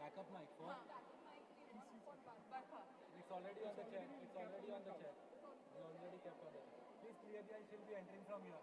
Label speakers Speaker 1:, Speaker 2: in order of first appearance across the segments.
Speaker 1: Backup mic for? It's already on the chair. It's already on the chair. We already kept on the chair. Please clear the aisle. She'll be entering from here.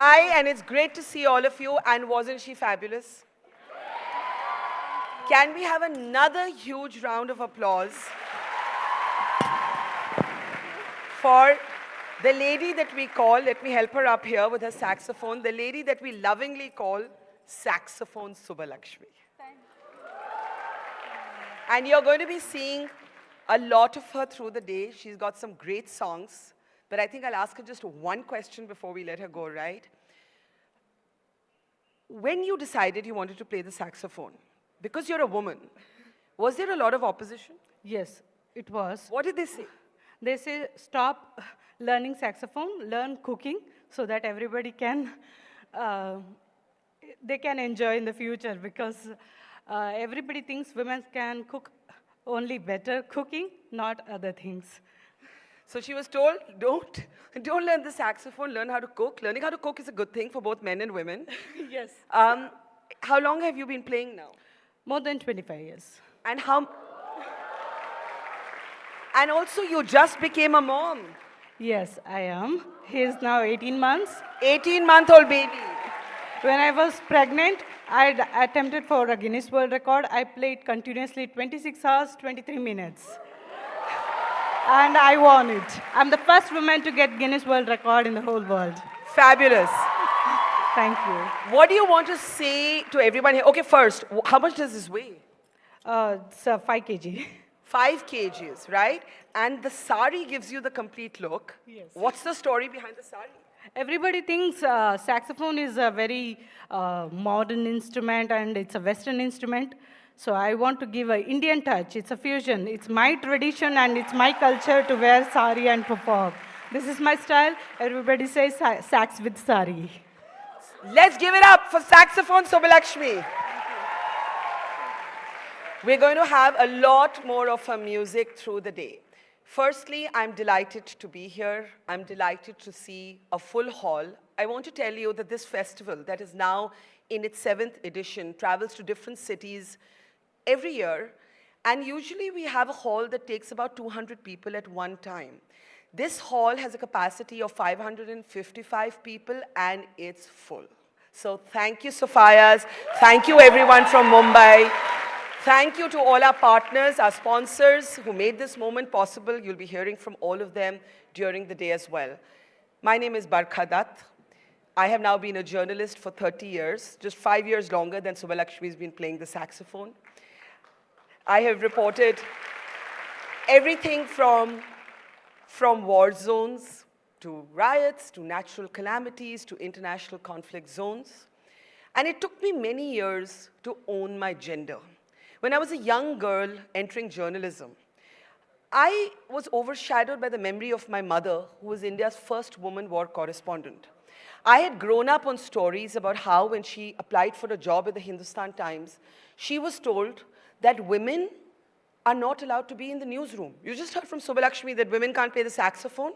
Speaker 2: Hi, and it's great to see all of you. And wasn't she fabulous? Can we have another huge round of applause for the lady that we call, let me help her up here with her saxophone, the lady that we lovingly call Saxophone Subbalakshmi. And you're going to be seeing a lot of her through the day. She's got some great songs, but I think I'll ask her just one question before we let her go, right? When you decided you wanted to play the saxophone, because you're a woman, was there a lot of opposition?
Speaker 3: Yes, it was.
Speaker 2: What did they say?
Speaker 3: They say stop learning saxophone, learn cooking so that everybody can, they can enjoy in the future because everybody thinks women can cook only better cooking, not other things.
Speaker 2: So she was told, don't learn the saxophone, learn how to cook. Learning how to cook is a good thing for both men and women.
Speaker 3: Yes.
Speaker 2: How long have you been playing now?
Speaker 3: More than 25 years.
Speaker 2: And also you just became a mom.
Speaker 3: Yes, I am. He is now 18 months.
Speaker 2: 18-month-old baby.
Speaker 3: When I was pregnant, I attempted for a Guinness World Record. I played continuously 26 hours, 23 minutes. And I won it. I'm the first woman to get Guinness World Record in the whole world.
Speaker 2: Fabulous.
Speaker 3: Thank you.
Speaker 2: What do you want to say to everyone here? Okay, first, how much does this weigh?
Speaker 3: It's 5 kg.
Speaker 2: 5 kgs, right? And the sari gives you the complete look.
Speaker 3: Yes.
Speaker 2: What's the story behind the sari?
Speaker 3: Everybody thinks saxophone is a very modern instrument and it's a Western instrument. So I want to give an Indian touch. It's a fusion. It's my tradition and it's my culture to wear sari and perform. This is my style. Everybody says sax with sari.
Speaker 2: Let's give it up for Saxophone Subbalakshmi. We're going to have a lot more of her music through the day. Firstly, I'm delighted to be here. I'm delighted to see a full hall. I want to tell you that this festival, that is now in its 7th edition, travels to different cities every year. And usually we have a hall that takes about 200 people at one time. This hall has a capacity of 555 people and it's full. So thank you, Sophias. Thank you, everyone from Mumbai. Thank you to all our partners, our sponsors who made this moment possible. You'll be hearing from all of them during the day as well. My name is Barkha Dutt. I have now been a journalist for 30 years, just 5 years longer than Subbalakshmi has been playing the saxophone. I have reported everything from war zones to riots, to natural calamities, to international conflict zones. And it took me many years to own my gender. When I was a young girl entering journalism, I was overshadowed by the memory of my mother, who was India's first woman war correspondent. I had grown up on stories about how when she applied for a job at the Hindustan Times, she was told that women are not allowed to be in the newsroom. You just heard from Subbalakshmi that women can't play the saxophone.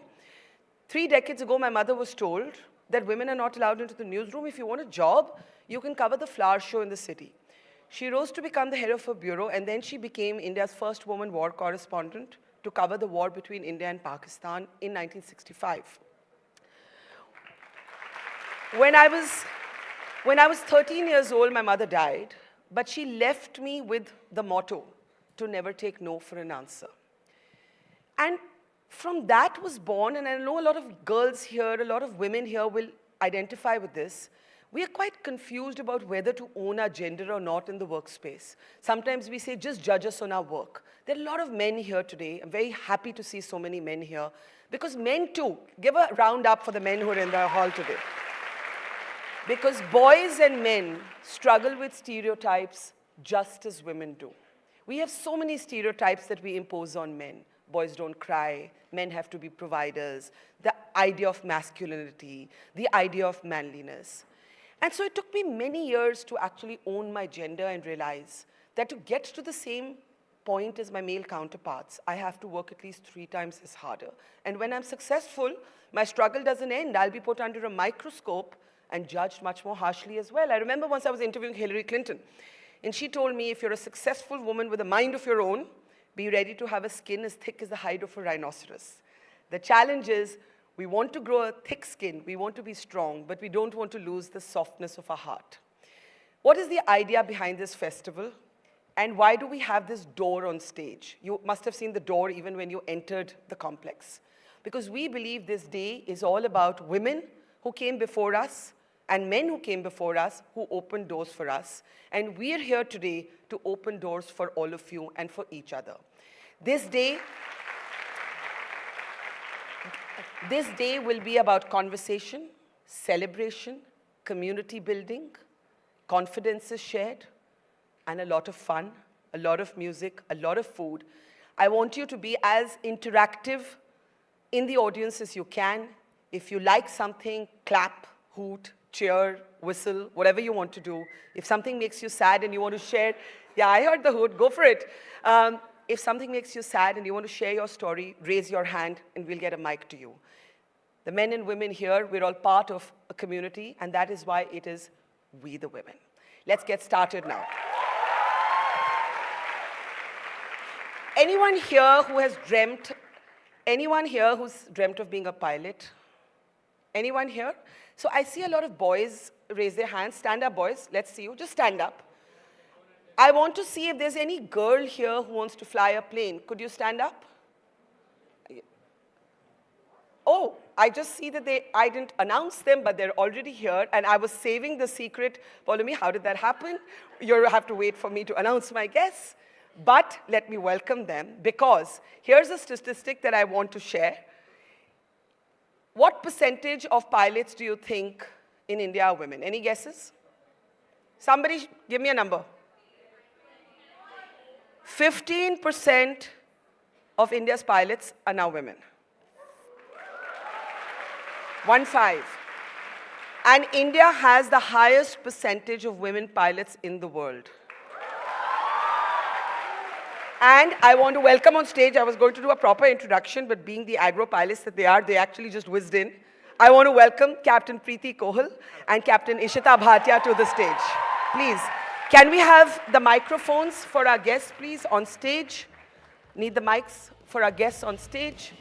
Speaker 2: 3 decades ago, my mother was told that women are not allowed into the newsroom. If you want a job, you can cover the flower show in the city. She rose to become the head of her bureau, and then she became India's first woman war correspondent to cover the war between India and Pakistan in 1965. When I was 13 years old, my mother died, but she left me with the motto, to never take no for an answer. And from that was born, and I know a lot of girls here, a lot of women here will identify with this. We are quite confused about whether to own our gender or not in the workspace. Sometimes we say, just judge us on our work. There are a lot of men here today. I'm very happy to see so many men here. Because men too, give a round up for the men who are in the hall today. Because boys and men struggle with stereotypes just as women do. We have so many stereotypes that we impose on men. Boys don't cry, men have to be providers, the idea of masculinity, the idea of manliness. And so it took me many years to actually own my gender and realize that to get to the same point as my male counterparts, I have to work at least 3 times as harder. And when I'm successful, my struggle doesn't end. I'll be put under a microscope and judged much more harshly as well. I remember once I was interviewing Hillary Clinton, and she told me, if you're a successful woman with a mind of your own, be ready to have a skin as thick as the hide of a rhinoceros. The challenge is, we want to grow a thick skin, we want to be strong, but we don't want to lose the softness of our heart. What is the idea behind this festival? And why do we have this door on stage? You must have seen the door even when you entered the complex. because we believe this day is all about women who came before us and men who came before us who opened doors for us. And we are here today to open doors for all of you and for each other. This day will be about conversation, celebration, community building, confidences shared, and a lot of fun, a lot of music, a lot of food. I want you to be as interactive in the audience as you can. If you like something, clap, hoot, cheer, whistle, whatever you want to do. If something makes you sad and you want to share, yeah, I heard the hoot, go for it. If something makes you sad and you want to share your story, raise your hand and we'll get a mic to you. The men and women here, we're all part of a community, and that is why it is We the Women. Let's get started now. Anyone here who's dreamt of being a pilot? Anyone here? So I see a lot of boys raise their hands. Stand up, boys. Let's see you. Just stand up. I want to see if there's any girl here who wants to fly a plane. Could you stand up? Oh, I just see that I didn't announce them, but they're already here, and I was saving the secret. Follow me, how did that happen? You'll have to wait for me to announce my guests. But let me welcome them, because here's a statistic that I want to share. What percentage of pilots do you think in India are women? Any guesses? Somebody give me a number. 15% of India's pilots are now women. 1-5. And India has the highest percentage of women pilots in the world. And I want to welcome on stage, I was going to do a proper introduction, but being the agro pilots that they are, they actually just whizzed in. I want to welcome Captain Kriti Kohal and Captain Ishita Bhatia to the stage. Please, can we have the microphones for our guests, please, on stage? Need the mics for our guests on stage.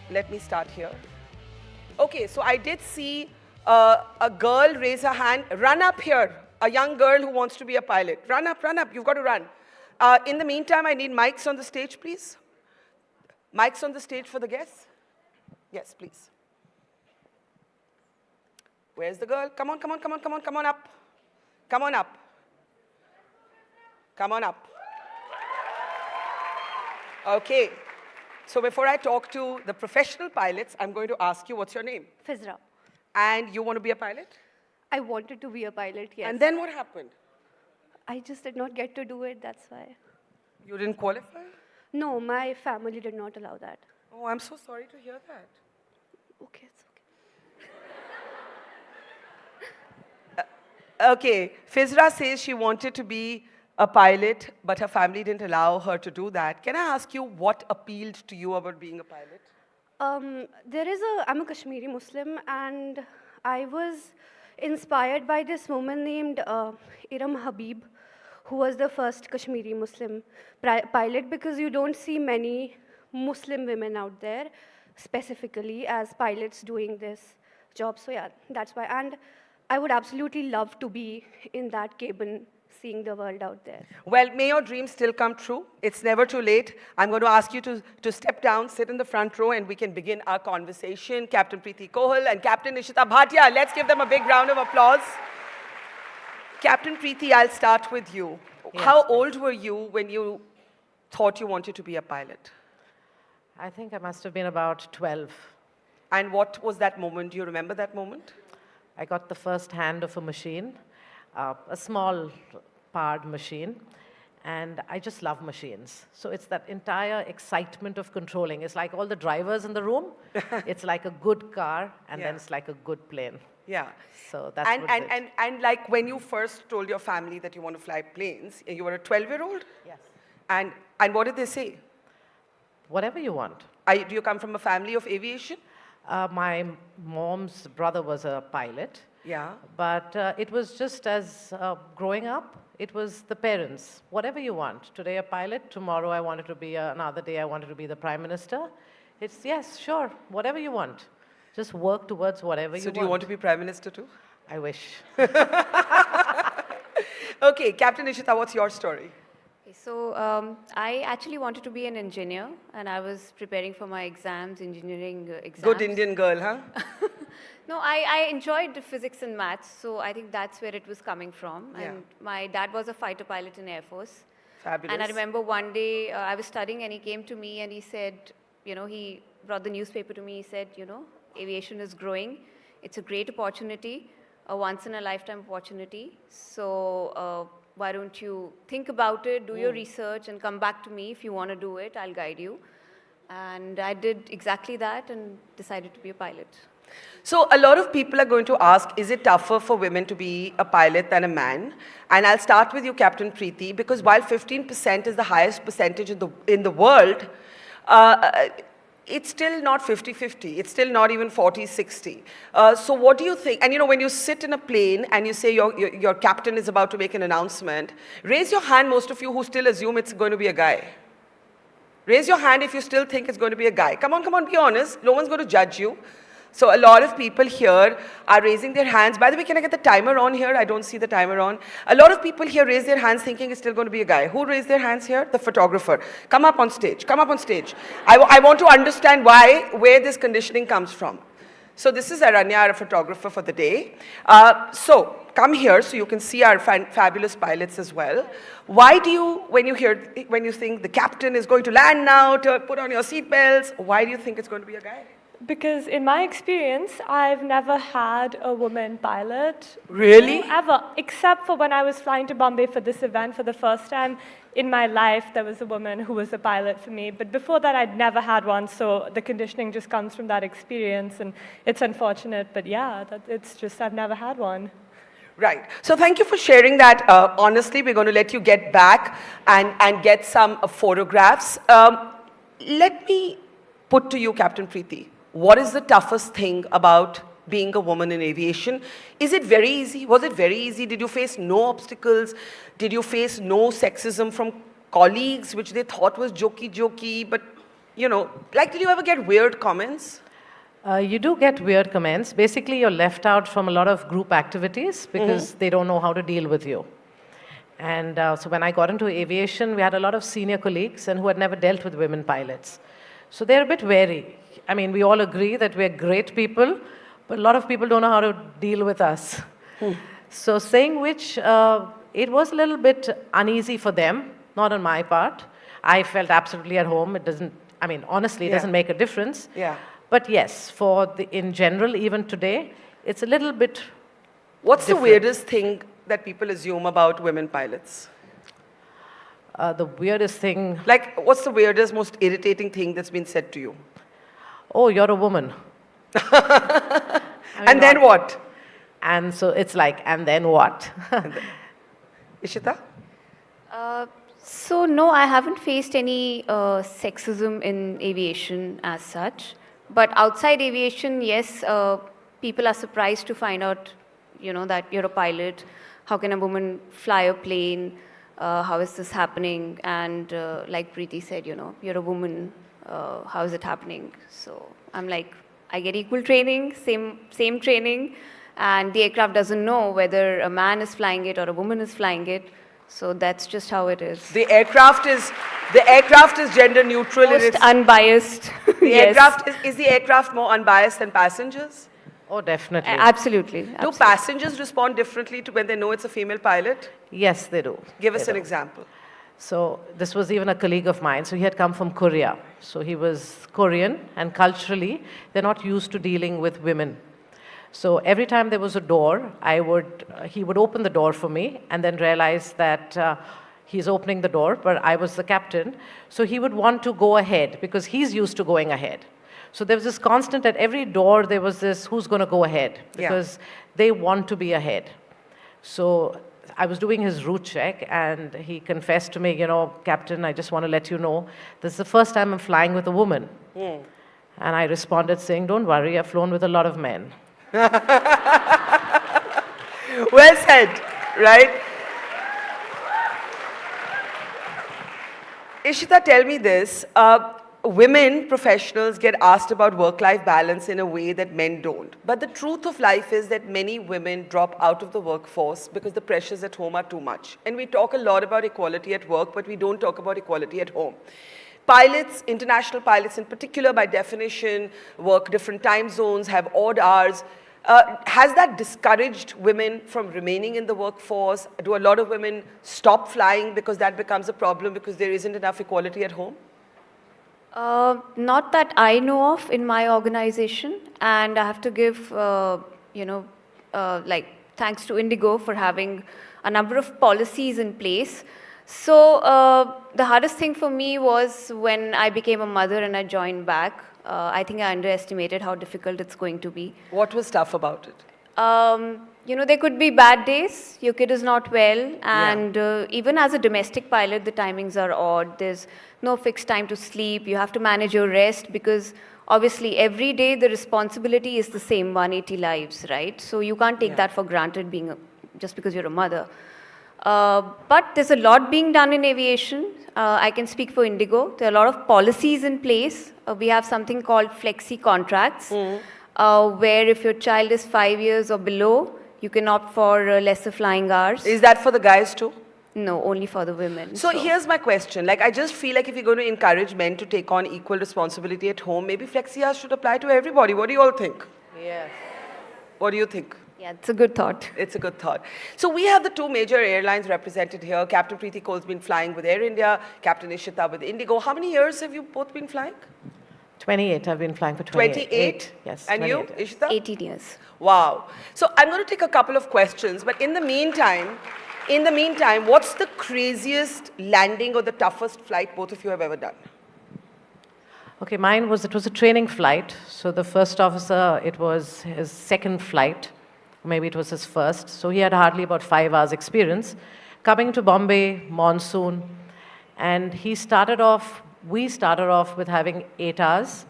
Speaker 2: Let me start here. Okay, so I did see a girl raise her hand. Run up here, a young girl who wants to be a pilot. Run up, you've got to run. In the meantime, I need mics on the stage, please. Mics on the stage for the guests? Yes, please. Where's the girl? Come on, come on, come on, come on, come on up. Come on up. Come on up. Okay. So before I talk to the professional pilots, I'm going to ask you, what's your name?
Speaker 4: Fizra.
Speaker 2: And you want to be a pilot?
Speaker 4: I wanted to be a pilot, yes.
Speaker 2: And then what happened?
Speaker 4: I just did not get to do it, that's why.
Speaker 2: You didn't qualify?
Speaker 4: No, my family did not allow that.
Speaker 2: Oh, I'm so sorry to hear that.
Speaker 4: Okay, it's okay.
Speaker 2: Okay, Fizra says she wanted to be a pilot, but her family didn't allow her to do that. Can I ask you what appealed to you about being a pilot?
Speaker 4: I'm a Kashmiri Muslim, and I was inspired by this woman named Iram Habib, who was the first Kashmiri Muslim pilot, because you don't see many Muslim women out there, specifically as pilots doing this job. So yeah, that's why. And I would absolutely love to be in that cabin, seeing the world out there.
Speaker 2: Well, may your dreams still come true. It's never too late. I'm going to ask you to step down, sit in the front row, and we can begin our conversation. Captain Kriti Kohal and Captain Ishita Bhatia, let's give them a big round of applause. Captain Kriti, I'll start with you. Yes. How old were you when you thought you wanted to be a pilot?
Speaker 5: I think I must have been about 12.
Speaker 2: And what was that moment? Do you remember that moment?
Speaker 5: I got the first hand of a machine, a small powered machine, and I just love machines. So it's that entire excitement of controlling. It's like all the drivers in the room. It's like a good car, and then it's like a good plane.
Speaker 2: Yeah.
Speaker 5: So that's
Speaker 2: and like when you first told your family that you want to fly planes, you were a 12-year-old?
Speaker 5: Yes.
Speaker 2: And what did they say?
Speaker 5: Whatever you want.
Speaker 2: Do you come from a family of aviation?
Speaker 5: My mom's brother was a pilot.
Speaker 2: Yeah.
Speaker 5: But it was just as growing up, it was the parents. Whatever you want. Today a pilot, tomorrow I wanted to be, another day I wanted to be the prime minister. It's, yes, sure, whatever you want. Just work towards whatever you want.
Speaker 2: So do you want to be prime minister too?
Speaker 5: I wish.
Speaker 2: Okay, Captain Ishita, what's your story?
Speaker 6: Okay, so I actually wanted to be an engineer, and I was preparing for my exams, engineering exams.
Speaker 2: Good Indian girl, huh?
Speaker 6: No, I enjoyed the physics and maths, so I think that's where it was coming from.
Speaker 2: Yeah.
Speaker 6: And my dad was a fighter pilot in Air Force.
Speaker 2: Fabulous.
Speaker 6: And I remember one day I was studying, and he came to me and he said, you know, he brought the newspaper to me. He said, you know, aviation is growing. It's a great opportunity, a once-in-a-lifetime opportunity. So why don't you think about it, do your research, and come back to me if you want to do it. I'll guide you. And I did exactly that and decided to be a pilot.
Speaker 2: So a lot of people are going to ask, is it tougher for women to be a pilot than a man? And I'll start with you, Captain Kriti, because while 15% is the highest percentage in the world, it's still not 50-50. It's still not even 40-60. So what do you think? And you know, when you sit in a plane and you say your captain is about to make an announcement, raise your hand, most of you who still assume it's going to be a guy. Raise your hand if you still think it's going to be a guy. Come on, be honest. No one's going to judge you. So a lot of people here are raising their hands. By the way, can I get the timer on here? I don't see the timer on. A lot of people here raise their hands thinking it's still going to be a guy. Who raised their hands here? The photographer. Come up on stage. Come up on stage. I want to understand where this conditioning comes from. So this is Ananya, our photographer for the day. So come here so you can see our fabulous pilots as well. Why do you, when you think the captain is going to land now, to put on your seatbelts, why do you think it's going to be a guy?
Speaker 7: Because in my experience, I've never had a woman pilot.
Speaker 2: Really?
Speaker 7: Ever, except for when I was flying to Bombay for this event for the first time. In my life, there was a woman who was a pilot for me. But before that, I'd never had one, so the conditioning just comes from that experience. And it's unfortunate, but yeah, it's just I've never had one.
Speaker 2: Right. So thank you for sharing that. Honestly, we're going to let you get back and get some photographs. Let me put to you, Captain Preeti, what is the toughest thing about being a woman in aviation? Is it very easy? Was it very easy? Did you face no obstacles? Did you face no sexism from colleagues, which they thought was jokey, but, you know, like, did you ever get weird comments?
Speaker 5: You do get weird comments. Basically, you're left out from a lot of group activities because they don't know how to deal with you. And so when I got into aviation, we had a lot of senior colleagues and who had never dealt with women pilots. So they're a bit wary. I mean, we all agree that we're great people, but a lot of people don't know how to deal with us. So saying which, it was a little bit uneasy for them, not on my part. I felt absolutely at home. It doesn't, I mean, honestly, it doesn't make a difference.
Speaker 2: Yeah.
Speaker 5: But yes, in general, even today, it's a little bit
Speaker 2: What's
Speaker 5: different.
Speaker 2: the weirdest thing that people assume about women pilots?
Speaker 5: The weirdest thing,
Speaker 2: Like, what's the weirdest, most irritating thing that's been said to you?
Speaker 5: oh, you're a woman.
Speaker 2: And then what?
Speaker 5: And so it's like, and then what?
Speaker 2: Ishita?
Speaker 6: So no, I haven't faced any sexism in aviation as such. But outside aviation, yes, people are surprised to find out, you know, that you're a pilot. How can a woman fly a plane? How is this happening? And like Preeti said, you know, you're a woman. How is it happening? So I'm like, I get equal training, same training, and the aircraft doesn't know whether a man is flying it or a woman is flying it. So that's just how it is.
Speaker 2: The aircraft is gender neutral.
Speaker 6: Most unbiased.
Speaker 2: The
Speaker 6: Yes.
Speaker 2: aircraft is the aircraft more unbiased than passengers?
Speaker 5: Oh, definitely.
Speaker 6: Absolutely.
Speaker 2: Do
Speaker 6: Absolutely.
Speaker 2: passengers respond differently to when they know it's a female pilot?
Speaker 5: Yes, they do.
Speaker 2: Give us
Speaker 5: They
Speaker 2: an
Speaker 5: do.
Speaker 2: example.
Speaker 5: So this was even a colleague of mine. So he had come from Korea. So he was Korean, and culturally, they're not used to dealing with women. So every time there was a door, he would open the door for me and then realize that he's opening the door, but I was the captain. So he would want to go ahead because he's used to going ahead. So there was this constant at every door, there was this, who's going to go ahead? Because they want to be ahead. So I was doing his route check and he confessed to me, you know, Captain, I just want to let you know, this is the first time I'm flying with a woman. And I responded saying, don't worry, I've flown with a lot of men.
Speaker 2: Well said, right? Ishita, tell me this. women professionals get asked about work-life balance in a way that men don't. But the truth of life is that many women drop out of the workforce because the pressures at home are too much. And we talk a lot about equality at work, but we don't talk about equality at home. Pilots, international pilots in particular, by definition, work different time zones, have odd hours. Has that discouraged women from remaining in the workforce? Do a lot of women stop flying because that becomes a problem because there isn't enough equality at home?
Speaker 6: Not that I know of in my organization, and I have to give, thanks to Indigo for having a number of policies in place. So the hardest thing for me was when I became a mother and I joined back. I think I underestimated how difficult it's going to be.
Speaker 2: What was tough about it?
Speaker 6: There could be bad days, your kid is not well, and even as a domestic pilot, the timings are odd. There's no fixed time to sleep. You have to manage your rest because obviously every day the responsibility is the same, 180 lives, right? So you can't take that for granted just because you're a mother. But there's a lot being done in aviation. I can speak for Indigo. There are a lot of policies in place. We have something called flexi contracts, where if your child is 5 years or below, you can opt for lesser flying hours.
Speaker 2: Is that for the guys too?
Speaker 6: No, only for the women.
Speaker 2: So here's my question. I just feel like if you're going to encourage men to take on equal responsibility at home, maybe flexi hours should apply to everybody. What do you all think?
Speaker 5: Yes.
Speaker 2: What do you think?
Speaker 6: Yeah, it's a good thought.
Speaker 2: It's a good thought. So we have the two major airlines represented here. Captain Kriti Kaul's been flying with Air India, Captain Ishita with Indigo. How many years have you both been flying?
Speaker 5: 28. I've been flying for 28.
Speaker 2: 28?
Speaker 5: Yes.
Speaker 2: And
Speaker 5: 28
Speaker 2: you, Ishita?
Speaker 6: 18 years.
Speaker 2: Wow. So I'm going to take a couple of questions, but in the meantime, what's the craziest landing or the toughest flight both of you have ever done?
Speaker 5: Okay, it was a training flight. So the first officer, it was his second flight. Maybe it was his first. So he had hardly about 5 hours experience. Coming to Bombay, monsoon, and we started off with having 8 hours.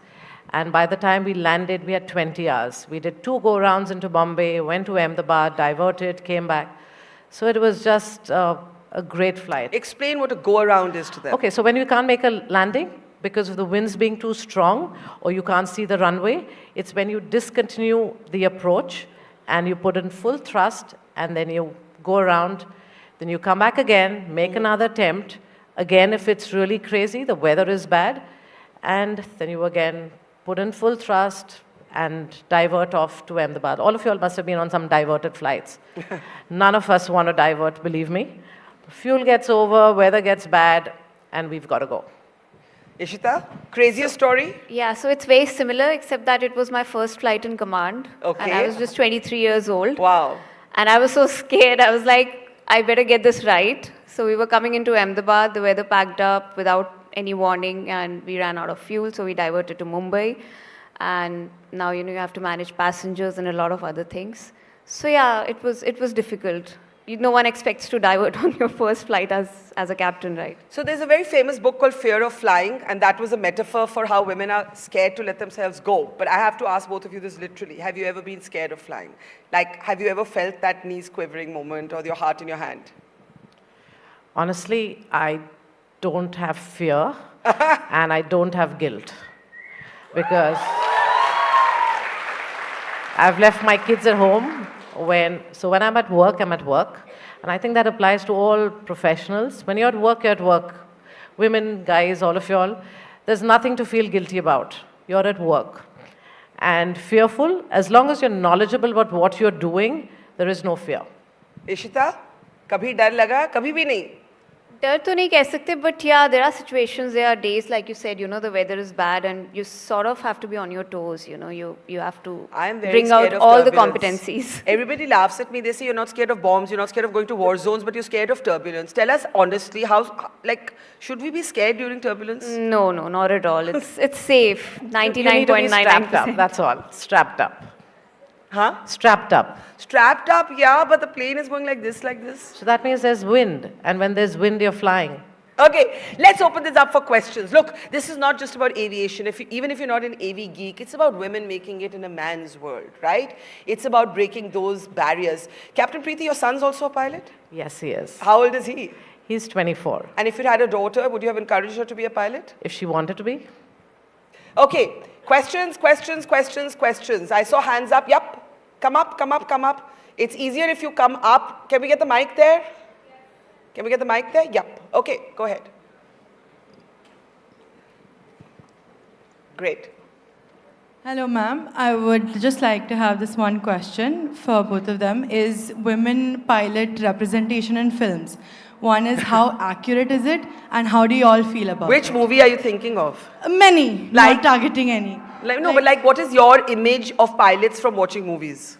Speaker 5: And by the time we landed, we had 20 hours. We did 2 go-rounds into Bombay, went to Ahmedabad, diverted, came back. So it was just a great flight.
Speaker 2: Explain what a go-around is to them.
Speaker 5: Okay, so when you can't make a landing because of the winds being too strong or you can't see the runway, it's when you discontinue the approach and you put in full thrust and then you go around, then you come back again, make another attempt. Again, if it's really crazy, the weather is bad, and then you again put in full thrust and divert off to Ahmedabad. All of you all must have been on some diverted flights. None of us want to divert, believe me. Fuel gets over, weather gets bad, and we've got to go.
Speaker 2: Ishita, craziest story?
Speaker 6: Yeah, so it's very similar, except that it was my first flight in command.
Speaker 2: Okay.
Speaker 6: And I was just 23 years old.
Speaker 2: Wow.
Speaker 6: And I was so scared. I was like, I better get this right. So we were coming into Ahmedabad. The weather packed up without any warning, and we ran out of fuel. So we diverted to Mumbai. And now, you have to manage passengers and a lot of other things. So yeah, it was difficult. No one expects to divert on your first flight as a captain, right?
Speaker 2: So there's a very famous book called Fear of Flying, and that was a metaphor for how women are scared to let themselves go. But I have to ask both of you this literally. Have you ever been scared of flying? Have you ever felt that knees quivering moment or your heart in your hand?
Speaker 5: Honestly, I don't have fear and I don't have guilt because I've left my kids at home. So when I'm at work, I'm at work. And I think that applies to all professionals. When you're at work, you're at work. Women, guys, all of y'all, there's nothing to feel guilty about. You're at work. And fearful, as long as you're knowledgeable about what you're doing, there is no fear.
Speaker 2: Ishita, kabhi dar laga, kabhi bhi nahi.
Speaker 6: डर तो नहीं कह सकते, but yeah, there are situations, there are days, like you said, the weather is bad and you sort of have to be on your toes, you have to bring out all the competencies.
Speaker 2: Everybody laughs at me. They say you're not scared of bombs, you're not scared of going to war zones, but you're scared of turbulence. Tell us honestly, should we be scared during turbulence?
Speaker 6: No, not at all. It's safe, 99.99%.
Speaker 5: Strapped up, that's all. Strapped up.
Speaker 2: Huh?
Speaker 5: Strapped up.
Speaker 2: Strapped up, yeah, but the plane is going like this. So
Speaker 5: that means there's wind, and when there's wind, you're flying.
Speaker 2: Okay, let's open this up for questions. Look, this is not just about aviation. Even if you're not an AV geek, it's about women making it in a man's world, right? It's about breaking those barriers. Captain Preeti, your son's also a pilot?
Speaker 5: Yes, he is.
Speaker 2: How old is he?
Speaker 5: He's 24.
Speaker 2: And if you had a daughter, would you have encouraged her to be a pilot?
Speaker 5: If she wanted to be.
Speaker 2: Okay, questions, questions, questions, questions. I saw hands up. Yup. Come up, come up, come up. It's easier if you come up. Can we get the mic there? Can we get the mic there? Yup. Okay, go ahead. Great.
Speaker 8: Hello, ma'am. I would just like to have this one question for both of them. Is women pilot representation in films? One is how accurate is it, and how do you all feel about
Speaker 2: Which
Speaker 8: it?
Speaker 2: movie are you thinking of?
Speaker 8: Many,
Speaker 2: Like-
Speaker 8: not targeting any.
Speaker 2: But what is your image of pilots from watching movies?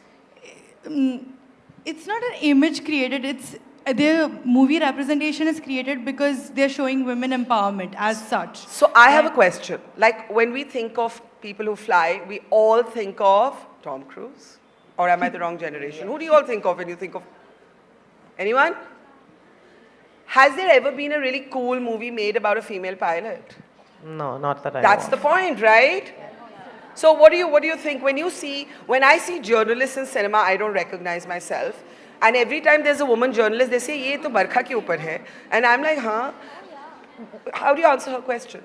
Speaker 8: It's not an image created, it's their movie representation is created because they're showing women empowerment as such.
Speaker 2: So I have a question. Like when we think of people who fly, we all think of Tom Cruise? Or am I the wrong generation? Who do you all think of when you think of? Anyone? Has there ever been a really cool movie made about a female pilot?
Speaker 5: No, not that I
Speaker 2: That's
Speaker 5: know
Speaker 2: the
Speaker 5: of.
Speaker 2: point, right? So what do you think when I see journalists in cinema, I don't recognize myself. And every time there's a woman journalist, they say, "Ye to Barkha ke upar hai." And I'm like, huh? How do you answer her question?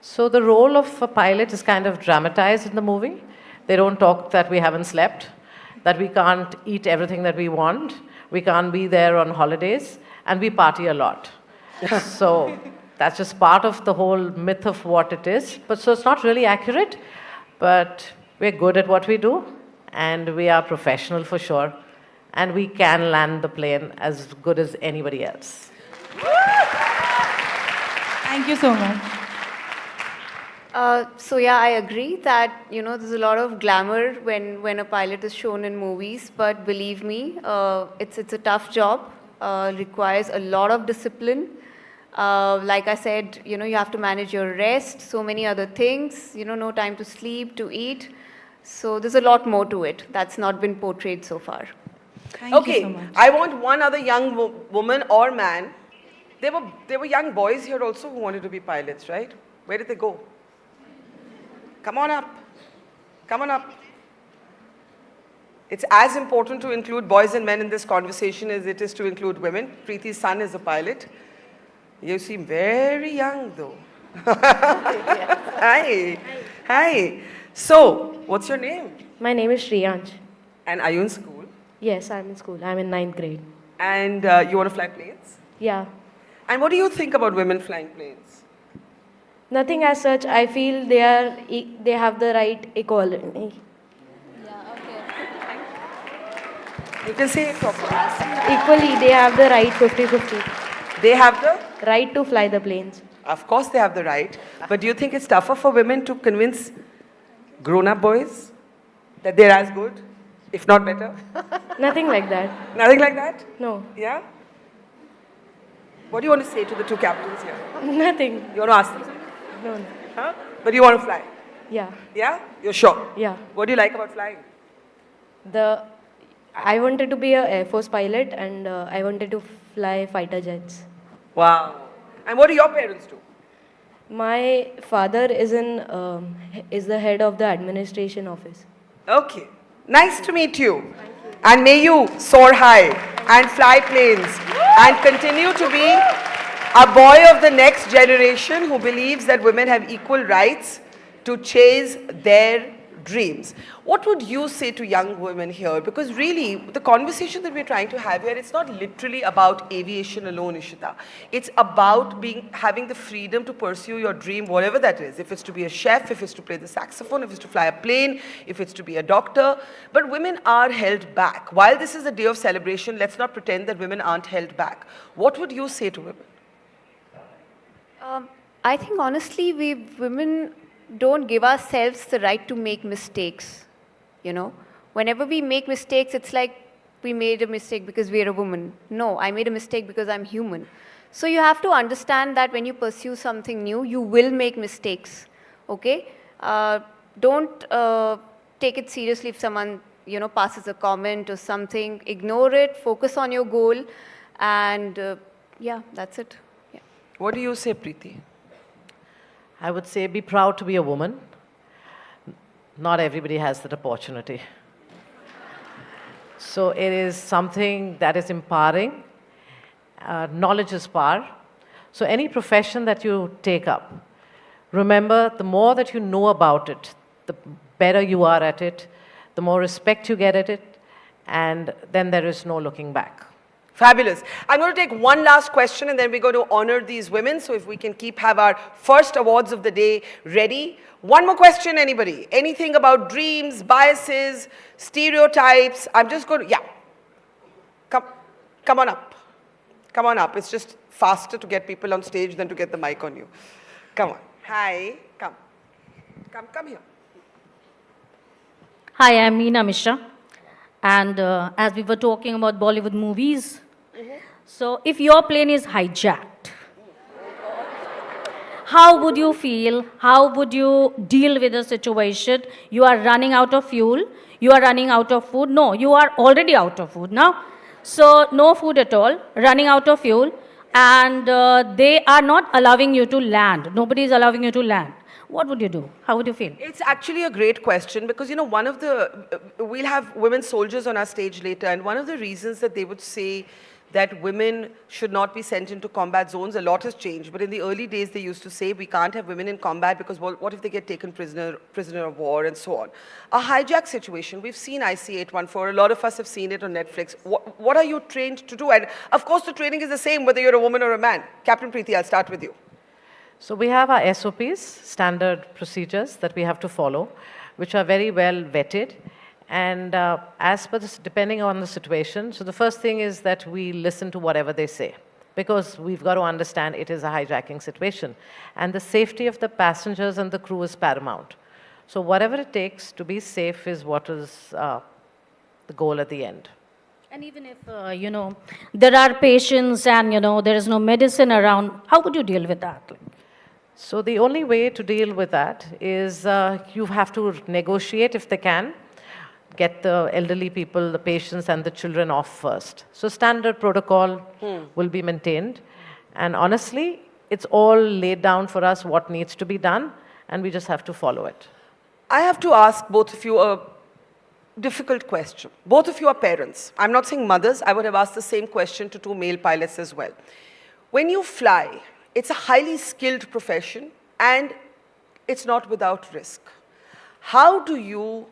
Speaker 5: So the role of a pilot is kind of dramatized in the movie. They don't talk that we haven't slept, that we can't eat everything that we want, we can't be there on holidays, and we party a lot. So that's just part of the whole myth of what it is. But so it's not really accurate, but we're good at what we do, and we are professional for sure, and we can land the plane as good as anybody else.
Speaker 8: Thank you so much.
Speaker 6: So yeah, I agree that there's a lot of glamour when a pilot is shown in movies, but believe me, it's a tough job. Requires a lot of discipline. Like I said, you have to manage your rest, so many other things. No time to sleep, to eat. So there's a lot more to it that's not been portrayed so far.
Speaker 8: Thank you
Speaker 2: Okay,
Speaker 8: so much.
Speaker 2: I want one other young woman or man. There were young boys here also who wanted to be pilots, right? Where did they go? Come on up. Come on up. It's as important to include boys and men in this conversation as it is to include women. Kriti's son is a pilot. You seem very young though. Hi. Hi. So, what's your name?
Speaker 9: My name is Shriyansh.
Speaker 2: And are you in school?
Speaker 9: Yes, I'm in school. I'm in 9th grade.
Speaker 2: And you want to fly planes?
Speaker 9: Yeah.
Speaker 2: And what do you think about women flying planes?
Speaker 9: Nothing as such. I feel they have the right equality.
Speaker 2: You can say it properly.
Speaker 9: Equally, they have the right 50-50.
Speaker 2: They have the?
Speaker 9: Right to fly the planes.
Speaker 2: Of course they have the right. But do you think it's tougher for women to convince grown-up boys that they're as good, if not better?
Speaker 9: Nothing like that.
Speaker 2: Nothing like that?
Speaker 9: No.
Speaker 2: Yeah? What do you want to say to the two captains here?
Speaker 9: Nothing.
Speaker 2: You want to ask them something?
Speaker 9: No.
Speaker 2: Huh? But you want to fly?
Speaker 9: Yeah.
Speaker 2: Yeah? You're sure?
Speaker 9: Yeah.
Speaker 2: What do you like about flying?
Speaker 9: I wanted to be an Air Force pilot, and I wanted to fly fighter jets.
Speaker 2: Wow. And what do your parents do?
Speaker 9: My father is the head of the administration office.
Speaker 2: Okay. Nice to meet you. And may you soar high and fly planes and continue to be a boy of the next generation who believes that women have equal rights to chase their dreams. What would you say to young women here? Because really, the conversation that we're trying to have here, it's not literally about aviation alone, Ishita. It's about having the freedom to pursue your dream, whatever that is. If it's to be a chef, if it's to play the saxophone, if it's to fly a plane, if it's to be a doctor. But women are held back. While this is a day of celebration, let's not pretend that women aren't held back. What would you say to women?
Speaker 6: I think honestly, we women don't give ourselves the right to make mistakes. Whenever we make mistakes, it's like we made a mistake because we're a woman. No, I made a mistake because I'm human. So you have to understand that when you pursue something new, you will make mistakes. Okay? Don't take it seriously if someone passes a comment or something. Ignore it. Focus on your goal, and yeah, that's it. Yeah.
Speaker 2: What do you say, Preeti?
Speaker 5: I would say be proud to be a woman. Not everybody has that opportunity. So it is something that is empowering. Knowledge is power. So any profession that you take up, remember, the more that you know about it, the better you are at it, the more respect you get at it, and then there is no looking back.
Speaker 2: Fabulous. I'm going to take one last question and then we're going to honor these women. So if we can have our first awards of the day ready. One more question, anybody? Anything about dreams, biases, stereotypes? I'm just going to, yeah. Come on up. Come on up. It's just faster to get people on stage than to get the mic on you. Come on. Hi. Come here.
Speaker 10: Hi, I'm Meena Mishra. And as we were talking about Bollywood movies, so if your plane is hijacked, how would you feel? How would you deal with the situation? You are running out of fuel. You are running out of food. No, you are already out of food now. So no food at all, running out of fuel. And they are not allowing you to land. Nobody is allowing you to land. What would you do? How would you feel?
Speaker 2: It's actually a great question because, you know, one of the, we'll have women soldiers on our stage later, and one of the reasons that they would say that women should not be sent into combat zones, a lot has changed. But in the early days, they used to say we can't have women in combat because what if they get taken prisoner of war and so on. A hijack situation, we've seen IC-814, a lot of us have seen it on Netflix. What are you trained to do? And of course, the training is the same whether you're a woman or a man. Captain Kriti, I'll start with you.
Speaker 5: So we have our SOPs, standard procedures that we have to follow, which are very well vetted. And as per this, depending on the situation, so the first thing is that we listen to whatever they say, because we've got to understand it is a hijacking situation. And the safety of the passengers and the crew is paramount. So whatever it takes to be safe is what is the goal at the end.
Speaker 10: And even if, you know, there are patients and, you know, there is no medicine around, how would you deal with that?
Speaker 5: So the only way to deal with that is you have to negotiate if they can, get the elderly people, the patients and the children off first. So standard protocol will be maintained. And honestly, it's all laid down for us what needs to be done, and we just have to follow it.
Speaker 2: I have to ask both of you a difficult question. Both of you are parents. I'm not saying mothers. I would have asked the same question to 2 male pilots as well. When you fly, it's a highly skilled profession and it's not without risk. How do you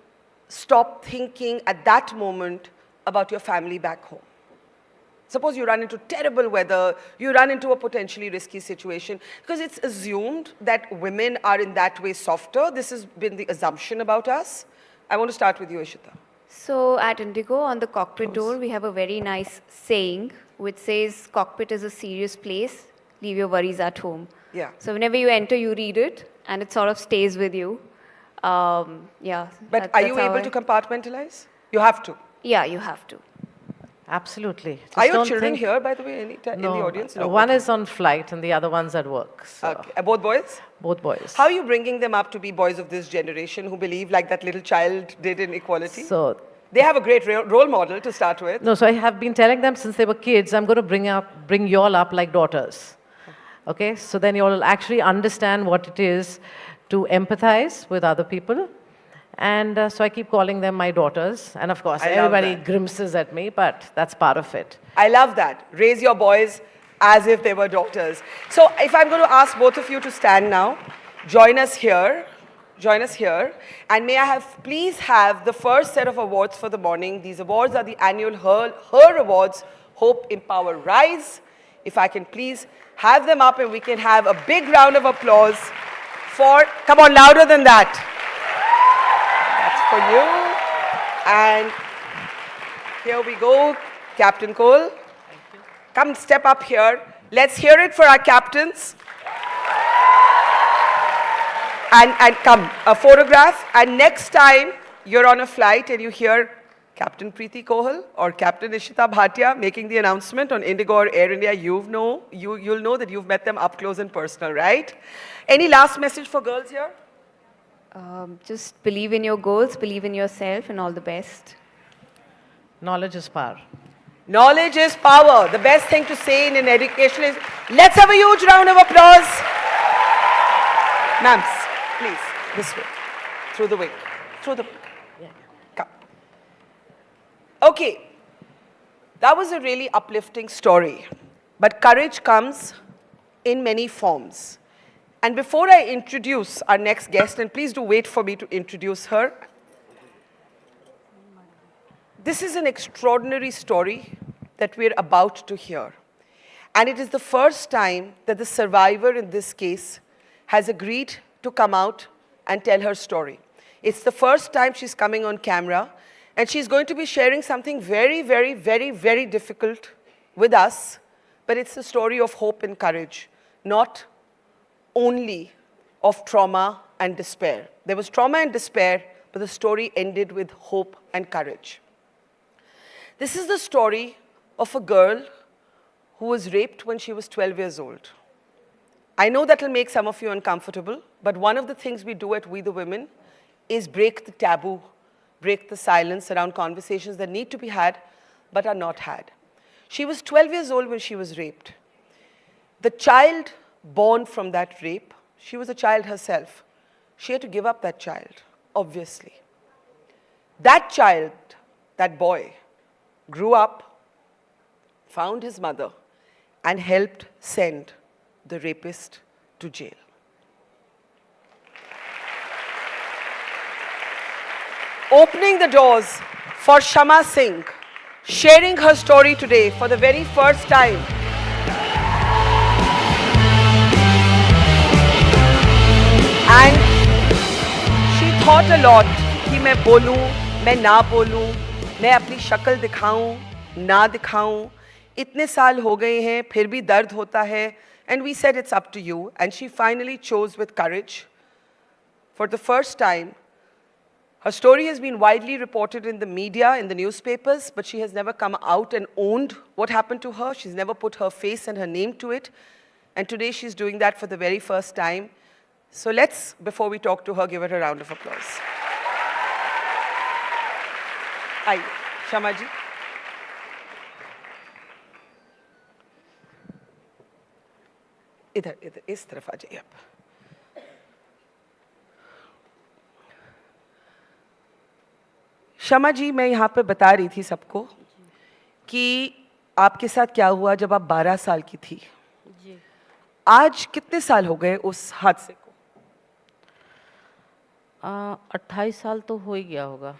Speaker 2: stop thinking at that moment about your family back home? Suppose you run into terrible weather, you run into a potentially risky situation, because it's assumed that women are in that way softer. This has been the assumption about us. I want to start with you, Ishita.
Speaker 6: So at Indigo, on the cockpit door, we have a very nice saying which says, cockpit is a serious place, leave your worries at home.
Speaker 2: Yeah.
Speaker 6: So whenever you enter, you read it, and it sort of stays with you. Yeah.
Speaker 2: But are you able to compartmentalize? You have to.
Speaker 6: Yeah, you have to.
Speaker 5: Absolutely. Just
Speaker 2: are your
Speaker 5: don't
Speaker 2: children
Speaker 5: think...
Speaker 2: here, by the way, in the audience?
Speaker 5: No, one is on flight and the other one's at work. So.
Speaker 2: Okay. Both boys?
Speaker 5: Both boys.
Speaker 2: How are you bringing them up to be boys of this generation who believe like that little child did in equality?
Speaker 5: So
Speaker 2: they have a great role model to start with.
Speaker 5: No, so I have been telling them since they were kids, I'm going to bring you all up like daughters. Okay? So then you all will actually understand what it is to empathize with other people. And so I keep calling them my daughters. And of course, everybody grimaces at me, but that's part of it.
Speaker 2: I love that. Raise your boys as if they were daughters. So if I'm going to ask both of you to stand now, join us here. Join us here. And may I please have the first set of awards for the morning. These awards are the annual Her Awards, Hope, Empower, Rise. If I can please have them up and we can have a big round of applause for, come on, louder than that. For you. And here we go, Captain Cole. Come step up here. Let's hear it for our captains. And come, a photograph. And next time you're on a flight and you hear Captain Preeti Kohal or Captain Ishita Bhatia making the announcement on Indigo or Air India, you'll know that you've met them up close and personal, right? Any last message for girls here?
Speaker 6: Just believe in your goals, believe in yourself, and all the best.
Speaker 5: Knowledge is power.
Speaker 2: Knowledge is power. The best thing to say in an education is, let's have a huge round of applause. Ma'ams, please, this way, through the wing, through the wing. Yeah. Come. Okay, that was a really uplifting story, but courage comes in many forms. And before I introduce our next guest, and please do wait for me to introduce her, this is an extraordinary story that we're about to hear. And it is the first time that the survivor in this case has agreed to come out and tell her story. It's the first time she's coming on camera, and she's going to be sharing something very, very, very, very difficult with us, but it's a story of hope and courage, not only of trauma and despair. There was trauma and despair, but the story ended with hope and courage. This is the story of a girl who was raped when she was 12 years old. I know that will make some of you uncomfortable, but one of the things we do at We the Women is break the taboo, break the silence around conversations that need to be had but are not had. She was 12 years old when she was raped. The child born from that rape, she was a child herself. She had to give up that child, obviously. That child, that boy, grew up, found his mother, and helped send the rapist to jail. Opening the doors for Shama Singh, sharing her story today for the very first time. And she thought a lot कि मैं बोलूं, मैं ना बोलूं, मैं अपनी शक्ल दिखाऊं, ना दिखाऊं. इतने साल हो गए हैं, फिर भी दर्द होता है. And we said it's up to you. And she finally chose with courage. For the first time, her story has been widely reported in the media, in the newspapers, but she has never come out and owned what happened to her. She's never put her face and her name to it. And today she's doing that for the very first time. So let's, before we talk to her, give her a round of applause. Aye, Shama ji. इधर इधर इस तरफ आ जाइए आप. शमा जी, मैं यहाँ पे बता रही थी सबको कि आपके साथ क्या हुआ जब आप 12 साल की थी. जी. आज कितने साल हो गए उस हादसे को?
Speaker 11: 28 साल तो हो ही गया होगा.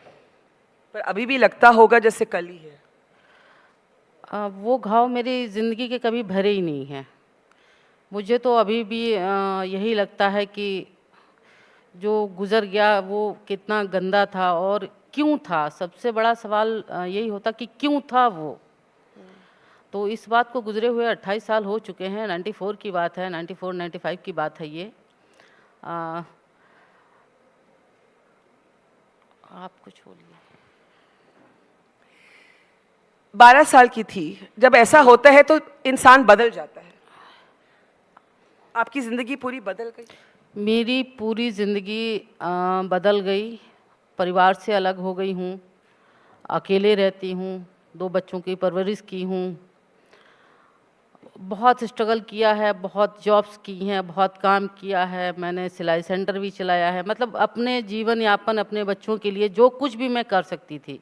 Speaker 2: पर अभी भी लगता होगा जैसे कल ही है.
Speaker 11: वो घाव मेरी ज़िंदगी के कभी भरे ही नहीं हैं. मुझे तो अभी भी यही लगता है कि जो गुज़र गया वो कितना गंदा था और क्यों था. सबसे बड़ा सवाल यही होता कि क्यों था वो. तो इस बात को गुज़रे हुए 28 साल हो चुके हैं. 94 की बात है, 94-95 की बात है ये. आप कुछ बोलिए.
Speaker 2: 12 साल की थी. जब ऐसा होता है तो इंसान बदल जाता है. आपकी ज़िंदगी पूरी बदल गई?
Speaker 11: मेरी पूरी ज़िंदगी बदल गई. परिवार से अलग हो गई हूँ, अकेले रहती हूँ, 2 बच्चों की परवरिश की हूँ. बहुत स्ट्रगल किया है, बहुत जॉब्स की हैं, बहुत काम किया है. मैंने सिलाई सेंटर भी चलाया है. मतलब अपने जीवन यापन, अपने बच्चों के लिए जो कुछ भी मैं कर सकती थी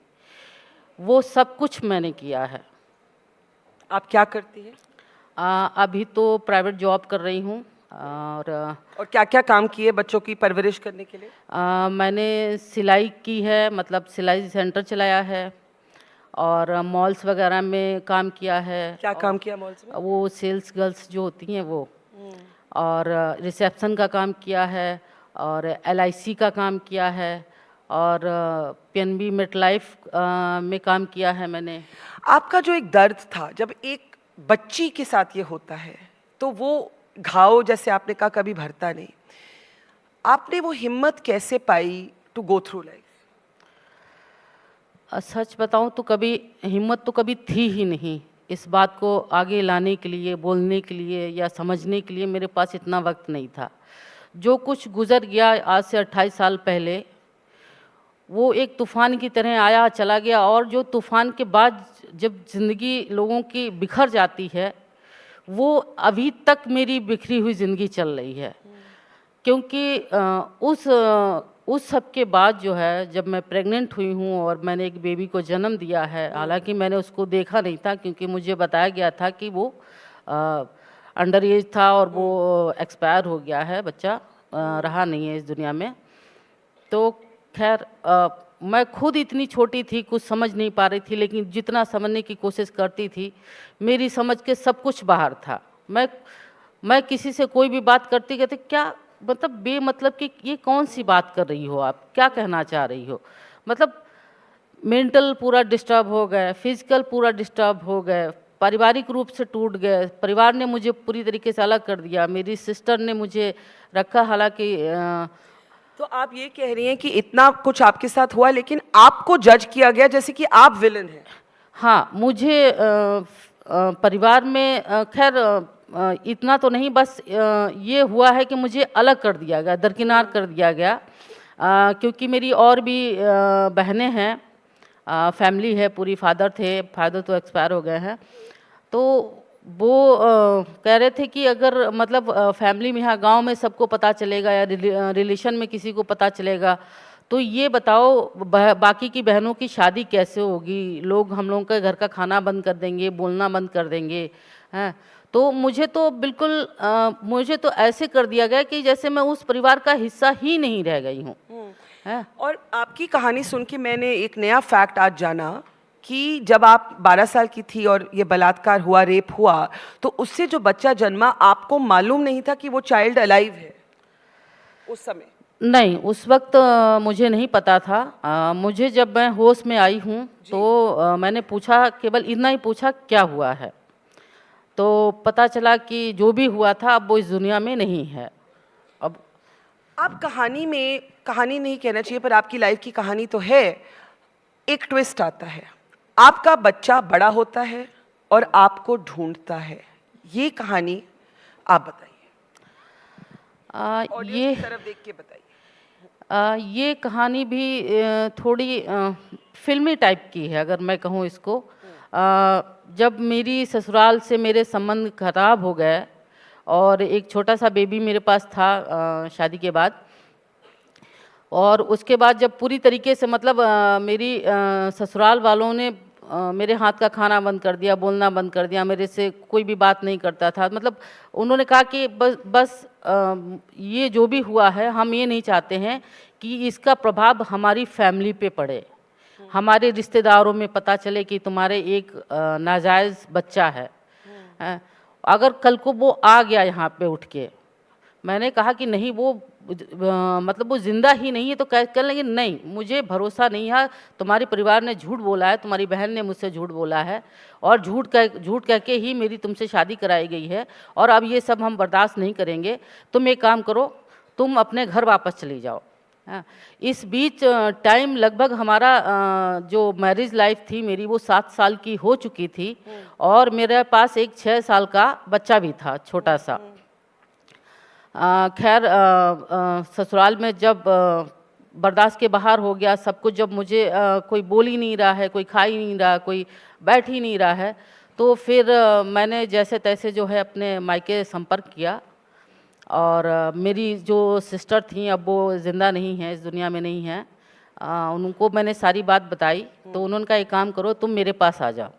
Speaker 11: वो सब कुछ मैंने किया है.
Speaker 2: आप क्या करती हैं?
Speaker 11: अभी तो प्राइवेट जॉब कर रही हूँ. और
Speaker 2: क्या क्या काम किए बच्चों की परवरिश करने के लिए?
Speaker 11: मैंने सिलाई की है, मतलब सिलाई सेंटर चलाया है और मॉल्स वगैरह में काम किया है.
Speaker 2: क्या काम किया मॉल्स में?
Speaker 11: वो सेल्स गर्ल्स जो होती हैं वो. और रिसेप्शन का काम किया है और LIC का काम किया है और PNB मेटलाइफ में काम किया है मैंने.
Speaker 2: आपका जो एक दर्द था जब एक बच्ची के साथ ये होता है तो वो घाव, जैसे आपने कहा, कभी भरता नहीं. आपने वो हिम्मत कैसे पाई टू गो थ्रू लाइफ?
Speaker 11: सच बताऊं तो कभी हिम्मत तो कभी थी ही नहीं. इस बात को आगे लाने के लिए, बोलने के लिए या समझने के लिए मेरे पास इतना वक्त नहीं था. जो कुछ गुजर गया आज से 28 साल पहले वो एक तूफ़ान की तरह आया चला गया. और जो तूफ़ान के बाद जब ज़िंदगी लोगों की बिखर जाती है वो अभी तक मेरी बिखरी हुई ज़िंदगी चल रही है. क्योंकि उस सब के बाद जो है, जब मैं प्रेग्नेंट हुई हूँ और मैंने एक बेबी को जन्म दिया है, हालांकि मैंने उसको देखा नहीं था क्योंकि मुझे बताया गया था कि वो अंडर एज था और वो एक्सपायर हो गया है, बच्चा रहा नहीं है इस दुनिया में। तो खैर मैं खुद इतनी छोटी थी, कुछ समझ नहीं पा रही थी, लेकिन जितना समझने की कोशिश करती थी मेरी समझ के सब कुछ बाहर था। मैं किसी से कोई भी बात करती कहते क्या मतलब बेमतलब कि ये कौन सी बात कर रही हो आप, क्या कहना चाह रही हो। मतलब मेंटल पूरा डिस्टर्ब हो गए, फिजिकल पूरा डिस्टर्ब हो गए, पारिवारिक रूप से टूट गए। परिवार ने मुझे पूरी तरीके से अलग कर दिया, मेरी सिस्टर ने मुझे रखा, हालांकि
Speaker 2: तो आप ये कह रही हैं कि इतना कुछ आपके साथ हुआ लेकिन आपको जज किया गया जैसे कि आप विलन हैं।
Speaker 11: हाँ, मुझे परिवार में खैर इतना तो नहीं, बस ये हुआ है कि मुझे अलग कर दिया गया, दरकिनार कर दिया गया, क्योंकि मेरी और भी बहनें हैं, फैमिली है पूरी। फादर तो एक्सपायर हो गए हैं। तो वो कह रहे थे कि अगर मतलब फैमिली में, यहाँ गांव में सबको पता चलेगा या रिलेशन में किसी को पता चलेगा तो ये बताओ बाकी की बहनों की शादी कैसे होगी, लोग हम लोगों के घर का खाना बंद कर देंगे, बोलना बंद कर देंगे हैं। तो मुझे तो बिल्कुल मुझे तो ऐसे कर दिया गया कि जैसे मैं उस परिवार का हिस्सा ही नहीं रह गई हूँ।
Speaker 2: और आपकी कहानी सुन के मैंने एक नया फैक्ट आज जाना कि जब आप 12 साल की थी और ये बलात्कार हुआ, रेप हुआ, तो उससे जो बच्चा जन्मा आपको मालूम नहीं था कि वो चाइल्ड अलाइव है उस समय?
Speaker 11: नहीं, उस वक्त मुझे नहीं पता था। मुझे जब मैं होश में आई हूँ तो मैंने पूछा, केवल इतना ही पूछा क्या हुआ है, तो पता चला कि जो भी हुआ था अब वो इस दुनिया में नहीं है। अब
Speaker 2: आप कहानी में, कहानी नहीं कहना चाहिए पर आपकी लाइफ की कहानी तो है, एक ट्विस्ट आता है, आपका बच्चा बड़ा होता है और आपको ढूंढता है। ये कहानी आप बताइए,
Speaker 11: ये
Speaker 2: तरफ देख के बताइए।
Speaker 11: ये कहानी भी थोड़ी फिल्मी टाइप की है अगर मैं कहूँ इसको। जब मेरी ससुराल से मेरे संबंध खराब हो गए और एक छोटा सा बेबी मेरे पास था शादी के बाद, और उसके बाद जब पूरी तरीके से मतलब मेरी ससुराल वालों ने मेरे हाथ का खाना बंद कर दिया, बोलना बंद कर दिया, मेरे से कोई भी बात नहीं करता था। मतलब उन्होंने कहा कि बस ये जो भी हुआ है हम ये नहीं चाहते हैं कि इसका प्रभाव हमारी फैमिली पे पड़े, हमारे रिश्तेदारों में पता चले कि तुम्हारे एक नाजायज़ बच्चा है। अगर कल को वो आ गया यहाँ पे उठ के, मैंने कहा कि नहीं वो मतलब वो जिंदा ही नहीं है तो कह लेंगे नहीं, मुझे भरोसा नहीं है, तुम्हारे परिवार ने झूठ बोला है, तुम्हारी बहन ने मुझसे झूठ बोला है और झूठ कह के ही मेरी तुमसे शादी कराई गई है और अब ये सब हम बर्दाश्त नहीं करेंगे। तुम एक काम करो, तुम अपने घर वापस चली जाओ। इस बीच टाइम लगभग हमारा जो मैरिज लाइफ थी मेरी वो 7 साल की हो चुकी थी और मेरे पास एक 6 साल का बच्चा भी था, छोटा सा। खैर ससुराल में जब बर्दाश्त के बाहर हो गया सब कुछ, जब मुझे कोई बोल ही नहीं रहा है, कोई खा ही नहीं रहा, कोई बैठ ही नहीं रहा है, तो फिर मैंने जैसे तैसे जो है अपने मायके संपर्क किया। और मेरी जो सिस्टर थी अब वो ज़िंदा नहीं है, इस दुनिया में नहीं है, उनको मैंने सारी बात बताई तो उन्होंने कहा एक काम करो तुम मेरे पास आ जाओ।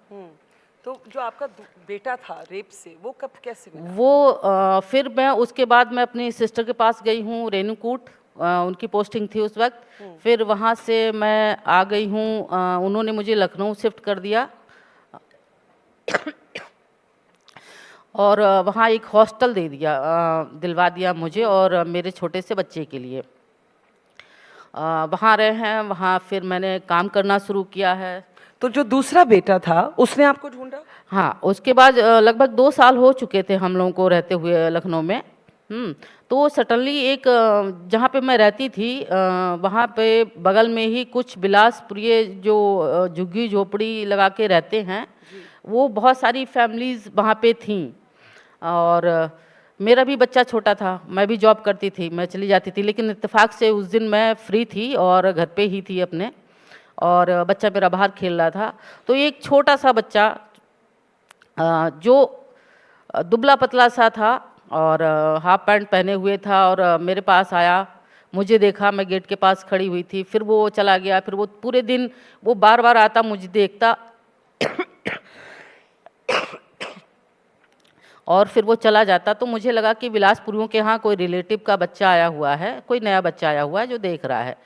Speaker 2: तो जो आपका बेटा था रेप से, वो कब कैसे मिला?
Speaker 11: वो फिर मैं उसके बाद मैं अपनी सिस्टर के पास गई हूँ, रेणुकूट, उनकी पोस्टिंग थी उस वक्त। फिर वहाँ से मैं आ गई हूँ, उन्होंने मुझे लखनऊ शिफ्ट कर दिया और वहाँ एक हॉस्टल दिलवा दिया मुझे और मेरे छोटे से बच्चे के लिए। वहाँ रहे हैं, वहाँ फिर मैंने काम करना शुरू किया है।
Speaker 2: तो जो दूसरा बेटा था उसने आपको ढूंढा?
Speaker 11: हाँ, उसके बाद लगभग 2 साल हो चुके थे हम लोगों को रहते हुए लखनऊ में। तो सडनली एक जहाँ पे मैं रहती थी वहाँ पे बगल में ही कुछ बिलासपुरी जो झुग्गी झोपड़ी लगा के रहते हैं, वो बहुत सारी फैमिलीज़ वहाँ पे थीं और मेरा भी बच्चा छोटा था, मैं भी जॉब करती थी, मैं चली जाती थी, लेकिन इत्तेफाक से उस दिन मैं फ्री थी और घर पे ही थी अपने, और बच्चा मेरा बाहर खेल रहा था। तो एक छोटा सा बच्चा जो दुबला पतला सा था और हाफ पैंट पहने हुए था और मेरे पास आया, मुझे देखा, मैं गेट के पास खड़ी हुई थी, फिर वो चला गया। फिर वो पूरे दिन वो बार बार आता, मुझे देखता और फिर वो चला जाता। तो मुझे लगा कि विलासपुरियों के यहाँ कोई रिलेटिव का बच्चा आया हुआ है, कोई नया बच्चा आया हुआ है जो देख रहा है।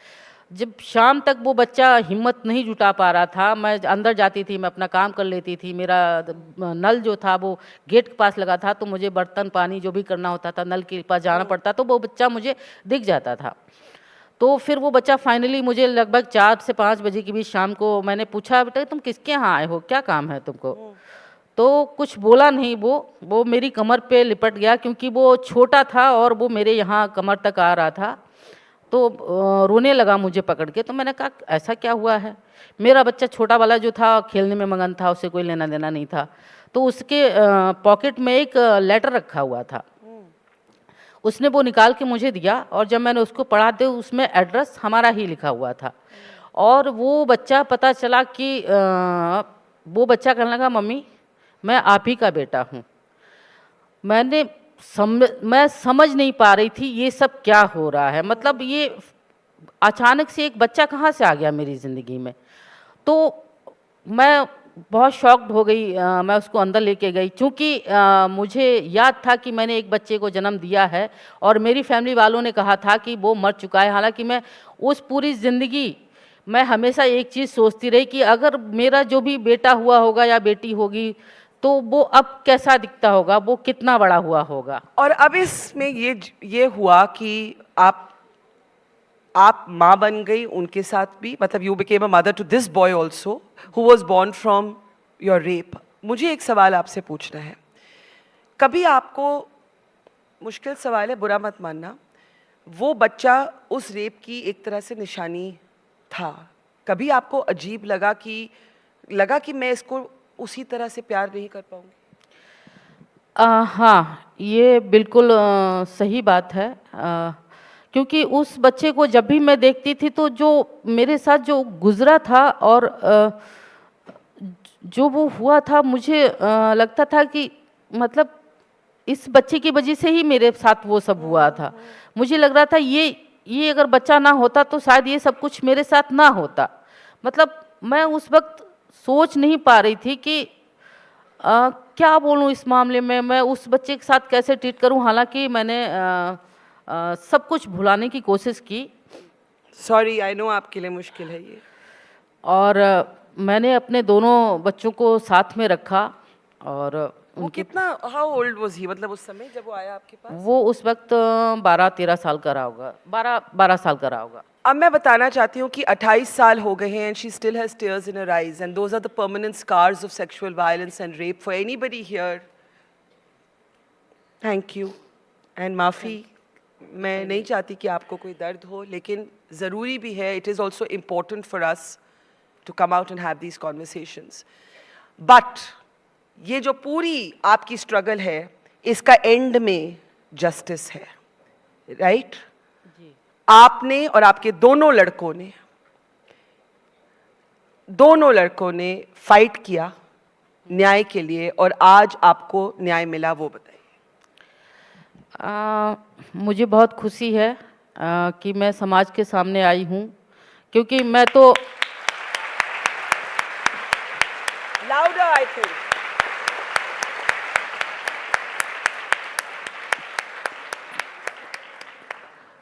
Speaker 11: जब शाम तक वो बच्चा हिम्मत नहीं जुटा पा रहा था, मैं अंदर जाती थी, मैं अपना काम कर लेती थी, मेरा नल जो था वो गेट के पास लगा था, तो मुझे बर्तन पानी जो भी करना होता था नल के पास जाना पड़ता, तो वो बच्चा मुझे दिख जाता था। तो फिर वो बच्चा फाइनली मुझे लगभग 4 से 5 बजे के बीच शाम को मैंने पूछा, बेटा तुम किसके यहाँ आए हो, क्या काम है तुमको? तो कुछ बोला नहीं, वो मेरी कमर पे लिपट गया, क्योंकि वो छोटा था और वो मेरे यहाँ कमर तक आ रहा था। तो रोने लगा मुझे पकड़ के। तो मैंने कहा ऐसा क्या हुआ है? मेरा बच्चा छोटा वाला जो था खेलने में मगन था, उससे कोई लेना देना नहीं था। तो उसके पॉकेट में एक लेटर रखा हुआ था, उसने वो निकाल के मुझे दिया, और जब मैंने उसको पढ़ा तो उसमें एड्रेस हमारा ही लिखा हुआ था। और वो बच्चा, पता चला कि वो बच्चा कहने लगा, मम्मी मैं आप ही का बेटा हूँ। मैं समझ नहीं पा रही थी ये सब क्या हो रहा है, मतलब ये अचानक से एक बच्चा कहाँ से आ गया मेरी ज़िंदगी में। तो मैं बहुत शॉक्ड हो गई। मैं उसको अंदर लेके गई, क्योंकि मुझे याद था कि मैंने एक बच्चे को जन्म दिया है, और मेरी फैमिली वालों ने कहा था कि वो मर चुका है। हालांकि मैं उस पूरी ज़िंदगी मैं हमेशा एक चीज़ सोचती रही कि अगर मेरा जो भी बेटा हुआ होगा या बेटी होगी, तो वो अब कैसा दिखता होगा, वो कितना बड़ा हुआ होगा।
Speaker 2: और अब इसमें ये हुआ कि आप माँ बन गई उनके साथ भी, मतलब you became a mother to this boy also who was born from your rape. मुझे एक सवाल आपसे पूछना है, कभी आपको, मुश्किल सवाल है बुरा मत मानना, वो बच्चा उस रेप की एक तरह से निशानी था, कभी आपको अजीब लगा कि मैं इसको उसी तरह से प्यार नहीं कर पाऊंगी?
Speaker 11: हाँ, ये बिल्कुल सही बात है, क्योंकि उस बच्चे को जब भी मैं देखती थी तो जो मेरे साथ जो गुजरा था और जो वो हुआ था, मुझे लगता था कि मतलब इस बच्चे की वजह से ही मेरे साथ वो सब हुआ था। मुझे लग रहा था ये अगर बच्चा ना होता तो शायद ये सब कुछ मेरे साथ ना होता। मतलब मैं उस वक्त सोच नहीं पा रही थी कि क्या बोलूँ इस मामले में, मैं उस बच्चे के साथ कैसे ट्रीट करूँ। हालांकि मैंने सब कुछ भुलाने की कोशिश की।
Speaker 2: सॉरी, आई नो आपके लिए मुश्किल है ये।
Speaker 11: और मैंने अपने दोनों बच्चों को साथ में रखा। और
Speaker 2: वो कितना, हाउ ओल्ड वाज ही, मतलब उस समय जब वो आया आपके पास?
Speaker 11: वो उस वक्त 12-13 साल का रहा होगा, 12 साल का रहा होगा।
Speaker 2: अब मैं बताना चाहती हूँ कि 28 साल हो गए हैं, and she still has tears in her eyes, and those are the permanent scars of sexual violence and rape for anybody here. Thank you and माफ़ी। मैं नहीं चाहती कि आपको कोई दर्द हो, लेकिन ज़रूरी भी है, it is also important for us to come out and have these conversations. But ये जो पूरी आपकी स्ट्रगल है, इसका एंड में जस्टिस है, राइट? आपने और आपके दोनों लड़कों ने फाइट किया न्याय के लिए, और आज आपको न्याय मिला, वो बताइए।
Speaker 11: मुझे बहुत खुशी है कि मैं समाज के सामने आई हूँ, क्योंकि मैं तो
Speaker 2: लाउडर आई थिंक।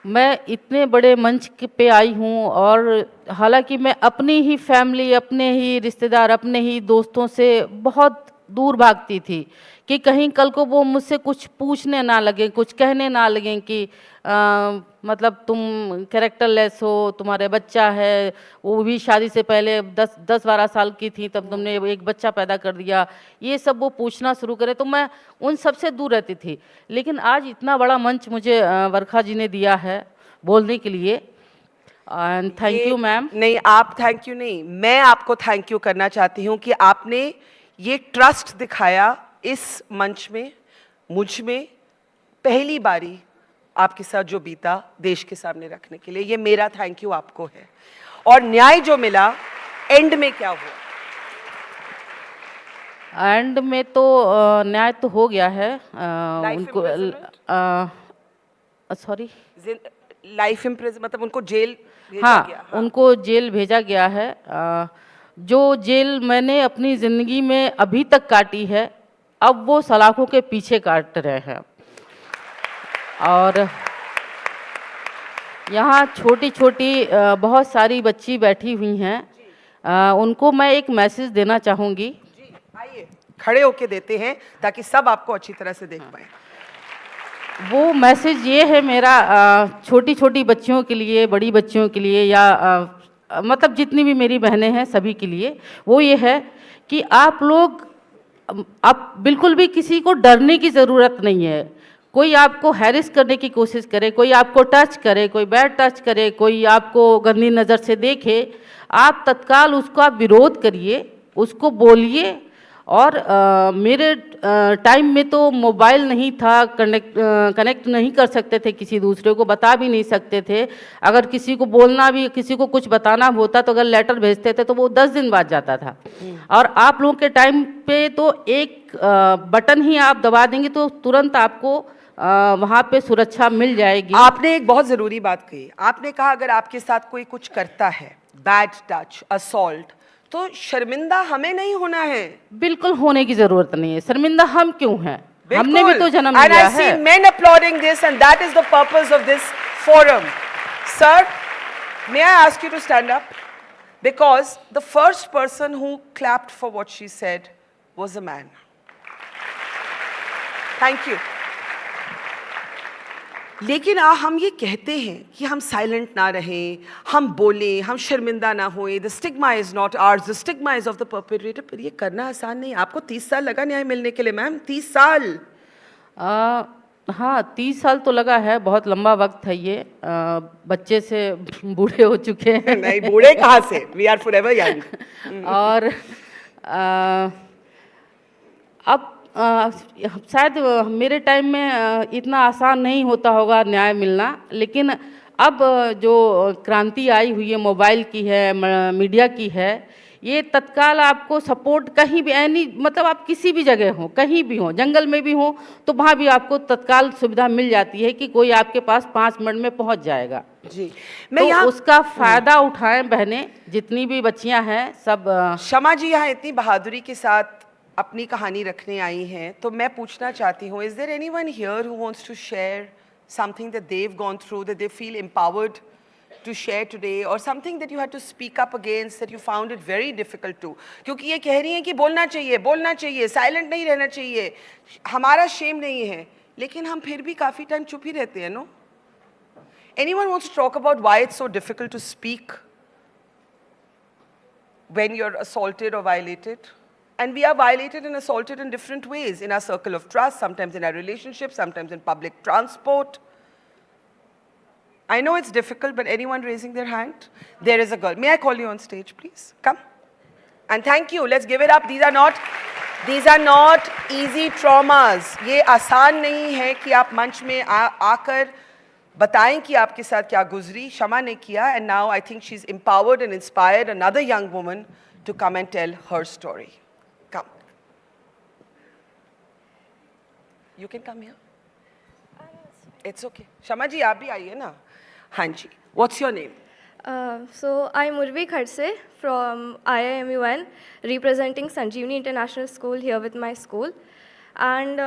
Speaker 11: मैं इतने बड़े मंच पे आई हूँ, और हालांकि मैं अपनी ही फैमिली, अपने ही रिश्तेदार, अपने ही दोस्तों से बहुत दूर भागती थी कि कहीं कल को वो मुझसे कुछ पूछने ना लगे, कुछ कहने ना लगें कि मतलब तुम कैरेक्टरलेस हो, तुम्हारे बच्चा है, वो भी शादी से पहले 10-12 साल की थी तब तुमने एक बच्चा पैदा कर दिया, ये सब वो पूछना शुरू करे। तो मैं उन सब से दूर रहती थी। लेकिन आज इतना बड़ा मंच मुझे बरखा जी ने दिया है बोलने के लिए, एंड थैंक यू मैम।
Speaker 2: नहीं, आप थैंक यू नहीं, मैं आपको थैंक यू करना चाहती हूँ कि आपने ये ट्रस्ट दिखाया इस मंच में, मुझ में, पहली बारी आपके साथ जो बीता देश के सामने रखने के लिए, ये मेरा थैंक यू आपको है। और न्याय जो मिला, एंड में क्या हुआ?
Speaker 11: एंड में तो न्याय तो हो गया है उनको, सॉरी,
Speaker 2: लाइफ इम्प्रिजनमेंट, मतलब उनको जेल भेजा गया।
Speaker 11: हाँ, उनको जेल भेजा गया है। जो जेल मैंने अपनी ज़िंदगी में अभी तक काटी है, अब वो सलाखों के पीछे काट रहे हैं। और यहाँ छोटी छोटी बहुत सारी बच्ची बैठी हुई हैं, उनको मैं एक मैसेज देना चाहूँगी।
Speaker 2: जी आइए खड़े होके देते हैं ताकि सब आपको अच्छी तरह से देख पाएं।
Speaker 11: वो मैसेज ये है मेरा छोटी छोटी बच्चियों के लिए, बड़ी बच्चियों के लिए, या मतलब जितनी भी मेरी बहनें हैं सभी के लिए, वो ये है कि आप लोग, आप बिल्कुल भी किसी को डरने की ज़रूरत नहीं है। कोई आपको हैरिस करने की कोशिश करे, कोई आपको टच करे, कोई बैड टच करे, कोई आपको गंदी नज़र से देखे, आप तत्काल उसका विरोध करिए, उसको बोलिए। और मेरे टाइम में तो मोबाइल नहीं था, कनेक्ट नहीं कर सकते थे, किसी दूसरे को बता भी नहीं सकते थे। अगर किसी को बोलना भी, किसी को कुछ बताना होता तो अगर लेटर भेजते थे तो वो 10 दिन बाद जाता था। और आप लोगों के टाइम पे तो एक बटन ही आप दबा देंगे तो तुरंत आपको वहाँ पे सुरक्षा मिल जाएगी।
Speaker 2: आपने एक बहुत ज़रूरी बात कही, आपने कहा अगर आपके साथ कोई कुछ करता है, बैड टच, असॉल्ट, तो शर्मिंदा हमें नहीं होना है।
Speaker 11: बिल्कुल होने की जरूरत नहीं है। शर्मिंदा हम क्यों हैं? हमने भी तो जन्म लिया है।
Speaker 2: And I see men applauding this, and that is the purpose of this forum. Sir, may I ask you to stand up? Because the first person who clapped for what she said was a man. Thank you. लेकिन हम ये कहते हैं कि हम silent ना रहें, हम बोलें, हम शर्मिंदा ना होएं, the stigma is not ours, the stigma is of the perpetrator. पर ये करना आसान नहीं। आपको 30 साल लगा न्याय मिलने के लिए मैम, 30 साल।
Speaker 11: हाँ 30 साल तो लगा है, बहुत लंबा वक्त है ये। बच्चे से बूढ़े हो चुके हैं।
Speaker 2: नहीं बूढ़े कहाँ से, we are forever young.
Speaker 11: और अब शायद मेरे टाइम में इतना आसान नहीं होता होगा न्याय मिलना, लेकिन अब जो क्रांति आई हुई है, मोबाइल की है, मीडिया की है, ये तत्काल आपको सपोर्ट कहीं भी, एनी मतलब आप किसी भी जगह हो, कहीं भी हो, जंगल में भी हो, तो वहाँ भी आपको तत्काल सुविधा मिल जाती है कि कोई आपके पास 5 मिनट में पहुँच जाएगा।
Speaker 2: जी
Speaker 11: मैं तो उसका फ़ायदा उठाएं बहनें, जितनी भी बच्चियाँ हैं सब।
Speaker 2: शमा जी यहाँ इतनी बहादुरी के साथ अपनी कहानी रखने आई हैं, तो मैं पूछना चाहती हूँ, is there anyone here who wants to share something that they have gone through, that they feel empowered to share today, और something that you had to speak up against, that you found it very difficult to? क्योंकि ये कह रही हैं कि बोलना चाहिए, बोलना चाहिए, साइलेंट नहीं रहना चाहिए, हमारा शेम नहीं है, लेकिन हम फिर भी काफ़ी टाइम चुप ही रहते हैं। No, anyone wants to talk about why it's so difficult to speak when you are assaulted or violated? And we are violated and assaulted in different ways, in our circle of trust, sometimes in our relationships, sometimes in public transport. I know it's difficult, but anyone raising their hand? There is a girl. May I call you on stage, please? Come. And thank you. Let's give it up. These are not easy traumas. ये आसान नहीं है कि आप मंच में आकर बताएं कि आपके साथ क्या गुजरी। शमा ने किया, and now I think she's empowered and inspired another young woman to come and tell her story. Come. You can come here. It's okay. Shama ji, आप भी आइए ना। हाँ जी. What's your name?
Speaker 12: So I'm Urvi Khadse from IIMUN, representing Sanjeevani International School here with my school. And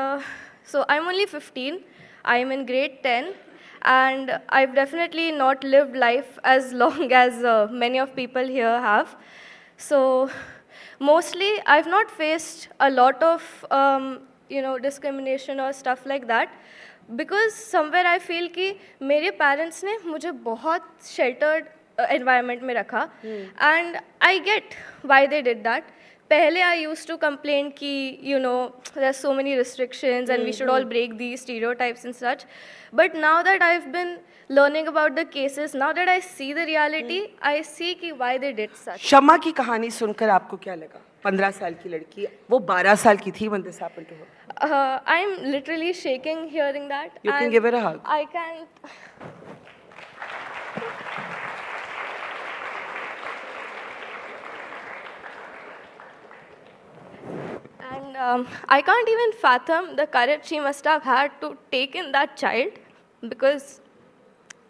Speaker 12: so I'm only 15. I'm in grade 10. And I've definitely not lived life as long as many of people here have. So mostly I've not faced a lot of discrimination or stuff like that, because somewhere I feel कि मेरे parents ने मुझे बहुत sheltered environment में रखा, and I get why they did that. पहले I used to complain कि there's so many restrictions and we should all break these stereotypes and such. But now that I've been learning about the cases, now that I see the reality, I see कि why they did such.
Speaker 2: शमा की कहानी सुनकर आपको क्या लगा? 15 साल की लड़की, वो 12 साल की थी when this happened to her.
Speaker 12: I'm literally shaking hearing that.
Speaker 2: You can give her a hug.
Speaker 12: I can't. And I can't even fathom the courage she must have had to take in that child, because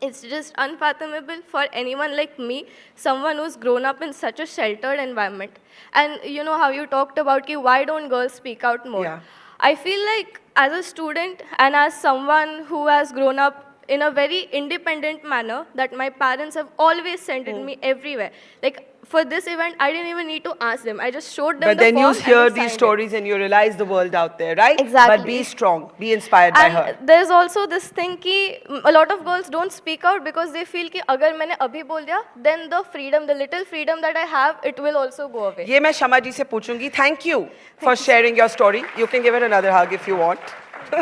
Speaker 12: it's just unfathomable for anyone like me, someone who's grown up in such a sheltered environment. And you know how you talked about why don't girls speak out more?
Speaker 2: Yeah.
Speaker 12: I feel like as a student and as someone who has grown up in a very independent manner, that my parents have always sent me everywhere. Like for this event, I didn't even need to ask them. I just showed them
Speaker 2: But
Speaker 12: the
Speaker 2: then
Speaker 12: form
Speaker 2: you hear
Speaker 12: and they
Speaker 2: these
Speaker 12: signed
Speaker 2: stories and you realize the world out there, right?
Speaker 12: Exactly.
Speaker 2: But be strong, be inspired by her.
Speaker 12: And there's also this thing ki a lot of girls don't speak out because they feel कि अगर मैंने अभी बोल दिया, then the freedom, the little freedom that I have, it will also go away.
Speaker 2: ये मैं शमा जी से पूछूंगी. Thank you for sharing your story. You can give her another hug if you want.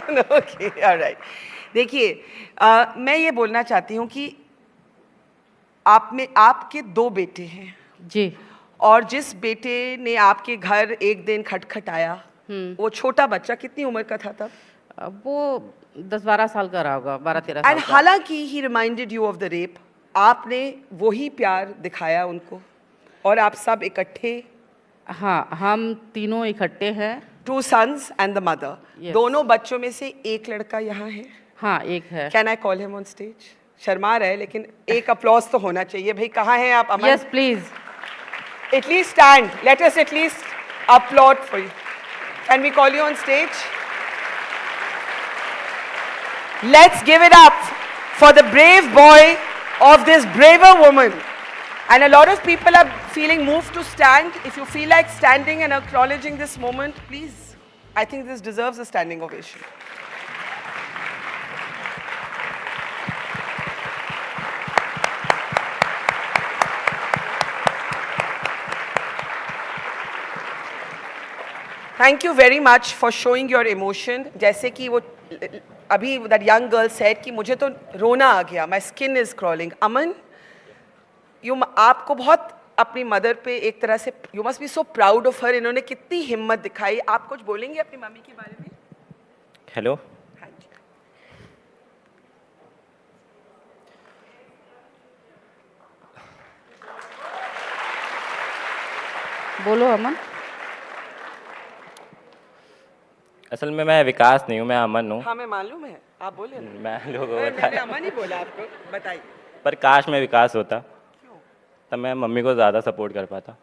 Speaker 2: No, okay, all right. देखिए, मैं ये बोलना चाहती हूँ कि आपके 2 बेटे हैं.
Speaker 11: जी.
Speaker 2: और जिस बेटे ने आपके घर एक दिन खटखटाया, वो छोटा बच्चा कितनी उम्र का था तब?
Speaker 11: वो 10-12 साल का रहा होगा, 12-13 साल
Speaker 2: एंड
Speaker 11: का.
Speaker 2: हालांकि he reminded you of the rape, आपने वही प्यार दिखाया उनको और आप सब इकट्ठे.
Speaker 11: हाँ, हम तीनों इकट्ठे हैं.
Speaker 2: 2 sons and the mother.
Speaker 11: Yes.
Speaker 2: दोनों बच्चों में से एक लड़का यहाँ है.
Speaker 11: हाँ, एक है.
Speaker 2: Can I call him on stage? Sharma रहा है लेकिन एक applause तो होना चाहिए. भाई कहाँ हैं आप अमन?
Speaker 11: Yes, please.
Speaker 2: At least stand. Let us at least applaud for you. Can we call you on stage? Let's give it up for the brave boy of this braver woman. And a lot of people are feeling moved to stand. If you feel like standing and acknowledging this moment, please. I think this deserves a standing ovation. Thank you very much for showing your emotion. जैसे कि वो अभी that young girl said कि मुझे तो रोना आ गया. My skin is crawling. Aman, आपको बहुत अपनी मदर पे एक तरह से you must be so proud of her. इन्होंने कितनी हिम्मत दिखाई. आप कुछ बोलेंगे अपनी मम्मी के बारे में?
Speaker 13: हेलो.
Speaker 11: बोलो अमन.
Speaker 13: असल में मैं विकास नहीं हूँ, मैं अमन हूँ.
Speaker 2: हाँ, मैं मालूम है. आप बोले.
Speaker 13: मैं लोगों को
Speaker 2: मैंने अमन ही बोला आपको. बताइए.
Speaker 13: पर काश में विकास होता, तब मैं मम्मी को ज़्यादा सपोर्ट कर पाता.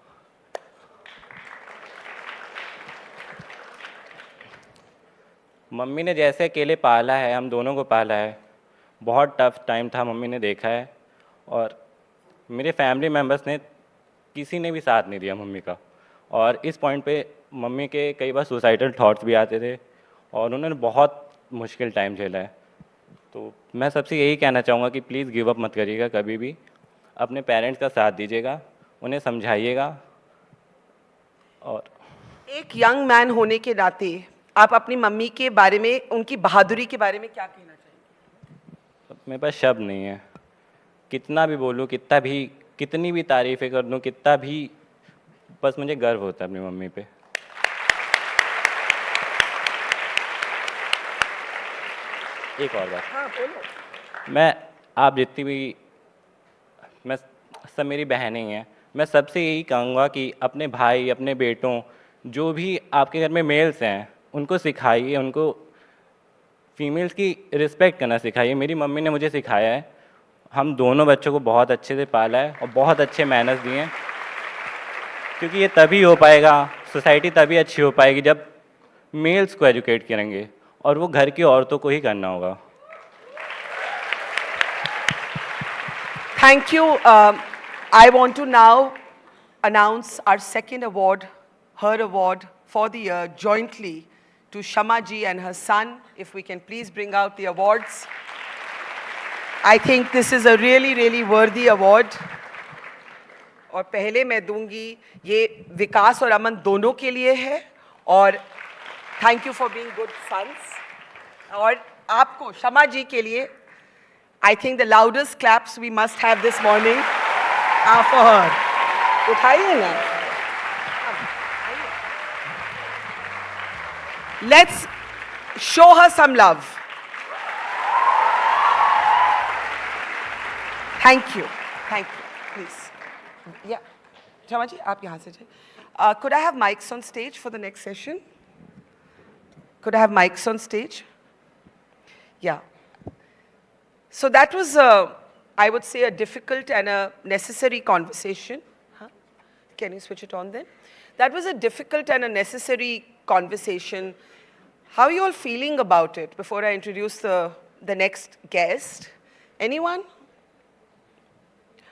Speaker 13: मम्मी ने जैसे अकेले पाला है, हम दोनों को पाला है. बहुत टफ टाइम था, मम्मी ने देखा है. और मेरे फैमिली मेम्बर्स ने किसी ने भी साथ नहीं दिया मम्मी का. और इस पॉइंट पे मम्मी के कई बार सुसाइडल थॉट्स भी आते थे और उन्होंने बहुत मुश्किल टाइम झेला है. तो मैं सबसे यही कहना चाहूँगा कि प्लीज़ गिव अप मत करिएगा कभी भी. अपने पेरेंट्स का साथ दीजिएगा, उन्हें समझाइएगा. और
Speaker 2: एक यंग मैन होने के नाते आप अपनी मम्मी के बारे में, उनकी बहादुरी के बारे में क्या कहना चाहेंगे?
Speaker 13: मेरे पास शब्द नहीं है. कितना भी बोलूँ, कितनी भी तारीफ़ें कर दूँ, कितना भी, बस मुझे गर्व होता है अपनी मम्मी पे. एक और बात.
Speaker 2: हाँ, बोलो.
Speaker 13: मैं आप जितनी भी, मैं सब मेरी बहनें हैं, मैं सबसे यही कहूँगा कि अपने भाई, अपने बेटों, जो भी आपके घर में मेल्स हैं, उनको सिखाइए, उनको फीमेल्स की रिस्पेक्ट करना सिखाइए. मेरी मम्मी ने मुझे सिखाया है. हम दोनों बच्चों को बहुत अच्छे से पाला है और बहुत अच्छे मैनर्स दिए हैं. क्योंकि ये तभी हो पाएगा, सोसाइटी तभी अच्छी हो पाएगी जब मेल्स को एजुकेट करेंगे और वो घर की औरतों को ही करना होगा.
Speaker 2: Thank you. I want to now announce our second award, her award for the year, jointly to Shama ji and her son. If we can please bring out the awards. I think this is a really, really worthy award. और पहले मैं दूंगी, ये विकास और अमन दोनों के लिए है. और thank you for being good sons. और आपको शमा जी के लिए, I think the loudest claps we must have this morning are for her. उठाइए ना. Let's show her some love. Thank you. Thank you. Please. Yeah. Shama ji, आप यहाँ से जाइए. Could I have mics on stage for the next session? Could I have mics on stage? Yeah. So that was, I would say, a difficult and a necessary conversation. Huh? Can you switch it on then? That was a difficult and a necessary conversation. How are you all feeling about it before I introduce the next guest? Anyone?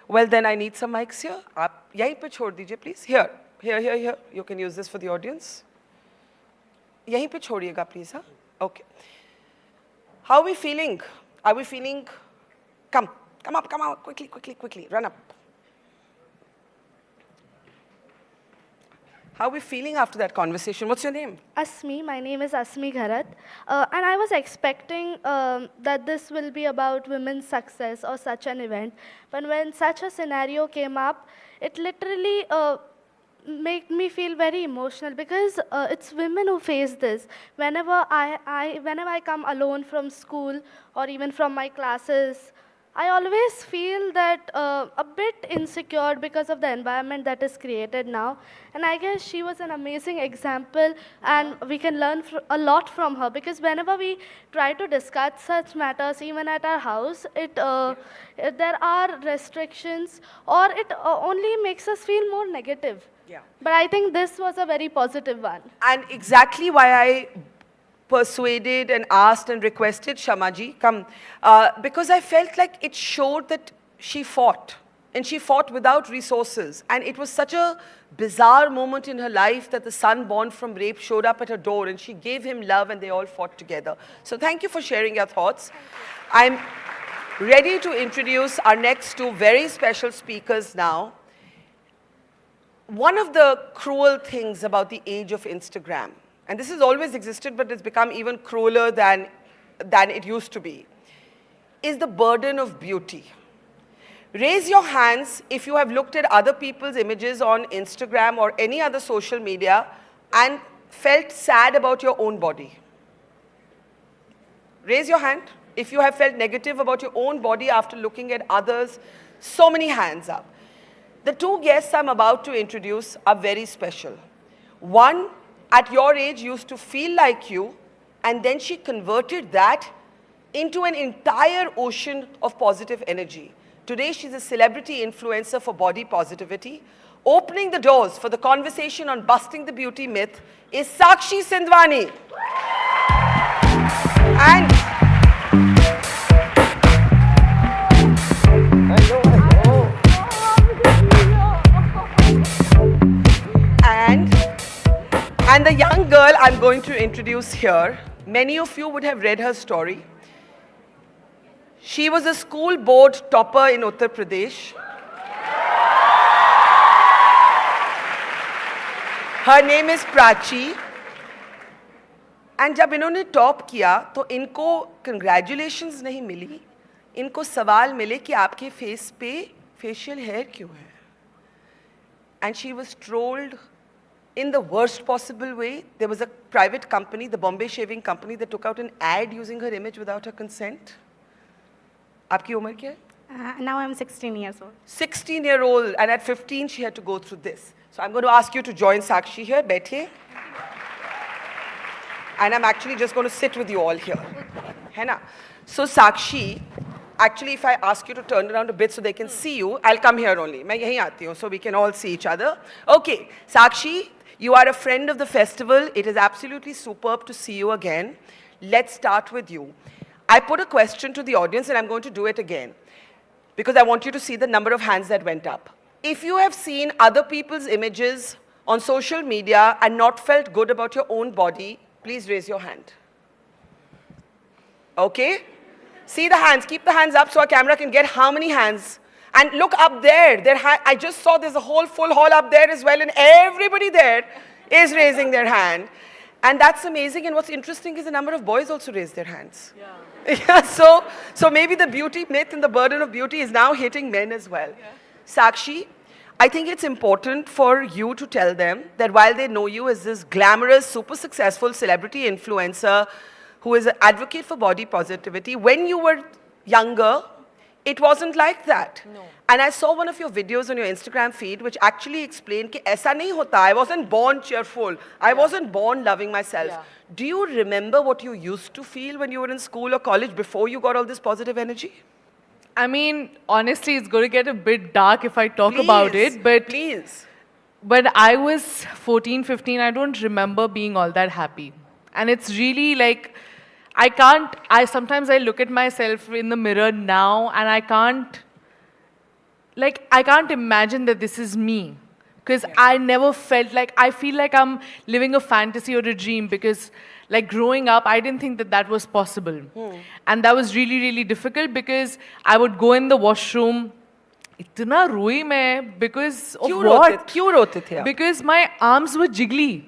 Speaker 2: Well, then I need some mics here. आप यहीं पे छोड़ दीजिए, please. Here. You can use this for the audience. यहीं पे छोड़िएगा, please. Huh? Okay. How are we feeling? Are we feeling? Come up, quickly, run up. How are we feeling after that conversation? What's your name?
Speaker 14: Asmi, my name is Asmi Gharat. And I was expecting that this will be about women's success or such an event. But when such a scenario came up, it literally made me feel very emotional because it's women who face this. Whenever I come alone from school or even from my classes, I always feel that a bit insecure because of the environment that is created now. And I guess she was an amazing example, and we can learn a lot from her, because whenever we try to discuss such matters, even at our house, there are restrictions, or it only makes us feel more negative.
Speaker 2: Yeah.
Speaker 14: But I think this was a very positive one.
Speaker 2: And exactly why I persuaded and asked and requested Shamaji come, because I felt like it showed that she fought, and she fought without resources, and it was such a bizarre moment in her life that the son born from rape showed up at her door, and she gave him love, and they all fought together. So thank you for sharing your thoughts. I'm ready to introduce our next two very special speakers now. One of the cruel things about the age of Instagram, and this has always existed, but it's become even crueler than it used to be, is the burden of beauty. Raise your hands if you have looked at other people's images on Instagram or any other social media and felt sad about your own body. Raise your hand if you have felt negative about your own body after looking at others. So many hands up. The two guests I'm about to introduce are very special. One, at your age, used to feel like you, and then she converted that into an entire ocean of positive energy. Today, she's a celebrity influencer for body positivity. Opening the doors for the conversation on busting the beauty myth is Sakshi Sindhwani. And And the young girl I'm going to introduce here, many of you would have read her story. She was a school board topper in Uttar Pradesh. Her name is Prachi. And जब इन्होंने top किया तो इनको congratulations नहीं मिली, इनको सवाल मिले कि आपके फेस पे facial hair क्यों है? And she was trolled in the worst possible way. There was a private company, the Bombay Shaving Company, that took out an ad using her image without her consent. Aapki umar kya hai?
Speaker 15: Now I'm 16 years old.
Speaker 2: 16-year-old, and at 15 she had to go through this. So I'm going to ask you to join Sakshi here. Baithiye. And I'm actually just going to sit with you all here. Hai na? So Sakshi, actually if I ask you to turn around a bit so they can see you, I'll come here only. Main yahi aati hu, so we can all see each other. Okay, Sakshi, you are a friend of the festival. It is absolutely superb to see you again. Let's start with you. I put a question to the audience, and I'm going to do it again because I want you to see the number of hands that went up. If you have seen other people's images on social media and not felt good about your own body, please raise your hand. Okay? See the hands. Keep the hands up so our camera can get how many hands. And look up there. I just saw there's a whole full hall up there as well, and everybody there is raising their hand. And that's amazing. And what's interesting is the number of boys also raised their hands. Yeah. Yeah, so maybe the beauty myth and the burden of beauty is now hitting men as well. Yeah. Sakshi, I think it's important for you to tell them that while they know you as this glamorous, super successful celebrity influencer who is an advocate for body positivity, when you were younger, it wasn't like that. No. And I saw one of your videos on your Instagram feed which actually explained that aisa nahi hota. I wasn't born cheerful. I wasn't born loving myself. Yeah. Do you remember what you used to feel when you were in school or college before you got all this positive energy?
Speaker 16: I mean, honestly, it's going to get a bit dark if I talk about it. But
Speaker 2: please.
Speaker 16: When I was 14, 15, I don't remember being all that happy. And it's really like, sometimes I look at myself in the mirror now and I can't imagine that this is me. Because I never felt like, I feel like I'm living a fantasy or a dream because like growing up, I didn't think that that was possible. And that was really, really difficult because I would go in the washroom, itna roi main because of what?
Speaker 2: क्यों रोते थे आप?
Speaker 16: Because my arms were jiggly.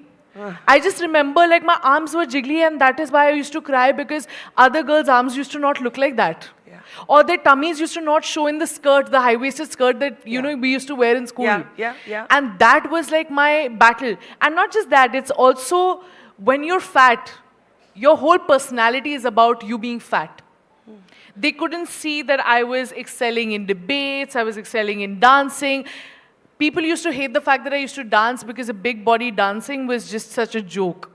Speaker 16: I just remember like my arms were jiggly and that is why I used to cry because other girls' arms used to not look like that. Or their tummies used to not show in the skirt, the high-waisted skirt that, you know, we used to wear in school. And that was like my battle. And not just that, it's also when you're fat, your whole personality is about you being fat. They couldn't see that I was excelling in debates, I was excelling in dancing. People used to hate the fact that I used to dance because a big body dancing was just such a joke.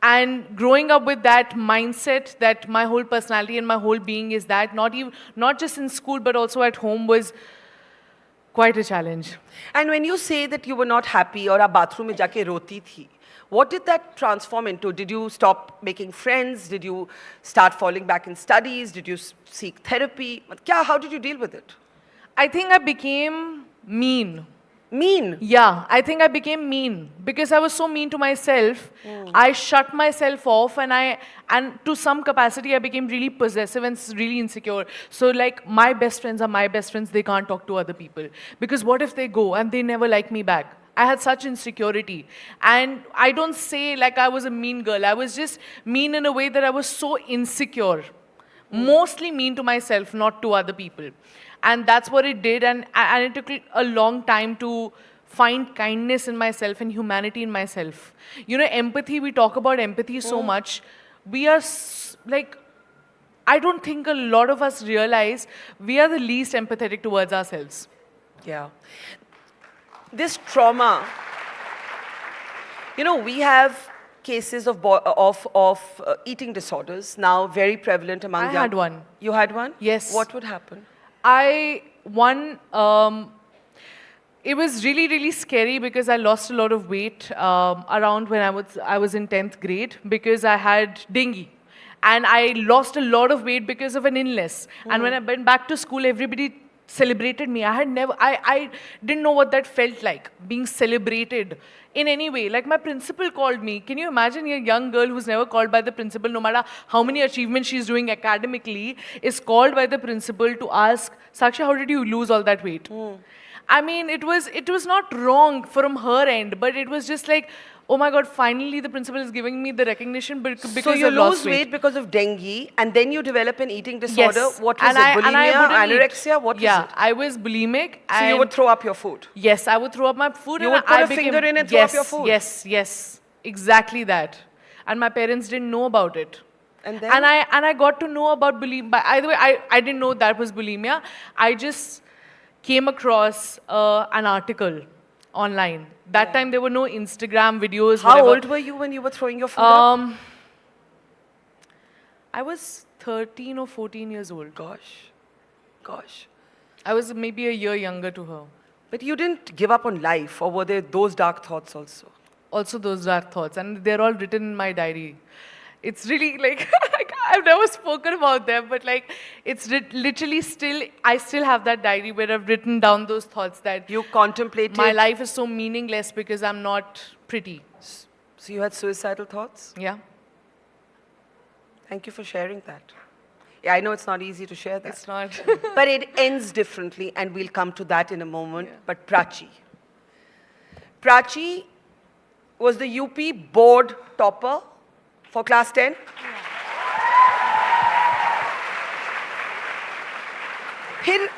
Speaker 16: And growing up with that mindset that my whole personality and my whole being is that, not just in school but also at home, was quite a challenge.
Speaker 2: And when you say that you were not happy or a bathroom mein jaake roti thi, what did that transform into? Did you stop making friends? Did you start falling back in studies? Did you seek therapy? How did you deal with it?
Speaker 16: I think I became mean.
Speaker 2: Mean?
Speaker 16: Yeah, I think I became mean because I was so mean to myself. I shut myself off and to some capacity I became really possessive and really insecure. So like my best friends are my best friends, they can't talk to other people. Because what if they go and they never like me back? I had such insecurity. And I don't say like I was a mean girl. I was just mean in a way that I was so insecure. Mostly mean to myself, not to other people. And that's what it did, and it took a long time to find kindness in myself and humanity in myself. You know, empathy, we talk about empathy so much. We are, like, I don't think a lot of us realize we are the least empathetic towards ourselves.
Speaker 2: Yeah. This trauma, you know, we have cases of eating disorders now very prevalent among young.
Speaker 16: I had one.
Speaker 2: You had one?
Speaker 16: Yes.
Speaker 2: What would happen?
Speaker 16: It was really, really scary because I lost a lot of weight around when I was in 10th grade because I had dengue. And I lost a lot of weight because of an illness. And when I went back to school, everybody celebrated me. I didn't know what that felt like, being celebrated in any way. Like my principal called me. Can you imagine a young girl who's never called by the principal, no matter how many achievements she's doing academically, is called by the principal to ask, Sakshi, how did you lose all that weight? I mean, it was not wrong from her end, but it was just like, oh my God, finally the principal is giving me the recognition because
Speaker 2: so you lose weight because of dengue, and then you develop an eating disorder.
Speaker 16: Yes.
Speaker 2: What was it? Bulimia, anorexia? What was it?
Speaker 16: Yeah, I was bulimic.
Speaker 2: So you would throw up your food?
Speaker 16: Yes, I would throw up my food.
Speaker 2: You would put a finger in and throw up your food?
Speaker 16: Yes, exactly that. And my parents didn't know about it.
Speaker 2: And then?
Speaker 16: And I got to know about bulimia. Either way, I didn't know that was bulimia. I just came across an article online. That time there were no Instagram videos.
Speaker 2: How old were you when you were throwing your food up?
Speaker 16: I was 13 or 14 years old.
Speaker 2: Gosh.
Speaker 16: I was maybe a year younger to her.
Speaker 2: But you didn't give up on life, or were there those dark thoughts also?
Speaker 16: Also those dark thoughts, and they're all written in my diary. It's really like, I've never spoken about them, but like, it's literally I still have that diary where I've written down those thoughts that
Speaker 2: you contemplated.
Speaker 16: My life is so meaningless because I'm not pretty.
Speaker 2: So you had suicidal thoughts?
Speaker 16: Yeah.
Speaker 2: Thank you for sharing that. Yeah, I know it's not easy to share that.
Speaker 16: It's not.
Speaker 2: But it ends differently, and we'll come to that in a moment. Yeah. But Prachi was the UP board topper for class 10. फिर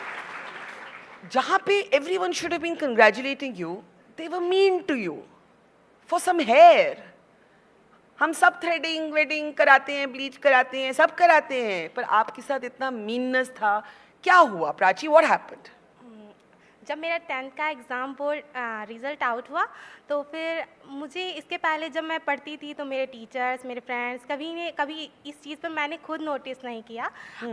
Speaker 2: जहाँ पे everyone should have been congratulating you, they were mean to you for some hair. हम सब threading wedding कराते हैं, bleach कराते हैं, सब कराते हैं, पर आपके साथ इतना मीननेस था. क्या हुआ प्राची? What happened?
Speaker 15: जब मेरा 10th का एग्ज़ाम बोर्ड रिज़ल्ट आउट हुआ तो फिर मुझे इसके पहले जब मैं पढ़ती थी तो मेरे टीचर्स, मेरे फ्रेंड्स कभी इस चीज़ पर मैंने खुद नोटिस नहीं किया।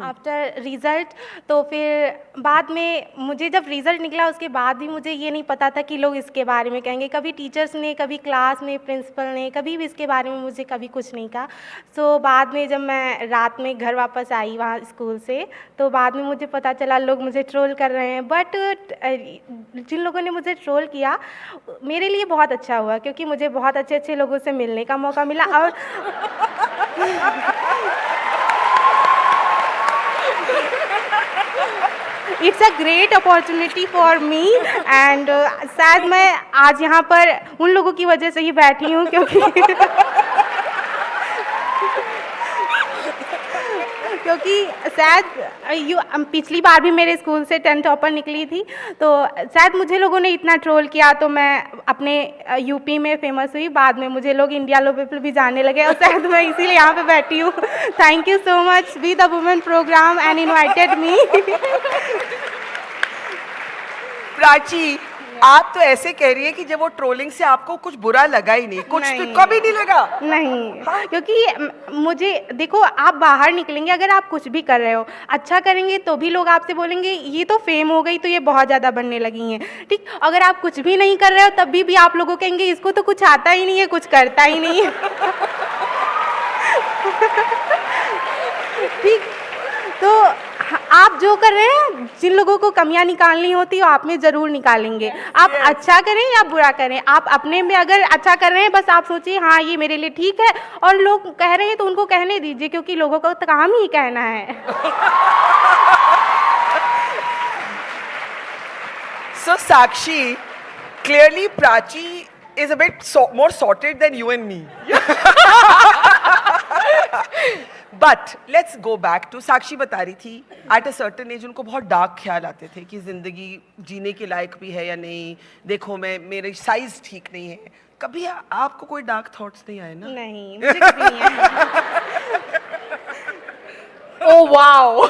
Speaker 15: आफ्टर रिज़ल्ट तो फिर बाद में मुझे जब रिज़ल्ट निकला उसके बाद भी मुझे ये नहीं पता था कि लोग इसके बारे में कहेंगे। कभी टीचर्स ने, कभी क्लास में प्रिंसिपल ने कभी भी इसके बारे में मुझे कभी कुछ नहीं कहा। सो बाद में जब मैं रात में घर वापस आई वहाँ स्कूल से, तो बाद में मुझे पता चला लोग मुझे ट्रोल कर रहे हैं। बट जिन लोगों ने मुझे ट्रोल किया मेरे लिए बहुत अच्छा हुआ, क्योंकि मुझे बहुत अच्छे अच्छे लोगों से मिलने का मौका मिला। और it's a great opportunity for me and शायद मैं आज यहाँ पर उन लोगों की वजह से ही बैठी हूँ, क्योंकि शायद पिछली बार भी मेरे स्कूल से 10 टॉपर निकली थी, तो शायद मुझे लोगों ने इतना ट्रोल किया तो मैं अपने यूपी में फेमस हुई। बाद में मुझे लोग इंडिया लो पीपल भी जानने लगे और शायद मैं इसीलिए यहाँ पे बैठी हूँ। Thank you so much we the women programme and invited me.
Speaker 2: Prachi, आप तो ऐसे कह रही है कि जब वो ट्रोलिंग से आपको कुछ बुरा लगा ही नहीं, कुछ तो कभी नहीं लगा?
Speaker 15: नहीं, क्योंकि मुझे देखो, आप बाहर निकलेंगे, अगर आप कुछ भी कर रहे हो, अच्छा करेंगे तो भी लोग आपसे बोलेंगे ये तो फेम हो गई तो ये बहुत ज़्यादा बनने लगी हैं, ठीक। अगर आप कुछ भी नहीं कर रहे हो तब भी आप लोगों कहेंगे इसको तो कुछ आता ही नहीं है, कुछ करता ही नहीं है। ठीक, तो आप जो कर रहे हैं, जिन लोगों को कमियां निकालनी होती है आप में ज़रूर निकालेंगे। आप अच्छा करें या बुरा करें, आप अपने में अगर अच्छा कर रहे हैं बस आप सोचिए हाँ ये मेरे लिए ठीक है, और लोग कह रहे हैं तो उनको कहने दीजिए, क्योंकि लोगों का तो काम ही कहना है।
Speaker 2: So Sakshi, clearly Prachi is a bit more sorted than you and me. But let's go back to Sakshi बता रही थी at a certain age उनको बहुत डार्क ख्याल आते थे कि जिंदगी जीने के लायक भी है या नहीं, देखो मेरी साइज ठीक नहीं है। कभी आपको कोई डार्क थॉट्स नहीं आए ना?
Speaker 15: नहीं, मुझे कभी नहीं आए।
Speaker 2: Oh wow!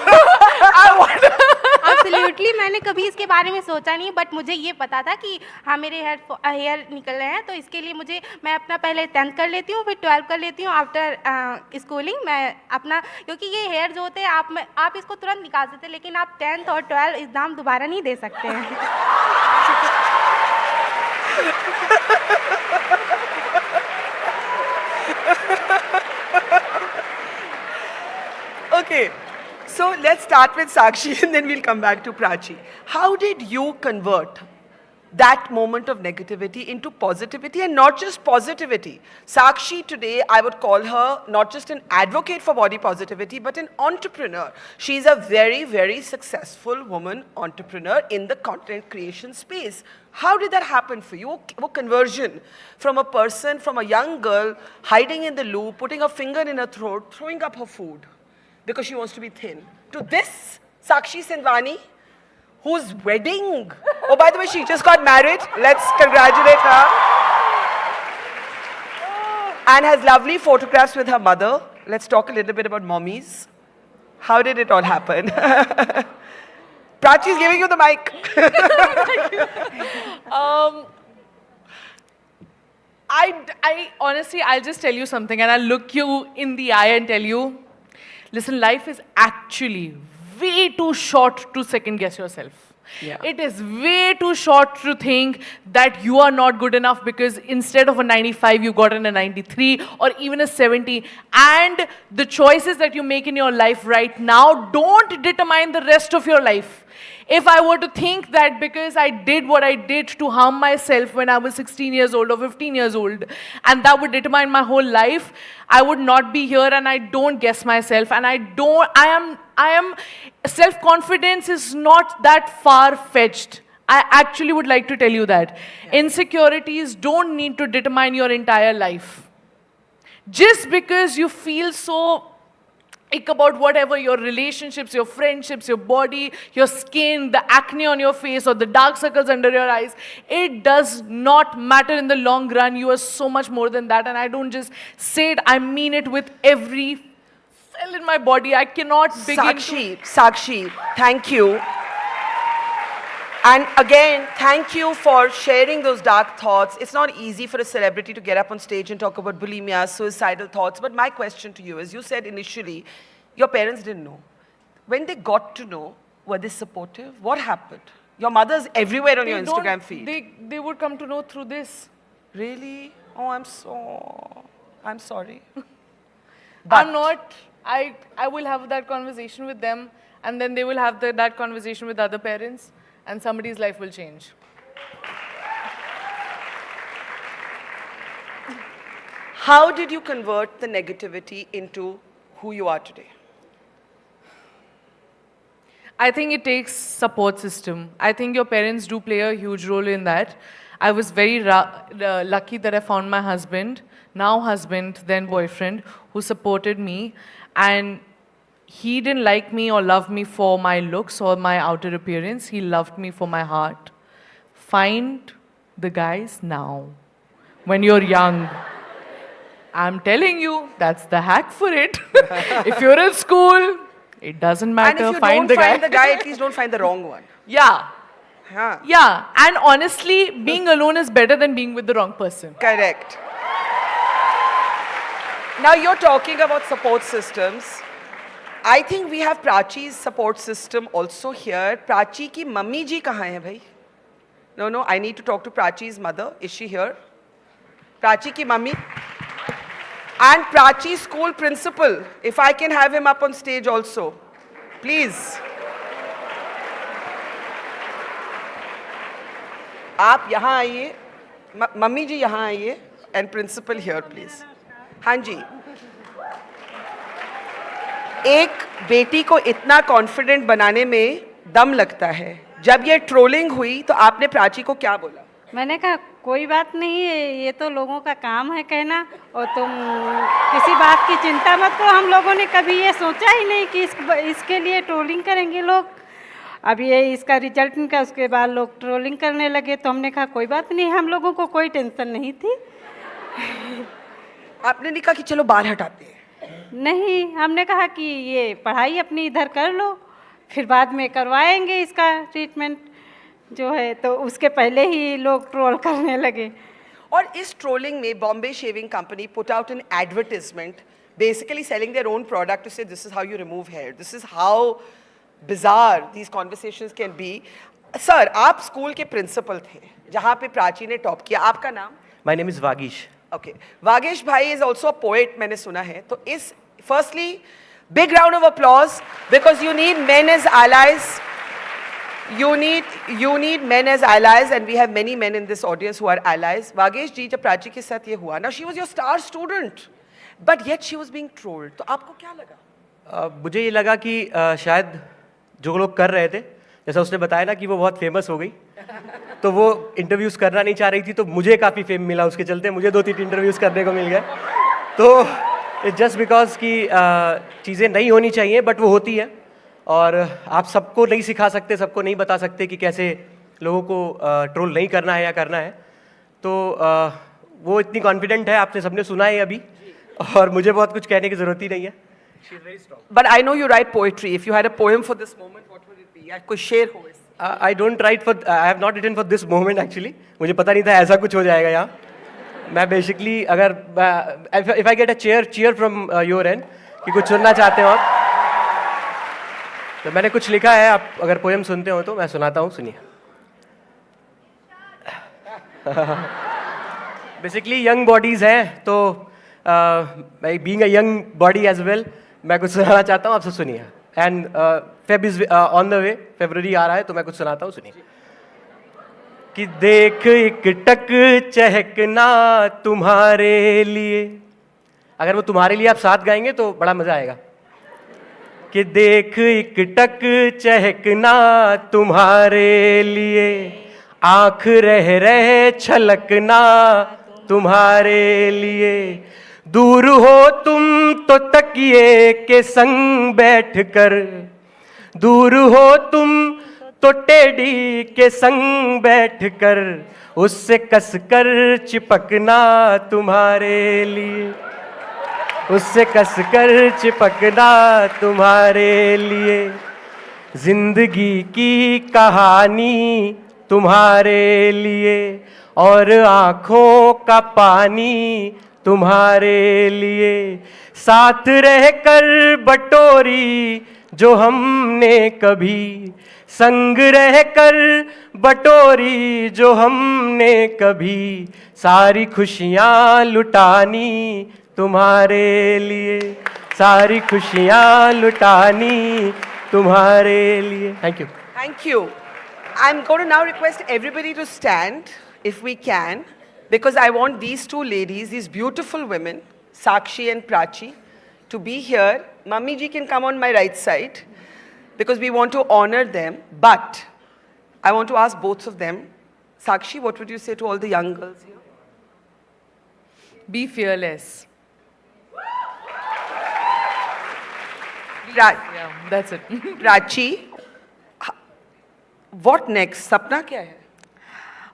Speaker 15: एब्सोल्युटली, मैंने कभी इसके बारे में सोचा नहीं, बट मुझे ये पता था कि हाँ मेरे हेयर निकल रहे हैं, तो इसके लिए मैं अपना पहले 10th कर लेती हूँ, फिर 12th कर लेती हूँ। आफ्टर स्कूलिंग मैं अपना, क्योंकि ये हेयर जो होते हैं आप इसको तुरंत निकाल सकते हैं, लेकिन आप 10th और 12th एग्ज़ाम दोबारा नहीं दे सकते हैं।
Speaker 2: Okay, so let's start with Sakshi and then we'll come back to Prachi. How did you convert that moment of negativity into positivity, and not just positivity? Sakshi today, I would call her not just an advocate for body positivity, but an entrepreneur. She's a very, very successful woman entrepreneur in the content creation space. How did that happen for you? What conversion from a person, from a young girl hiding in the loo, putting her finger in her throat, throwing up her food because she wants to be thin, to this Sakshi Sindwani, whose wedding, oh by the way, she just got married, let's congratulate her, and has lovely photographs with her mother. Let's talk a little bit about mommies. How did it all happen? Prachi is giving you the mic.
Speaker 16: I honestly, I'll just tell you something, and I'll look you in the eye and tell you, listen, life is actually way too short to second guess yourself.
Speaker 2: Yeah.
Speaker 16: It is way too short to think that you are not good enough because instead of a 95, you got in a 93 or even a 70. And the choices that you make in your life right now don't determine the rest of your life. If I were to think that because I did what I did to harm myself when I was 16 years old or 15 years old, and that would determine my whole life, I would not be here, and I don't guess myself, and I am, self-confidence is not that far-fetched. I actually would like to tell you that. Yeah. Insecurities don't need to determine your entire life. Just because you feel so about whatever, your relationships, your friendships, your body, your skin, the acne on your face or the dark circles under your eyes, it does not matter in the long run. You are so much more than that, and I don't just say it, I mean it with every cell in my body. I cannot begin
Speaker 2: Sakshi, thank you. And again, thank you for sharing those dark thoughts. It's not easy for a celebrity to get up on stage and talk about bulimia, suicidal thoughts. But my question to you is, you said initially your parents didn't know. When they got to know, were they supportive? What happened? Your mother's everywhere on your Instagram feed.
Speaker 16: They would come to know through this.
Speaker 2: Really? Oh, I'm sorry.
Speaker 16: I'm not. I will have that conversation with them, and then they will have that conversation with other parents, and somebody's life will change.
Speaker 2: How did you convert the negativity into who you are today?
Speaker 16: I think it takes support system. I think your parents do play a huge role in that. I was very lucky that I found my husband, now husband, then boyfriend, who supported me. And he didn't like me or love me for my looks or my outer appearance. He loved me for my heart. Find the guys now, when you're young. I'm telling you, that's the hack for it. If you're in school, it doesn't matter.
Speaker 2: And if you
Speaker 16: find
Speaker 2: don't find the guy, at least don't find the wrong one.
Speaker 16: Yeah.
Speaker 2: Huh.
Speaker 16: Yeah. And honestly, being alone is better than being with the wrong person.
Speaker 2: Correct. Now you're talking about support systems. I think we have Prachi's support system also here. Prachi ki mummy ji kahan hai bhai? No, I need to talk to Prachi's mother. Is she here? Prachi ki mummy. And Prachi's school principal. If I can have him up on stage also. Please. आप यहाँ आइए, mummy जी यहाँ आइए, and principal here please. हाँ जी. एक बेटी को इतना confident बनाने में दम लगता है. जब ये trolling हुई तो आपने प्राची को क्या बोला?
Speaker 3: मैंने कहा कोई बात नहीं है, ये तो लोगों का काम है कहना, और तुम किसी बात की चिंता मत करो. हम लोगों ने कभी ये सोचा ही नहीं कि इसके लिए ट्रोलिंग करेंगे लोग. अब ये इसका रिजल्ट निकला, उसके बाद लोग ट्रोलिंग करने लगे, तो हमने कहा कोई बात नहीं, हम लोगों को कोई टेंशन नहीं थी.
Speaker 2: आपने नहीं कहा कि चलो बाहर हटाते हैं?
Speaker 3: नहीं, हमने कहा कि ये पढ़ाई अपनी इधर कर लो, फिर बाद में करवाएंगे इसका ट्रीटमेंट जो है. तो उसके पहले ही लोग ट्रोल करने लगे.
Speaker 2: और इस ट्रोलिंग में Bombay shaving company put out an advertisement basically selling their own product to say this is how you remove hair, this is how bizarre these conversations can be. Sir, आप स्कूल के principal थे जहाँ पे प्राची ने top किया. आपका नाम?
Speaker 17: My name is Vagish.
Speaker 2: Okay, Vagish भाई is also a poet, मैंने सुना है. तो इस firstly big round of applause because you need men as allies. You need men as allies and we have many men in this audience who are allies. Vagish जी जब प्राची के साथ ये हुआ, now she was your star student, but yet she was being trolled. तो आपको क्या लगा?
Speaker 17: मुझे ये लगा कि शायद जो लोग कर रहे थे, जैसा उसने बताया ना कि वो बहुत फेमस हो गई, तो वो इंटरव्यूज़ करना नहीं चाह रही थी, तो मुझे काफ़ी फेम मिला उसके चलते, मुझे 2-3 इंटरव्यूज़ करने को मिल गए. तो इट्स जस्ट बिकॉज कि चीज़ें नहीं होनी चाहिए बट वो होती है, और आप सबको नहीं सिखा सकते, सबको नहीं बता सकते कि कैसे लोगों को ट्रोल नहीं करना है या करना है. तो वो इतनी कॉन्फिडेंट है, आपने सबने सुना है अभी, और मुझे बहुत कुछ कहने की ज़रूरत ही नहीं है.
Speaker 2: She's very strong. But I know you write poetry. If you had a poem for this moment, what would it be? या कोई शेर हो इस?
Speaker 17: I don't write for. I have not written for this moment actually. मुझे पता नहीं था ऐसा कुछ हो जाएगा यहाँ. मैं basically अगर if I get a cheer from your end कि कुछ सुनना चाहते हो आप, तो मैंने कुछ लिखा है. आप अगर पोएम सुनते हो तो मैं सुनाता हूँ, सुनिए. Basically young bodies हैं, तो being a young body as well, मैं कुछ सुनाना चाहता हूँ, आपसे सुनिए. And Feb is on the way, फरवरी आ रहा है, तो मैं कुछ सुनाता हूँ, सुनिए. कि देख एक टक चहकना तुम्हारे लिए. अगर वो तुम्हारे लिए आप साथ गाएंगे तो बड़ा मजा आएगा. कि देख एक टक चहकना तुम्हारे लिए, आँख रह रहे छलकना तुम्हारे लिए. दूर हो तुम तो तकिए के संग बैठकर, दूर हो तुम तो टेढ़ी के संग बैठकर, उससे कसकर चिपकना तुम्हारे लिए, उससे कसकर चिपकना तुम्हारे लिए. जिंदगी की कहानी तुम्हारे लिए और आँखों का पानी तुम्हारे लिए, साथ रहकर बटोरी जो हमने कभी, संग रहकर बटोरी जो हमने कभी, सारी खुशियाँ लुटानी तुम्हारे लिए, सारी खुशियाँ लुटानी तुम्हारे लिए. Thank you.
Speaker 2: Thank you. I'm going to now request everybody to stand, if we can, because I want these two ladies, these beautiful women, Sakshi and Prachi, to be here. Mummy ji can come on my right side, because we want to honor them. But I want to ask both of them, Sakshi, what would you say to all the young girls here?
Speaker 16: Be fearless.
Speaker 2: Yeah,
Speaker 16: that's it.
Speaker 2: Prachi, what next? Sapna kya hai?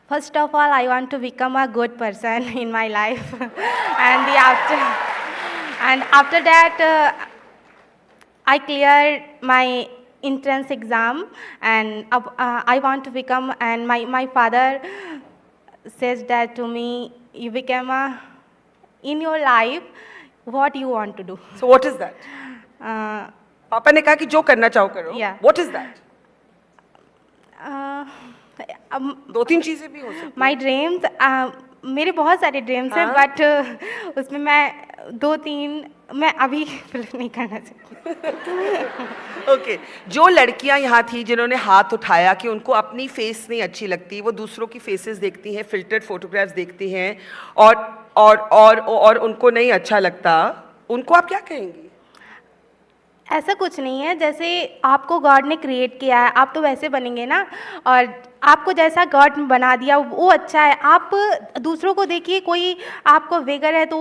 Speaker 15: First of all, I want to become a good person in my life. and after that, I cleared my entrance exam, and I want to become, and my father says that to me, you become in your life what you want to do.
Speaker 2: So what is that? Papa ne kaha ki jo karna chaho karo.
Speaker 15: Yeah.
Speaker 2: What is that? दो तीन चीजें भी हो सकती हैं.
Speaker 15: My dreams, मेरे बहुत सारे ड्रीम्स हैं, बट उसमें मैं दो तीन मैं अभी फिल्म नहीं करना चाहती.
Speaker 2: ओके, जो लड़कियां यहाँ थी जिन्होंने हाथ उठाया कि उनको अपनी फेस नहीं अच्छी लगती, वो दूसरों की फेसेस देखती हैं, फिल्टर्ड फोटोग्राफ्स देखती हैं और उनको नहीं अच्छा लगता, उनको आप क्या कहेंगी?
Speaker 15: ऐसा कुछ नहीं है, जैसे आपको गॉड ने क्रिएट किया है, आप तो वैसे बनेंगे ना, और आपको जैसा गॉड ने बना दिया वो अच्छा है. आप दूसरों को देखिए, कोई आपको बेगर है तो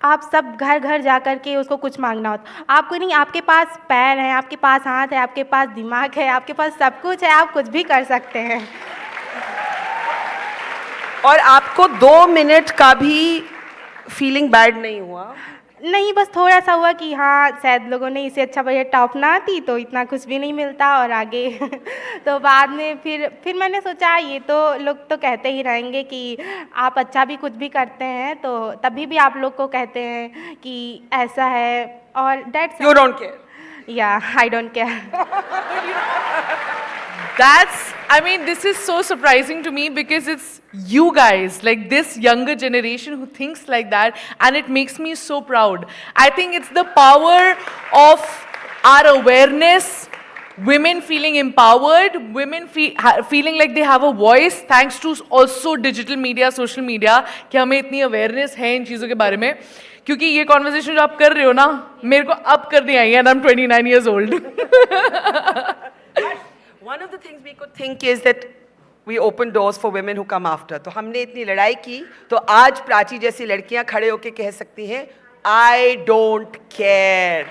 Speaker 15: आप सब घर घर जा कर के उसको कुछ मांगना होता. आपको नहीं, आपके पास पैर है, आपके पास हाथ है, आपके पास दिमाग है, आपके पास सब कुछ है, आप कुछ भी कर सकते हैं.
Speaker 2: और आपको 2 मिनट का भी फीलिंग बैड नहीं हुआ?
Speaker 15: नहीं, बस थोड़ा सा हुआ कि हाँ शायद लोगों ने इसे अच्छा बजट टॉप ना आती तो इतना कुछ भी नहीं मिलता, और आगे तो बाद में फिर मैंने सोचा ये तो लोग तो कहते ही रहेंगे कि आप अच्छा भी कुछ भी करते हैं, तो तभी भी आप लोग को कहते हैं कि ऐसा है, और that's
Speaker 2: you don't care.
Speaker 15: Yeah, I don't care.
Speaker 16: I mean, this is so surprising to me because it's you guys, like this younger generation who thinks like that, and it makes me so proud. I think it's the power of our awareness, women feeling empowered, women feeling like they have a voice, thanks to also digital media, social media, कि हमें इतनी awareness है इन चीज़ों के बारे में. क्योंकि ये conversation जो आप कर रहे हो ना, मेरे को अब करनी आई है, and I'm 29 years old.
Speaker 2: One of the things we could think is that we open doors for women who come after. तो हमने इतनी लड़ाई की, तो आज प्राची जैसी लड़कियां खड़े होके कह सकती हैं, I don't care.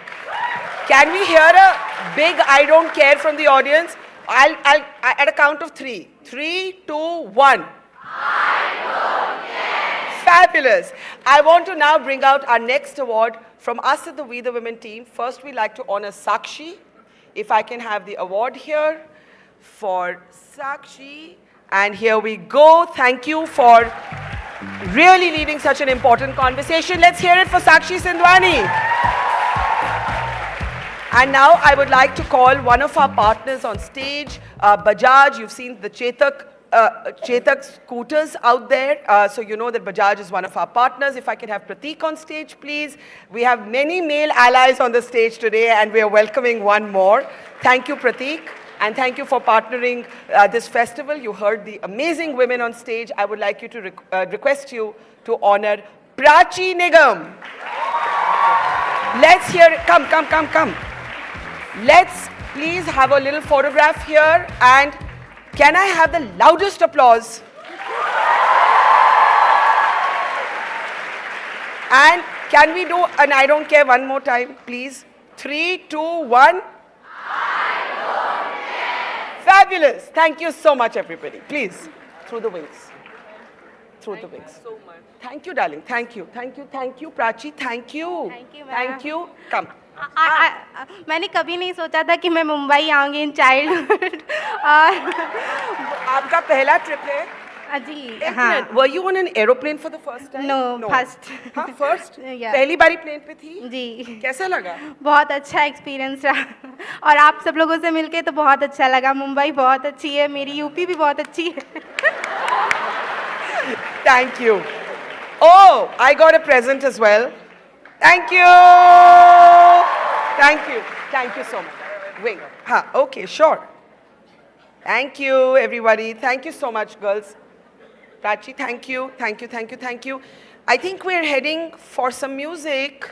Speaker 2: Can we hear a big I don't care from the audience? I'll at a count of 3. 3, 2, 1. I don't care. Fabulous. I want to now bring out our next award from us at the We the Women team. First, we like to honor Sakshi. If I can have the award here for Sakshi. And here we go. Thank you for really leading such an important conversation. Let's hear it for Sakshi Sindwani. And now I would like to call one of our partners on stage, Bajaj. You've seen the Chetak scooters out there, so you know that Bajaj is one of our partners. If I can have Prateek on stage, please. We have many male allies on the stage today, and we are welcoming one more. Thank you, Prateek, and thank you for partnering this festival. You heard the amazing women on stage. I would like you to request you to honor Prachi Nigam. Let's hear it. Come. Let's please have a little photograph here, and can I have the loudest applause? And can we do an I don't care one more time, please? 3, 2, 1. I don't care. Fabulous. Thank you so much, everybody. Please, through the wings. Through the wings. Thank you, darling. Thank you, Prachi. Thank you.
Speaker 15: Thank you, ma'am.
Speaker 2: Thank you. Come.
Speaker 15: मैंने कभी नहीं सोचा था कि मैं मुंबई आऊँगी in childhood और
Speaker 2: आपका पहला ट्रिप है?
Speaker 15: जी
Speaker 2: हाँ. Were you on an aeroplane for the first time?
Speaker 15: No, first.
Speaker 2: हाँ, first?
Speaker 15: Yeah.
Speaker 2: पहली बारी प्लेन पे थी?
Speaker 15: जी.
Speaker 2: कैसा लगा?
Speaker 15: बहुत अच्छा एक्सपीरियंस रहा और आप सब लोगों से मिलके तो बहुत अच्छा लगा. मुंबई बहुत अच्छी है, मेरी यूपी भी बहुत अच्छी है.
Speaker 2: Thank you. Oh, I got a present as well. Thank you. Thank you. Thank you so much. Wait. Okay, sure. Thank you, everybody. Thank you so much, girls. Prachi, thank you. Thank you, thank you, thank you. I think we're heading for some music.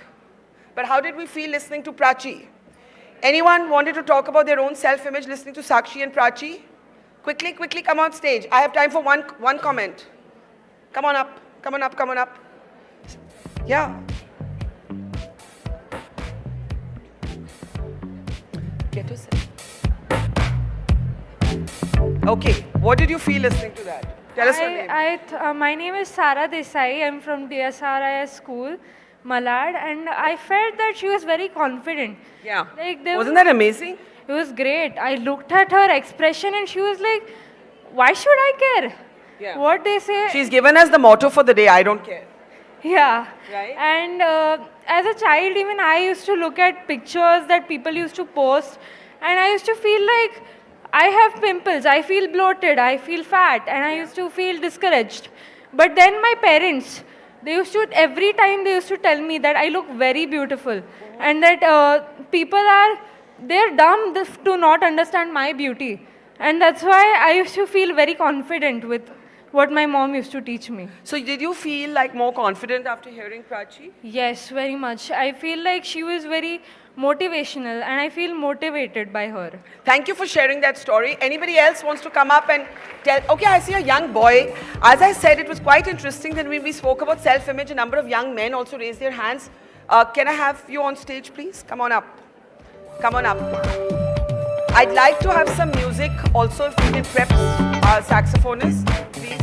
Speaker 2: But how did we feel listening to Prachi? Anyone wanted to talk about their own self-image listening to Sakshi and Prachi? Quickly, quickly come on stage. I have time for one comment. Come on up. Come on up, come on up. Yeah. Get yourself. Okay, what did you feel listening to that? Tell us your name.
Speaker 18: My name is Sara Desai. I'm from DSRIS school, Malad, and I felt that she was very confident.
Speaker 2: Yeah.
Speaker 18: Like
Speaker 2: Wasn't that amazing?
Speaker 18: It was great. I looked at her expression and she was like, why should I care?
Speaker 2: Yeah.
Speaker 18: What they say.
Speaker 2: She's given us the motto for the day, I don't care.
Speaker 18: Yeah.
Speaker 2: Right.
Speaker 18: And as a child, even I used to look at pictures that people used to post, and I used to feel like I have pimples, I feel bloated, I feel fat, and I used to feel discouraged. But then my parents, they used to, every time they used to tell me that I look very beautiful, and that people are, they're dumb to not understand my beauty. And that's why I used to feel very confident with what my mom used to teach me.
Speaker 2: So did you feel like more confident after hearing Prachi?
Speaker 18: Yes, very much. I feel like she was very motivational and I feel motivated by her.
Speaker 2: Thank you for sharing that story. Anybody else wants to come up and tell? Okay, I see a young boy. As I said, it was quite interesting that when we spoke about self-image, a number of young men also raised their hands. Can I have you on stage, please? Come on up. Come on up. I'd like to have some music also, if we can prep our saxophonist, please.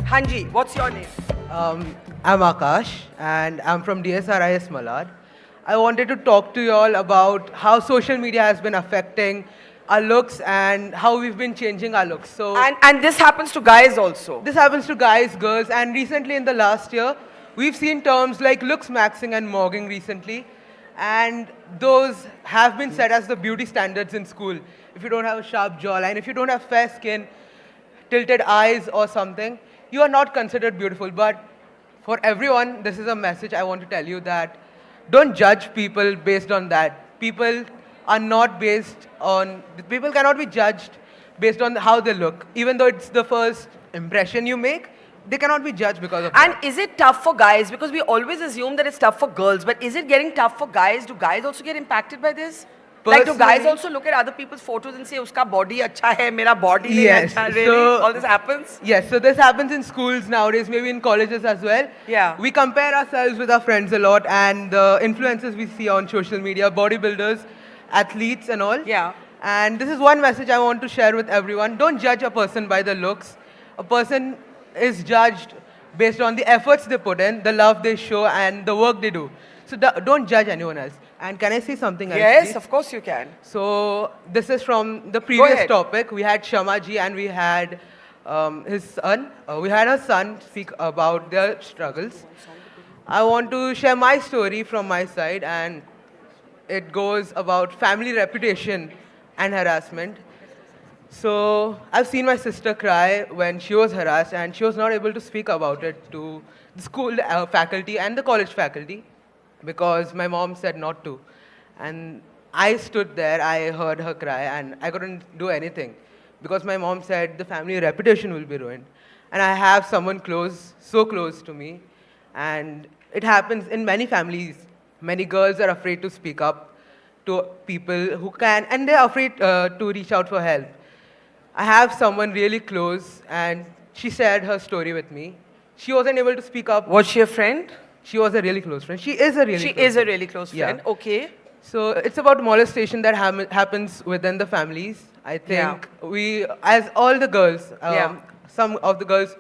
Speaker 2: Hanji, what's your name?
Speaker 19: I'm Akash and I'm from DSRIS Malad. I wanted to talk to you all about how social media has been affecting our looks and how we've been changing our looks. So
Speaker 2: and this happens to guys also.
Speaker 19: This happens to guys, girls, and recently in the last year, we've seen terms like looks maxing and mogging recently. And those have been set as the beauty standards in school. If you don't have a sharp jawline, if you don't have fair skin, tilted eyes or something, you are not considered beautiful. But for everyone, this is a message I want to tell you that don't judge people based on that. People cannot be judged based on how they look. Even though it's the first impression you make, they cannot be judged because of that.
Speaker 2: And is it tough for guys? Because we always assume that it's tough for girls, but is it getting tough for guys? Do guys also get impacted by this? Like, do guys also look at other people's photos and say, uska body acha hai, mera body nahi acha, really?
Speaker 19: So,
Speaker 2: all this happens?
Speaker 19: Yes, so this happens in schools nowadays, maybe in colleges as well.
Speaker 2: Yeah.
Speaker 19: We compare ourselves with our friends a lot and the influencers we see on social media, bodybuilders, athletes and all.
Speaker 2: Yeah.
Speaker 19: And this is one message I want to share with everyone. Don't judge a person by the looks. A person is judged based on the efforts they put in, the love they show, and the work they do. So don't judge anyone else. And can I say something else?
Speaker 2: Yes,
Speaker 19: please?
Speaker 2: of course you can.
Speaker 19: So this is from the previous topic. We had Shama ji and we had his son. We had her son speak about their struggles. I want to share my story from my side, and it goes about family reputation and harassment. So I've seen my sister cry when she was harassed and she was not able to speak about it to the school faculty and the college faculty because my mom said not to. And I stood there, I heard her cry and I couldn't do anything because my mom said the family reputation will be ruined. And I have someone close, so close to me, and it happens in many families. Many girls are afraid to speak up to people who can, and they're afraid to reach out for help. I have someone really close, and she shared her story with me. She wasn't able to speak up.
Speaker 2: Was she a friend?
Speaker 19: She was a really close friend. She is a really close friend.
Speaker 2: Yeah. Okay.
Speaker 19: So it's about molestation that happens within the families. I think we, as all the girls, some of the girls,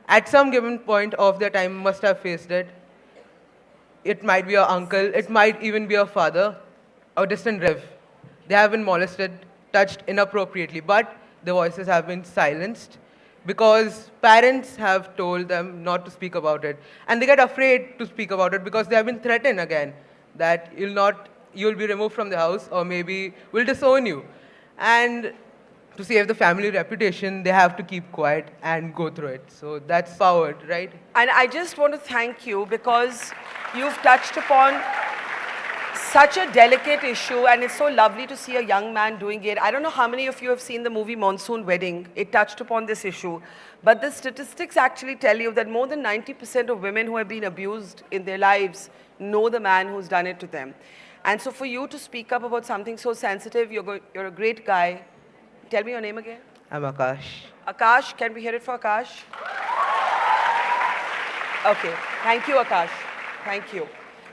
Speaker 19: at some given point of their time must have faced it. it might be your uncle, it might even be your father, or distant relative. They have been molested, touched inappropriately, but their voices have been silenced because parents have told them not to speak about it. And they get afraid to speak about it because they have been threatened again that you'll be removed from the house or maybe we'll disown you. And to save the family reputation, they have to keep quiet and go through it. So that's powered, right?
Speaker 2: And I just want to thank you because you've touched upon such a delicate issue, and it's so lovely to see a young man doing it. I don't know how many of you have seen the movie Monsoon Wedding. It touched upon this issue. But the statistics actually tell you that more than 90% of women who have been abused in their lives know the man who's done it to them. And so for you to speak up about something so sensitive, you're a great guy. Tell me your name again.
Speaker 19: I'm Akash.
Speaker 2: Akash, can we hear it for Akash? Okay, thank you, Akash. Thank you.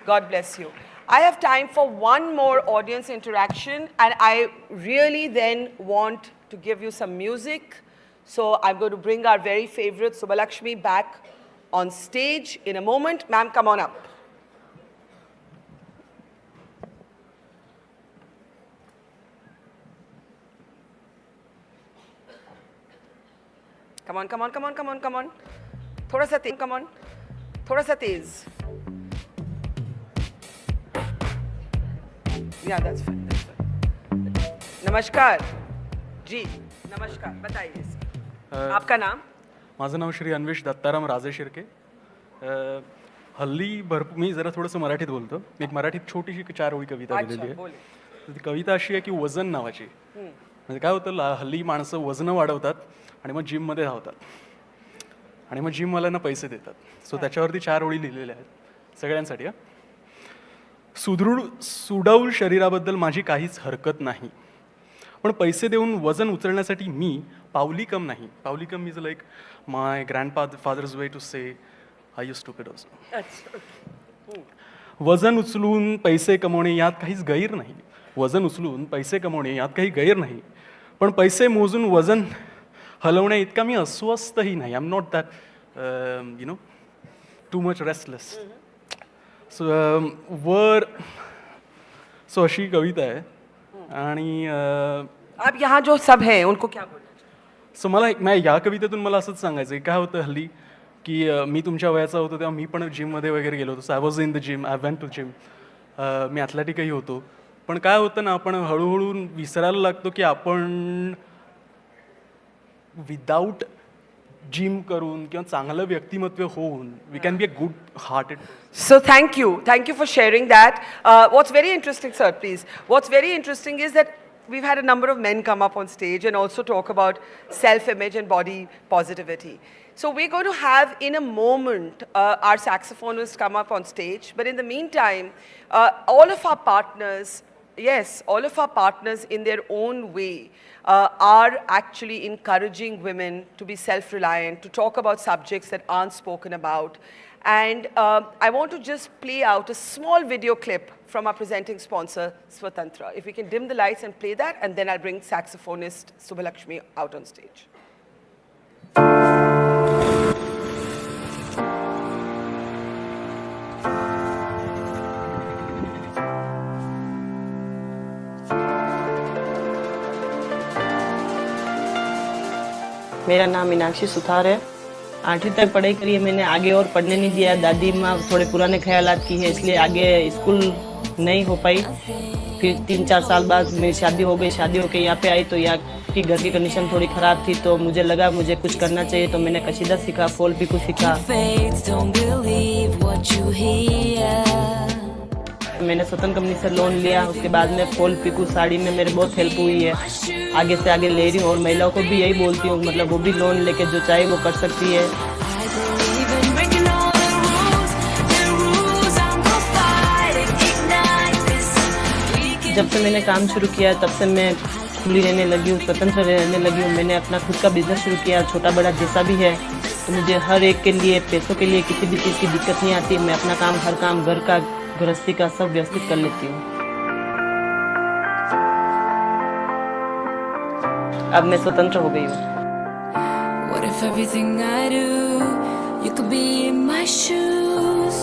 Speaker 2: God bless you. I have time for one more audience interaction, and I really then want to give you some music. So I'm going to bring our very favorite Subbalakshmi back on stage in a moment. Ma'am, come on up. Come on, come on, come on, come on, come on. Thoda sa tez, come on. Thoda sa tez. Yeah, that's fine. That's fine. नमस्कार जी, नमस्कार. बताइए आपका नाम?
Speaker 20: माझं नाव श्री अन्वेष दत्ताराम राजे शिर्के. हल्ली भरपूर मी जरा थोडंसं मराठीत बोलतो. एक मराठीत छोटीशी 4 ओळी कविता लिहिलेली आहे. ती कविता अशी आहे की वजन नावाची. म्हणजे काय होतं, हल्ली माणसं वजन वाढवतात आणि मग जिममध्ये धावतात आणि मग जिमवाल्यांना पैसे देतात. सो त्याच्यावरती 4 ओळी लिहिलेल्या आहेत सगळ्यांसाठी. सुडौल शरीराबद्दल माझी काहीच हरकत नाही, पण पैसे देऊन वजन उचलण्यासाठी मी पावलीकम नाही. पावलीकम is like my grandfather's way to say I you stupid also. वजन उचलून पैसे कमवणे यात काहीच गैर नाही. वजन उचलून पैसे कमवणे यात काही गैर नाही, पण पैसे मोजून वजन हलवण्या इतका मी अस्वस्थही नाही. I am not that you know too much restless. So अशी कविता आहे. आणि
Speaker 2: आप यहाँ जो सब हैं उनको क्या बोलना?
Speaker 20: सो मला या कवितेतून मला असंच सांगायचं की काय होतं हल्ली की मी तुमच्या वयाचा होतो तेव्हा मी पण जिममध्ये वगैरे गेलो होतो. So I was in the gym, I went to gym. मी ॲथलेटिकही होतो. पण काय होतं ना, आपण हळूहळू विसरायला लागतो की आपण विदाऊट जिम करून किंवा चांगलं व्यक्तिमत्व होऊन we can be a good hearted.
Speaker 2: So thank you for sharing that. What's very interesting, sir, please. What's very interesting is that we've had a number of men come up on stage and also talk about self-image and body positivity. So we're going to have in a moment our saxophonist come up on stage. But in the meantime, all of our partners, yes, all of our partners in their own way are actually encouraging women to be self-reliant, to talk about subjects that aren't spoken about. And I want to just play out a small video clip from our presenting sponsor, Swatantra. If we can dim the lights and play that, and then I'll bring saxophonist Subbalakshmi out on stage.
Speaker 21: मेरा नाम मीनाक्षी सुथार है. 8वीं तक पढ़ाई करी है मैंने, आगे और पढ़ने नहीं दिया. दादी माँ थोड़े पुराने ख्यालात की है, इसलिए आगे स्कूल नहीं हो पाई. फिर 3-4 साल बाद मेरी शादी हो गई. शादी होकर यहाँ पे आई तो यहाँ की घर की कंडीशन थोड़ी ख़राब थी, तो मुझे लगा मुझे कुछ करना चाहिए. तो मैंने कशीदा सीखा, फॉल पिको सीखा. मैंने स्वतंत्र कंपनी से लोन लिया. उसके बाद में फॉल पिको साड़ी में मेरे बहुत हेल्प हुई है. आगे से आगे ले रही हूँ और महिलाओं को भी यही बोलती हूँ, मतलब वो भी लोन लेके जो चाहे वो कर सकती है. जब से मैंने काम शुरू किया तब से मैं खुली रहने लगी हूँ, स्वतंत्र रहने लगी हूँ. मैंने अपना खुद का बिजनेस शुरू किया, छोटा बड़ा जैसा भी है. तो मुझे हर एक के लिए, पैसों के लिए किसी भी चीज़ की दिक्कत नहीं आती. मैं अपना काम, हर काम, घर का, गृहस्थी का सब व्यवस्थित कर लेती हूँ. अब मैं स्वतंत्र हो गई हूँ.
Speaker 22: What if everything I do, you could be in my shoes?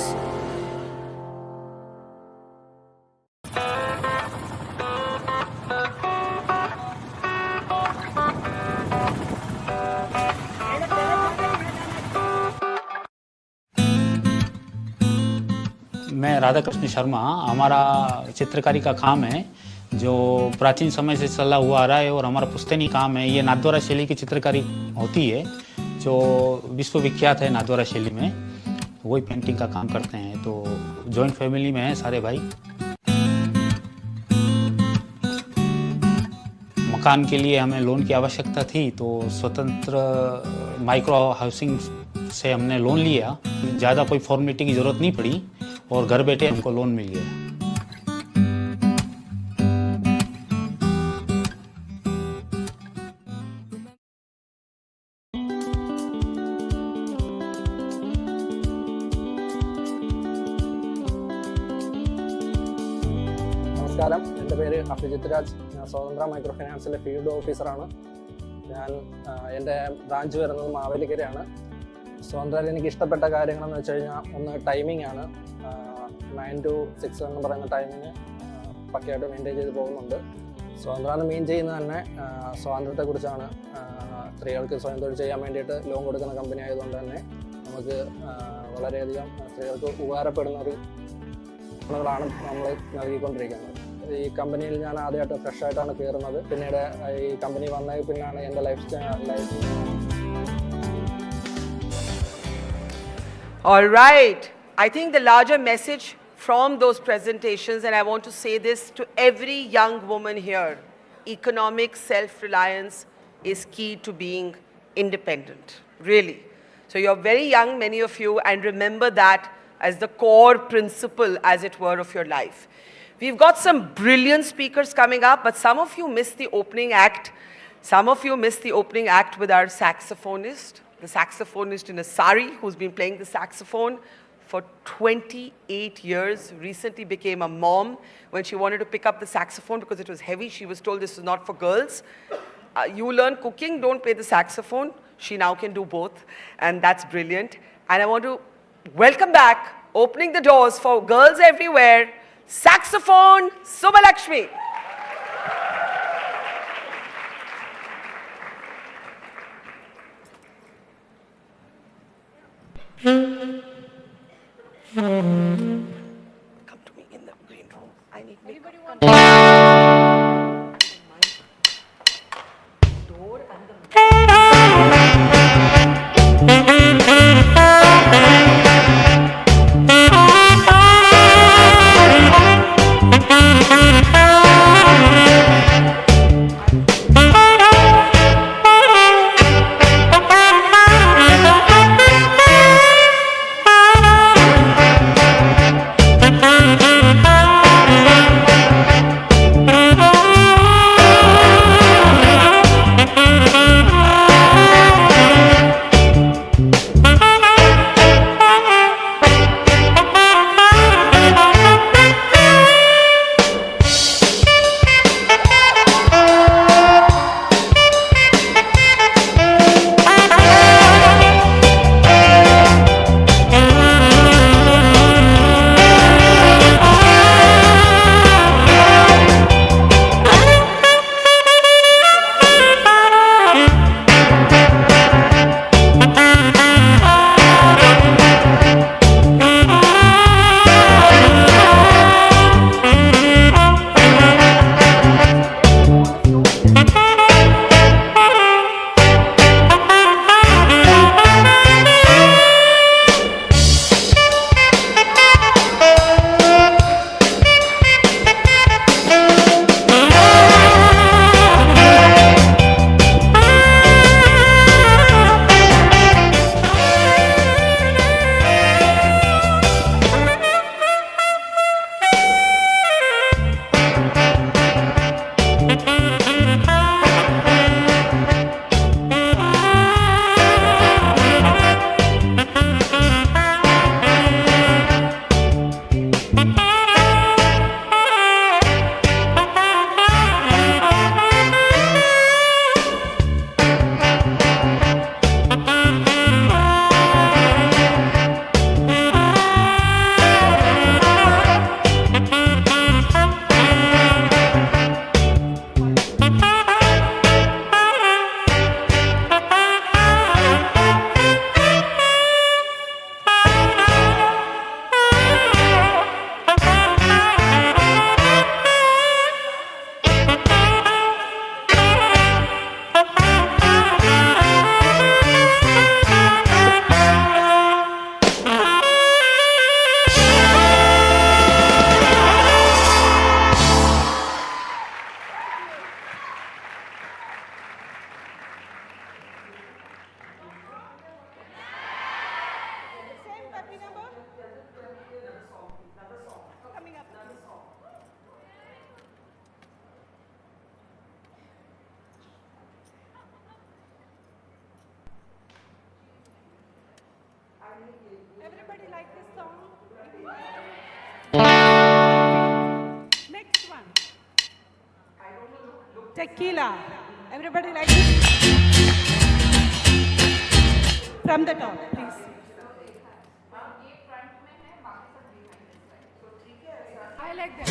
Speaker 1: मैं राधा कृष्ण शर्मा, हमारा चित्रकारी का काम है जो प्राचीन समय से चला हुआ आ रहा है और हमारा पुश्तैनी काम है। ये नाथद्वारा शैली की चित्रकारी होती है जो विश्वविख्यात है नाथद्वारा शैली में, वही पेंटिंग का काम करते हैं। तो जॉइंट फैमिली में हैं सारे भाई। मकान के लिए हमें लोन की आवश्यकता थी तो स्वतंत्र माइक्रो हाउसिंग से हमने लोन लिया। ज़्यादा कोई फॉर्मेलिटी की ज़रूरत नहीं पड़ी और घर बैठे हमको लोन मिल गया।
Speaker 4: നമസ്കാരം, എൻ്റെ പേര് അഭിജിത്ത് രാജ്. ഞാൻ സ്വതന്ത്ര മൈക്രോ ഫിനാൻസിലെ ഫീൽഡ് ഓഫീസറാണ്. ഞാൻ എൻ്റെ ബ്രാഞ്ച് വരുന്നത് മാവേലിക്കരയാണ്. സ്വതന്ത്രയിൽ എനിക്ക് ഇഷ്ടപ്പെട്ട കാര്യങ്ങളെന്ന് വെച്ച് കഴിഞ്ഞാൽ ഒന്ന് ടൈമിംഗ് ആണ്. 9 to 6 എന്ന് പറയുന്ന ടൈമിങ് പക്കയായിട്ട് മെയിൻറ്റെയിൻ ചെയ്ത് പോകുന്നുണ്ട്. സ്വതന്ത്രം മെയിൻ ചെയ്യുന്നത് തന്നെ സ്വാതന്ത്ര്യത്തെക്കുറിച്ചാണ്. സ്ത്രീകൾക്ക് സ്വയം തൊഴിൽ ചെയ്യാൻ വേണ്ടിയിട്ട് ലോൺ കൊടുക്കുന്ന കമ്പനി ആയതുകൊണ്ട് തന്നെ നമുക്ക് വളരെയധികം സ്ത്രീകൾക്ക് ഉപകാരപ്പെടുന്ന ഒരു ാണ് നമ്മൾ നൽകിക്കൊണ്ടിരിക്കുന്നത്. ഈ കമ്പനിയിൽ ഞാൻ ആദ്യമായിട്ട് ഫ്രഷ് ആയിട്ടാണ് കയറുന്നത്. പിന്നീട് ഈ കമ്പനി വന്ന പിന്നാണ് എൻ്റെ life.
Speaker 2: All right. I think the larger message from those presentations, and I want to say this to every young woman here, economic self-reliance is key to being independent, really. So you're very young, many of you, and remember that as the core principle, as it were, of your life. We've got some brilliant speakers coming up, but some of you missed the opening act. Some of you missed the opening act with our saxophonist, the saxophonist in a sari who's been playing the saxophone for 28 years, recently became a mom. When she wanted to pick up the saxophone because it was heavy, she was told this is not for girls. You learn cooking, don't play the saxophone. She now can do both, and that's brilliant. And I want to welcome back, opening the doors for girls everywhere, saxophone Subbalakshmi. Come to me in the green room. I need makeup.
Speaker 3: like this song? Next one. Tequila. Everybody like this? From the top, please. I like that.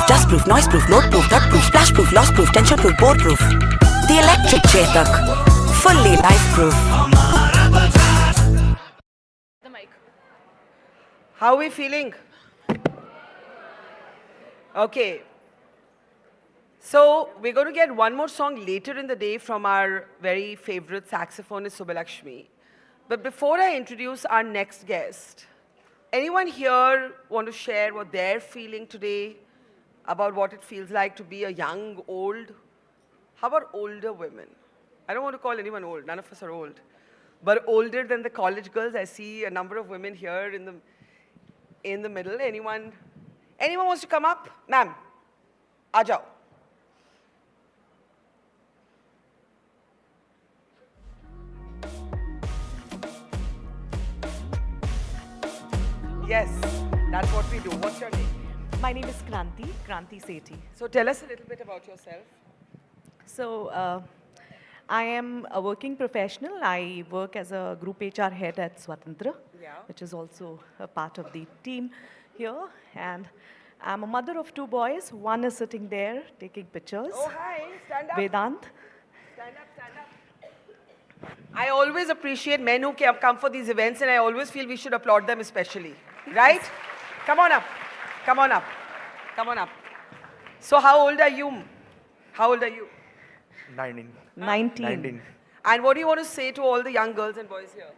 Speaker 7: Dustproof, noiseproof, loadproof, threat-proof, splash-proof, loss-proof, tension-proof, board-proof. The electric Chetak, fully life-proof.
Speaker 2: How are we feeling? Okay. So we're going to get one more song later in the day from our very favorite saxophonist Subbalakshmi. But before I introduce our next guest, anyone here want to share what they're feeling today about what it feels like to be a young, old? How about older women? I don't want to call anyone old. None of us are old. But older than the college girls, I see a number of women here in the middle. Anyone wants to come up? Ma'am, aa jao. Yes, that's what we do. What's your name?
Speaker 8: My name is Kranti Sethi.
Speaker 2: So tell us a little bit about yourself.
Speaker 8: So I am a working professional. I work as a group HR head at Swatantra, which is also a part of the team here. And I'm a mother of 2 boys. One is sitting there taking pictures.
Speaker 2: Oh, hi. Stand up.
Speaker 8: Vedant.
Speaker 2: Stand up, stand up. I always appreciate men who come for these events, and I always feel we should applaud them especially. Right? Come on up. Come on up. Come on up. So how old are you? How old are you?
Speaker 8: 19.
Speaker 2: And what do you want to say to all the young girls and boys here?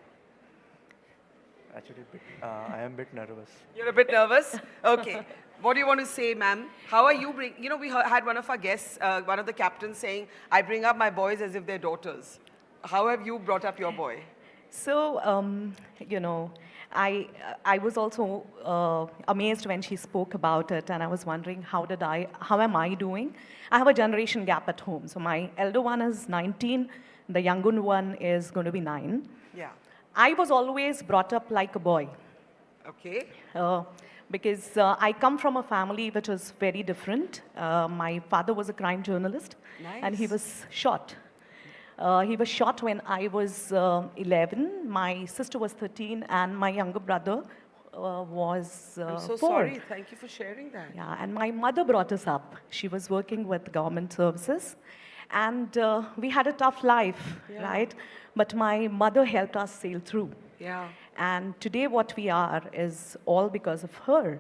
Speaker 9: Actually, I am a bit nervous.
Speaker 2: You're a bit nervous? Okay. What do you want to say, ma'am? How are you you know, we had one of our guests, one of the captains saying, I bring up my boys as if they're daughters. How have you brought up your boy?
Speaker 8: So, you know, I was also amazed when she spoke about it, and I was wondering how am I doing? I have a generation gap at home. So my elder one is 19, the younger one is going to be 9.
Speaker 2: Yeah.
Speaker 8: I was always brought up like a boy.
Speaker 2: Okay.
Speaker 8: Because I come from a family which is very different. My father was a crime journalist, and he was shot. He was shot when I was 11, my sister was 13, and my younger brother was 4.
Speaker 2: I'm so sorry. Thank you for sharing that.
Speaker 8: Yeah, and my mother brought us up. She was working with government services, and we had a tough life, right? But my mother helped us sail through.
Speaker 2: Yeah.
Speaker 8: And today what we are is all because of her.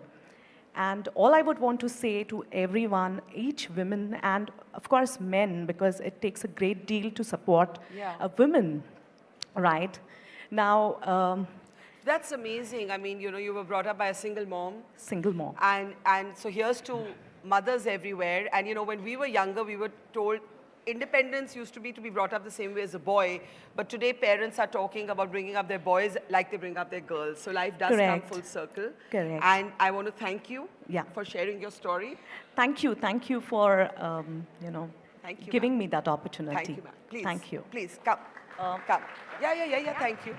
Speaker 8: And all I would want to say to everyone, each woman, and of course men, because it takes a great deal to support a woman, right? Now,
Speaker 2: that's amazing. I mean, you know, you were brought up by a single mom.
Speaker 8: Single mom.
Speaker 2: And so here's to mothers everywhere. And you know, when we were younger, we were told independence used to be brought up the same way as a boy. But today, parents are talking about bringing up their boys like they bring up their girls. So life does come full circle.
Speaker 8: Correct.
Speaker 2: And I want to thank you for sharing your story.
Speaker 8: Thank you for, you know, giving me that opportunity.
Speaker 2: Thank you, ma'am. Please.
Speaker 8: Thank you.
Speaker 2: Please, come. Come. Yeah, thank you.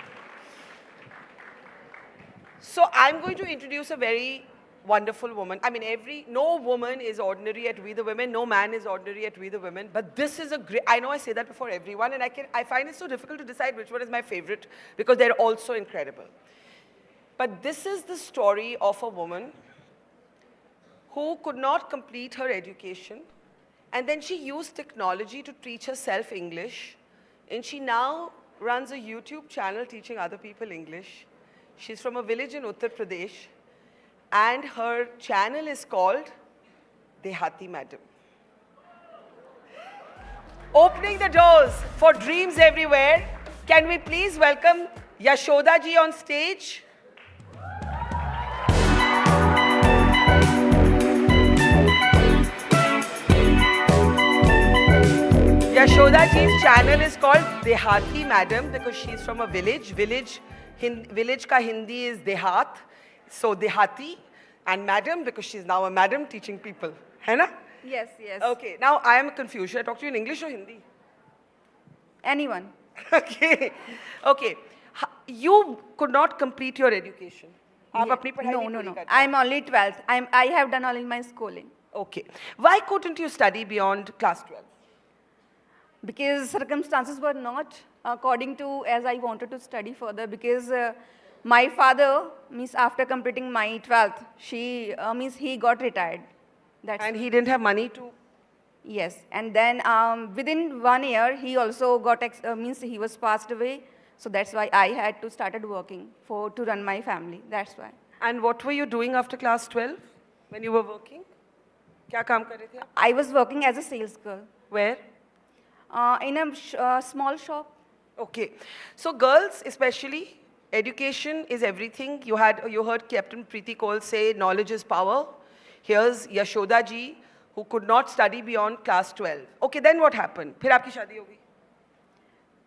Speaker 2: So I'm going to introduce a very wonderful woman. I mean, no woman is ordinary at We the Women, no man is ordinary at We the Women, but this is a great, I know I say that before everyone, and I find it so difficult to decide which one is my favorite, because they're all so incredible. But this is the story of a woman who could not complete her education, and then she used technology to teach herself English, and she now runs a YouTube channel teaching other people English. She's from a village in Uttar Pradesh, and her channel is called Dehati Madam. Opening the doors for dreams everywhere, can we please welcome Yashoda ji on stage? Yashoda ji's channel is called Dehati Madam because she's from a village. Village ka Hindi is Dehat. So Dehati, and madam because she's now a madam teaching people. Hai na?
Speaker 23: Yes, yes.
Speaker 2: Okay, now I am confused. Should I talk to you in English or Hindi?
Speaker 23: Anyone.
Speaker 2: Okay. Okay. You could not complete your education.
Speaker 23: No. I'm only 12th. I have done only my schooling.
Speaker 2: Okay. Why couldn't you study beyond class 12?
Speaker 23: Because circumstances were not according to as I wanted to study further, because my father, means after completing my 12th, he got retired.
Speaker 2: And he didn't have money to?
Speaker 23: Yes. And then within 1 year, he also got, he was passed away. So that's why I had to started working to run my family. That's why.
Speaker 2: And what were you doing after class 12 when you were working? Kya kaam kar rahe the aap?
Speaker 23: I was working as a sales girl.
Speaker 2: Where?
Speaker 23: In a small shop.
Speaker 2: Okay. So girls especially, education is everything. You heard Captain Preeti Kaul say knowledge is power. Here's Yashoda ji, who could not study beyond class 12. Okay, then what happened? Phir aapki shaadi ho gayi?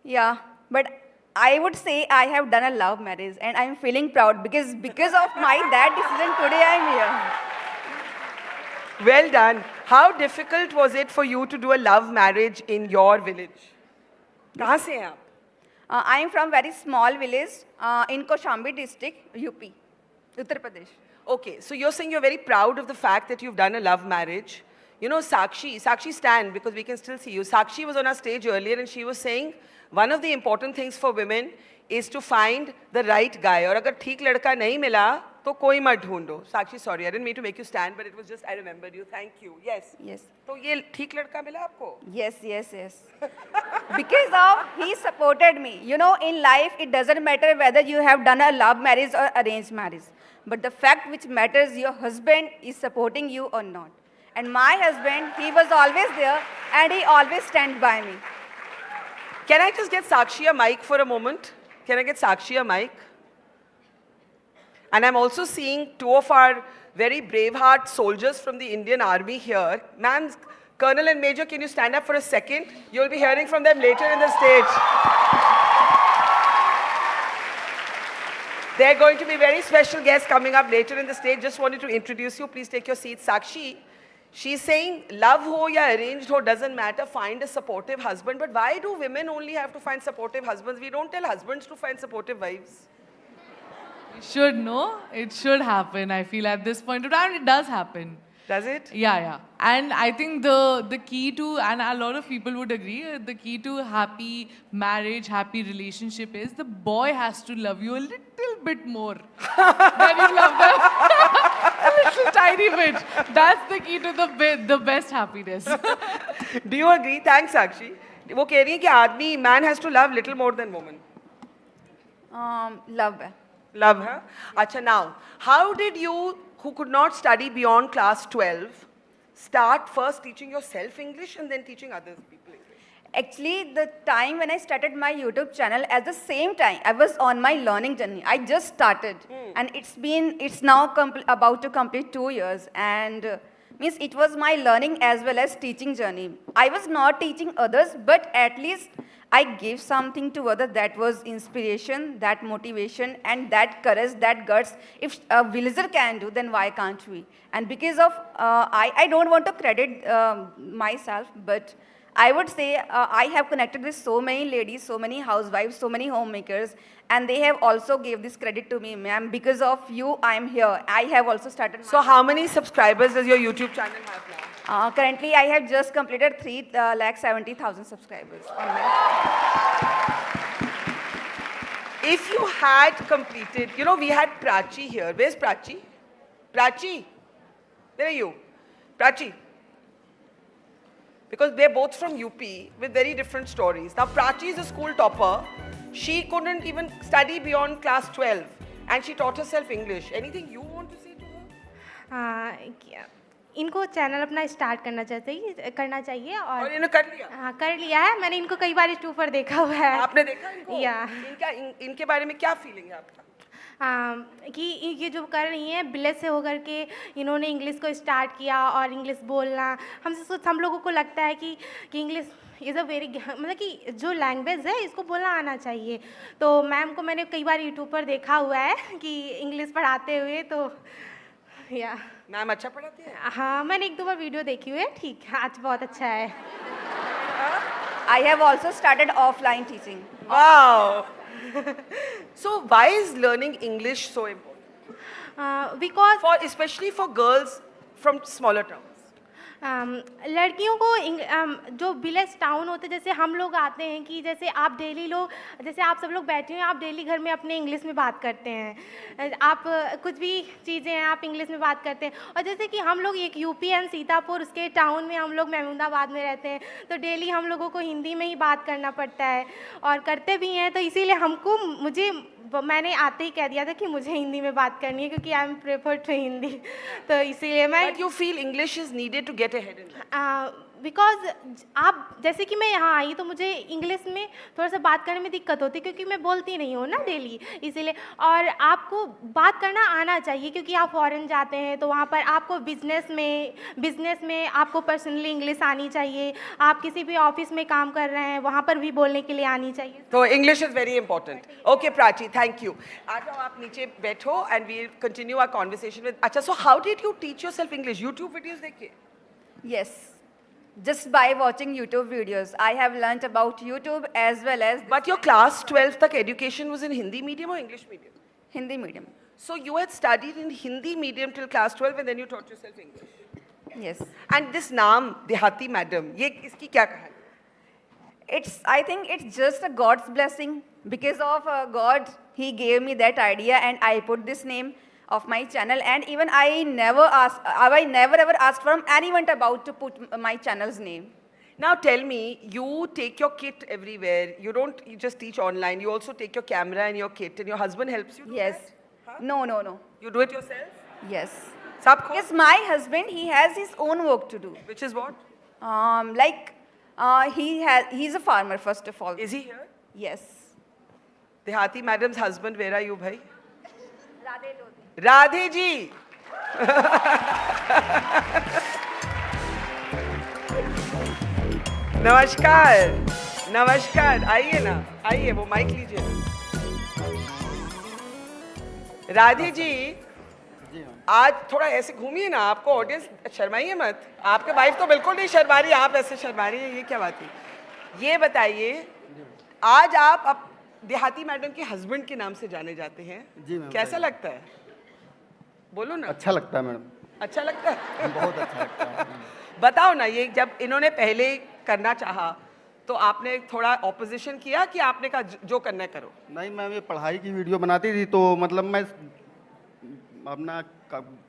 Speaker 23: Yeah, but I would say I have done a love marriage, and I'm feeling proud because of that decision today I'm here.
Speaker 2: Well done. How difficult was it for you to do a love marriage in your village? Kahan se hain aap?
Speaker 23: I am from very small village in Kaushambi district, UP, Uttar Pradesh.
Speaker 2: Okay, so you're saying you're very proud of the fact that you've done a love marriage. You know, Sakshi stand, because we can still see you. Sakshi was on our stage earlier and she was saying one of the important things for women is to find the right guy. और अगर ठीक लड़का नहीं मिला तो कोई मत ढूंढो. Sakshi, sorry, I didn't mean to make you stand, but it was just I remembered you. Thank you. Yes.
Speaker 23: Yes.
Speaker 2: तो ये ठीक लड़का मिला आपको?
Speaker 23: Yes, yes, yes. Because of he supported me. You know, in life, it doesn't matter whether you have done a love marriage or arranged marriage. But the fact which matters, your husband is supporting you or not. And my husband, he was always there and he always stand by me.
Speaker 2: Can I just get Sakshi a mic for a moment? Can I get Sakshi a mic? And I'm also seeing two of our very braveheart soldiers from the Indian Army here. Ma'am, Colonel and Major, can you stand up for a second? You'll be hearing from them later in the stage. They're going to be very special guests coming up later in the stage. Just wanted to introduce you. Please take your seats. Sakshi, she's saying love ho ya arranged ho doesn't matter. Find a supportive husband. But why do women only have to find supportive husbands? We don't tell husbands to find supportive wives.
Speaker 16: It should, no? It should happen, I feel, at this point of time. It does happen.
Speaker 2: Does it?
Speaker 16: Yeah, yeah. And I think the key to, and a lot of people would agree, the key to happy marriage, happy relationship is the boy has to love you a little bit more than you love them. A little tiny bit. That's the key to the best happiness.
Speaker 2: Do you agree? Thanks, Sakshi. वो कह रही है कि आदमी, man has to love little more than woman.
Speaker 23: Love.
Speaker 2: Love, huh? Acha, now, how did you, who could not study beyond class 12, start first teaching yourself English and then teaching other people English?
Speaker 23: Actually, the time when I started my YouTube channel, at the same time, I was on my learning journey. I just started, and it's now about to complete 2 years, and means it was my learning as well as teaching journey. I was not teaching others, but at least I gave something to others that was inspiration, that motivation, and that courage, that guts. If a villager can do, then why can't we? And because of, I don't want to credit myself, but I would say I have connected with so many ladies, so many housewives, so many homemakers, and they have also gave this credit to me, ma'am. Because of you, I am here. I have also started.
Speaker 2: So how many subscribers does your YouTube channel have now?
Speaker 23: Currently, I have just completed 3,70,000 subscribers.
Speaker 2: If you had completed, you know, we had Prachi here. Where's Prachi? Prachi, where are you? Prachi. Because they're both from UP with very different stories. Now, Prachi is a school topper. She couldn't even study beyond class 12. And she taught herself English. Anything you want to say to her?
Speaker 15: इनको channel अपना start करना चाहिए और
Speaker 2: इन्होंने कर लिया?
Speaker 15: हाँ, कर लिया है. मैंने इनको कई बार यूट्यूब पर देखा हुआ है.
Speaker 2: आपने देखा इनको?
Speaker 15: या
Speaker 2: इनके बारे में क्या फीलिंग है आपका?
Speaker 15: कि ये जो कर रही हैं विलेज से होकर के इन्होंने इंग्लिश को स्टार्ट किया और इंग्लिश बोलना हम लोगों को लगता है कि इंग्लिश इज़ अ वेरी, मतलब कि जो लैंग्वेज है इसको बोलना आना चाहिए. तो मैम को मैंने कई बार यूट्यूब पर देखा हुआ है कि इंग्लिश पढ़ाते हुए. तो या
Speaker 2: मैम अच्छा पढ़ाती है?
Speaker 15: हाँ, मैंने 1-2 बार वीडियो देखी हुई है. ठीक है, आज बहुत अच्छा है.
Speaker 23: I have also started offline teaching.
Speaker 2: Wow. So why is learning English so important?
Speaker 15: Because
Speaker 2: especially for girls from smaller towns.
Speaker 15: लड़कियों को जो विलेज टाउन होते जैसे हम लोग आते हैं कि जैसे आप डेली लोग, जैसे आप सब लोग बैठे हैं, आप डेली घर में अपने इंग्लिश में बात करते हैं. आप कुछ भी चीज़ें हैं आप इंग्लिश में बात करते हैं. और जैसे कि हम लोग एक यूपी एंड सीतापुर उसके टाउन में हम लोग महमूदाबाद में रहते हैं, तो डेली हम लोगों को हिंदी में ही बात करना पड़ता है और करते भी हैं. तो इसीलिए मैंने आते ही कह दिया था कि मुझे हिंदी में बात करनी है क्योंकि I am prefer to Hindi. तो इसीलिए मैं.
Speaker 2: But you feel English is needed to get ahead in life.
Speaker 15: Because आप जैसे कि मैं यहाँ आई तो मुझे इंग्लिश में थोड़ा सा बात करने में दिक्कत होती क्योंकि मैं बोलती नहीं हूँ ना डेली, इसीलिए. और आपको बात करना आना चाहिए क्योंकि आप फॉरेन जाते हैं तो वहाँ पर आपको बिजनेस में आपको पर्सनली इंग्लिश आनी चाहिए. आप किसी भी ऑफिस में काम कर रहे हैं वहाँ पर भी बोलने के लिए आनी चाहिए.
Speaker 2: तो English is very important. Okay Prachi, thank you. आ जाओ आप नीचे बैठो and we continue our conversation with. अच्छा, so how did you teach yourself English? YouTube videos देख के?
Speaker 23: Yes. Just by watching YouTube videos. I have learnt about YouTube as well as...
Speaker 2: But your class 12 tak education was in Hindi medium or English medium?
Speaker 23: Hindi medium.
Speaker 2: So you had studied in Hindi medium till class 12 and then you taught yourself English.
Speaker 23: Yes.
Speaker 2: And this naam, Dehati Madam, ye iski kya kahani?
Speaker 23: I think it's just a God's blessing. Because of God, He gave me that idea and I put this name of my channel. And even I never ever asked from anyone about to put my channel's name.
Speaker 2: Now tell me, you take your kit everywhere. You just teach online. You also take your camera and your kit and your husband helps you do
Speaker 23: Yes.
Speaker 2: that? Huh?
Speaker 23: No.
Speaker 2: You do it yourself?
Speaker 23: Yes.
Speaker 2: Sabko?
Speaker 23: Because my husband, he has his own work to do.
Speaker 2: Which is what?
Speaker 23: He's a farmer, first of all.
Speaker 2: Is he here?
Speaker 23: Yes.
Speaker 2: Dehati Madam's husband, where are you, bhai? Radhe ji. नमस्कार आइए ना, आइए वो mic लीजिए ना। राधे जी आज थोड़ा ऐसे घूमिए ना, आपको ऑडियंस शर्माइए मत। आपके वाइफ तो बिल्कुल नहीं शर्मा रही, आप ऐसे शर्मा रही है, ये क्या बात है? ये बताइए, आज आप देहाती मैडम के हस्बैंड के नाम से जाने जाते हैं।
Speaker 5: जी मैम।
Speaker 2: कैसा लगता है? बोलो ना।
Speaker 5: अच्छा लगता है मैडम।
Speaker 2: अच्छा लगता है?
Speaker 5: बहुत अच्छा लगता है।
Speaker 2: बताओ ना, ये जब इन्होंने पहले करना चाहा तो आपने थोड़ा ऑपोजिशन किया कि आपने कहा जो करना है करो?
Speaker 5: नहीं मैम, ये पढ़ाई की वीडियो बनाती थी तो मतलब मैं अपना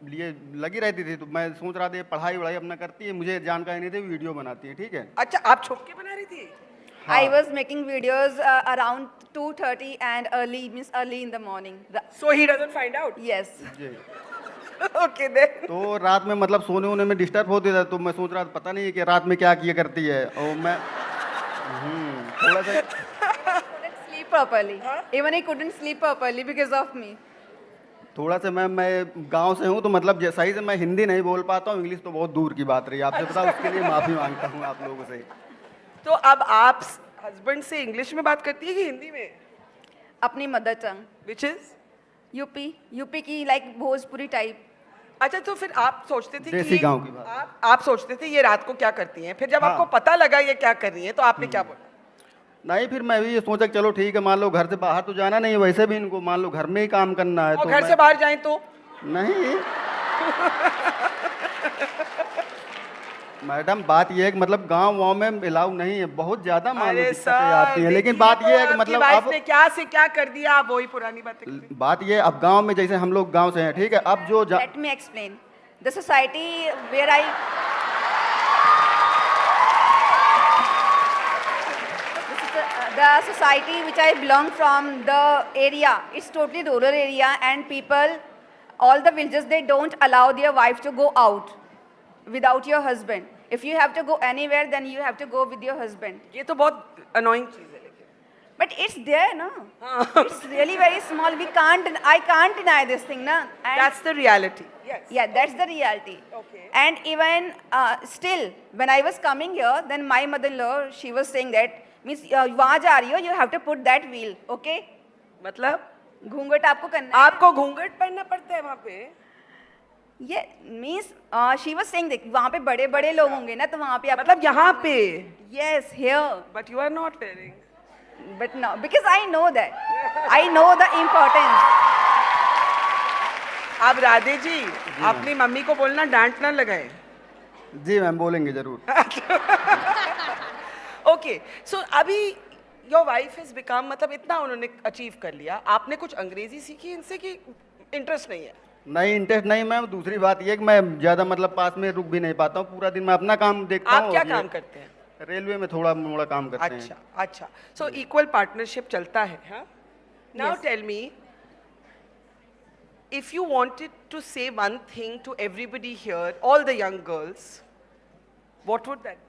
Speaker 5: लिए लगी रहती थी, तो मैं सोच रहा था पढ़ाई वढ़ाई अपना करती है, मुझे जानकारी नहीं थी, वीडियो बनाती है। ठीक है।
Speaker 2: अच्छा, आप छुप के बना रही थी?
Speaker 23: I was making videos around 2:30 and early in the morning.
Speaker 2: So he doesn't find out?
Speaker 23: Yes.
Speaker 2: Okay then.
Speaker 5: तो रात में मतलब सोने वोने में डिस्टर्ब होते था, तो मैं सोच रहा था पता नहीं कि रात में क्या किया करती है, और मैं थोड़ा सा
Speaker 23: Couldn't sleep properly. Even he couldn't sleep properly because of me.
Speaker 5: थोड़ा सा मैं गांव से हूँ, तो मतलब सही से मैं हिंदी नहीं बोल पाता हूँ, इंग्लिश तो बहुत दूर की बात रही। आपसे बताओ, उसके लिए माफ़ी मांगता हूँ आप लोगों से।
Speaker 2: तो अब आप हस्बैंड से इंग्लिश में बात करती है कि हिंदी में?
Speaker 23: अपनी mother tongue.
Speaker 2: Which is?
Speaker 23: UP की लाइक भोजपुरी टाइप।
Speaker 2: अच्छा, तो फिर आप सोचते थे
Speaker 5: देसी गांव की बात।
Speaker 2: आप सोचते थे ये रात को क्या करती हैं, फिर जब आपको पता लगा ये क्या कर रही हैं तो आपने क्या बोला?
Speaker 5: नहीं, फिर मैं भी ये सोचा चलो ठीक है, मान लो घर से बाहर तो जाना नहीं है, वैसे भी इनको मान लो घर में ही काम करना है।
Speaker 2: और
Speaker 5: तो
Speaker 2: घर से बाहर जाएं तो?
Speaker 5: नहीं मैडम, बात ये है कि मतलब गांव में अलाउ नहीं है, बहुत ज्यादा मान लो दिक्कतें आती हैं, लेकिन बात ये है कि मतलब अब
Speaker 2: ने क्या से क्या कर दिया, आप वही पुरानी बातें।
Speaker 5: बात ये अब गांव में, जैसे हम लोग गांव से हैं, ठीक है, अब जो
Speaker 23: Let me explain. The society where the society which I belong from, the area, it's totally rural area, and people, all the villages, they don't allow their wife to go out without your husband. If you have to go anywhere, then you have to go with your husband.
Speaker 2: ये तो बहुत annoying चीज़ है लेकिन।
Speaker 23: But it's there, no? It's really very small. I can't deny this thing, na? And
Speaker 2: that's the reality. Yes.
Speaker 23: Yeah, that's the reality.
Speaker 2: Okay.
Speaker 23: And even still, when I was coming here, then my mother-in-law, she was saying that, means वहाँ जा रही हो, you have to put that wheel, okay?
Speaker 2: मतलब?
Speaker 23: घूंघट आपको करना है।
Speaker 2: आपको घूंघट पहनना पड़ता है वहाँ पे?
Speaker 23: ये means she was saying that वहाँ पे बड़े-बड़े लोग होंगे ना, तो वहाँ पे
Speaker 2: मतलब यहाँ पे?
Speaker 23: Yes, here.
Speaker 2: But you are not wearing.
Speaker 23: But no, because I know that. I know the importance.
Speaker 2: अब राधे जी, अपनी मम्मी को बोलना डांट ना लगाए।
Speaker 5: जी मैम, बोलेंगे जरूर।
Speaker 2: Okay, so अभी your wife has become, मतलब इतना उन्होंने अचीव कर लिया, आपने कुछ अंग्रेजी सीखी इनसे कि इंटरेस्ट नहीं है?
Speaker 5: नहीं, इंटरेस्ट नहीं मैम। दूसरी बात ये कि मैं ज्यादा मतलब पास में रुक भी नहीं पाता हूँ, पूरा दिन मैं अपना काम देखता हूँ।
Speaker 2: आप क्या काम करते हैं?
Speaker 5: रेलवे में थोड़ा मोड़ा काम करते हैं।
Speaker 2: अच्छा अच्छा, सो इक्वल पार्टनरशिप चलता है। हाँ, now tell me, if you wanted to say one thing to everybody here, all the young girls, what would that be?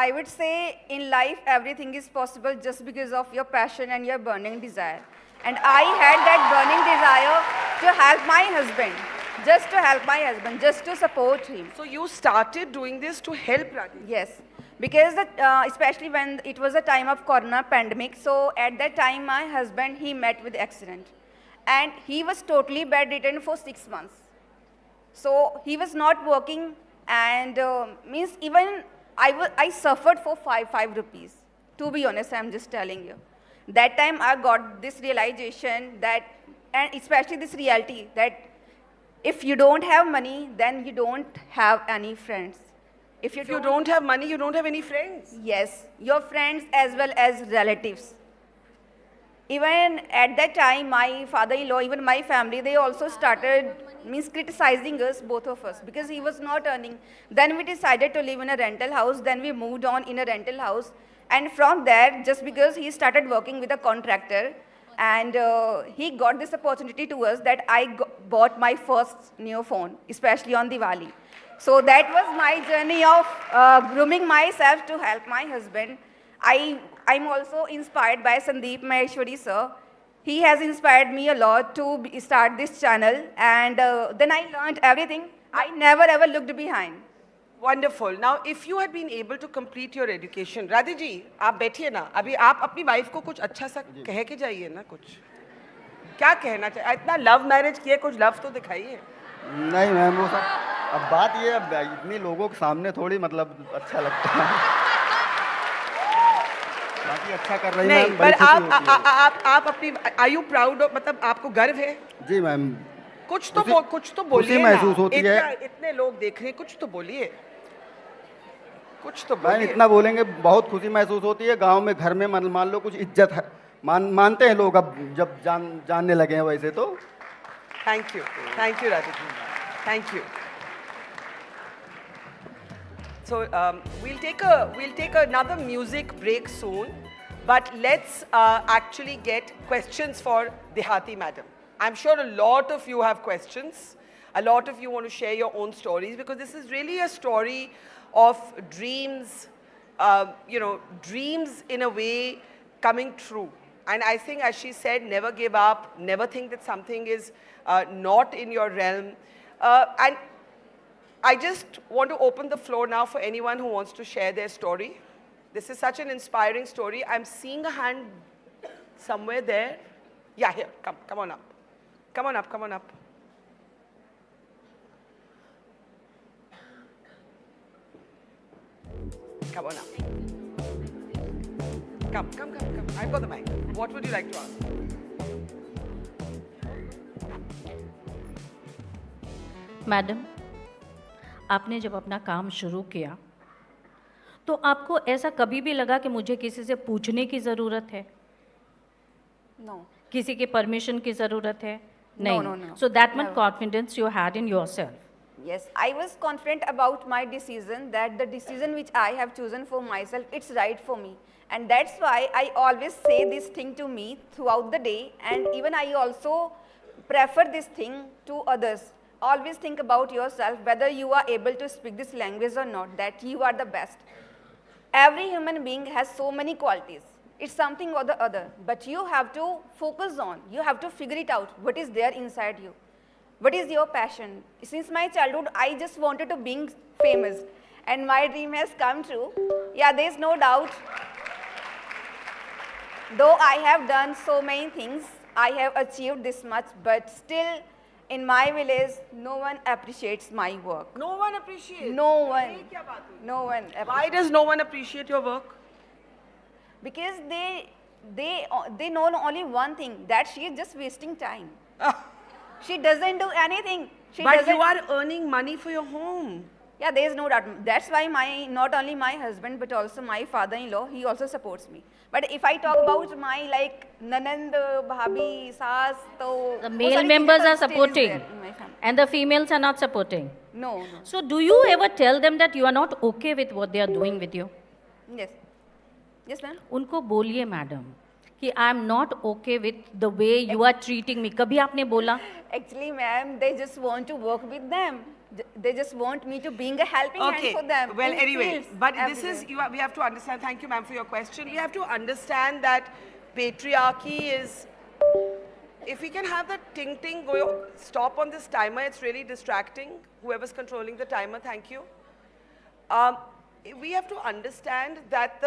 Speaker 23: I would say in life everything is possible just because of your passion and your burning desire. And I had that burning desire to help my husband, just to support him.
Speaker 2: So you started doing this to help Radhi?
Speaker 23: Yes, because especially when it was a time of corona pandemic, so at that time my husband, he met with accident. And he was totally bedridden for 6 months. So he was not working, and means even I suffered for 5 rupees. To be honest, I'm just telling you. That time I got this realization that and especially this reality that if you don't have money, then you don't have any friends.
Speaker 2: If you don't have money, you don't have any friends.
Speaker 23: Yes, your friends as well as relatives. Even at that time, my father-in-law, even my family, they also started criticizing us, both of us, because he was not earning. Then we decided to live in a rental house. Then we moved on in a rental house. And from there, just because he started working with a contractor, and he got this opportunity to us that I bought my first new phone, especially on Diwali. So that was my journey of grooming myself to help my husband. I'm also inspired by Sandeep Maheshwari sir. He has inspired me a lot to start this channel, and then I learned everything. I never ever looked behind.
Speaker 2: Wonderful. Now, if you had been able to complete your education, Radhi ji, आप बैठिए ना. अभी आप अपनी wife को कुछ अच्छा सा कह के जाइए ना कुछ. क्या कहना चाहिए? इतना लव मैरिज किए, कुछ लव तो दिखाइए.
Speaker 5: नहीं मैम, वो सब अब बात ये अब इतनी लोगों के सामने थोड़ी मतलब अच्छा लगता है. बाकी अच्छा कर रही
Speaker 2: नहीं,
Speaker 5: मैम.
Speaker 2: पर आप अपनी are you proud of, मतलब आपको गर्व है?
Speaker 5: जी मैम.
Speaker 2: कुछ तो बोलिए ना.
Speaker 5: महसूस होती है.
Speaker 2: इतने लोग देख रहे हैं, कुछ तो बोलिए. कुछ तो
Speaker 5: मैम
Speaker 2: बोलिए.
Speaker 5: इतना बोलेंगे बहुत खुशी महसूस होती है. गांव में घर में मान लो कुछ इज्जत है, मानते हैं लोग अब जब जानने लगे हैं वैसे तो.
Speaker 2: Thank you, Radhi. Thank you. So we'll take another music break soon, but let's actually get questions for Dehati madam. I'm sure a lot of you have questions. A lot of you want to share your own stories, because this is really a story of dreams, dreams in a way coming true. And I think, as she said, never give up, never think that something is not in your realm. And I just want to open the floor now for anyone who wants to share their story. This is such an inspiring story. I'm seeing a hand somewhere there. Yeah, here, come on up. Come on up. Come on up. Come. I've got the mic. What would you like to ask?
Speaker 6: Madam, आपने जब अपना काम शुरू किया तो आपको ऐसा कभी भी लगा कि मुझे किसी से पूछने की ज़रूरत है?
Speaker 23: No.
Speaker 6: किसी के परमिशन की ज़रूरत है? नहीं.
Speaker 23: No.
Speaker 6: So that much confidence you had in yourself.
Speaker 23: Yes, I was confident about my decision, that the decision which I have chosen for myself, it's right for me. And that's why I always say this thing to me throughout the day, and even I also prefer this thing to others. Always think about yourself, whether you are able to speak this language or not, that you are the best. Every human being has so many qualities. It's something or the other, but you have to focus on, you have to figure it out, what is there inside you. What is your passion? Since my childhood, I just wanted to be famous, and my dream has come true. Yeah, there's no doubt. Though I have done so many things, I have achieved this much, but still, in my village, no one appreciates my work.
Speaker 2: No one appreciates?
Speaker 23: No one. No one.
Speaker 2: Why does no one appreciate your work?
Speaker 23: Because they know only one thing, that she is just wasting time. She doesn't do anything.
Speaker 2: But you are earning money for your home.
Speaker 23: Yeah, there is no doubt. That's why not only my husband, but also my father-in-law, he also supports me. But if I talk about my nanand, bhabhi, saas, so
Speaker 6: the male members are supporting and the females are not supporting.
Speaker 23: No.
Speaker 6: So do you ever tell them that you are not okay with what they are doing with you?
Speaker 23: Yes, ma'am.
Speaker 6: उनको बोलिए madam कि I am not okay with the way you are treating me. कभी आपने बोला?
Speaker 23: Actually, ma'am, they just want to work with them. They just want me to being a helping hand for them.
Speaker 2: Well, anyway, but this is, we have to understand, thank you ma'am for your question. We have to understand that patriarchy is, if we can have the ting-ting go, stop on this timer, it's really distracting. Whoever's controlling the timer, thank you. We have to understand that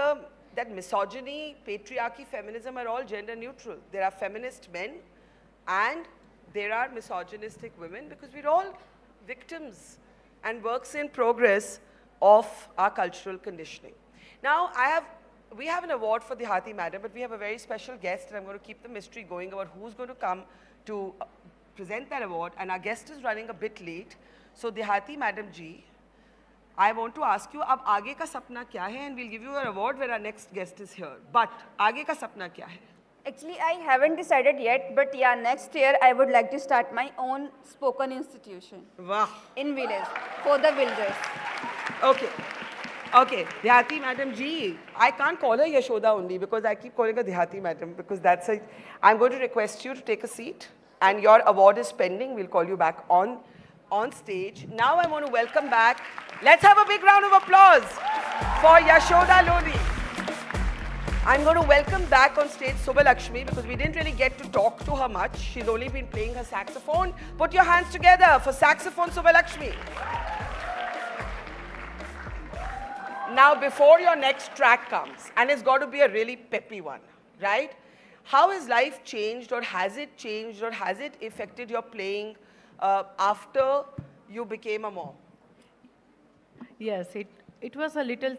Speaker 2: that misogyny, patriarchy, feminism are all gender neutral. There are feminist men and there are misogynistic women, because we're all victims and works in progress of our cultural conditioning. Now, I have we have an award for Dehati Madam, but we have a very special guest, and I'm going to keep the mystery going about who's going to come to present that award. And our guest is running a bit late. So Dehati Madam ji, I want to ask you, ab aage ka sapna kya hai? And we'll give you an award when our next guest is here. But aage ka sapna kya hai?
Speaker 23: Actually, I haven't decided yet, but yeah, next year I would like to start my own spoken institution.
Speaker 2: Wow.
Speaker 23: In village, for the villagers.
Speaker 2: Okay. Okay, Dehati Madam ji, I can't call her Yashoda only because I keep calling her Dehati Madam because that's a, I'm going to request you to take a seat and your award is pending. We'll call you back on stage. Now I want to welcome back, let's have a big round of applause for Yashoda Lodi. I'm going to welcome back on stage Subbalakshmi because we didn't really get to talk to her much. She's only been playing her saxophone. Put your hands together for saxophone Subbalakshmi. Now, before your next track comes, and it's got to be a really peppy one, right? How has life changed, or has it changed, or has it affected your playing after you became a mom?
Speaker 3: Yes, it was a little...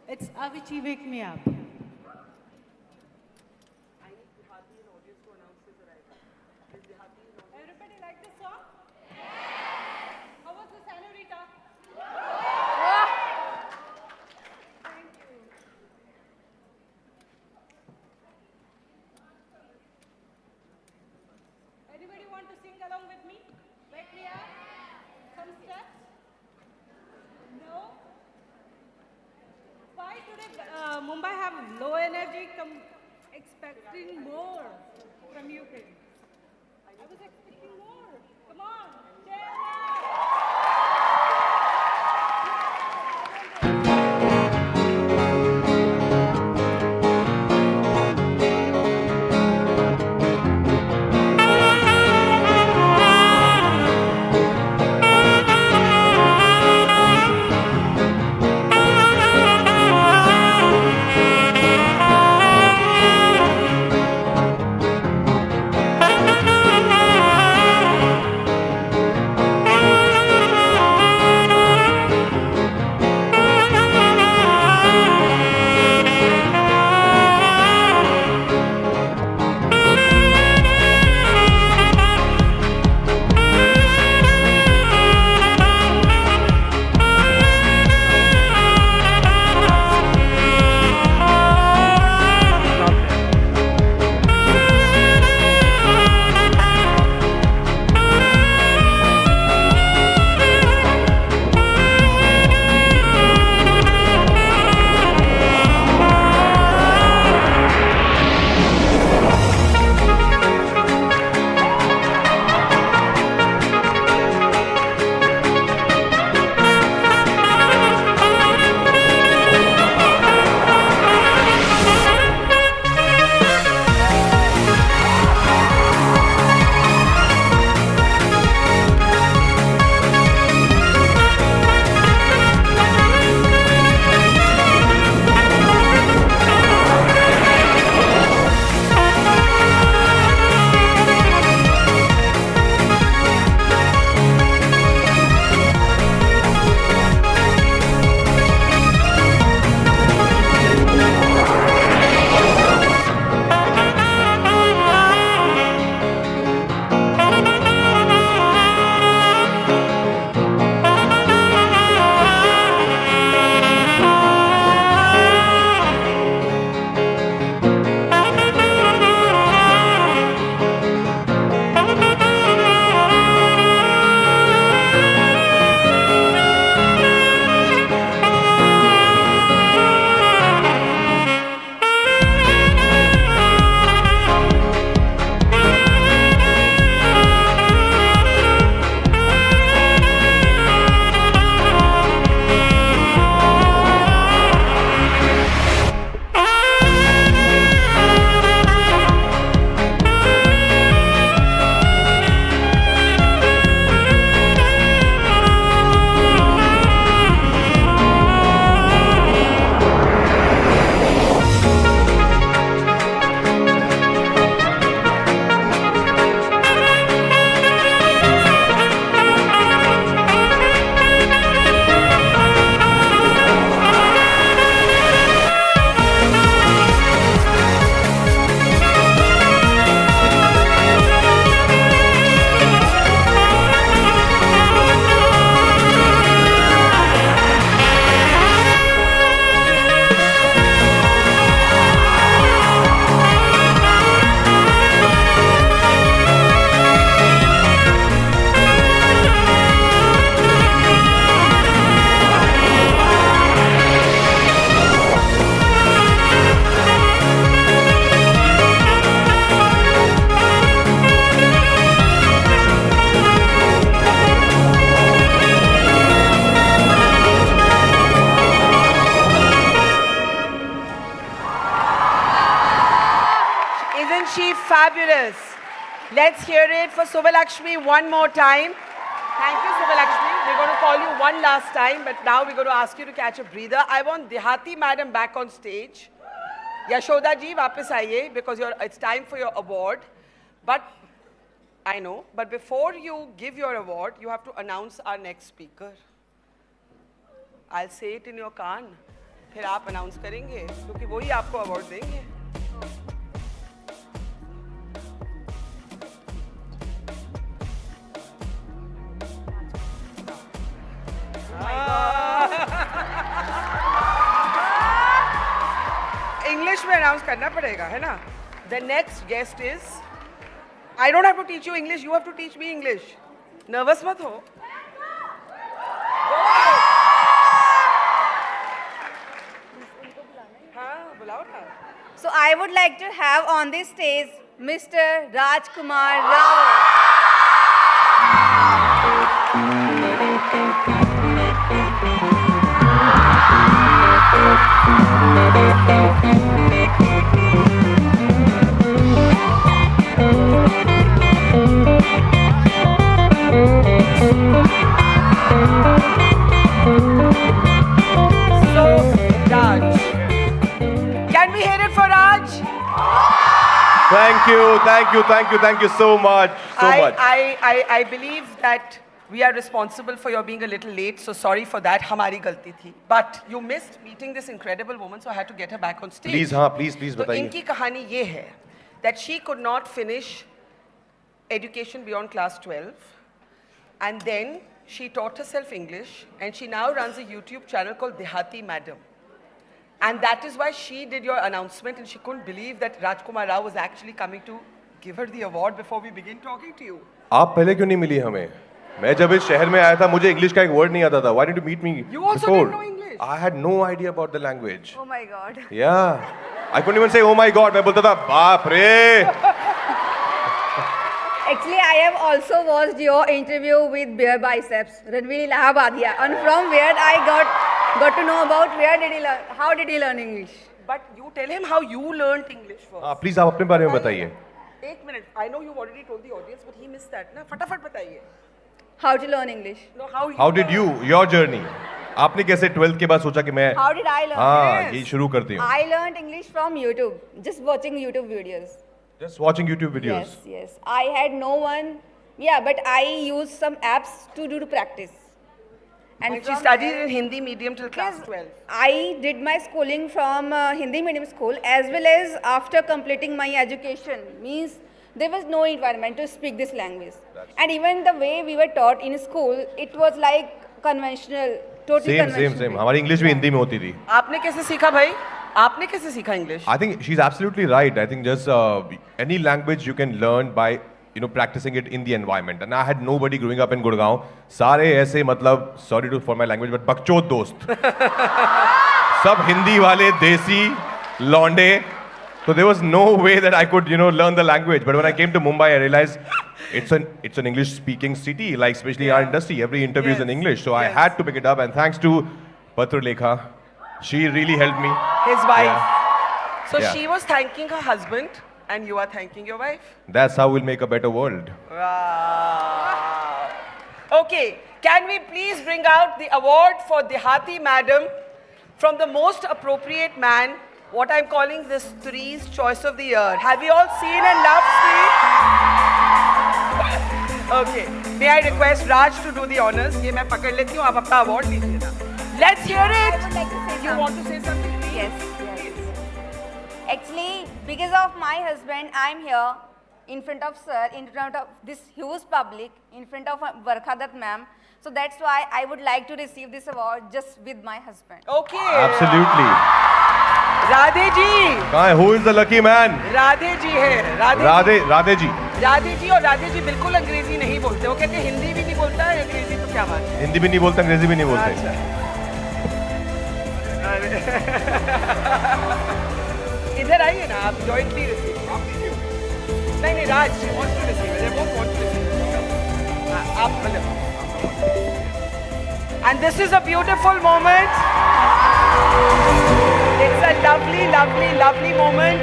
Speaker 3: It's Avicii, Wake Me Up. Everybody like this song? Yes! How was the senorita? Thank you. Anybody want to sing along with me? Wake me up? Some steps? No? Why today Mumbai have low energy, expecting more from you kids? I was expecting more. Come on, cheer up.
Speaker 2: Fabulous. Let's hear it for Subbalakshmi one more time. Thank you, Subbalakshmi. We're going to call you one last time, but now we're going to ask you to catch a breather. I want Dehati madam back on stage. Yashoda ji, वापस आइए, because it's time for your award. But I know, but before you give your award, you have to announce our next speaker. I'll say it in your कान. फिर आप announce करेंगे, क्योंकि वही आपको award देंगे. English में announce करना पड़ेगा, है ना? The next guest is. I don't have to teach you English. You have to teach me English. Nervous मत हो. हाँ, बुलाओ ना.
Speaker 23: So I would like to have on this stage Mr. Rajkummar Rao.
Speaker 2: So, Raj. Can we hear it for Raj?
Speaker 10: Thank you so much.
Speaker 2: I believe that we are responsible for your being a little late, so sorry for that. हमारी गलती थी. But you missed meeting this incredible woman, so I had to get her back on stage.
Speaker 10: Please
Speaker 2: तो
Speaker 10: बताइए.
Speaker 2: इनकी कहानी ये है that she could not finish education beyond class 12, and then she taught herself English, and she now runs a YouTube channel called Dehati Madam. And that is why she did your announcement, and she couldn't believe that Rajkummar Rao was actually coming to give her the award before we begin talking to you.
Speaker 10: आप पहले क्यों नहीं मिली हमें? मैं जब इस शहर में आया था मुझे इंग्लिश का एक वर्ड नहीं आता था. Why did you meet me
Speaker 2: You also
Speaker 10: before?
Speaker 2: didn't know English.
Speaker 10: I had no idea about the language.
Speaker 23: Oh my God.
Speaker 10: Yeah. I couldn't even say oh my God. मैं बोलता था बाप रे.
Speaker 23: Actually, I have also watched your interview with Bare Biceps, Ranveer Allahabadia, and from where I got to know about how did he learn English.
Speaker 2: But you tell him how you learned English first.
Speaker 10: Please आप अपने बारे में बताइए.
Speaker 2: एक minute. I know you've already told the audience, but he missed that. ना फटाफट बताइए.
Speaker 23: How to learn English.
Speaker 2: No,
Speaker 10: How did you? Your journey. आपने कैसे 12th के बाद सोचा कि मैं
Speaker 23: How did I learn?
Speaker 10: हाँ यही शुरू करती हूँ.
Speaker 23: I learned English from YouTube, just watching YouTube videos.
Speaker 10: Just watching YouTube videos.
Speaker 23: Yes. I had no one. Yeah, but I used some apps to practice.
Speaker 2: And she studied in Hindi medium till class 12.
Speaker 23: I did my schooling from Hindi medium school, as well as after completing my education. Means there was no environment to speak this language. And even the way we were taught in school, it was like conventional, totally conventional.
Speaker 10: Same. हमारी English भी हिंदी में होती थी.
Speaker 2: आपने कैसे सीखा भाई? आपने कैसे सीखा English?
Speaker 10: I think she's absolutely right. I think just any language you can learn by practicing it in the environment. And I had nobody growing up in Gurgaon. सारे ऐसे मतलब sorry for my language but बकचोद दोस्त. सब हिंदी वाले देसी लौंडे. So there was no way that I could learn the language. But when I came to Mumbai, I realized it's an English-speaking city. Like especially our industry, every interview is in English. So I had to pick it up. And thanks to Patra Lekha, she really helped me.
Speaker 2: His wife.
Speaker 10: Yeah.
Speaker 2: So
Speaker 10: Yeah.
Speaker 2: she was thanking her husband, and you are thanking your wife.
Speaker 10: That's how we'll make a better world.
Speaker 2: Wow. Okay, can we please bring out the award for Dehati Madam from the most appropriate man, what I'm calling the Stree's Choice of the Year. Have you all seen and loved Stree? Okay, may I request Raj to do the honors? ये मैं पकड़ लेती हूँ, आप अपना award लीजिए ना. Let's hear it.
Speaker 23: I would like to say
Speaker 2: You want to say something?
Speaker 23: Yes. Actually, because of my husband, I'm here in front of sir, in front of this huge public, in front of Barkha Dutt ma'am. So that's why I would like to receive this award just with my husband.
Speaker 2: Okay.
Speaker 10: Absolutely.
Speaker 2: Radhe ji.
Speaker 10: कहाँ है? Who is the lucky man?
Speaker 2: Radhe ji है.
Speaker 10: राधे जी.
Speaker 2: राधे जी और राधे जी बिल्कुल अंग्रेजी नहीं बोलते. वो कहते हैं हिंदी भी नहीं बोलता है, अंग्रेजी तो क्या बात है?
Speaker 10: हिंदी भी नहीं बोलता, अंग्रेजी भी नहीं बोलते.
Speaker 2: इधर आइए ना आप जॉइंटली रिसीव. नहीं Raj wants to receive. They both want to receive. आप मतलब. And this is a beautiful moment. It's a lovely, lovely, lovely moment.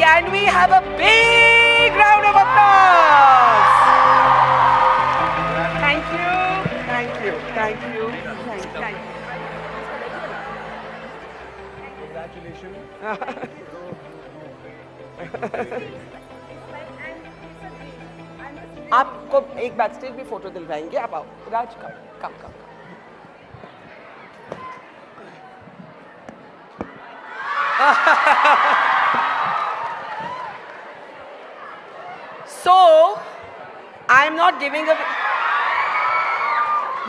Speaker 2: Can we have a big of applause. Thank you. Thank you. Thank you. Thank you. आपको एक back stage भी photo दिलवाएंगे. आप आओ. राज कम. So, I'm not giving a...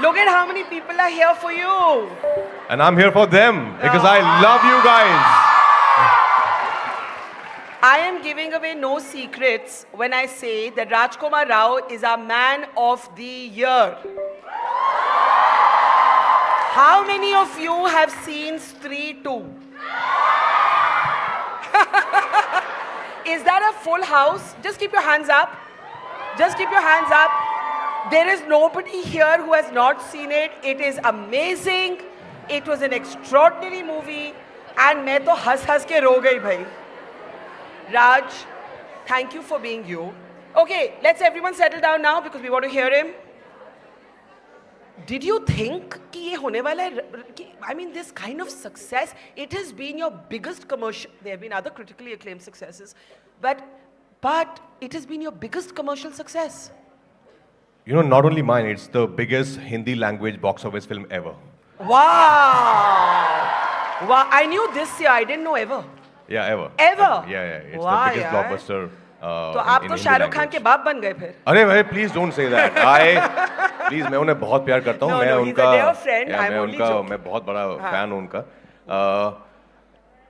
Speaker 2: Look at how many people are here for you.
Speaker 10: And I'm here for them because I love you guys.
Speaker 2: I am giving away no secrets when I say that Rajkummar Rao is our man of the year. How many of you have seen Stree 2? Is that a full house? Just keep your hands up. Just keep your hands up. There is nobody here who has not seen it. It is amazing. It was an extraordinary movie. And मैं तो हंस के रो गई भाई. Raj, thank you for being you. Okay, let's everyone settle down now because we want to hear him. Did you think कि ये होने वाला है? I mean, this kind of success, it has been your biggest commercial. There have been other critically acclaimed successes, but it has been your biggest commercial success.
Speaker 10: You know, not only mine, it's the biggest Hindi language box office film ever.
Speaker 2: Wow! Wow! I knew this year. I didn't know ever.
Speaker 10: Yeah, ever.
Speaker 2: Ever?
Speaker 10: Yeah. It's
Speaker 2: Wow,
Speaker 10: the biggest
Speaker 2: yaar.
Speaker 10: blockbuster.
Speaker 2: तो आप तो शाहरुख खान के बाप बन गए फिर.
Speaker 10: अरे भाई, please don't say that. Please, मैं उन्हें बहुत प्यार करता हूँ. मैं उनका, मैं बहुत बड़ा fan हूँ उनका.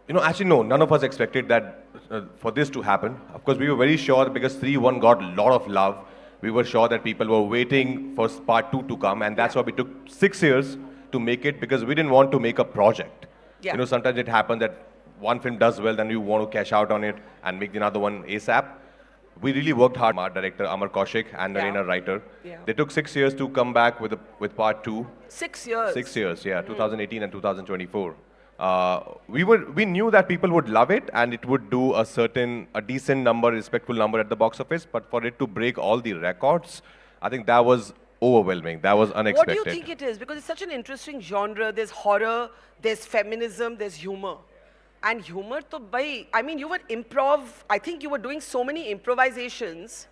Speaker 10: You know, actually no, none of us expected that for this to happen. Of course, we were very sure because 3-1 got a lot of love. We were sure that people were waiting for part 2 to come, and that's why we took 6 years to make it because we didn't want to make a project.
Speaker 2: Yeah.
Speaker 10: You know, sometimes it happens that one film does well, then you want to cash out on it and make another one ASAP. We really worked hard. Our director Amar Kaushik and Narena writer.
Speaker 2: Yeah.
Speaker 10: They took 6 years to come back with part 2.
Speaker 2: 6 years.
Speaker 10: 6 years, yeah, 2018 and 2024. We knew that people would love it and it would do a decent number, respectful number at the box office. But for it to break all the records, I think that was overwhelming. That was unexpected.
Speaker 2: What do you think it is? Because it's such an interesting genre. There's horror, there's feminism, there's humor. And humor, to bhai, I mean, you were I think you were doing so many improvisations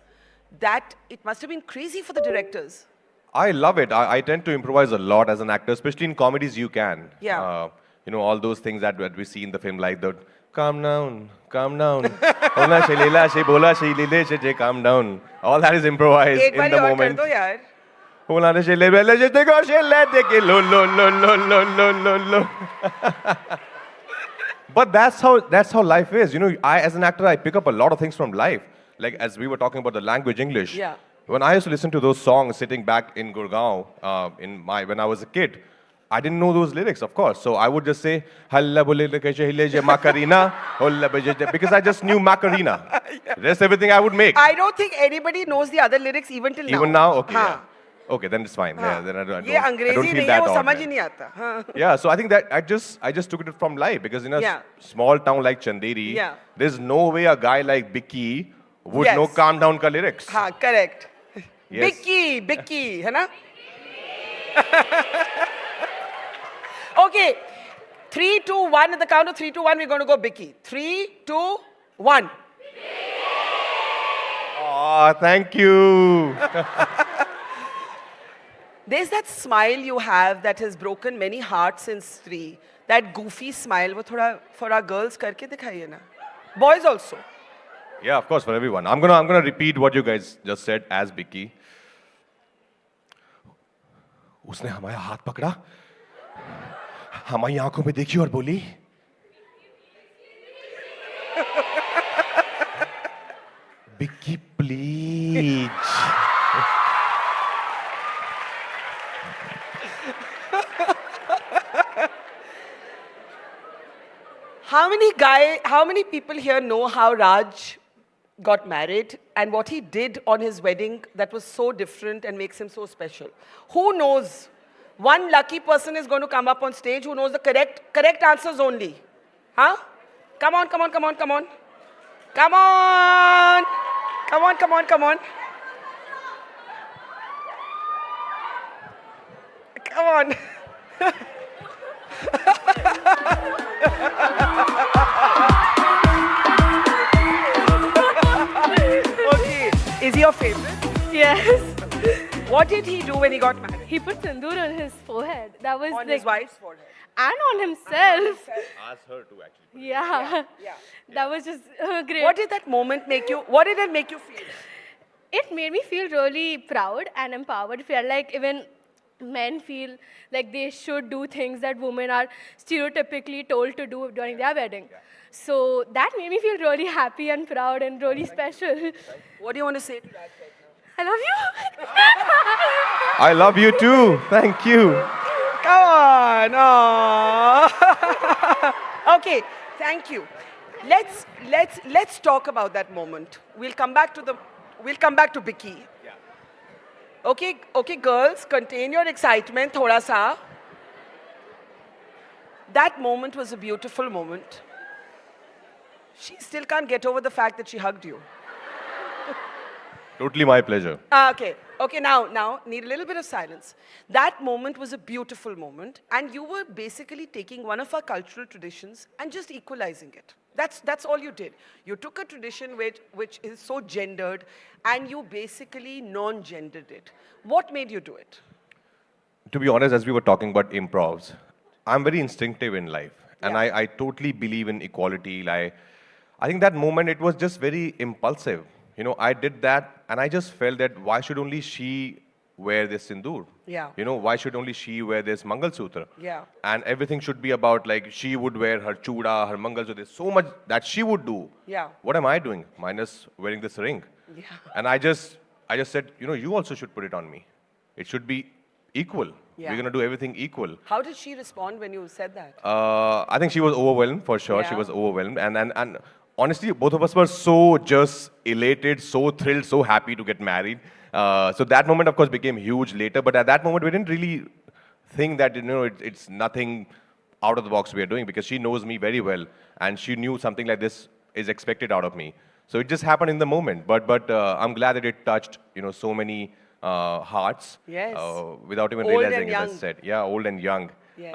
Speaker 2: that it must have been crazy for the directors.
Speaker 10: I love it. I tend to improvise a lot as an actor, especially in comedies you can.
Speaker 2: Yeah.
Speaker 10: You know, all those things that we see in the film, like the calm down. Hola Shalila, she bola, she lile, she calm down. All that is improvised in the moment. Hola Shalila, she go, she let it lo. But that's how life is. You know, as an actor, I pick up a lot of things from life. Like as we were talking about the language English.
Speaker 2: Yeah.
Speaker 10: When I used to listen to those songs sitting back in Gurgaon, when I was a kid, I didn't know those lyrics, of course. So I would just say, Macarena, because I just knew Macarena. Rest everything I would make.
Speaker 2: I don't think anybody knows the other lyrics even till now.
Speaker 10: Even now? Okay. Yeah. Okay, then it's fine. Yeah, then I don't feel that odd. Yeah, so I think that I just took it from life because in a small town like Chanderi, there's no way a guy like Bicky would know Calm Down ka lyrics.
Speaker 2: Correct.
Speaker 10: Yes.
Speaker 2: Bicky, hai na? Okay, 3, 2, 1. At the count of 3, 2, 1, we're going to go Bicky. 3, 2, 1.
Speaker 10: Oh, thank you.
Speaker 2: There's that smile you have that has broken many hearts in Stree. That goofy smile, wo thoda for our girls karke dikhaiye na. Boys also.
Speaker 10: Yeah, of course, for everyone. I'm gonna repeat what you guys just said as Bicky. उसने हमारा हाथ पकड़ा, हमारी आंखों में देखी और बोली, Bicky, please.
Speaker 2: How many people here know how Raj got married and what he did on his wedding that was so different and makes him so special? Who knows? One lucky person is going to come up on stage who knows the correct answers only. Huh? Come on. Come on, come on, come on. Come on. Okay. Is he your favorite?
Speaker 11: Yes.
Speaker 2: What did he do when he got married?
Speaker 11: He put sindoor on his forehead. That was
Speaker 2: On
Speaker 11: like,
Speaker 2: his wife's forehead.
Speaker 11: and on himself.
Speaker 10: Ask her to actually.
Speaker 11: Yeah. That was just great.
Speaker 2: What did that moment make you? What did it make you feel?
Speaker 11: It made me feel really proud and empowered. It felt like even men feel like they should do things that women are stereotypically told to do during their wedding. So that made me feel really happy and proud and really special.
Speaker 2: What do you want to say to that?
Speaker 11: I love you.
Speaker 10: I love you too. Thank you.
Speaker 2: Come on. Aw. Okay, thank you. Let's talk about that moment. We'll come back to Vicky. Okay, girls, contain your excitement, thoda sa. That moment was a beautiful moment. She still can't get over the fact that she hugged you.
Speaker 10: Totally my pleasure.
Speaker 2: Okay, now, need a little bit of silence. That moment was a beautiful moment, and you were basically taking one of our cultural traditions and just equalizing it. That's all you did. You took a tradition which is so gendered, and you basically non-gendered it. What made you do it?
Speaker 10: To be honest, as we were talking about improvs, I'm very instinctive in life. And I totally believe in equality. I think that moment, it was just very impulsive. You know, I did that, and I just felt that why should only she wear this sindoor?
Speaker 2: Yeah.
Speaker 10: You know, why should only she wear this Mangal Sutra?
Speaker 2: Yeah.
Speaker 10: And everything should be about, like, she would wear her chuda, her Mangal Sutra. There's so much that she would do.
Speaker 2: Yeah.
Speaker 10: What am I doing? Minus wearing this ring.
Speaker 2: Yeah.
Speaker 10: And I just said, you know, you also should put it on me. It should be equal.
Speaker 2: Yeah.
Speaker 10: We're going to do everything equal.
Speaker 2: How did she respond when you said that?
Speaker 10: I think she was overwhelmed, for sure. She
Speaker 2: Yeah.
Speaker 10: was overwhelmed. And honestly, both of us were so just elated, so thrilled, so happy to get married. So that moment, of course, became huge later. But at that moment, we didn't really think that, you know, it's nothing out of the box we are doing, because she knows me very well. And she knew something like this is expected out of me. So it just happened in the moment. But I'm glad that it touched, you know, so many hearts.
Speaker 2: Yes.
Speaker 10: Without even
Speaker 2: Old
Speaker 10: realizing,
Speaker 2: and
Speaker 10: as I
Speaker 2: young.
Speaker 10: said. Yeah, old and young.
Speaker 2: Yes.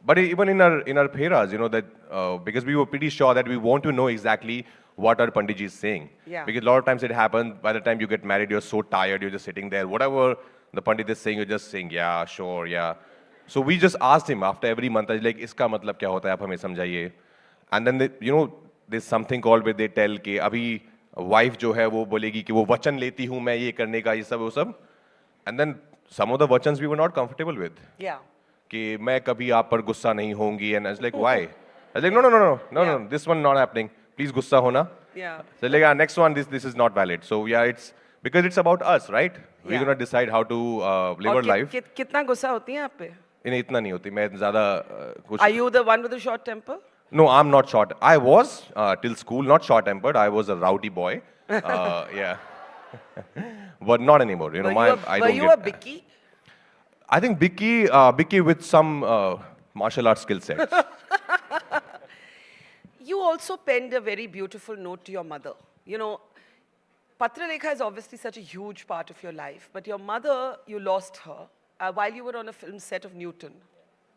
Speaker 10: But even in our pheras, you know, that because we were pretty sure that we want to know exactly what our Panditji is saying.
Speaker 2: Yeah.
Speaker 10: Because a lot of times it happens, by the time you get married, you're so tired, you're just sitting there. Whatever the Pandit is saying, you're just saying, yeah, sure, yeah. So we just asked him after every month, like, iska matlab kya hota hai, aap hame samjhaiye. And then, you know, there's something called where they tell कि अभी wife जो है वो बोलेगी कि वो वचन लेती हूँ मैं ये करने का ये सब वो सब. And then some of the vachans we were not comfortable with.
Speaker 2: Yeah.
Speaker 10: कि मैं कभी आप पर गुस्सा नहीं होंगी, and I was like, why? I was like, no, this one not happening. Please गुस्सा होना.
Speaker 2: Yeah.
Speaker 10: So like, next one, this is not valid. So yeah, it's because it's about us, right? We're gonna decide how to live our life.
Speaker 2: कितना गुस्सा होती है आप पे?
Speaker 10: इन्हें इतना नहीं होती, मैं ज़्यादा कुछ.
Speaker 2: Are you the one with the short temper?
Speaker 10: No, I'm not short. I was till school not short-tempered. I was a rowdy boy. Yeah. But not anymore. You know,
Speaker 2: Were you a Bicky?
Speaker 10: I think Bicky with some martial arts skill set.
Speaker 2: You also penned a very beautiful note to your mother. You know, Patralekha is obviously such a huge part of your life, but your mother, you lost her while you were on a film set of Newton.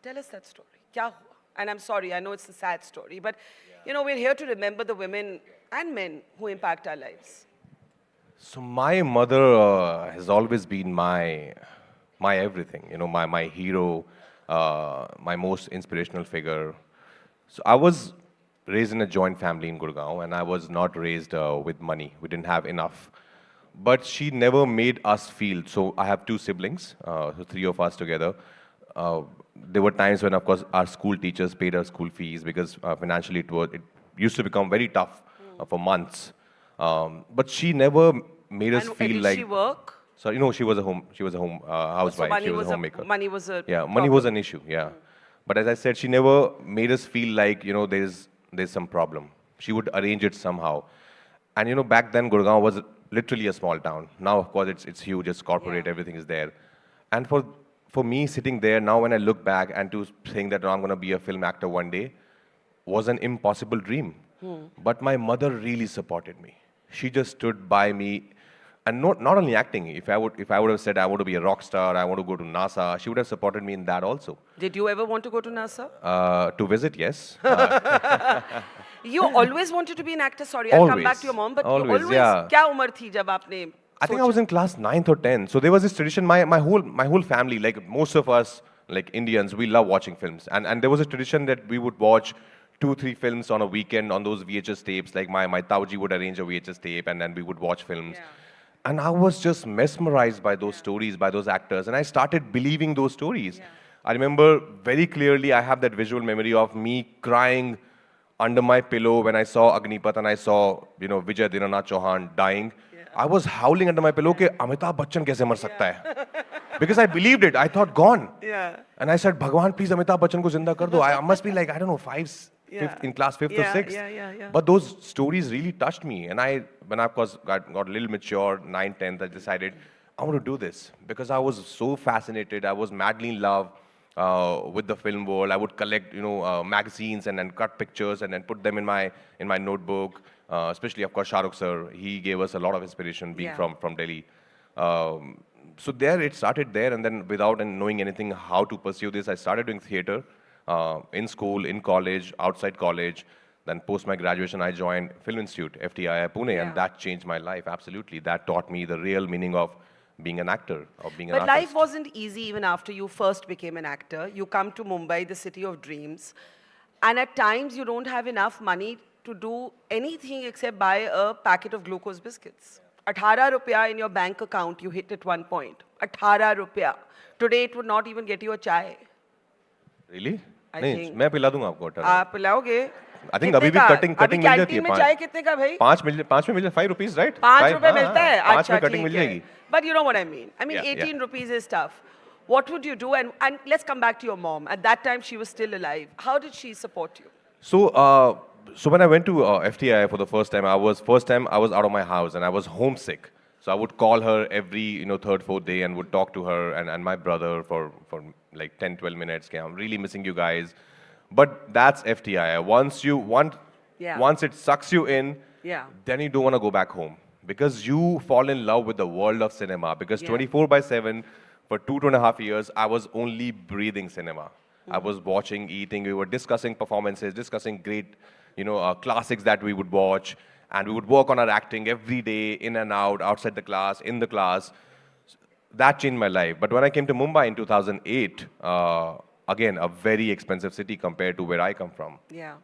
Speaker 2: Tell us that story. Kya hua? And I'm sorry, I know it's a sad story, but you know, we're here to remember the women and men who impact our lives.
Speaker 10: So my mother has always been my everything. You know, my hero, my most inspirational figure. So I was raised in a joint family in Gurgaon, and I was not raised with money. We didn't have enough. But she never made us feel, so I have two siblings, so three of us together. There were times when, of course, our school teachers paid our school fees because financially it used to become very tough for months. But she never made us feel
Speaker 2: did
Speaker 10: like.
Speaker 2: Did she work?
Speaker 10: So you know, she was a home housewife.
Speaker 2: So
Speaker 10: she was a homemaker.
Speaker 2: Money was a
Speaker 10: money was an issue. Yeah, but as I said, she never made us feel like, you know, there's some problem. She would arrange it somehow. And you know, back then Gurgaon was literally a small town. Now, of course, it's huge. It's corporate. Everything is there. And for me, sitting there now, when I look back and to think that I'm going to be a film actor one day, was an impossible dream. But my mother really supported me. she just stood by me. And not only acting, if I would have said I want to be a rock star, I want to go to NASA, she would have supported me in that also.
Speaker 2: Did you ever want to go to NASA?
Speaker 10: To visit, yes.
Speaker 2: You always wanted to be an actor? Sorry, I'll come back to your mom, but
Speaker 10: Always,
Speaker 2: you always,
Speaker 10: yeah.
Speaker 2: kya umar thi jab aapne
Speaker 10: I think I was in class 9th or 10th. So there was this tradition, my whole family, like most of us, like Indians, we love watching films. And there was a tradition that we would watch 2-3 films on a weekend on those VHS tapes. Like my Tauji would arrange a VHS tape and then we would watch films. Yeah. And I was just mesmerized by those stories, by those actors. And I started believing those stories. Yeah. I remember very clearly, I have that visual memory of me crying under my pillow when I saw Agnipat and I saw, Vijay Dinanath Chauhan dying. Yeah. I was howling under my pillow, ke Amitabh Bachchan kaise mar sakta hai? Because I believed it. I thought, gone. Yeah. And I said, Bhagwan, please Amitabh Bachchan ko zinda kar do. I must be like, I don't know, in class 5th or 6th. Yeah. But those stories really touched me. And when I of course got a little mature, 9th, 10th, I decided, I want to do this. Because I was so fascinated. I was madly in love with the film world. I would collect, magazines and then cut pictures and then put them in my notebook. Especially, of course, Shah Rukh sir. He gave us a lot of inspiration being from Delhi. So there, it started there. And then without knowing anything how to pursue this, I started doing theater. In school, in college, outside college. Then post my graduation, I joined Film Institute, FTII Pune, and that changed my life, absolutely. That taught me the real meaning of being an actor, of being an artist.
Speaker 2: But life wasn't easy even after you first became an actor. You come to Mumbai, the city of dreams, and at times you don't have enough money to do anything except buy a packet of glucose biscuits. 18 rupiah in your bank account you hit at one point. 18 rupiah. Today it would not even get you a chai.
Speaker 10: Really? नहीं, मैं पिला दूंगा आपको 18।
Speaker 2: आप पिलाओगे?
Speaker 10: I think अभी भी cutting मिल जाती है।
Speaker 2: में चाय कितने का भाई?
Speaker 10: 5 में मिल जाए 5 rupees, right?
Speaker 2: 5 रुपए मिलता है।
Speaker 10: 5 में cutting मिल जाएगी।
Speaker 2: But you know what I mean. I mean, 18 rupees is tough. What would you do? And let's come back to your mom. At that time, she was still alive. How did she support you?
Speaker 10: So when I went to FTI for the first time, I was out of my house and I was homesick. So I would call her every, third, fourth day and would talk to her and my brother for like 10, 12 minutes. Okay, I'm really missing you guys. But that's FTI. Once it sucks you in, then you don't want to go back home. Because you fall in love with the world of cinema. Because 24/7, for 2.5 years, I was only breathing cinema. I was watching, eating, we were discussing performances, discussing great, classics that we would watch. And we would work on our acting every day, in and out, outside the class, in the class. That changed my life. But when I came to Mumbai in 2008, again, a very expensive city compared to where I come from.
Speaker 2: Yeah.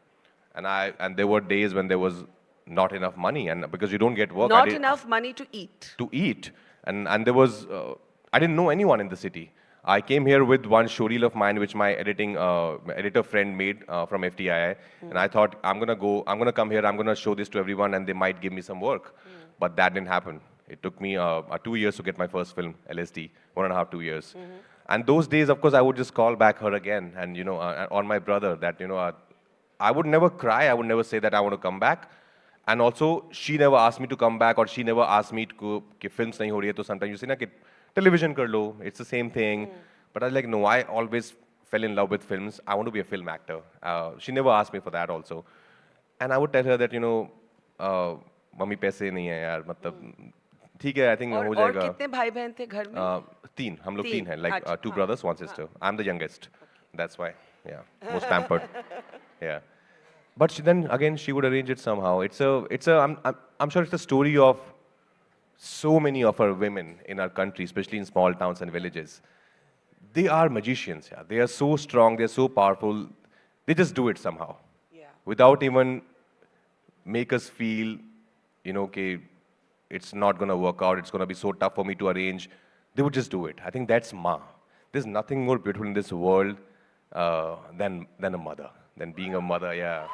Speaker 10: And there were days when there was not enough money, and because you don't get work.
Speaker 2: Not enough money to eat.
Speaker 10: To eat. And there was, I didn't know anyone in the city. I came here with one showreel of mine, which my editor friend made from FTI. And I thought, I'm going to come here, I'm going to show this to everyone, and they might give me some work. But that didn't happen. It took me 2 years to get my first film, LSD, 1.5, 2 years. And those days, of course, I would just call back her again, and, or my brother, that, I would never cry, I would never say that I want to come back. And also, she never asked me to come back, or she never asked me to, कि films नहीं हो रही है, तो sometimes you say ना कि television kar lo, it's the same thing. But I was like, no, I always fell in love with films. I want to be a film actor. She never asked me for that also. And I would tell her that, mummy पैसे नहीं है यार, मतलब ठीक है, I think हो जाएगा.
Speaker 2: और कितने भाई बहन थे घर में?
Speaker 10: 3, हम लोग 3 हैं, like 2 brothers, 1 sister. I'm the youngest. That's why, most pampered. Yeah. But then again, she would arrange it somehow. I'm sure it's a story of so many of our women in our country, especially in small towns and villages. They are magicians. Yeah. They are so strong. They're so powerful. They just do it somehow. Yeah. Without even make us feel, okay, it's not going to work out. It's going to be so tough for me to arrange. They would just do it. I think that's Ma. There's nothing more beautiful in this world than a mother, than being a mother. Yeah.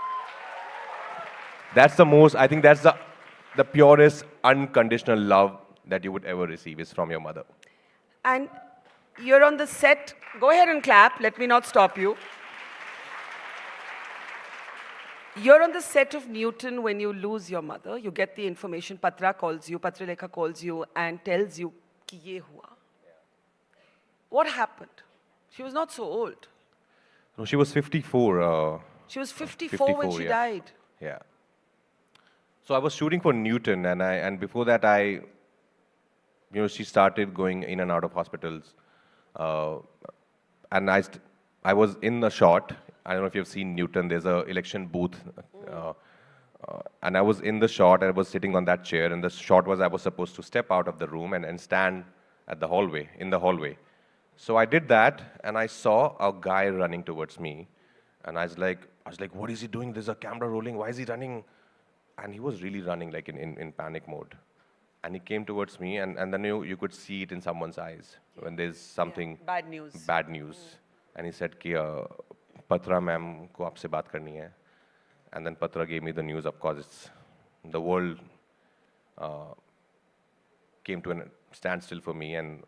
Speaker 10: That's the most, I think that's the purest, unconditional love that you would ever receive is from your mother.
Speaker 2: And you're on the set. Go ahead and clap. Let me not stop you. You're on the set of Newton when you lose your mother. You get the information. Patra calls you, Patralekha calls you and tells you कि ये हुआ. What happened? She was not so old.
Speaker 10: No, she was 54.
Speaker 2: She was 54 when she died.
Speaker 10: Yeah. So I was shooting for Newton, and before that she started going in and out of hospitals, and I was in the shot. I don't know if you've seen Newton. There's a election booth, and I was in the shot. I was sitting on that chair, and the shot was I was supposed to step out of the room and stand at the hallway, in the hallway. So I did that, and I saw a guy running towards me, and I was like, what is he doing? There's a camera rolling. Why is he running? And he was really running like in panic mode. And he came towards me, and then you could see it in someone's eyes when there's something
Speaker 2: Bad news.
Speaker 10: Bad news. And he said, "Ki Patra ma'am ko aapse baat karni hai." And then Patra gave me the news. Of course, the world came to a standstill for me, and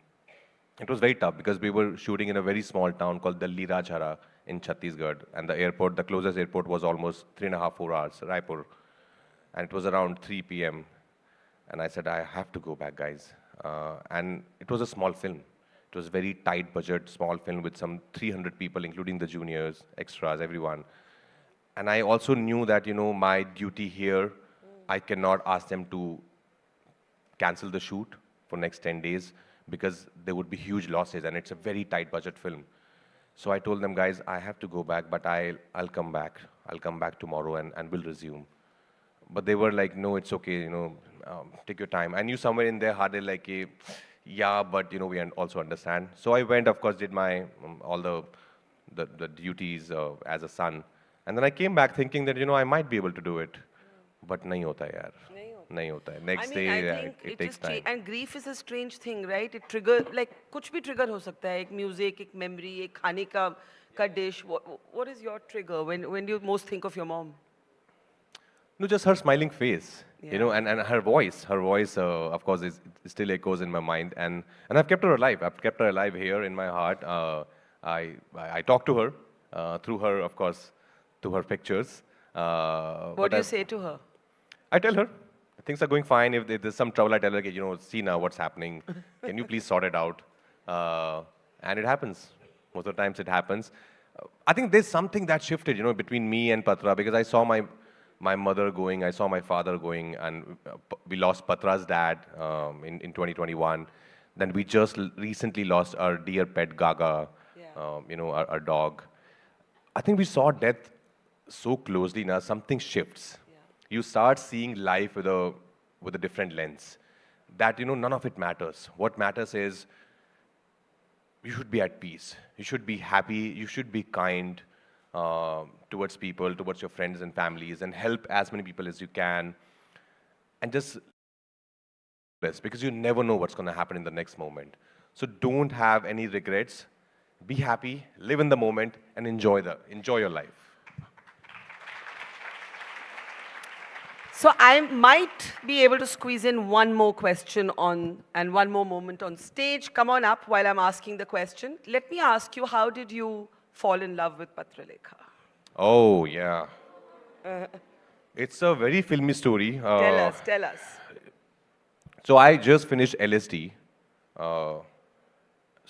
Speaker 10: it was very tough because we were shooting in a very small town called Dalli Rajhara in Chhattisgarh, and the closest airport was almost 3.5-4 hours, Raipur, and it was around 3 p.m. And I said, I have to go back, guys. And it was a small film. It was very tight budget, small film with some 300 people, including the juniors, extras, everyone. And I also knew that, my duty here, I cannot ask them to cancel the shoot for next 10 days because there would be huge losses, and it's a very tight budget film. So I told them, guys, I have to go back, but I'll come back. I'll come back tomorrow and we'll resume. But they were like, no, it's okay, take your time. I knew somewhere in their heart, they're like, yeah, but we also understand. So I went, of course, did my all the duties as a son. And then I came back thinking that, I might be able to do it. But nahi hota yaar. Nahi hota hai. Next day, it takes time.
Speaker 2: And grief is a strange thing, right? It triggers, like, kuch bhi trigger ho sakta hai. Ek music, ek memory, ek khane ka dish. What is your trigger when you most think of your mom?
Speaker 10: No, just her smiling face, and her voice. Her voice, of course, still echoes in my mind. And I've kept her alive. I've kept her alive here in my heart. I talk to her through her, of course, to her pictures.
Speaker 2: What do you say to her?
Speaker 10: I tell her, things are going fine. If there's some trouble, I tell her, see now what's happening. Can you please sort it out? And it happens. Most of the times it happens. I think there's something that shifted, between me and Patra, because I saw my mother going, I saw my father going, and we lost Patra's dad in 2021. Then we just recently lost our dear pet Gaga, our dog. I think we saw death so closely now, something shifts. You start seeing life with a different lens. That, none of it matters. What matters is you should be at peace. You should be happy. You should be kind. Towards people, towards your friends and families, and help as many people as you can. And just because you never know what's going to happen in the next moment. So don't have any regrets. Be happy, live in the moment, and enjoy your life.
Speaker 2: So I might be able to squeeze in one more question and one more moment on stage. Come on up while I'm asking the question. Let me ask you, how did you fall in love with Patralekha?
Speaker 10: Oh, yeah. It's a very filmy story.
Speaker 2: Tell us.
Speaker 10: So I just finished LSD. So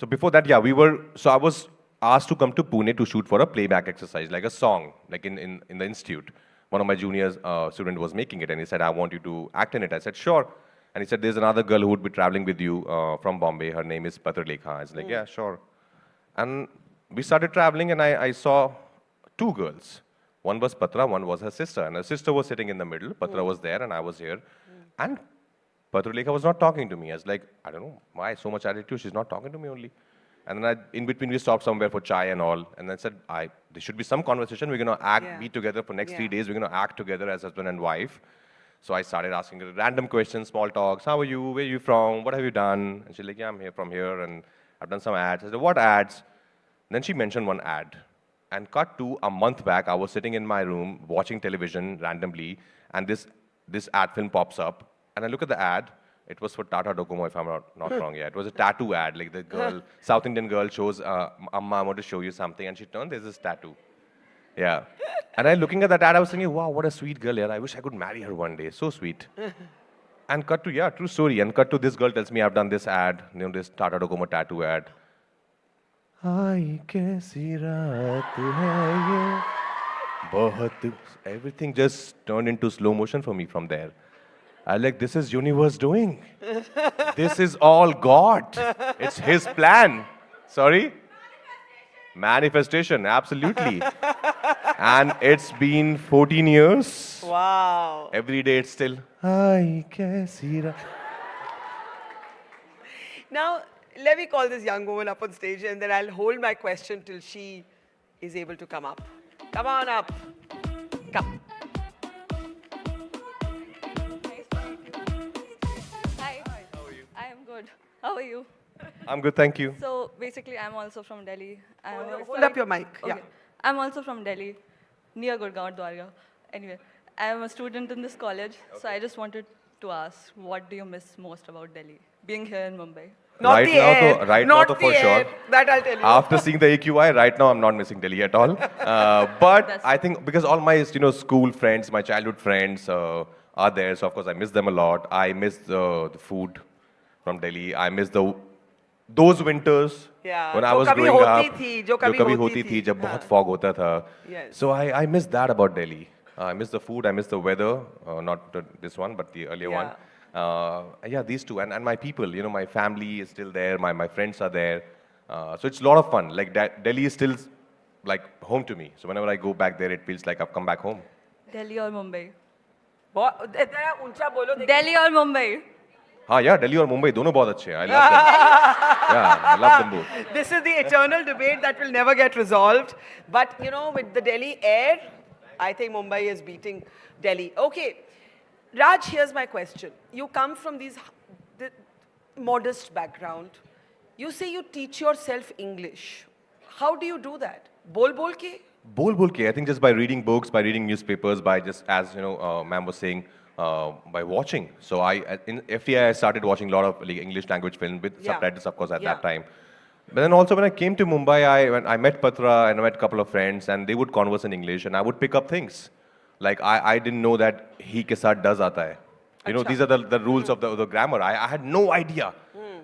Speaker 10: before that, I was asked to come to Pune to shoot for a playback exercise, like a song, like in the institute. One of my juniors student was making it, and he said, I want you to act in it. I said, sure. And he said, there's another girl who would be traveling with you from Bombay. Her name is Patralekha. I was like, yeah, sure. And we started traveling, and I saw two girls. One was Patra, one was her sister. And her sister was sitting in the middle. Patra was there, and I was here. And Patralekha was not talking to me. I was like, I don't know, why so much attitude? She's not talking to me only. And then in between, we stopped somewhere for chai and all. And then I said, there should be some conversation. We're going to be together for next 3 days. We're going to act together as husband and wife. So I started asking her random questions, small talks. How are you? Where are you from? What have you done? And she's like, yeah, I'm here from here. And I've done some ads. I said, what ads? Then she mentioned one ad. And cut to a month back, I was sitting in my room watching television randomly. And this ad film pops up. And I look at the ad. It was for Tata Docomo, if I'm not wrong. Yeah, it was a tattoo ad. Like the girl, South Indian girl shows, Amma, I want to show you something. And she turned, there's this tattoo. Yeah. And I looking at that ad, I was thinking, wow, what a sweet girl. Yeah, I wish I could marry her one day. So sweet. And cut to, true story. And cut to this girl tells me I've done this ad, this Tata Docomo tattoo ad. Aai kaisi raat hai ye. Everything just turned into slow motion for me from there. I like, this is universe doing. This is all God. It's his plan. Sorry? Manifestation, absolutely. And it's been 14 years.
Speaker 2: Wow.
Speaker 10: Every day it's still, I kaisi.
Speaker 2: Now, let me call this young woman up on stage and then I'll hold my question till she is able to come up. Come on up. Come.
Speaker 12: Hi. How are you? I am good. How are you?
Speaker 10: I'm good, thank you.
Speaker 12: So basically, I'm also from Delhi.
Speaker 2: Hold up your mic.
Speaker 12: Okay.
Speaker 2: Yeah.
Speaker 12: I'm also from Delhi, near Gurgaon, Dwarka. Anyway, I'm a student in this college, so I just wanted to ask, what do you miss most about Delhi, being here in Mumbai?
Speaker 2: Not
Speaker 10: right
Speaker 2: the
Speaker 10: now,
Speaker 2: air.
Speaker 10: though, right
Speaker 2: Not
Speaker 10: now, though,
Speaker 2: the
Speaker 10: for
Speaker 2: air.
Speaker 10: sure.
Speaker 2: That I'll tell you.
Speaker 10: After seeing the AQI, right now I'm not missing Delhi at all. But I think because all my school friends, my childhood friends are there, so of course I miss them a lot. I miss the food from Delhi. I miss those winters when I was growing up.
Speaker 2: जो
Speaker 10: कभी होती थी जब बहुत fog होता था.
Speaker 2: Yes.
Speaker 10: So I miss that about Delhi. I miss the food. I miss the weather. Not this one, but the earlier one. Yeah, these two. And my people, my family is still there. My friends are there. So it's a lot of fun. Like Delhi is still like home to me. So whenever I go back there, it feels like I've come back home.
Speaker 12: Delhi or Mumbai?
Speaker 2: बहुत
Speaker 12: Delhi or Mumbai?
Speaker 10: हाँ यार Delhi और Mumbai दोनों बहुत अच्छे हैं. I love them. Yeah, I love them both.
Speaker 2: This is the eternal debate that will never get resolved. But with the Delhi air, I think Mumbai is beating Delhi. Okay, Raj, here's my question. You come from the modest background. You say you teach yourself English. How do you do that? Bol ke?
Speaker 10: Bol ke. I think just by reading books, by reading newspapers, by just, as ma'am was saying, by watching. So in FTI, I started watching a lot of English language films with subtitles, of course, at that time. But then also when I came to Mumbai, I met Patra and I met a couple of friends, and they would converse in English, and I would pick up things. Like I didn't know that he ke saath does aata hai. These are the rules of the grammar. I had no idea.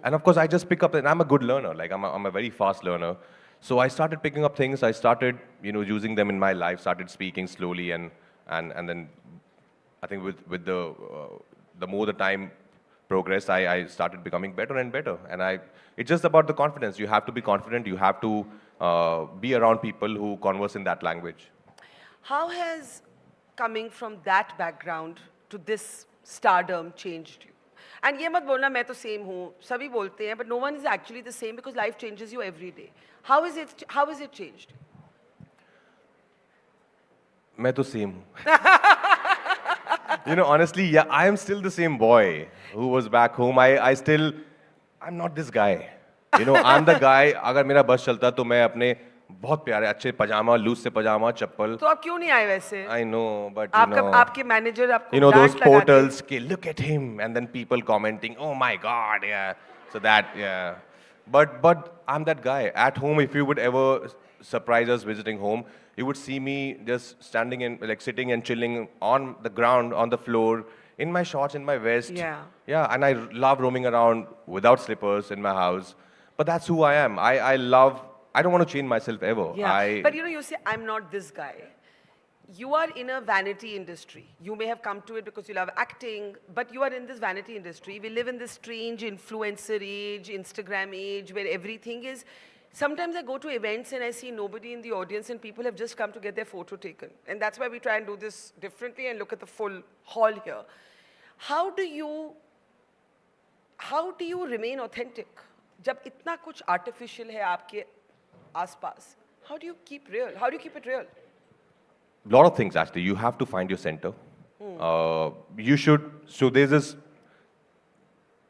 Speaker 10: And of course, I just pick up, and I'm a good learner. Like I'm a very fast learner. So I started picking up things. I started, using them in my life. Started speaking slowly, and then I think with the more the time progressed, I started becoming better and better. And it's just about the confidence. You have to be confident. You have to be around people who converse in that language.
Speaker 2: How has coming from that background to this stardom changed you? And ये मत बोलना मैं तो same हूँ, सभी बोलते हैं, but no one is actually the same because life changes you every day. How is it changed?
Speaker 10: मैं तो same हूँ. Honestly, yeah, I am still the same boy who was back home. I'm not this guy. I'm the guy. अगर मेरा बस चलता तो मैं अपने बहुत प्यारे अच्छे पजामा, लूज से पजामा, चप्पल.
Speaker 2: तो आप क्यों नहीं आए वैसे?
Speaker 10: I know, but
Speaker 2: आपके मैनेजर आपको
Speaker 10: those portals, look at him, and then people commenting, oh my God, yeah. So that, yeah. But I'm that guy. At home, if you would ever surprise us visiting home, you would see me just standing sitting and chilling on the ground, on the floor, in my shorts, in my vest.
Speaker 2: Yeah.
Speaker 10: Yeah, and I love roaming around without slippers in my house. But that's who I am. I don't want to change myself ever.
Speaker 2: Yeah. But you say, I'm not this guy. You are in a vanity industry. You may have come to it because you love acting, but you are in this vanity industry. We live in this strange influencer age, Instagram age, where everything is. Sometimes I go to events and I see nobody in the audience and people have just come to get their photo taken. And that's why we try and do this differently and look at the full hall here. How do you remain authentic? जब इतना कुछ artificial है आपके आसपास, how do you keep real? How do you keep it real?
Speaker 10: A lot of things, actually. You have to find your center. So there's this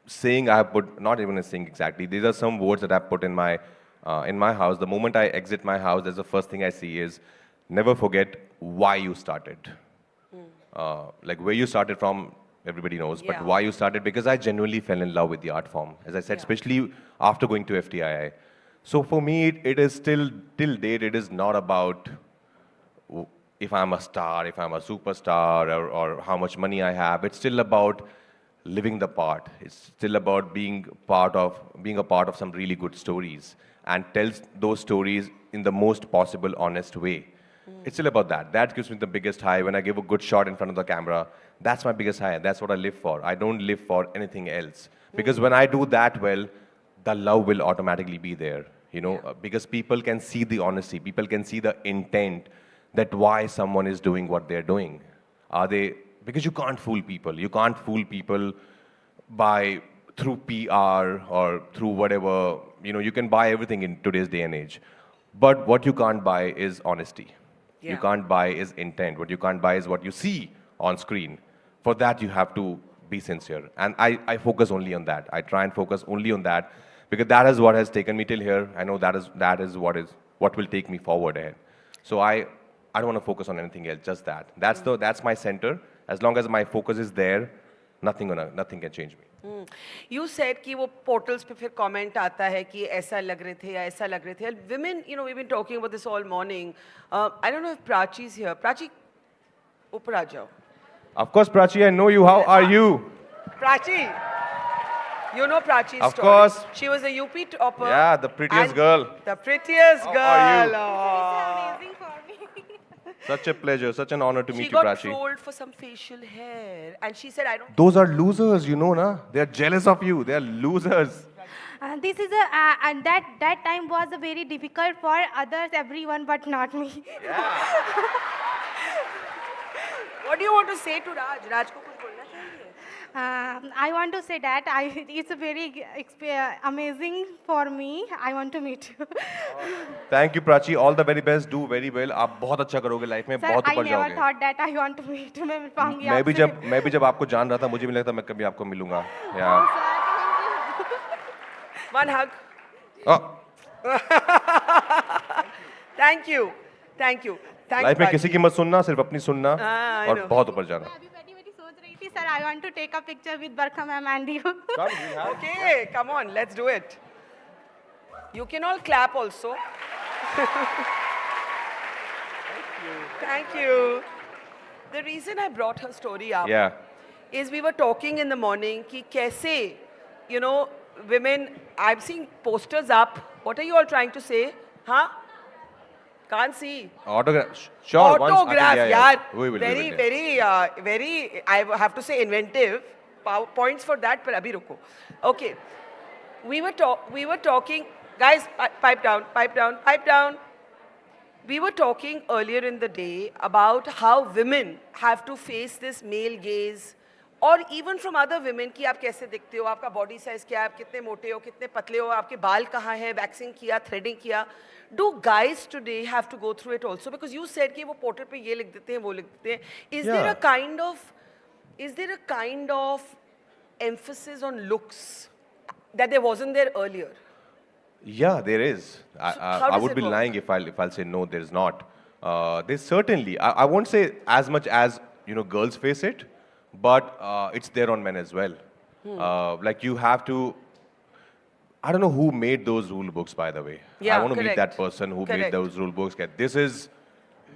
Speaker 10: saying I have put, not even a saying exactly, these are some words that I've put in my house. The moment I exit my house, that's the first thing I see is, never forget why you started. Like where you started from, everybody knows, but why you started, because I genuinely fell in love with the art form, as I said, especially after going to FTII. So for me, it is still, till date, it is not about if I'm a star, if I'm a superstar, or how much money I have. It's still about living the part. It's still about being a part of some really good stories and tell those stories in the most possible honest way. It's still about that. That gives me the biggest high when I give a good shot in front of the camera. That's my biggest high. That's what I live for. I don't live for anything else. Because when I do that well, the love will automatically be there. You know, because people can see the honesty. People can see the intent that why someone is doing what they're doing. Because you can't fool people. You can't fool people through PR or through whatever. You know, you can buy everything in today's day and age. But what you can't buy is honesty. You can't buy is intent. What you can't buy is what you see on screen. For that, you have to be sincere. And I focus only on that. I try and focus only on that because that is what has taken me till here. I know that is what will take me forward ahead. So I don't want to focus on anything else, just that. That's my center. As long as my focus is there, nothing can change me.
Speaker 2: You said कि वो portals पे फिर comment आता है कि ऐसा लग रहे थे या ऐसा लग रहे थे. Women, you know, we've been talking about this all morning. I don't know if Prachi is here. Prachi, ऊपर आ जाओ.
Speaker 10: Of course, Prachi, I know you. How are you?
Speaker 2: Prachi, you know Prachi's
Speaker 10: Of
Speaker 2: story.
Speaker 10: course.
Speaker 2: She was a UP topper.
Speaker 10: Yeah, the prettiest girl.
Speaker 2: The prettiest girl.
Speaker 10: How are you?
Speaker 2: Oh.
Speaker 15: Amazing for me.
Speaker 10: Such a pleasure, such an honor to meet
Speaker 2: She
Speaker 10: you,
Speaker 2: got
Speaker 10: Prachi.
Speaker 2: trolled for some facial hair, and she said, "I don't."
Speaker 10: Those are losers, you know, na? They are jealous of you. They are losers.
Speaker 15: This is and that time was a very difficult for others, everyone, but not me.
Speaker 2: What do you want to say to Raj? Raj को कुछ बोलना चाहिए?
Speaker 15: I want to say that it's a very amazing for me. I want to meet you.
Speaker 10: Thank you, Prachi. All the very best. Do very well. आप बहुत अच्छा करोगे life में,
Speaker 15: Sir,
Speaker 10: बहुत
Speaker 15: I
Speaker 10: ऊपर
Speaker 15: never
Speaker 10: जाओगे.
Speaker 15: thought that I want to meet you. मैं मिल पाऊंगी
Speaker 10: मैं भी जब आपको जान रहा था, मुझे भी लगा था मैं कभी आपको मिलूंगा. Yeah.
Speaker 2: One hug.
Speaker 10: Oh.
Speaker 2: Thank you. Thank you. Thank
Speaker 10: life में
Speaker 2: Prachi.
Speaker 10: किसी की मत सुनना, सिर्फ अपनी सुनना
Speaker 2: I
Speaker 10: और
Speaker 2: know.
Speaker 10: बहुत ऊपर जाना.
Speaker 15: Sir, I want to take a picture with Barkha ma'am and you.
Speaker 2: Okay, come on, let's do it. You can all clap also. Thank you. The reason I brought her story up is we were talking in the morning ki kaise, you know, women, I've seen posters up. What are you all trying to say? Huh? Can't see.
Speaker 10: Autograph. Sure.
Speaker 2: Autograph,
Speaker 10: yeah.
Speaker 2: Very, I have to say inventive. Points for that, but abhi ruko. Okay. We were talking, guys, pipe down. We were talking earlier in the day about how women have to face this male gaze, और even from other women कि आप कैसे दिखते हो, आपका body size क्या है, आप कितने मोटे हो, कितने पतले हो, आपके बाल कहाँ हैं, waxing किया, threading किया. Do guys today have to go through it also? Because you said कि वो portal पे ये लिख देते हैं, वो लिख देते हैं. Is there a kind of emphasis on looks that there wasn't there earlier?
Speaker 10: Yeah, there is. I would be lying if I'll say no, there's not. There's certainly. I won't say as much as, you know, girls face it, but it's there on men as well. Like you have to. I don't know who made those rule books, by the way.
Speaker 2: Yeah,
Speaker 10: I want to meet that person who made those rule books. This is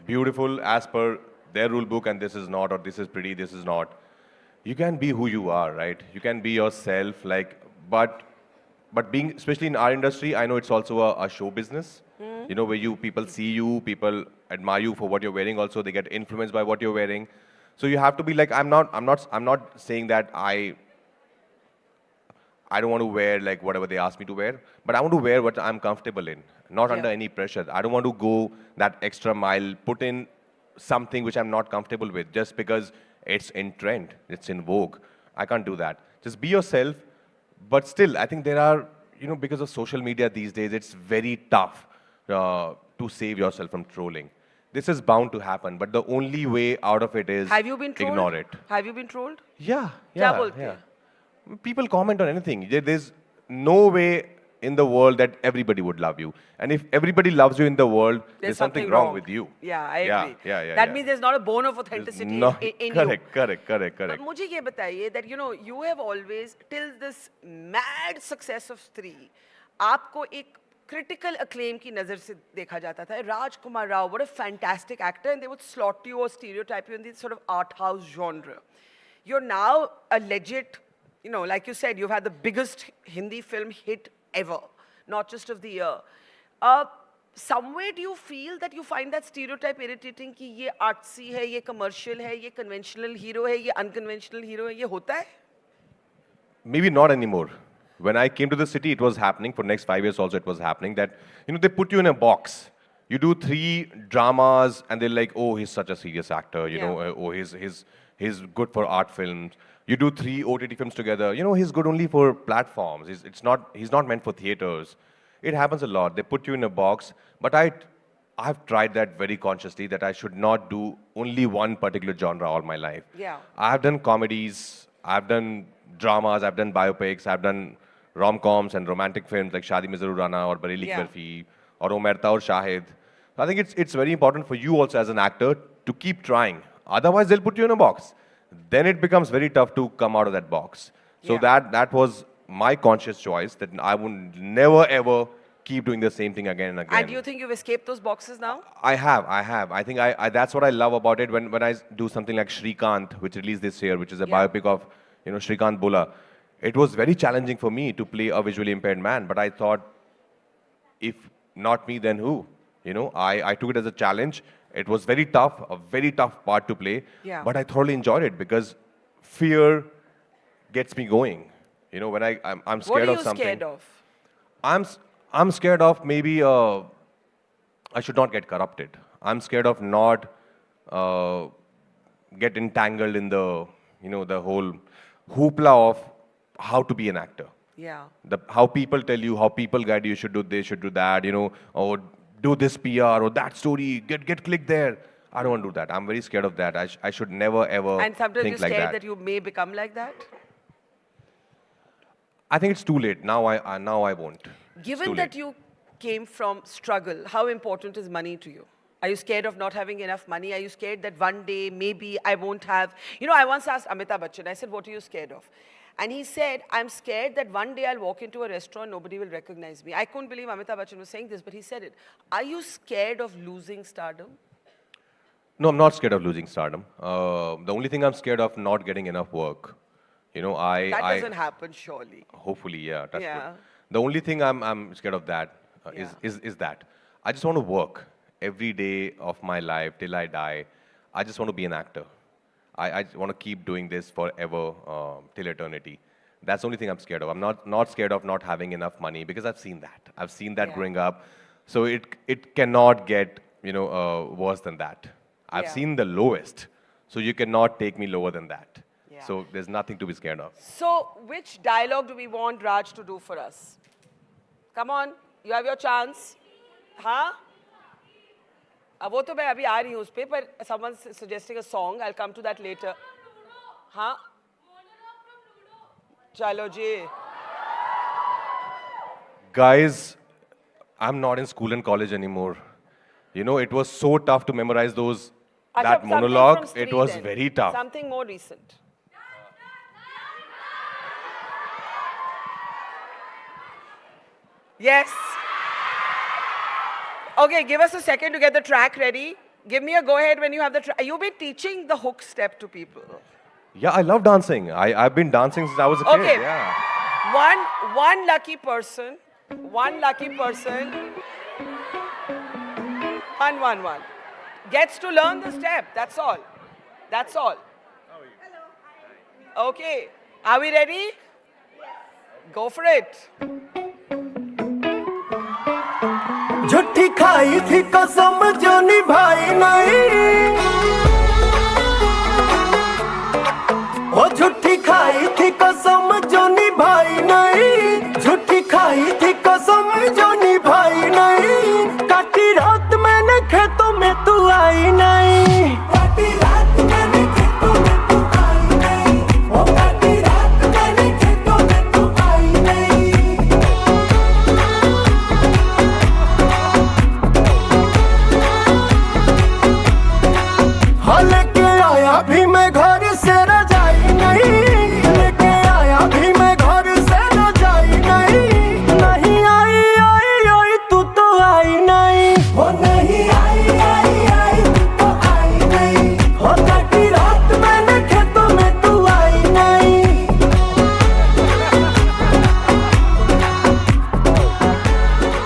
Speaker 10: beautiful as per their rule book, and this is not, or this is pretty, this is not. You can be who you are, right? You can be yourself, like, but being, especially in our industry, I know it's also a show business. You know, where people see you, people admire you for what you're wearing. Also, they get influenced by what you're wearing. So you have to be like, I'm not saying that I don't want to wear like whatever they ask me to wear, but I want to wear what I'm comfortable in, not under any pressure. I don't want to go that extra mile, put in something which I'm not comfortable with just because it's in trend, it's in vogue. I can't do that. Just be yourself, but still, I think there are, you know, because of social media these days, it's very tough to save yourself from trolling. This is bound to happen, but the only way out of it is ignore it.
Speaker 2: Have you been trolled?
Speaker 10: Yeah.
Speaker 2: क्या बोलते हैं?
Speaker 10: People comment on anything. There's no way in the world that everybody would love you. And if everybody loves you in the world, there's something wrong with you.
Speaker 2: Yeah, I agree.
Speaker 10: Yeah.
Speaker 2: That means there's not a bone of authenticity in you.
Speaker 10: Correct.
Speaker 2: But मुझे ये बताइए that, you know, you have always, till this mad success of Stree, आपको एक critical acclaim की नज़र से देखा जाता था. Rajkummar Rao, what a fantastic actor, and they would slot you or stereotype you in this sort of art house genre. You're now a legit, you know, like you said, you've had the biggest Hindi film hit ever, not just of the year. somewhere do you feel that you find that stereotype irritating कि ये artsy है, ये commercial है, ये conventional hero है, ये unconventional hero है, ये होता है?
Speaker 10: Maybe not anymore. When I came to the city, it was happening. For next 5 years also, it was happening that, they put you in a box. You do 3 dramas and they're like, oh, he's such a serious actor. Oh, he's good for art films. You do 3 OTT films together. He's good only for platforms. He's not meant for theaters. It happens a lot. They put you in a box. But I've tried that very consciously, that I should not do only one particular genre all my life.
Speaker 2: Yeah.
Speaker 10: I've done comedies. I've done dramas. I've done biopics. I've done rom-coms and romantic films like Shadi Mein Zarur Aana or Bareilly Ki Barfi or Omerta or Shahid. I think it's very important for you also as an actor to keep trying. Otherwise, they'll put you in a box. Then it becomes very tough to come out of that box. So that was my conscious choice, that I would never ever keep doing the same thing again and again.
Speaker 2: And do you think you've escaped those boxes now?
Speaker 10: I have. I think that's what I love about it. When I do something like Shrikant, which released this year, which is a biopic of Shrikant Bola, it was very challenging for me to play a visually impaired man. But I thought, if not me, then who? I took it as a challenge. It was very tough, a very tough part to play.
Speaker 2: Yeah.
Speaker 10: But I thoroughly enjoyed it because fear gets me going. When I'm scared of something.
Speaker 2: What are you scared of?
Speaker 10: I'm scared of maybe I should not get corrupted. I'm scared of not get entangled in the the whole hoopla of how to be an actor.
Speaker 2: Yeah.
Speaker 10: How people tell you, how people guide you should do this, should do that. Or do this PR or that story, get clicked there. I don't want to do that. I'm very scared of that. I should never ever
Speaker 2: And sometimes
Speaker 10: think
Speaker 2: you're
Speaker 10: like
Speaker 2: scared
Speaker 10: that.
Speaker 2: that you may become like that?
Speaker 10: I think it's too late. Now I won't.
Speaker 2: Given that you came from struggle, how important is money to you? Are you scared of not having enough money? Are you scared that one day maybe I won't have? I once asked Amitabh Bachchan, I said, what are you scared of? And he said, I'm scared that one day I'll walk into a restaurant, nobody will recognize me. I couldn't believe Amitabh Bachchan was saying this, but he said it. Are you scared of losing stardom?
Speaker 10: No, I'm not scared of losing stardom. The only thing I'm scared of not getting enough work.
Speaker 2: That doesn't happen, surely.
Speaker 10: Hopefully, yeah. That's
Speaker 2: Yeah.
Speaker 10: good. The only thing I'm scared of that is that I just want to work every day of my life till I die. I just want to be an actor. I want to keep doing this forever, till eternity. That's the only thing I'm scared of. I'm not scared of not having enough money because I've seen that. I've seen that growing up. So it cannot get worse than that. I've seen the lowest. So you cannot take me lower than that. So there's nothing to be scared of.
Speaker 2: So which dialogue do we want Raj to do for us? Come on, you have your chance. हाँ? वो तो मैं अभी आ रही हूँ उस पे, पर someone suggesting a song. I'll come to that later. हाँ? चलो जी.
Speaker 10: Guys, I'm not in school and college anymore. It was so tough to memorize that monologue. It was very tough.
Speaker 2: Something more recent. Yes. Okay, give us a second to get the track ready. Give me a go-ahead when you have the track. You've been teaching the hook step to people.
Speaker 10: Yeah, I love dancing. I've been dancing since I was a kid.
Speaker 2: Okay.
Speaker 10: Yeah.
Speaker 2: One lucky person. One gets to learn the step. That's all. That's all. Okay. Are we ready? Go for it.
Speaker 13: झूठी खाई थी कसम जो निभाई नहीं ओ झूठी खाई थी कसम जो निभाई नहीं झूठी खाई थी कसम जो निभाई नहीं काटी रात मैंने खेतों में तू आई नहीं काटी रात मैंने खेतों में तू आई नहीं ओ काटी रात मैंने खेतों में तू आई नहीं लेके आया भी मैं घर से रजाई नहीं लेके आया भी मैं घर से रजाई नहीं आई आई आई तू तो आई नहीं हो नहीं आई आई आई तू तो आई नहीं हो काटी रात मैंने खेतों में तू आई नहीं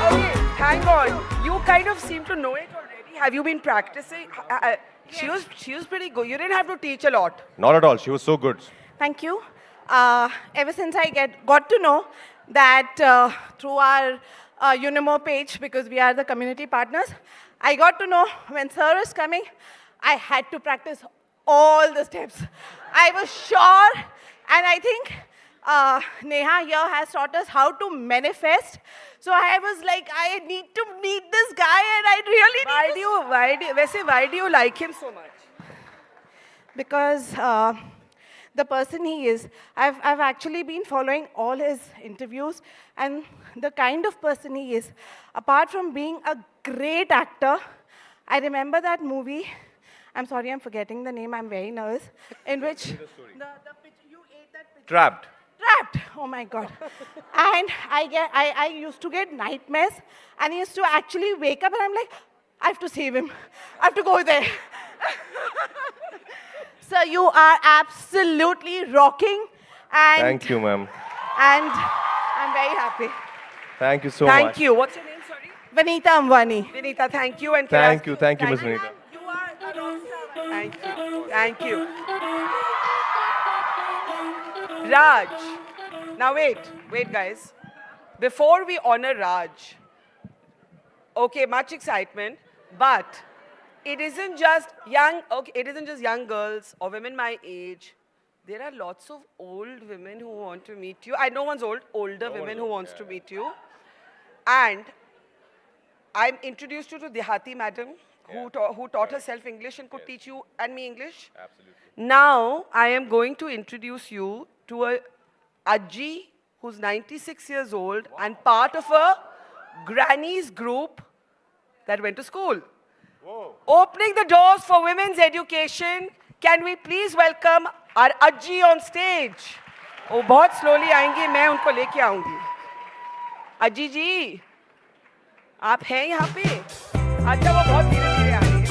Speaker 2: Okay, hang on. You kind of seem to know it already. Have you been practicing? She was pretty good. You didn't have to teach a lot.
Speaker 10: Not at all. She was so good.
Speaker 14: Thank you. Ever since I got to know that through our Unimo page, because we are the community partners, I got to know when sir is coming, I had to practice all the steps. I was sure, and I think Neha here has taught us how to manifest. So I was like, I need to meet this guy, and I really need
Speaker 2: why do you like him so much?
Speaker 14: Because the person he is, I've actually been following all his interviews, and the kind of person he is, apart from being a great actor, I remember that movie, I'm sorry, I'm forgetting the name, I'm very nervous, in which you ate that picture.
Speaker 10: Trapped.
Speaker 14: Oh my God. And I used to get nightmares, and I used to actually wake up and I'm like, I have to save him. I have to go there. So you are absolutely rocking. And
Speaker 10: Thank you, ma'am.
Speaker 14: And I'm very happy.
Speaker 10: Thank you so much.
Speaker 2: Thank you. What's your name, sorry?
Speaker 14: Vanita Ambani.
Speaker 2: Vinita, thank you. And
Speaker 10: Thank you, Miss Vanita.
Speaker 2: Thank you. Thank you. Raj. Now wait guys. Before we honor Raj, okay, much excitement, but it isn't just young girls or women my age. There are lots of old women who want to meet you. No one's old, older women who wants to meet you. And I'm introduced you to Dehati madam, who taught herself English and could teach you and me English.
Speaker 10: Absolutely.
Speaker 2: Now I am going to introduce you to a Ajji who's 96 years old and part of a grannies group that went to school.
Speaker 10: Whoa.
Speaker 2: Opening the doors for women's education. Can we please welcome our Ajji on stage? वो बहुत slowly आएंगी, मैं उनको लेके आऊंगी. अज्जी जी, आप हैं यहाँ पे? अच्छा, वो बहुत धीरे-धीरे आ रही है.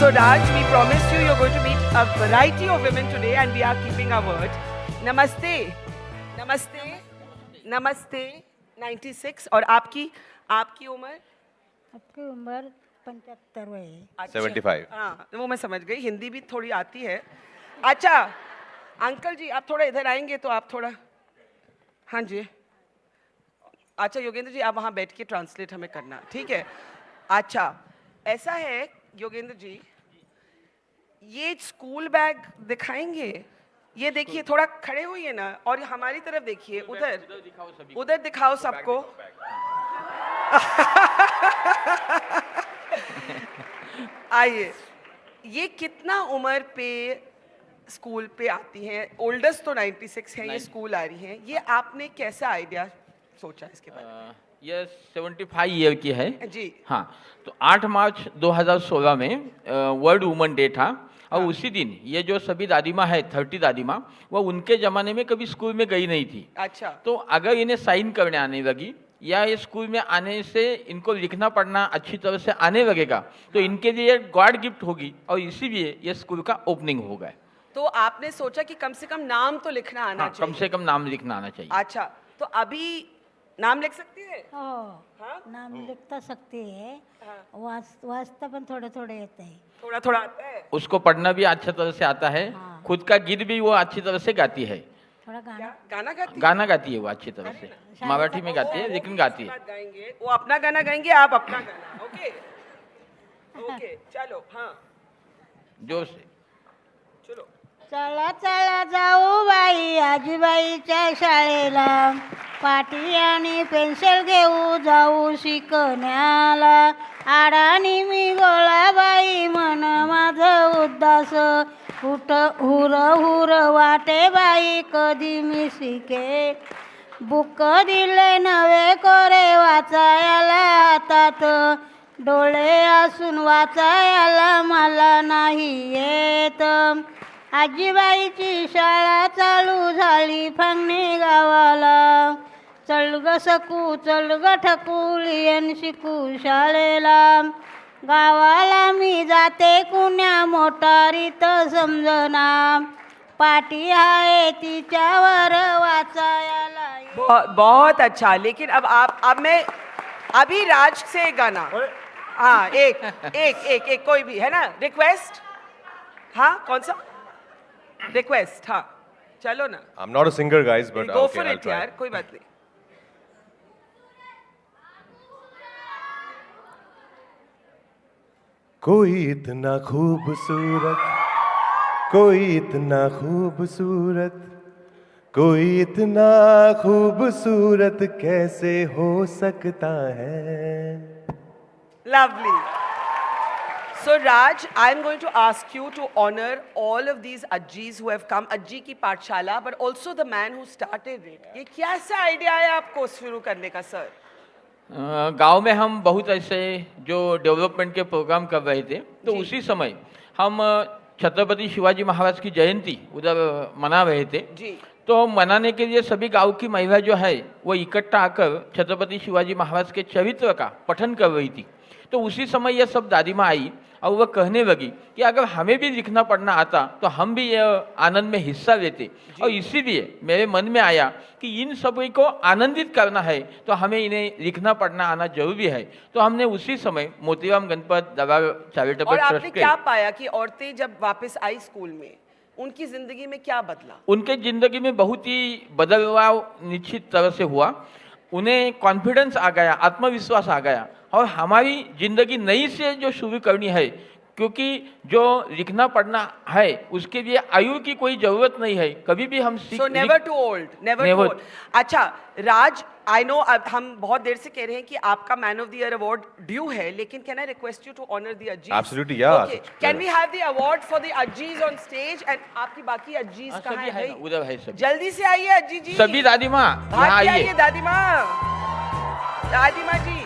Speaker 2: So Raj, we promised you're going to meet a variety of women today and we are keeping our word. Namaste. Namaste. Namaste. 96. और आपकी उम्र?
Speaker 17: आपकी उम्र 75 है.
Speaker 10: 75.
Speaker 2: हाँ, वो मैं समझ गई. हिंदी भी थोड़ी आती है. अच्छा, अंकल जी आप थोड़ा इधर आएंगे तो आप थोड़ा. हाँ जी. अच्छा योगेंद्र जी आप वहाँ बैठ के ट्रांसलेट हमें करना, ठीक है? अच्छा, ऐसा है योगेंद्र जी, ये स्कूल बैग दिखाएंगे. ये देखिए थोड़ा खड़े हुई है ना और हमारी तरफ देखिए, उधर दिखाओ सबको. आइए, ये कितना उम्र पे स्कूल पे आती हैं? ओल्डेस्ट तो 96 है, ये स्कूल आ रही हैं. ये आपने कैसा आइडिया सोचा इसके बारे में?
Speaker 18: ये 75 ईयर की है
Speaker 2: जी.
Speaker 18: हाँ, तो 8 मार्च 2016 में वर्ल्ड वुमेन डे था और उसी दिन ये जो सभी दादी माँ है 30 दादी माँ, वो उनके ज़माने में कभी स्कूल में गई नहीं थी.
Speaker 2: अच्छा.
Speaker 18: तो अगर इन्हें साइन करने आने लगी या ये स्कूल में आने से इनको लिखना पढ़ना अच्छी तरह से आने लगेगा तो इनके लिए गॉड गिफ्ट होगी और इसीलिए ये स्कूल का ओपनिंग होगा.
Speaker 2: तो आपने सोचा कि कम से कम नाम तो लिखना आना चाहिए.
Speaker 18: कम से कम नाम लिखना आना चाहिए.
Speaker 2: अच्छा, तो अभी नाम लिख सकती है?
Speaker 17: नाम लिखता सकती है. वाचता पण थोड़े थोड़े येते हैं.
Speaker 2: थोड़ा थोड़ा आता है.
Speaker 18: उसको पढ़ना भी अच्छी तरह से आता है. खुद का गीत भी वो अच्छी तरह से गाती है.
Speaker 17: थोड़ा
Speaker 18: गाना गाती है वो अच्छी तरह से. मराठी में गाती है लेकिन गाती है.
Speaker 2: गाएंगे वो अपना गाना गाएंगे, आप अपना गाना. ओके ओके चलो. हाँ
Speaker 18: जोर से
Speaker 2: चलो.
Speaker 17: चला चला जाऊ बाई आजीबाईच्या शाळेला. पाटी आणि पेन्सिल घेऊ जाऊ शिकण्याला आडानी मी गोळाबाई मन माझं उदास उठ हुर हुर वाटे बाई कधी मी शिके बुक दिले नवे कोरे वाचायला हातात डोळे असून वाचायला मला नाही येत आजीबाईची शाळा चालू झाली फांगणी गावाला चल ग सकू चल ग ठकुलियन शिकू शाळेला गावाला मी जाते कुण्या मोटारीत समजना पाटी आहे तिच्यावर वाचायला
Speaker 2: बहुत अच्छा। लेकिन अब मैं अभी राज से गाना, हाँ एक एक एक एक कोई भी है ना रिक्वेस्ट, हाँ कौन सा रिक्वेस्ट, हाँ चलो ना।
Speaker 10: I'm not a singer, guys, but
Speaker 2: go
Speaker 10: okay,
Speaker 2: for
Speaker 10: I'll
Speaker 2: it
Speaker 10: try.
Speaker 2: यार, कोई बात नहीं।
Speaker 9: कोई इतना खूबसूरत, कोई इतना खूबसूरत, कोई इतना खूबसूरत कैसे हो सकता है।
Speaker 2: Lovely. So Raj, I'm going to ask you to honor all of these Ajjis who have come, Ajji की पाठशाला, but also the man who started it. ये कैसा आइडिया है आपको शुरू करने का सर?
Speaker 18: गांव में हम बहुत ऐसे जो डेवलपमेंट के प्रोग्राम कर रहे थे, तो उसी समय हम छत्रपति शिवाजी महाराज की जयंती उधर मना रहे थे।
Speaker 2: जी।
Speaker 18: तो मनाने के लिए सभी गांव की महिला जो है वो इकट्ठा आकर छत्रपति शिवाजी महाराज के चरित्र का पठन कर रही थी। तो उसी समय ये सब दादी माँ आई और वह कहने लगी कि अगर हमें भी लिखना पढ़ना आता तो हम भी ये आनंद में हिस्सा लेते, और इसीलिए मेरे मन में आया कि इन सभी को आनंदित करना है तो हमें इन्हें लिखना पढ़ना आना जरूरी है। तो हमने उसी समय मोतीराम गणपत दवा चैरिटेबल
Speaker 2: और
Speaker 18: ट्रस्ट
Speaker 2: आपने क्या पाया कि औरतें जब वापस आई स्कूल में उनकी जिंदगी में क्या बदला?
Speaker 18: उनके जिंदगी में बहुत ही बदलाव निश्चित तरह से हुआ। उन्हें कॉन्फिडेंस आ गया, आत्मविश्वास आ गया, और हमारी जिंदगी नई से जो शुरू करनी है, क्योंकि जो लिखना पढ़ना है उसके लिए आयु की कोई जरूरत नहीं है, कभी भी हम
Speaker 2: So never too old, never too old. अच्छा राज, I know हम बहुत देर से कह रहे हैं कि आपका man of the year award due है, लेकिन can I request you to honour the अज्जीज?
Speaker 10: Absolutely, yeah.
Speaker 2: Okay, can we have the award for the अज्जीज on stage? And आपकी बाकी अज्जीज कहाँ है?
Speaker 18: उधर है सब।
Speaker 2: जल्दी से आइए अज्जी जी।
Speaker 18: सभी दादी माँ यहाँ आइए।
Speaker 2: दादी माँ, दादी माँ जी।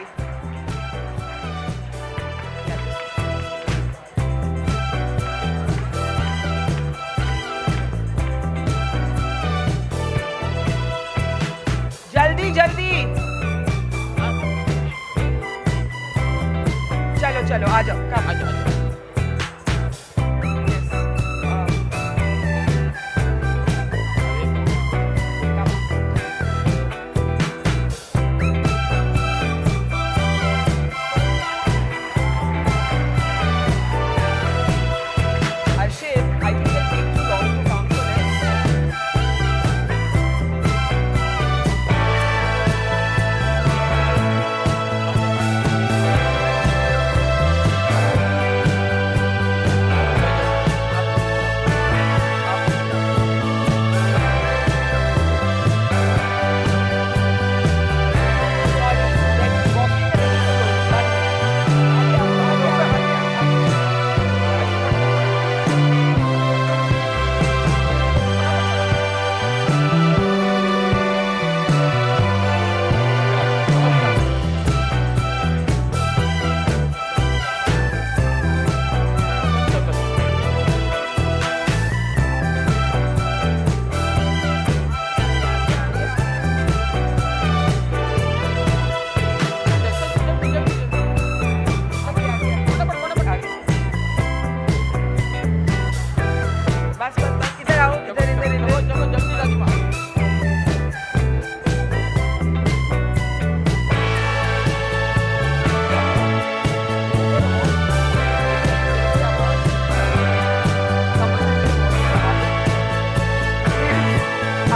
Speaker 2: जल्दी जल्दी चलो चलो आ जाओ, कम आ जाओ।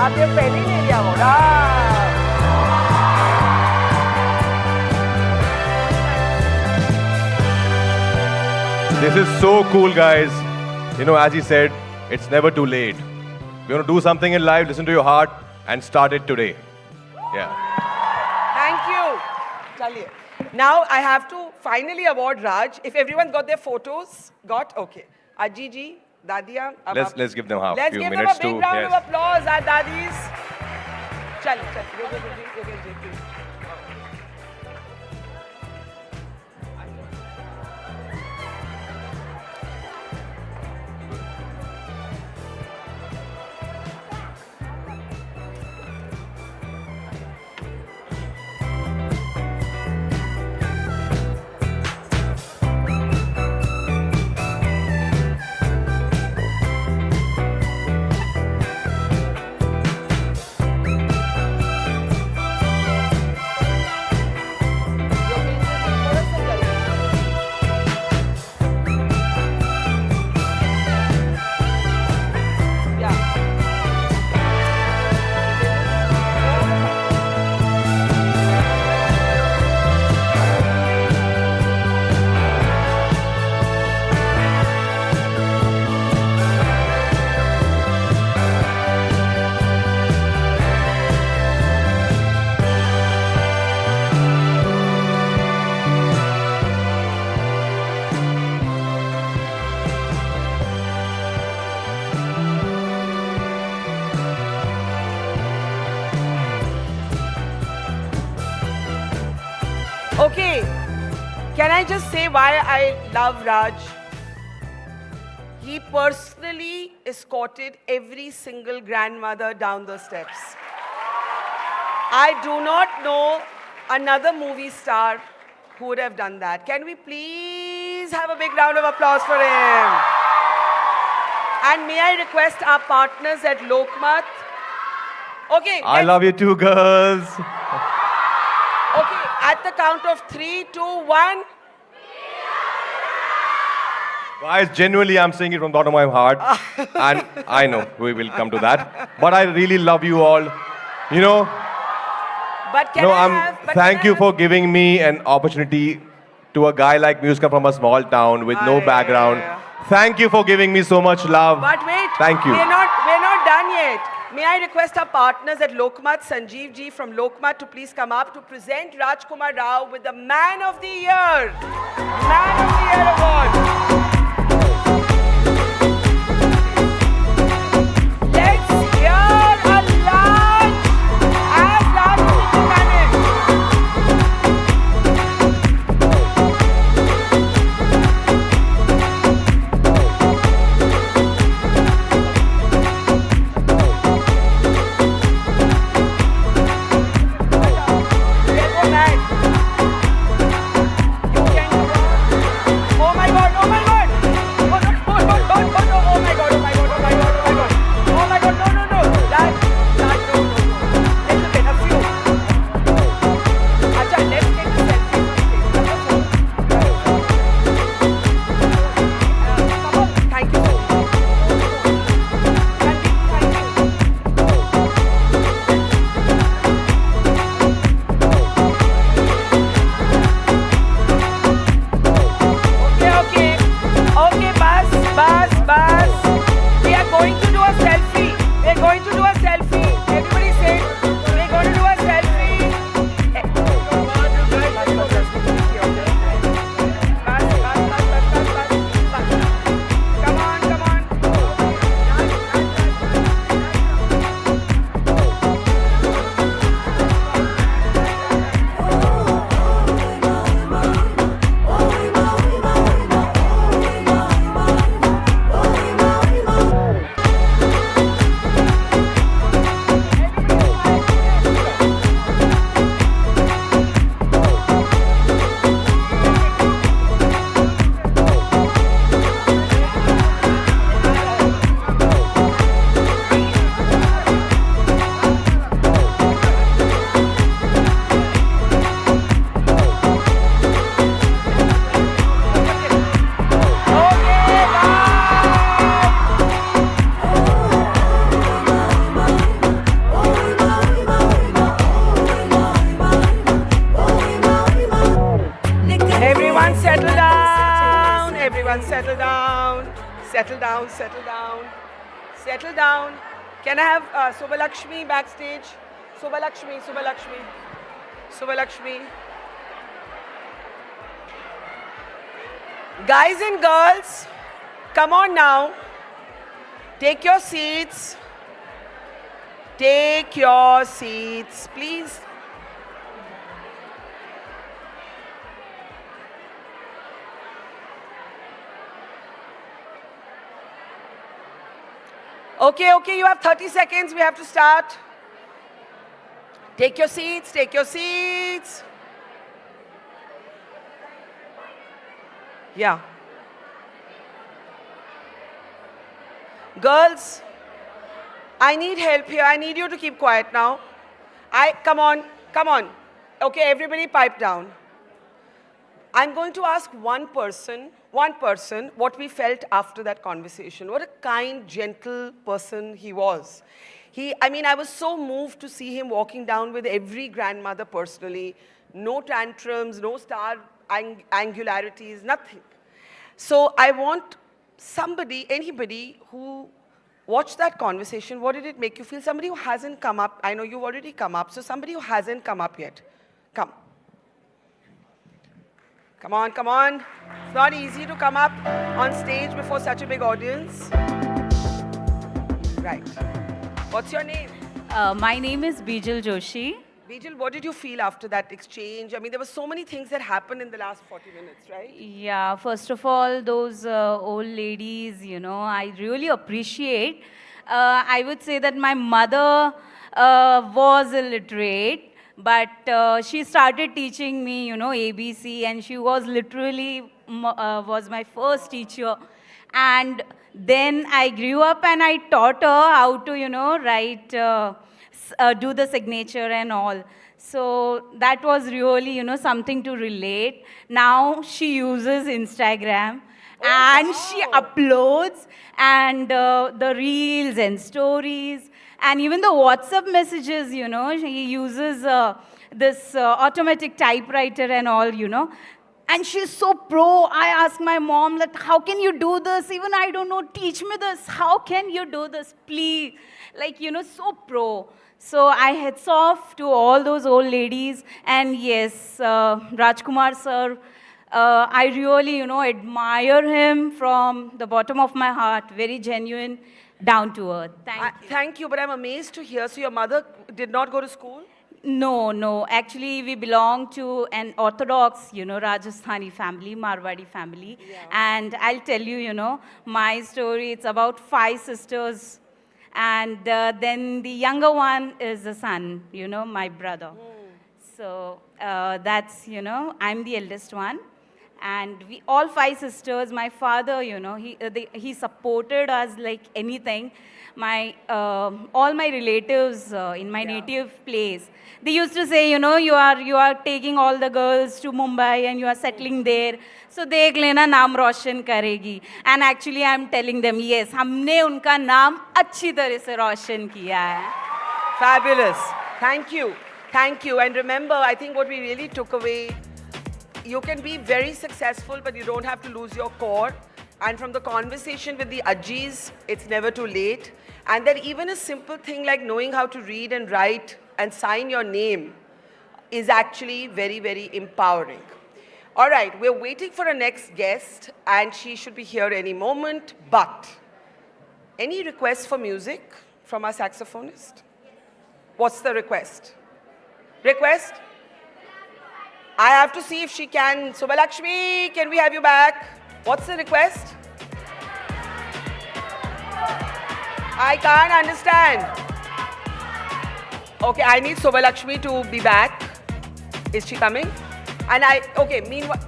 Speaker 2: आपने पहले ही ले लिया होगा।
Speaker 10: This is so cool, guys. You know, as he said, it's never too late. If you want to do something in life, listen to your heart and start it today. Yeah.
Speaker 2: Thank you. Chaliye. Now I have to finally award Raj. If everyone got their photos, got? Okay. Aji ji, Dadiya.
Speaker 10: Let's give them half
Speaker 2: Let's
Speaker 10: few
Speaker 2: give them
Speaker 10: minutes
Speaker 2: a big
Speaker 10: to
Speaker 2: round of
Speaker 10: yes.
Speaker 2: applause, our daddies. Chal. Yogesh ji, please. Okay, can I just say why I love Raj? He personally escorted every single grandmother down the steps. I do not know another movie star who would have done that. Can we please have a big round of applause for him? And may I request our partners at Lokmat? Okay.
Speaker 10: I love you too, girls.
Speaker 2: Okay, at the count of 3, 2, 1.
Speaker 10: Guys, genuinely, I'm saying it from the bottom of my heart. And I know we will come to that. But I really love you all. You know,
Speaker 2: But can I have...
Speaker 10: thank you for giving me an opportunity to a guy like me who's come from a small town with no background. Thank you for giving me so much love.
Speaker 2: But wait,
Speaker 10: Thank you.
Speaker 2: We're not done yet. May I request our partners at Lokmat, Sanjeev ji from Lokmat, to please come up to present Rajkummar Rao with the Man of the Year. Man of the Year award. Let's hear a large as large as we can manage. Settle down. Can I have Subhalakshmi backstage? Subbalakshmi, Subbalakshmi, Subbalakshmi. Guys and girls, come on now. Take your seats. Take your seats, please. Okay, you have 30 seconds. We have to start. Take your seats, take your seats. Yeah. Girls, I need help here. I need you to keep quiet now. Come on. Okay, everybody pipe down. I'm going to ask one person, what we felt after that conversation. What a kind, gentle person he was. I was so moved to see him walking down with every grandmother personally. No tantrums, no star angularities, nothing. So I want anybody who watched that conversation, what did it make you feel? Somebody who hasn't come up, I know you've already come up, so somebody who hasn't come up yet, come. Come on. It's not easy to come up on stage before such a big audience. Right. What's your name?
Speaker 19: My name is Bijal Joshi.
Speaker 2: Bijal, what did you feel after that exchange? There were so many things that happened in the last 40 minutes, right?
Speaker 19: Yeah, first of all, those old ladies, I really appreciate. I would say that my mother was illiterate, but she started teaching me, ABC, and she was literally was my first teacher. And then I grew up and I taught her how to, write, do the signature and all. So that was really, something to relate. Now she uses Instagram and she uploads and the reels and stories and even the WhatsApp messages, she uses this automatic typewriter and all, And she's so pro. I asked my mom, like, how can you do this? Even I don't know, teach me this. How can you do this, please? Like, so pro. So I hats off to all those old ladies. And yes, Rajkummar sir, I really, admire him from the bottom of my heart. Very genuine, down to earth.
Speaker 2: Thank you, but I'm amazed to hear. So your mother did not go to school?
Speaker 19: No. Actually, we belong to an orthodox, Rajasthani family, Marwadi family. Yeah. And I'll tell you, my story, it's about 5 sisters. And then the younger one is the son, my brother. So that's, I'm the eldest one. And we all 5 sisters, my father, he supported us like anything. All my relatives in my native place, they used to say, you are taking all the girls to Mumbai and you are settling there. So dekh lena naam roshan karegi. And actually I'm telling them, yes, हमने उनका नाम अच्छी तरह से रोशन किया है.
Speaker 2: Fabulous. Thank you. And remember, I think what we really took away, you can be very successful, but you don't have to lose your core. And from the conversation with the Ajis, it's never too late. And that even a simple thing like knowing how to read and write and sign your name is actually very, very empowering. All right, we're waiting for our next guest, and she should be here any moment. But any requests for music from our saxophonist? What's the request? I have to see if she can. Subbalakshmi, can we have you back? What's the request? I can't understand. Okay, I need Subbalakshmi to be back. Is she coming? Meanwhile,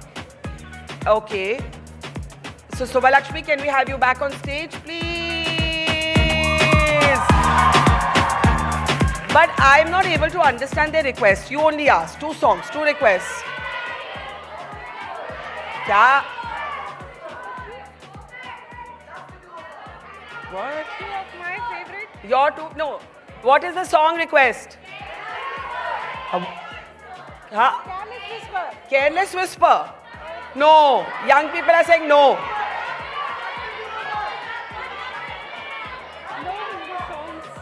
Speaker 2: okay. So Subbalakshmi, can we have you back on stage, please? But I'm not able to understand their request. You only asked 2 songs, 2 requests. Kya? What?
Speaker 15: 2 of my favorite.
Speaker 2: Your 2? No. What is the song request? Careless Whisper. No. Young people are saying no.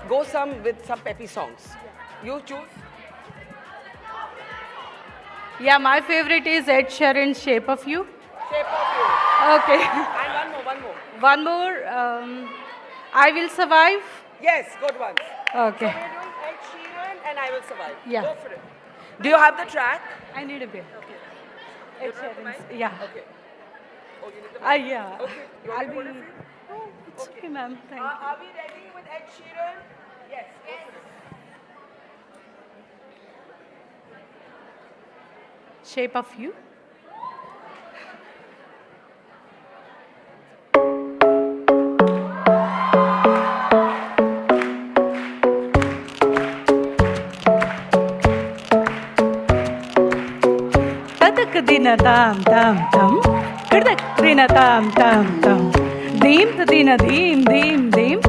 Speaker 2: Go with some peppy songs. You choose.
Speaker 3: Yeah, my favorite is Ed Sheeran's Shape of You.
Speaker 2: Shape of You.
Speaker 3: Okay.
Speaker 2: And one more.
Speaker 3: One more. I Will Survive.
Speaker 2: Yes, good one.
Speaker 3: Okay.
Speaker 2: So we're doing Ed Sheeran and I Will Survive.
Speaker 3: Yeah.
Speaker 2: Go for it. Do you have the track?
Speaker 3: I need a bit.
Speaker 2: Okay.
Speaker 3: Ed Sheeran's. Yeah.
Speaker 2: Okay. Oh, you need the
Speaker 3: Yeah.
Speaker 2: Okay. You want
Speaker 3: I'll
Speaker 2: to
Speaker 3: be.
Speaker 2: hold it?
Speaker 3: Oh, it's okay, ma'am. Thank you.
Speaker 2: Are we ready with Ed Sheeran? Yes. Yes.
Speaker 3: Shape of You. Tadak dina tam tam tam, kadak dina tam tam tam, deem dina deem deem deem,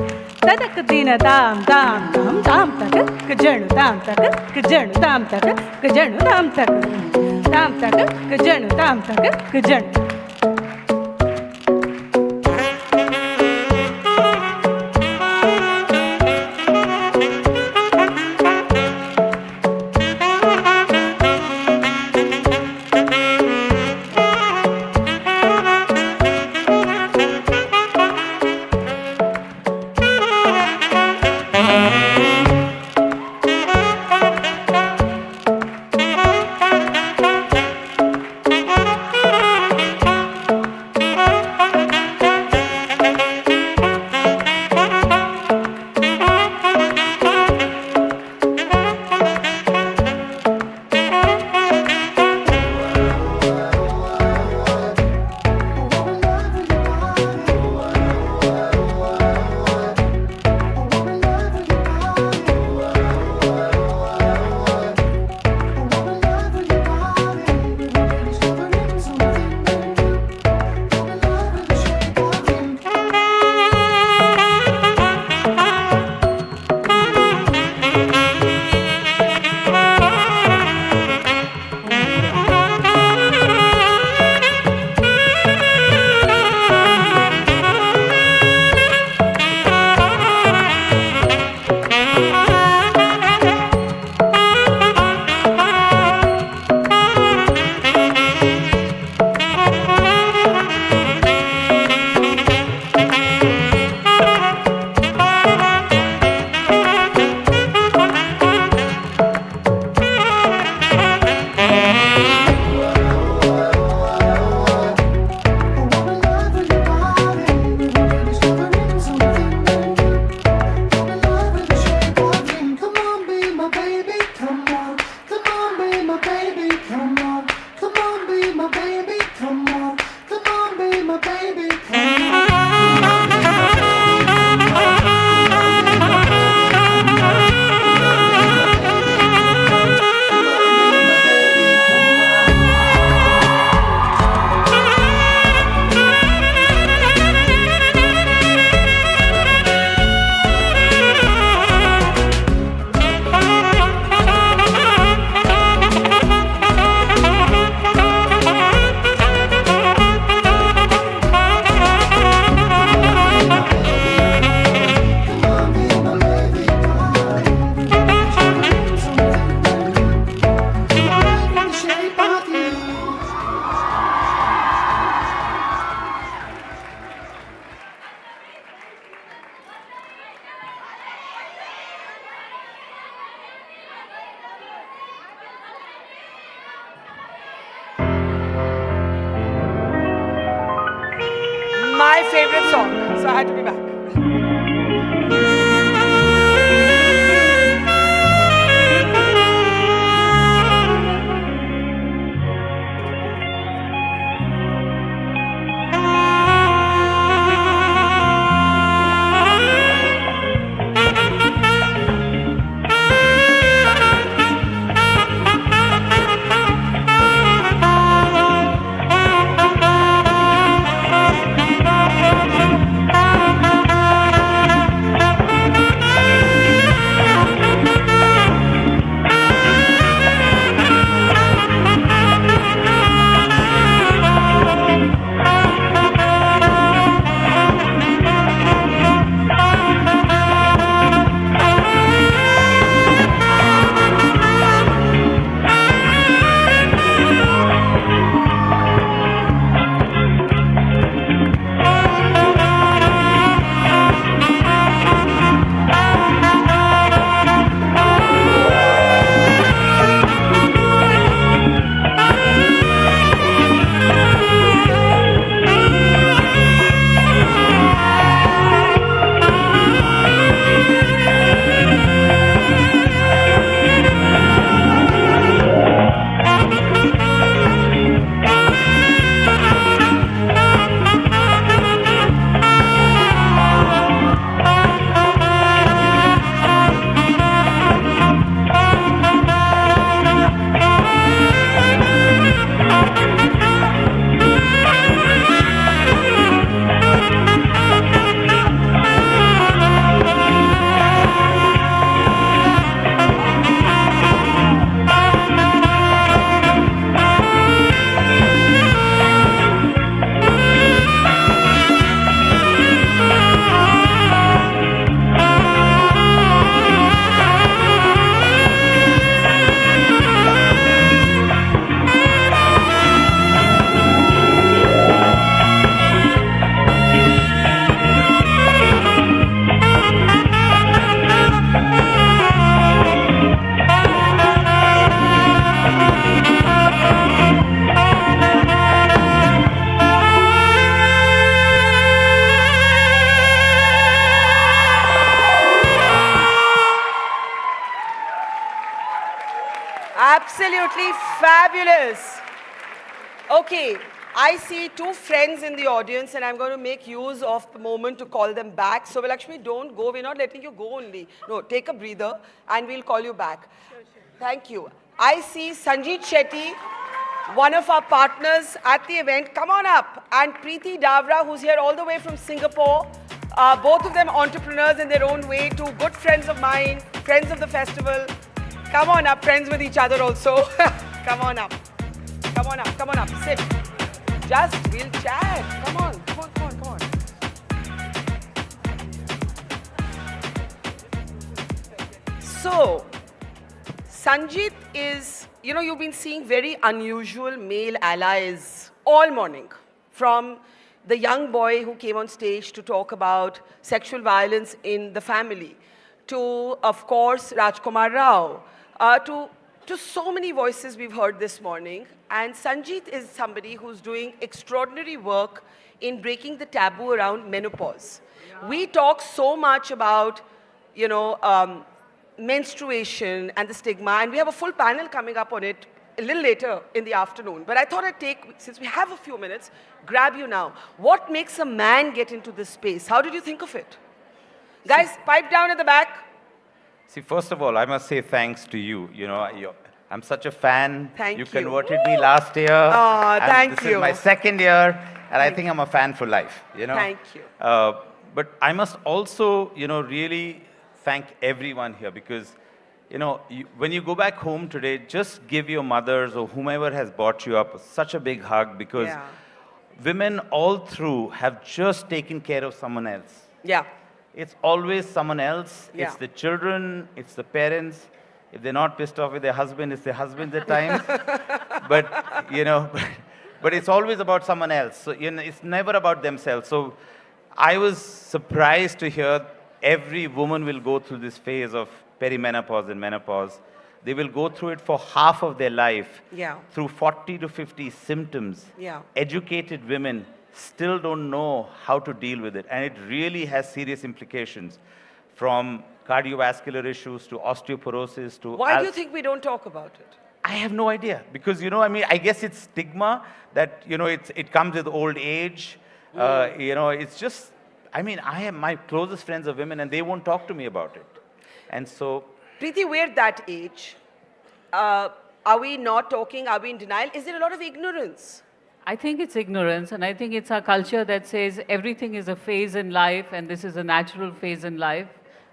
Speaker 3: tadak dina tam tam tam tam tak, kajanu tam tak, kajanu tam tak, kajanu tam tak, tam tak, kajanu tam tak, kajanu.
Speaker 2: My favorite song, so I had to be back. Fabulous. Okay, I see two friends in the audience and I'm going to make use of the moment to call them back. So, Lakshmi, don't go. We're not letting you go only. No, take a breather and we'll call you back. Thank you. I see Sanjeet Shetty, one of our partners at the event. Come on up. And Kriti Davra, who's here all the way from Singapore. Both of them entrepreneurs in their own way. Two good friends of mine, friends of the festival. Come on up, friends with each other also. Come on up. Come on up, come on up, sit. Just, we'll chat. Come on, come on, come on, come on. So, Sanjeet is, you know, you've been seeing very unusual male allies all morning. From the young boy who came on stage to talk about sexual violence in the family, to, of course, Rajkummar Rao, to so many voices we've heard this morning. And Sanjeet is somebody who's doing extraordinary work in breaking the taboo around menopause. Yeah. We talk so much about, you know, menstruation and the stigma, and we have a full panel coming up on it a little later in the afternoon. But I thought I'd take, since we have a few minutes, grab you now. What makes a man get into this space? How did you think of it? Guys, pipe down at the back.
Speaker 20: See, first of all, I must say thanks to you. You know, I'm such a fan.
Speaker 2: Thank you.
Speaker 20: You converted me last year.
Speaker 2: Oh, thank you.
Speaker 20: This is my second year, and I think I'm a fan for life. You know.
Speaker 2: Thank you.
Speaker 20: But I must also, you know, really thank everyone here because, you know, when you go back home today, just give your mothers or whomever has brought you up such a big hug because women all through have just taken care of someone else.
Speaker 2: Yeah.
Speaker 20: It's always someone else.
Speaker 2: Yeah.
Speaker 20: It's the children, it's the parents. If they're not pissed off with their husband, it's their husbands at times. But, you know, but it's always about someone else. So, you know, it's never about themselves. So I was surprised to hear every woman will go through this phase of perimenopause and menopause. They will go through it for half of their life.
Speaker 2: Yeah.
Speaker 20: Through 40 to 50 symptoms.
Speaker 2: Yeah.
Speaker 20: Educated women still don't know how to deal with it. And it really has serious implications from cardiovascular issues to osteoporosis to...
Speaker 2: Why do you think we don't talk about it?
Speaker 20: I have no idea. Because, you know, I mean, I guess it's stigma that, you know, it comes with old age. You know, it's just... I mean, my closest friends are women and they won't talk to me about it. And so...
Speaker 2: Preeti, we're that age. Are we not talking? Are we in denial? Is there a lot of ignorance?
Speaker 21: I think it's ignorance, and I think it's our culture that says everything is a phase in life, and this is a natural phase in life.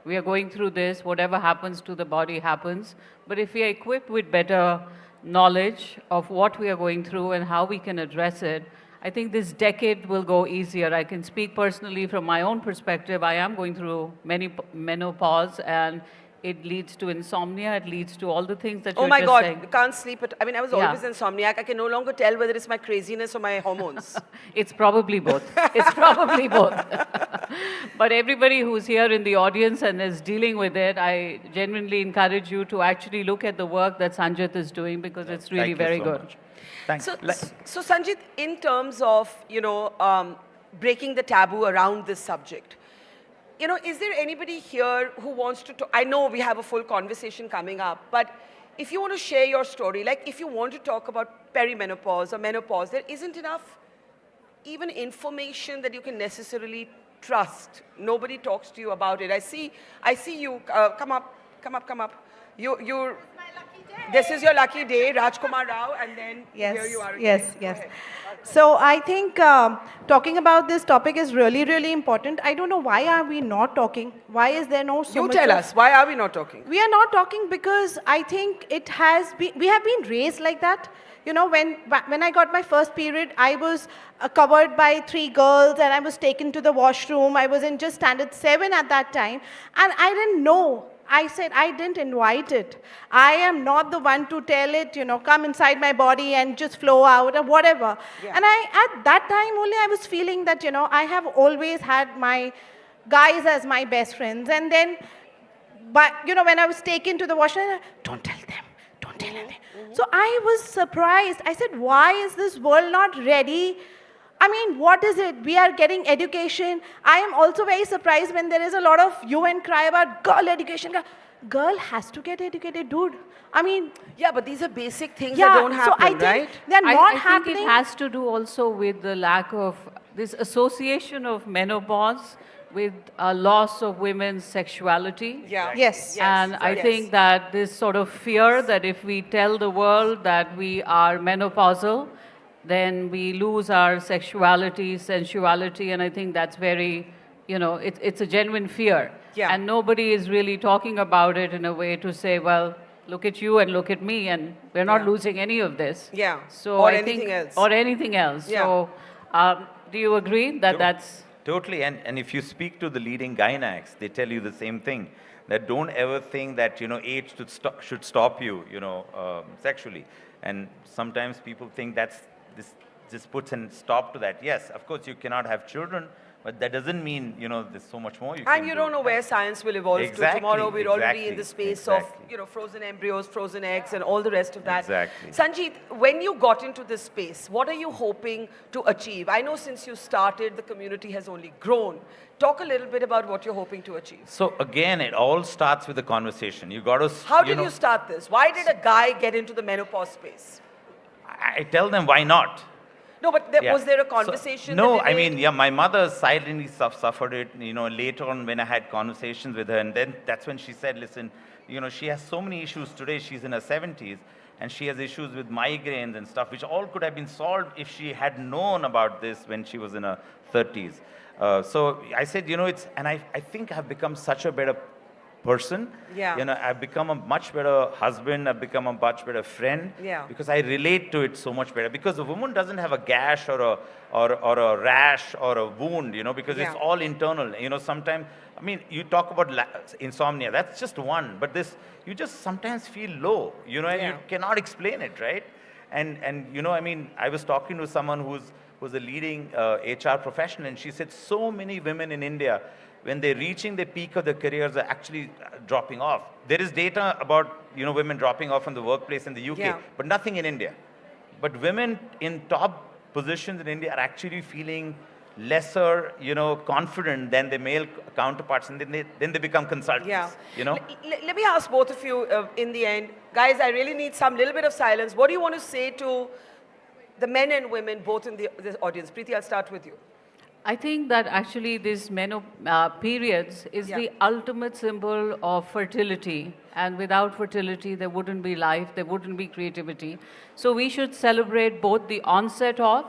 Speaker 21: We are going through this, whatever happens to the body happens. But if we are equipped with better knowledge of what we are going through and how we can address it, I think this decade will go easier. I can speak personally from my own perspective. I am going through menopause, and it leads to insomnia, it leads to all the things that you're just saying.
Speaker 2: Oh my God, can't sleep. I mean, I was always insomniac. I can no longer tell whether it's my craziness or my hormones.
Speaker 21: It's probably both. It's probably both. But everybody who's here in the audience and is dealing with it, I genuinely encourage you to actually look at the work that Sanjeet is doing because it's really very good.
Speaker 20: Thanks.
Speaker 2: So Sanjeet, in terms of, you know, breaking the taboo around this subject, you know, is there anybody here who wants to talk? I know we have a full conversation coming up, but if you want to share your story, like if you want to talk about perimenopause or menopause, there isn't enough even information that you can necessarily trust. Nobody talks to you about it. I see you. Come up. You're. This is your lucky day, Rajkummar Rao, and then here you are again.
Speaker 14: Yes. So I think talking about this topic is really, really important. I don't know why are we not talking? Why is there no so much?
Speaker 2: You tell us, why are we not talking?
Speaker 14: We are not talking because I think it has been, we have been raised like that. You know, when I got my first period, I was covered by 3 girls and I was taken to the washroom. I was in just standard 7 at that time, and I didn't know. I said, I didn't invite it. I am not the one to tell it, you know, come inside my body and just flow out or whatever. Yeah. And at that time only, I was feeling that, you know, I have always had my guys as my best friends. And then, but, you know, when I was taken to the washroom, don't tell them, don't tell them. So I was surprised. I said, why is this world not ready? I mean, what is it? We are getting education. I am also very surprised when there is a lot of hue and cry about girl education. girl has to get educated, dude. I mean,
Speaker 2: yeah, but these are basic things
Speaker 14: yeah,
Speaker 2: that don't happen,
Speaker 14: so I think
Speaker 2: right?
Speaker 14: they're not
Speaker 21: I
Speaker 14: happening.
Speaker 21: think it has to do also with the lack of this association of menopause with a loss of women's sexuality.
Speaker 2: Yeah.
Speaker 14: Yes.
Speaker 21: And I think that this sort of fear that if we tell the world that we are menopausal, then we lose our sexuality, sensuality, and I think that's very, it's a genuine fear.
Speaker 2: Yeah.
Speaker 21: And nobody is really talking about it in a way to say, well, look at you and look at me, and we're not losing any of this.
Speaker 2: Yeah.
Speaker 21: So
Speaker 2: Or
Speaker 21: I
Speaker 2: anything
Speaker 21: think,
Speaker 2: else.
Speaker 21: Or anything else.
Speaker 2: Yeah.
Speaker 21: So do you agree that that's...
Speaker 20: Totally, and if you speak to the leading gynacs, they tell you the same thing, that don't ever think that, age should stop you, sexually. And sometimes people think this puts a stop to that. Yes, of course, you cannot have children, but that doesn't mean, there's so much more you can
Speaker 2: And you don't know where science will evolve to. Tomorrow we're already in the space of, frozen embryos, frozen eggs, and all the rest of that.
Speaker 20: Exactly.
Speaker 2: Sanjeet, when you got into this space, what are you hoping to achieve? I know since you started, the community has only grown. Talk a little bit about what you're hoping to achieve.
Speaker 20: So again, it all starts with the conversation. You got to.
Speaker 2: How did you start this? Why did a guy get into the menopause space?
Speaker 20: I tell them why not.
Speaker 2: No, but was there a conversation?
Speaker 20: No, I mean, my mother silently suffered it, later on when I had conversations with her. And then that's when she said, listen, she has so many issues today. She's in her 70s and she has issues with migraines and stuff, which all could have been solved if she had known about this when she was in her 30s. So I said, and I think I've become such a better person.
Speaker 2: Yeah.
Speaker 20: I've become a much better husband. I've become a much better friend.
Speaker 2: Yeah.
Speaker 20: Because I relate to it so much better. Because a woman doesn't have a gash or a rash or a wound, because it's all internal. Sometimes, I mean, you talk about insomnia. That's just one. But you just sometimes feel low, and you cannot explain it, right? And I mean, I was talking to someone who's a leading HR professional, and she said so many women in India, when they're reaching the peak of their careers, are actually dropping off. There is data about women dropping off from the workplace in the UK, but nothing in India. But women in top positions in India are actually feeling lesser, confident than their male counterparts, and then they become consultants.
Speaker 2: Yeah.
Speaker 20: Let
Speaker 2: me ask both of you in the end, guys. I really need some little bit of silence. What do you want to say to the men and women both in this audience? Preeti, I'll start with you.
Speaker 21: I think that actually this periods is the ultimate symbol of fertility. And without fertility, there wouldn't be life, there wouldn't be creativity. So we should celebrate both the onset of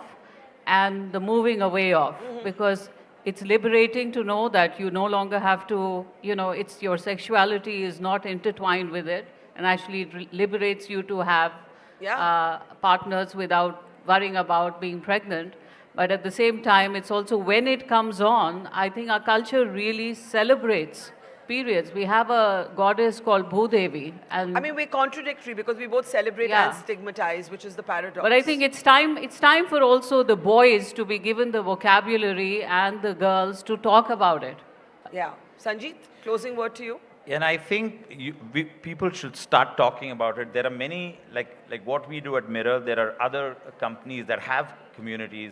Speaker 21: and the moving away of, because it's liberating to know that you no longer have to, it's your sexuality is not intertwined with it, and actually it liberates you to have partners without worrying about being pregnant. But at the same time, it's also when it comes on, I think our culture really celebrates periods. We have a goddess called Bhudevi. And
Speaker 2: I mean, we're contradictory because we both celebrate and stigmatize, which is the paradox.
Speaker 21: But I think it's time for also the boys to be given the vocabulary and the girls to talk about it.
Speaker 2: Yeah. Sanjeet, closing word to you.
Speaker 20: And I think people should start talking about it. There are many, like what we do at Mirror, there are other companies that have communities.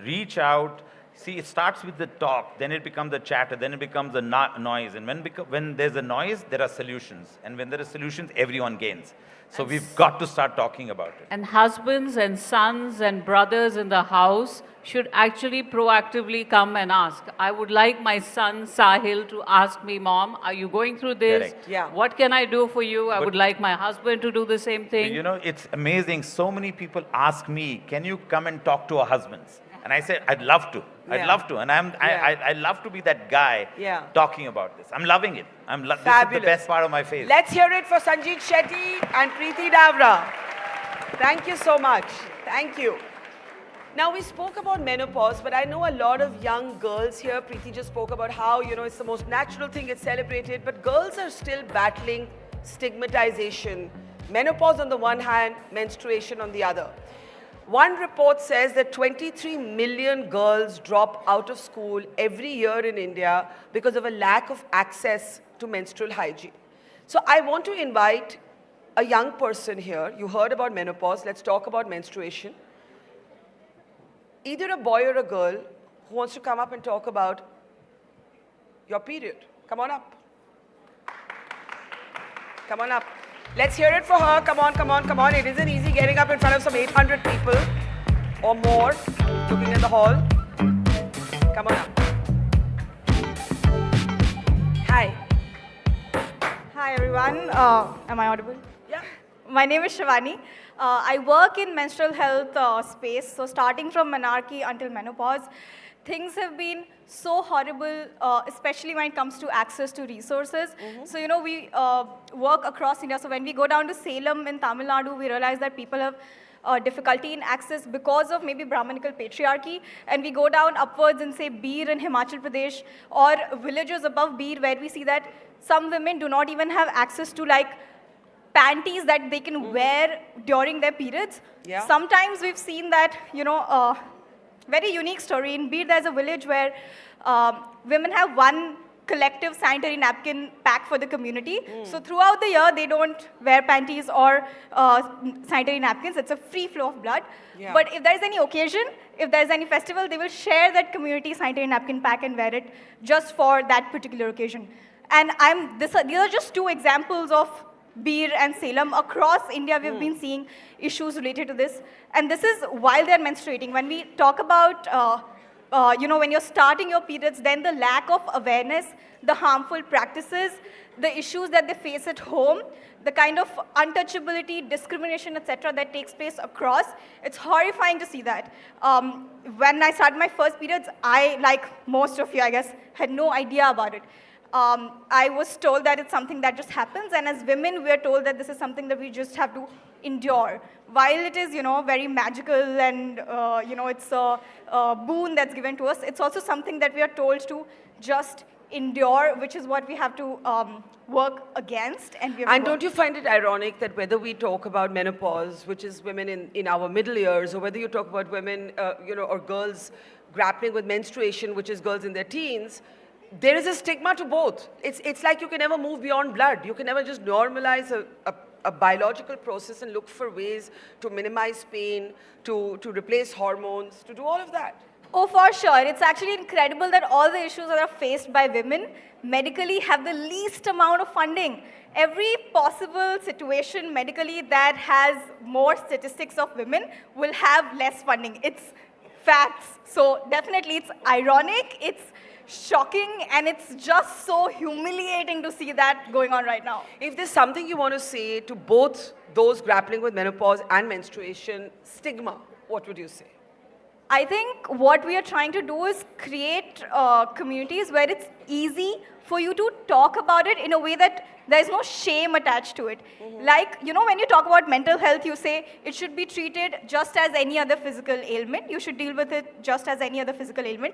Speaker 20: Reach out. See, it starts with the talk, then it becomes the chatter, then it becomes the noise. And when there's a noise, there are solutions. And when there are solutions, everyone gains. So we've got to start talking about it.
Speaker 21: And husbands and sons and brothers in the house should actually proactively come and ask. I would like my son Sahil to ask me, Mom, are you going through this?
Speaker 20: Correct.
Speaker 2: Yeah.
Speaker 21: What can I do for you? I would like my husband to do the same thing.
Speaker 20: It's amazing. So many people ask me, can you come and talk to our husbands? And I said, I'd love to. I'd love to. And I love to be that guy talking about this. I'm loving it. This is the best part of my face.
Speaker 2: Let's hear it for Sanjeet Shetty and Kriti Davra. Thank you so much. Thank you. Now, we spoke about menopause, but I know a lot of young girls here. Preeti just spoke about how, it's the most natural thing, it's celebrated, but girls are still battling stigmatization. Menopause on the one hand, menstruation on the other. One report says that 23 million girls drop out of school every year in India because of a lack of access to menstrual hygiene. So I want to invite a young person here. You heard about menopause. Let's talk about menstruation. Either a boy or a girl who wants to come up and talk about your period. Come on up. Come on up. Let's hear it for her. Come on, come on, come on. It isn't easy getting up in front of some 800 people or more looking in the hall. Come on up. Hi.
Speaker 1: Hi everyone. Am I audible?
Speaker 2: Yeah.
Speaker 1: My name is Shivani. I work in menstrual health space. So starting from menarche until menopause, things have been so horrible, especially when it comes to access to resources. So we work across India. So when we go down to Salem in Tamil Nadu, we realize that people have difficulty in access because of maybe Brahmanical patriarchy, and we go down upwards in say Bir in Himachal Pradesh or villages above Bir where we see that some women do not even have access to like panties that they can wear during their periods.
Speaker 2: Yeah.
Speaker 1: Sometimes we've seen that, very unique story. In Bir, there's a village where women have one collective sanitary napkin pack for the community. So throughout the year, they don't wear panties or sanitary napkins. It's a free flow of blood.
Speaker 2: Yeah.
Speaker 1: But if there's any occasion, if there's any festival, they will share that community sanitary napkin pack and wear it just for that particular occasion. And these are just two examples of Bir and Salem. Across India, we've been seeing issues related to this. And this is while they're menstruating. When we talk about, when you're starting your periods, then the lack of awareness, the harmful practices, the issues that they face at home, the kind of untouchability, discrimination, etc. that takes place across, it's horrifying to see that. When I started my first periods, I, like most of you, I guess, had no idea about it. I was told that it's something that just happens, and as women, we are told that this is something that we just have to endure. While it is, very magical and, it's a boon that's given to us, it's also something that we are told to just endure, which is what we have to work against. And
Speaker 2: don't you find it ironic that whether we talk about menopause, which is women in our middle years, or whether you talk about women, or girls grappling with menstruation, which is girls in their teens, there is a stigma to both. It's like you can never move beyond blood. You can never just normalize a biological process and look for ways to minimize pain, to replace hormones, to do all of that.
Speaker 1: Oh, for sure. It's actually incredible that all the issues that are faced by women medically have the least amount of funding. Every possible situation medically that has more statistics of women will have less funding. It's facts. So definitely it's ironic, it's shocking, and it's just so humiliating to see that going on right now.
Speaker 2: If there's something you want to say to both those grappling with menopause and menstruation stigma, what would you say?
Speaker 1: I think what we are trying to do is create communities where it's easy for you to talk about it in a way that there's no shame attached to it. Like, when you talk about mental health, you say it should be treated just as any other physical ailment. You should deal with it just as any other physical ailment.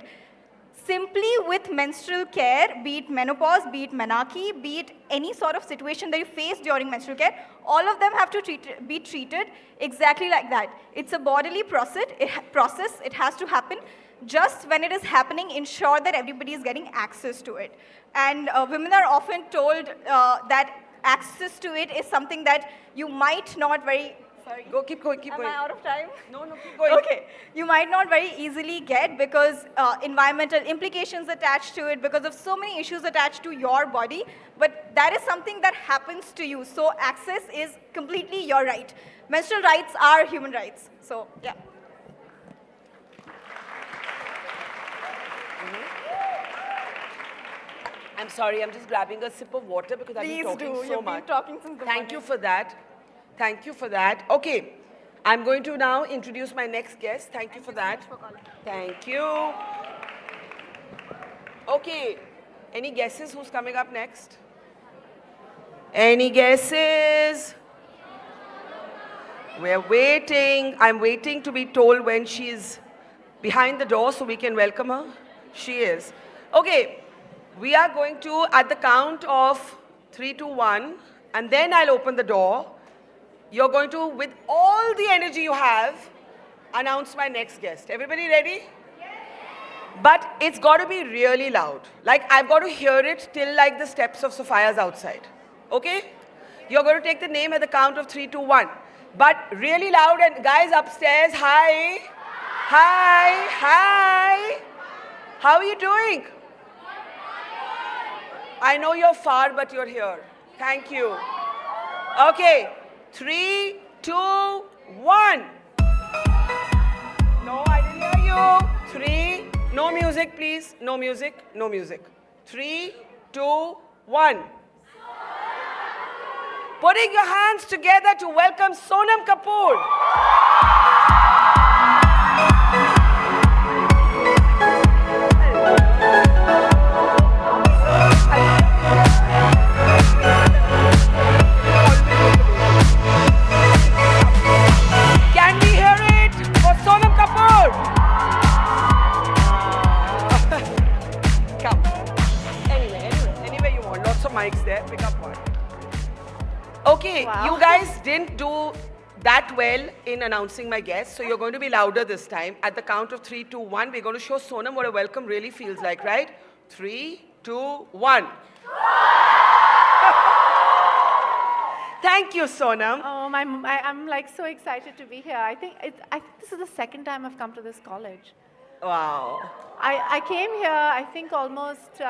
Speaker 1: Simply with menstrual care, be it menopause, be it menarche, be it any sort of situation that you face during menstrual care, all of them have to be treated exactly like that. It's a bodily process. It has to happen. Just when it is happening, ensure that everybody is getting access to it. And women are often told that access to it is something that you might not very... Sorry.
Speaker 2: Keep going.
Speaker 1: Am I out of time?
Speaker 2: No, keep going.
Speaker 1: Okay. You might not very easily get because environmental implications attached to it, because of so many issues attached to your body, but that is something that happens to you. So access is completely your right. Menstrual rights are human rights. So, yeah.
Speaker 2: I'm sorry, I'm just grabbing a sip of water because I've been talking so
Speaker 1: You've
Speaker 2: much.
Speaker 1: been talking since the
Speaker 2: Thank you for that. Thank you for that. Okay, I'm going to now introduce my next guest. Thank you for that. Thank you. Okay, any guesses who's coming up next? Any guesses? We're waiting. I'm waiting to be told when she's behind the door so we can welcome her. She is. Okay, we are going to, at the count of 3, 2, 1, and then I'll open the door. You're going to, with all the energy you have, announce my next guest. Everybody ready? Yes. But it's got to be really loud. Like, I've got to hear it till like the steps of Sophia's outside. Okay? You're going to take the name at the count of 3, 2, 1. But really loud, and guys upstairs, hi. Hi. Hi. How are you doing? I know you're far, but you're here. Thank you. Okay, 3, 2, 1. No, I didn't hear you. 3, no music, please. No music, no music. 3, 2, 1. Putting your hands together to welcome Sonam Kapoor. Can we hear it for Sonam Kapoor? Come. Anyway you want. Lots of mics there. Pick up one. Okay, you guys didn't do that well in announcing my guests, so you're going to be louder this time. At the count of 3, 2, 1, we're going to show Sonam what a welcome really feels like, right? 3, 2, 1. Thank you, Sonam.
Speaker 4: Oh, I'm like so excited to be here. I think this is the second time I've come to this college.
Speaker 2: Wow.
Speaker 4: I came here, I think almost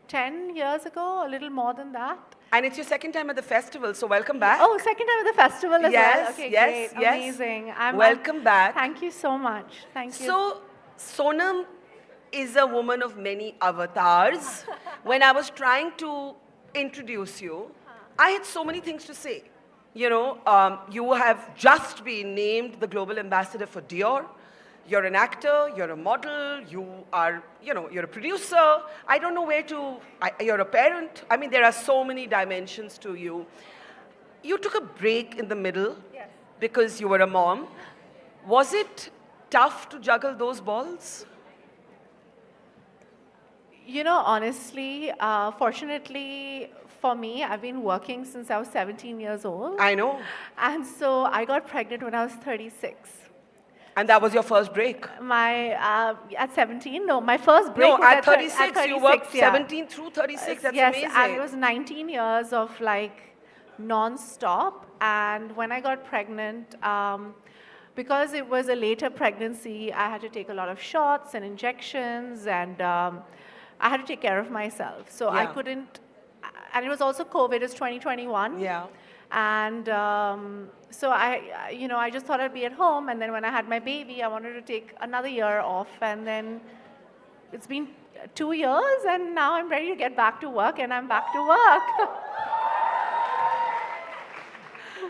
Speaker 4: 10 years ago, a little more than that.
Speaker 2: And it's your second time at the festival, so welcome back.
Speaker 4: Oh, second time at the festival as well. Okay,
Speaker 2: yes,
Speaker 4: great,
Speaker 2: yes.
Speaker 4: amazing.
Speaker 2: Welcome back.
Speaker 4: Thank you so much. Thank you.
Speaker 2: So, Sonam is a woman of many avatars. When I was trying to introduce you, I had so many things to say. You know, you have just been named the global ambassador for Dior. You're an actor, you're a model, you are, you're a producer. I don't know where to, you're a parent. I mean, there are so many dimensions to you. You took a break in the middle because you were a mom. Was it tough to juggle those balls?
Speaker 4: You know, honestly, fortunately for me, I've been working since I was 17 years old.
Speaker 2: I know.
Speaker 4: And so I got pregnant when I was 36.
Speaker 2: And that was your first break?
Speaker 4: At 17, no, my first break was
Speaker 2: at 36. You worked 17 through 36, that's
Speaker 4: yes,
Speaker 2: amazing.
Speaker 4: And it was 19 years of like non-stop. And when I got pregnant, because it was a later pregnancy, I had to take a lot of shots and injections, and I had to take care of myself. So I couldn't, and it was also COVID, it was 2021.
Speaker 2: Yeah.
Speaker 4: And so I just thought I'd be at home. And then when I had my baby, I wanted to take another year off. And then it's been 2 years, and now I'm ready to get back to work, and I'm back to work.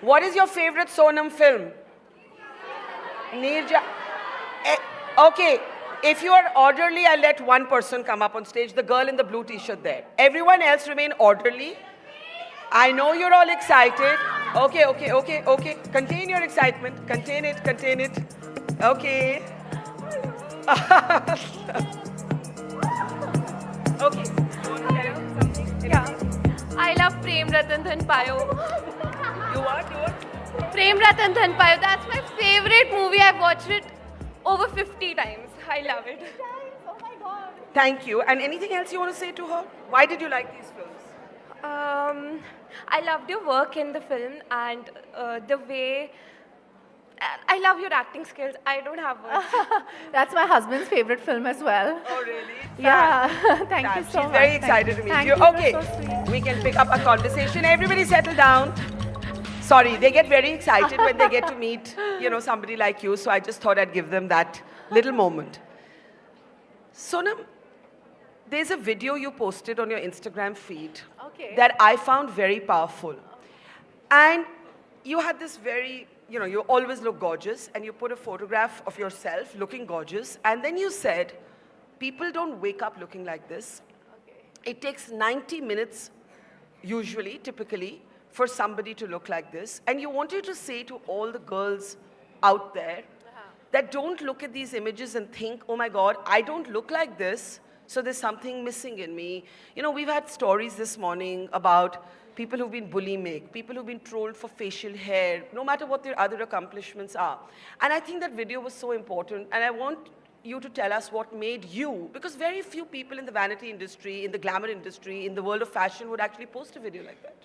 Speaker 2: What is your favorite Sonam film? Nirja. Okay, if you are orderly, I'll let one person come up on stage, the girl in the blue t-shirt there. Everyone else remain orderly. I know you're all excited. Okay. Contain your excitement. Contain it. Okay. Okay.
Speaker 11: Yeah. I love Prem Ratan Dhan Payo.
Speaker 2: You what?
Speaker 11: Prem Ratan Dhan Payo. That's my favorite movie. I've watched it over 50 times. I love it.
Speaker 4: Oh my God.
Speaker 2: Thank you. And anything else you want to say to her? Why did you like these films?
Speaker 11: I loved your work in the film, and the way, I love your acting skills. I don't have words.
Speaker 4: That's my husband's favorite film as well.
Speaker 2: Oh, really?
Speaker 4: Yeah. Thank you so much.
Speaker 2: She's very excited to meet you. Okay, we can pick up a conversation. Everybody settle down. Sorry, they get very excited when they get to meet, somebody like you. So I just thought I'd give them that little moment. Sonam, there's a video you posted on your Instagram feed that I found very powerful. And you had this very, you always look gorgeous, and you put a photograph of yourself looking gorgeous, and then you said, people don't wake up looking like this. It takes 90 minutes, usually, typically, for somebody to look like this. And you wanted to say to all the girls out there that don't look at these images and think, oh my God, I don't look like this, so there's something missing in me. We've had stories this morning about people who've been bulimic, people who've been trolled for facial hair, no matter what their other accomplishments are. And I think that video was so important, and I want you to tell us what made you, because very few people in the vanity industry, in the glamour industry, in the world of fashion would actually post a video like that.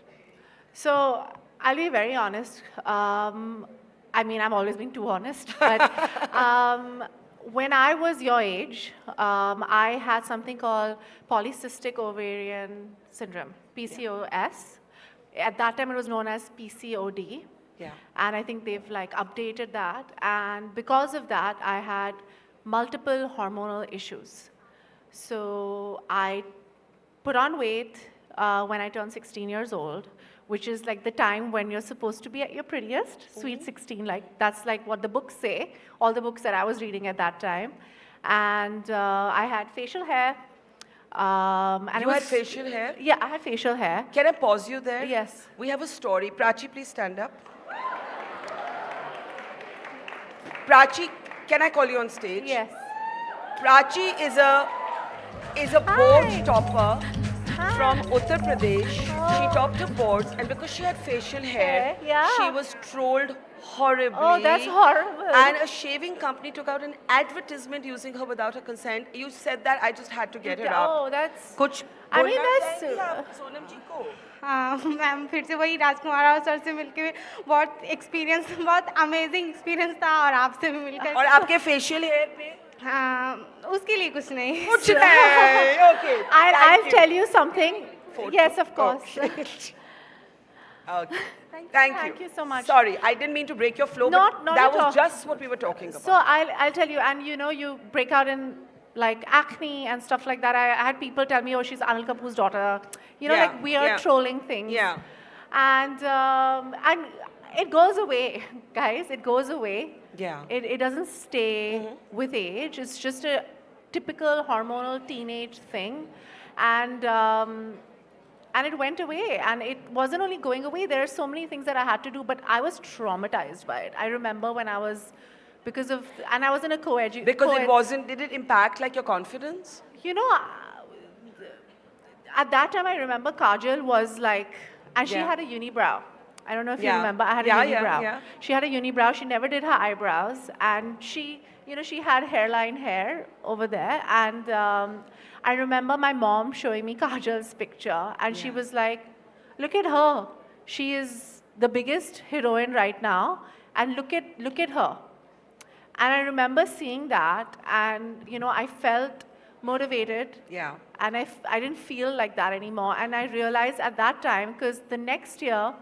Speaker 4: So I'll be very honest. I've always been too honest, but when I was your age, I had something called polycystic ovarian syndrome, PCOS. At that time, it was known as PCOD.
Speaker 2: Yeah.
Speaker 4: And I think they've like updated that. And because of that, I had multiple hormonal issues. So I put on weight when I turned 16 years old, which is like the time when you're supposed to be at your prettiest, sweet 16, like that's like what the books say, all the books that I was reading at that time. And I had facial hair. And
Speaker 2: You had facial hair?
Speaker 4: Yeah, I had facial hair.
Speaker 2: Can I pause you there?
Speaker 4: Yes.
Speaker 2: We have a story. Prachi, please stand up. Prachi, can I call you on stage?
Speaker 4: Yes.
Speaker 2: Prachi is a board topper from Uttar Pradesh. She topped the boards, and because she had facial hair,
Speaker 4: yeah.
Speaker 2: she was trolled horribly.
Speaker 4: Oh, that's horrible.
Speaker 2: And a shaving company took out an advertisement using her without her consent. You said that, I just had to get her up.
Speaker 4: Oh, that's...
Speaker 2: कुछ
Speaker 4: I mean,
Speaker 2: बोलना
Speaker 4: that's...
Speaker 2: चाहेंगी आप सोनम जी को?
Speaker 15: हाँ ma'am फिर से वही राजकुमार Rao sir से मिलके बहुत एक्सपीरियंस बहुत अमेजिंग एक्सपीरियंस था और आपसे भी मिलकर
Speaker 2: और आपके फेशियल हेयर पे
Speaker 15: हाँ उसके लिए कुछ नहीं
Speaker 2: कुछ नहीं okay
Speaker 4: I'll tell you something. Yes, of course.
Speaker 2: Okay. Thank
Speaker 4: you so much.
Speaker 2: Sorry, I didn't mean to break your flow,
Speaker 4: Not
Speaker 2: but that
Speaker 4: at all.
Speaker 2: was just what we were talking about.
Speaker 4: So I'll tell you, and you know, you break out in like acne and stuff like that. I had people tell me, oh, she's Anil Kapoor's daughter. You know, like weird trolling things.
Speaker 2: Yeah.
Speaker 4: And it goes away, guys. It goes away.
Speaker 2: Yeah.
Speaker 4: It doesn't stay with age. It's just a typical hormonal teenage thing, and it went away. And it wasn't only going away. There are so many things that I had to do, but I was traumatized by it. I remember when I was, and I was in a co-ed.
Speaker 2: Because it wasn't, did it impact like your confidence?
Speaker 4: You know, at that time I remember Kajal was like, and she had a unibrow. I don't know if you remember, I had a unibrow.
Speaker 2: Yeah.
Speaker 4: She had a unibrow, she never did her eyebrows, and she, you know, she had hairline hair over there, and I remember my mom showing me Kajal's picture, and she was like, look at her. She is the biggest heroine right now, and look at her. And I remember seeing that, and you know, I felt motivated.
Speaker 2: Yeah.
Speaker 4: And I didn't feel like that anymore. And I realized at that time, because the next year,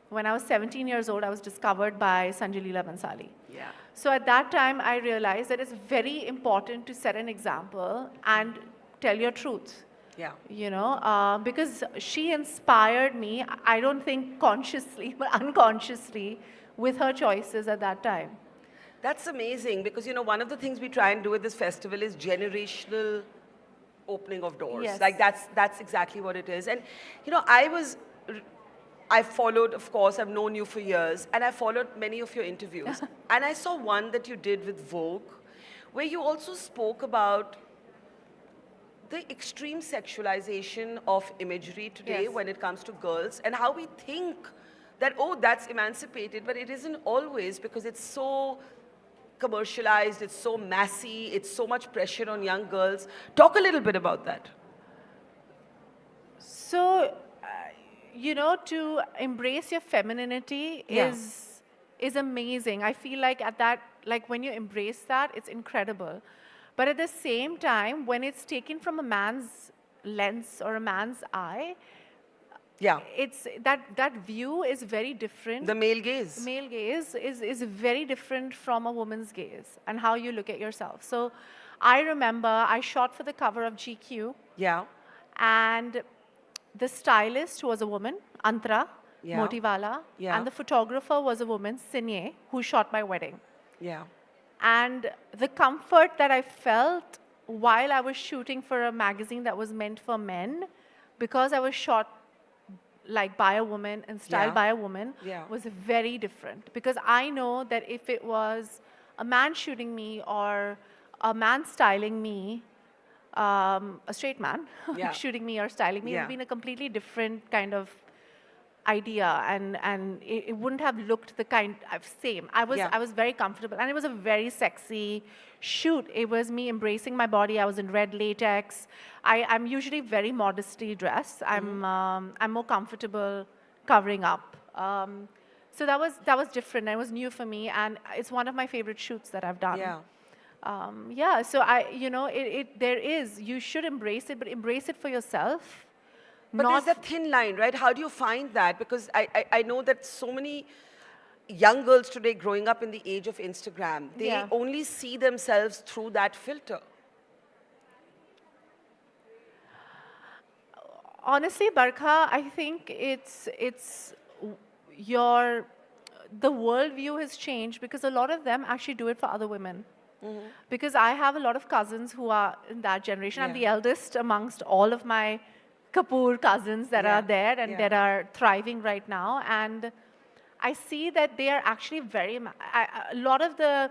Speaker 4: when I was 17 years old, I was discovered by Sanjay Leela Bhansali.
Speaker 2: Yeah.
Speaker 4: So at that time, I realized that it's very important to set an example and tell your truth.
Speaker 2: Yeah.
Speaker 4: You know, because she inspired me, I don't think consciously, but unconsciously, with her choices at that time.
Speaker 2: That's amazing because, you know, one of the things we try and do at this festival is generational opening of doors.
Speaker 4: Yes.
Speaker 2: Like that's exactly what it is. And, you know, I followed, of course, I've known you for years, and I followed many of your interviews. And I saw one that you did with Vogue, where you also spoke about the extreme sexualization of imagery today when it comes to girls, and how we think that, oh, that's emancipated, but it isn't always, because it's so commercialized, it's so massy, it's so much pressure on young girls. Talk a little bit about that.
Speaker 4: So, you know, to embrace your femininity is amazing. I feel like at that, like when you embrace that, it's incredible. But at the same time, when it's taken from a man's lens or a man's eye, it's that view is very different.
Speaker 2: The male gaze.
Speaker 4: Male gaze is very different from a woman's gaze and how you look at yourself. So I remember I shot for the cover of GQ.
Speaker 2: Yeah.
Speaker 4: And the stylist was a woman, Antara
Speaker 2: Yeah.
Speaker 4: Motiwala,
Speaker 2: Yeah.
Speaker 4: and the photographer was a woman, Sinye, who shot my wedding.
Speaker 2: Yeah.
Speaker 4: And the comfort that I felt while I was shooting for a magazine that was meant for men, because I was shot like by a woman and styled by a woman, was very different. Because I know that if it was a man shooting me or a man styling me, a straight man shooting me or styling me, it would have been a completely different kind of idea, and it wouldn't have looked the kind of same. I was very comfortable, and it was a very sexy shoot. It was me embracing my body. I was in red latex. I'm usually very modestly dressed. I'm more comfortable covering up. So that was different. It was new for me, and it's one of my favorite shoots that I've done.
Speaker 2: Yeah.
Speaker 4: So you should embrace it, but embrace it for yourself.
Speaker 2: But there's that thin line, right? How do you find that? Because I know that so many young girls today growing up in the age of Instagram, they only see themselves through that filter.
Speaker 4: Honestly, Barkha, I think the worldview has changed because a lot of them actually do it for other women. Because I have a lot of cousins who are in that generation. I'm the eldest amongst all of my Kapoor cousins that are there and that are thriving right now. And I see that they are actually a lot of the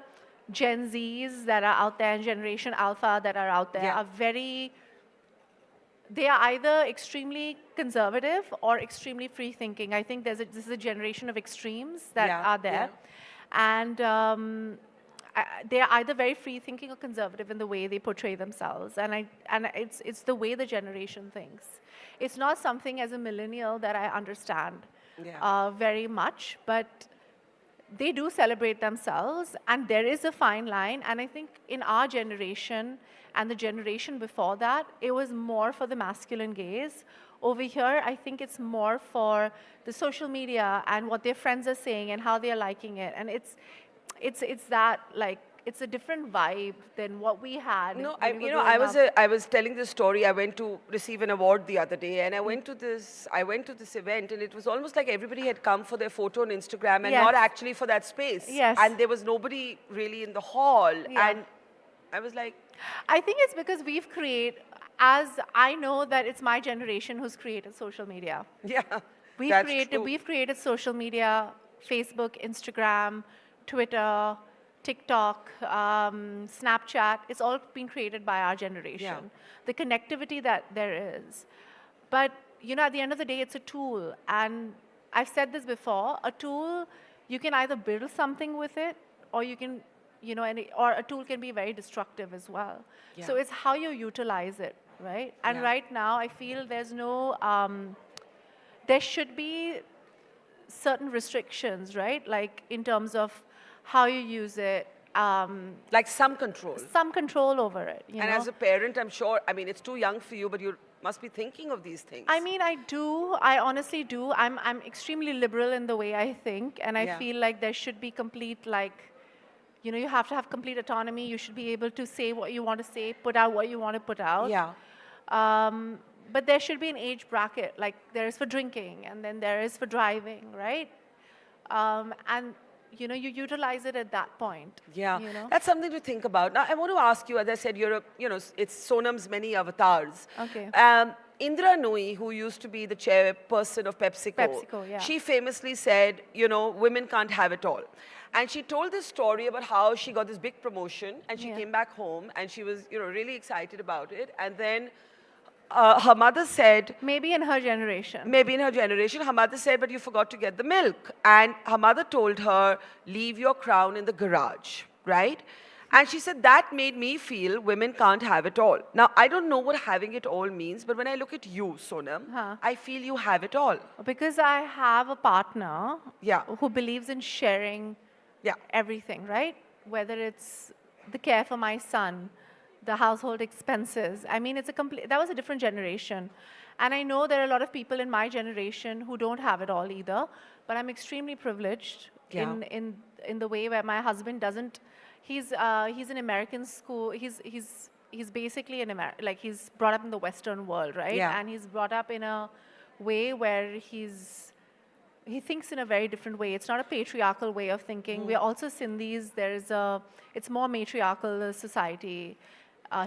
Speaker 4: Gen Zs that are out there and Generation Alpha that are out there are they are either extremely conservative or extremely free thinking. I think this is a generation of extremes that are there. And they are either very free thinking or conservative in the way they portray themselves. And it's the way the generation thinks. It's not something as a millennial that I understand very much, but they do celebrate themselves, and there is a fine line. And I think in our generation and the generation before that, it was more for the masculine gaze. Over here, I think it's more for the social media and what their friends are saying and how they are liking it. And it's that, like, it's a different vibe than what we had.
Speaker 2: No, I was telling this story. I went to receive an award the other day, and I went to this event, and it was almost like everybody had come for their photo on Instagram and not actually for that space.
Speaker 4: Yes.
Speaker 2: And there was nobody really in the hall. And I was like,
Speaker 4: I think it's because I know that it's my generation who's created social media.
Speaker 2: Yeah,
Speaker 4: We've created social media, Facebook, Instagram, Twitter, TikTok, Snapchat. It's all been created by our generation. The connectivity that there is. But, at the end of the day, it's a tool. And I've said this before, a tool, you can either build something with it, or you can, or a tool can be very destructive as well. So it's how you utilize it, right? And right now, I feel there's no, there should be certain restrictions, right? Like in terms of how you use it.
Speaker 2: Like some control.
Speaker 4: Some control over it.
Speaker 2: And as a parent, I'm sure, it's too young for you, but you must be thinking of these things.
Speaker 4: I do. I honestly do. I'm extremely liberal in the way I think. And I feel like there should be complete, you have to have complete autonomy. You should be able to say what you want to say, put out what you want to put out. But there should be an age bracket. Like there is for drinking, and then there is for driving, right? And you utilize it at that point.
Speaker 2: That's something to think about. Now, I want to ask you, as I said, it's Sonam's many avatars.
Speaker 4: Okay.
Speaker 2: Indra Nooyi, who used to be the chairperson of PepsiCo, she famously said, women can't have it all. And she told this story about how she got this big promotion, and she came back home, and she was, really excited about it. And then her mother said...
Speaker 4: Maybe in her generation.
Speaker 2: Maybe in her generation. Her mother said, but you forgot to get the milk. And her mother told her, leave your crown in the garage, right? And she said, that made me feel women can't have it all. Now, I don't know what having it all means, but when I look at you, Sonam, I feel you have it all.
Speaker 4: Because I have a partner who believes in sharing everything, right? Whether it's the care for my son, the household expenses. That was a different generation. And I know there are a lot of people in my generation who don't have it all either, but I'm extremely privileged in the way where my husband doesn't, he's an American school, he's basically he's brought up in the Western world, right? And he's brought up in a way where he thinks in a very different way. It's not a patriarchal way of thinking. We're also Sindhis. It's more matriarchal society.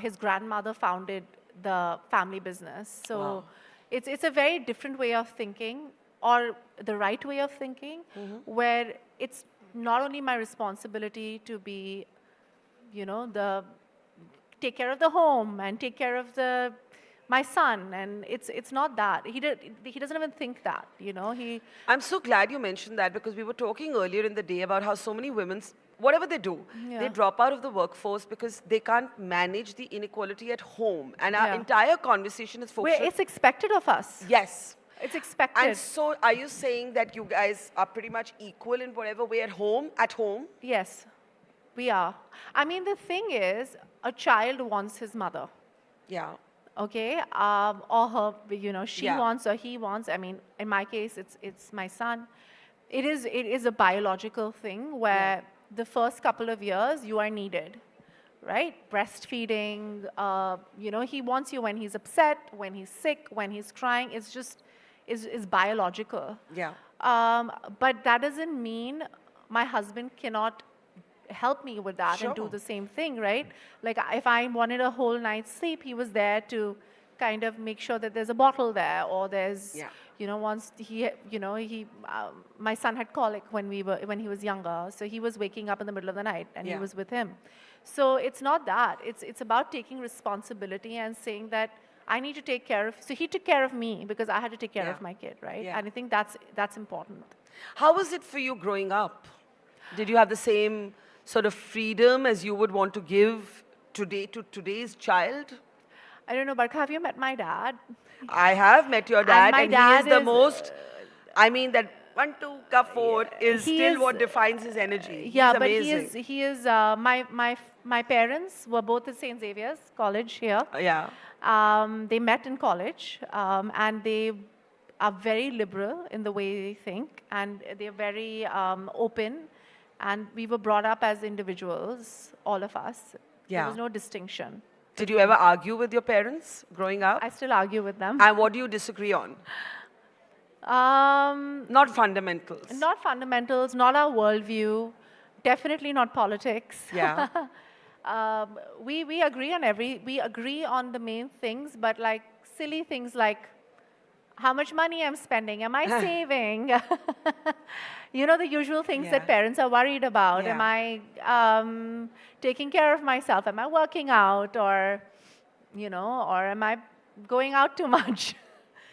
Speaker 4: His grandmother founded the family business. So it's a very different way of thinking, or the right way of thinking, where it's not only my responsibility to be, take care of the home and take care of my son, and it's not that. He doesn't even think that,
Speaker 2: I'm so glad you mentioned that, because we were talking earlier in the day about how so many women, whatever they do, they drop out of the workforce because they can't manage the inequality at home. And our entire conversation is focused.
Speaker 4: It's expected of us.
Speaker 2: Yes.
Speaker 4: It's expected.
Speaker 2: And so are you saying that you guys are pretty much equal in whatever way at home?
Speaker 4: Yes, we are. The thing is, a child wants his mother. okay, or her, she
Speaker 2: Yeah.
Speaker 4: wants or he wants. I mean, in my case, it's my son. It is a biological thing where the first couple of years you are needed, right? Breastfeeding, he wants you when he's upset, when he's sick, when he's crying. It's just is biological.
Speaker 2: Yeah.
Speaker 4: But that doesn't mean my husband cannot help me with that and do
Speaker 2: Sure.
Speaker 4: the same thing, right? Like if I wanted a whole night's sleep, he was there to kind of make sure that there's a bottle there, or there's, once my son had colic when he was younger, so he was waking up in the middle of the night and he
Speaker 2: Yeah.
Speaker 4: was with him. So it's not that. It's about taking responsibility and saying that I need to take care of. So he took care of me because I had to take care of my kid, right?
Speaker 2: Yeah.
Speaker 4: And I think that's important.
Speaker 2: How was it for you growing up? Did you have the same sort of freedom as you would want to give today to today's child?
Speaker 4: I don't know, Barkha, have you met my dad?
Speaker 2: I have met your dad,
Speaker 4: my
Speaker 2: and
Speaker 4: dad
Speaker 2: he is the
Speaker 4: is,
Speaker 2: most, I mean, that 1, 2 ka 4 is
Speaker 4: he
Speaker 2: still
Speaker 4: is-
Speaker 2: what defines his energy.
Speaker 4: Yeah,
Speaker 2: He's
Speaker 4: but
Speaker 2: amazing.
Speaker 4: he is my parents were both at St. Xavier's College here.
Speaker 2: Yeah.
Speaker 4: They met in college, and they are very liberal in the way they think, and they're very open. And we were brought up as individuals, all of us. There
Speaker 2: Yeah.
Speaker 4: was no distinction.
Speaker 2: Did you ever argue with your parents growing up?
Speaker 4: I still argue with them.
Speaker 2: And what do you disagree on? Not fundamentals.
Speaker 4: Not fundamentals, not our worldview, definitely not politics.
Speaker 2: Yeah.
Speaker 4: We agree on we agree on the main things, but like silly things like how much money I'm spending, am I saving? The usual things that parents are worried about. Am I taking care of myself? Am I working out? Or am I going out too much?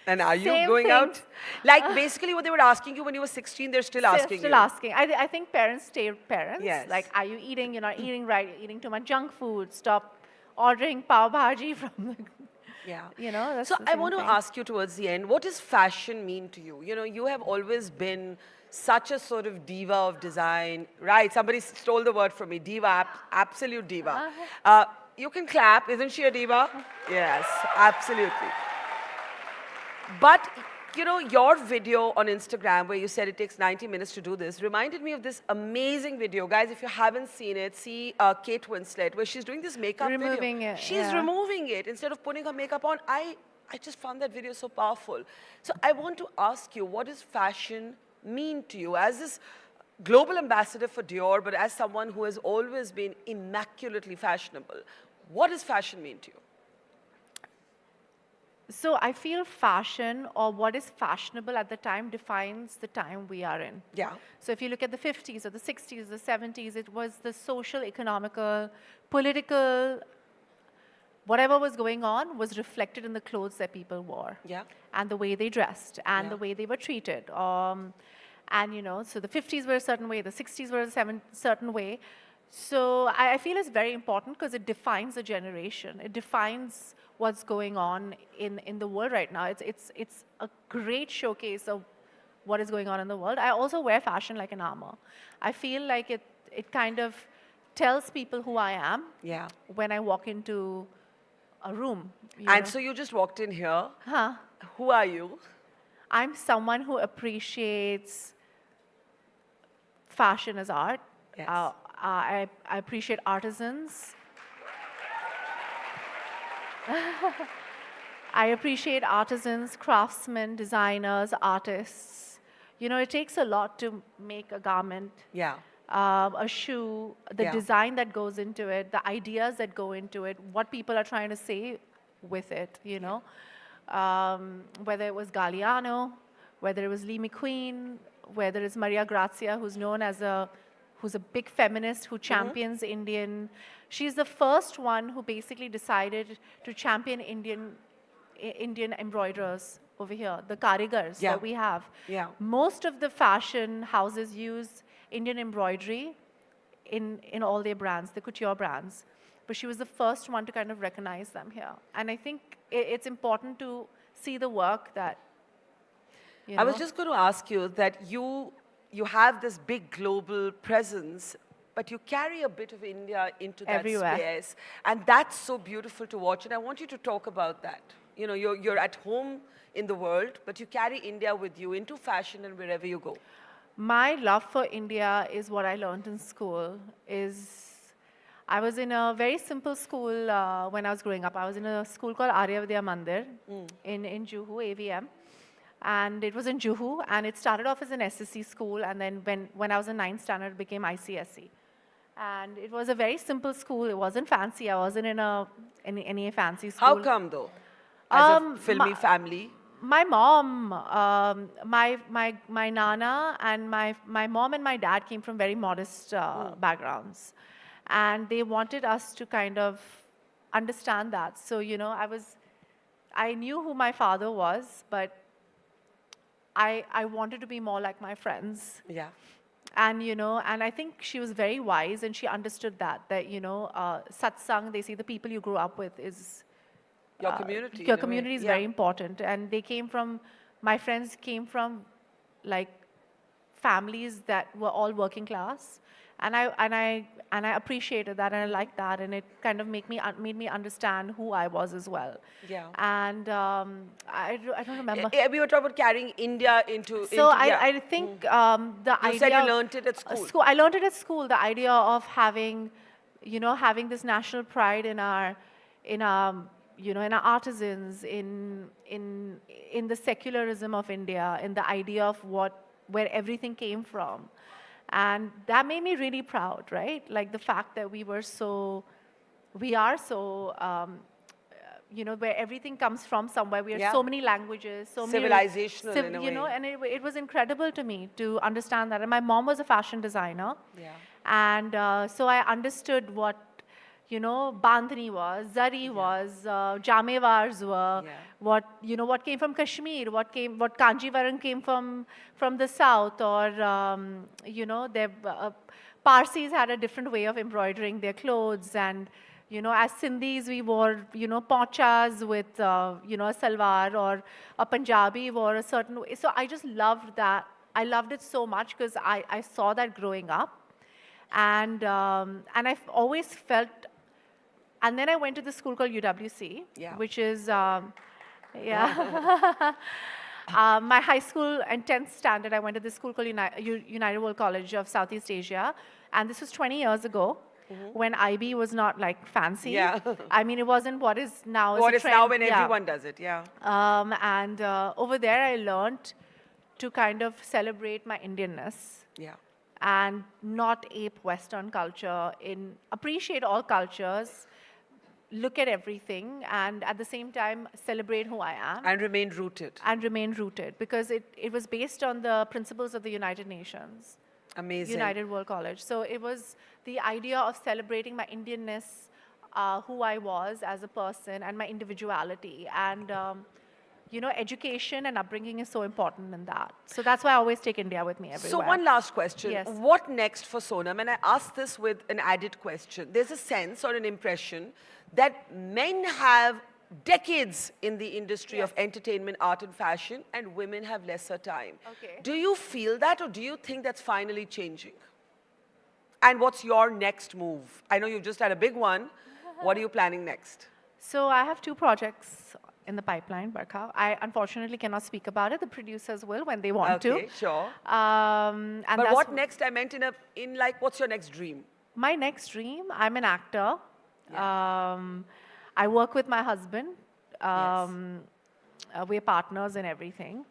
Speaker 2: And are you
Speaker 4: Same
Speaker 2: going out?
Speaker 4: things.
Speaker 2: Like basically what they were asking you when you were 16, they're still asking
Speaker 4: Still
Speaker 2: you.
Speaker 4: asking. I think parents stay parents.
Speaker 2: Yes.
Speaker 4: Like, are you eating? You're not eating right. You're eating too much junk food. Stop ordering pav bhaji from the...
Speaker 2: Yeah.
Speaker 4: That's
Speaker 2: So
Speaker 4: the
Speaker 2: I
Speaker 4: same
Speaker 2: want to
Speaker 4: thing.
Speaker 2: ask you towards the end, what does fashion mean to you? You have always been such a sort of diva of design. Right, somebody stole the word from me. Diva, absolute diva. You can clap. Isn't she a diva? Yes, absolutely. But, your video on Instagram where you said it takes 90 minutes to do this reminded me of this amazing video. Guys, if you haven't seen it, see Kate Winslet, where she's doing this makeup
Speaker 4: Removing
Speaker 2: video.
Speaker 4: it,
Speaker 2: She's
Speaker 4: yeah.
Speaker 2: removing it instead of putting her makeup on. I just found that video so powerful. So I want to ask you, what does fashion mean to you? As this global ambassador for Dior, but as someone who has always been immaculately fashionable, what does fashion mean to you?
Speaker 4: So I feel fashion, or what is fashionable at the time, defines the time we are in.
Speaker 2: Yeah.
Speaker 4: So if you look at the 50s or the 60s, the 70s, it was the social, economical, political, whatever was going on was reflected in the clothes that people wore.
Speaker 2: Yeah.
Speaker 4: And the way they dressed, and
Speaker 2: Yeah.
Speaker 4: the way they were treated. So the 50s were a certain way, the 60s were a certain way. So I feel it's very important because it defines a generation. It defines what's going on in the world right now. It's a great showcase of what is going on in the world. I also wear fashion like an armor. I feel like it kind of tells people who I am when I walk into a room.
Speaker 2: And so you just walked in here.
Speaker 4: Huh?
Speaker 2: Who are you?
Speaker 4: I'm someone who appreciates fashion as art.
Speaker 2: Yes.
Speaker 4: I appreciate artisans. I appreciate artisans, craftsmen, designers, artists. It takes a lot to make a garment, a shoe, the design that goes into it, the ideas that go into it, what people are trying to say with it, Whether it was Galliano, whether it was Lee McQueen, whether it's Maria Grazia, who's known as who's a big feminist who champions Indian. She's the first one who basically decided to champion Indian embroiderers over here, the karigars that we have.
Speaker 2: Yeah.
Speaker 4: Most of the fashion houses use Indian embroidery in all their brands, the couture brands. But she was the first one to kind of recognize them here. And I think it's important to see the work that,
Speaker 2: I was just going to ask you that you have this big global presence, but you carry a bit of India into that
Speaker 4: Everywhere.
Speaker 2: space. And that's so beautiful to watch. And I want you to talk about that. You know, you're at home in the world, but you carry India with you into fashion and wherever you go.
Speaker 4: My love for India is what I learned in school. I was in a very simple school when I was growing up. I was in a school called Arya Mandir in Juhu, AVM. And it was in Juhu, and it started off as an SSC school, and then when I was in 9th standard, it became ICSE. And it was a very simple school. It wasn't fancy. I wasn't in any fancy school.
Speaker 2: How come, though? As a filmy family?
Speaker 4: My mom, my nana, and my mom and my dad came from very modest backgrounds. And they wanted us to kind of understand that. So, you know, I knew who my father was, but I wanted to be more like my friends.
Speaker 2: Yeah.
Speaker 4: And, you know, and I think she was very wise, and she understood that, you know, satsang, they say the people you grew up with is...
Speaker 2: Your community.
Speaker 4: Your community is very important. And they came from, my friends came from, like, families that were all working class. And I appreciated that, and I liked that, and it kind of made me understand who I was as well.
Speaker 2: Yeah.
Speaker 4: And I don't remember.
Speaker 2: We were talking about carrying India into.
Speaker 4: I think the idea.
Speaker 2: You said you learned it at school.
Speaker 4: I learned it at school. The idea of having, you know, having this national pride in our you know, in our artisans, in the secularism of India, in the idea of where everything came from. And that made me really proud, right? Like the fact that we are so, you know, where everything comes from somewhere. We have so many languages, so many
Speaker 2: civilizational in a way.
Speaker 4: You know, and it was incredible to me to understand that. And my mom was a fashion designer.
Speaker 2: Yeah.
Speaker 4: And so I understood what, you know, Bandhani was, Zari was, Jamewars were, what, you know, what came from Kashmir, what Kanjivaram came from the south, or, you know, Parsis had a different way of embroidering their clothes, and, you know, as Sindhis, we wore, you know, ponchas with, you know, a salwar, or a Punjabi wore a certain way. So I just loved that. I loved it so much because I saw that growing up. And I've always felt. And then I went to the school called UWC, which is, my high school and 10th standard, I went to this school called United World College of Southeast Asia. And this was 20 years ago, when IB was not like fancy.
Speaker 2: Yeah.
Speaker 4: I mean, it wasn't what is now.
Speaker 2: What is now when everyone does it, yeah.
Speaker 4: And over there, I learned to kind of celebrate my Indianness.
Speaker 2: Yeah.
Speaker 4: And not ape Western culture, appreciate all cultures, look at everything, and at the same time celebrate who I am.
Speaker 2: And remain rooted.
Speaker 4: And remain rooted, because it was based on the principles of the United Nations.
Speaker 2: Amazing.
Speaker 4: United World College. So it was the idea of celebrating my Indianness, who I was as a person, and my individuality. And you know, education and upbringing is so important in that. So that's why I always take India with me everywhere.
Speaker 2: So one last question.
Speaker 4: Yes.
Speaker 2: What next for Sonam? And I ask this with an added question. There's a sense or an impression that men have decades in the industry of entertainment, art and fashion, and women have lesser time.
Speaker 4: Okay.
Speaker 2: Do you feel that, or do you think that's finally changing? And what's your next move? I know you've just had a big one. What are you planning next?
Speaker 4: So I have 2 projects in the pipeline, Barkha. I unfortunately cannot speak about it. The producers will when they want to.
Speaker 2: Okay, sure.
Speaker 4: And
Speaker 2: but what next? I meant in like, what's your next dream?
Speaker 4: My next dream, I'm an actor. I work with my husband. We're partners in everything.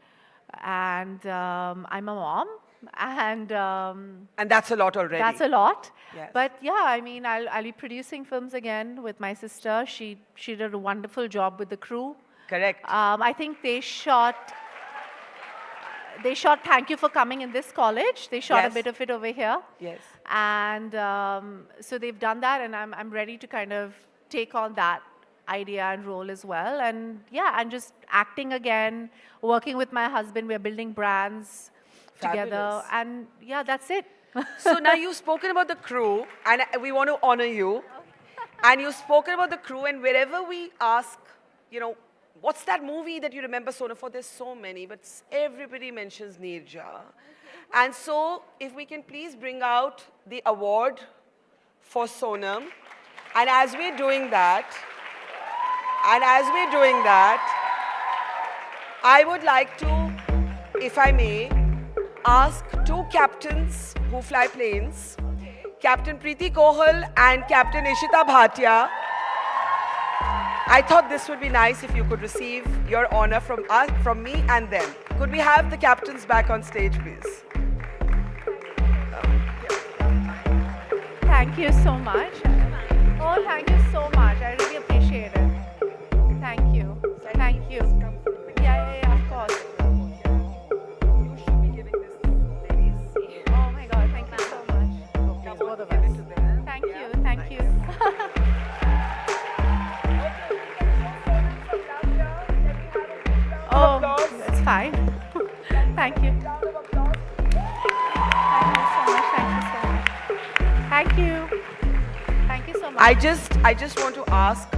Speaker 4: And I'm a mom. And
Speaker 2: that's a lot already.
Speaker 4: That's a lot.
Speaker 2: Yes.
Speaker 4: But yeah, I mean, I'll be producing films again with my sister. She did a wonderful job with the crew.
Speaker 2: Correct.
Speaker 4: I think they shot Thank You for Coming in this college. They shot a bit of it over here.
Speaker 2: Yes.
Speaker 4: And so they've done that, and I'm ready to kind of take on that idea and role as well. And yeah, and just acting again, working with my husband. We're building brands together. And yeah, that's it.
Speaker 2: So now you've spoken about the crew, and we want to honor you. And you've spoken about the crew, and wherever we ask, you know, what's that movie that you remember, Sonam, for? There's so many, but everybody mentions Neerja. And so, if we can please bring out the award for Sonam. And as we're doing that, I would like to, if I may, ask two captains who fly planes, Captain Kriti Kohal and Captain Ishita Bhatia. I thought this would be nice if you could receive your honor from us, from me and them. Could we have the captains back on stage, please?
Speaker 4: Thank you so much. Oh, thank you so much. I really appreciate it. Thank you. Thank you. Yeah, of course.
Speaker 2: You should be giving this to ladies.
Speaker 4: Oh my God, thank you so much. Please, both of us. Thank you, thank you. Oh, that's fine. Thank you. Thank you. Thank you so much.
Speaker 2: I just want to ask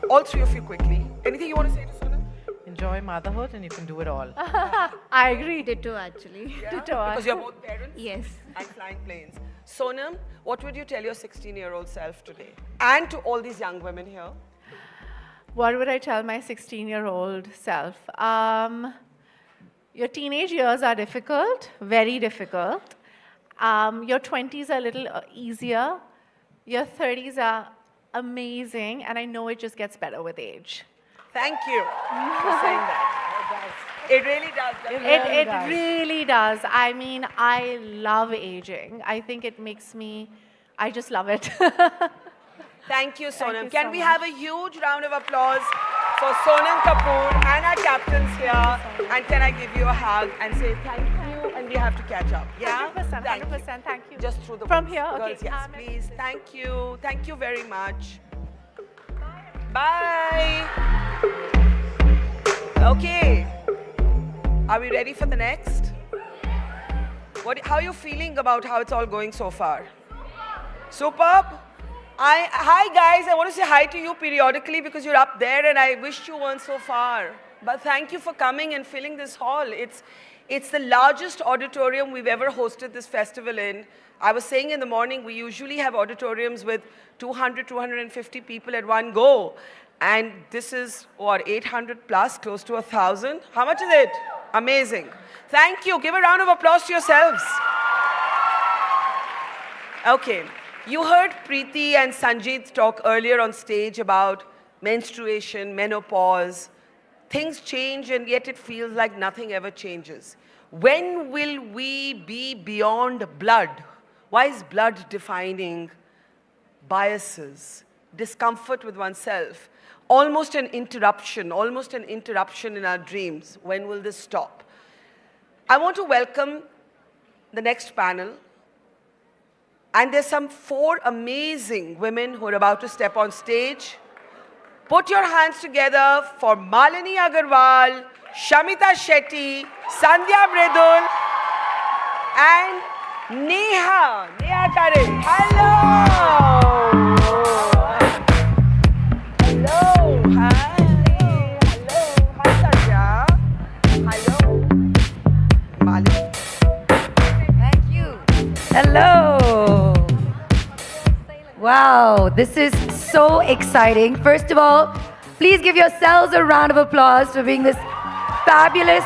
Speaker 2: all three of you quickly. Anything you want to say to Sonam?
Speaker 7: Enjoy motherhood and you can do it all.
Speaker 4: I agree.
Speaker 8: Ditto, actually.
Speaker 2: Yeah?
Speaker 4: Ditto.
Speaker 2: Because you're both parents?
Speaker 8: Yes.
Speaker 2: And flying planes. Sonam, what would you tell your 16-year-old self today? And to all these young women here?
Speaker 4: What would I tell my 16-year-old self? Your teenage years are difficult, very difficult. Your 20s are a little easier. Your 30s are amazing, and I know it just gets better with age.
Speaker 2: Thank you for saying that. It really does.
Speaker 4: It really does. I mean, I love aging. I think it makes me, I just love it.
Speaker 2: Thank you, Sonam.
Speaker 4: you
Speaker 2: Can
Speaker 4: so
Speaker 2: we
Speaker 4: much.
Speaker 2: have a huge round of applause for Sonam Kapoor and our captains here? And can I give you a hug and say thank you? And we have to catch up. Yeah?
Speaker 4: 100%,
Speaker 2: Thank you.
Speaker 4: 100%, thank you.
Speaker 2: Just through the
Speaker 4: From
Speaker 2: woods.
Speaker 4: here?
Speaker 2: Girls,
Speaker 4: Okay.
Speaker 2: yes, please. Thank you. Thank you very much. Bye. Okay. Are we ready for the next? How are you feeling about how it's all going so far? Superb. Hi guys, I want to say hi to you periodically because you're up there and I wish you weren't so far. But thank you for coming and filling this hall. It's the largest auditorium we've ever hosted this festival in. I was saying in the morning, we usually have auditoriums with 200, 250 people at one go. And this is, what, 800 plus, close to 1,000? How much is it? Amazing. Thank you. Give a round of applause to yourselves. Okay. You heard Preeti and Sanjeet talk earlier on stage about menstruation, menopause. Things change and yet it feels like nothing ever changes. When will we be beyond blood? Why is blood defining biases, discomfort with oneself? Almost an interruption in our dreams. When will this stop? I want to welcome the next panel. And there's some 4 amazing women who are about to step on stage. Put your hands together for Malini Agarwal, Shamita Shetty, Sandhya Bredul, and Neha Karin. Hello! Hello, hi. Hello, hi Sandhya. Hello. Malini.
Speaker 22: Thank you. Hello. Wow, this is so exciting. First of all, please give yourselves a round of applause for being this fabulous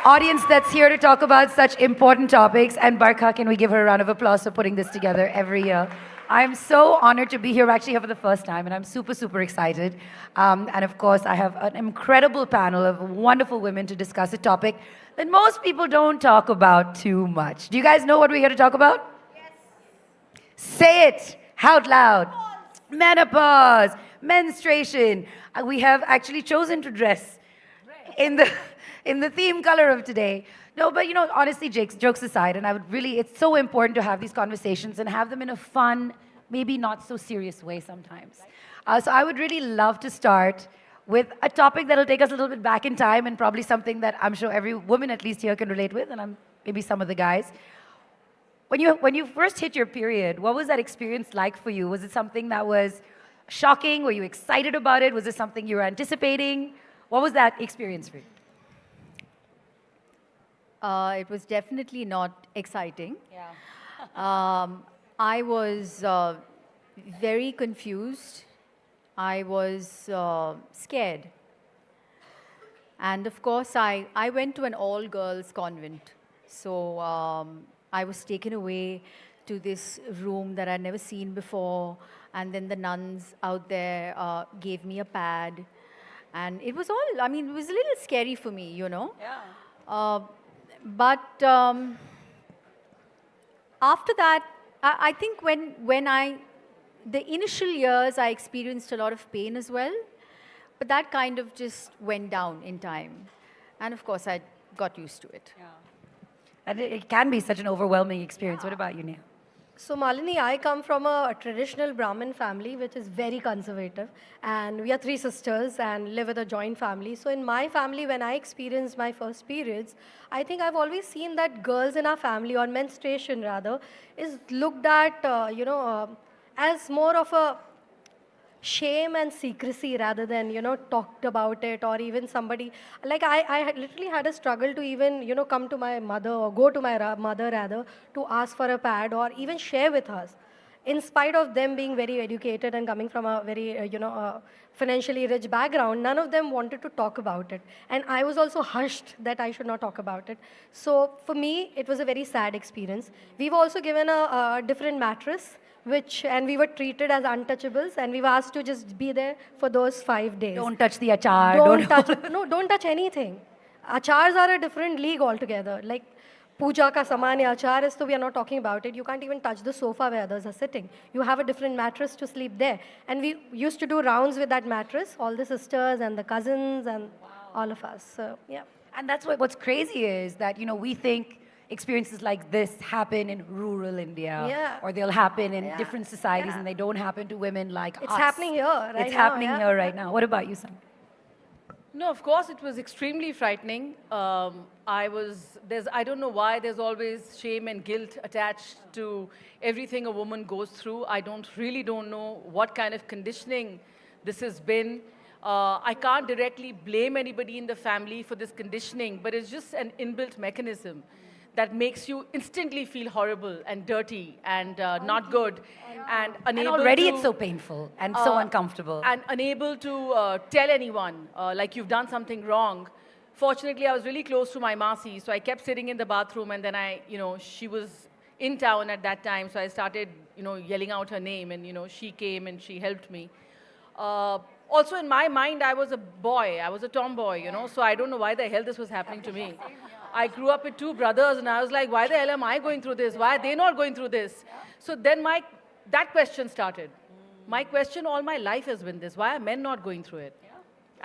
Speaker 22: audience that's here to talk about such important topics. And Barkha, can we give her a round of applause for putting this together every year? I'm so honored to be here. We're actually here for the first time, and I'm super, super excited. And of course, I have an incredible panel of wonderful women to discuss a topic that most people don't talk about too much. Do you guys know what we're here to talk about? Yes. Say it out loud. Menopause, menstruation. We have actually chosen to dress in the theme color of today. No, but you know, honestly, jokes aside, and it's so important to have these conversations and have them in a fun, maybe not so serious way sometimes. So I would really love to start with a topic that'll take us a little bit back in time and probably something that I'm sure every woman at least here can relate with, and maybe some of the guys. When you first hit your period, what was that experience like for you? Was it something that was shocking? Were you excited about it? Was it something you were anticipating? What was that experience for you?
Speaker 5: It was definitely not exciting.
Speaker 22: Yeah.
Speaker 5: I was very confused. I was scared. And of course, I went to an all-girls convent. So I was taken away to this room that I'd never seen before. And then the nuns out there gave me a pad. And it was all, I mean, it was a little scary for me, you know.
Speaker 22: Yeah.
Speaker 5: But after that, I think the initial years, I experienced a lot of pain as well. But that kind of just went down in time. And of course, I got used to it.
Speaker 22: Yeah. And it can be such an overwhelming experience. What about you, Neha?
Speaker 8: So Malini, I come from a traditional Brahmin family, which is very conservative. And we are 3 sisters and live with a joint family. So in my family, when I experienced my first periods, I think I've always seen that girls in our family, or menstruation rather, is looked at, as more of a shame and secrecy rather than, talked about it, or even somebody, like I literally had a struggle to even, come to my mother or go to my mother rather to ask for a pad or even share with us. In spite of them being very educated and coming from a very, financially rich background, none of them wanted to talk about it. And I was also hushed that I should not talk about it. So for me, it was a very sad experience. We were also given a different mattress, and we were treated as untouchables, and we were asked to just be there for those 5 days.
Speaker 22: Don't touch the achar.
Speaker 8: Don't touch anything. Achars are a different league altogether. Like puja ka saman ya achar is, so we are not talking about it. You can't even touch the sofa where others are sitting. You have a different mattress to sleep there. And we used to do rounds with that mattress, all the sisters and the cousins and all of us. So, yeah.
Speaker 22: And that's what's crazy is that, we think experiences like this happen in rural India,
Speaker 8: Yeah.
Speaker 22: or they'll happen in different societies, and they don't happen to women like us.
Speaker 8: It's happening here right now.
Speaker 22: It's happening
Speaker 8: yeah.
Speaker 22: here right now. What about you, Sam?
Speaker 16: No, of course, it was extremely frightening. I don't know why there's always shame and guilt attached to everything a woman goes through. I really don't know what kind of conditioning this has been. I can't directly blame anybody in the family for this conditioning, but it's just an inbuilt mechanism that makes you instantly feel horrible and dirty and not good, and unable
Speaker 22: already
Speaker 16: to,
Speaker 22: it's so painful and so uncomfortable.
Speaker 16: and unable to tell anyone like you've done something wrong. Fortunately, I was really close to my Masi, so I kept sitting in the bathroom, and then she was in town at that time, so I started, yelling out her name, and, she came and she helped me. Also, in my mind, I was a boy. I was a tomboy, so I don't know why the hell this was happening to me. I grew up with 2 brothers, and I was like, why the hell am I going through this? Why are they not going through this? So then that question started. My question all my life has been this: why are men not going through it?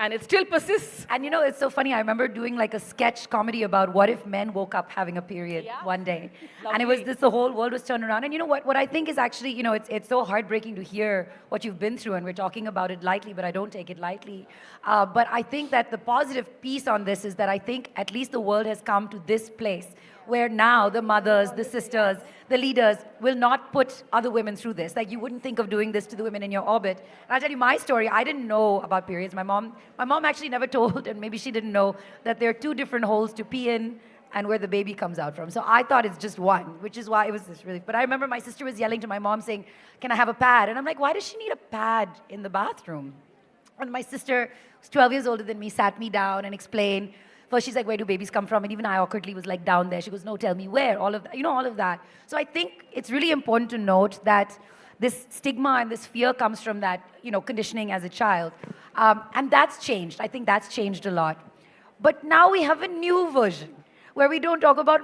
Speaker 16: And it still persists.
Speaker 22: And it's so funny. I remember doing like a sketch comedy about what if men woke up having a period one day. And it was this, the whole world was turned around. And what I think is actually, it's so heartbreaking to hear what you've been through. And we're talking about it lightly, but I don't take it lightly. But I think that the positive piece on this is that I think at least the world has come to this place where now the mothers, the sisters, the leaders will not put other women through this. Like, you wouldn't think of doing this to the women in your orbit. And I'll tell you my story. I didn't know about periods. My mom actually never told, and maybe she didn't know, that there are 2 different holes to pee in and where the baby comes out from. So I thought it's just one, which is why it was this relief. But I remember my sister was yelling to my mom saying, can I have a pad? And I'm like, why does she need a pad in the bathroom? And my sister, who's 12 years older than me, sat me down and explained. First, she's like, where do babies come from? And even I awkwardly was like, down there. She goes, no, tell me where, all of that, all of that. So I think it's really important to note that this stigma and this fear comes from that, conditioning as a child. And that's changed. I think that's changed a lot. But now we have a new version where we don't talk about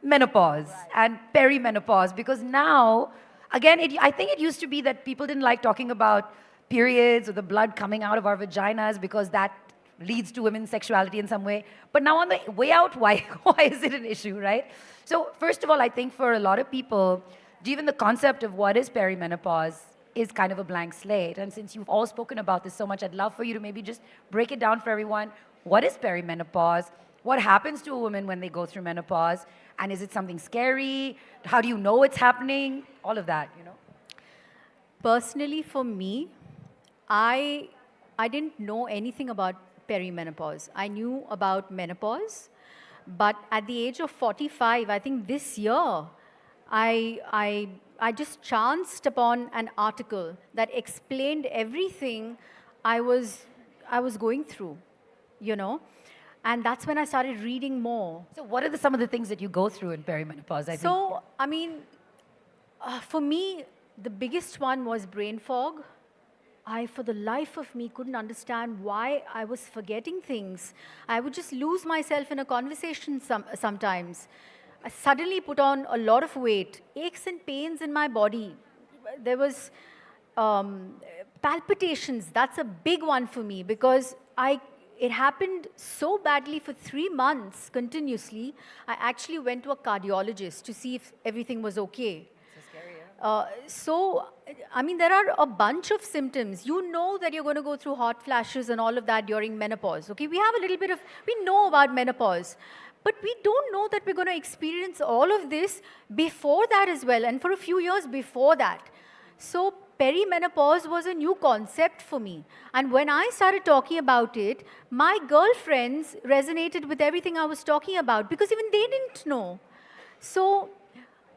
Speaker 22: menopause and perimenopause, because now, again, I think it used to be that people didn't like talking about periods or the blood coming out of our vaginas because that leads to women's sexuality in some way. But now on the way out, why is it an issue, right? So first of all, I think for a lot of people, even the concept of what is perimenopause is kind of a blank slate. And since you've all spoken about this so much, I'd love for you to maybe just break it down for everyone. What is perimenopause? What happens to a woman when they go through menopause? And is it something scary? How do you know it's happening? All of that,
Speaker 5: Personally, for me, I didn't know anything about perimenopause. I knew about menopause, But at the age of 45, I think this year, I just chanced upon an article that explained everything I was going through, you know. And that's when I started reading more.
Speaker 22: So what are some of the things that you go through in perimenopause?
Speaker 5: I mean, for me, the biggest one was brain fog. I, for the life of me, couldn't understand why I was forgetting things. I would just lose myself in a conversation sometimes. I suddenly put on a lot of weight, aches and pains in my body. There was palpitations. That's a big one for me because it happened so badly for 3 months continuously. I actually went to a cardiologist to see if everything was okay. So, I mean, there are a bunch of symptoms. You know that you're going to go through hot flashes and all of that during menopause. Okay, we have a little bit of, we know about menopause, but we don't know that we're going to experience all of this before that as well, and for a few years before that. So, perimenopause was a new concept for me. And when I started talking about it, my girlfriends resonated with everything I was talking about because even they didn't know. So,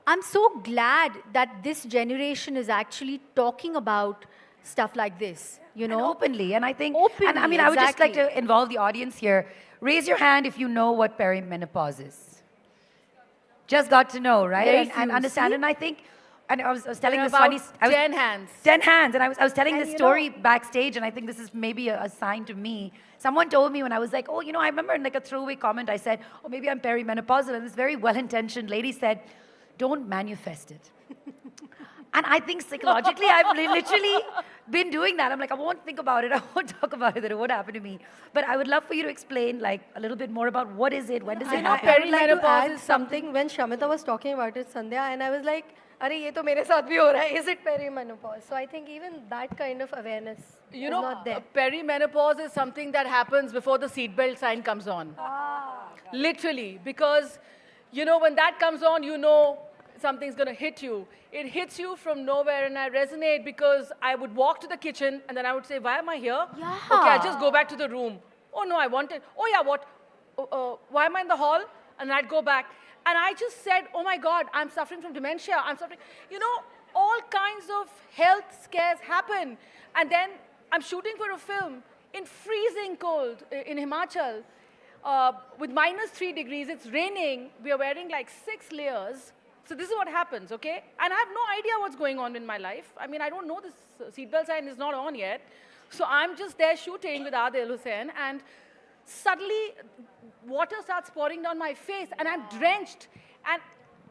Speaker 5: I'm so glad that this generation is actually talking about stuff like this, you know.
Speaker 22: And openly. And I think,
Speaker 5: openly,
Speaker 22: and I mean, I would just like to involve the audience here. Raise your hand if you know what perimenopause is. Just got to know, right? And understand. And I think, and I was telling this funny...
Speaker 16: 10 hands.
Speaker 22: 10 hands. And I was telling this story backstage, and I think this is maybe a sign to me. Someone told me when I was like, oh, you know, I remember in like a throwaway comment, I said, oh, maybe I'm perimenopausal. And this very well-intentioned lady said, don't manifest it. And I think psychologically, I've literally been doing that. I'm like, I won't think about it. I won't talk about it. That it won't happen to me. But I would love for you to explain like a little bit more about what is it? When does it happen?
Speaker 8: I would like to add something. When Shamita was talking about it, Sandhya, and I was like, "Arey, ye to mere saath bhi ho raha hai. Is it perimenopause?" So I think even that kind of awareness is not there.
Speaker 16: Perimenopause is something that happens before the seatbelt sign comes on. Literally, because, you know, when that comes on, you know something's going to hit you. It hits you from nowhere, and I resonate because I would walk to the kitchen, and then I would say, why am I here?
Speaker 5: Yeah.
Speaker 16: Okay, I'll just go back to the room. Oh, no, I wanted. Oh, yeah, what? Why am I in the hall? And I'd go back. And I just said, oh, my God, I'm suffering from dementia. I'm suffering. You know, all kinds of health scares happen. And then I'm shooting for a film in freezing cold in Himachal with -3 degrees. It's raining. We are wearing like 6 layers. So this is what happens, okay? And I have no idea what's going on in my life. I mean, I don't know this seatbelt sign is not on yet. So I'm just there shooting with Adil Hussain, and suddenly water starts pouring down my face, and I'm drenched. And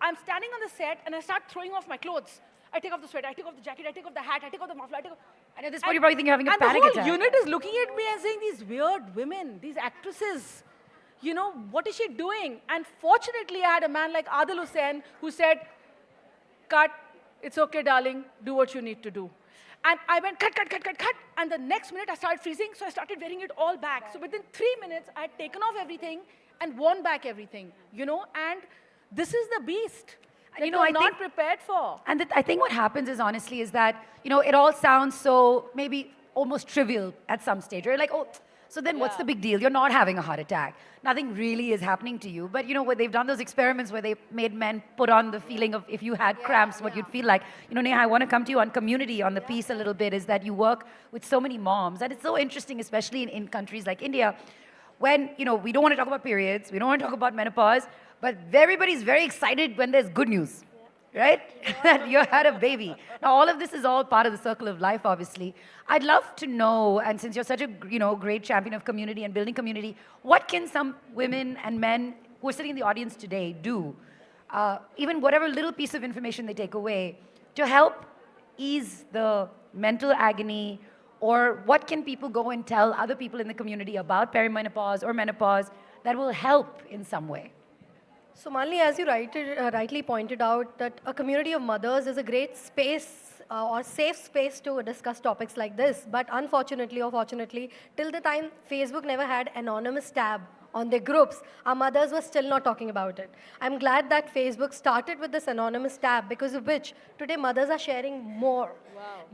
Speaker 16: I'm standing on the set, and I start throwing off my clothes. I take off the sweater, I take off the jacket, I take off the hat, I take off the muffler, I take off...
Speaker 22: And at this point, you probably think you're having a panic attack.
Speaker 16: And the whole unit is looking at me and saying, these weird women, these actresses, you know, what is she doing? And fortunately, I had a man like Adil Hussain who said, cut, it's okay, darling, do what you need to do. And I went, cut, cut, cut, cut, cut. And the next minute, I started freezing, so I started wearing it all back. So within 3 minutes, I had taken off everything and worn back everything, you know, and this is the beast that
Speaker 22: you know,
Speaker 16: I'm not prepared for.
Speaker 22: And I think what happens is, honestly, is that, you know, it all sounds so maybe almost trivial at some stage. You're like, oh, so then what's the big deal? You're not having a heart attack. Nothing really is happening to you. But, you know, where they've done those experiments where they made men put on the feeling of if you had cramps, what you'd feel like. You know, Neha, I want to come to you on community on the piece a little bit, is that you work with so many moms. And it's so interesting, especially in countries like India, when, you know, we don't want to talk about periods, we don't want to talk about menopause, but everybody's very excited when there's good news. Right? That you had a baby. Now, all of this is all part of the circle of life, obviously. I'd love to know, and since you're such a, you know, great champion of community and building community, what can some women and men who are sitting in the audience today do, even whatever little piece of information they take away, to help ease the mental agony, or what can people go and tell other people in the community about perimenopause or menopause that will help in some way?
Speaker 8: So Malini, as you rightly pointed out, that a community of mothers is a great space or safe space to discuss topics like this. But unfortunately or fortunately, till the time Facebook never had anonymous tab on their groups, our mothers were still not talking about it. I'm glad that Facebook started with this anonymous tab, because of which today mothers are sharing more.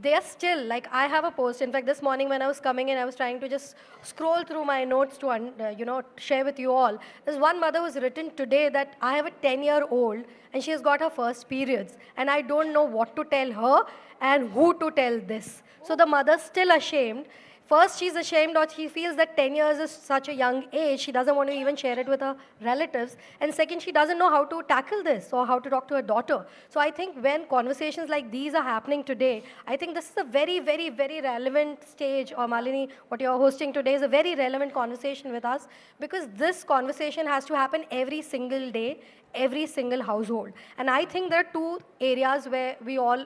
Speaker 8: They are still, like, I have a post. In fact, this morning when I was coming in, I was trying to just scroll through my notes to, share with you all. There's one mother who's written today that I have a 10-year-old and she has got her first periods. And I don't know what to tell her and who to tell this. So the mother's still ashamed. First, she's ashamed, or she feels that 10 years is such a young age. She doesn't want to even share it with her relatives. And second, she doesn't know how to tackle this or how to talk to her daughter. So I think when conversations like these are happening today, I think this is a very, very, very relevant stage. Or Malini, what you're hosting today is a very relevant conversation with us, because this conversation has to happen every single day, every single household. And I think there are two areas where we all,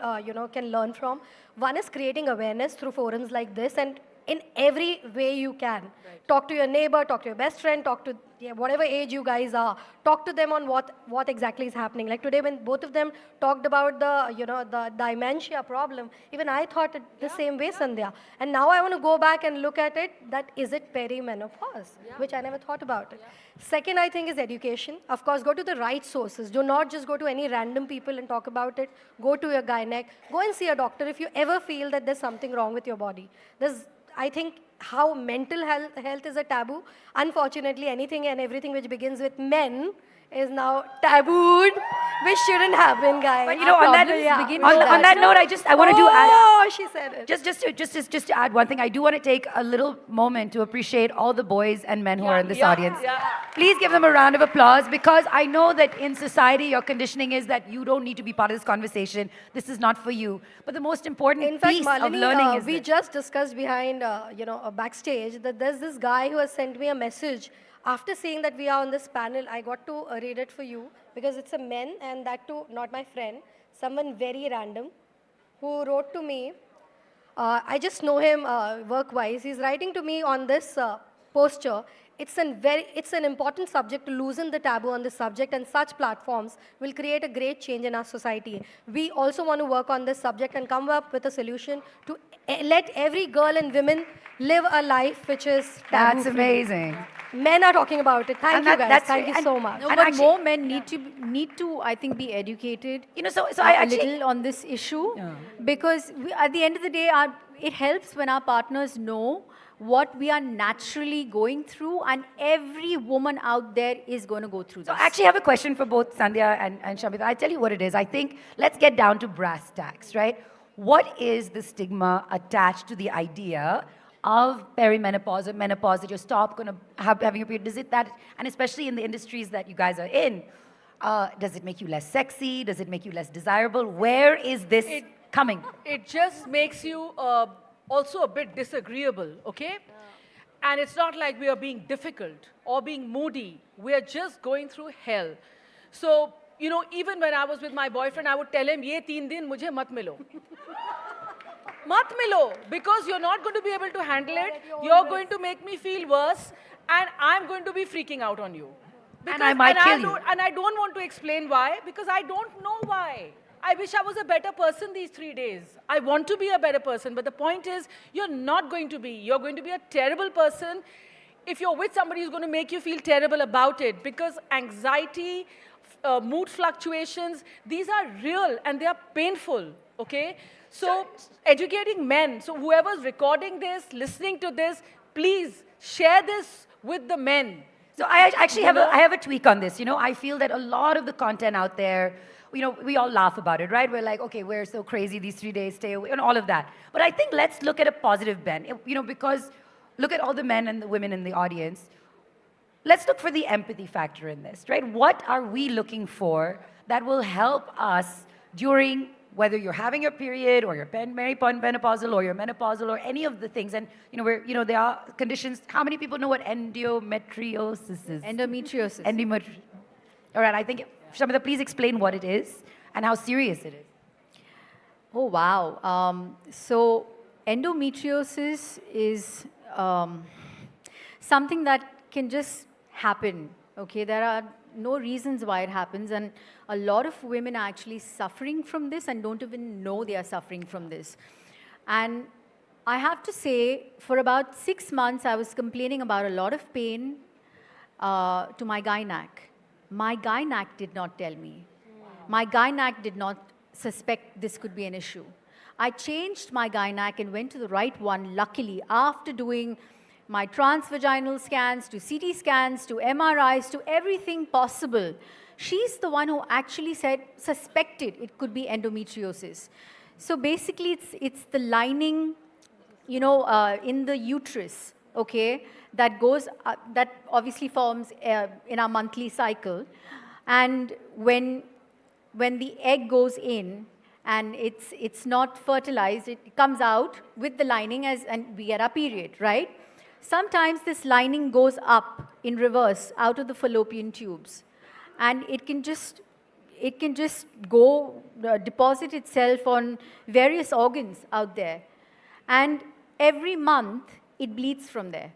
Speaker 8: can learn from. One is creating awareness through forums like this, and in every way you can. Right. Talk to your neighbor, talk to your best friend, talk to whatever age you guys are. Talk to them on what exactly is happening. Like today when both of them talked about the dementia problem, even I thought it the same way, Sandhya. And now I want to go back and look at it, that is it perimenopause, which I never thought about it. Second, I think, is education. Of course, go to the right sources. Do not just go to any random people and talk about it. Go to your gynec. Go and see a doctor if you ever feel that there's something wrong with your body. I think how mental health is a taboo. Unfortunately, anything and everything which begins with men is now tabooed, which shouldn't happen, guys.
Speaker 22: But on that note, I want to do add.
Speaker 8: Oh, she said it.
Speaker 22: Just to add one thing, I do want to take a little moment to appreciate all the boys and men who are in this audience. Please give them a round of applause, because I know that in society your conditioning is that you don't need to be part of this conversation. This is not for you. But the most important piece of learning is
Speaker 8: we just discussed behind, backstage, that there's this guy who has sent me a message. After seeing that we are on this panel, I got to read it for you, because it's a man, and that too, not my friend, someone very random, who wrote to me. I just know him work-wise. He's writing to me on this posture. It's an important subject to loosen the taboo on this subject, and such platforms will create a great change in our society. We also want to work on this subject and come up with a solution to let every girl and women live a life which is taboo.
Speaker 22: That's amazing.
Speaker 8: Men are talking about it. Thank you, guys. Thank you so much.
Speaker 5: No, but more men need to, I think, be educated. A little on this issue, because at the end of the day, it helps when our partners know what we are naturally going through, and every woman out there is going to go through this.
Speaker 22: So I actually have a question for both Sandhya and Shamita. I'll tell you what it is. I think let's get down to brass tacks, right? What is the stigma attached to the idea of perimenopause or menopause, that you're going to having your period? Is it that, and especially in the industries that you guys are in, does it make you less sexy? Does it make you less desirable? Where is this coming?
Speaker 16: It just makes you also a bit disagreeable, okay? And it's not like we are being difficult or being moody. We are just going through hell. So, even when I was with my boyfriend, I would tell him, ye 3 din mujhe mat milo. Mat milo, because you're not going to be able to handle it. You're going to make me feel worse, and I'm going to be freaking out on you.
Speaker 22: And I might kill you.
Speaker 16: And I don't want to explain why, because I don't know why. I wish I was a better person these 3 days. I want to be a better person, but the point is, you're not going to be. You're going to be a terrible person if you're with somebody who's going to make you feel terrible about it, because anxiety, mood fluctuations, these are real and they are painful, okay? So educating men, so whoever's recording this, listening to this, please share this with the men.
Speaker 22: So I actually have a tweak on this. I feel that a lot of the content out there, we all laugh about it, right? We're like, okay, we're so crazy these 3 days, stay away, and all of that. But I think let's look at a positive bend, because look at all the men and the women in the audience. Let's look for the empathy factor in this, right? What are we looking for that will help us during, whether you're having your period or you're menopausal or you're menopausal or any of the things. And, there are conditions. How many people know what endometriosis is?
Speaker 5: Endometriosis.
Speaker 22: All right, I think, Shamita, please explain what it is and how serious it is.
Speaker 5: Oh, wow. So endometriosis is something that can just happen, okay? There are no reasons why it happens, and a lot of women are actually suffering from this and don't even know they are suffering from this. And I have to say, for about 6 months, I was complaining about a lot of pain, to my gynac. My gynac did not tell me. My gynac did not suspect this could be an issue. I changed my gynac and went to the right one, luckily, after doing my transvaginal scans, to CT scans, to MRIs, to everything possible. She's the one who actually suspected it could be endometriosis. So basically, it's the lining, you know, in the uterus, okay, that goes, that obviously forms in our monthly cycle. And when the egg goes in and it's not fertilized, it comes out with the lining and we get our period, right? Sometimes this lining goes up in reverse out of the fallopian tubes, and it can just go deposit itself on various organs out there. And every month, it bleeds from there.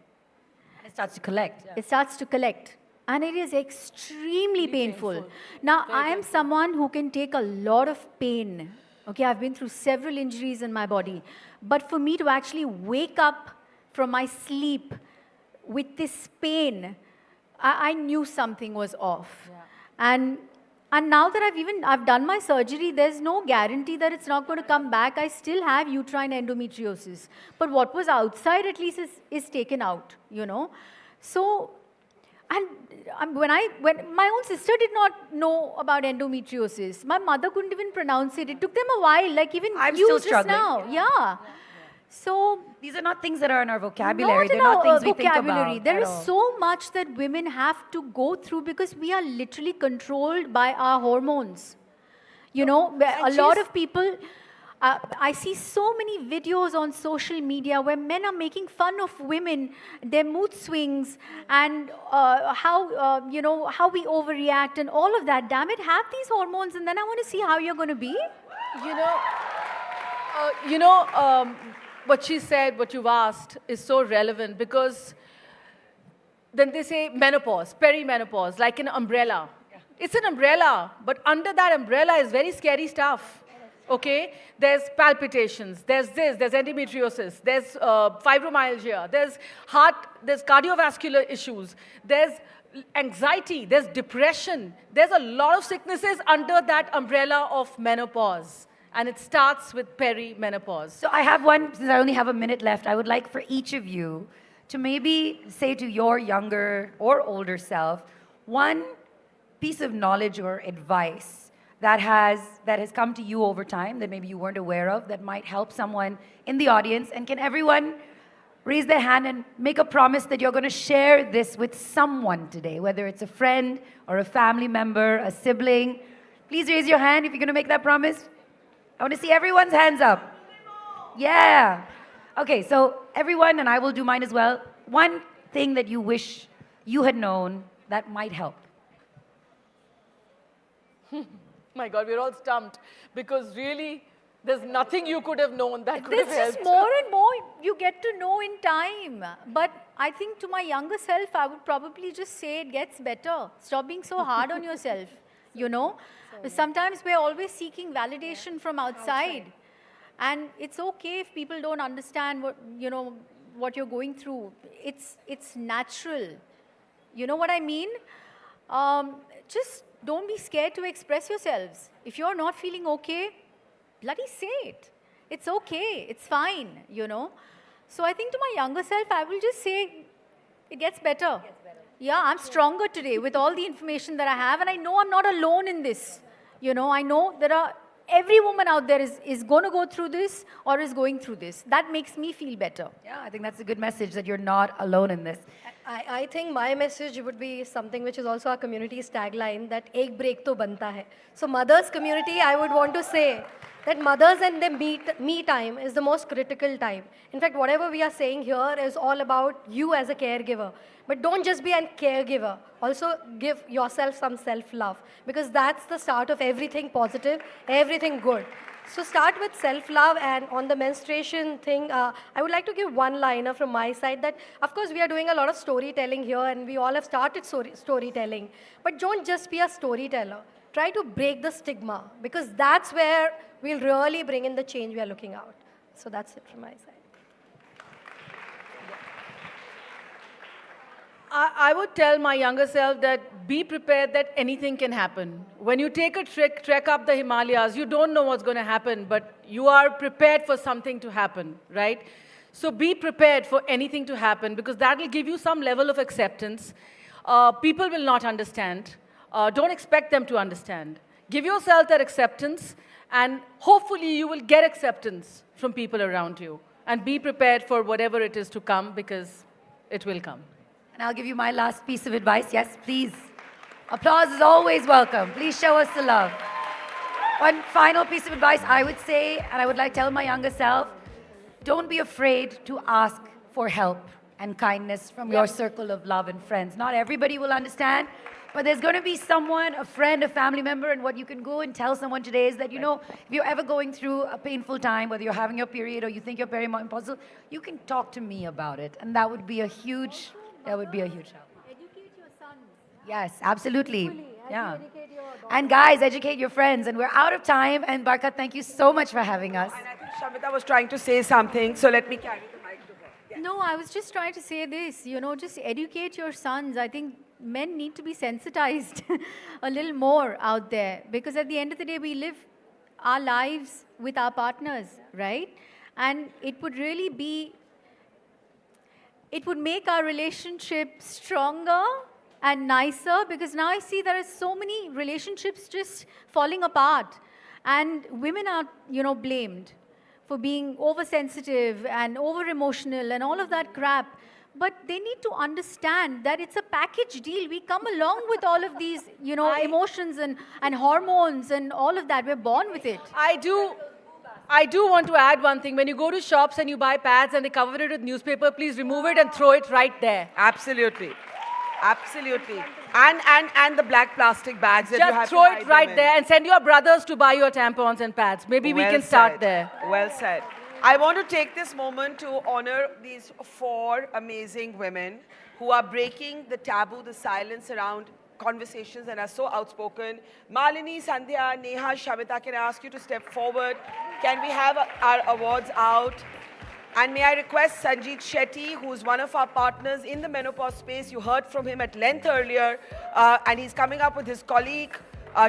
Speaker 22: It starts to collect.
Speaker 5: It starts to collect. And it is extremely painful. Now, I am someone who can take a lot of pain. Okay, I've been through several injuries in my body. But for me to actually wake up from my sleep with this pain, I knew something was off. And now that I've done my surgery, there's no guarantee that it's not going to come back. I still have uterine endometriosis. But what was outside at least is taken out, you know. So, and when my own sister did not know about endometriosis, my mother couldn't even pronounce it. It took them a while, like even
Speaker 22: I'm
Speaker 5: you
Speaker 22: still
Speaker 5: just
Speaker 22: struggling.
Speaker 5: now. Yeah. So
Speaker 22: these are not things that are in our vocabulary.
Speaker 5: not
Speaker 22: They're
Speaker 5: in
Speaker 22: not
Speaker 5: our
Speaker 22: things we think
Speaker 5: vocabulary.
Speaker 22: about.
Speaker 5: There
Speaker 22: at
Speaker 5: is
Speaker 22: all.
Speaker 5: so much that women have to go through because we are literally controlled by our hormones. You know, where a lot of people, I see so many videos on social media where men are making fun of women, their mood swings, and how we overreact and all of that. Damn it, have these hormones, and then I want to see how you're going to be.
Speaker 16: What she said, what you've asked is so relevant because then they say menopause, perimenopause, like an umbrella. It's an umbrella, but under that umbrella is very scary stuff. Okay? There's palpitations, there's this, there's endometriosis, there's fibromyalgia, there's heart, there's cardiovascular issues, there's anxiety, there's depression. There's a lot of sicknesses under that umbrella of menopause. And it starts with perimenopause.
Speaker 22: So I have one, since I only have a minute left, I would like for each of you to maybe say to your younger or older self, one piece of knowledge or advice that has come to you over time that maybe you weren't aware of that might help someone in the audience. And can everyone raise their hand and make a promise that you're going to share this with someone today, whether it's a friend or a family member, a sibling. Please raise your hand if you're going to make that promise. I want to see everyone's hands up. Yeah. Okay, so everyone, and I will do mine as well. One thing that you wish you had known that might help.
Speaker 16: My God, we're all stumped because really there's nothing you could have known that could have
Speaker 5: There's
Speaker 16: helped.
Speaker 5: just more and more you get to know in time. But I think to my younger self, I would probably just say it gets better. Stop being so hard on yourself, you know. Sometimes we're always seeking validation from outside. And it's okay if people don't understand what you're going through. It's natural. You know what I mean? Just don't be scared to express yourselves. If you're not feeling okay, bloody say it. It's okay. It's fine, you know. So I think to my younger self, I will just say it gets better. Yeah, I'm stronger today with all the information that I have, and I know I'm not alone in this. You know, I know every woman out there is going to go through this or is going through this. That makes me feel better.
Speaker 22: Yeah, I think that's a good message that you're not alone in this.
Speaker 8: I think my message would be something which is also our community's tagline, that ek break to banta hai. So mothers community, I would want to say that mothers and their me time is the most critical time. In fact, whatever we are saying here is all about you as a caregiver. But don't just be a caregiver. Also give yourself some self-love, because that's the start of everything positive, everything good. So start with self-love. And on the menstruation thing, I would like to give one-liner from my side that, of course, we are doing a lot of storytelling here and we all have started storytelling. But don't just be a storyteller. Try to break the stigma, because that's where we'll really bring in the change we are looking out. So that's it from my side.
Speaker 16: I would tell my younger self that be prepared that anything can happen. When you take a trek up the Himalayas, you don't know what's going to happen, but you are prepared for something to happen, right? So be prepared for anything to happen because that will give you some level of acceptance. People will not understand. Don't expect them to understand. Give yourself that acceptance, and hopefully you will get acceptance from people around you. And be prepared for whatever it is to come because it will come.
Speaker 22: And I'll give you my last piece of advice. Yes, please. Applause is always welcome. Please show us the love. One final piece of advice I would say, and I would like to tell my younger self, don't be afraid to ask for help and kindness from your circle of love and friends. Not everybody will understand, but there's going to be someone, a friend, a family member, and what you can go and tell someone today is that, you know, if you're ever going through a painful time, whether you're having your period or you think you're perimenopausal, you can talk to me about it. And that would be a huge help.
Speaker 5: Educate your sons.
Speaker 22: Yes, absolutely. Yeah. And guys, educate your friends. And we're out of time. And Barka, thank you so much for having us.
Speaker 2: And I think Shamita was trying to say something, so let me carry the mic to her. Yes.
Speaker 5: No, I was just trying to say this, you know, just educate your sons. I think men need to be sensitized a little more out there because at the end of the day, we live our lives with our partners, right? And it would really be, it would make our relationship stronger and nicer because now I see there are so many relationships just falling apart and women are, you know, blamed for being oversensitive and over-emotional and all of that crap. But they need to understand that it's a package deal. We come along with all of these, you know, emotions and hormones and all of that. We're born with it.
Speaker 16: I do want to add one thing. When you go to shops and you buy pads and they cover it with newspaper, please remove it and throw it right there.
Speaker 2: Absolutely. Absolutely. And the black plastic bags that you have
Speaker 16: Just throw
Speaker 2: to
Speaker 16: it
Speaker 2: hide
Speaker 16: right
Speaker 2: them in.
Speaker 16: there and send your brothers to buy your tampons and pads. Maybe we can start there.
Speaker 2: Well said. I want to take this moment to honor these 4 amazing women who are breaking the taboo, the silence around conversations and are so outspoken. Malini, Sandhya, Neha, Shamita, can I ask you to step forward? Can we have our awards out? And may I request Sanjeet Shetty, who's one of our partners in the menopause space. You heard from him at length earlier, and he's coming up with his colleague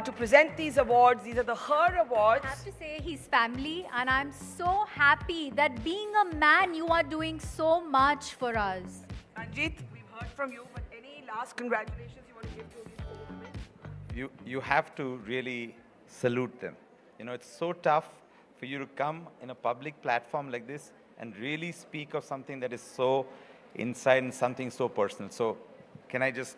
Speaker 2: to present these awards. These are the Her Awards.
Speaker 5: I have to say he's family and I'm so happy that being a man, you are doing so much for us.
Speaker 2: Sanjeet, we've heard from you, but any last congratulations you want to give to these 4 women?
Speaker 20: You have to really salute them. You know, it's so tough for you to come in a public platform like this and really speak of something that is so inside and something so personal. So can I just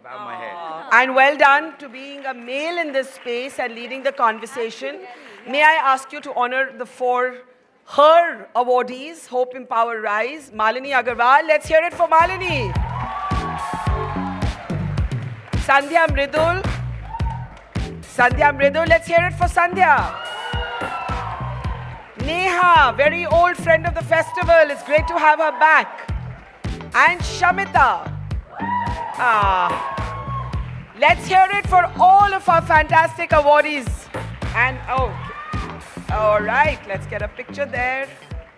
Speaker 20: bow my head?
Speaker 2: And well done to being a male in this space and leading the conversation. May I ask you to honor the 4 Her awardees, Hope, Empower, Rise. Malini Agarwal, let's hear it for Malini. Sandhya Mridul. Sandhya Mridul, let's hear it for Sandhya. Neha, very old friend of the festival. It's great to have her back. And Shamita. Let's hear it for all of our fantastic awardees. And, all right, let's get a picture there.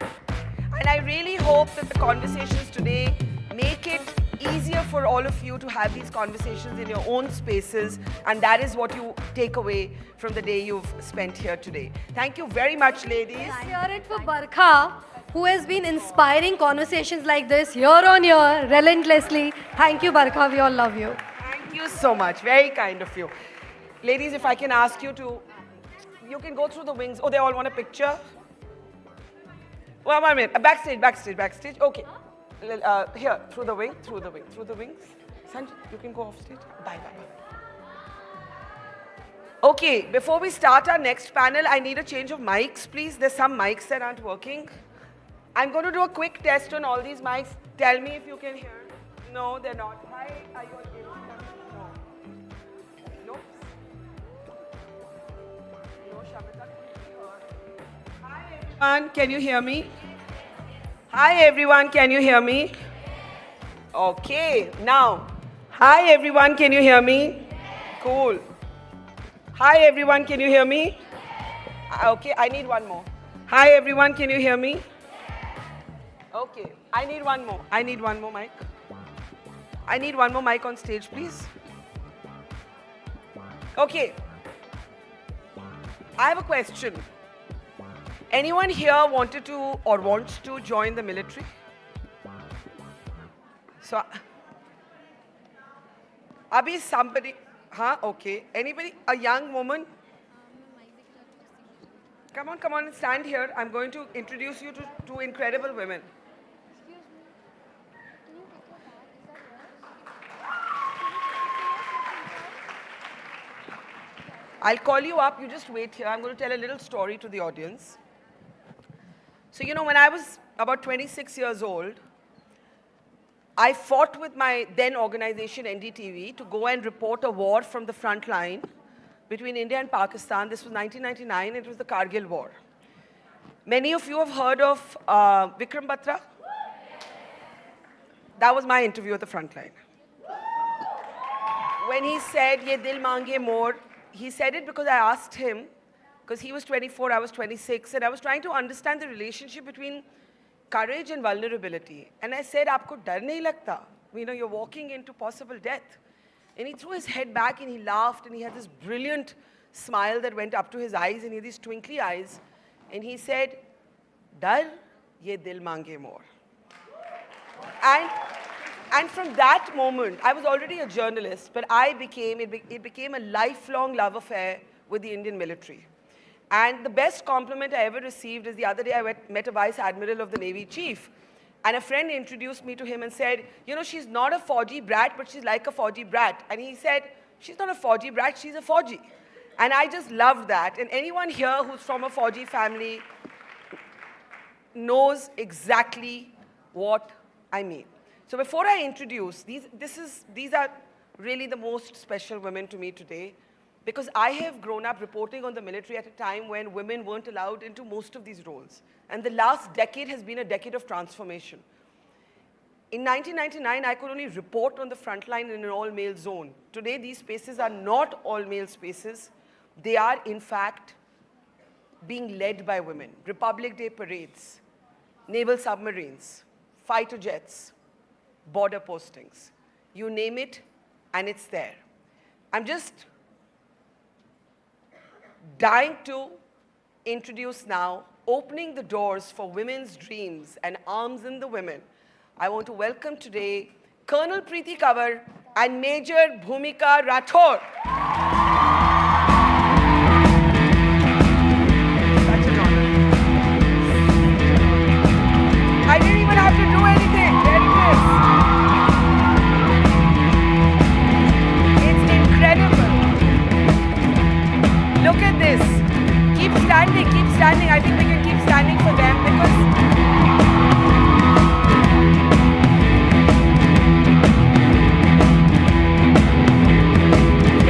Speaker 2: And I really hope that the conversations today make it easier for all of you to have these conversations in your own spaces. And that is what you take away from the day you've spent here today. Thank you very much, ladies.
Speaker 8: Let's hear it for Barkha, who has been inspiring conversations like this year on year, relentlessly. Thank you, Barkha. We all love you.
Speaker 2: Thank you so much. Very kind of you. Ladies, if I can ask you to, you can go through the wings. Oh, they all want a picture? Well, 1 minute. Backstage. Okay. Here, through the wings. Sanjay, you can go off stage. Bye. Okay, before we start our next panel, I need a change of mics, please. There's some mics that aren't working. I'm going to do a quick test on all these mics. Tell me if you can hear. No, they're not. Hi, are you okay? No. No, Shamita, can you hear? Hi, everyone. Can you hear me? Okay, now. Hi, everyone. Can you hear me? Cool. Hi, everyone. Can you hear me? Okay, I need one more. Hi, everyone. Can you hear me? Okay, I need one more. Mike. I need one more mic on stage, please. Okay. I have a question. Anyone here wanted to or wants to join the military? So, Abhi, somebody, okay. Anybody, a young woman? Come on and stand here. I'm going to introduce you to two incredible women. I'll call you up, you just wait here. I'm going to tell a little story to the audience. So, you know, when I was about 26 years old, I fought with my then organization, NDTV, to go and report a war from the front line between India and Pakistan. This was 1999, it was the Kargil War. Many of you have heard of Vikram Batra? That was my interview at the front line. When he said, "Ye dil mange more," he said it because I asked him, because he was 24, I was 26, and I was trying to understand the relationship between courage and vulnerability. And I said, "Aapko dar nahi lagta? You know, you're walking into possible death." And he threw his head back and he laughed and he had this brilliant smile that went up to his eyes and he had these twinkly eyes. And he said, "Dar, ye dil mange more." And from that moment, I was already a journalist, but it became a lifelong love affair with the Indian military. And the best compliment I ever received is the other day I met a Vice Admiral of the Navy Chief. And a friend introduced me to him and said, "You know, she's not a Fauji brat, but she's like a Fauji brat." And he said, "She's not a Fauji brat, she's a Fauji." And I just loved that. And anyone here who's from a Fauji family knows exactly what I mean. So before I introduce, these are really the most special women to me today, because I have grown up reporting on the military at a time when women weren't allowed into most of these roles. And the last decade has been a decade of transformation. In 1999, I could only report on the front line in an all-male zone. Today, these spaces are not all-male spaces. They are, in fact, being led by women. Republic Day parades, naval submarines, fighter jets, border postings. You name it, and it's there. I'm just dying to introduce now, opening the doors for women's dreams and arms in the women. I want to welcome today Colonel Kriti Kanwar and Major Bhumika Rathore. Such an honor. I didn't even have to do anything. There it is. It's incredible. Look at this. Keep standing, keep standing. I think we can keep standing for them because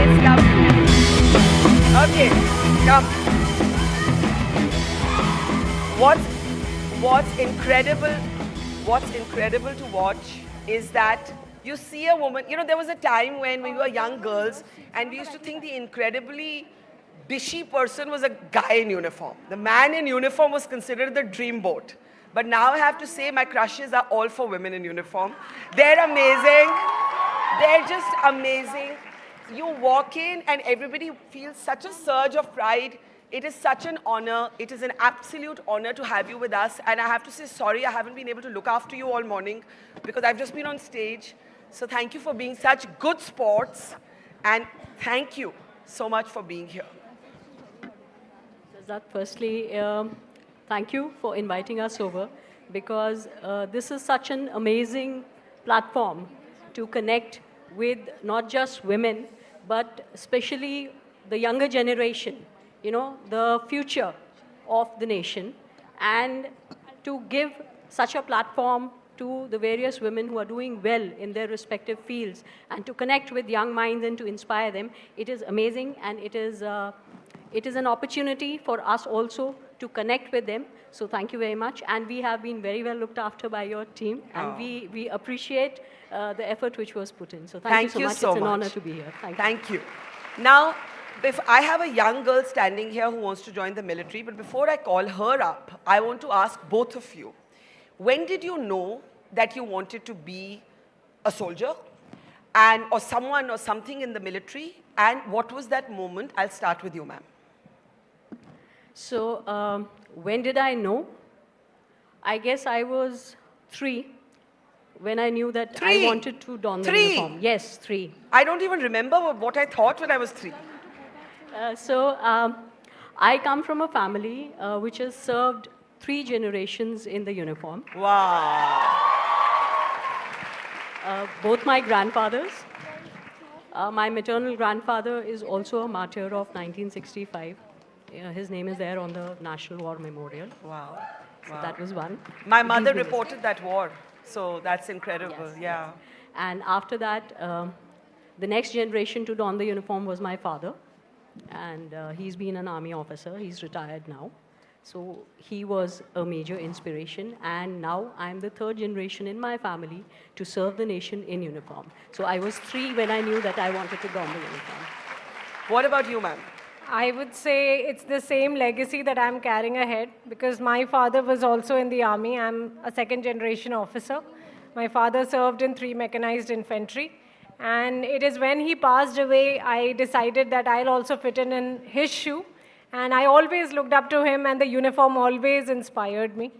Speaker 2: it's lovely. Okay, come. What's incredible to watch is that you see a woman, you know, there was a time when we were young girls and we used to think the incredibly bishy person was a guy in uniform. The man in uniform was considered the dreamboat. But now I have to say my crushes are all for women in uniform. They're amazing. They're just amazing. You walk in and everybody feels such a surge of pride. It is such an honor. It is an absolute honor to have you with us. And I have to say sorry, I haven't been able to look after you all morning because I've just been on stage. So thank you for being such good sports. And thank you so much for being here.
Speaker 6: Firstly, thank you for inviting us over, because this is such an amazing platform to connect with not just women, but especially the younger generation, you know, the future of the nation, and to give such a platform to the various women who are doing well in their respective fields, and to connect with young minds and to inspire them. It is amazing, and it is an opportunity for us also to connect with them. So thank you very much. And we have been very well looked after by your team. And we appreciate the effort which was put in. So thank you so much. It's an honor to be here.
Speaker 2: Thank you. Now, if I have a young girl standing here who wants to join the military, but before I call her up, I want to ask both of you, when did you know that you wanted to be a soldier? and or someone or something in the military, and what was that moment? I'll start with you, ma'am.
Speaker 6: So when did I know? I guess I was 3 when I knew that I wanted to don the uniform. Yes, 3.
Speaker 2: I don't even remember what I thought when I was 3.
Speaker 6: I come from a family which has served 3 generations in the uniform.
Speaker 2: Wow.
Speaker 6: Both my grandfathers. My maternal grandfather is also a martyr of 1965. His name is there on the National War Memorial.
Speaker 2: Wow.
Speaker 6: So that was one.
Speaker 2: My mother reported that war, so that's incredible.
Speaker 6: Yes,
Speaker 2: yeah.
Speaker 6: yes. And after that, the next generation to don the uniform was my father. And he's been an army officer. He's retired now. So he was a major inspiration. And now I'm the 3rd generation in my family to serve the nation in uniform. So I was 3 when I knew that I wanted to don the uniform.
Speaker 2: What about you, ma'am?
Speaker 12: I would say it's the same legacy that I'm carrying ahead because my father was also in the army. I'm a 2nd generation officer. My father served in 3 mechanized infantry. And it is when he passed away, I decided that I'll also fit in his shoe. And I always looked up to him, and the uniform always inspired me.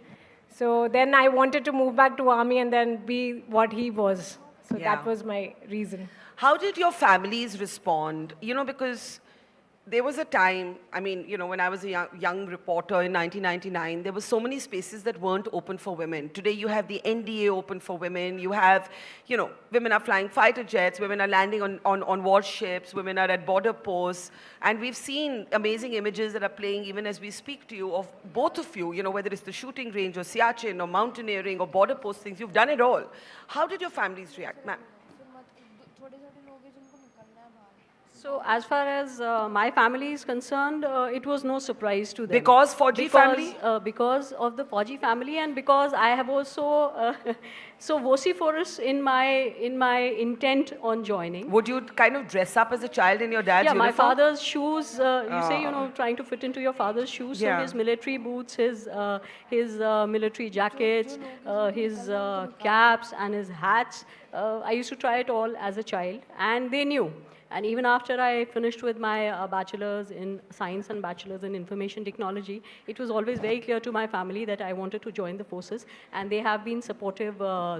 Speaker 12: So then I wanted to move back to army and then be what he was. So that was my reason.
Speaker 2: How did your families respond? You know, because there was a time, I mean, you know, when I was a young reporter in 1999, there were so many spaces that weren't open for women. Today, you have the NDA open for women. You have, you know, women are flying fighter jets, women are landing on warships, women are at border posts. And we've seen amazing images that are playing even as we speak to you of both of you, you know, whether it's the shooting range or Siachen or mountaineering or border post things. You've done it all. How did your families react, ma'am?
Speaker 6: So as far as my family is concerned, it was no surprise to them.
Speaker 2: Because Fauji family?
Speaker 6: Because of the Fauji family, and because I have also so vociferous in my intent on joining.
Speaker 2: Would you kind of dress up as a child in your dad's uniform?
Speaker 6: My father's shoes, you say, you know, trying to fit into your father's shoes. So his military boots, his military jackets, his caps and his hats. I used to try it all as a child, and they knew. And even after I finished with my bachelor's in science and bachelor's in information technology, it was always very clear to my family that I wanted to join the forces. And they have been supportive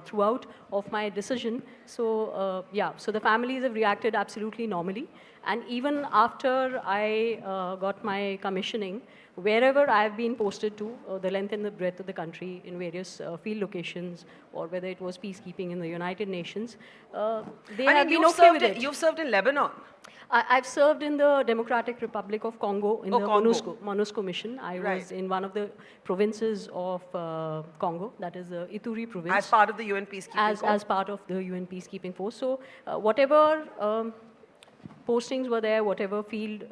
Speaker 6: throughout of my decision. So so the families have reacted absolutely normally. And even after I got my commissioning, wherever I have been posted to, the length and the breadth of the country in various field locations, or whether it was peacekeeping in the United Nations, they have been okay with it.
Speaker 2: You've served in Lebanon.
Speaker 6: I've served in the Democratic Republic of Congo in the MONUSCO mission. I was in one of the provinces of Congo, that is the Ituri province.
Speaker 2: As part of the UN peacekeeping force?
Speaker 6: As part of the UN peacekeeping force. So whatever postings were there, whatever field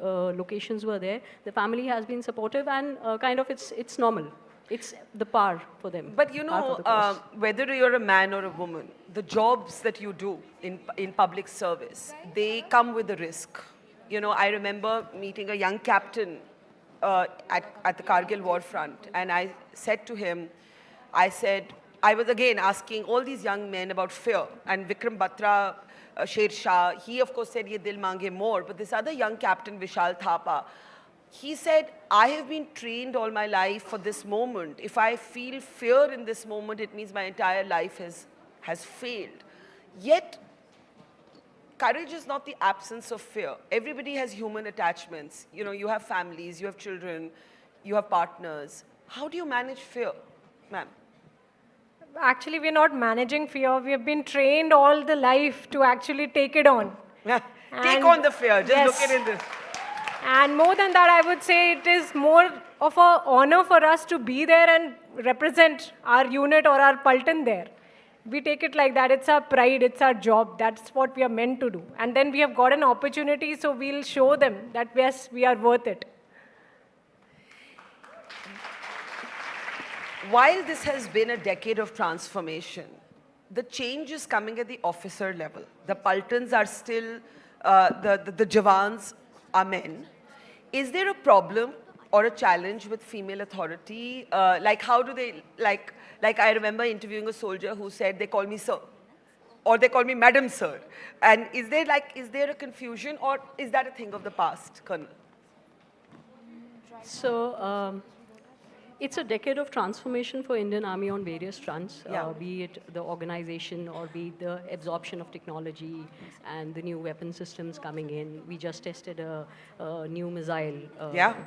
Speaker 6: locations were there, the family has been supportive, and kind of it's normal. It's the par for them.
Speaker 2: But you know, whether you're a man or a woman, the jobs that you do in public service, they come with a risk. You know, I remember meeting a young captain at the Kargil war front, and I said to him, I was again asking all these young men about fear, and Vikram Batra, Sher Shah, he of course said, "Ye dil mange more," but this other young captain, Vishal Thapa, he said, I have been trained all my life for this moment. If I feel fear in this moment, it means my entire life has failed. Yet, courage is not the absence of fear. Everybody has human attachments. You know, you have families, you have children, you have partners. How do you manage fear, ma'am?
Speaker 12: Actually, we're not managing fear. We have been trained all the life to actually take it on.
Speaker 2: Take on the fear. Just look at it in this.
Speaker 12: And more than that, I would say it is more of an honor for us to be there and represent our unit or our Paltan there. We take it like that. It's our pride. It's our job. That's what we are meant to do. And then we have got an opportunity, so we'll show them that, yes, we are worth it.
Speaker 2: While this has been a decade of transformation, the change is coming at the officer level. The Paltans are still, the Jawans are men. Is there a problem or a challenge with female authority? Like how do they, like I remember interviewing a soldier who said, they call me sir. or they call me Madam Sir. And is there a confusion, or is that a thing of the past, Colonel?
Speaker 6: So it's a decade of transformation for Indian Army on various fronts, be it the organization or be it the absorption of technology and the new weapon systems coming in. We just tested a new missile,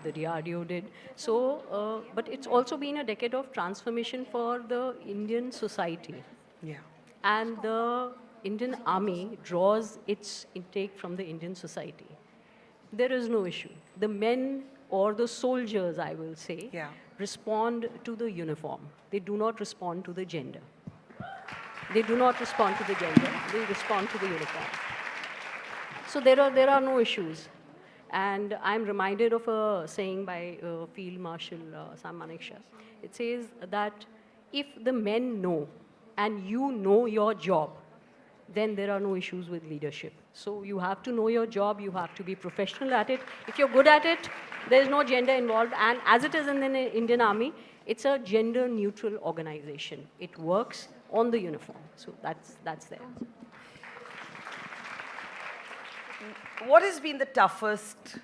Speaker 6: the DRDO did. So, but it's also been a decade of transformation for the Indian society.
Speaker 2: Yeah.
Speaker 6: And the Indian Army draws its intake from the Indian society. There is no issue. The men or the soldiers, I will say, respond to the uniform. They do not respond to the gender. They do not respond to the gender. They respond to the uniform. So there are no issues. And I'm reminded of a saying by Field Marshal Sam Manekshaw. It says that if the men know and you know your job, then there are no issues with leadership. So you have to know your job, you have to be professional at it. If you're good at it, there is no gender involved. And as it is in the Indian Army, it's a gender-neutral organization. It works on the uniform. So that's there.
Speaker 2: What has been the toughest,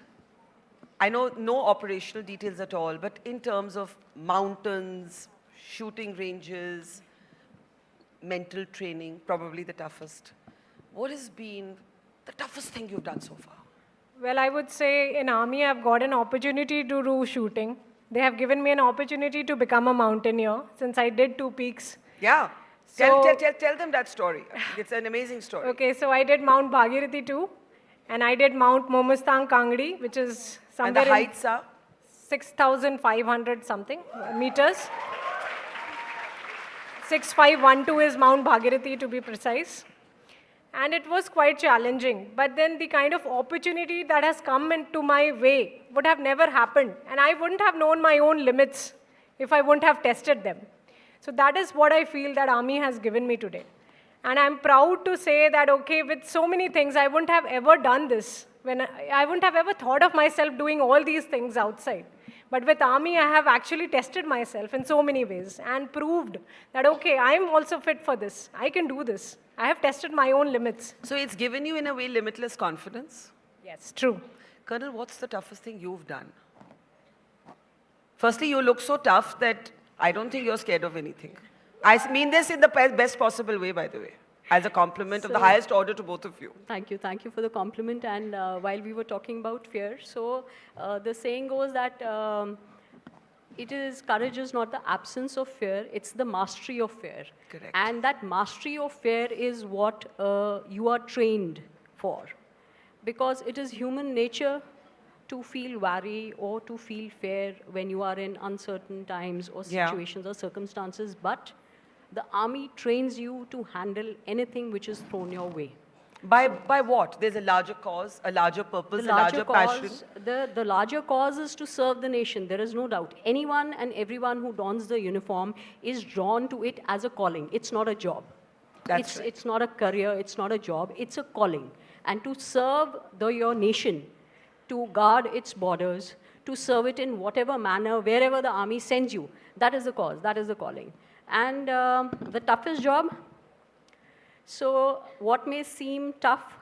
Speaker 2: I know no operational details at all, but in terms of mountains, shooting ranges, mental training, probably the toughest. What has been the toughest thing you've done so far?
Speaker 12: Well, I would say in Army, I've got an opportunity to do shooting. They have given me an opportunity to become a mountaineer since I did 2 peaks.
Speaker 2: Yeah.
Speaker 12: So,
Speaker 2: tell them that story. It's an amazing story.
Speaker 12: Okay, so I did Mount Bhagirathi 2, and I did Mount Momastang Kangdi, which is somewhere
Speaker 2: and the heights are?
Speaker 12: 6,500 something meters. 6512 is Mount Bhagirathi to be precise. And it was quite challenging. But then the kind of opportunity that has come into my way would have never happened. And I wouldn't have known my own limits if I wouldn't have tested them. So that is what I feel that Army has given me today. And I'm proud to say that, okay, with so many things, I wouldn't have ever done this. I wouldn't have ever thought of myself doing all these things outside. But with Army, I have actually tested myself in so many ways and proved that, okay, I'm also fit for this. I can do this. I have tested my own limits.
Speaker 2: So it's given you, in a way, limitless confidence?
Speaker 12: Yes, true.
Speaker 2: Colonel, what's the toughest thing you've done? Firstly, you look so tough that I don't think you're scared of anything. I mean this in the best possible way, by the way, as a compliment of the highest order to both of you.
Speaker 6: Thank you for the compliment. And while we were talking about fear, so the saying goes that courage is not the absence of fear, it's the mastery of fear.
Speaker 2: Correct.
Speaker 6: And that mastery of fear is what you are trained for. Because it is human nature to feel worry or to feel fear when you are in uncertain times or situations or circumstances, but the Army trains you to handle anything which is thrown your way.
Speaker 2: By what? There's a larger cause, a larger purpose, a larger passion?
Speaker 6: The larger cause is to serve the nation, there is no doubt. Anyone and everyone who dons the uniform is drawn to it as a calling. It's not a job. It's not a career, it's not a job, it's a calling. And to serve your nation, to guard its borders, to serve it in whatever manner, wherever the Army sends you, that is the cause, that is the calling. And the toughest job, so what may seem tough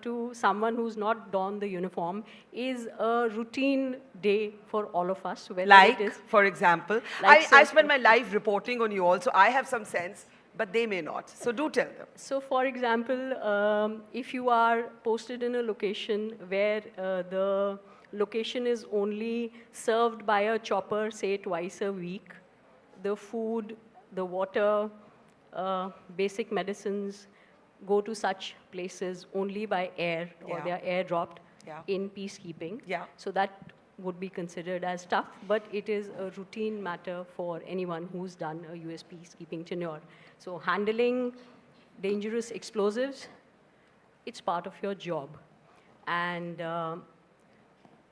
Speaker 6: to someone who's not donned the uniform is a routine day for all of us.
Speaker 2: Like, for example, I spend my life reporting on you all, so I have some sense, but they may not. So do tell them.
Speaker 6: So for example, if you are posted in a location where the location is only served by a chopper, say twice a week, the food, the water, basic medicines go to such places only by air or they are airdropped in peacekeeping. So that would be considered as tough, but it is a routine matter for anyone who's done a US peacekeeping tenure. So handling dangerous explosives, it's part of your job. And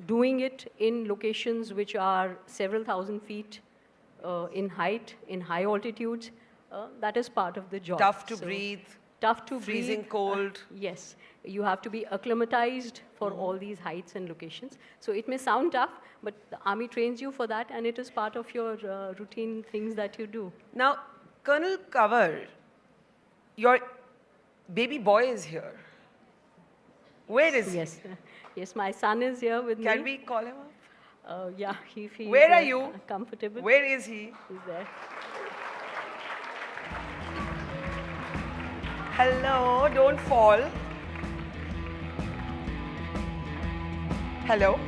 Speaker 6: doing it in locations which are several thousand feet in height, in high altitudes, that is part of the job.
Speaker 2: Tough to breathe.
Speaker 6: Tough to
Speaker 2: freezing
Speaker 6: breathe.
Speaker 2: cold.
Speaker 6: Yes. You have to be acclimatized for all these heights and locations. So it may sound tough, but the Army trains you for that, and it is part of your routine things that you do.
Speaker 2: Now, Colonel Kanwar, your baby boy is here. Where is
Speaker 6: he? Yes, my son is here with me.
Speaker 2: Can we call him up?
Speaker 6: Yeah, he feels
Speaker 2: Where are you?
Speaker 6: Comfortable.
Speaker 2: Where is he?
Speaker 6: He's there.
Speaker 2: Hello, don't fall. Hello.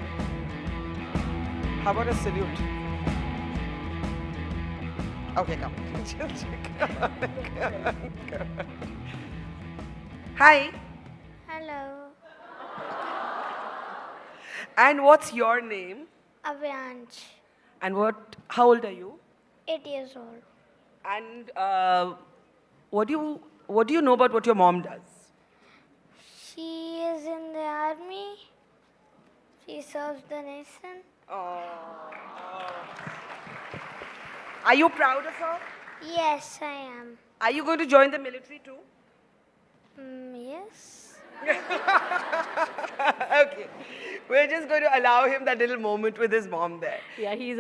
Speaker 2: How about a salute? Okay, come. Hi.
Speaker 13: Hello.
Speaker 2: And what's your name?
Speaker 13: Avyansh.
Speaker 2: And how old are you?
Speaker 13: 8 years old.
Speaker 2: And what do you know about what your mom does?
Speaker 13: She is in the army. She serves the nation.
Speaker 2: Are you proud of her?
Speaker 13: Yes, I am.
Speaker 2: Are you going to join the military too?
Speaker 13: Yes.
Speaker 2: Okay. We're just going to allow him that little moment with his mom there.
Speaker 6: Yeah, he's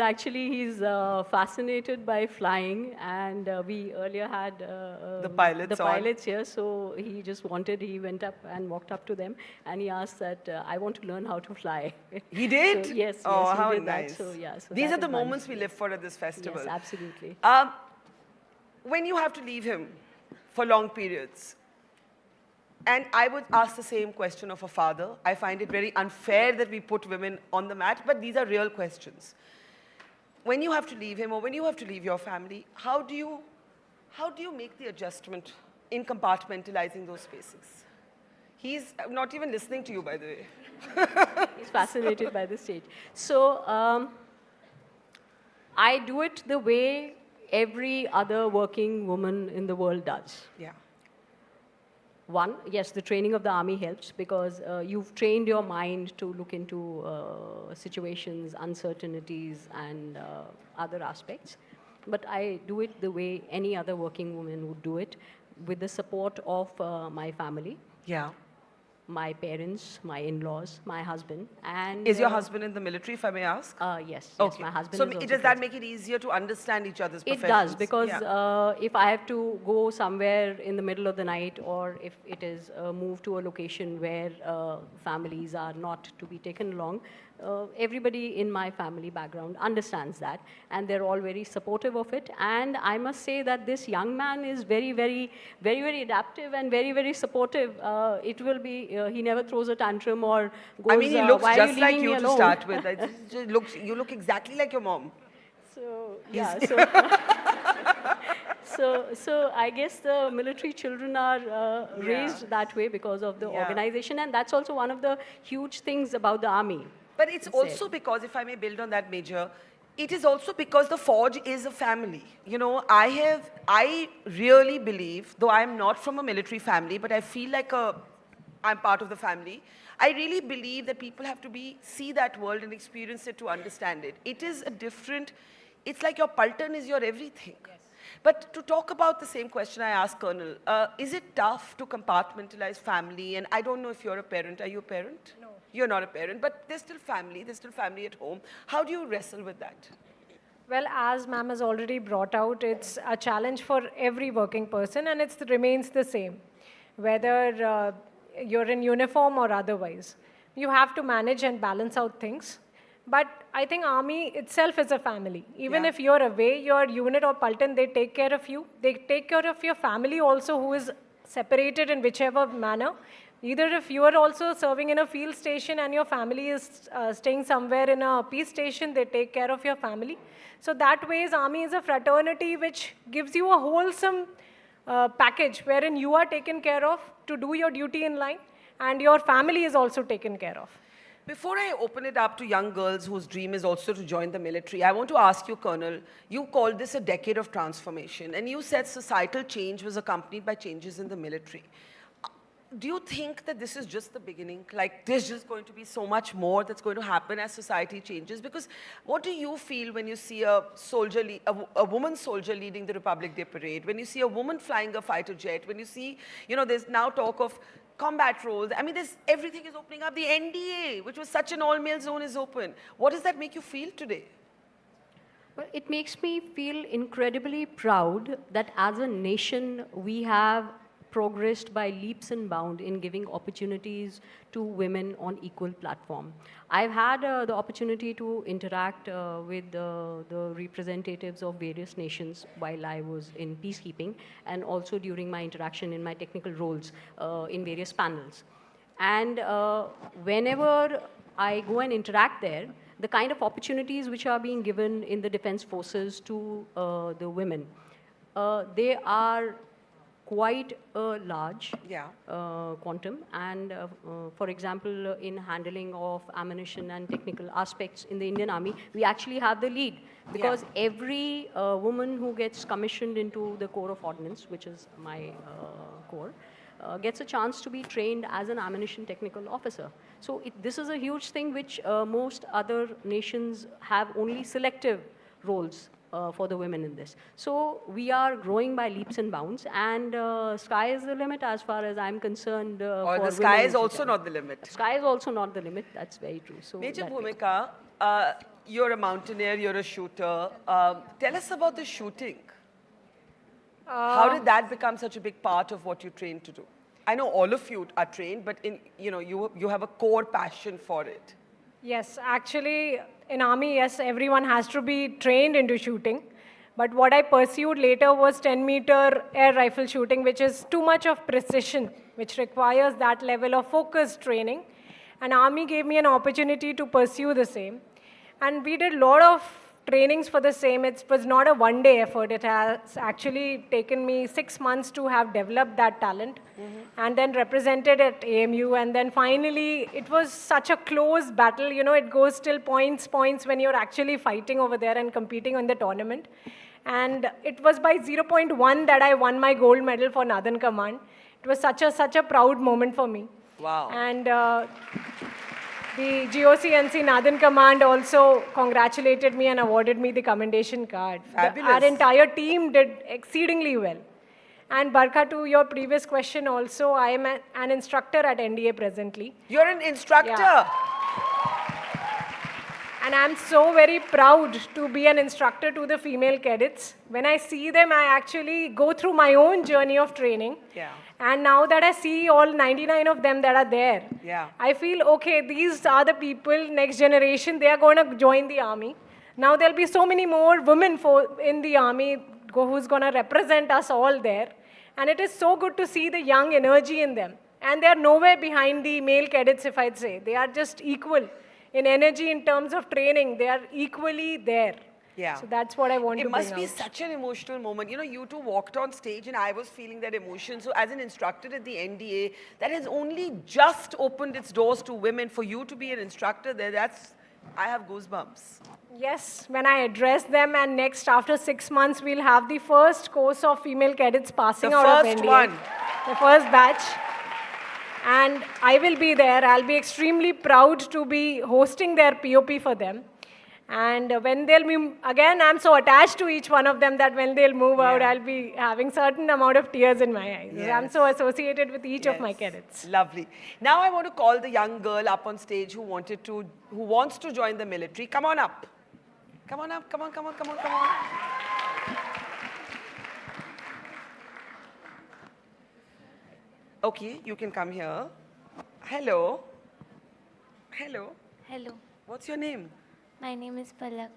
Speaker 6: fascinated by flying, and we earlier had
Speaker 2: the pilots
Speaker 6: here, so he went up and walked up to them, and he asked that, I want to learn how to fly.
Speaker 2: He did?
Speaker 6: So, yes,
Speaker 2: oh,
Speaker 6: he
Speaker 2: how
Speaker 6: did
Speaker 2: nice.
Speaker 6: that. So
Speaker 2: these
Speaker 6: that
Speaker 2: are the
Speaker 6: is
Speaker 2: moments we live for at this festival.
Speaker 6: Yes, absolutely.
Speaker 2: When you have to leave him for long periods, and I would ask the same question of a father. I find it very unfair that we put women on the mat, but these are real questions. When you have to leave him or when you have to leave your family, how do you make the adjustment in compartmentalizing those spaces? He's not even listening to you, by the way.
Speaker 6: He's fascinated by the stage. So I do it the way every other working woman in the world does.
Speaker 2: Yeah.
Speaker 6: One, yes, the training of the army helps because you've trained your mind to look into situations, uncertainties, and other aspects. But I do it the way any other working woman would do it, with the support of my family.
Speaker 2: Yeah.
Speaker 6: My parents, my in-laws, my husband, and...
Speaker 2: Is your husband in the military, if I may ask?
Speaker 6: Yes,
Speaker 2: okay.
Speaker 6: My husband
Speaker 2: so
Speaker 6: is also
Speaker 2: does that make it easier to understand each other's professions?
Speaker 6: It does, because if I have to go somewhere in the middle of the night, or if it is moved to a location where families are not to be taken along, everybody in my family background understands that, and they're all very supportive of it. And I must say that this young man is very, very, very, very adaptive and very, very supportive. It will be, he never throws a tantrum or goes,
Speaker 2: I mean, he looks just like you to
Speaker 6: alone?
Speaker 2: start with. You look exactly like your mom.
Speaker 6: So, yeah, so I guess the military children are raised that way because of the organization, and that's also one of the huge things about the army.
Speaker 2: But it's also because, if I may build on that, Major, it is also because the Forge is a family. You know, I really believe, though I'm not from a military family, but I feel like I'm part of the family. I really believe that people have to see that world and experience it to understand it. It is a different, it's like your Paltan is your everything. Yes. But to talk about the same question I asked Colonel, is it tough to compartmentalize family? And I don't know if you're a parent. Are you a parent? No. You're not a parent, but there's still family at home. How do you wrestle with that?
Speaker 12: Well, as ma'am has already brought out, it's a challenge for every working person, and it remains the same, whether you're in uniform or otherwise. You have to manage and balance out things. But I think army itself is a family. Even if you're away, your unit or Paltan, they take care of you. They take care of your family also, who is separated in whichever manner. Either if you are also serving in a field station and your family is staying somewhere in a peace station, they take care of your family. So that way, army is a fraternity which gives you a wholesome package wherein you are taken care of to do your duty in line, and your family is also taken care of.
Speaker 2: Before I open it up to young girls whose dream is also to join the military, I want to ask you, Colonel, you called this a decade of transformation, and you said societal change was accompanied by changes in the military. Do you think that this is just the beginning? Like, there's just going to be so much more that's going to happen as society changes? Because what do you feel when you see a woman soldier leading the Republic Day parade, when you see a woman flying a fighter jet, when you see, there's now talk of combat roles. I mean, everything is opening up. The NDA, which was such an all-male zone, is open. What does that make you feel today?
Speaker 6: Well, it makes me feel incredibly proud that as a nation, we have progressed by leaps and bounds in giving opportunities to women on equal platform. I've had the opportunity to interact with the representatives of various nations while I was in peacekeeping, and also during my interaction in my technical roles in various panels. And whenever I go and interact there, the kind of opportunities which are being given in the defense forces to the women, they are quite a large quantum. And for example, in handling of ammunition and technical aspects in the Indian Army, we actually have the lead, because every woman who gets commissioned into the Corps of Ordnance, which is my corps, gets a chance to be trained as an ammunition technical officer. So this is a huge thing which most other nations have only selective roles for the women in this. So we are growing by leaps and bounds, and sky is the limit as far as I'm concerned.
Speaker 2: Or
Speaker 6: for
Speaker 2: the sky
Speaker 6: women
Speaker 2: is also not the limit.
Speaker 6: Sky is also not the limit, that's very true. So
Speaker 2: Major
Speaker 6: that way.
Speaker 2: Bhumika, you're a mountaineer, you're a shooter. Tell us about the shooting. How did that become such a big part of what you trained to do? I know all of you are trained, but you have a core passion for it.
Speaker 12: Yes, actually, in Army, yes, everyone has to be trained into shooting. But what I pursued later was 10-meter air rifle shooting, which is too much of precision, which requires that level of focused training. And Army gave me an opportunity to pursue the same. And we did a lot of trainings for the same. It was not a one-day effort. It has actually taken me 6 months to have developed that talent, and then represented at AMU. And then finally, it was such a close battle. You know, it goes till points when you're actually fighting over there and competing on the tournament. And it was by 0.1 that I won my gold medal for Northern Command. It was such a proud moment for me.
Speaker 2: Wow.
Speaker 12: And the GOCNC Northern Command also congratulated me and awarded me the commendation card.
Speaker 2: Fabulous.
Speaker 12: Our entire team did exceedingly well. And Barkha, to your previous question also, I am an instructor at NDA presently.
Speaker 2: You're an instructor?
Speaker 12: Yeah. And I'm so very proud to be an instructor to the female cadets. When I see them, I actually go through my own journey of training.
Speaker 2: Yeah.
Speaker 12: And now that I see all 99 of them that are there, I feel, okay, these are the people, next generation, they are going to join the Army. Now there'll be so many more women in the Army who's going to represent us all there. And it is so good to see the young energy in them. And they are nowhere behind the male cadets, if I'd say. They are just equal in energy, in terms of training. They are equally there.
Speaker 2: Yeah.
Speaker 12: So that's what I want to
Speaker 2: It
Speaker 12: bring
Speaker 2: must be
Speaker 12: out.
Speaker 2: such an emotional moment. You know, you two walked on stage and I was feeling that emotion. So as an instructor at the NDA, that has only just opened its doors to women. For you to be an instructor there, I have goosebumps.
Speaker 12: Yes, when I address them, and next, after 6 months, we'll have the first course of female cadets passing out of NDA.
Speaker 2: One.
Speaker 12: The first batch. And I will be there. I'll be extremely proud to be hosting their POP for them. And when they'll be, again, I'm so attached to each one of them that when they'll move out, I'll be having certain amount of tears in my eyes.
Speaker 2: Yes.
Speaker 12: I'm so associated with each of my cadets.
Speaker 2: Lovely. Now I want to call the young girl up on stage who wants to join the military. Come on up. Come on up. Come on. Okay, you can come here. Hello.
Speaker 13: Hello.
Speaker 2: What's your name?
Speaker 13: My name is Palak.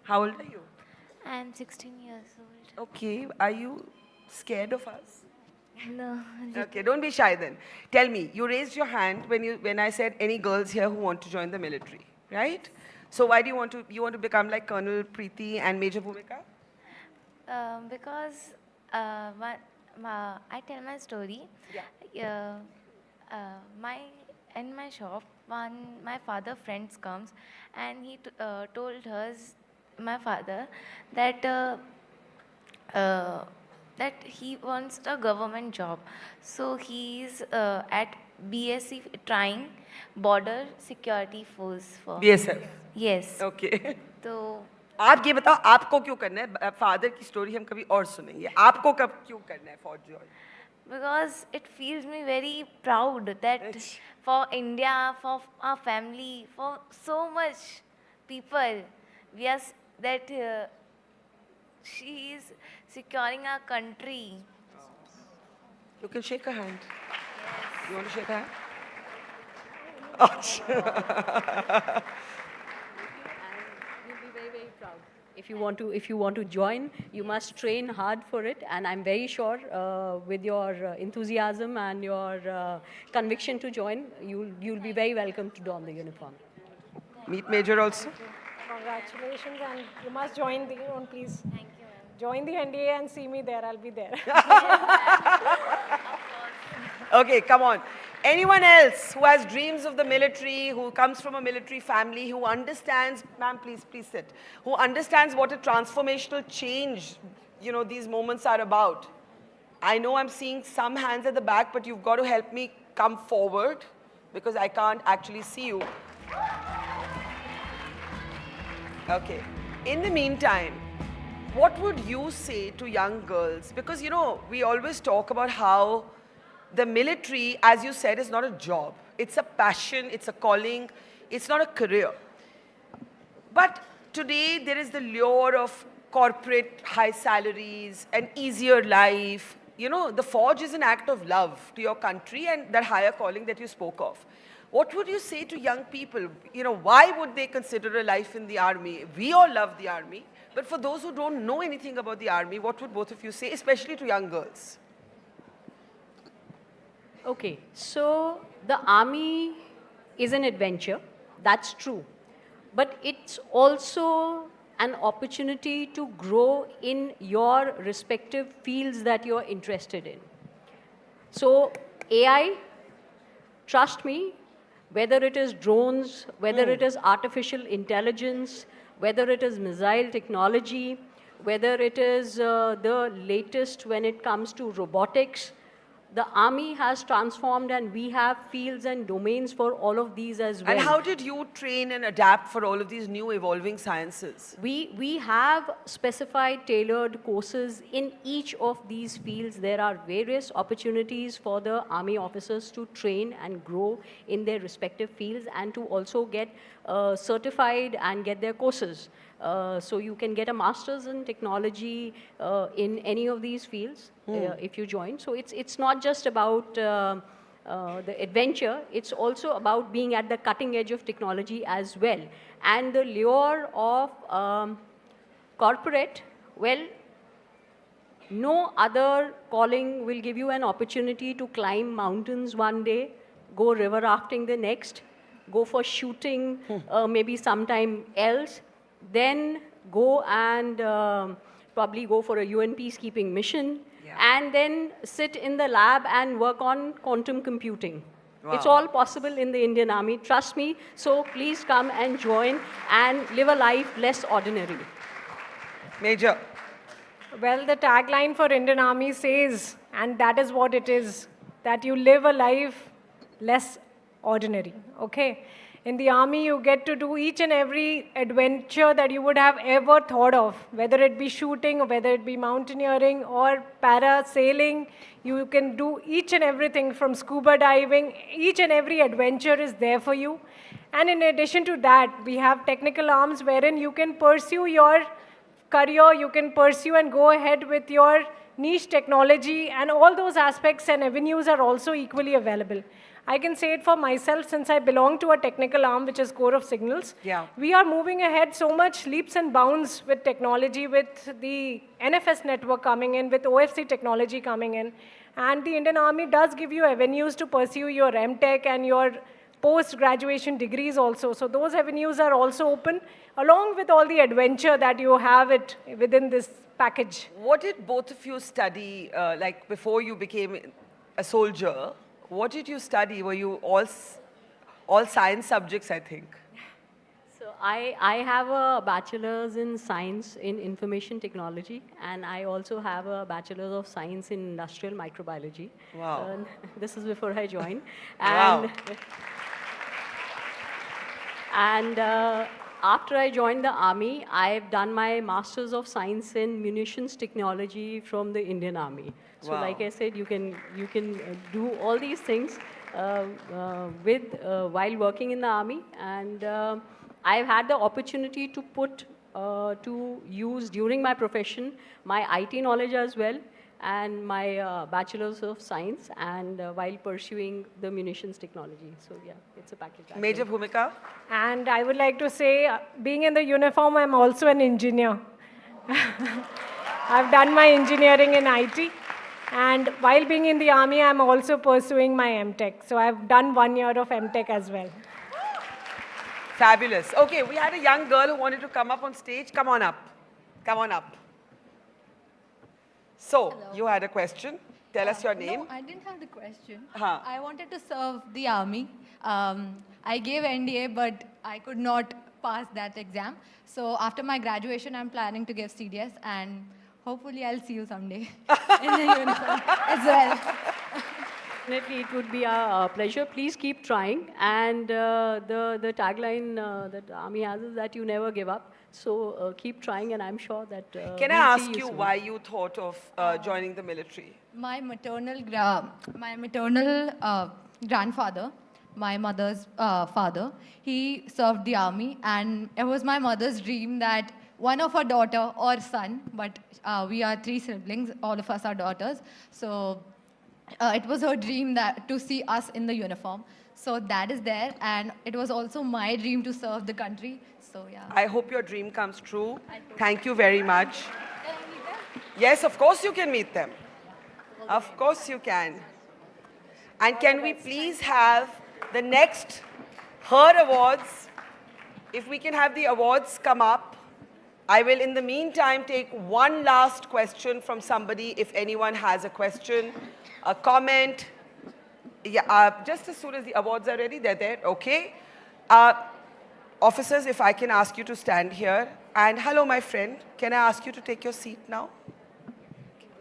Speaker 2: How old are you?
Speaker 13: I am 16 years old.
Speaker 2: Okay, are you scared of us?
Speaker 13: No.
Speaker 2: Okay, don't be shy then. Tell me, you raised your hand when I said any girls here who want to join the military, right? So why do you want to become like Colonel Kriti and Major Bhumika?
Speaker 13: Because I tell my story. In my shop, my father friends comes and he told my father that he wants a government job. So he's at BSc trying border security force for
Speaker 2: BSF.
Speaker 13: Yes.
Speaker 2: Okay.
Speaker 13: तो
Speaker 2: आप ये बताओ आपको क्यों करना है? Father की story हम कभी और सुनेंगे. आपको कब क्यों करना है फौज join?
Speaker 13: Because it feels me very proud that for India, for our family, for so much people, she is securing our country.
Speaker 2: You can shake her hand. You want to shake her hand?
Speaker 6: You'll be very, very proud. If you want to join, you must train hard for it, and I'm very sure with your enthusiasm and your conviction to join, you'll be very welcome to don the uniform.
Speaker 2: Meet Major also.
Speaker 12: Congratulations, and you must join the own, please. Thank you, ma'am. Join the NDA and see me there. I'll be there.
Speaker 2: Okay, come on. Anyone else who has dreams of the military, who comes from a military family, who understands, ma'am, please sit, who understands what a transformational change, these moments are about. I know I'm seeing some hands at the back, but you've got to help me come forward because I can't actually see you. Okay. In the meantime, what would you say to young girls? Because, we always talk about how the military, as you said, is not a job. It's a passion, it's a calling, it's not a career. But today, there is the lure of corporate high salaries, an easier life. The forge is an act of love to your country and that higher calling that you spoke of. What would you say to young people? Why would they consider a life in the army? We all love the army. But for those who don't know anything about the army, what would both of you say, especially to young girls?
Speaker 6: Okay, so the army is an adventure, that's true. But it's also an opportunity to grow in your respective fields that you're interested in. So AI, trust me, whether it is drones, whether it is artificial intelligence, whether it is missile technology, whether it is the latest when it comes to robotics, the army has transformed and we have fields and domains for all of these as well.
Speaker 2: And how did you train and adapt for all of these new evolving sciences?
Speaker 6: We have specified tailored courses in each of these fields. There are various opportunities for the army officers to train and grow in their respective fields and to also get certified and get their courses. So you can get a master's in technology in any of these fields if you join. So it's not just about the adventure, it's also about being at the cutting edge of technology as well. And the lure of corporate, well, no other calling will give you an opportunity to climb mountains one day, go river rafting the next, go for shooting maybe sometime else, then go and probably go for a UN peacekeeping mission, and then sit in the lab and work on quantum computing.
Speaker 2: Wow.
Speaker 6: It's all possible in the Indian Army, trust me. So please come and join and live a life less ordinary.
Speaker 2: Major.
Speaker 12: Well, the tagline for Indian Army says, and that is what it is, that you live a life less ordinary, okay? In the army, you get to do each and every adventure that you would have ever thought of, whether it be shooting, or whether it be mountaineering or parasailing. You can do each and everything from scuba diving. Each and every adventure is there for you. And in addition to that, we have technical arms wherein you can pursue your career, you can pursue and go ahead with your niche technology, and all those aspects and avenues are also equally available. I can say it for myself since I belong to a technical arm which is Corps of Signals.
Speaker 2: Yeah.
Speaker 12: We are moving ahead so much leaps and bounds with technology, with the NFS network coming in, with OFC technology coming in. And the Indian Army does give you avenues to pursue your MTech and your post-graduation degrees also. So those avenues are also open, along with all the adventure that you have it within this package.
Speaker 2: What did both of you study, like before you became a soldier? What did you study? Were you all science subjects, I think?
Speaker 6: So I have a bachelor's in science in information technology, and I also have a bachelor's of science in industrial microbiology.
Speaker 2: Wow.
Speaker 6: This is before I joined.
Speaker 2: Wow.
Speaker 6: And after I joined the army, I've done my master's of science in munitions technology from the Indian Army. So
Speaker 2: Wow.
Speaker 6: like I said, you can do all these things while working in the army, and I've had the opportunity to put to use during my profession my IT knowledge as well, and my Bachelor's of Science, and while pursuing the munitions technology. So yeah, it's a package.
Speaker 2: Major Bhumika.
Speaker 12: And I would like to say, being in the uniform, I'm also an engineer. I've done my engineering in IT. And while being in the army, I'm also pursuing my MTech. So I've done 1 year of MTech as well.
Speaker 2: Fabulous. Okay, we had a young girl who wanted to come up on stage. Come on up. Come on up. So, you had a question. Tell us your name.
Speaker 9: No, I didn't have the question.
Speaker 2: Huh.
Speaker 9: I wanted to serve the army. I gave NDA, but I could not pass that exam. So after my graduation, I'm planning to give CDS, and hopefully I'll see you someday in the uniform as well.
Speaker 6: Definitely, it would be a pleasure. Please keep trying. And the tagline that the Army has is that you never give up. So keep trying, and I'm sure that
Speaker 2: Can I
Speaker 6: we'll see
Speaker 2: ask you
Speaker 6: soon.
Speaker 2: why you thought of joining the military?
Speaker 9: My maternal grandfather, my mother's father, he served the army, and it was my mother's dream that one of her daughter or son, but we are 3 siblings, all of us are daughters, so it was her dream that to see us in the uniform. So that is there, and it was also my dream to serve the country. So yeah.
Speaker 2: I hope your dream comes true. Thank you very much. Yes, of course you can meet them. Of course you can. And can we please have the next HER Awards? If we can have the awards come up. I will in the meantime take one last question from somebody if anyone has a question, a comment. Yeah, just as soon as the awards are ready, they're there, okay? Officers, if I can ask you to stand here. And hello, my friend. Can I ask you to take your seat now?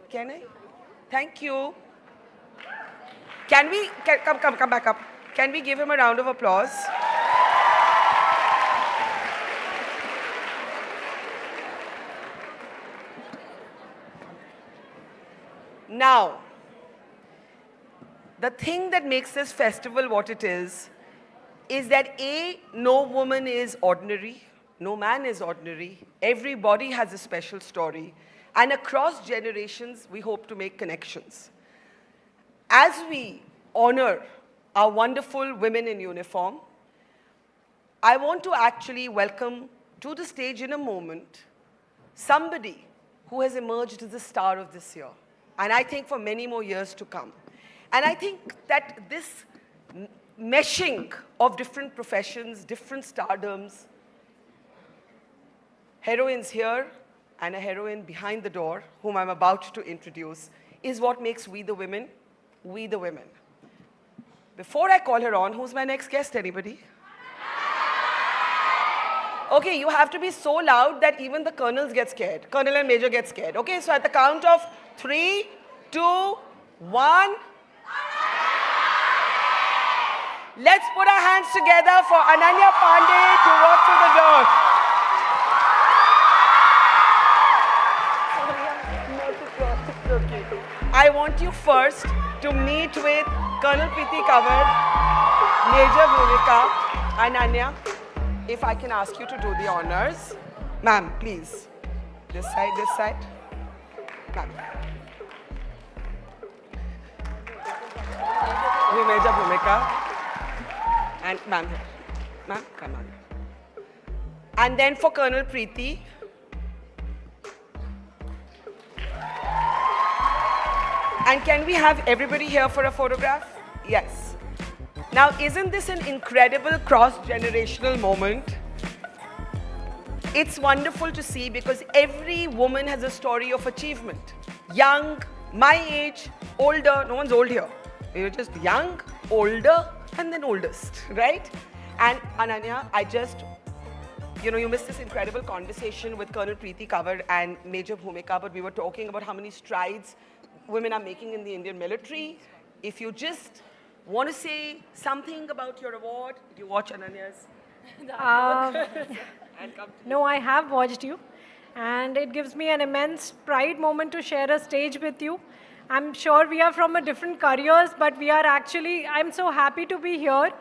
Speaker 2: Can I? Thank you. Can we, come back up. Can we give him a round of applause? Now, the thing that makes this festival what it is that A, no woman is ordinary, no man is ordinary. Everybody has a special story. And across generations, we hope to make connections. As we honor our wonderful women in uniform, I want to actually welcome to the stage in a moment somebody who has emerged as the star of this year. And I think for many more years to come. And I think that this meshing of different professions, different stardoms, heroines here and a heroine behind the door, whom I'm about to introduce, is what makes We the Women, We the Women. Before I call her on, who's my next guest, anybody? Okay, you have to be so loud that even the colonels get scared. Colonel and major get scared. Okay, so at the count of 3, 2, 1. Let's put our hands together for Ananya Panday to walk through the door. I want you first to meet with Colonel Kriti covered, Major Bhumika, Ananya. If I can ask you to do the honors. Ma'am, please. This side, this side. Ma'am. You Major Bhumika. And ma'am here. Ma'am, come on. And then for Colonel Kriti. And can we have everybody here for a photograph? Yes. Now, isn't this an incredible cross-generational moment? It's wonderful to see because every woman has a story of achievement. Young, my age, older, no one's old here. We're just young, older, and then oldest, right? And Ananya, you missed this incredible conversation with Colonel Kriti Kanwar and Major Bhumika, but we were talking about how many strides women are making in the Indian military. If you just want to say something about your award, did you watch Ananya's?
Speaker 12: No, I have watched you, and it gives me an immense pride moment to share a stage with you. I'm sure we are from a different careers, but we are actually, I'm so happy to be here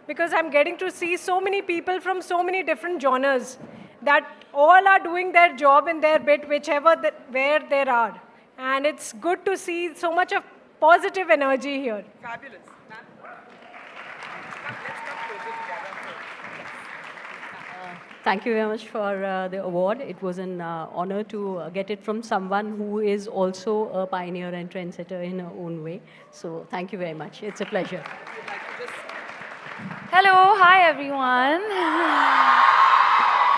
Speaker 12: because I'm getting to see so many people from so many different genres that all are doing their job in their bit, where they are. And it's good to see so much of positive energy here.
Speaker 2: Fabulous.
Speaker 6: Thank you very much for the award. It was an honor to get it from someone who is also a pioneer and trendsetter in her own way. So thank you very much. It's a pleasure.
Speaker 17: Hello, hi everyone.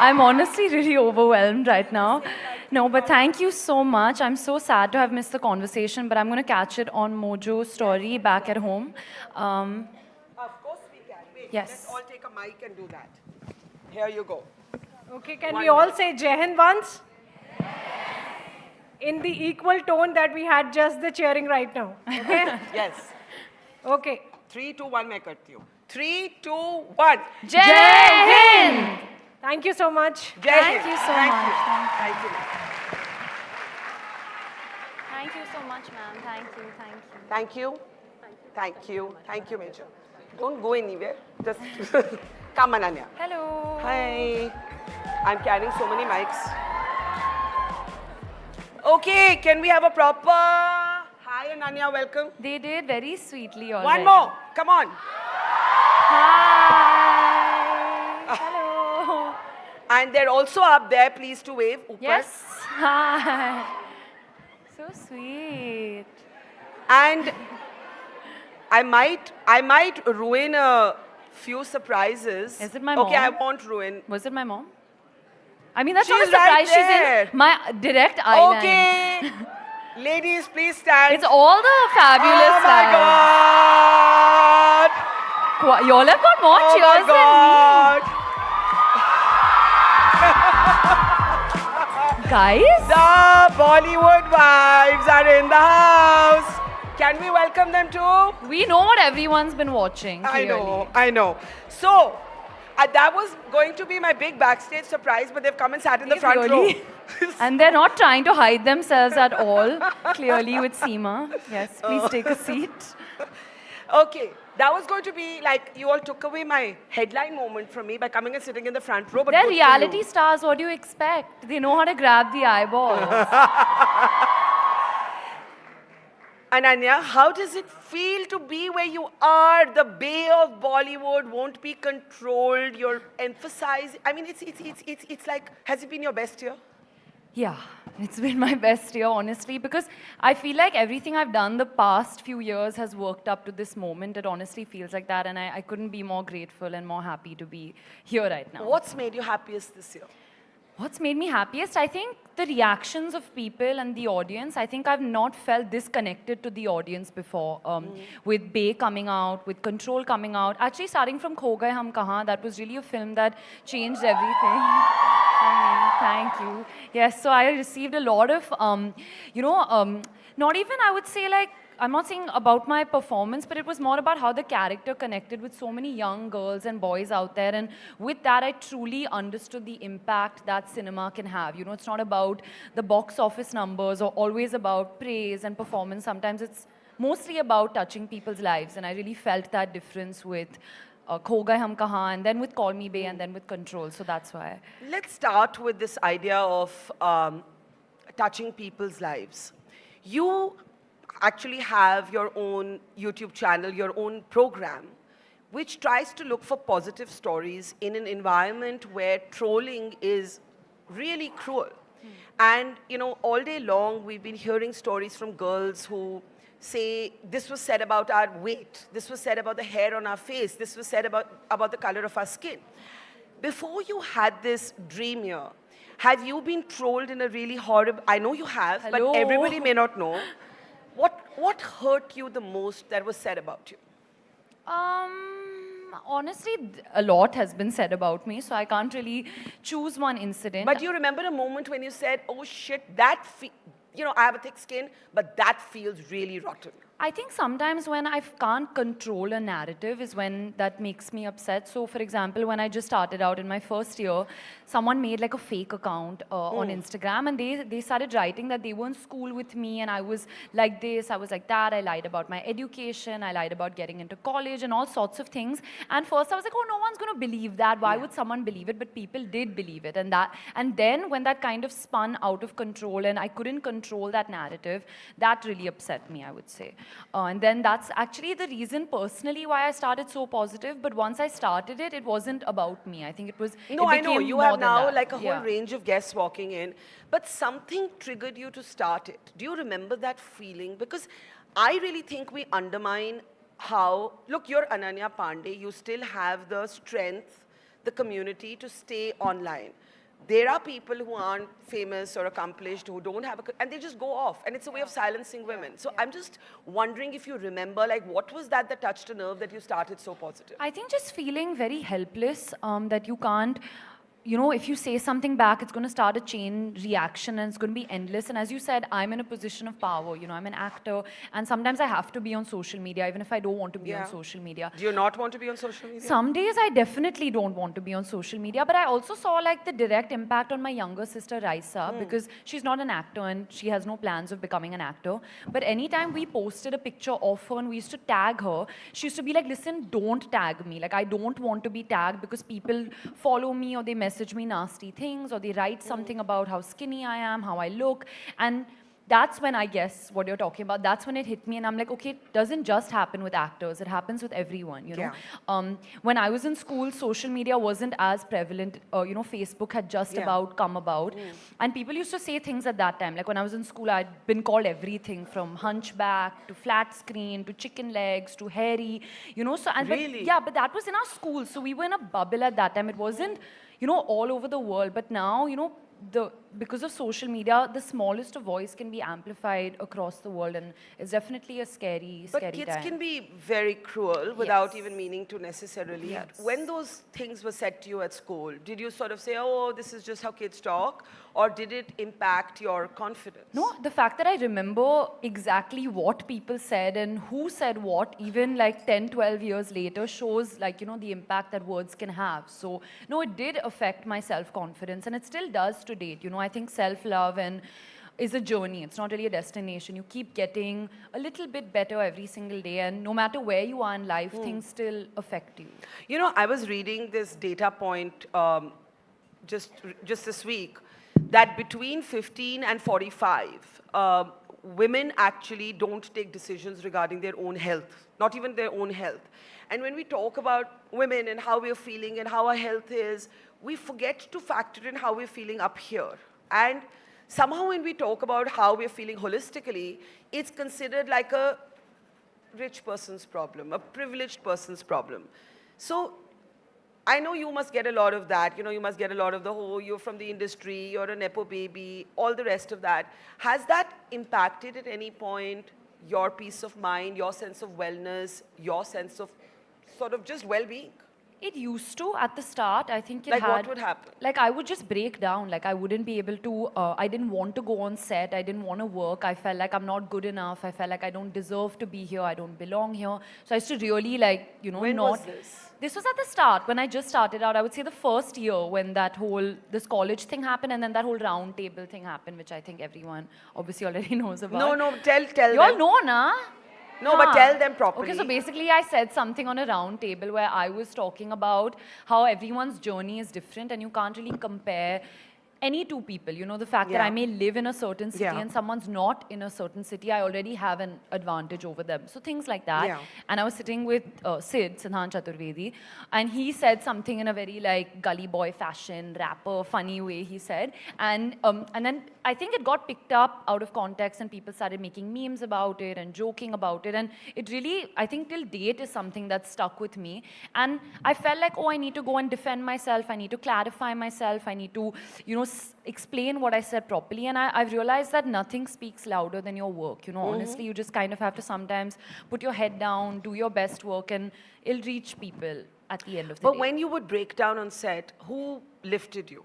Speaker 17: I'm honestly really overwhelmed right now. No, but thank you so much. I'm so sad to have missed the conversation, but I'm going to catch it on Mojo's story back at home.
Speaker 2: Of course we can. Wait,
Speaker 17: yes.
Speaker 2: Let's all take a mic and do that. Here you go.
Speaker 12: Okay, can we all say Jai Hind once? In the equal tone that we had just the cheering right now. Okay?
Speaker 2: Yes.
Speaker 12: Okay.
Speaker 2: 3, 2, 1, मैं करती हूँ. 3, 2, 1.
Speaker 12: Jai Hind! Thank you so much.
Speaker 17: Thank you so much.
Speaker 2: Thank you.
Speaker 17: Thank you so much, ma'am. Thank you.
Speaker 2: Thank you. Thank you. Thank you, Major. Don't go anywhere. Just come, Ananya.
Speaker 17: Hello.
Speaker 2: Hi. I'm carrying so many mics. Okay, can we have a proper... Hi, Ananya, welcome.
Speaker 17: They did very sweetly already.
Speaker 2: One more. Come on.
Speaker 17: Hi. Hello.
Speaker 2: And they're also up there. Please to wave. Upar.
Speaker 17: Yes. Hi. So sweet.
Speaker 2: And I might ruin a few surprises.
Speaker 17: Is it my mom?
Speaker 2: Okay, I won't ruin.
Speaker 17: Was it my mom? I mean, that's not a
Speaker 2: She's right
Speaker 17: surprise.
Speaker 2: there.
Speaker 17: She's in my direct eye line.
Speaker 2: Okay. Ladies, please stand.
Speaker 17: It's all the fabulous
Speaker 2: Oh my God.
Speaker 17: Y'all have got more
Speaker 2: Oh
Speaker 17: cheers
Speaker 2: my God.
Speaker 17: Guys?
Speaker 2: The Bollywood wives are in the house. Can we welcome them too?
Speaker 17: We know what everyone's been watching. Clearly.
Speaker 2: I know. So, that was going to be my big backstage surprise, but they've come and sat in the front row.
Speaker 17: And they're not trying to hide themselves at all, clearly with Seema. Yes, please take a seat.
Speaker 2: Okay, that was going to be like, you all took away my headline moment from me by coming and sitting in the front row. But
Speaker 17: They're
Speaker 2: good for
Speaker 17: reality
Speaker 2: you.
Speaker 17: stars, what do you expect? They know how to grab the eyeballs.
Speaker 2: Ananya, how does it feel to be where you are? The bay of Bollywood won't be controlled. You're emphasizing. I mean, it's like, has it been your best year?
Speaker 17: Yeah, it's been my best year, honestly, because I feel like everything I've done the past few years has worked up to this moment. It honestly feels like that, and I couldn't be more grateful and more happy to be here right now.
Speaker 2: What's made you happiest this year?
Speaker 17: What's made me happiest? I think the reactions of people and the audience. I think I've not felt this connected to the audience before. With Bay coming out, with Control coming out. Actually, starting from Kho Gaye Hum Kahan, that was really a film that changed everything. Thank you. Yes, so I received a lot of, not even, I would say, like, I'm not saying about my performance, but it was more about how the character connected with so many young girls and boys out there. And with that, I truly understood the impact that cinema can have. You know, it's not about the box office numbers or always about praise and performance. Sometimes it's mostly about touching people's lives. And I really felt that difference with Kho Gaye Hum Kahan, and then with Call Me Bay, and then with Control. So that's why.
Speaker 2: Let's start with this idea of touching people's lives. You actually have your own YouTube channel, your own program, which tries to look for positive stories in an environment where trolling is really cruel. And, you know, all day long, we've been hearing stories from girls who say, this was said about our weight, this was said about the hair on our face, this was said about the color of our skin. Before you had this dream year, have you been trolled in a really horrible, I know you have, but everybody may not know. What hurt you the most that was said about you?
Speaker 17: Honestly, a lot has been said about me, so I can't really choose one incident.
Speaker 2: But do you remember a moment when you said, oh shit, I have a thick skin, but that feels really rotten?
Speaker 17: I think sometimes when I can't control a narrative is when that makes me upset. So, for example, when I just started out in my first year, someone made like a fake account on Instagram, and they started writing that they were in school with me, and I was like this, I was like that, I lied about my education, I lied about getting into college and all sorts of things. And first I was like, oh, no one's going to believe that. Why would someone believe it? But people did believe it. And then when that kind of spun out of control and I couldn't control that narrative, that really upset me, I would say. And then that's actually the reason personally why I started so positive. But once I started it, it wasn't about me. I think it was.
Speaker 2: No,
Speaker 17: it
Speaker 2: I know.
Speaker 17: became
Speaker 2: You
Speaker 17: more
Speaker 2: have
Speaker 17: than
Speaker 2: now
Speaker 17: that.
Speaker 2: like a whole range of guests walking in. But something triggered you to start it. Do you remember that feeling? Because I really think we undermine how, look, you're Ananya Panday. You still have the strength, the community to stay online. There are people who aren't famous or accomplished, who don't have and they just go off. And it's a way of silencing women. So I'm just wondering if you remember, like, what was that touched a nerve that you started so positive?
Speaker 17: I think just feeling very helpless, that you can't, you know, if you say something back, it's going to start a chain reaction and it's going to be endless. And as you said, I'm in a position of power. You know, I'm an actor. And sometimes I have to be on social media, even if I don't want to be on social media.
Speaker 2: Do you not want to be on social media?
Speaker 17: Some days I definitely don't want to be on social media. But I also saw like the direct impact on my younger sister, Raisa, because she's not an actor and she has no plans of becoming an actor. But anytime we posted a picture of her and we used to tag her, she used to be like, listen, don't tag me. Like, I don't want to be tagged because people follow me or they message me nasty things or they write something about how skinny I am, how I look. And that's when I guess what you're talking about, that's when it hit me and I'm like, okay, it doesn't just happen with actors, it happens with everyone, you know. When I was in school, social media wasn't as prevalent, you know, Facebook had just about come about. And people used to say things at that time. Like when I was in school, I'd been called everything from hunchback to flat screen to chicken legs to hairy, you know. So, and
Speaker 2: Really?
Speaker 17: but that was in our school. So we were in a bubble at that time. It wasn't, you know, all over the world. But now, you know, because of social media, the smallest of voice can be amplified across the world, and it's definitely a scary
Speaker 2: But
Speaker 17: time.
Speaker 2: kids can be very cruel without even meaning to necessarily.
Speaker 17: Yes.
Speaker 2: When those things were said to you at school, did you sort of say, oh, this is just how kids talk? Or did it impact your confidence?
Speaker 17: No, the fact that I remember exactly what people said and who said what, even like 10, 12 years later, shows like, you know, the impact that words can have. So, no, it did affect my self-confidence, and it still does to date. You know, I think self-love is a journey. It's not really a destination. You keep getting a little bit better every single day, and no matter where you are in life, things still affect you.
Speaker 2: You know, I was reading this data point just this week, that between 15 and 45, women actually don't take decisions regarding their own health, not even their own health. And when we talk about women and how we're feeling and how our health is, we forget to factor in how we're feeling up here. And somehow when we talk about how we're feeling holistically, it's considered like a rich person's problem, a privileged person's problem. So I know you must get a lot of that. You know, you must get a lot of the whole, you're from the industry, you're a Nepo baby, all the rest of that. Has that impacted at any point your peace of mind, your sense of wellness, your sense of sort of just well-being?
Speaker 17: It used to at the start. I think it
Speaker 2: Like
Speaker 17: had.
Speaker 2: what would happen?
Speaker 17: Like I would just break down. Like I wouldn't be able to. I didn't want to go on set. I didn't want to work. I felt like I'm not good enough. I felt like I don't deserve to be here. I don't belong here. So I used to really like, you know,
Speaker 2: When
Speaker 17: not.
Speaker 2: was this?
Speaker 17: This was at the start when I just started out. I would say the first year when this college thing happened, and then that whole round table thing happened, which I think everyone obviously already knows about.
Speaker 2: No, tell
Speaker 17: You
Speaker 2: them.
Speaker 17: all know, na?
Speaker 2: No, but tell them properly.
Speaker 17: Okay, so basically I said something on a round table where I was talking about how everyone's journey is different and you can't really compare any two people. You know, the fact that I may live in a certain city and someone's not in a certain city, I already have an advantage over them. So things like that.
Speaker 2: Yeah.
Speaker 17: And I was sitting with Sid, Siddhant Chaturvedi, and he said something in a very like gully boy fashion, rapper, funny way he said. And then I think it got picked up out of context and people started making memes about it and joking about it. And it really, I think till date is something that's stuck with me. And I felt like, oh, I need to go and defend myself. I need to clarify myself. I need to, you know, explain what I said properly. And I've realized that nothing speaks louder than your work. You know, honestly, you just kind of have to sometimes put your head down, do your best work, and it'll reach people at the end of the day.
Speaker 2: But when you would break down on set, who lifted you?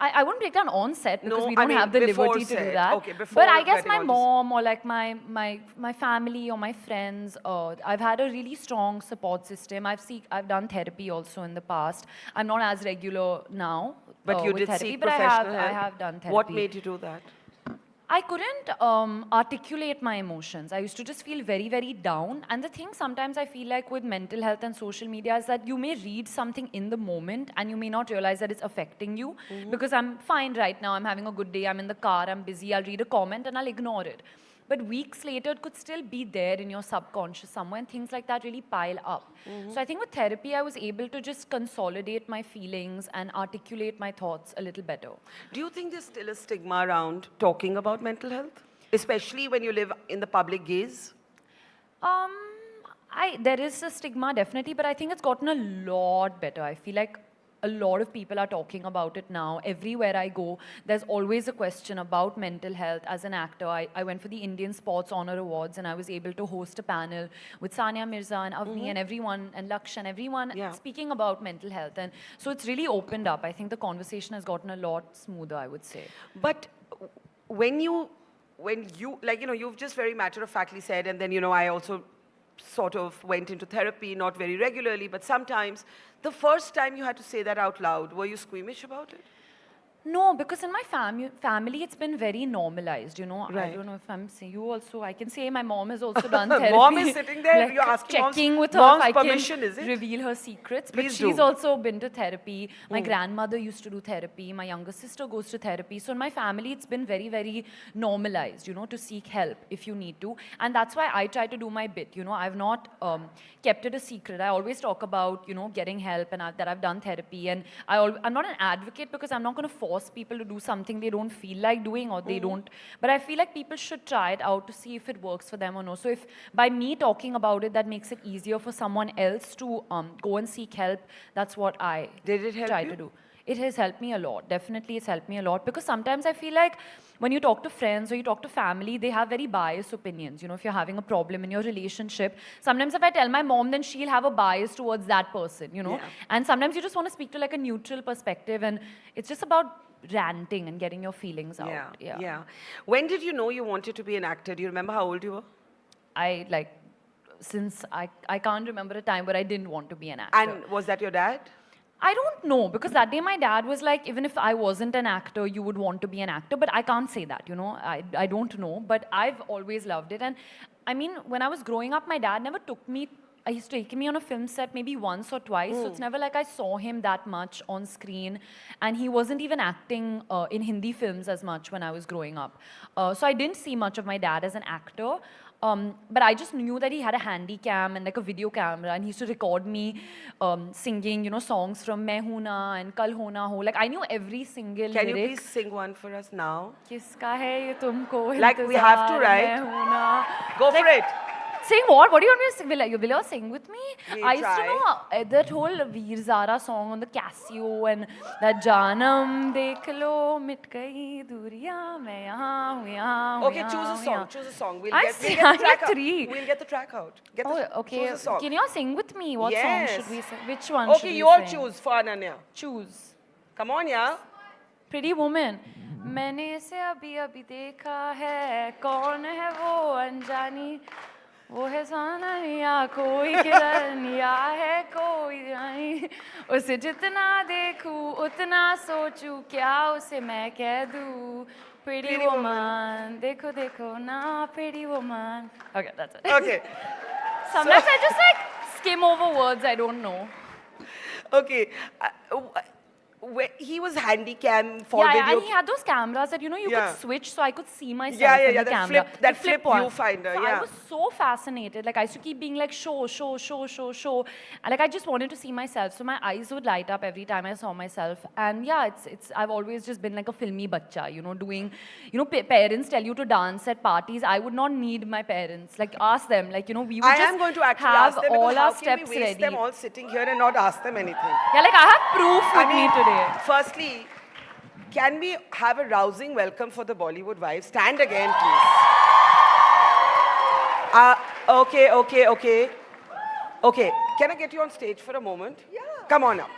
Speaker 17: I wouldn't break down on set because
Speaker 2: No,
Speaker 17: we
Speaker 2: I
Speaker 17: don't
Speaker 2: mean
Speaker 17: have the
Speaker 2: before
Speaker 17: liberty to do
Speaker 2: set.
Speaker 17: that.
Speaker 2: Okay, before
Speaker 17: but I guess
Speaker 2: getting
Speaker 17: my
Speaker 2: on to
Speaker 17: mom or like my family or my friends, I've had a really strong support system. I've done therapy also in the past. I'm not as regular now.
Speaker 2: But you
Speaker 17: with
Speaker 2: did
Speaker 17: therapy,
Speaker 2: seek
Speaker 17: but
Speaker 2: professional help?
Speaker 17: I have done therapy.
Speaker 2: What made you do that?
Speaker 17: I couldn't articulate my emotions. I used to just feel very, very down. And the thing sometimes I feel like with mental health and social media is that you may read something in the moment and you may not realize that it's affecting you. Because I'm fine right now, I'm having a good day, I'm in the car, I'm busy, I'll read a comment and I'll ignore it. But weeks later, it could still be there in your subconscious somewhere, and things like that really pile up. So I think with therapy, I was able to just consolidate my feelings and articulate my thoughts a little better.
Speaker 2: Do you think there's still a stigma around talking about mental health? Especially when you live in the public gaze?
Speaker 17: There is a stigma, definitely, but I think it's gotten a lot better. I feel like a lot of people are talking about it now. Everywhere I go, there's always a question about mental health. As an actor, I went for the Indian Sports Honor Awards and I was able to host a panel with Sania Mirza and Avni and everyone, and Laksh and everyone speaking about mental health. And so it's really opened up. I think the conversation has gotten a lot smoother, I would say.
Speaker 2: But when you, like, you've just very matter-of-factly said, and then, I also sort of went into therapy, not very regularly, but sometimes. The first time you had to say that out loud, were you squeamish about it?
Speaker 17: No, because in my family, it's been very normalized,
Speaker 2: Right.
Speaker 17: I don't know if I'm saying you also. I can say my mom has also done therapy.
Speaker 2: Mom is sitting there,
Speaker 17: like
Speaker 2: you're asking
Speaker 17: checking
Speaker 2: mom's,
Speaker 17: with her
Speaker 2: mom's
Speaker 17: if I
Speaker 2: permission,
Speaker 17: can
Speaker 2: is it?
Speaker 17: reveal her secrets.
Speaker 2: Please
Speaker 17: but she's
Speaker 2: do.
Speaker 17: also been to therapy. My grandmother used to do therapy. My younger sister goes to therapy. So in my family, it's been very, very normalized, to seek help if you need to. And that's why I try to do my bit. I've not kept it a secret. I always talk about, getting help and that I've done therapy. And I'm not an advocate because I'm not going to force people to do something they don't feel like doing or they don't. But I feel like people should try it out to see if it works for them or no. So if by me talking about it, that makes it easier for someone else to go and seek help, that's what I try to do. It has helped me a lot. Definitely it's helped me a lot because sometimes I feel like when you talk to friends or you talk to family, they have very biased opinions. If you're having a problem in your relationship, sometimes if I tell my mom, then she'll have a bias towards that person, And sometimes you just want to speak to like a neutral perspective and it's just about ranting and getting your feelings out.
Speaker 2: Yeah. When did you know you wanted to be an actor? Do you remember how old you were?
Speaker 17: Since I can't remember a time where I didn't want to be an actor.
Speaker 2: And was that your dad?
Speaker 17: I don't know, because that day my dad was like, even if I wasn't an actor, you would want to be an actor. But I can't say that, I don't know. But I've always loved it. And I mean, when I was growing up, my dad never took me. He used to take me on a film set maybe once or twice. So it's never like I saw him that much on screen. And he wasn't even acting in Hindi films as much when I was growing up. So I didn't see much of my dad as an actor. But I just knew that he had a handy cam and like a video camera, and he used to record me singing, songs from Main Hoon Na and Kal Ho Na Ho. Like I knew every single lyric.
Speaker 2: Can you please sing one for us now?
Speaker 17: Kiska hai ye tumko
Speaker 2: Like we have to,
Speaker 17: intezar,
Speaker 2: right?
Speaker 17: main hoon na.
Speaker 2: Go for it.
Speaker 17: Sing what? What do you want me to sing? Will you sing with me?
Speaker 2: We'll
Speaker 17: I used
Speaker 2: try.
Speaker 17: to know that whole Veer Zara song on the Casio and that Janam Dekh Lo Mit Gayi Duriyan Main Yahan Hu Yahan Hu
Speaker 2: Okay,
Speaker 17: Yahan
Speaker 2: choose a
Speaker 17: Hu
Speaker 2: song.
Speaker 17: Yahan.
Speaker 2: Choose a song.
Speaker 17: I'm
Speaker 2: We'll get the track out.
Speaker 17: three.
Speaker 2: We'll get the track out.
Speaker 17: Okay.
Speaker 2: Choose a song.
Speaker 17: Can you all sing with me? What song should we sing? Which one should
Speaker 2: Okay,
Speaker 17: we
Speaker 2: you all
Speaker 17: sing?
Speaker 2: choose for Ananya.
Speaker 17: Choose.
Speaker 2: Come on, yeah.
Speaker 17: Pretty Woman. मैंने इसे अभी अभी देखा है कौन है वो अनजानी वो है जाना या कोई किरण या है कोई जानी उसे जितना देखूं उतना सोचूं क्या उसे मैं कह दूं Pretty woman देखो देखो ना Pretty woman. Okay, that's it.
Speaker 2: Okay.
Speaker 17: Sometimes I just skim over words I don't know.
Speaker 2: Okay. He was handy-cam for video.
Speaker 17: And he had those cameras that, you could switch so I could see myself in the
Speaker 2: that
Speaker 17: camera.
Speaker 2: That
Speaker 17: The
Speaker 2: flip
Speaker 17: one.
Speaker 2: viewfinder,
Speaker 17: So I was so fascinated. Like, I used to keep being like, show. And like, I just wanted to see myself. So my eyes would light up every time I saw myself. And yeah, I've always just been like a filmy bacha, doing, parents tell you to dance at parties. I would not need my parents. Like, ask them. Like, we would
Speaker 2: I
Speaker 17: just
Speaker 2: am going to actually
Speaker 17: have
Speaker 2: ask them
Speaker 17: all
Speaker 2: because
Speaker 17: our
Speaker 2: how can
Speaker 17: steps
Speaker 2: we waste
Speaker 17: ready.
Speaker 2: them all sitting here and not ask them anything?
Speaker 17: Yeah, like, I have proof with me today.
Speaker 2: Firstly, can we have a rousing welcome for the Bollywood Wives? Stand again, please. Okay. Can I get you on stage for a moment? Yeah. Come on up.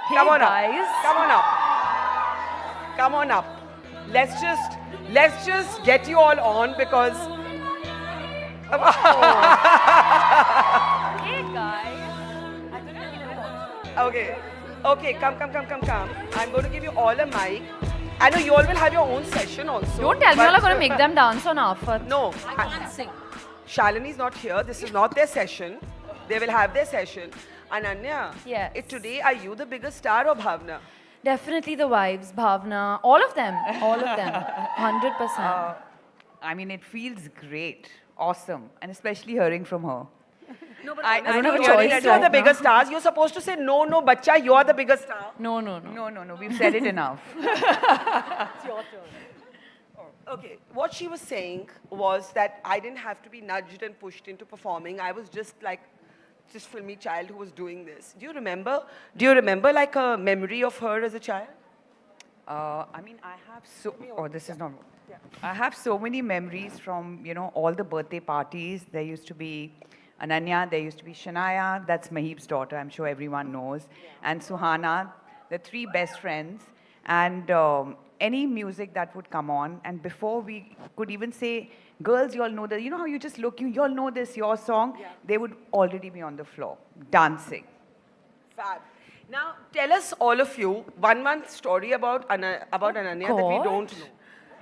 Speaker 17: Hey,
Speaker 2: Come on
Speaker 17: guys.
Speaker 2: up. Come on up. come on up. Let's just get you all on because.
Speaker 17: Hey guys.
Speaker 2: Okay, come. I'm going to give you all a mic. I know you all will have your own session also.
Speaker 17: Don't tell me you're going to make them dance on Afat.
Speaker 2: No.
Speaker 17: I can't sing.
Speaker 2: Shalini's not here. This is not their session. They will have their session. Ananya,
Speaker 17: yes.
Speaker 2: Today, are you the biggest star or Bhavna?
Speaker 17: Definitely the wives, Bhavna, all of them, 100%.
Speaker 10: I mean, it feels great, awesome, and especially hearing from her.
Speaker 2: No, but
Speaker 17: I don't
Speaker 2: know
Speaker 17: have a choice.
Speaker 2: You're the biggest stars. You're supposed to say, no, bacha, you're the biggest star.
Speaker 17: No.
Speaker 10: No, we've said it enough.
Speaker 2: It's your turn. Okay, what she was saying was that I didn't have to be nudged and pushed into performing. I was just filmy child who was doing this. Do you remember like a memory of her as a child?
Speaker 10: I mean, I have this is not. Yeah. I have so many memories from, all the birthday parties. There used to be Ananya, there used to be Shania, that's Mahib's daughter, I'm sure everyone knows, and Suhana, the three best friends, and any music that would come on, and before we could even say, girls, you all know that, you know how you just look, you all know this, your song, they would already be on the floor, dancing.
Speaker 2: Fab. Now, tell us, all of you, one story about Ananya that we don't know.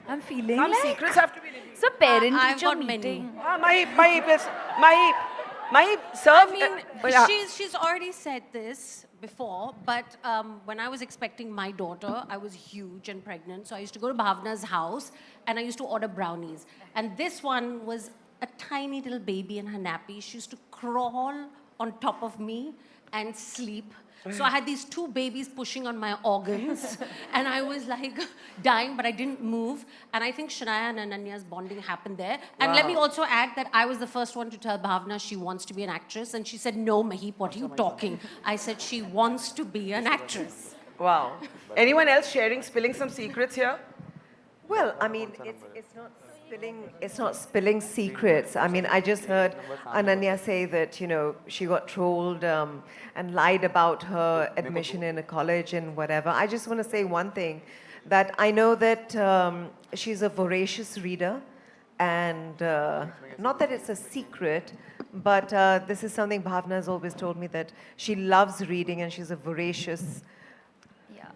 Speaker 17: I'm feeling
Speaker 2: Some
Speaker 17: like
Speaker 2: secrets have to be revealed.
Speaker 17: it's a parent-teacher meeting.
Speaker 2: Mahib, serve.
Speaker 18: She's already said this before, but when I was expecting my daughter, I was huge and pregnant, so I used to go to Bhavna's house and I used to order brownies. And this one was a tiny little baby in her nappy. She used to crawl on top of me and sleep. So I had these two babies pushing on my organs, and I was like dying, but I didn't move. And I think Shania and Ananya's bonding happened there. And let me also add that I was the first one to tell Bhavna she wants to be an actress, and she said, "No, Mahip, what are you talking?" I said she wants to be an actress.
Speaker 2: Wow. Anyone else spilling some secrets here?
Speaker 23: Well, I mean, it's not spilling secrets. I mean, I just heard Ananya say that, she got trolled and lied about her admission in a college and whatever. I just want to say one thing, that I know that she's a voracious reader, and not that it's a secret, but this is something Bhavna has always told me, that she loves reading and she's a voracious.
Speaker 17: Yeah.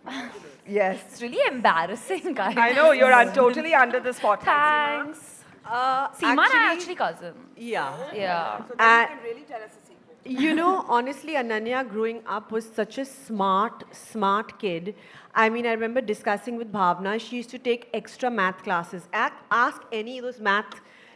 Speaker 23: Yes.
Speaker 17: It's really embarrassing, guys.
Speaker 2: I know, you're totally under the spotlight.
Speaker 17: Thanks. Seema and I are actually cousins.
Speaker 24: Yeah.
Speaker 17: Yeah.
Speaker 2: So then you can really tell us a secret.
Speaker 24: Honestly, Ananya growing up was such a smart kid. I mean, I remember discussing with Bhavna, she used to take extra math classes. Ask any of those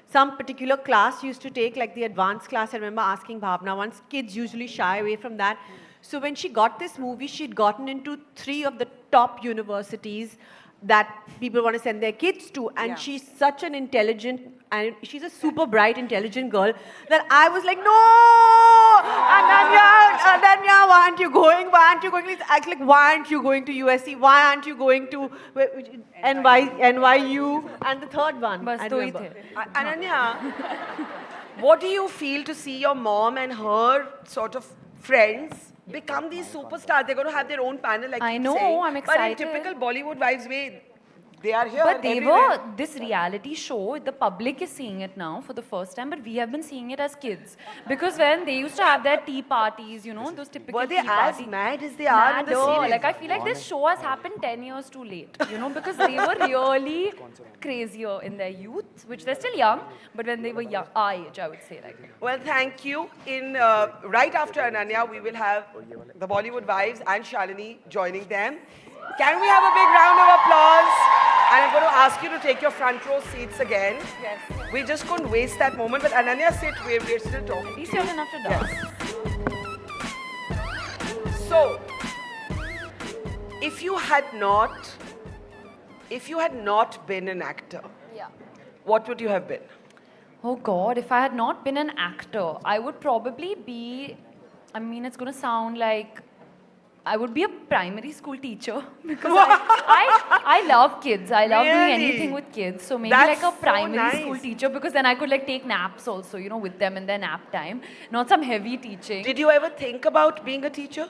Speaker 24: some particular class used to take, like the advanced class. I remember asking Bhavna once, kids usually shy away from that. So when she got this movie, she'd gotten into 3 of the top universities that people want to send their kids to. And she's such an intelligent, and she's a super bright, intelligent girl, that I was like, no, Ananya, why aren't you going? Please act like, why aren't you going to USC? Why aren't you going to NYU? And the third one, I remember.
Speaker 2: Ananya, what do you feel to see your mom and her sort of friends become these superstars? They're going to have their own panel, like
Speaker 17: I know,
Speaker 2: saying.
Speaker 17: I'm excited.
Speaker 2: But in typical Bollywood Wives way, they are here.
Speaker 17: But they
Speaker 2: everywhere.
Speaker 17: were this reality show, the public is seeing it now for the first time, but we have been seeing it as kids. Because when they used to have their tea parties, those typical
Speaker 2: were they
Speaker 17: tea
Speaker 2: as
Speaker 17: parties.
Speaker 2: mad as they are in the series?
Speaker 17: Like, I feel like this show has happened 10 years too late, because they were really crazier in their youth, which they're still young, but when they were young, our age, I would say.
Speaker 2: Well, thank you. Right after Ananya, we will have the Bollywood Wives and Shalini joining them. Can we have a big round of applause? And I'm going to ask you to take your front row seats again. Yes. We just couldn't waste that moment. But Ananya, sit. We're still talking.
Speaker 17: At least you have enough to dance.
Speaker 2: Yes. So, if you had not been an actor, what would you have been?
Speaker 17: Oh God, if I had not been an actor, I would probably be, it's going to sound like, I would be a primary school teacher because I love kids. I love doing anything with kids. So maybe like a primary school teacher, because then I could take naps also, with them in their nap time. Not some heavy teaching.
Speaker 2: Did you ever think about being a teacher?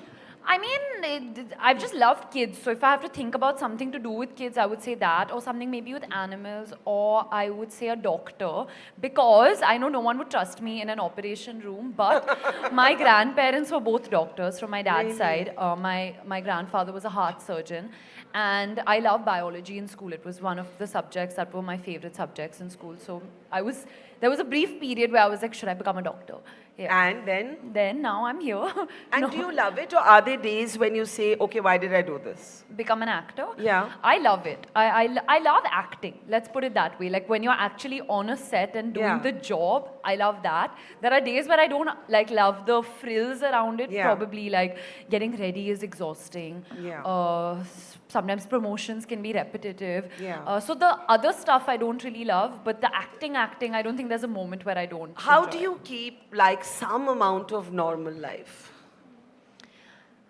Speaker 17: I mean, I've just loved kids. So if I have to think about something to do with kids, I would say that, or something maybe with animals, or I would say a doctor, because I know no one would trust me in an operation room, but my grandparents were both doctors from my dad's side. My grandfather was a heart surgeon, and I loved biology in school. It was one of the subjects that were my favorite subjects in school. So there was a brief period where I was like, should I become a doctor? Yeah.
Speaker 2: And then?
Speaker 17: Then now I'm here.
Speaker 2: And do you love it, or are there days when you say, okay, why did I do this?
Speaker 17: Become an actor?
Speaker 2: Yeah.
Speaker 17: I love it. I love acting. Let's put it that way. Like when you're actually on a set and doing the job, I love that. There are days where I don't like love the frills around it. Probably like getting ready is exhausting. Sometimes promotions can be repetitive. So the other stuff I don't really love, but the acting, I don't think there's a moment where I don't.
Speaker 2: How do you keep like some amount of normal life?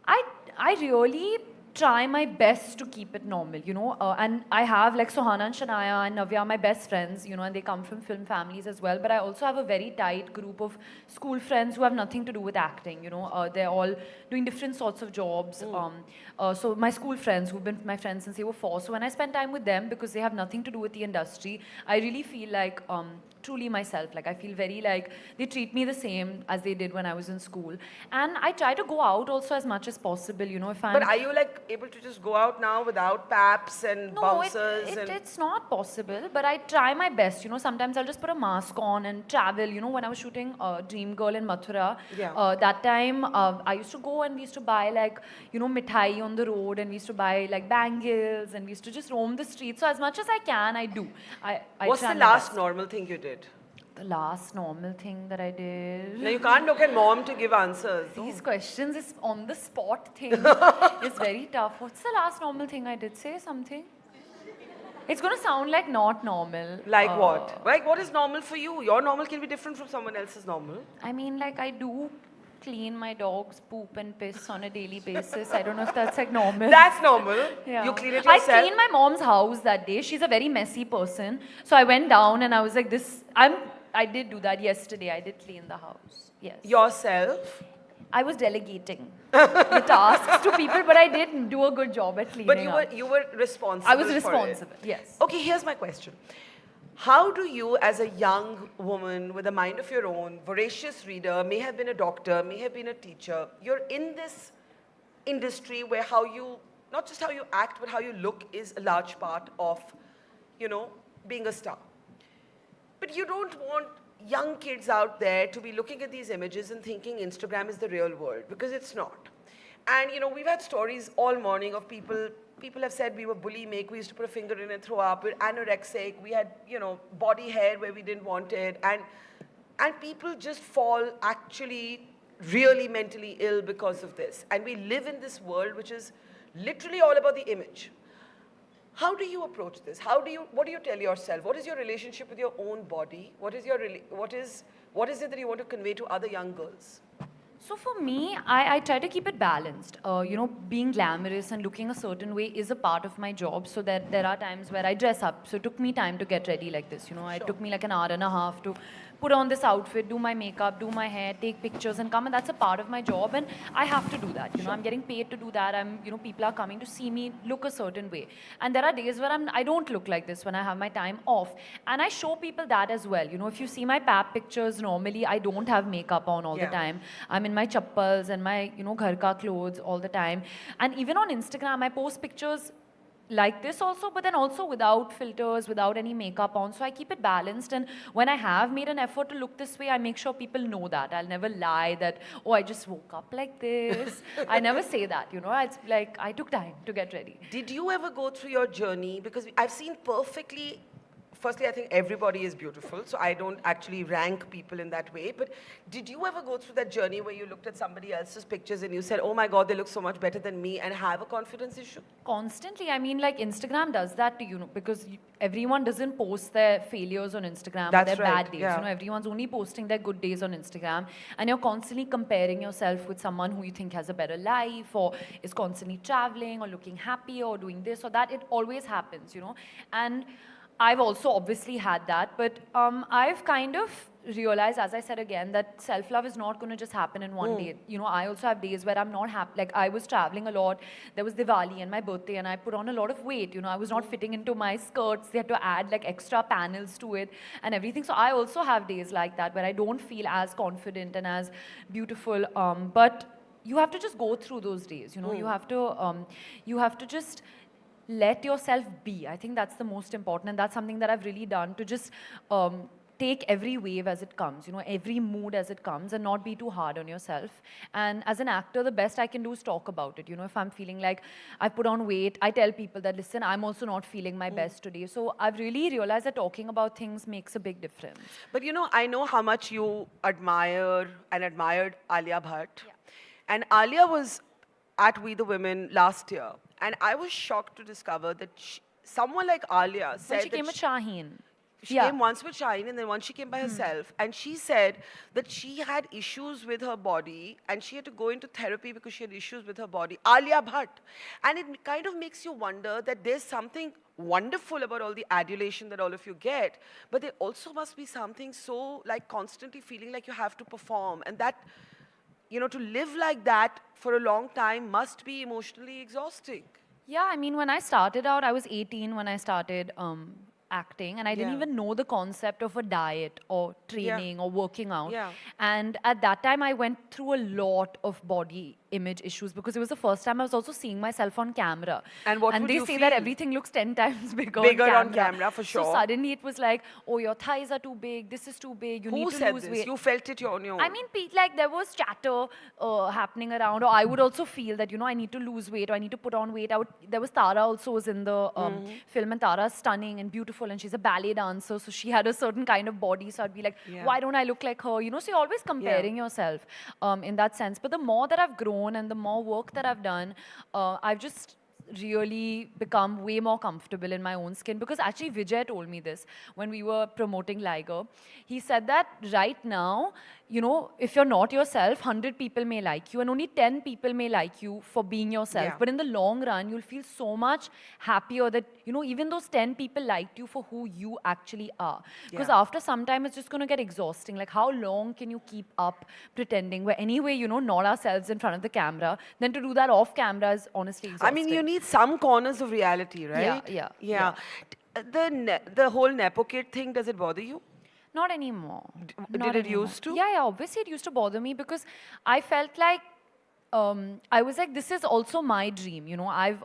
Speaker 17: I really try my best to keep it normal, you know, and I have like Sohana and Shania and Navya, my best friends, you know, and they come from film families as well, but I also have a very tight group of school friends who have nothing to do with acting, you know, they're all doing different sorts of jobs. So my school friends who've been my friends since they were 4, so when I spend time with them, because they have nothing to do with the industry, I really feel like truly myself. Like I feel very like they treat me the same as they did when I was in school, and I try to go out also as much as possible, you know, if I'm...
Speaker 2: But are you like able to just go out now without paps and bouncers?
Speaker 17: It's not possible, but I try my best, you know. Sometimes I'll just put a mask on and travel, you know. When I was shooting Dream Girl in Mathura, that time I used to go and we used to buy like, you know, mithai on the road, and we used to buy like bangles, and we used to just roam the streets. So as much as I can, I do.
Speaker 2: What's the last normal thing you did?
Speaker 17: The last normal thing that I did...
Speaker 2: No, you can't look at mom to give answers.
Speaker 17: These questions is on the spot thing. It's very tough. What's the last normal thing I did? Say something. It's going to sound like not normal.
Speaker 2: Like what? Like what is normal for you? Your normal can be different from someone else's normal.
Speaker 17: I mean, like I do clean my dog's poop and piss on a daily basis. I don't know if that's like normal.
Speaker 2: That's normal.
Speaker 17: Yeah.
Speaker 2: You clean it yourself?
Speaker 17: I cleaned my mom's house that day. She's a very messy person. So I went down and I was like, I did do that yesterday. I did clean the house. Yes.
Speaker 2: Yourself?
Speaker 17: I was delegating the tasks to people, but I did do a good job at cleaning
Speaker 2: But you were responsible.
Speaker 17: I was responsible, yes.
Speaker 2: Okay, here's my question. How do you, as a young woman with a mind of your own, voracious reader, may have been a doctor, may have been a teacher, you're in this industry where how you, not just how you act, but how you look is a large part of, you know, being a star. But you don't want young kids out there to be looking at these images and thinking Instagram is the real world, because it's not. And, you know, we've had stories all morning of people have said we were bulimic, we used to put a finger in and throw up, we're anorexic, we had, you know, body hair where we didn't want it, and people just fall actually really mentally ill because of this. And we live in this world which is literally all about the image. How do you approach this? What do you tell yourself? What is your relationship with your own body? What is it that you want to convey to other young girls?
Speaker 17: So for me, I try to keep it balanced. You know, being glamorous and looking a certain way is a part of my job. So that there are times where I dress up. So it took me time to get ready like this. You know, it took me like an hour and a half to put on this outfit, do my makeup, do my hair, take pictures and come, and that's a part of my job, and I have to do that. You know, I'm getting paid to do that. You know, people are coming to see me look a certain way. And there are days where I don't look like this when I have my time off. And I show people that as well. You know, if you see my pap pictures, normally I don't have makeup on all the time. I'm in my chappals and my, you know, ghar ka clothes all the time. And even on Instagram, I post pictures like this also, but then also without filters, without any makeup on. So I keep it balanced, and when I have made an effort to look this way, I make sure people know that. I'll never lie that, oh, I just woke up like this. I never say that, you know. It's like, I took time to get ready.
Speaker 2: Did you ever go through your journey? Because I've seen perfectly, firstly, I think everybody is beautiful, so I don't actually rank people in that way. But did you ever go through that journey where you looked at somebody else's pictures and you said, oh my God, they look so much better than me, and have a confidence issue?
Speaker 17: Constantly. I mean, like Instagram does that to you, know, because everyone doesn't post their failures on Instagram or their bad days. You know, everyone's only posting their good days on Instagram, and you're constantly comparing yourself with someone who you think has a better life or is constantly traveling or looking happy or doing this or that. It always happens, you know. And I've also obviously had that, but I've kind of realized, as I said again, that self-love is not going to just happen in one day. You know, I also have days where I'm not happy. Like, I was traveling a lot. There was Diwali and my birthday, and I put on a lot of weight. You know, I was not fitting into my skirts. They had to add like extra panels to it and everything. So I also have days like that where I don't feel as confident and as beautiful. But you have to just go through those days. You know, you have to just let yourself be. I think that's the most important, and that's something that I've really done, to just take every wave as it comes, you know, every mood as it comes, and not be too hard on yourself. And as an actor, the best I can do is talk about it. You know, if I'm feeling like I put on weight, I tell people that, listen, I'm also not feeling my best today. So I've really realized that talking about things makes a big difference.
Speaker 2: But you know, I know how much you admire and admired Alia Bhatt. Yeah. And Alia was at We the Women last year. And I was shocked to discover that someone like Alia said
Speaker 17: when she came with Shaheen.
Speaker 2: She came once with Shaheen, and then once she came by herself. And she said that she had issues with her body and she had to go into therapy because she had issues with her body. Alia Bhatt. And it kind of makes you wonder that there's something wonderful about all the adulation that all of you get, but there also must be something so like constantly feeling like you have to perform. And that, you know, to live like that for a long time must be emotionally exhausting.
Speaker 17: Yeah, I mean, when I started out, I was 18 when I started acting, and I didn't even know the concept of a diet or training or working out. And at that time, I went through a lot of body image issues because it was the first time I was also seeing myself on camera.
Speaker 2: And what would
Speaker 17: they
Speaker 2: you
Speaker 17: say
Speaker 2: feel?
Speaker 17: that everything looks 10 times bigger
Speaker 2: on camera, for sure.
Speaker 17: So suddenly it was like, oh, your thighs are too big, this is too big, you need to
Speaker 2: Who
Speaker 17: lose
Speaker 2: said
Speaker 17: weight.
Speaker 2: this? You felt it on your own?
Speaker 17: I mean, like there was chatter happening around, or I would also feel that, you know, I need to lose weight or I need to put on weight. There was Tara also was in the film, and Tara's stunning and beautiful, and she's a ballet dancer, so she had a certain kind of body, so I'd be like, why don't I look like her? You know, so you're always comparing yourself in that sense. But the more that I've grown and the more work that I've done, I've just really become way more comfortable in my own skin, because actually Vijay told me this when we were promoting Liger. He said that right now, you know, if you're not yourself, 100 people may like you and only 10 people may like you for being yourself. But in the long run, you'll feel so much happier that, you know, even those 10 people liked you for who you actually are. Because after some time, it's just going to get exhausting. Like, how long can you keep up pretending? We're anyway, you know, not ourselves in front of the camera. Then to do that off camera is honestly exhausting.
Speaker 2: I mean, you need some corners of reality, right?
Speaker 17: Yeah.
Speaker 2: The whole Nepo kid thing, does it bother you?
Speaker 17: Not anymore.
Speaker 2: Did it used to?
Speaker 17: Yeah, obviously it used to bother me because I felt like, I was like, this is also my dream, you know,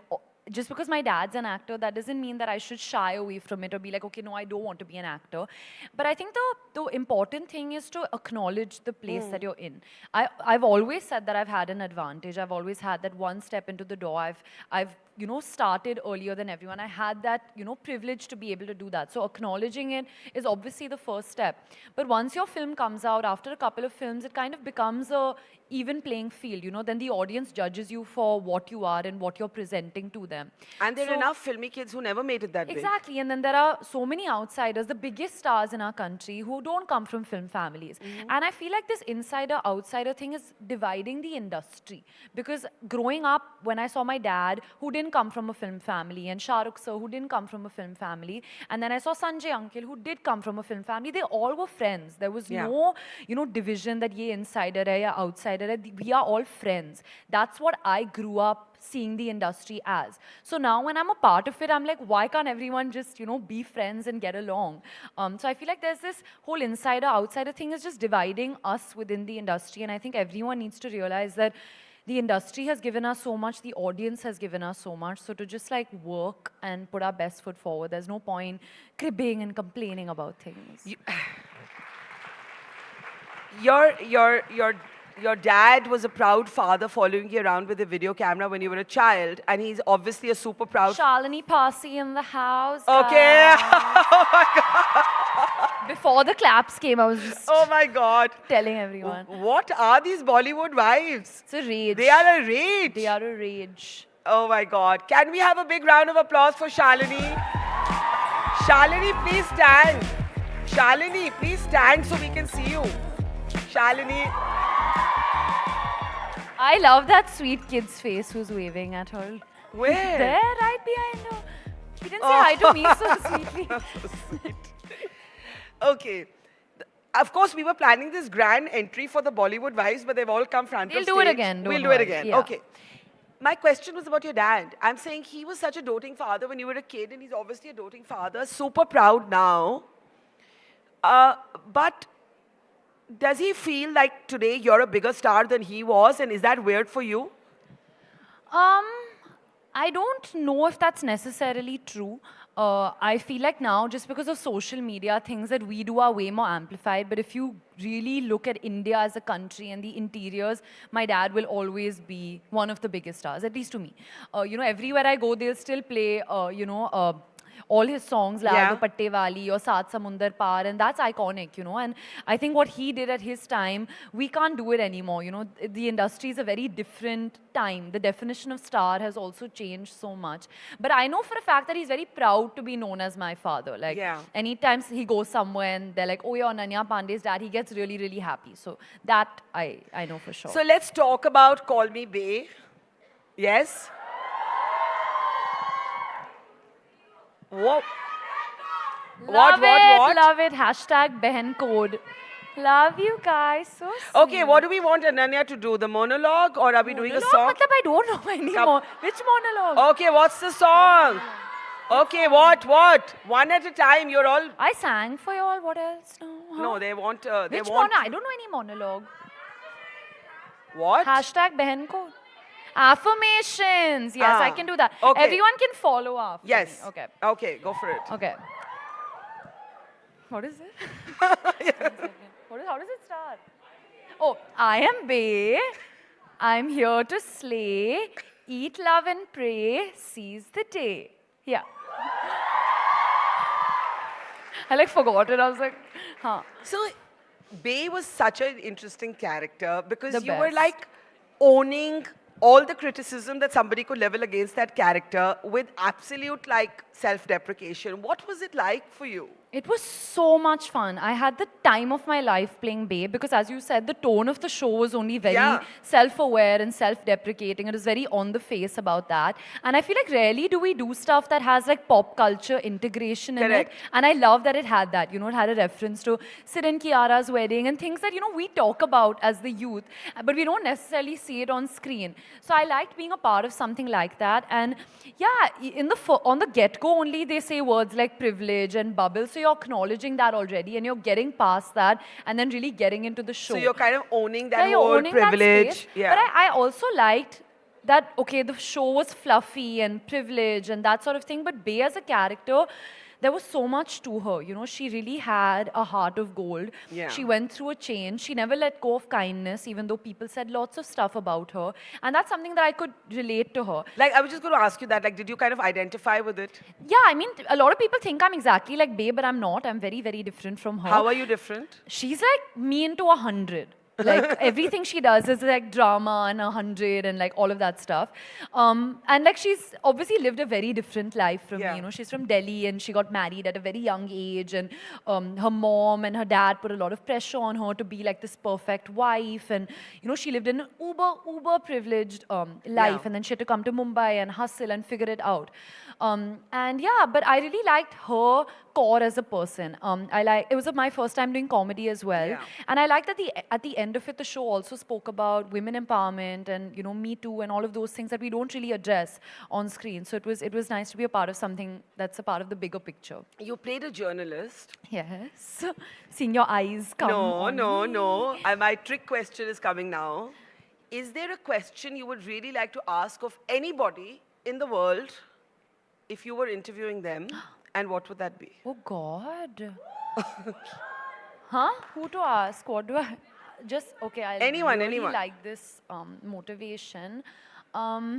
Speaker 17: just because my dad's an actor, that doesn't mean that I should shy away from it or be like, okay, no, I don't want to be an actor. But I think the important thing is to acknowledge the place that you're in. I've always said that I've had an advantage. I've always had that one step into the door. I've you know, started earlier than everyone. I had that, you know, privilege to be able to do that. So acknowledging it is obviously the first step. But once your film comes out, after a couple of films, it kind of becomes a even playing field, you know, then the audience judges you for what you are and what you're presenting to them.
Speaker 2: And there are enough filmy kids who never made it that big.
Speaker 17: Exactly, and then there are so many outsiders, the biggest stars in our country, who don't come from film families. And I feel like this insider-outsider thing is dividing the industry. Because growing up, when I saw my dad, who didn't come from a film family, and Shah Rukh sir, who didn't come from a film family, and then I saw Sanjay uncle, who did come from a film family, they all were friends. There was no, you know, division that ye insider hai ya outsider hai. We are all friends. That's what I grew up seeing the industry as. So now when I'm a part of it, I'm like, why can't everyone just, you know, be friends and get along? So I feel like there's this whole insider-outsider thing is just dividing us within the industry, and I think everyone needs to realize that the industry has given us so much, the audience has given us so much, so to just like work and put our best foot forward, there's no point cribbing and complaining about things.
Speaker 2: Your dad was a proud father following you around with a video camera when you were a child, and he's obviously a super proud...
Speaker 17: Shalini Passi in the house.
Speaker 2: Okay. Oh my God.
Speaker 17: Before the claps came, I was just...
Speaker 2: Oh my God.
Speaker 17: Telling everyone.
Speaker 2: What are these Bollywood wives?
Speaker 17: It's a rage.
Speaker 2: They are a rage.
Speaker 17: They are a rage.
Speaker 2: Oh my God. Can we have a big round of applause for Shalini? Shalini, please stand. Shalini, please stand so we can see you. Shalini.
Speaker 17: I love that sweet kid's face who's waving at her.
Speaker 2: Where?
Speaker 17: There, right behind her. He didn't say hi to me so sweetly.
Speaker 2: Okay. Of course, we were planning this grand entry for the Bollywood Wives, but they've all come front of
Speaker 17: We'll
Speaker 2: stage.
Speaker 17: do it again.
Speaker 2: We'll
Speaker 17: Don't
Speaker 2: do it
Speaker 17: worry.
Speaker 2: again.
Speaker 17: Yeah.
Speaker 2: Okay. My question was about your dad. I'm saying he was such a doting father when you were a kid, and he's obviously a doting father. Super proud now. But does he feel like today you're a bigger star than he was, and is that weird for you?
Speaker 17: I don't know if that's necessarily true. I feel like now, just because of social media, things that we do are way more amplified. But if you really look at India as a country and the interiors, my dad will always be one of the biggest stars, at least to me. Everywhere I go, they'll still play, all his songs, Laal Do Patte Wali or Saat Samundar Par, and that's iconic, And I think what he did at his time, we can't do it anymore, The industry is a very different time. The definition of star has also changed so much. But I know for a fact that he's very proud to be known as my father. Like, anytime he goes somewhere and they're like, oh, you're Ananya Panday's dad, he gets really, really happy. So that I know for sure.
Speaker 2: So let's talk about Call Me Bae. Yes? What?
Speaker 17: Love it. Hashtag Behan Code. Love you guys. So sweet.
Speaker 2: Okay, what do we want Ananya to do? The monologue, or are we doing a song?
Speaker 17: I don't know anymore. Which monologue?
Speaker 2: Okay, what's the song? Okay, what? One at a time. You're all.
Speaker 17: I sang for you all. What else?
Speaker 2: No, they want.
Speaker 17: Which monologue? I don't know any monologue.
Speaker 2: What?
Speaker 17: Hashtag Behan Code. Affirmations. Yes, I can do that.
Speaker 2: Okay.
Speaker 17: Everyone can follow after me.
Speaker 2: Yes.
Speaker 17: Okay.
Speaker 2: Okay, go for it.
Speaker 17: Okay. What is it? How does it start? Oh, I am Bae. I'm here to slay. Eat, love, and pray. Seize the day. Yeah. I forgot it. I was like, huh.
Speaker 2: So, Bae was such an interesting character because
Speaker 17: The
Speaker 2: you were
Speaker 17: best.
Speaker 2: owning all the criticism that somebody could level against that character with absolute self-deprecation. What was it like for you?
Speaker 17: It was so much fun. I had the time of my life playing Bae because, as you said, the tone of the show was only very self-aware and self-deprecating. It was very on the face about that. And I feel like rarely do we do stuff that has pop culture integration in it. And I love that it had that. It had a reference to Sid and Kiara's wedding and things that, we talk about as the youth, but we don't necessarily see it on screen. So I liked being a part of something like that. And yeah, on the get-go only, they say words like privilege and bubble. So you're acknowledging that already and you're getting past that and then really getting into the show.
Speaker 2: So you're kind of owning that whole privilege.
Speaker 17: But I also liked that, okay, the show was fluffy and privilege and that sort of thing, but Bae as a character, there was so much to her. She really had a heart of gold.
Speaker 2: Yeah.
Speaker 17: She went through a change. She never let go of kindness, even though people said lots of stuff about her. And that's something that I could relate to her.
Speaker 2: I was just going to ask you that, did you kind of identify with it?
Speaker 17: Yeah, I mean, a lot of people think I'm exactly like Bae, but I'm not. I'm very, very different from her.
Speaker 2: How are you different?
Speaker 17: She's like me into 100. Everything she does is drama and 100 and all of that stuff. And she's obviously lived a very different life from me. She's from Delhi and she got married at a very young age, and her mom and her dad put a lot of pressure on her to be this perfect wife, and she lived in an uber privileged life, and then she had to come to Mumbai and hustle and figure it out. And yeah, but I really liked her core as a person. It was my first time doing comedy as well, and I liked that at the end of it, the show also spoke about women empowerment and Me Too and all of those things that we don't really address on screen. So it was nice to be a part of something that's a part of the bigger picture.
Speaker 2: You played a journalist.
Speaker 17: Yes. Seeing your eyes come on
Speaker 2: No. My trick question is coming now. Is there a question you would really like to ask of anybody in the world if you were interviewing them, and what would that be?
Speaker 17: Oh, God. Huh? Who to ask? What do I... Just, okay, I really like this motivation. I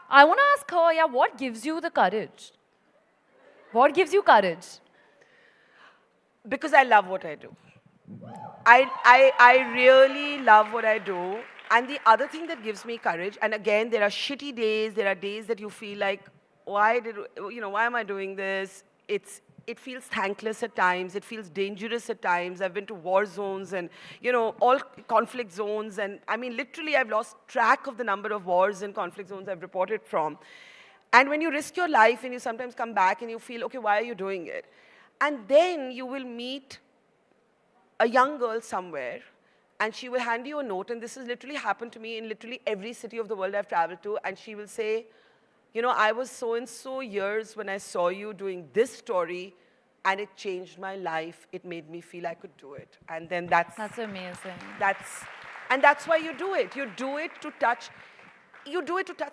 Speaker 17: want to ask her, what gives you the courage? What gives you courage?
Speaker 2: Because I love what I do. I really love what I do. And the other thing that gives me courage, and again, there are shitty days, there are days that you feel like, why am I doing this? It feels thankless at times. It feels dangerous at times. I've been to war zones and, all conflict zones. And I mean, literally, I've lost track of the number of wars and conflict zones I've reported from. And when you risk your life and you sometimes come back and you feel, okay, why are you doing it? And then you will meet a young girl somewhere and she will hand you a note, and this has literally happened to me in literally every city of the world I've traveled to, and she will say, you know, I was so-and-so years when I saw you doing this story, and it changed my life. It made me feel I could do it. And then that's
Speaker 17: amazing.
Speaker 2: And that's why you do it. You do it to touch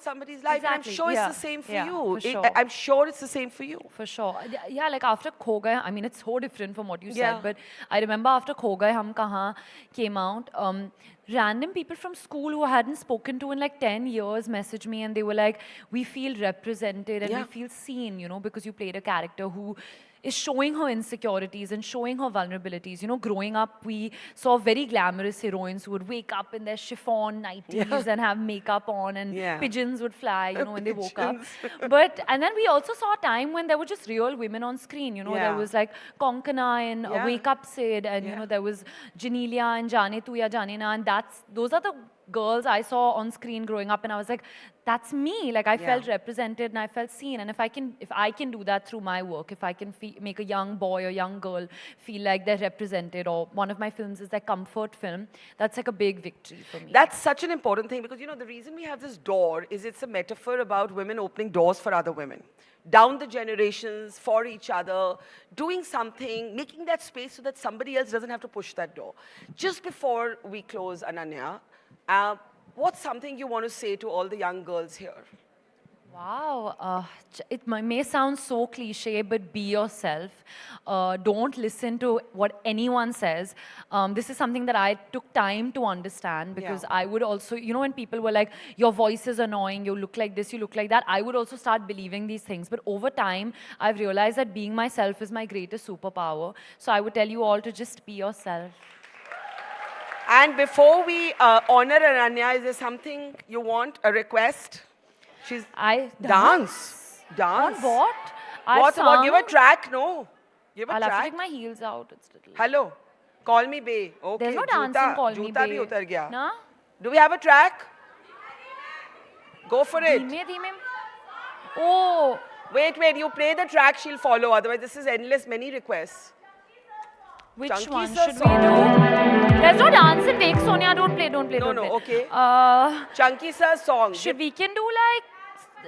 Speaker 2: somebody's life.
Speaker 17: Exactly.
Speaker 2: And I'm sure it's the same for you.
Speaker 17: For sure.
Speaker 2: I'm sure it's the same for you.
Speaker 17: For sure. Yeah, like after Kho Gaye, I mean, it's so different from what you
Speaker 2: Yeah.
Speaker 17: said, but I remember after Kho Gaye, Hum Kahan came out, random people from school who I hadn't spoken to in like 10 years messaged me, and they were like, we feel represented and we feel seen, you know, because you played a character who is showing her insecurities and showing her vulnerabilities. You know, growing up, we saw very glamorous heroines who would wake up in their chiffon nighties and have makeup on, and pigeons would fly, you know, when they woke up. And then we also saw a time when there were just real women on screen. You know, there was like Konkana and Wake Up Sid, and you know, there was Janelia and Jaane Tu Ya Jaane Na, and those are the girls I saw on screen growing up, and I was like, that's me. Like, I felt represented and I felt seen. And if I can do that through my work, if I can make a young boy or young girl feel like they're represented, or one of my films is their comfort film, that's like a big victory for me.
Speaker 2: That's such an important thing, because, you know, the reason we have this door is it's a metaphor about women opening doors for other women. Down the generations, for each other, doing something, making that space so that somebody else doesn't have to push that door. Just before we close, Ananya, what's something you want to say to all the young girls here?
Speaker 17: Wow, it may sound so cliche, but be yourself. Don't listen to what anyone says. This is something that I took time to understand, because I would also, you know, when people were like, your voice is annoying, you look like this, you look like that, I would also start believing these things. But over time, I've realized that being myself is my greatest superpower. So I would tell you all to just be yourself.
Speaker 2: And before we honor Ananya, is there something you want, a request? Dance.
Speaker 17: On what?
Speaker 2: What? Give a track, no. Give a
Speaker 17: I'll
Speaker 2: track.
Speaker 17: have to take my heels out. It's little.
Speaker 2: Hello. Call me Bae. Okay.
Speaker 17: There's no dancing Call Me
Speaker 2: Joota
Speaker 17: Bae.
Speaker 2: bhi utar gaya.
Speaker 17: Na?
Speaker 2: Do we have a track? Go for it.
Speaker 17: Dhime. Oh.
Speaker 2: Wait. You play the track, she'll follow. Otherwise, this is endless, many requests.
Speaker 17: Which
Speaker 2: Chunky
Speaker 17: one
Speaker 2: sir
Speaker 17: should we do? There's no dance in Take Sonia. Don't play.
Speaker 2: No, okay. Chunky sir's song.
Speaker 17: We can do like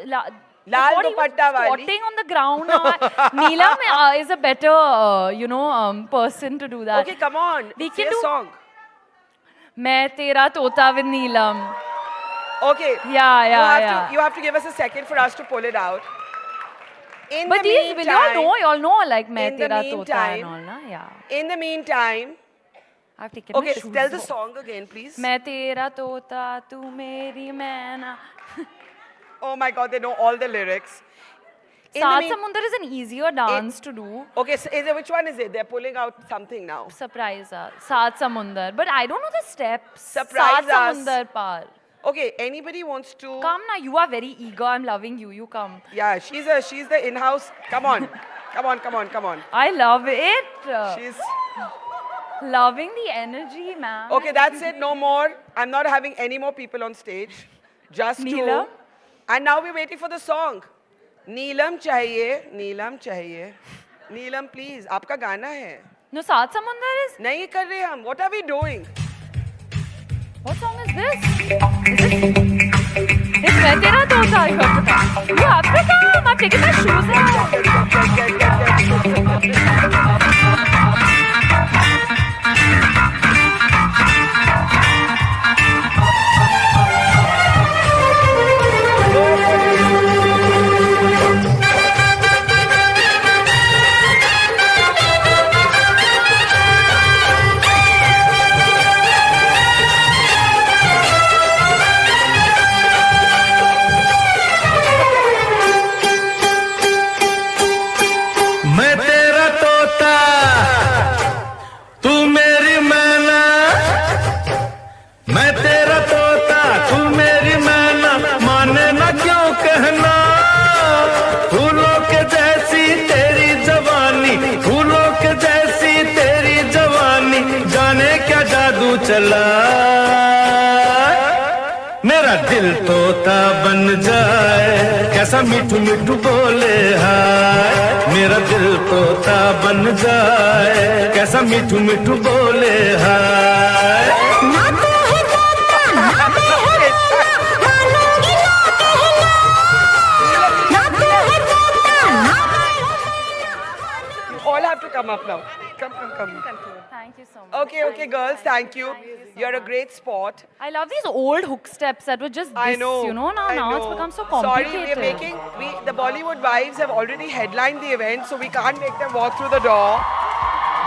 Speaker 2: Lal
Speaker 17: what, he was
Speaker 2: dupatta wali.
Speaker 17: squatting on the ground now. Neelam is a better, person to do that.
Speaker 2: Okay, come on.
Speaker 17: We
Speaker 2: Say
Speaker 17: can
Speaker 2: a
Speaker 17: do
Speaker 2: song.
Speaker 17: Main Tera Tota with Neelam.
Speaker 2: Okay.
Speaker 17: Yeah.
Speaker 2: You have to give us a second for us to pull it out.
Speaker 17: But these, will y'all know, like Main Tera Tota and all, na? Yeah.
Speaker 2: In the meantime,
Speaker 17: I've taken my shoes
Speaker 2: tell the
Speaker 17: off.
Speaker 2: song again, please.
Speaker 17: Main Tera Tota, tu meri maina.
Speaker 2: Oh my God, they know all the lyrics.
Speaker 17: Saat Samundar is an easier dance to do.
Speaker 2: Okay, so which one is it? They're pulling out something now.
Speaker 17: Surprise us. Saat Samundar. But I don't know the steps.
Speaker 2: Surprise
Speaker 17: Saat
Speaker 2: us.
Speaker 17: Samundar par.
Speaker 2: Okay, anybody wants to...
Speaker 17: Come now, you are very eager. I'm loving you. You come.
Speaker 2: Yeah, she's the in-house... Come on. Come on.
Speaker 17: I love it.
Speaker 2: She's...
Speaker 17: Loving the energy, man.
Speaker 2: Okay, that's it. No more. I'm not having any more people on stage. Just
Speaker 17: Neelam?
Speaker 2: two. And now we're waiting for the song. Neelam chahiye. Neelam, please. Aapka gana hai.
Speaker 17: No, Saat Samundar is...
Speaker 2: Nahi kar rahe hum. What are we doing?
Speaker 17: What song is this? It's Main Tera Tota. You have to come. You have to come. I'm taking my shoes
Speaker 3: मेरा दिल तोता बन जाए कैसा मिठू मिठू बोले हाय मेरा दिल तोता बन जाए कैसा मिठू मिठू बोले हाय
Speaker 2: All have to come up now. Come.
Speaker 17: Thank you so much.
Speaker 2: Okay, girls, thank you. You're a great sport.
Speaker 17: I love these old hook steps that were just this,
Speaker 2: I know.
Speaker 17: Now it's become so
Speaker 2: Sorry,
Speaker 17: complicated.
Speaker 2: the Bollywood Wives have already headlined the event, so we can't make them walk through the door.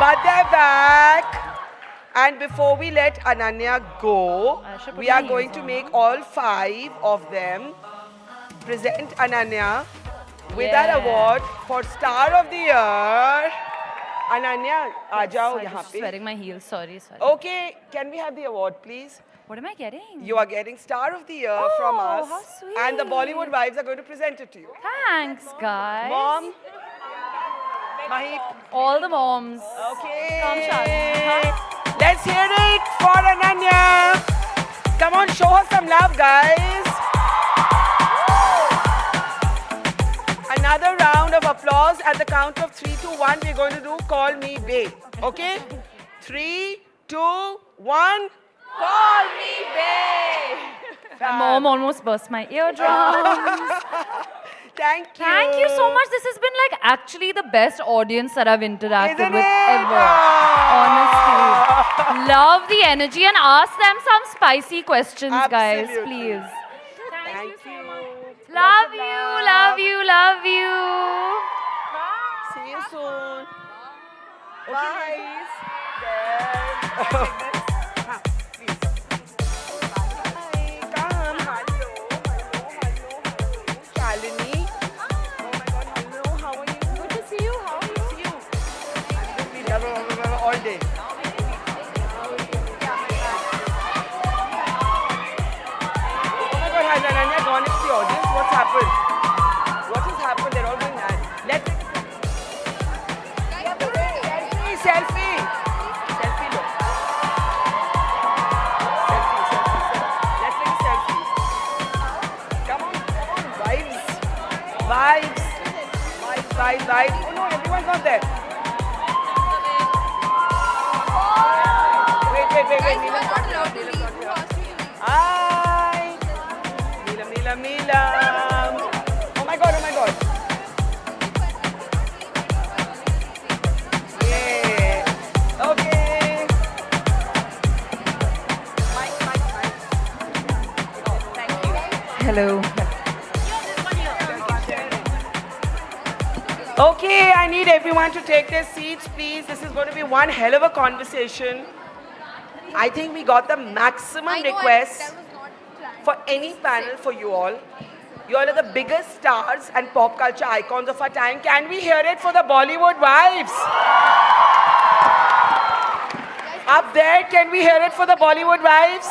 Speaker 2: But they're back. And before we let Ananya go, we are going to make all 5 of them present Ananya with that award for Star of the Year. Ananya, aa jao yahan pe.
Speaker 17: Swearing my heels, sorry.
Speaker 2: Okay, can we have the award, please?
Speaker 17: What am I getting?
Speaker 2: You are getting Star of the Year from us.
Speaker 17: How sweet.
Speaker 2: And the Bollywood Wives are going to present it to you.
Speaker 17: Thanks, guys.
Speaker 2: Mom. Mahip.
Speaker 17: All the moms.
Speaker 2: Okay.
Speaker 17: Come, Shalini.
Speaker 2: Let's hear it for Ananya. Come on, show her some love, guys. Another round of applause. At the count of 3, 2, 1, we're going to do Call Me Babe. Okay? 3, 2, 1. Call Me Babe.
Speaker 17: My mom almost burst my eardrums.
Speaker 2: Thank you.
Speaker 17: Thank you so much. This has been like actually the best audience that I've interacted
Speaker 2: Isn't
Speaker 17: with
Speaker 2: it?
Speaker 17: ever. Honestly. Love the energy and ask them some spicy questions, guys, please.
Speaker 2: Thank you.
Speaker 17: Love you.
Speaker 2: See you soon. Bye. Come. Shalini. Oh my God, hello. How are you? Good to see you. How are you? See you. All day. Oh my God, has Ananya gone into the audience? What's happened? What has happened? They're all going mad. Let's selfie. Selfie, look. Let's take a selfie. Come on. Vibes. Oh no, everyone's not there. Wait. Neelam's not here. Hi. Neelam. Oh my God. Yeah. Okay. Mike. Thank you.
Speaker 22: Hello.
Speaker 2: Okay, I need everyone to take their seats, please. This is going to be one hell of a conversation. I think we got the maximum requests for any panel for you all. You all are the biggest stars and pop culture icons of our time. Can we hear it for the Bollywood Wives? Up there, can we hear it for the Bollywood Wives?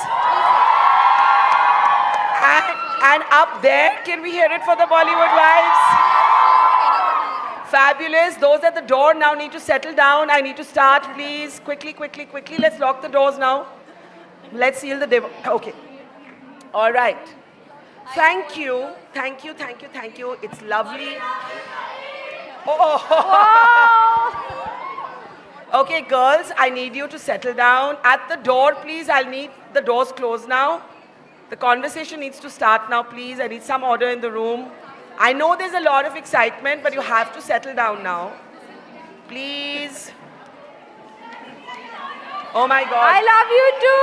Speaker 2: And up there, can we hear it for the Bollywood Wives? Fabulous. Those at the door now need to settle down. I need to start, please. Quickly. Let's lock the doors now. Let's seal the door. Okay. All right. Thank you. It's lovely. Oh. Okay, girls, I need you to settle down. At the door, please, I'll need the doors closed now. The conversation needs to start now, please. I need some order in the room. I know there's a lot of excitement, but you have to settle down now. Please. Oh my God.
Speaker 17: I love you too.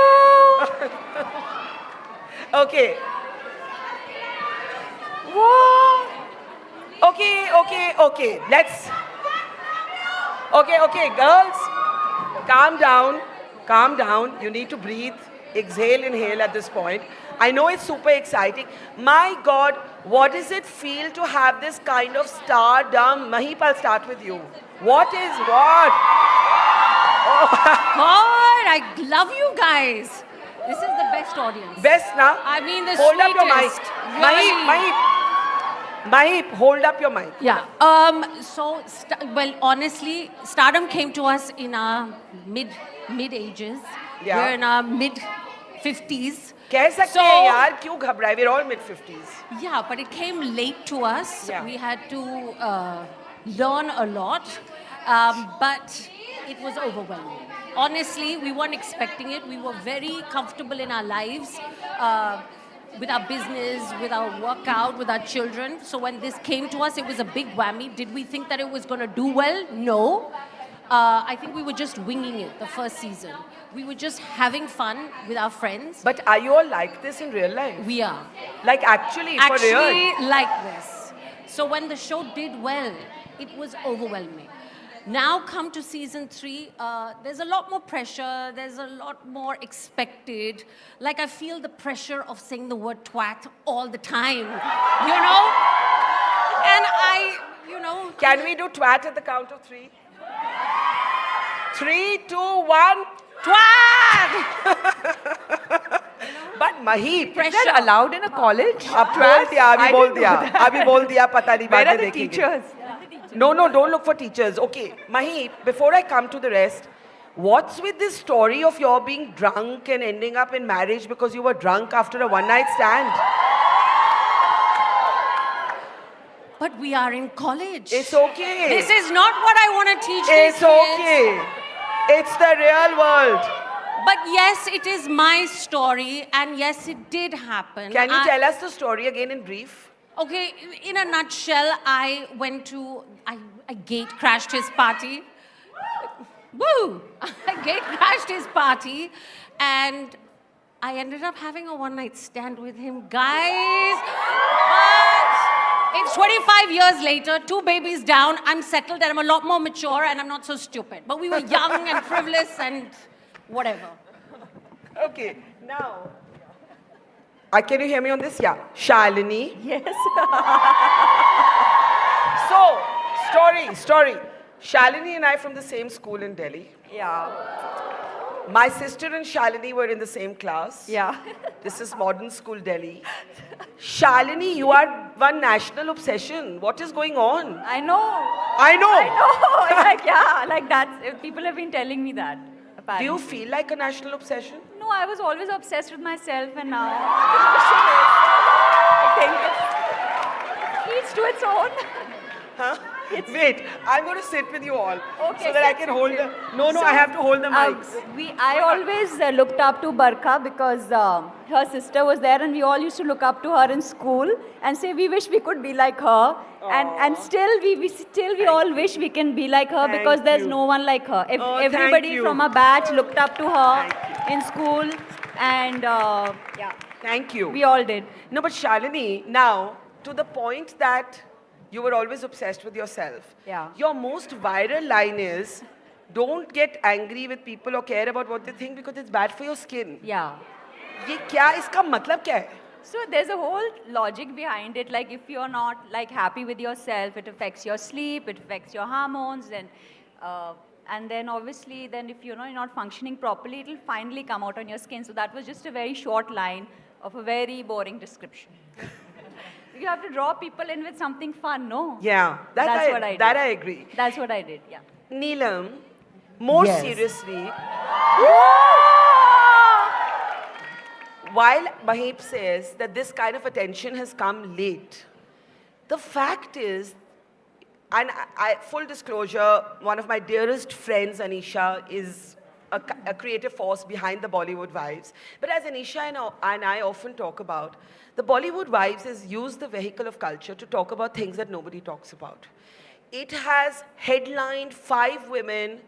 Speaker 2: Okay. Whoa. Okay. Let's. Okay, girls. Calm down. You need to breathe. Exhale, inhale at this point. I know it's super exciting. My God, what does it feel to have this kind of stardom? Mahip, I'll start with you. What is what?
Speaker 18: God, I love you guys. This is the best audience.
Speaker 2: Best, now?
Speaker 18: I mean, the
Speaker 2: hold up your mic.
Speaker 18: sweetest. Really.
Speaker 2: Mahip, hold up your mic.
Speaker 18: Yeah. Well, honestly, stardom came to us in our mid ages.
Speaker 2: Yeah.
Speaker 18: We're in our mid-50s.
Speaker 2: कह सकते हैं यार, क्यों घबराए? We're all mid-50s.
Speaker 18: Yeah, but it came late to us.
Speaker 2: Yeah.
Speaker 18: We had to learn a lot, but it was overwhelming. Honestly, we weren't expecting it. We were very comfortable in our lives, with our business, with our workout, with our children. So when this came to us, it was a big whammy. Did we think that it was going to do well? No. I think we were just winging it the first season. We were just having fun with our friends.
Speaker 2: But are you all like this in real life?
Speaker 18: We are.
Speaker 2: Like actually, for real?
Speaker 18: Actually like this. So when the show did well, it was overwhelming. Now come to season 3, there's a lot more pressure, there's a lot more expected. Like I feel the pressure of saying the word twat all the time, you know? And
Speaker 2: Can we do twat at the count of 3? 3, 2, 1.
Speaker 18: Twat!
Speaker 2: But Mahip,
Speaker 10: Is that allowed in a college?
Speaker 2: अब बोल दिया, अभी
Speaker 10: I
Speaker 2: बोल
Speaker 10: didn't
Speaker 2: दिया,
Speaker 10: know that.
Speaker 2: अभी बोल दिया, पता नहीं
Speaker 10: Where
Speaker 2: बाद
Speaker 10: are
Speaker 2: में
Speaker 10: the
Speaker 2: देखेंगे.
Speaker 10: teachers?
Speaker 2: No, don't look for teachers. Okay, Mahip, before I come to the rest, what's with this story of your being drunk and ending up in marriage because you were drunk after a one-night stand?
Speaker 18: But we are in college.
Speaker 2: It's okay.
Speaker 18: This is not what I want to teach these
Speaker 2: It's
Speaker 18: kids.
Speaker 2: okay. It's the real world.
Speaker 18: But yes, it is my story, and yes, it did happen.
Speaker 2: Can you tell us the story again in brief?
Speaker 18: Okay, in a nutshell, I gate crashed his party. Woo! I gate crashed his party, and I ended up having a one-night stand with him, guys. But it's 25 years later, 2 babies down, I'm settled and I'm a lot more mature and I'm not so stupid. But we were young and frivolous and whatever.
Speaker 2: Okay, now. Can you hear me on this? Yeah. Shalini.
Speaker 1: Yes.
Speaker 2: So, story. Shalini and I from the same school in Delhi.
Speaker 1: Yeah.
Speaker 2: My sister and Shalini were in the same class.
Speaker 1: Yeah.
Speaker 2: This is modern school Delhi. Shalini, you are one national obsession. What is going on?
Speaker 1: I know. Like, yeah, like that. People have been telling me that. Apparently.
Speaker 2: Do you feel like a national obsession?
Speaker 1: No, I was always obsessed with myself, and now I think it's each to its own.
Speaker 2: Huh? Wait, I'm going to sit with you all
Speaker 1: Okay,
Speaker 2: so that I can hold the... No, I have to hold the mics.
Speaker 1: I always looked up to Barkha because her sister was there, and we all used to look up to her in school and say we wish we could be like her. And still we all wish we can be like her because there's no one like her. If everybody from our batch looked up to her in school, and yeah.
Speaker 2: Thank you.
Speaker 1: We all did.
Speaker 2: No, but Shalini, now, to the point that you were always obsessed with yourself.
Speaker 1: Yeah.
Speaker 2: Your most viral line is, don't get angry with people or care about what they think because it's bad for your skin.
Speaker 1: Yeah.
Speaker 2: ये क्या इसका मतलब क्या है?
Speaker 1: So there's a whole logic behind it. Like if you're not like happy with yourself, it affects your sleep, it affects your hormones, and then obviously then if you're not functioning properly, it'll finally come out on your skin. So that was just a very short line of a very boring description. You have to draw people in with something fun, no?
Speaker 2: Yeah,
Speaker 1: that's what I did.
Speaker 2: That I agree.
Speaker 1: That's what I did, yeah.
Speaker 2: Neelam, more
Speaker 1: Yes.
Speaker 2: seriously, while Mahip says that this kind of attention has come late, the fact is, and full disclosure, one of my dearest friends, Anisha, is a creative force behind the Bollywood Wives. But as Anisha and I often talk about, the Bollywood Wives has used the vehicle of culture to talk about things that nobody talks about. It has headlined 5 women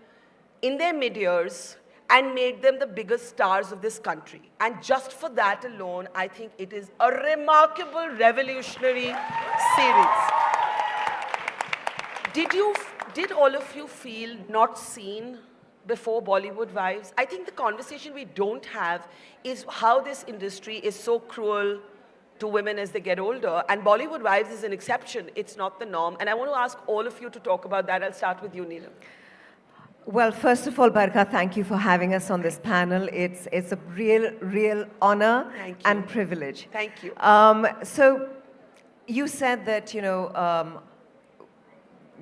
Speaker 2: in their mid-years and made them the biggest stars of this country. And just for that alone, I think it is a remarkable, revolutionary series. Did all of you feel not seen before Bollywood Wives? I think the conversation we don't have is how this industry is so cruel to women as they get older. And Bollywood Wives is an exception. It's not the norm. And I want to ask all of you to talk about that. I'll start with you, Neelam.
Speaker 23: Well, first of all, Barka, thank you for having us on this panel. It's a real honor and privilege.
Speaker 2: Thank you.
Speaker 23: So you said that,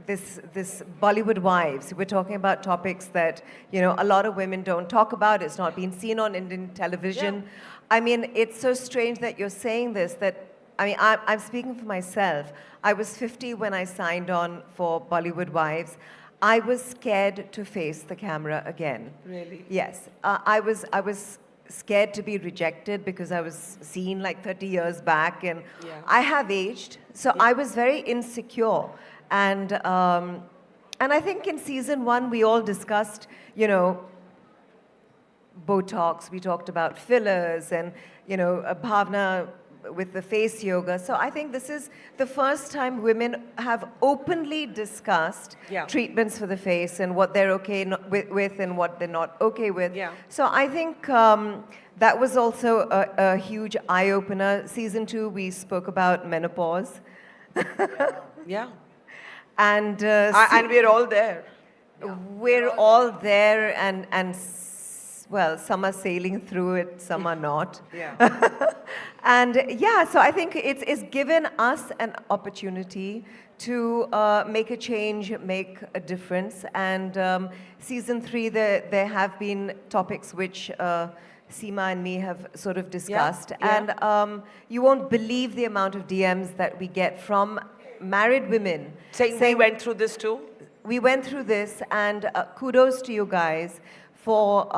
Speaker 23: this Bollywood Wives, we're talking about topics that, a lot of women don't talk about. It's not been seen on Indian television. I mean, it's so strange that you're saying this, that, I mean, I'm speaking for myself. I was 50 when I signed on for Bollywood Wives. I was scared to face the camera again.
Speaker 2: Really?
Speaker 23: Yes. I was scared to be rejected because I was seen like 30 years back, and I have aged, so I was very insecure. And I think in season 1, we all discussed, you know, Botox, we talked about fillers, and, you know, Bhavna with the face yoga. So I think this is the first time women have openly discussed treatments for the face and what they're okay with and what they're not okay with. So I think that was also a huge eye-opener. Season 2, we spoke about menopause.
Speaker 2: Yeah.
Speaker 23: And
Speaker 2: we're all there.
Speaker 23: We're all there, and well, some are sailing through it, some are not. And yeah, so I think it's given us an opportunity to make a change, make a difference. And season 3, there have been topics which Seema and me have sort of discussed. And you won't believe the amount of DMs that we get from married women.
Speaker 2: Saying we went through this too?
Speaker 23: We went through this, and kudos to you guys for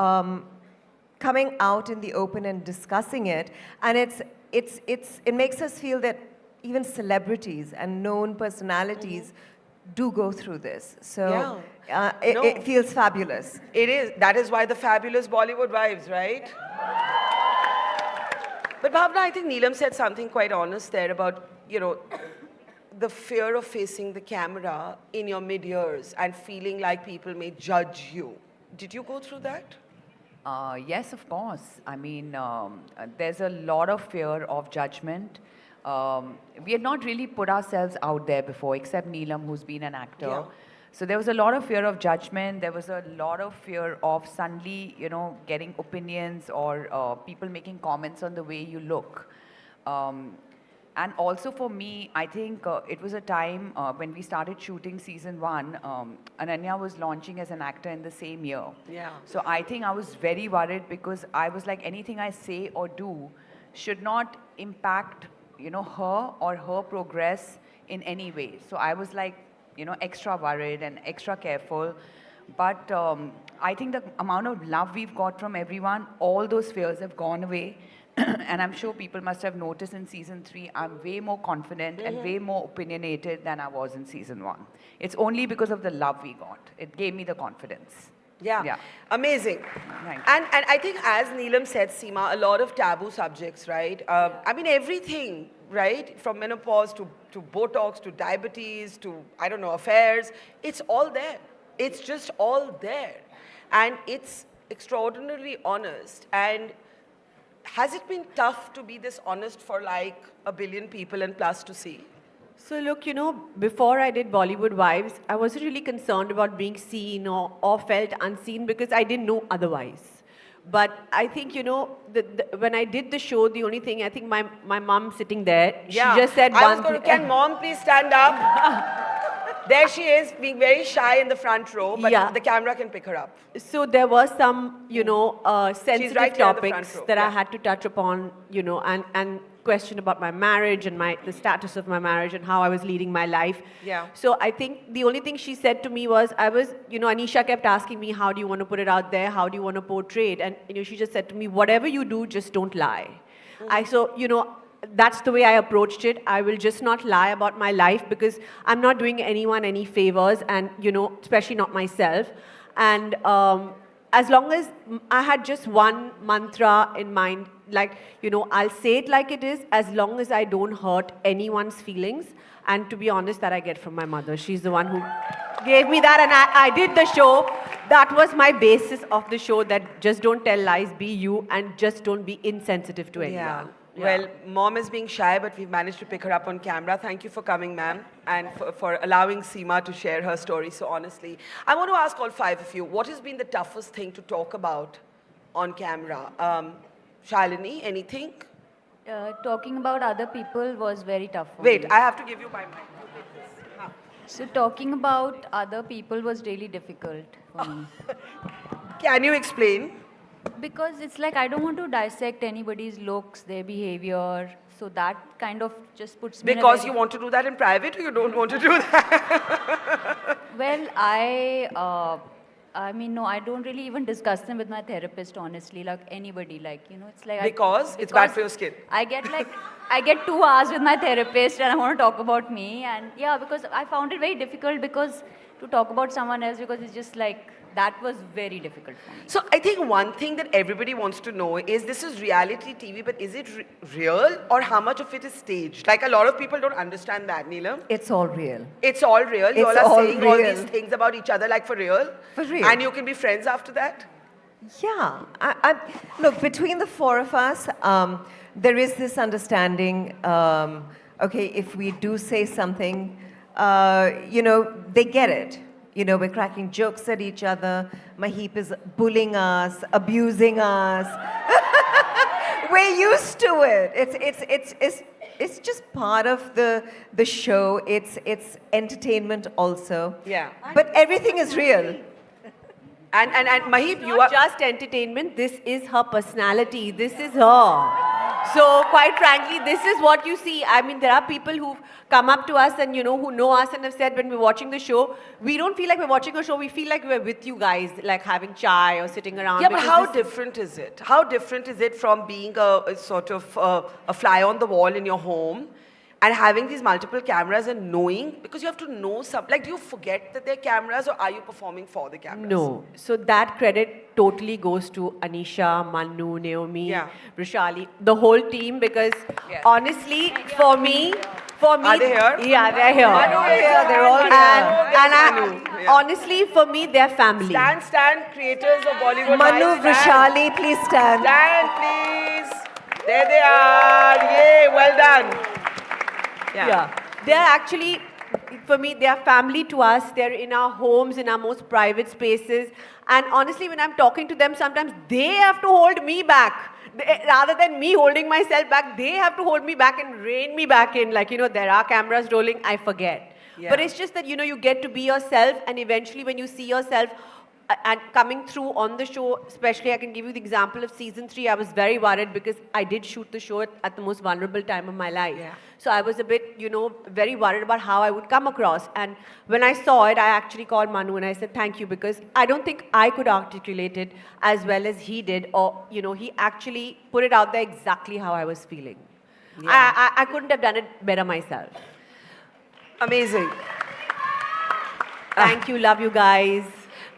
Speaker 23: coming out in the open and discussing it. And it makes us feel that even celebrities and known personalities do go through this. So it feels fabulous.
Speaker 2: It is. That is why the fabulous Bollywood Wives, right? But Bhavna, I think Neelam said something quite honest there about, you know, the fear of facing the camera in your mid-years and feeling like people may judge you. Did you go through that?
Speaker 10: Yes, of course. I mean, there's a lot of fear of judgment. We had not really put ourselves out there before, except Neelam, who's been an actor. So there was a lot of fear of judgment. There was a lot of fear of suddenly, you know, getting opinions or people making comments on the way you look. And also for me, I think it was a time when we started shooting season 1, Ananya was launching as an actor in the same year. So I think I was very worried because I was like, anything I say or do should not impact, you know, her or her progress in any way. So I was like, you know, extra worried and extra careful. But I think the amount of love we've got from everyone, all those fears have gone away. And I'm sure people must have noticed in season 3, I'm way more confident and way more opinionated than I was in season 1. It's only because of the love we got. It gave me the confidence.
Speaker 2: Yeah. Amazing.
Speaker 10: Thank
Speaker 2: And I think, as Neelam said, Seema, a lot of taboo subjects, right? I mean, everything, right? From menopause to Botox to diabetes to, I don't know, affairs. It's all there. It's just all there. And it's extraordinarily honest. And has it been tough to be this honest for like 1 billion people and plus to see?
Speaker 24: So look, you know, before I did Bollywood Wives, I wasn't really concerned about being seen or felt unseen because I didn't know otherwise. But I think, you know, when I did the show, the only thing, I think my mom sitting there, she just said one thing.
Speaker 2: Can mom please stand up? There she is, being very shy in the front row, but the camera can pick her up.
Speaker 24: So there were some, you know, sensitive
Speaker 2: right here in the
Speaker 24: topics
Speaker 2: front row.
Speaker 24: that I had to touch upon, you know, and question about my marriage and the status of my marriage and how I was leading my life. So I think the only thing she said to me was, you know, Anisha kept asking me, how do you want to put it out there? How do you want to portray it? And, you know, she just said to me, whatever you do, just don't lie. So, you know, that's the way I approached it. I will just not lie about my life because I'm not doing anyone any favors and, you know, especially not myself. And as long as I had just one mantra in mind, like, you know, I'll say it like it is as long as I don't hurt anyone's feelings. And to be honest, that I get from my mother. She's the one who gave me that, and I did the show. That was my basis of the show, that just don't tell lies, be you, and just don't be insensitive to anyone.
Speaker 2: Well, mom is being shy, but we've managed to pick her up on camera. Thank you for coming, ma'am, and for allowing Seema to share her story so honestly. I want to ask all 5 of you, what has been the toughest thing to talk about on camera? Shalini, anything?
Speaker 1: Talking about other people was very tough for
Speaker 2: Wait,
Speaker 1: me.
Speaker 2: I have to give you my mic.
Speaker 1: So talking about other people was really difficult for me.
Speaker 2: Can you explain?
Speaker 1: Because it's like I don't want to dissect anybody's looks, their behavior. So that kind of just puts me in a
Speaker 2: Because
Speaker 1: very-
Speaker 2: you want to do that in private or you don't want to do that?
Speaker 1: Well, I mean, no, I don't really even discuss them with my therapist, honestly, like anybody, like, you know, it's like...
Speaker 2: Because it's bad for your skin.
Speaker 1: I get 2 hours with my therapist and I want to talk about me. And yeah, because I found it very difficult because to talk about someone else because it's just like, that was very difficult for me.
Speaker 2: So I think one thing that everybody wants to know is this is reality TV, but is it real or how much of it is staged? Like a lot of people don't understand that, Neelam.
Speaker 23: It's all real.
Speaker 2: It's all real. You all
Speaker 23: It's
Speaker 2: are
Speaker 23: all
Speaker 2: saying all
Speaker 23: real.
Speaker 2: these things about each other like for real.
Speaker 23: For real.
Speaker 2: And you can be friends after that?
Speaker 23: Yeah. Look, between the four of us, there is this understanding, okay, if we do say something, you know, they get it. You know, we're cracking jokes at each other. Maheep is bullying us, abusing us. We're used to it. It's just part of the show. It's entertainment also.
Speaker 2: Yeah.
Speaker 23: But everything is real.
Speaker 2: And Maheep, you
Speaker 24: Not
Speaker 2: are...
Speaker 24: just entertainment, this is her personality. This is her. So quite frankly, this is what you see. I mean, there are people who've come up to us and, you know, who know us and have said when we're watching the show, we don't feel like we're watching a show, we feel like we're with you guys, like having chai or sitting around.
Speaker 2: Yeah, but
Speaker 24: because
Speaker 2: how
Speaker 24: this-
Speaker 2: different is it? How different is it from being a sort of a fly on the wall in your home and having these multiple cameras and knowing, because you have to know some, like do you forget that they're cameras or are you performing for the cameras?
Speaker 24: No. So that credit totally goes to Anisha, Manu, Naomi, Vishali, the whole team, because honestly, for me,
Speaker 2: Are they here?
Speaker 24: Yeah, they're here.
Speaker 2: Manu is here, they're all here.
Speaker 24: And honestly, for me, they're family.
Speaker 2: Stand, creators of Bollywood
Speaker 23: Manu,
Speaker 2: Wives, stand.
Speaker 23: Vishali, please stand.
Speaker 2: Stand, please. There they are. Yay, well done.
Speaker 24: Yeah. They're actually, for me, they are family to us. They're in our homes, in our most private spaces. And honestly, when I'm talking to them, sometimes they have to hold me back. Rather than me holding myself back, they have to hold me back and rein me back in. Like, you know, there are cameras rolling, I forget.
Speaker 2: Yeah.
Speaker 24: But it's just that, you know, you get to be yourself, and eventually when you see yourself and coming through on the show, especially I can give you the example of season 3, I was very worried because I did shoot the show at the most vulnerable time of my life.
Speaker 2: Yeah.
Speaker 24: So I was a bit, you know, very worried about how I would come across. And when I saw it, I actually called Manu and I said, thank you, because I don't think I could articulate it as well as he did, or, you know, he actually put it out there exactly how I was feeling.
Speaker 2: Yeah.
Speaker 24: I couldn't have done it better myself.
Speaker 2: Amazing.
Speaker 24: Thank you, love you guys.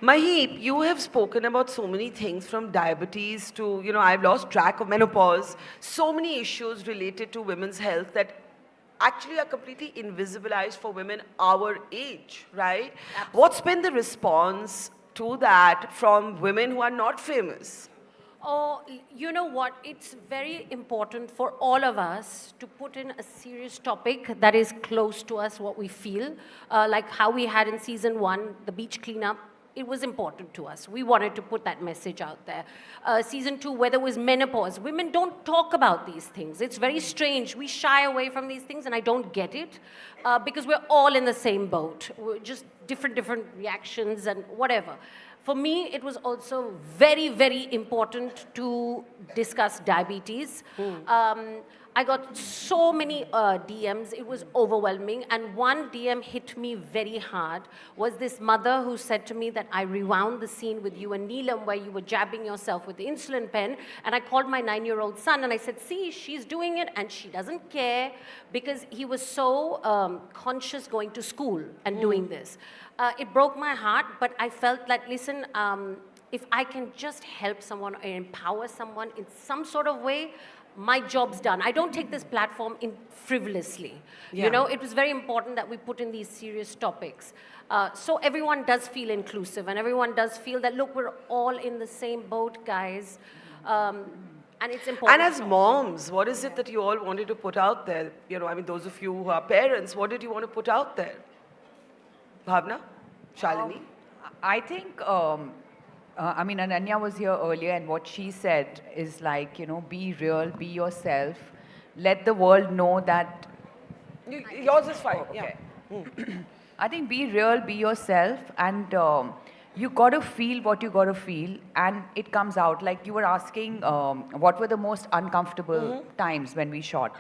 Speaker 2: Maheep, you have spoken about so many things from diabetes to, you know, I've lost track of menopause, so many issues related to women's health that actually are completely invisibilized for women our age, right? Absolutely. What's been the response to that from women who are not famous?
Speaker 18: Oh, you know what? It's very important for all of us to put in a serious topic that is close to us, what we feel. Like how we had in season 1, the beach cleanup. It was important to us. We wanted to put that message out there. Season 2, whether it was menopause, women don't talk about these things. It's very strange. We shy away from these things, and I don't get it because we're all in the same boat. We're just different reactions and whatever. For me, it was also very, very important to discuss diabetes. I got so many DMs, it was overwhelming. And one DM hit me very hard, was this mother who said to me that I rewound the scene with you and Neelam where you were jabbing yourself with the insulin pen. And I called my 9-year-old son and I said, see, she's doing it and she doesn't care, because he was so conscious going to school and doing this. It broke my heart, but I felt like, listen, if I can just help someone or empower someone in some sort of way, my job's done. I don't take this platform in frivolously.
Speaker 2: Yeah.
Speaker 18: You know, it was very important that we put in these serious topics. So everyone does feel inclusive and everyone does feel that, look, we're all in the same boat, guys. And it's important.
Speaker 2: And as moms, what is it that you all wanted to put out there? You know, I mean, those of you who are parents, what did you want to put out there? Bhavna? Shalini?
Speaker 10: I think, I mean, Ananya was here earlier, and what she said is like, you know, be real, be yourself. Let the world know that...
Speaker 2: Yours is fine.
Speaker 10: Okay. I think be real, be yourself, and you got to feel what you got to feel, and it comes out. Like you were asking, what were the most uncomfortable times when we shot?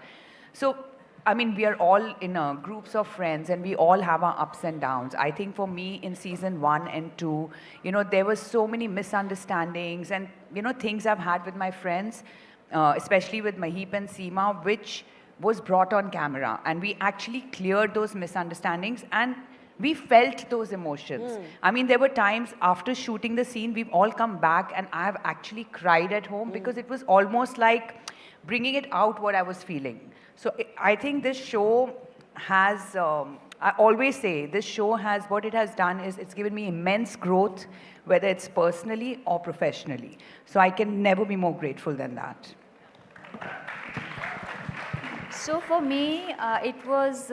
Speaker 10: So, I mean, we are all in groups of friends, and we all have our ups and downs. I think for me, in season 1 and 2, you know, there were so many misunderstandings and, you know, things I've had with my friends, especially with Maheep and Seema, which was brought on camera. And we actually cleared those misunderstandings, and we felt those emotions. I mean, there were times after shooting the scene, we've all come back, and I have actually cried at home because it was almost like bringing it out what I was feeling. So I think this show has, I always say, this show has, what it has done is it's given me immense growth, whether it's personally or professionally. So I can never be more grateful than that.
Speaker 1: So for me, it was,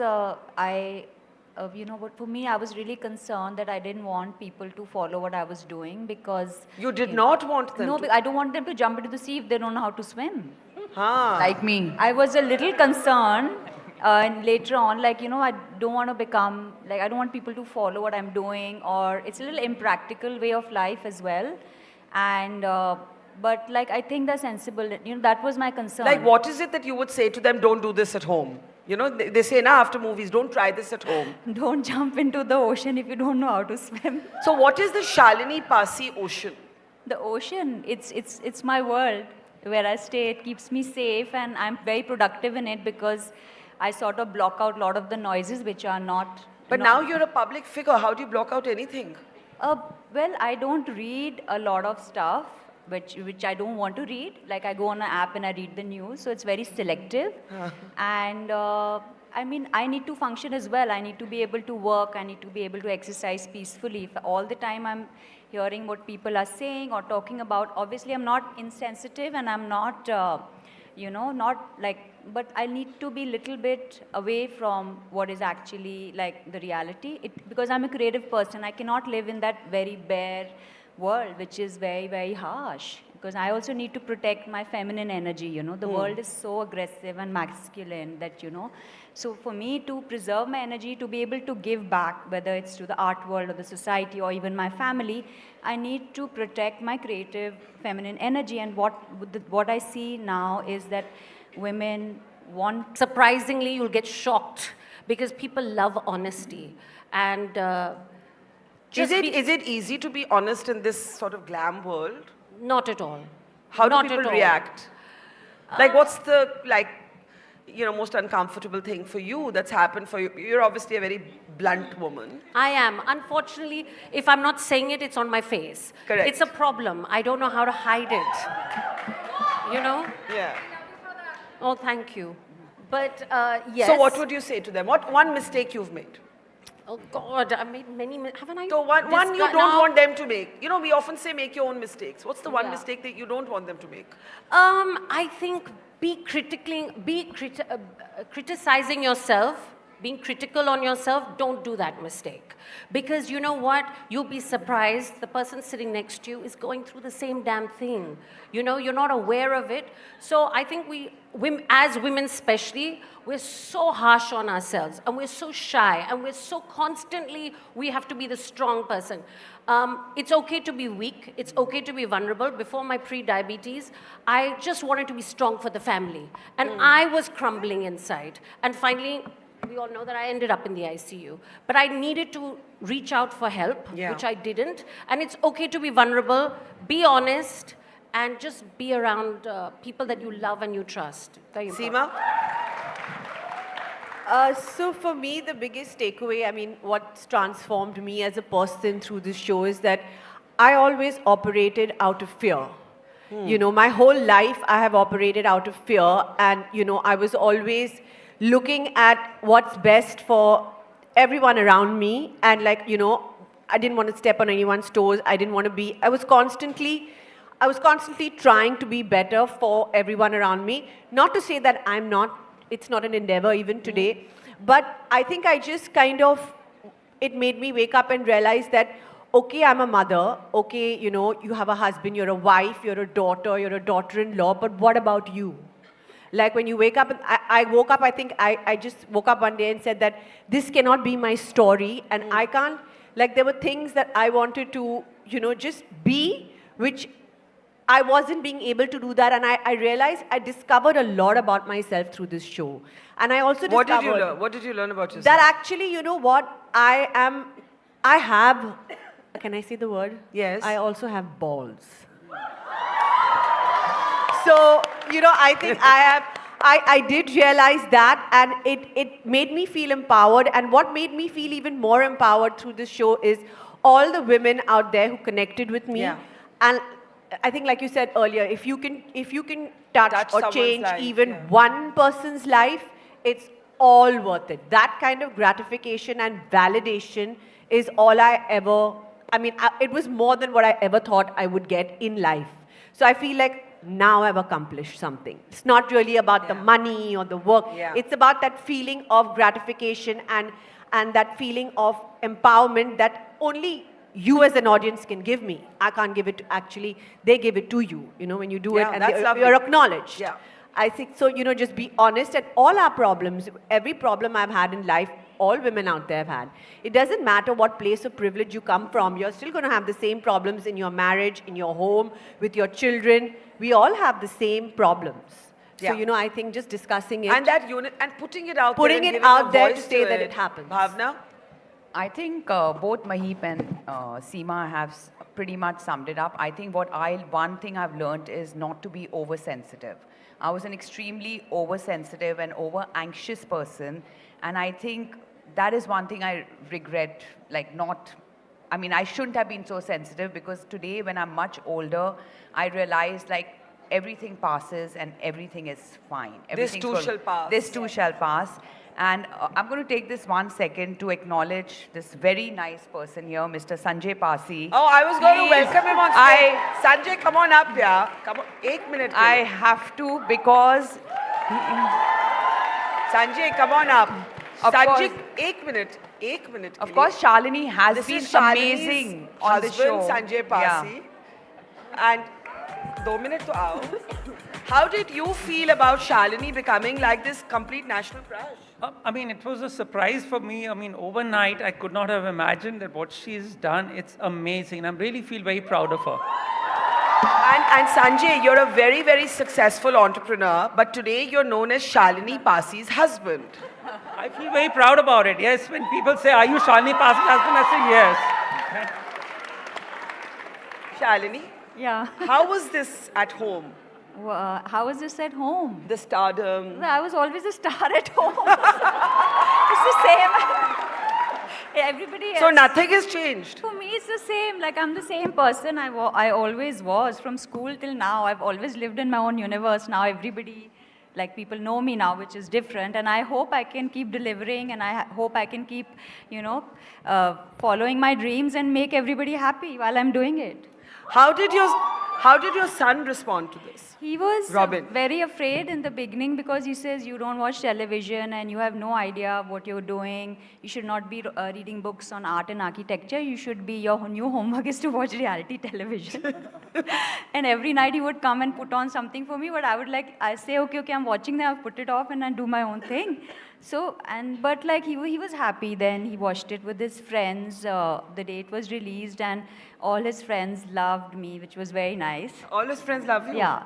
Speaker 1: you know what, for me, I was really concerned that I didn't want people to follow what I was doing because...
Speaker 2: You did not want them
Speaker 1: No,
Speaker 2: to?
Speaker 1: I don't want them to jump into the sea if they don't know how to swim.
Speaker 10: Like me.
Speaker 1: I was a little concerned and later on, like, you know, I don't want to become, like, I don't want people to follow what I'm doing, or it's a little impractical way of life as well. And, but like, I think they're sensible, you know, that was my concern.
Speaker 2: Like, what is it that you would say to them, don't do this at home? You know, they say now after movies, don't try this at home.
Speaker 1: Don't jump into the ocean if you don't know how to swim.
Speaker 2: So what is the Shalini Passi ocean?
Speaker 1: The ocean, it's my world where I stay. It keeps me safe, and I'm very productive in it because I sort of block out a lot of the noises which are not...
Speaker 2: But now you're a public figure. How do you block out anything?
Speaker 1: Well, I don't read a lot of stuff which I don't want to read. Like, I go on an app and I read the news, so it's very selective. And I mean, I need to function as well. I need to be able to work. I need to be able to exercise peacefully. If all the time I'm hearing what people are saying or talking about, obviously I'm not insensitive and I'm not, you know, not like, but I need to be a little bit away from what is actually like the reality. Because I'm a creative person, I cannot live in that very bare world, which is very, very harsh. Because I also need to protect my feminine energy, you know. The world is so aggressive and masculine that, you know. So for me to preserve my energy, to be able to give back, whether it's to the art world or the society or even my family, I need to protect my creative feminine energy. And what I see now is that women want...
Speaker 18: Surprisingly, you'll get shocked because people love honesty. And
Speaker 2: is it easy to be honest in this sort of glam world?
Speaker 18: Not at all.
Speaker 2: How do
Speaker 18: Not
Speaker 2: people
Speaker 18: at all.
Speaker 2: react? Like, what's the, like, you know, most uncomfortable thing for you that's happened for you? You're obviously a very blunt woman.
Speaker 18: I am. Unfortunately, if I'm not saying it, it's on my face.
Speaker 2: Correct.
Speaker 18: It's a problem. I don't know how to hide it. You know?
Speaker 2: Yeah.
Speaker 18: Oh, thank you. But yes.
Speaker 2: So what would you say to them? What one mistake you've made?
Speaker 18: Oh God, I made many. Haven't I?
Speaker 2: So one you don't want them to make. You know, we often say make your own mistakes. What's the one mistake that you don't want them to make?
Speaker 18: I think criticizing yourself, being critical on yourself, don't do that mistake. Because you know what? You'll be surprised. The person sitting next to you is going through the same damn thing. You know, you're not aware of it. So I think as women especially, we're so harsh on ourselves and we're so shy and we're so constantly, we have to be the strong person. It's okay to be weak. It's okay to be vulnerable. Before my pre-diabetes, I just wanted to be strong for the family. And I was crumbling inside. And finally, we all know that I ended up in the ICU. But I needed to reach out for help, which I didn't. And it's okay to be vulnerable, be honest, and just be around people that you love and you trust.
Speaker 2: Seema?
Speaker 24: So for me, the biggest takeaway, I mean, what's transformed me as a person through this show is that I always operated out of fear. You know, my whole life I have operated out of fear, and, you know, I was always looking at what's best for everyone around me, and, like, you know, I didn't want to step on anyone's toes. I didn't want to be, I was constantly trying to be better for everyone around me. Not to say that I'm not, it's not an endeavor even today, but I think I just kind of, it made me wake up and realize that, okay, I'm a mother, okay, you know, you have a husband, you're a wife, you're a daughter-in-law, but what about you? Like when you wake up, I woke up, I think I just woke up one day and said that this cannot be my story, and I can't, like there were things that I wanted to just be, which I wasn't being able to do that. And I realized I discovered a lot about myself through this show. And I also discovered...
Speaker 2: What did you learn? What did you learn about yourself?
Speaker 24: That actually, you know what, I have, can I say the word?
Speaker 2: Yes.
Speaker 24: I also have balls. So, I think I did realize that, and it made me feel empowered. And what made me feel even more empowered through this show is all the women out there who connected with me.
Speaker 2: Yeah.
Speaker 24: And I think, like you said earlier, if you can touch or
Speaker 2: someone's
Speaker 24: change
Speaker 2: life,
Speaker 24: even one person's life, it's all worth it. That kind of gratification and validation is all it was more than what I ever thought I would get in life. So I feel like now I've accomplished something. It's not really about the money or the work.
Speaker 2: Yeah.
Speaker 24: It's about that feeling of gratification and that feeling of empowerment that only you as an audience can give me. I can't give it they give it to you, when you do it, and
Speaker 2: that's lovely.
Speaker 24: you're acknowledged.
Speaker 2: Yeah.
Speaker 24: I think so, just be honest, and all our problems, every problem I've had in life, all women out there have had. It doesn't matter what place of privilege you come from, you're still going to have the same problems in your marriage, in your home, with your children. We all have the same problems. So,
Speaker 2: Yeah.
Speaker 24: I think just discussing it.
Speaker 2: And that unit, and putting it out
Speaker 24: Putting
Speaker 2: there.
Speaker 24: it out there to say that it happens.
Speaker 2: Bhavna?
Speaker 10: I think both Mahip and Seema have pretty much summed it up. I think one thing I've learned is not to be oversensitive. I was an extremely oversensitive and over-anxious person, and I think that is one thing I regret, I shouldn't have been so sensitive, because today when I'm much older, I realize everything passes and everything is fine.
Speaker 2: This too shall pass.
Speaker 10: This too shall pass. And I'm going to take this 1 second to acknowledge this very nice person here, Mr. Sanjay Passi.
Speaker 2: Oh, I was going to welcome him on stage. Sanjay, come on up, yeah. Come on, 1 minute.
Speaker 10: I have to, because...
Speaker 2: Sanjay, come on up.
Speaker 10: Of
Speaker 2: Sanjay,
Speaker 10: course.
Speaker 2: 1 minute. 1 minute.
Speaker 10: Of course, Shalini has
Speaker 2: This
Speaker 10: been
Speaker 2: is Shalini's
Speaker 10: amazing on the show.
Speaker 2: husband, Sanjay Passi. And 2 minutes to out. How did you feel about Shalini becoming like this complete national crush?
Speaker 11: It was a surprise for me. Overnight, I could not have imagined that what she's done. It's amazing. I really feel very proud of her.
Speaker 2: And Sanjay, you're a very, very successful entrepreneur, but today you're known as Shalini Passi's husband.
Speaker 11: I feel very proud about it. Yes, when people say, "Are you Shalini Passi's husband?" I say yes.
Speaker 2: Shalini?
Speaker 1: Yeah.
Speaker 2: How was this at home?
Speaker 1: How was this at home?
Speaker 2: The stardom.
Speaker 1: I was always a star at home. It's the same. Everybody else.
Speaker 2: So nothing has changed?
Speaker 1: For me, it's the same. I'm the same person I always was from school till now. I've always lived in my own universe. Now everybody, people know me now, which is different. And I hope I can keep delivering, and I hope I can keep, following my dreams and make everybody happy while I'm doing it.
Speaker 2: How did your son respond to this?
Speaker 1: He was
Speaker 2: Robin.
Speaker 1: very afraid in the beginning, because he says you don't watch television and you have no idea what you're doing. You should not be reading books on art and architecture. Your new homework is to watch reality television. And every night he would come and put on something for me, but I say, okay, I'm watching them, I'll put it off and I do my own thing. So, but he was happy then. He watched it with his friends the day it was released, and all his friends loved me, which was very nice.
Speaker 2: All his friends love you?
Speaker 1: Yeah.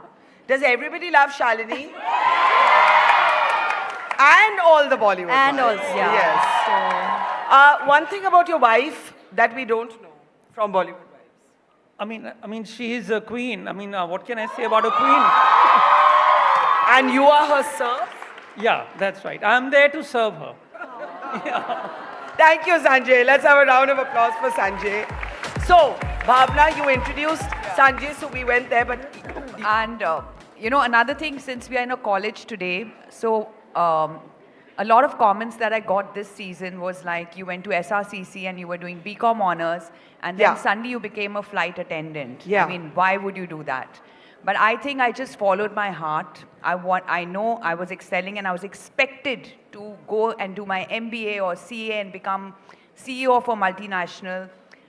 Speaker 2: Does everybody love Shalini? And all the Bollywood
Speaker 1: And
Speaker 2: wives.
Speaker 1: also, yeah.
Speaker 2: Yes. One thing about your wife that we don't know from Bollywood Wives.
Speaker 11: She is a queen. What can I say about a queen?
Speaker 2: And you are her serf?
Speaker 11: Yeah, that's right. I'm there to serve her.
Speaker 2: Thank you, Sanjay. Let's have a round of applause for Sanjay. So, Bhavna, you introduced Sanjay, so we went there, but...
Speaker 10: And, another thing, since we are in a college today, so a lot of comments that I got this season was you went to SRCC and you were doing BCom honors, and then suddenly you became a flight attendant.
Speaker 2: Yeah.
Speaker 10: Why would you do that? But I think I just followed my heart. I know I was excelling, and I was expected to go and do my MBA or CA and become CEO of a multinational.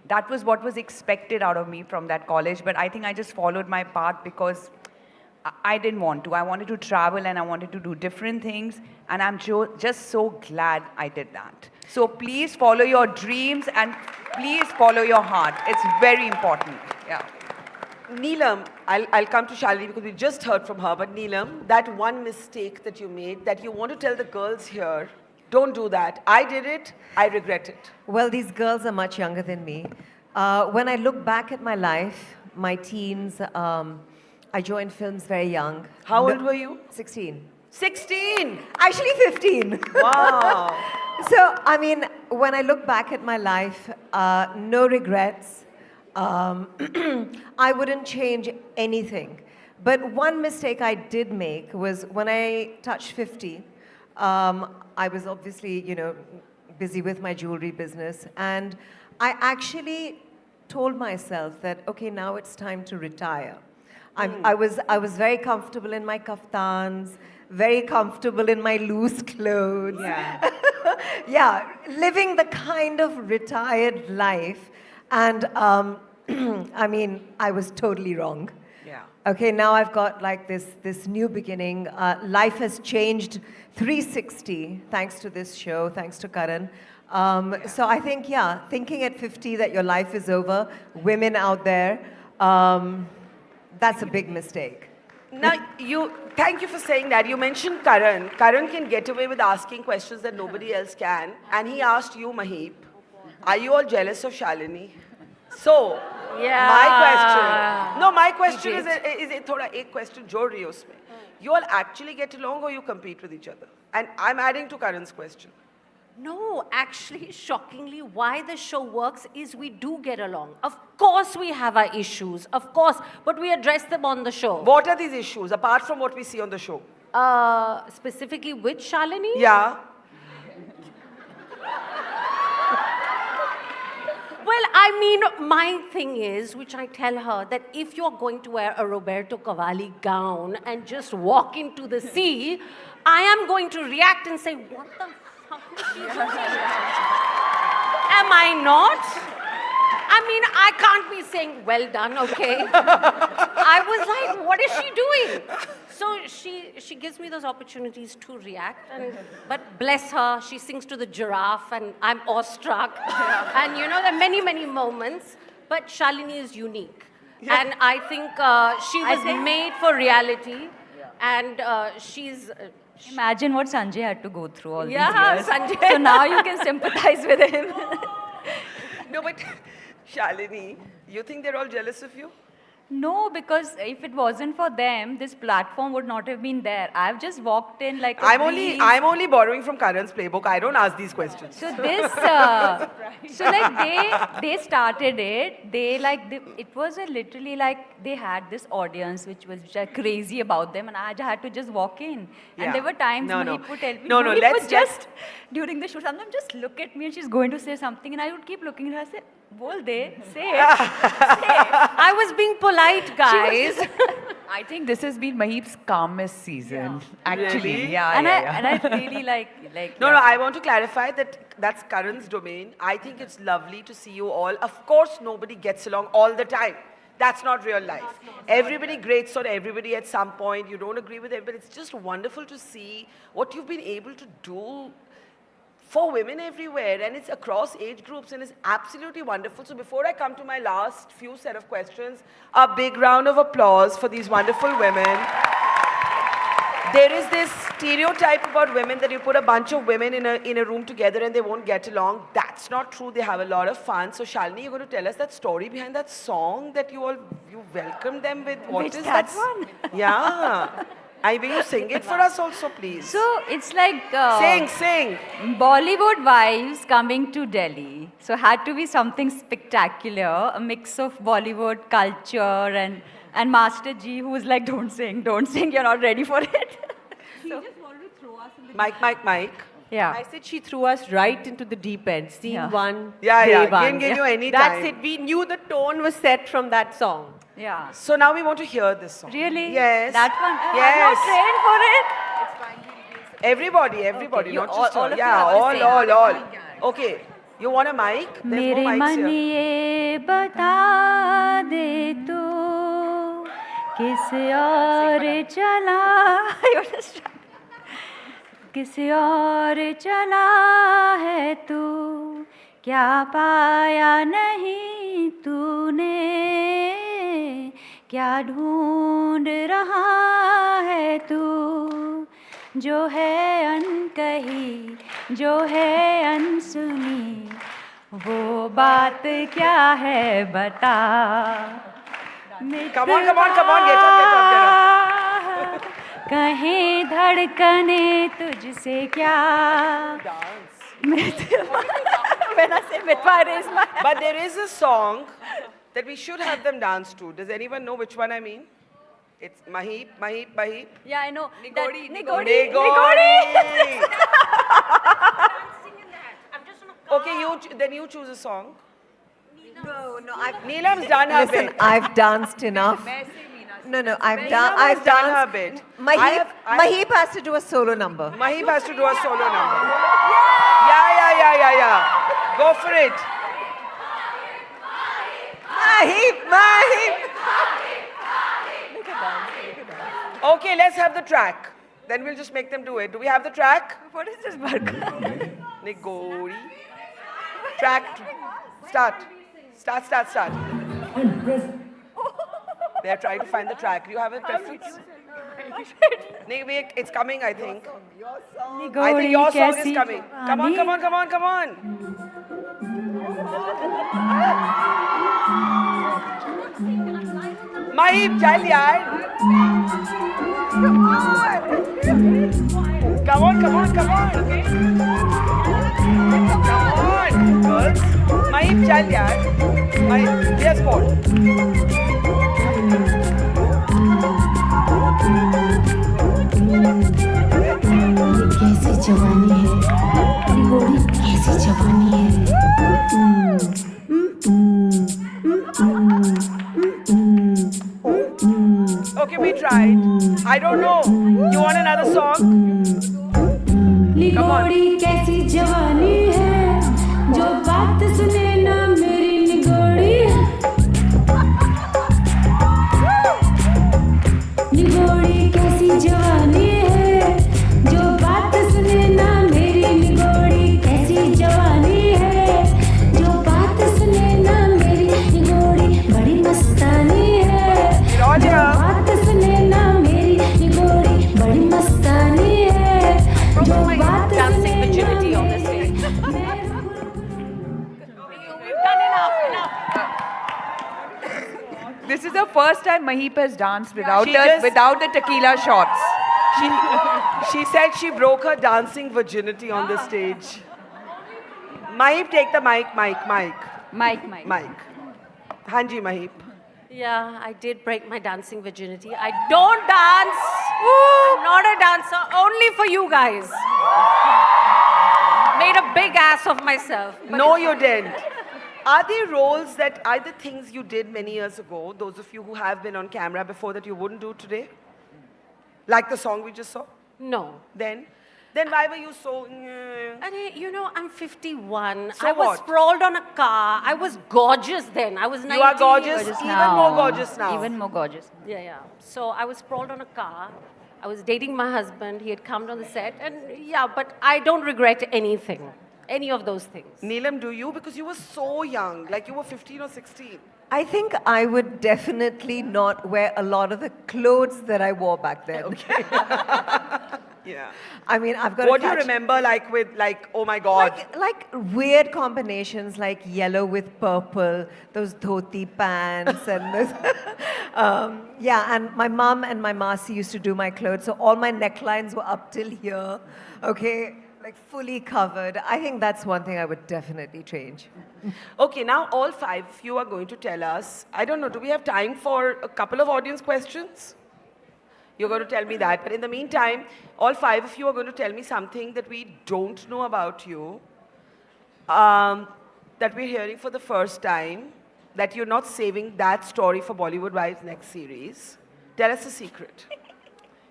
Speaker 10: That was what was expected out of me from that college. But I think I just followed my path because I didn't want to. I wanted to travel and I wanted to do different things. And I'm just so glad I did that. So please follow your dreams and please follow your heart. It's very important. Yeah.
Speaker 2: Neelam, I'll come to Shalini because we just heard from her, but Neelam, that one mistake that you made that you want to tell the girls here, don't do that. I did it, I regret it.
Speaker 23: Well, these girls are much younger than me. When I look back at my life, my teens, I joined films very young.
Speaker 2: How old were you?
Speaker 23: 16.
Speaker 2: 16?
Speaker 23: Actually 15.
Speaker 2: Wow.
Speaker 23: So, I mean, when I look back at my life, no regrets. I wouldn't change anything. But one mistake I did make was when I touched 50, I was obviously, busy with my jewelry business. And I actually told myself that, okay, now it's time to retire. I was very comfortable in my kaftans, very comfortable in my loose clothes.
Speaker 2: Yeah.
Speaker 23: Yeah, living the kind of retired life. And I mean, I was totally wrong.
Speaker 2: Yeah.
Speaker 23: Okay, now I've got like this new beginning. Life has changed 360 thanks to this show, thanks to Karan. So I think, yeah, thinking at 50 that your life is over, women out there, that's a big mistake.
Speaker 2: Now, thank you for saying that. You mentioned Karan. Karan can get away with asking questions that nobody else can. And he asked you, Maheep, are you all jealous of Shalini? So, my question is thoda ek question jod rahi hai usme. You all actually get along or you compete with each other? And I'm adding to Karan's question.
Speaker 18: No, actually, shockingly, why the show works is we do get along. Of course we have our issues, of course, but we address them on the show.
Speaker 2: What are these issues, apart from what we see on the show?
Speaker 18: Specifically with Shalini?
Speaker 2: Yeah.
Speaker 18: Well, I mean, my thing is, which I tell her, that if you're going to wear a Roberto Cavalli gown and just walk into the sea, I am going to react and say, what the fuck is she doing? Am I not? I mean, I can't be saying, well done, okay? I was like, what is she doing? So she gives me those opportunities to react. But bless her, she sings to the giraffe and I'm awestruck. And there are many, many moments. But Shalini is unique. Yeah. And I think she was made for reality. And she's...
Speaker 1: Imagine what Sanjay had to go through all these years.
Speaker 18: Sanjay.
Speaker 1: So now you can sympathize with him.
Speaker 2: No, but Shalini, you think they're all jealous of you?
Speaker 1: No, because if it wasn't for them, this platform would not have been there. I've just walked in like
Speaker 2: I'm only borrowing from Karan's playbook. I don't ask these questions.
Speaker 1: So this, they started it. It was literally like they had this audience which was just crazy about them, and I had to just walk in. And there were times when he would tell me, let's just during the shoot, sometimes just look at me, and she's going to say something, and I would keep looking at her. Say, bol de, say it.
Speaker 18: I was being polite, guys.
Speaker 10: I think this has been Maheep's calmest season, actually.
Speaker 2: Really?
Speaker 10: Yeah,
Speaker 1: and I really like.
Speaker 2: No, I want to clarify that that's Karan's domain. I think it's lovely to see you all. Of course, nobody gets along all the time. That's not real life. Everybody grates on everybody at some point. You don't agree with everybody. It's just wonderful to see what you've been able to do for women everywhere, and it's across age groups, and it's absolutely wonderful. So before I come to my last few set of questions, a big round of applause for these wonderful women. There is this stereotype about women that you put a bunch of women in a room together and they won't get along. That's not true. They have a lot of fun. So Shalini, you're going to tell us that story behind that song that you welcomed them with. What is that
Speaker 1: one?
Speaker 2: Yeah. Will you sing it for us also, please?
Speaker 1: So it's like
Speaker 2: sing.
Speaker 1: Bollywood Wives coming to Delhi. So had to be something spectacular, a mix of Bollywood culture and Master G, who was like, don't sing, you're not ready for it.
Speaker 24: She just wanted to throw us in the
Speaker 2: Mike.
Speaker 1: Yeah.
Speaker 24: I said she threw us right into the deep end. Scene one,
Speaker 2: day
Speaker 24: one.
Speaker 2: Didn't give you any
Speaker 24: That's
Speaker 2: time.
Speaker 24: it. We knew the tone was set from that song.
Speaker 1: Yeah.
Speaker 2: So now we want to hear this song.
Speaker 1: Really?
Speaker 2: Yes.
Speaker 1: That one?
Speaker 2: Yes.
Speaker 1: I'm not trained for it.
Speaker 2: Everybody,
Speaker 1: Okay,
Speaker 2: not just
Speaker 1: all
Speaker 2: her.
Speaker 1: of
Speaker 2: Yeah,
Speaker 1: you are
Speaker 2: all. Okay. You want a mic? There's no mics here.
Speaker 5: ये बता दे तू किस और चला
Speaker 1: किसी और चला है तू, क्या पाया नहीं तूने, क्या ढूंढ रहा है तू, जो है अनकही, जो है अनसुनी, वो बात क्या है बता।
Speaker 2: Come on, get up.
Speaker 1: कहीं धड़कने तुझसे क्या। When I say Mitwa, I raise my hand.
Speaker 2: But there is a song that we should have them dance to. Does anyone know which one I mean? It's Mahip, Mahip, Mahip.
Speaker 1: Yeah, I know.
Speaker 2: Nigori,
Speaker 1: Nigori.
Speaker 2: Nigori. Okay, then you choose a song.
Speaker 23: No,
Speaker 2: Neelam's done her
Speaker 23: Listen,
Speaker 2: bit.
Speaker 23: I've danced enough. No, I've
Speaker 2: Neelam has done her bit.
Speaker 23: Mahip has to do a solo number.
Speaker 2: Mahip has to do a solo number. Yeah. Go for it.
Speaker 23: Mahip.
Speaker 2: Okay, let's have the track. Then we'll just make them do it. Do we have the track?
Speaker 1: What is this, Barka?
Speaker 2: Nigori. Track. Start. They're trying to find the track. Do you have a preference? It's coming, I think. I think your song is coming. Come on. Mahip, chal yaar. Come on. Come on, girls. Mahip, chal yaar. Mahip, yes, Paul.
Speaker 14: कैसी जवानी है, निगोरी कैसी जवानी है।
Speaker 2: Okay, we tried. I don't know. You want another song?
Speaker 14: निगोरी कैसी जवानी है, जो बात सुने ना मेरी निगोरी। निगोरी कैसी जवानी है, जो बात सुने ना मेरी निगोरी कैसी जवानी है, जो बात सुने ना मेरी निगोरी बड़ी मस्तानी है, जो बात सुने ना मेरी निगोरी बड़ी मस्तानी है, जो बात सुने
Speaker 18: Virginity on the stage.
Speaker 10: We've done enough. This is the first time Mahip has danced without the tequila shots.
Speaker 2: She said she broke her dancing virginity on the stage. Mahip, take the mic.
Speaker 1: Mike.
Speaker 2: Hanji, Mahip.
Speaker 18: Yeah, I did break my dancing virginity. I don't dance. I'm not a dancer, only for you guys. Made a big ass of myself.
Speaker 2: No, you didn't. Are there roles are the things you did many years ago, those of you who have been on camera before, that you wouldn't do today? Like the song we just saw?
Speaker 18: No.
Speaker 2: Then why were you so...
Speaker 18: I'm 51.
Speaker 2: So
Speaker 18: I was
Speaker 2: what?
Speaker 18: sprawled on a car. I was gorgeous then. I was 19.
Speaker 2: You are gorgeous, even more gorgeous now.
Speaker 1: Even more gorgeous.
Speaker 18: Yeah. So I was sprawled on a car. I was dating my husband. He had come on the set. And but I don't regret anything. Any of those things.
Speaker 2: Neelam, do you? Because you were so young, like you were 15 or 16.
Speaker 23: I think I would definitely not wear a lot of the clothes that I wore back then.
Speaker 2: Okay. Yeah.
Speaker 23: I mean, I've got
Speaker 2: What
Speaker 23: to
Speaker 2: do you remember, oh my God?
Speaker 23: Like weird combinations, like yellow with purple, those dhoti pants, and those. And my mom and my masi used to do my clothes, so all my necklines were up till here, okay? Like fully covered. I think that's one thing I would definitely change.
Speaker 2: Okay, now all five of you are going to tell us, I don't know, do we have time for a couple of audience questions? You're going to tell me that. But in the meantime, all five of you are going to tell me something that we don't know about you, that we're hearing for the first time, that you're not saving that story for Bollywood Wives next series. Tell us a secret.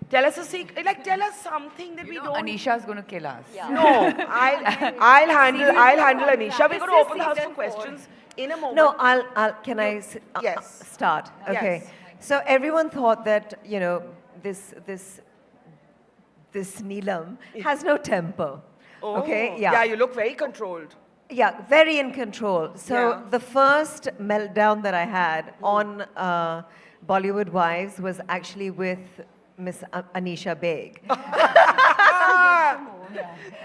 Speaker 2: Tell us a secret. Tell us something that we don't.
Speaker 10: Anisha's going to kill us.
Speaker 2: Yeah. No, I'll handle Anisha. We're going to open the house for questions in a moment.
Speaker 23: No, can I
Speaker 2: yes.
Speaker 23: Start? Okay.
Speaker 2: Yes.
Speaker 23: So everyone thought that, this this Neelam, has no temper.
Speaker 2: Oh,
Speaker 23: Okay,
Speaker 2: yeah, you look very controlled.
Speaker 23: Yeah, very in control. So
Speaker 2: Yeah.
Speaker 23: the first meltdown that I had on Bollywood Wives was actually with Miss Anisha Beg.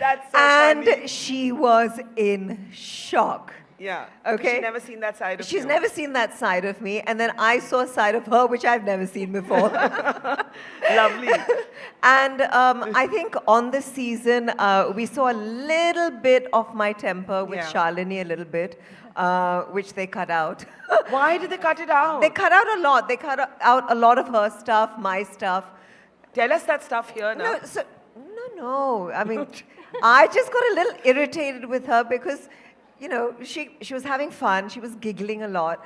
Speaker 2: That's so
Speaker 23: And
Speaker 2: funny.
Speaker 23: she was in shock.
Speaker 2: Yeah.
Speaker 23: Okay.
Speaker 2: She's never seen that side of
Speaker 23: She's
Speaker 2: you.
Speaker 23: never seen that side of me. And then I saw a side of her which I've never seen before.
Speaker 2: Lovely.
Speaker 23: And I think on this season, we saw a little bit of my temper with
Speaker 2: Yeah.
Speaker 23: Shalini, a little bit, which they cut out.
Speaker 2: Why did they cut it out?
Speaker 23: They cut out a lot. They cut out a lot of her stuff, my stuff.
Speaker 2: Tell us that stuff here now.
Speaker 23: No. I mean, I just got a little irritated with her because, you know, she was having fun. She was giggling a lot.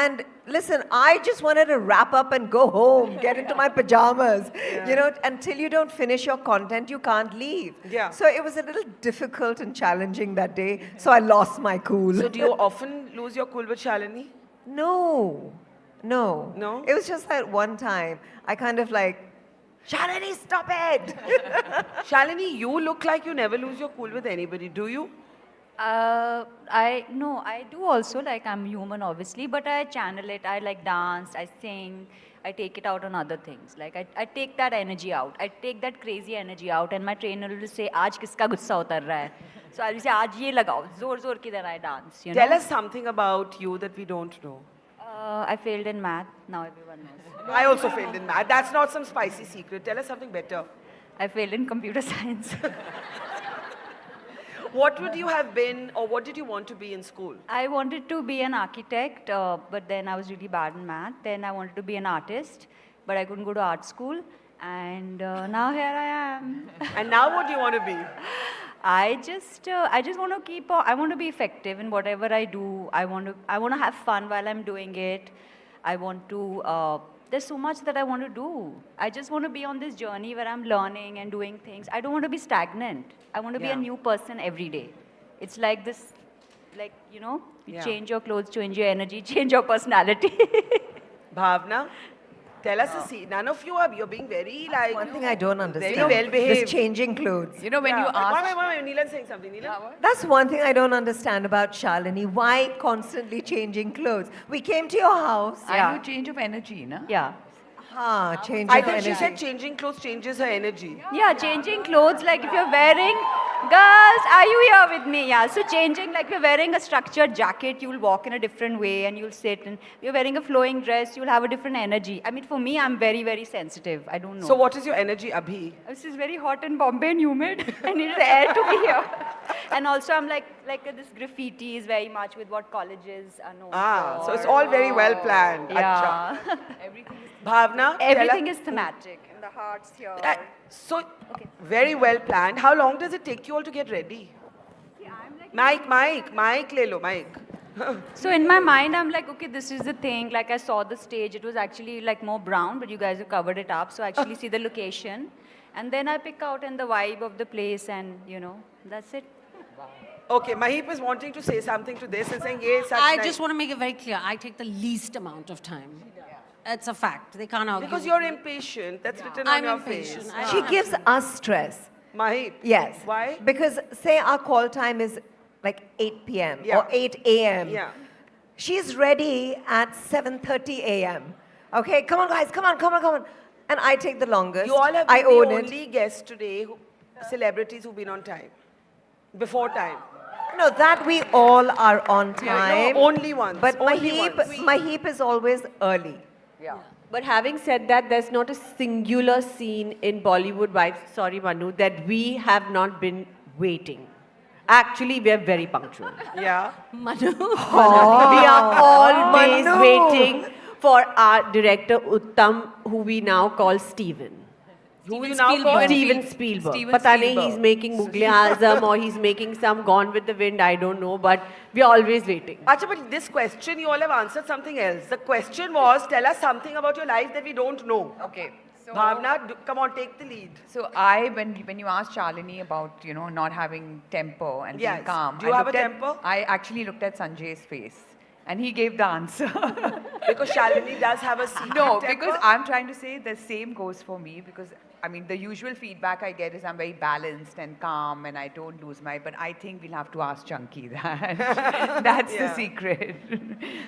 Speaker 23: And listen, I just wanted to wrap up and go home, get into my pajamas. You know, until you don't finish your content, you can't leave.
Speaker 2: Yeah.
Speaker 23: So it was a little difficult and challenging that day. So I lost my cool.
Speaker 2: So do you often lose your cool with Shalini?
Speaker 23: No.
Speaker 2: No?
Speaker 23: It was just that one time. I kind of like, Shalini, stop it!
Speaker 2: Shalini, you look like you never lose your cool with anybody, do you?
Speaker 1: I do also, like I'm human obviously, but I channel it. I like dance, I sing, I take it out on other things. Like I take that energy out. I take that crazy energy out and my trainer will say, "Aaj kiska gussa utar raha hai?" So I'll say, "Aaj ye lagao, zor ki then I dance." You know?
Speaker 2: Tell us something about you that we don't know.
Speaker 1: I failed in math, now everyone knows.
Speaker 2: I also failed in math. That's not some spicy secret. Tell us something better.
Speaker 1: I failed in computer science.
Speaker 2: What would you have been, or what did you want to be in school?
Speaker 1: I wanted to be an architect, but then I was really bad in math. Then I wanted to be an artist, but I couldn't go to art school. And now here I am.
Speaker 2: And now what do you want to be?
Speaker 1: I just want to keep. I want to be effective in whatever I do. I want to have fun while I'm doing it. I want to. There's so much that I want to do. I just want to be on this journey where I'm learning and doing things. I don't want to be stagnant. I want to be a
Speaker 2: Yeah.
Speaker 1: new person every day. It's like this, like, you know, you
Speaker 2: Yeah.
Speaker 1: change your clothes, change your energy, change your personality.
Speaker 2: Bhavna, tell us a scene. None of you are, you're being very like...
Speaker 23: One thing I don't understand.
Speaker 2: Very well behaved.
Speaker 23: This changing clothes.
Speaker 10: You know, when you ask...
Speaker 2: Wait, Neelan's saying something. Neelan?
Speaker 23: That's one thing I don't understand about Shalini. Why constantly changing clothes? We came to your house.
Speaker 10: Are you change of energy, na?
Speaker 1: Yeah.
Speaker 23: Changing
Speaker 2: I
Speaker 23: of
Speaker 2: think
Speaker 23: energy.
Speaker 2: she said changing clothes changes her energy.
Speaker 1: Yeah, changing clothes, like if you're wearing, girls, are you here with me? Yeah, so changing, like if you're wearing a structured jacket, you'll walk in a different way and you'll sit. And if you're wearing a flowing dress, you'll have a different energy. I mean, for me, I'm very, very sensitive. I don't know.
Speaker 2: So what is your energy, Abhi?
Speaker 1: This is very hot in Bombay and humid. I need the air to be here. And also, I'm like this graffiti is very much with what colleges are known for.
Speaker 2: So it's all very well planned.
Speaker 1: Yeah.
Speaker 2: Bhavna,
Speaker 1: Everything is thematic. And the hearts here.
Speaker 2: So, very well planned. How long does it take you all to get ready? Mic, le lo, mic.
Speaker 1: So in my mind, I'm like, okay, this is the thing. Like I saw the stage. It was actually like more brown, but you guys have covered it up. So I actually see the location. And then I pick out and the vibe of the place and, you know, that's it.
Speaker 2: Okay, Mahip is wanting to say something to this and saying, yes,
Speaker 18: I just want to make it very clear. I take the least amount of time. It's a fact. They can't argue.
Speaker 2: Because you're impatient. That's written on
Speaker 18: I'm
Speaker 2: your
Speaker 18: impatient.
Speaker 2: face.
Speaker 23: She gives us stress.
Speaker 2: Mahip.
Speaker 23: Yes.
Speaker 2: Why?
Speaker 23: Because say our call time is like 8 p.m.
Speaker 2: Yeah.
Speaker 23: or 8 a.m.
Speaker 2: Yeah.
Speaker 23: She's ready at 7:30 a.m. Okay, come on guys, come on. And I take the longest.
Speaker 2: You all have
Speaker 23: I
Speaker 2: been
Speaker 23: own
Speaker 2: the
Speaker 23: it.
Speaker 2: only guests today, celebrities who've been on time. Before time.
Speaker 23: No, that we all are on
Speaker 2: Yeah,
Speaker 23: time.
Speaker 2: no, only ones.
Speaker 23: But
Speaker 2: only
Speaker 23: Mahip is always early.
Speaker 2: Yeah.
Speaker 24: But having said that, there's not a singular scene in Bollywood Wives, sorry Manu, that we have not been waiting. Actually, we are very punctual.
Speaker 2: Yeah.
Speaker 24: Manu. We are always
Speaker 23: Manu.
Speaker 24: waiting for our director Uttam, who we now call Steven.
Speaker 2: Who you now call?
Speaker 24: Steven Spielberg.
Speaker 10: Steven
Speaker 24: Pata nahi,
Speaker 10: Spielberg.
Speaker 24: he's making Mughal Azam or he's making some Gone with the Wind, I don't know, but we are always waiting.
Speaker 2: Acha, but this question, you all have answered something else. The question was, tell us something about your life that we don't know.
Speaker 10: Okay. So,
Speaker 2: Bhavna, come on, take the lead.
Speaker 10: So when you asked Shalini about, you know, not having temper and
Speaker 2: Yes.
Speaker 10: being calm.
Speaker 2: Do you
Speaker 10: I
Speaker 2: have a
Speaker 10: looked at-
Speaker 2: temper?
Speaker 10: I actually looked at Sanjay's face. And he gave the answer.
Speaker 2: Because Shalini does have a secret
Speaker 10: No,
Speaker 2: temper?
Speaker 10: because I'm trying to say the same goes for me because I mean, the usual feedback I get is I'm very balanced and calm and I don't lose my, but I think we'll have to ask Chunky that. That's the secret.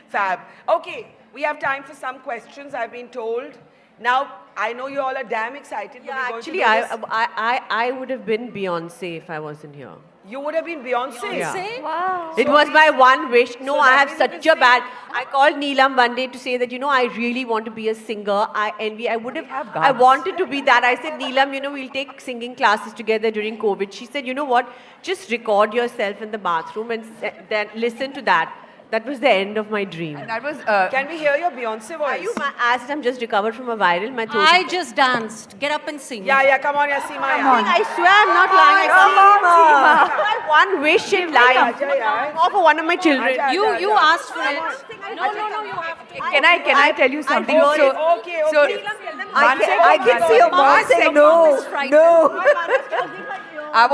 Speaker 2: Fab. Okay, we have time for some questions, I've been told. Now, I know you all are damn excited.
Speaker 24: Yeah,
Speaker 2: but we're going
Speaker 24: actually,
Speaker 2: to do this.
Speaker 24: I would have been Beyonce if I wasn't here.
Speaker 2: You would have been Beyonce?
Speaker 24: Yeah.
Speaker 2: Wow.
Speaker 24: It was my one wish. No,
Speaker 2: So
Speaker 24: I
Speaker 2: that
Speaker 24: have
Speaker 2: means you
Speaker 24: such
Speaker 2: can
Speaker 24: a bad.
Speaker 2: sing.
Speaker 24: I called Neelam one day to say that, you know, I really want to be a singer. I would have.
Speaker 10: guts.
Speaker 24: I wanted to be that. I said, Neelam, you know, we'll take singing classes together during COVID. She said, you know what? Just record yourself in the bathroom and then listen to that. That was the end of my dream.
Speaker 10: And that was.
Speaker 2: Can we hear your Beyonce voice?
Speaker 24: Are you my ass? I'm just recovered from a viral. My throat
Speaker 18: I
Speaker 24: is-
Speaker 18: just danced. Get up and sing.
Speaker 2: Yeah, come on, Yasima.
Speaker 24: Come on. I swear I'm not lying. My one wish in life. Or for one of my children.
Speaker 18: You asked for it. No, you have to.
Speaker 10: Can I tell you something?
Speaker 2: Okay.
Speaker 10: So,
Speaker 23: I can see your mom saying no.
Speaker 10: I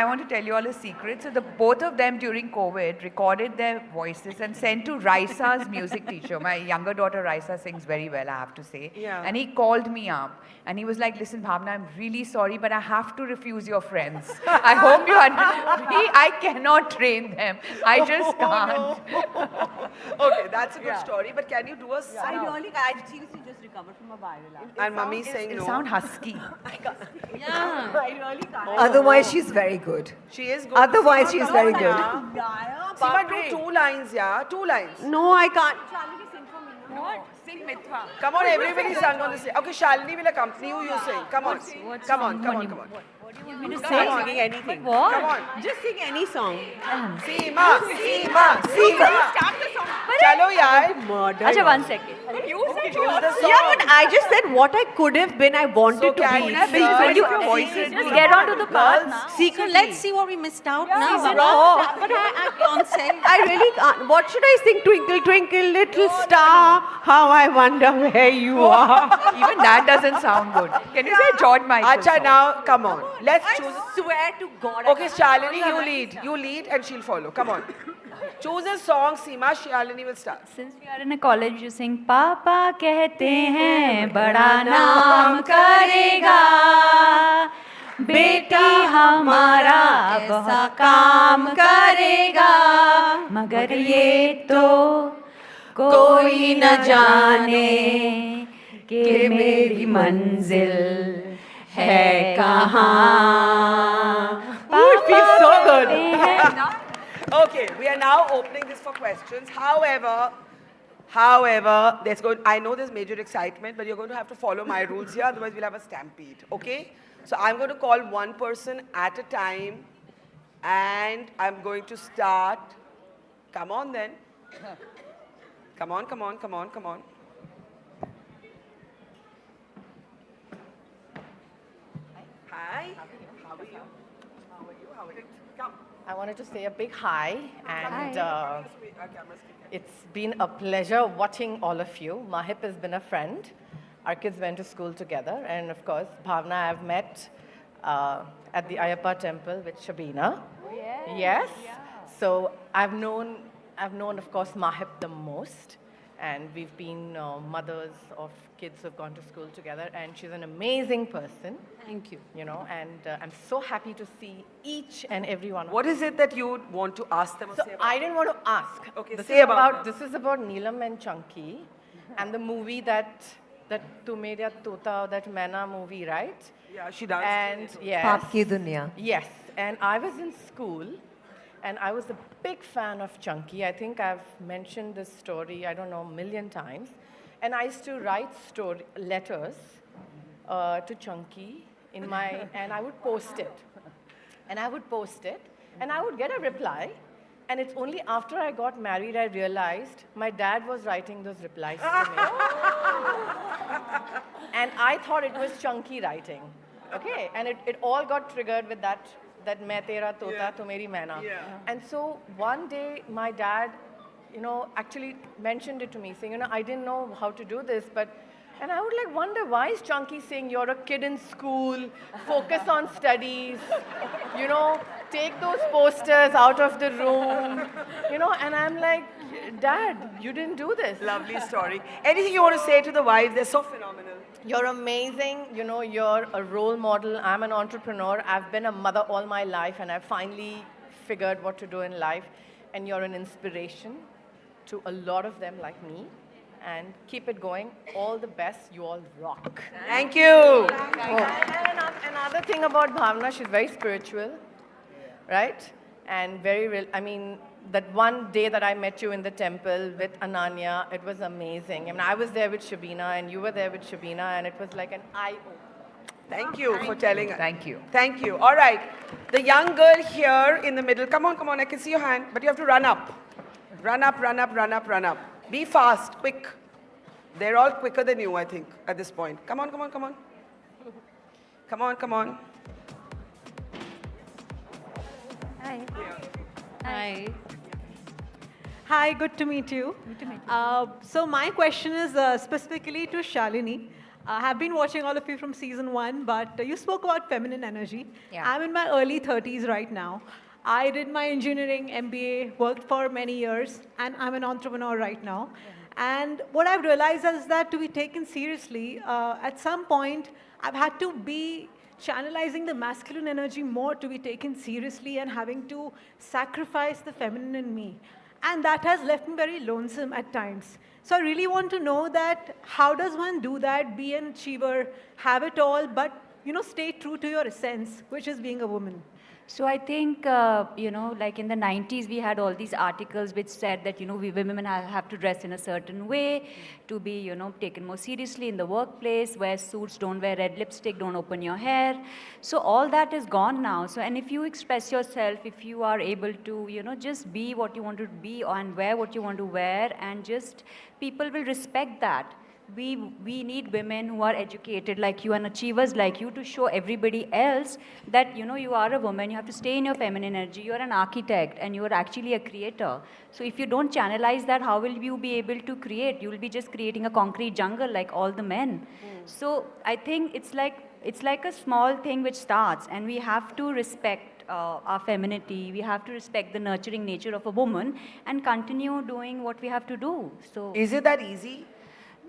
Speaker 10: want to tell you all a secret. So the both of them during COVID recorded their voices and sent to Raisa's music teacher. My younger daughter Raisa sings very well, I have to say.
Speaker 2: Yeah.
Speaker 10: And he called me up and he was like, "Listen, Bhavna, I'm really sorry, but I have to refuse your friends. I hope you understand. I cannot train them. I just can't."
Speaker 2: Okay, that's a good story. But can you do a song?
Speaker 24: I seriously just recovered from a viral.
Speaker 2: And mummy saying
Speaker 10: It
Speaker 2: no.
Speaker 10: sound husky.
Speaker 24: Yeah. I really can't.
Speaker 23: Otherwise, she's very good.
Speaker 2: She is good.
Speaker 23: Otherwise, she's very good.
Speaker 2: Sima, do 2 lines, yeah? 2 lines.
Speaker 24: No, I can't.
Speaker 10: Sing Mithra.
Speaker 2: Come on, everybody sung on the stage. Okay, Shalini will accompany you, you sing. Come on. Come on.
Speaker 24: I'm not singing anything.
Speaker 2: What? Come on.
Speaker 24: Just sing any song.
Speaker 2: Sima. Chalo, yaar.
Speaker 24: Murder.
Speaker 1: Acha, 1 second.
Speaker 2: Choose the song.
Speaker 24: Yeah, but I just said what I could have been. I wanted
Speaker 2: So
Speaker 24: to
Speaker 2: can
Speaker 24: be.
Speaker 2: you sing
Speaker 24: When you-
Speaker 2: your voices?
Speaker 1: Just get on to the part now.
Speaker 18: So let's see what we missed out now.
Speaker 24: Season
Speaker 18: Baba.
Speaker 24: 4.
Speaker 18: But I can't say.
Speaker 24: I really can't. What should I sing? Twinkle, twinkle, little star, how I wonder where you are.
Speaker 10: Even that doesn't sound good. Can you say George Michael?
Speaker 2: Acha,
Speaker 10: song?
Speaker 2: now, come on. Let's choose.
Speaker 24: Swear to God.
Speaker 2: Okay, Shalini, you lead. You lead and she'll follow. Come on. Choose a song, Seema. Shalini will start.
Speaker 1: Since we are in a college, you sing पापा कहते हैं बड़ा नाम करेगा बेटा हमारा ऐसा काम करेगा मगर ये तो कोई न जाने कि मेरी मंजिल है कहाँ
Speaker 24: It feels so good.
Speaker 2: Okay, we are now opening this for questions. However, I know there's major excitement, but you're going to have to follow my rules here, otherwise we'll have a stampede, okay? So I'm going to call one person at a time, and I'm going to start. Come on then. Come on. Hi. How are you? Come.
Speaker 7: I wanted to say a big hi, and it's been a pleasure watching all of you. Mahip has been a friend. Our kids went to school together, and of course, Bhavna I've met at the Ayyappa temple with Shabina.
Speaker 1: Oh, yeah.
Speaker 7: Yes. So I've known, of course, Mahip the most, and we've been mothers of kids who've gone to school together, and she's an amazing person.
Speaker 18: Thank you.
Speaker 7: You know, and I'm so happy to see each and every one of
Speaker 2: What
Speaker 7: you.
Speaker 2: is it that you want to ask them or
Speaker 7: So
Speaker 2: say about
Speaker 7: I didn't want to ask.
Speaker 2: Okay,
Speaker 7: this
Speaker 2: say
Speaker 7: is
Speaker 2: about them.
Speaker 7: this is about Neelam and Chunky, and the movie that Tu Mera Tota, that Maina movie, right?
Speaker 2: Yeah, she does.
Speaker 7: And yes,
Speaker 23: Paap Ki Duniya.
Speaker 7: yes, and I was in school, and I was a big fan of Chunky. I think I've mentioned this story, I don't know, a million times. And I used to write letters to Chunky in my, and I would post it. And I would get a reply. And it's only after I got married I realized my dad was writing those replies to me. And I thought it was Chunky writing. Okay? And it all got triggered with that Main Tera Tota, Tu Meri Maina.
Speaker 2: Yeah.
Speaker 7: And so one day my dad, actually mentioned it to me, saying, I didn't know how to do this, and I would wonder, why is Chunky saying you're a kid in school, focus on studies, take those posters out of the room, and I'm like, Dad, you didn't do this.
Speaker 2: Lovely story. Anything you want to say to the wives? They're so phenomenal.
Speaker 7: You're amazing. You know, you're a role model. I'm an entrepreneur. I've been a mother all my life, and I've finally figured what to do in life. And you're an inspiration to a lot of them like me. And keep it going. All the best. You all rock.
Speaker 2: Thank you.
Speaker 7: And another thing about Bhavna, she's very spiritual, right? And very real. I mean, that one day that I met you in the temple with Ananya, it was amazing. I mean, I was there with Shabina, and you were there with Shabina, and it was like an eye-opener.
Speaker 2: Thank you for telling us.
Speaker 10: Thank you.
Speaker 2: Thank you. All right. The young girl here in the middle. Come on, come on. I can see your hand. But you have to run up. Run up, run up, run up, run up. Be fast, quick. They're all quicker than you, I think, at this point. Come on, come on, come on. Come on, come on.
Speaker 4: Hi.
Speaker 15: Hi. Hi, good to meet you. Good to meet you. So my question is specifically to Shalini. I have been watching all of you from season 1, but you spoke about feminine energy.
Speaker 4: Yeah.
Speaker 15: I'm in my early 30s right now. I did my engineering MBA, worked for many years, and I'm an entrepreneur right now. And what I've realized is that to be taken seriously, at some point, I've had to be channelizing the masculine energy more to be taken seriously and having to sacrifice the feminine in me. And that has left me very lonesome at times. So I really want to know that how does one do that, be an achiever, have it all, but stay true to your essence, which is being a woman.
Speaker 1: So I think, like in the 90s, we had all these articles which said that, we women have to dress in a certain way to be, taken more seriously in the workplace, wear suits, don't wear red lipstick, don't open your hair. So all that is gone now. So, and if you express yourself, if you are able to, just be what you want to be and wear what you want to wear, and just people will respect that. We need women who are educated like you and achievers like you to show everybody else that, you are a woman, you have to stay in your feminine energy, you are an architect and you are actually a creator. So if you don't channelize that, how will you be able to create? You will be just creating a concrete jungle like all the men. So I think it's like a small thing which starts, and we have to respect our femininity, we have to respect the nurturing nature of a woman and continue doing what we have to do. So
Speaker 2: is it that easy?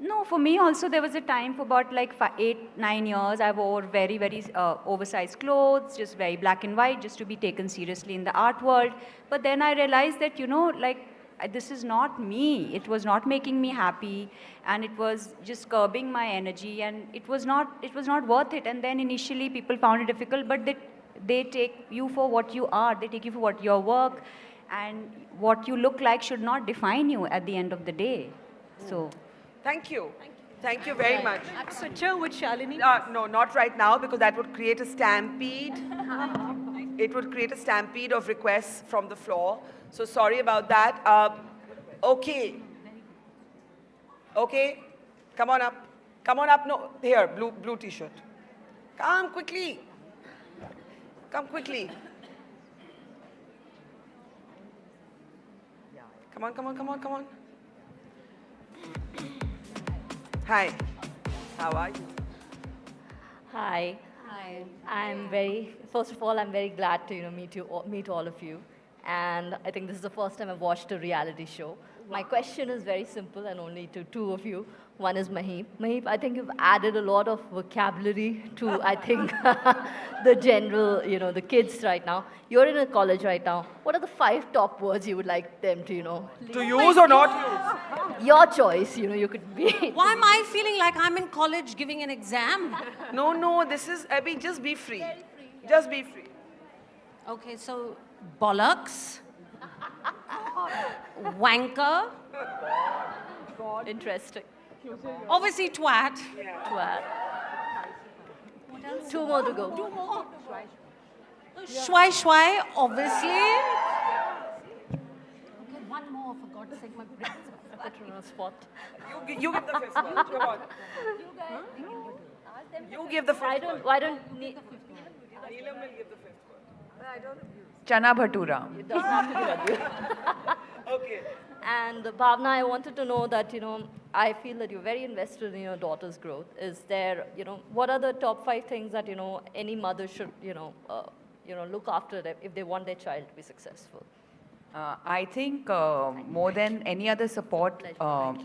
Speaker 1: No, for me also there was a time for about like 8-9 years I wore very, very oversized clothes, just very black and white, just to be taken seriously in the art world. But then I realized that, this is not me. It was not making me happy, and it was just curbing my energy, and it was not worth it. And then initially people found it difficult, but they take you for what you are. They take you for what your work and what you look like should not define you at the end of the day. So.
Speaker 2: Thank you. Thank you very much.
Speaker 15: Picture with Shalini?
Speaker 2: No, not right now, because that would create a stampede. It would create a stampede of requests from the floor. So sorry about that. Okay. Okay. Come on up. Come on up. No, here, blue t-shirt. Come quickly. Come quickly. Come on, come on, come on, come on. Hi. How are you?
Speaker 19: Hi. Hi. First of all, I'm very glad to meet all of you. And I think this is the first time I've watched a reality show. My question is very simple, and only to two of you. One is Mahip. Mahip, I think you've added a lot of vocabulary to, I think, the general, the kids right now. You're in a college right now. What are the 5 top words you would like them to,
Speaker 2: to use or not use?
Speaker 19: Your choice, you could be.
Speaker 18: Why am I feeling like I'm in college giving an exam?
Speaker 2: No, just be free. Just be free.
Speaker 18: Okay, so bollocks, wanker,
Speaker 19: Interesting.
Speaker 18: obviously twat.
Speaker 19: Twat. 2 more to go.
Speaker 18: 2 more. Shwai shwai, obviously. Okay, 1 more, for God's sake, my brain's
Speaker 19: Put her on a spot.
Speaker 2: You give the 5th one. Come on. You give the 5th one.
Speaker 19: Why don't need...
Speaker 2: Neelam will give the 5th one. I don't abuse.
Speaker 10: Chana Bhatura.
Speaker 19: It doesn't have to be that.
Speaker 2: Okay.
Speaker 19: And Bhavna, I wanted to know that, I feel that you're very invested in your daughter's growth. Is there, what are the top 5 things that, any mother should, look after them if they want their child to be successful?
Speaker 10: I think more than any other support,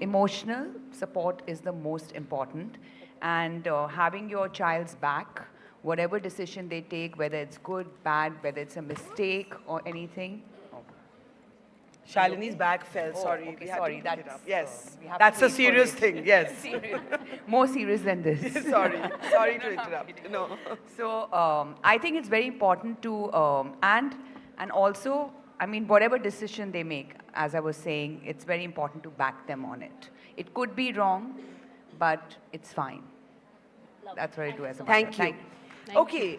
Speaker 10: emotional support is the most important. and having your child's back, whatever decision they take, whether it's good, bad, whether it's a mistake or anything.
Speaker 2: Shalini's back fell,
Speaker 10: Oh,
Speaker 2: sorry.
Speaker 10: okay,
Speaker 2: We had to
Speaker 10: sorry,
Speaker 2: pick it
Speaker 10: that's,
Speaker 2: up. Yes,
Speaker 10: we have
Speaker 2: that's
Speaker 10: to
Speaker 2: a
Speaker 10: wait for
Speaker 2: serious
Speaker 10: it.
Speaker 2: thing, yes.
Speaker 10: Serious. More serious than this.
Speaker 2: Sorry, sorry to interrupt. No.
Speaker 10: So I think it's very important to, and also, I mean, whatever decision they make, as I was saying, it's very important to back them on it. It could be wrong, but it's fine. That's what I do as a mother.
Speaker 2: Thank you. Okay.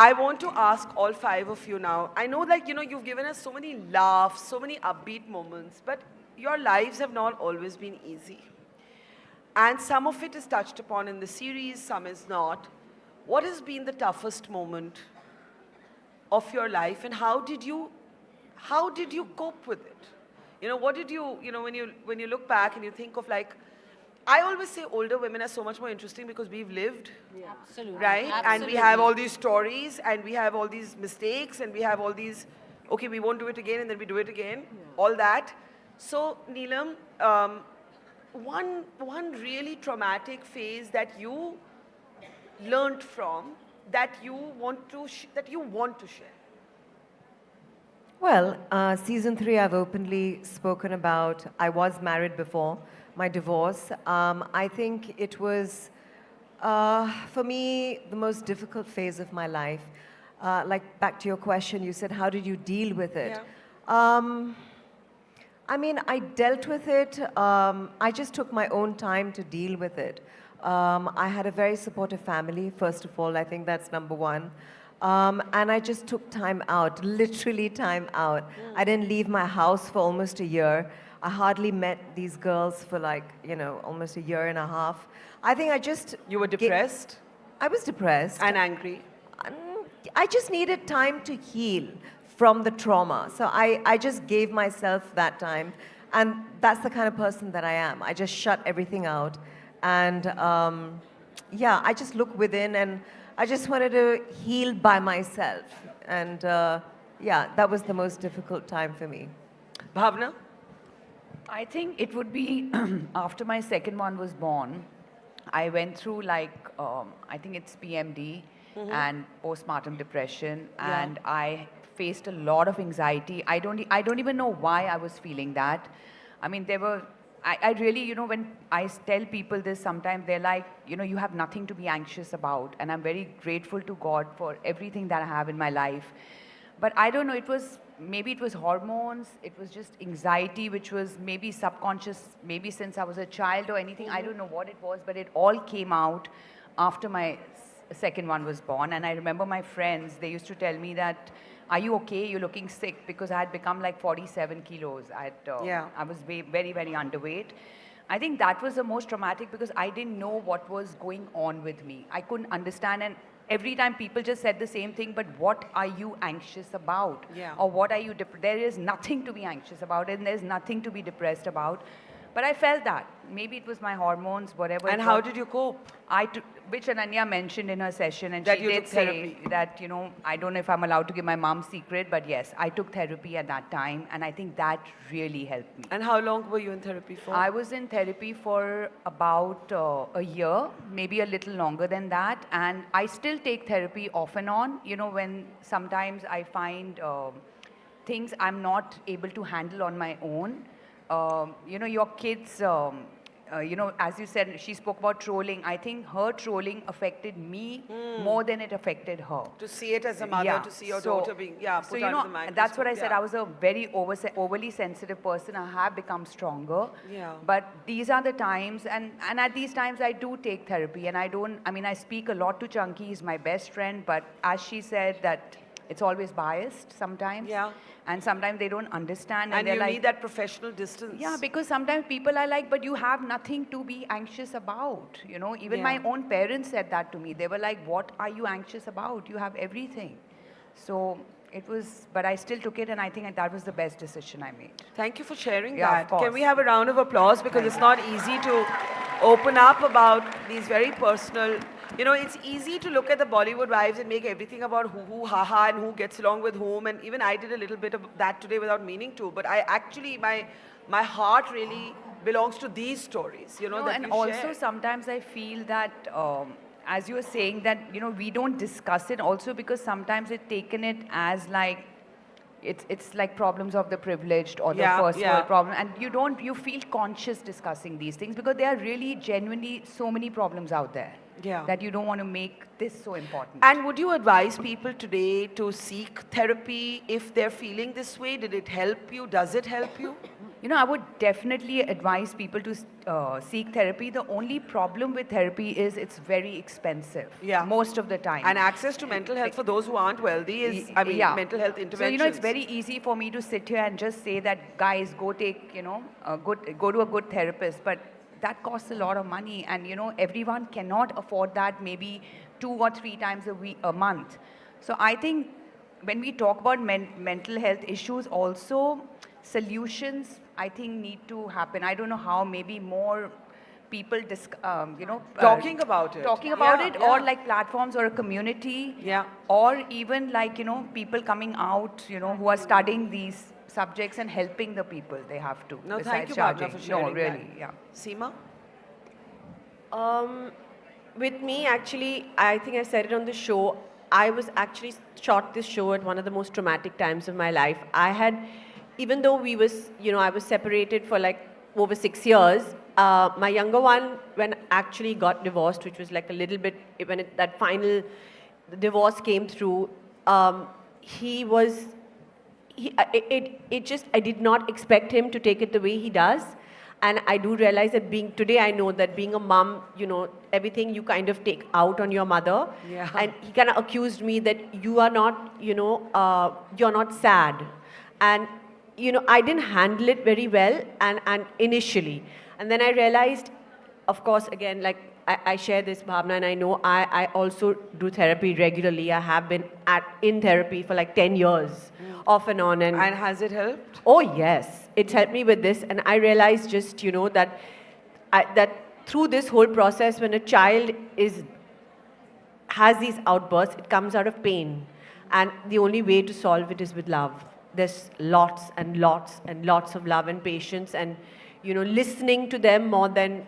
Speaker 2: I want to ask all 5 of you now. I know that, you've given us so many laughs, so many upbeat moments, but your lives have not always been easy. And some of it is touched upon in the series, some is not. What has been the toughest moment of your life, and how did you cope with it? What did you, when you look back and you think of, like, I always say older women are so much more interesting because we've lived,
Speaker 18: Absolutely.
Speaker 2: right? And we have all these stories, and we have all these mistakes, and we have all these, okay, we won't do it again, and then we do it again, all that. So, Neelam, one really traumatic phase that you learned from, that you want to share.
Speaker 23: Well, season 3, I've openly spoken about, I was married before my divorce. I think it was, for me, the most difficult phase of my life. Like, back to your question, you said, how did you deal with it? Yeah. I mean, I dealt with it. I just took my own time to deal with it. I had a very supportive family, first of all. I think that's number one. And I just took time out, literally time out. I didn't leave my house for almost a year. I hardly met these girls for, like, almost a year and a half. I think I just...
Speaker 2: You were depressed?
Speaker 23: I was depressed.
Speaker 2: And angry?
Speaker 23: I just needed time to heal from the trauma. So I just gave myself that time. And that's the kind of person that I am. I just shut everything out. And yeah, I just look within, and I just wanted to heal by myself. And yeah, that was the most difficult time for me.
Speaker 2: Bhavna?
Speaker 10: I think it would be after my second one was born. I went through, like, I think it's PMD and postpartum depression, and I faced a lot of anxiety. I don't even know why I was feeling that. I mean, I really, when I tell people this, sometimes they're like, you have nothing to be anxious about. And I'm very grateful to God for everything that I have in my life. But I don't know, maybe it was hormones, it was just anxiety, which was maybe subconscious, maybe since I was a child or anything. I don't know what it was, but it all came out after my second one was born. And I remember my friends, they used to tell me that, are you okay? You're looking sick, because I had become like 47 kilos. I was very, very underweight. I think that was the most traumatic, because I didn't know what was going on with me. I couldn't understand, and every time people just said the same thing, but what are you anxious about? Or what are you, there is nothing to be anxious about, and there's nothing to be depressed about. But I felt that. Maybe it was my hormones, whatever.
Speaker 2: And how did you cope?
Speaker 10: Which Ananya mentioned in her session, and
Speaker 2: that
Speaker 10: she
Speaker 2: you
Speaker 10: did
Speaker 2: took
Speaker 10: say
Speaker 2: therapy.
Speaker 10: that, I don't know if I'm allowed to give my mom's secret, but yes, I took therapy at that time, and I think that really helped me.
Speaker 2: And how long were you in therapy for?
Speaker 10: I was in therapy for about a year, maybe a little longer than that, and I still take therapy off and on, when sometimes I find things I'm not able to handle on my own. Your kids, as you said, she spoke about trolling. I think her trolling affected me more than it affected her.
Speaker 2: To see it as a mother, to see your daughter being put under the microscope.
Speaker 10: That's what I said. I was a very overly sensitive person. I have become stronger.
Speaker 2: Yeah.
Speaker 10: But these are the times, and at these times I do take therapy, and I speak a lot to Chunky. He's my best friend, but as she said, that it's always biased sometimes.
Speaker 2: Yeah.
Speaker 10: And sometimes they don't understand.
Speaker 2: And
Speaker 10: they're
Speaker 2: you
Speaker 10: like,
Speaker 2: need that professional distance.
Speaker 10: Yeah, because sometimes people are like, but you have nothing to be anxious about. Even my own parents said that to me. They were like, what are you anxious about? You have everything. So it was, but I still took it, and I think that was the best decision I made.
Speaker 2: Thank you for sharing
Speaker 10: Yeah,
Speaker 2: that.
Speaker 10: of course.
Speaker 2: Can we have a round of applause? Because it's not easy to open up about these very personal... it's easy to look at the Bollywood Wives and make everything about who, ha, and who gets along with whom. And even I did a little bit of that today without meaning to. But I actually, my heart really belongs to these stories, you know, that
Speaker 10: and
Speaker 2: we
Speaker 10: also
Speaker 2: share.
Speaker 10: sometimes I feel that, as you were saying, that, you know, we don't discuss it also because sometimes it's taken it as like, it's like problems of the privileged or the first world problem, and you feel conscious discussing these things because there are really genuinely so many problems out there that you don't want to make this so important.
Speaker 2: And would you advise people today to seek therapy if they're feeling this way? Did it help you? Does it help you?
Speaker 10: You know, I would definitely advise people to seek therapy. The only problem with therapy is it's very expensive. Most of the time.
Speaker 2: And access to mental health for those who aren't wealthy is, I mean, mental health interventions.
Speaker 10: So, you know, it's very easy for me to sit here and just say that, guys, go take, you know, go to a good therapist. But that costs a lot of money. And, you know, everyone cannot afford that maybe 2 or 3 times a month. So I think when we talk about mental health issues also, solutions, I think, need to happen. I don't know how, maybe more people, you know,
Speaker 2: talking about it.
Speaker 10: Talking about it, or like platforms or a community. Or even like, you know, people coming out, you know, who are studying these subjects and helping the people they have to.
Speaker 2: No,
Speaker 10: besides
Speaker 2: thank you,
Speaker 10: charging.
Speaker 2: Bhavna, for sharing
Speaker 10: No, really,
Speaker 2: that. Seema?
Speaker 24: With me, actually, I think I said it on the show, I was actually shot this show at one of the most traumatic times of my life. I had, even though we was, you know, I was separated for like over 6 years, my younger one, when actually got divorced, which was like a little bit, when that final divorce came through, I did not expect him to take it the way he does. And I do realize that today I know that being a mom, you know, everything you kind of take out on your mother. And he kind of accused me that you are not, you know, you're not sad. And, you know, I didn't handle it very well and initially. And then I realized, of course, again, like I share this, Bhavna, and I know I also do therapy regularly. I have been in therapy for like 10 years, off and on. And
Speaker 2: has it helped?
Speaker 24: Oh, yes. It's helped me with this. And I realized just, you know, that through this whole process, when a child has these outbursts, it comes out of pain. And the only way to solve it is with love. There's lots and lots and lots of love and patience and, you know, listening to them more than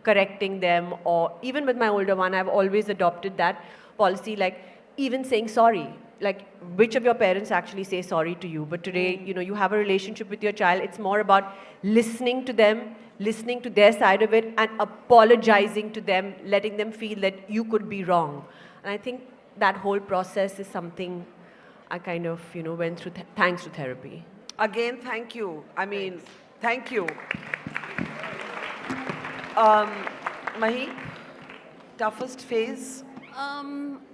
Speaker 24: correcting them. Or even with my older one, I've always adopted that policy, like even saying sorry. Like, which of your parents actually say sorry to you? But today, you know, you have a relationship with your child. It's more about listening to them, listening to their side of it, and apologizing to them, letting them feel that you could be wrong. And I think that whole process is something I kind of, you know, went through thanks to therapy.
Speaker 2: Again, thank you. I mean, thank you. Mahi, toughest phase?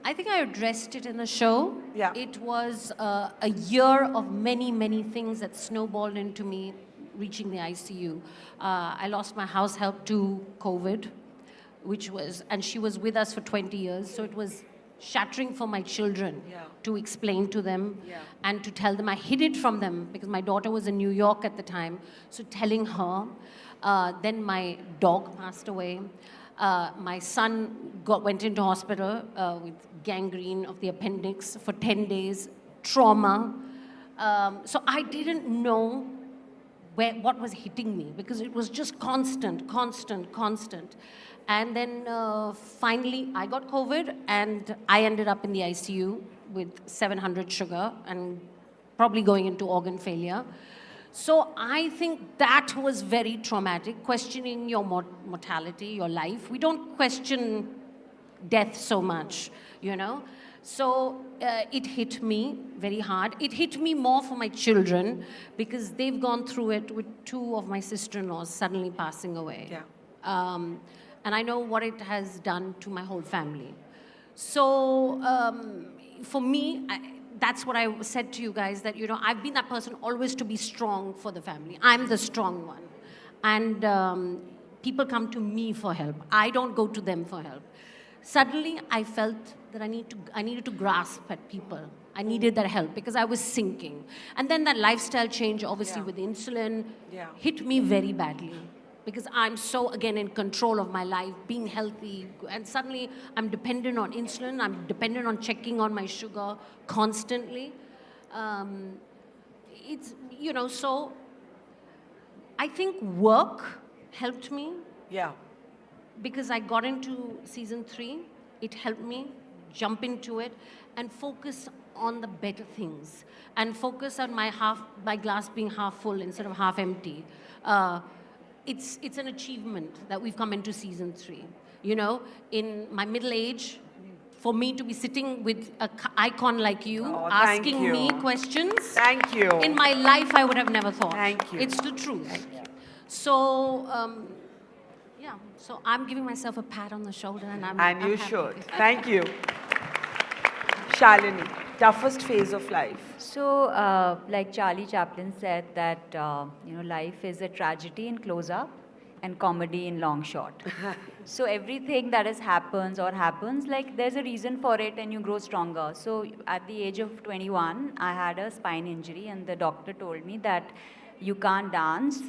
Speaker 18: I think I addressed it in the show. It was a year of many, many things that snowballed into me reaching the ICU. I lost my house help to COVID, and she was with us for 20 years, so it was shattering for my children to explain to them and to tell them. I hid it from them because my daughter was in New York at the time, so telling her. Then my dog passed away. My son went into hospital with gangrene of the appendix for 10 days, trauma. So I didn't know what was hitting me because it was just constant. And then finally I got COVID and I ended up in the ICU with 700 sugar and probably going into organ failure. So I think that was very traumatic, questioning your mortality, your life. We don't question death so much, you know. So it hit me very hard. It hit me more for my children because they've gone through it with 2 of my sister-in-laws suddenly passing away. And I know what it has done to my whole family. So for me, that's what I said to you guys, that, you know, I've been that person always to be strong for the family. I'm the strong one. And people come to me for help. I don't go to them for help. Suddenly, I felt that I needed to grasp at people. I needed that help because I was sinking. And then that lifestyle change, obviously with insulin, hit me very badly. Because I'm so, again, in control of my life, being healthy, and suddenly I'm dependent on insulin, I'm dependent on checking on my sugar constantly. It's, you know, so I think work helped me.
Speaker 2: Yeah.
Speaker 18: Because I got into season 3, it helped me jump into it and focus on the better things and focus on my glass being half full instead of half empty. It's an achievement that we've come into season 3. You know, in my middle age, for me to be sitting with an icon like you, asking me questions.
Speaker 2: Thank you.
Speaker 18: In my life, I would have never thought.
Speaker 2: Thank you.
Speaker 18: It's the truth. So, yeah, so I'm giving myself a pat on the shoulder and I'm
Speaker 2: you
Speaker 18: happy.
Speaker 2: should. Thank you. Shalini, toughest phase of life.
Speaker 1: So, like Charlie Chaplin said that, life is a tragedy in close-up and comedy in long shot. So everything that happens, like there's a reason for it and you grow stronger. So at the age of 21, I had a spine injury and the doctor told me that you can't dance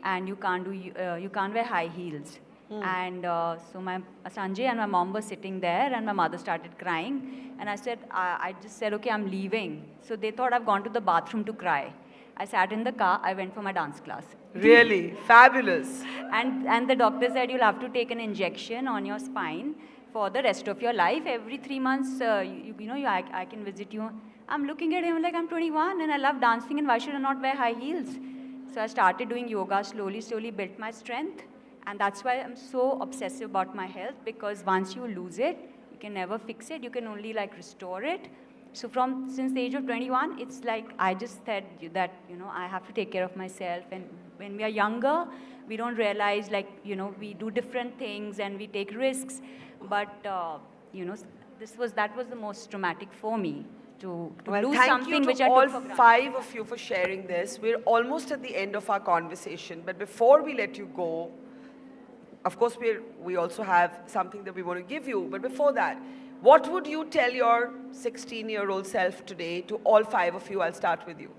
Speaker 1: and you can't wear high heels. And so my Sanjay and my mom were sitting there and my mother started crying and I just said, okay, I'm leaving. So they thought I've gone to the bathroom to cry. I sat in the car, I went for my dance class.
Speaker 2: Really? Fabulous.
Speaker 1: And the doctor said you'll have to take an injection on your spine for the rest of your life. Every 3 months, I can visit you. I'm looking at him like I'm 21 and I love dancing and why should I not wear high heels? So I started doing yoga slowly built my strength. And that's why I'm so obsessive about my health because once you lose it, you can never fix it. You can only restore it. So since the age of 21, it's like I just said that, I have to take care of myself. And when we are younger, we don't realize we do different things and we take risks. But, that was the most traumatic for me to lose something which I took for granted.
Speaker 2: Thank you to all 5 of you for sharing this. We're almost at the end of our conversation. But before we let you go, of course, we also have something that we want to give you. But before that, what would you tell your 16-year-old self today to all 5 of you? I'll start with you.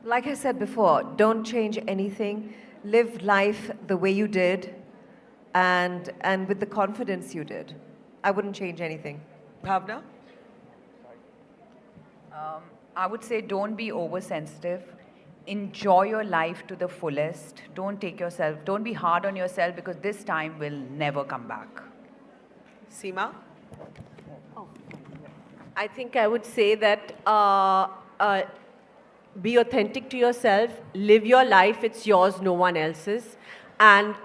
Speaker 23: Like I said before, don't change anything. Live life the way you did and with the confidence you did. I wouldn't change anything.
Speaker 2: Bhavna?
Speaker 10: I would say don't be oversensitive. Enjoy your life to the fullest. Don't be hard on yourself because this time will never come back.
Speaker 2: Seema?
Speaker 24: I think I would say that be authentic to yourself, live your life, it's yours, no one else's. And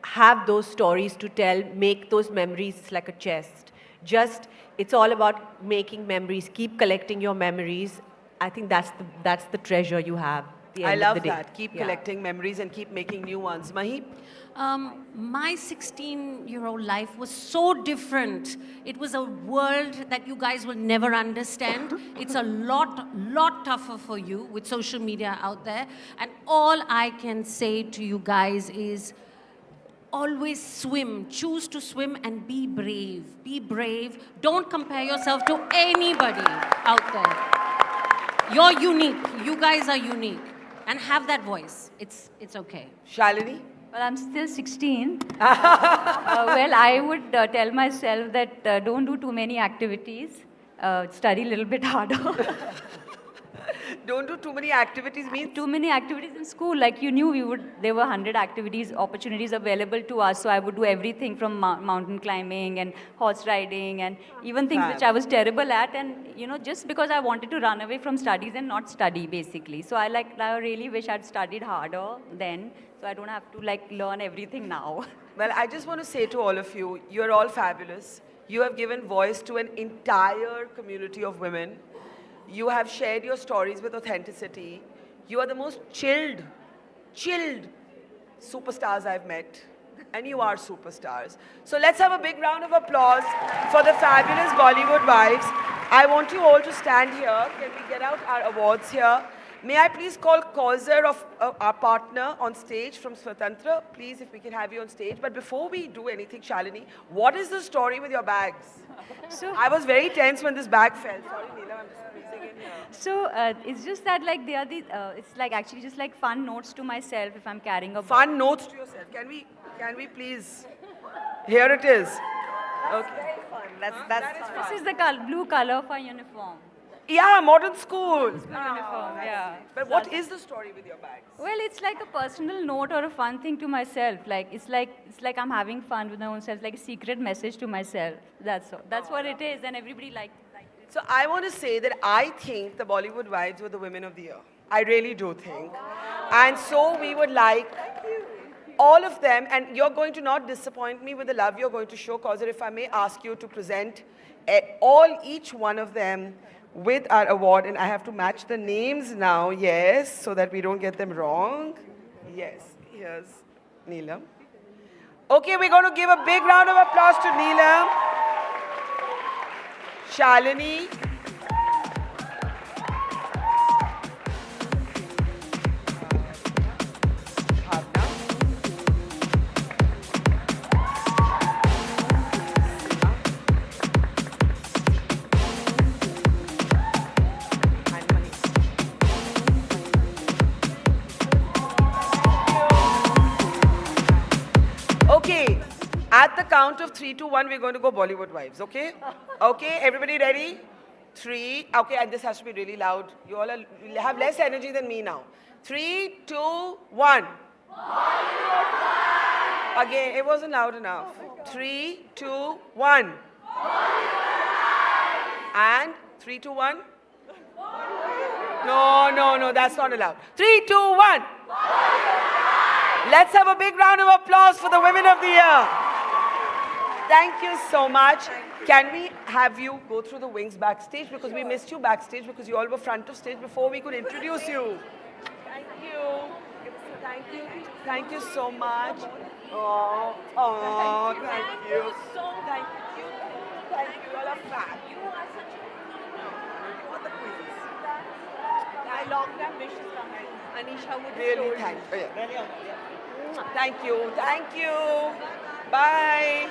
Speaker 24: have those stories to tell, make those memories, it's like a chest. It's all about making memories, keep collecting your memories. I think that's the treasure you have.
Speaker 2: I love that. Keep collecting memories and keep making new ones. Mahip?
Speaker 18: My 16-year-old life was so different. It was a world that you guys will never understand. It's a lot tougher for you with social media out there. And all I can say to you guys is always swim. Choose to swim and be brave. Be brave. Don't compare yourself to anybody out there. You're unique. You guys are unique. And have that voice. It's okay.
Speaker 2: Shalini?
Speaker 1: Well, I'm still 16. Well, I would tell myself that don't do too many activities. Study a little bit harder.
Speaker 2: Don't do too many activities means?
Speaker 1: Too many activities in school. Like you knew there were 100 opportunities available to us. So I would do everything from mountain climbing and horse riding and even things which I was terrible at. And, just because I wanted to run away from studies and not study, basically. So I really wish I'd studied harder then. So I don't have to learn everything now.
Speaker 2: Well, I just want to say to all of you, you're all fabulous. You have given voice to an entire community of women. You have shared your stories with authenticity. You are the most chilled superstars I've met. And you are superstars. So let's have a big round of applause for the fabulous Bollywood wives. I want you all to stand here. Can we get out our awards here? May I please call Nozer of our partner on stage from Swatantra? Please, if we can have you on stage. But before we do anything, Shalini, what is the story with your bags? I was very tense when this bag fell. Sorry, Neela, I'm just squeezing in here.
Speaker 1: So it's just that they are it's actually just fun notes to myself if I'm carrying a book.
Speaker 2: Fun notes to yourself. Can we please? Here it is. Okay.
Speaker 23: That's fun.
Speaker 1: This is the blue color for uniform.
Speaker 2: Yeah, modern school.
Speaker 1: Uniform, yeah.
Speaker 2: But what is the story with your bags?
Speaker 1: Well, it's like a personal note or a fun thing to myself. Like it's like I'm having fun with my own self, like a secret message to myself. That's all. That's what it is, and everybody liked it.
Speaker 2: So I want to say that I think the Bollywood Wives were the women of the year. I really do think. And so we would like all of them, and you're going to not disappoint me with the love you're going to show, Causer, if I may ask you to present each one of them with our award, and I have to match the names now, yes, so that we don't get them wrong. Yes, here's Neelam. Okay, we're going to give a big round of applause to Neelam, Shalini, okay, at the count of 3, 2, 1, we're going to go Bollywood Wives, okay? Okay, everybody ready? 3, okay, and this has to be really loud. You all have less energy than me now. 3, 2, 1. Again, it wasn't loud enough. 3, 2, 1. And 3, 2, 1. No, that's not allowed. 3, 2, 1. Let's have a big round of applause for the Women of the Year. Thank you so much. Can we have you go through the wings backstage? Because we missed you backstage because you all were front of stage before we could introduce you. Thank you. Thank you. Thank you so much. Oh, thank you. Thank you. Thank you. You all are fab. You are such a... You are the queens. My long-term wish is coming. Anisha would really thank you. Thank you. Thank you. Bye.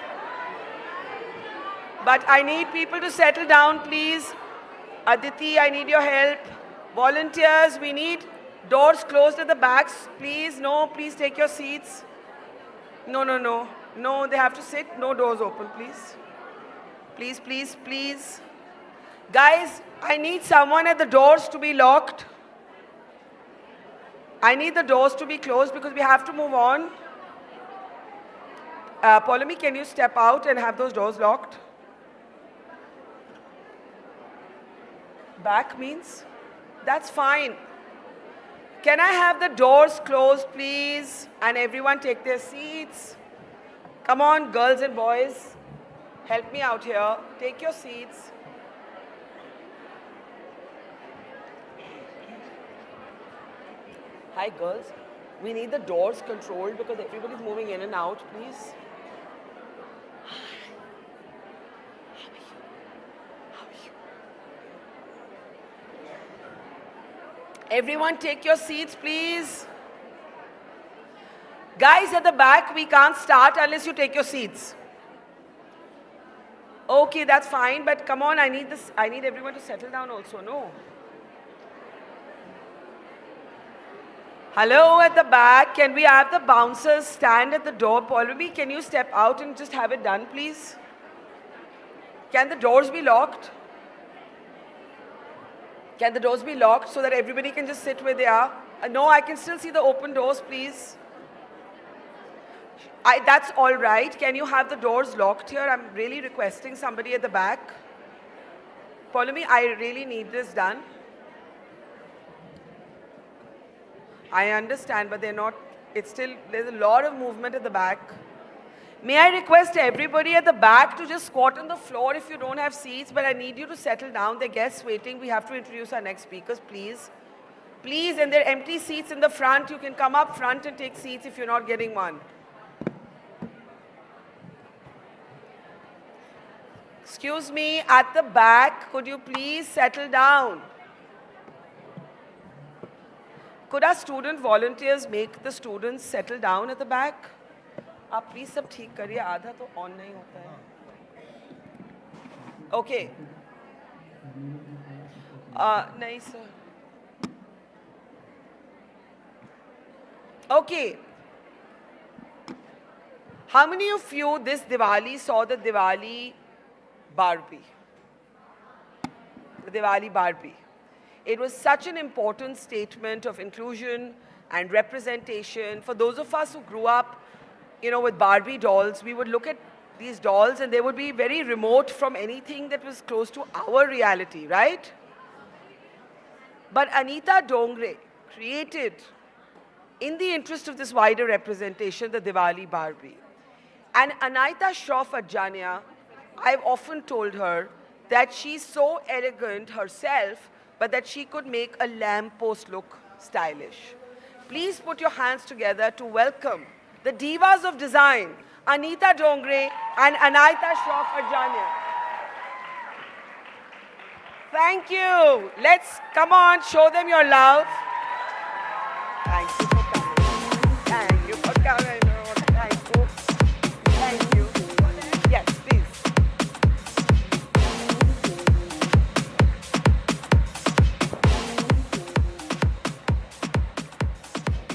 Speaker 2: But I need people to settle down, please. Aditi, I need your help. Volunteers, we need doors closed at the backs. Please, no, please take your seats. No. No, they have to sit. No doors open, please. Please, please, please. Guys, I need someone at the doors to be locked. I need the doors to be closed because we have to move on. Polemy, can you step out and have those doors locked? Back means? That's fine. Can I have the doors closed, please? And everyone take their seats. Come on, girls and boys. Help me out here. Take your seats. Hi, girls. We need the doors controlled because everybody's moving in and out, please. Everyone take your seats, please. Guys at the back, we can't start unless you take your seats. Okay, that's fine, but come on, I need everyone to settle down also, no? Hello at the back, can we have the bouncers stand at the door? Polemy, can you step out and just have it done, please? Can the doors be locked? Can the doors be locked so that everybody can just sit where they are? No, I can still see the open doors, please. That's all right. Can you have the doors locked here? I'm really requesting somebody at the back. Polemy, I really need this done. I understand, but they're not, there's a lot of movement at the back. May I request everybody at the back to just squat on the floor if you don't have seats, but I need you to settle down. There are guests waiting. We have to introduce our next speakers, please. Please, and there are empty seats in the front. You can come up front and take seats if you're not getting one. Excuse me, at the back, could you please settle down? Could our student volunteers make the students settle down at the back? आप please सब ठीक करिए आधा तो on नहीं होता है okay नहीं sir okay how many of you this Diwali saw the Diwali Barbie? The Diwali Barbie. It was such an important statement of inclusion and representation. For those of us who grew up, with Barbie dolls, we would look at these dolls and they would be very remote from anything that was close to our reality, right? But Anita Dongre created, in the interest of this wider representation, the Diwali Barbie. And Anita Shroff Ajanya, I've often told her that she's so elegant herself, but that she could make a lamppost look stylish. Please put your hands together to welcome the divas of design, Anita Dongre and Anita Shroff Ajanya. Thank you. Let's, come on, show them your love. Thank you for coming. Thank you for coming. Thank you. Thank you. Yes, please.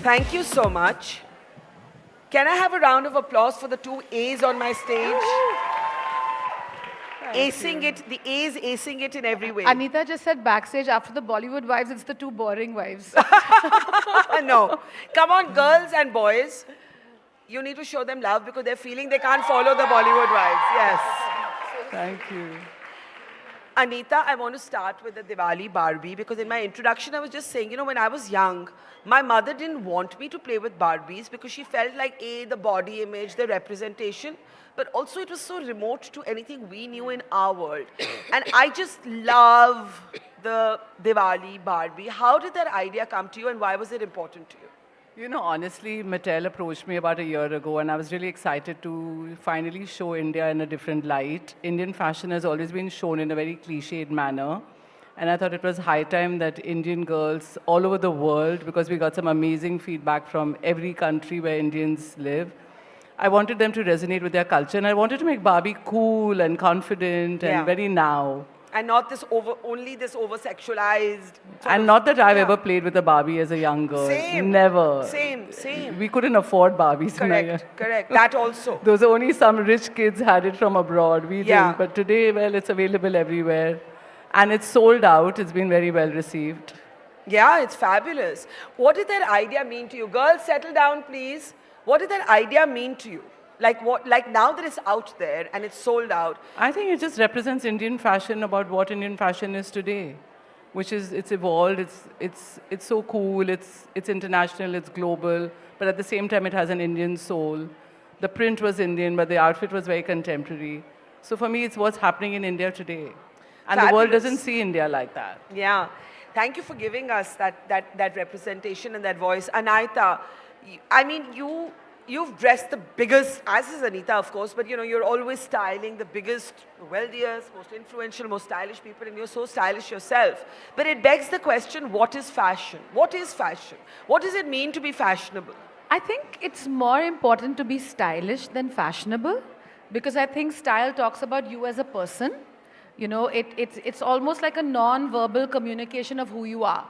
Speaker 2: Thank you so much. Can I have a round of applause for the two A's on my stage? Acing it, the A's acing it in every way.
Speaker 4: Anita just said backstage after the Bollywood Wives, it's the two boring wives.
Speaker 2: No. Come on, girls and boys. You need to show them love because they're feeling they can't follow the Bollywood Wives. Yes.
Speaker 16: Thank you.
Speaker 2: Anita, I want to start with the Diwali Barbie because in my introduction I was just saying, when I was young, my mother didn't want me to play with Barbies because she felt like the body image, the representation, but also it was so remote to anything we knew in our world. And I just love the Diwali Barbie. How did that idea come to you and why was it important to you?
Speaker 16: Honestly, Mattel approached me about a year ago and I was really excited to finally show India in a different light. Indian fashion has always been shown in a very cliched manner. And I thought it was high time that Indian girls all over the world, because we got some amazing feedback from every country where Indians live, I wanted them to resonate with their culture. And I wanted to make Barbie cool and confident and very now.
Speaker 2: And not this only this over-sexualized.
Speaker 16: And not that I've ever played with a Barbie as a young girl.
Speaker 2: Same.
Speaker 16: Never.
Speaker 2: Same.
Speaker 16: We couldn't afford Barbies.
Speaker 2: Correct. That also.
Speaker 16: Those only some rich kids had it from abroad. We didn't. But today, well, it's available everywhere. And it's sold out. It's been very well received.
Speaker 2: Yeah, it's fabulous. What did that idea mean to you? Girls, settle down, please. What did that idea mean to you? Like now that it's out there and it's sold out.
Speaker 16: I think it just represents Indian fashion about what Indian fashion is today, which is it's evolved, it's so cool, it's international, it's global, but at the same time it has an Indian soul. The print was Indian, but the outfit was very contemporary. So for me, it's what's happening in India today. And the world doesn't see India like that.
Speaker 2: Yeah. Thank you for giving us that representation and that voice. Anita, I mean, you've dressed the biggest, as is Anita, of course, but you're always styling the biggest, wealthiest, most influential, most stylish people, and you're so stylish yourself. But it begs the question, what is fashion? What is fashion? What does it mean to be fashionable?
Speaker 4: I think it's more important to be stylish than fashionable because I think style talks about you as a person. It's almost like a non-verbal communication of who you are.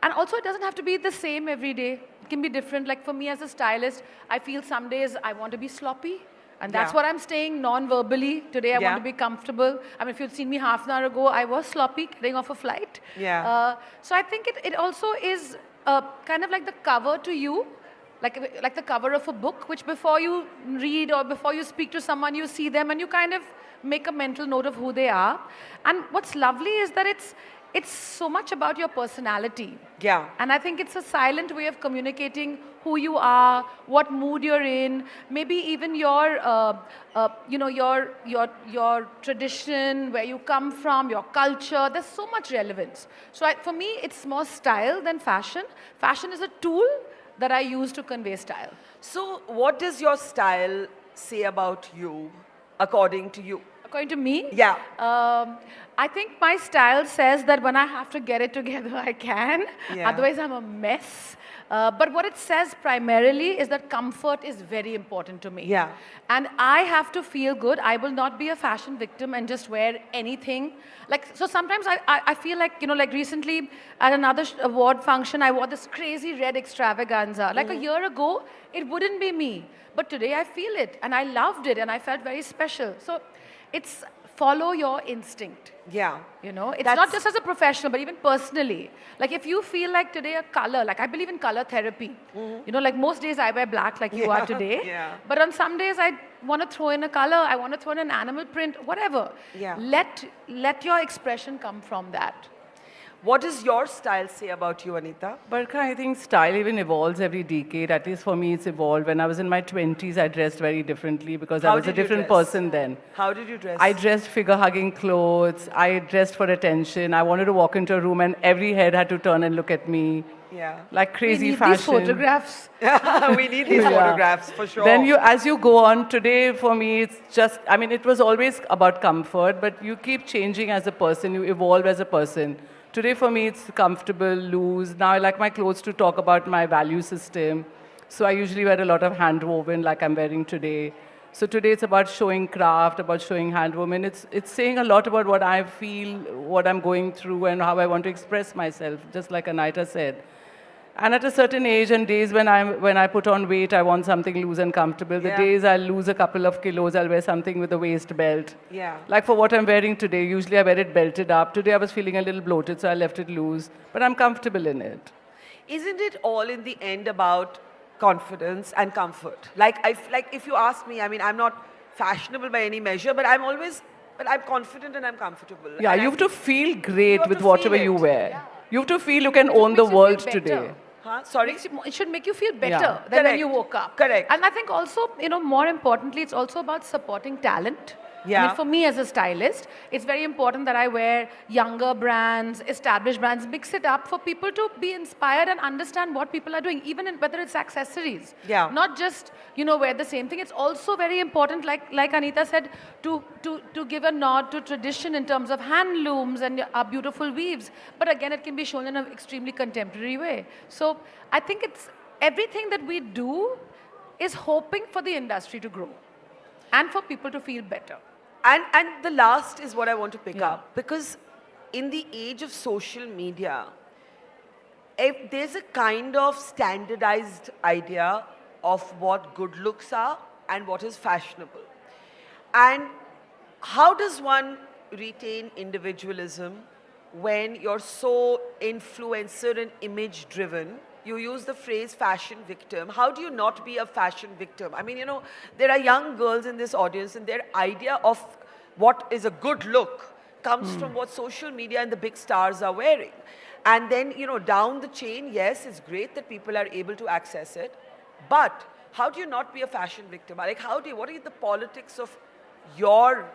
Speaker 4: And also, it doesn't have to be the same every day. It can be different. Like for me as a stylist, I feel some days I want to be sloppy. And that's what I'm saying non-verbally. Today, I want to be comfortable. I mean, if you'd seen me half an hour ago, I was sloppy, getting off a flight. So I think it also is kind of like the cover to you, like the cover of a book, which before you read or before you speak to someone, you see them and you kind of make a mental note of who they are. And what's lovely is that it's so much about your personality.
Speaker 2: Yeah.
Speaker 4: And I think it's a silent way of communicating who you are, what mood you're in, maybe even your tradition, where you come from, your culture. There's so much relevance. So for me, it's more style than fashion. Fashion is a tool that I use to convey style.
Speaker 2: So what does your style say about you, according to you?
Speaker 4: According to me?
Speaker 2: Yeah.
Speaker 4: I think my style says that when I have to get it together, I can.
Speaker 2: Yeah.
Speaker 4: Otherwise, I'm a mess. But what it says primarily is that comfort is very important to me.
Speaker 2: Yeah.
Speaker 4: And I have to feel good. I will not be a fashion victim and just wear anything. So sometimes I feel like, like recently at another award function, I wore this crazy red extravaganza. Like a year ago, it wouldn't be me. But today I feel it and I loved it and I felt very special. So it's follow your instinct.
Speaker 2: Yeah.
Speaker 4: You know, it's not just as a professional, but even personally. Like if you feel like today a color, like I believe in color therapy. You know, like most days I wear black like you are today.
Speaker 2: Yeah.
Speaker 4: But on some days I want to throw in a color, I want to throw in an animal print, whatever.
Speaker 2: Yeah.
Speaker 4: Let your expression come from that.
Speaker 2: What does your style say about you, Anita?
Speaker 16: Barkha, I think style even evolves every decade. At least for me, it's evolved. When I was in my 20s, I dressed very differently because I was a different person then.
Speaker 2: How did you dress?
Speaker 16: I dressed figure-hugging clothes. I dressed for attention. I wanted to walk into a room and every head had to turn and look at me.
Speaker 2: Yeah.
Speaker 16: Like crazy
Speaker 4: We need
Speaker 16: fashion.
Speaker 4: these photographs.
Speaker 2: We need these photographs, for sure.
Speaker 16: Then as you go on, today for me, it's just, I mean, it was always about comfort, but you keep changing as a person. You evolve as a person. Today for me, it's comfortable, loose. Now I like my clothes to talk about my value system. So I usually wear a lot of hand-woven like I'm wearing today. So today it's about showing craft, about showing hand-woven. It's saying a lot about what I feel, what I'm going through, and how I want to express myself, just like Anita said. And at a certain age and days when I put on weight, I want something loose and comfortable. The days I'll lose a couple of kilos, I'll wear something with a waist belt.
Speaker 2: Yeah.
Speaker 16: Like for what I'm wearing today, usually I wear it belted up. Today I was feeling a little bloated, so I left it loose. But I'm comfortable in it.
Speaker 2: Isn't it all in the end about confidence and comfort? Like if you ask me, I mean, I'm not fashionable by any measure, but I'm confident and I'm comfortable.
Speaker 16: Yeah,
Speaker 2: and
Speaker 16: you have to feel great
Speaker 2: have
Speaker 16: with
Speaker 2: to
Speaker 16: whatever
Speaker 2: feel
Speaker 16: you
Speaker 2: it.
Speaker 16: wear.
Speaker 2: Yeah.
Speaker 16: You have to feel you can own the world today.
Speaker 2: Huh? Sorry?
Speaker 4: It should make you feel better
Speaker 16: Yeah.
Speaker 4: than when you woke up.
Speaker 2: Correct.
Speaker 4: And I think also, you know, more importantly, it's also about supporting talent. I
Speaker 2: Yeah.
Speaker 4: mean, for me as a stylist, it's very important that I wear younger brands, established brands, mix it up for people to be inspired and understand what people are doing, even whether it's accessories.
Speaker 2: Yeah.
Speaker 4: Not just, you know, wear the same thing. It's also very important, like Anita said, to give a nod to tradition in terms of handlooms and our beautiful weaves. But again, it can be shown in an extremely contemporary way. So I think it's everything that we do is hoping for the industry to grow and for people to feel better.
Speaker 2: And the last is what I want to pick up, because in the age of social media, there's a kind of standardized idea of what good looks are and what is fashionable. And how does one retain individualism when you're so influencer and image driven? You use the phrase fashion victim. How do you not be a fashion victim? I mean, you know, there are young girls in this audience and their idea of what is a good look comes from what social media and the big stars are wearing. And then, you know, down the chain, yes, it's great that people are able to access it. But how do you not be a fashion victim? Like, what are the politics of your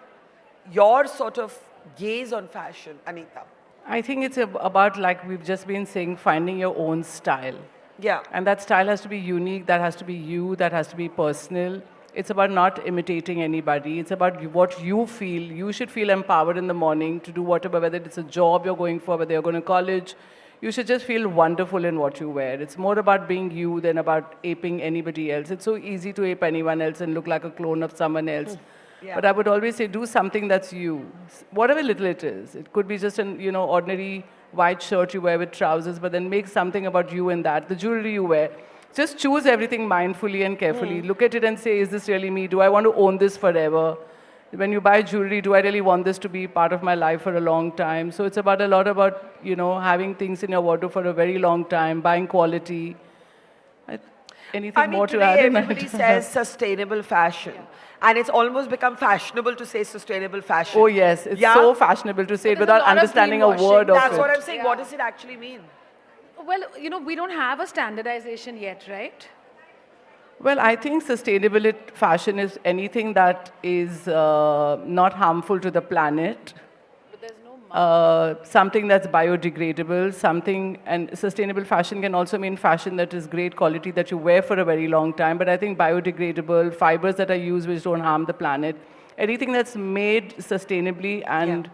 Speaker 2: sort of gaze on fashion, Anita?
Speaker 16: I think it's about, like we've just been saying, finding your own style.
Speaker 2: Yeah.
Speaker 16: And that style has to be unique, that has to be you, that has to be personal. It's about not imitating anybody. It's about what you feel. You should feel empowered in the morning to do whatever, whether it's a job you're going for, whether you're going to college. You should just feel wonderful in what you wear. It's more about being you than about aping anybody else. It's so easy to ape anyone else and look like a clone of someone else.
Speaker 2: Yeah.
Speaker 16: But I would always say, do something that's you, whatever little it is. It could be just an ordinary white shirt you wear with trousers, but then make something about you in that. The jewelry you wear, just choose everything mindfully and carefully. Look at it and say, is this really me? Do I want to own this forever? When you buy jewelry, do I really want this to be part of my life for a long time? So it's about a lot about, having things in your wardrobe for a very long time, buying quality. Anything more to add?
Speaker 2: Everybody says sustainable fashion. And it's almost become fashionable to say sustainable fashion.
Speaker 16: Oh, yes. It's so fashionable to say it without understanding a word of it.
Speaker 2: That's what I'm saying. What does it actually mean?
Speaker 4: Well, we don't have a standardization yet, right?
Speaker 16: Well, I think sustainable fashion is anything that is not harmful to the planet. Something that's biodegradable, and sustainable fashion can also mean fashion that is great quality that you wear for a very long time. But I think biodegradable, fibers that are used which don't harm the planet, anything that's made sustainably and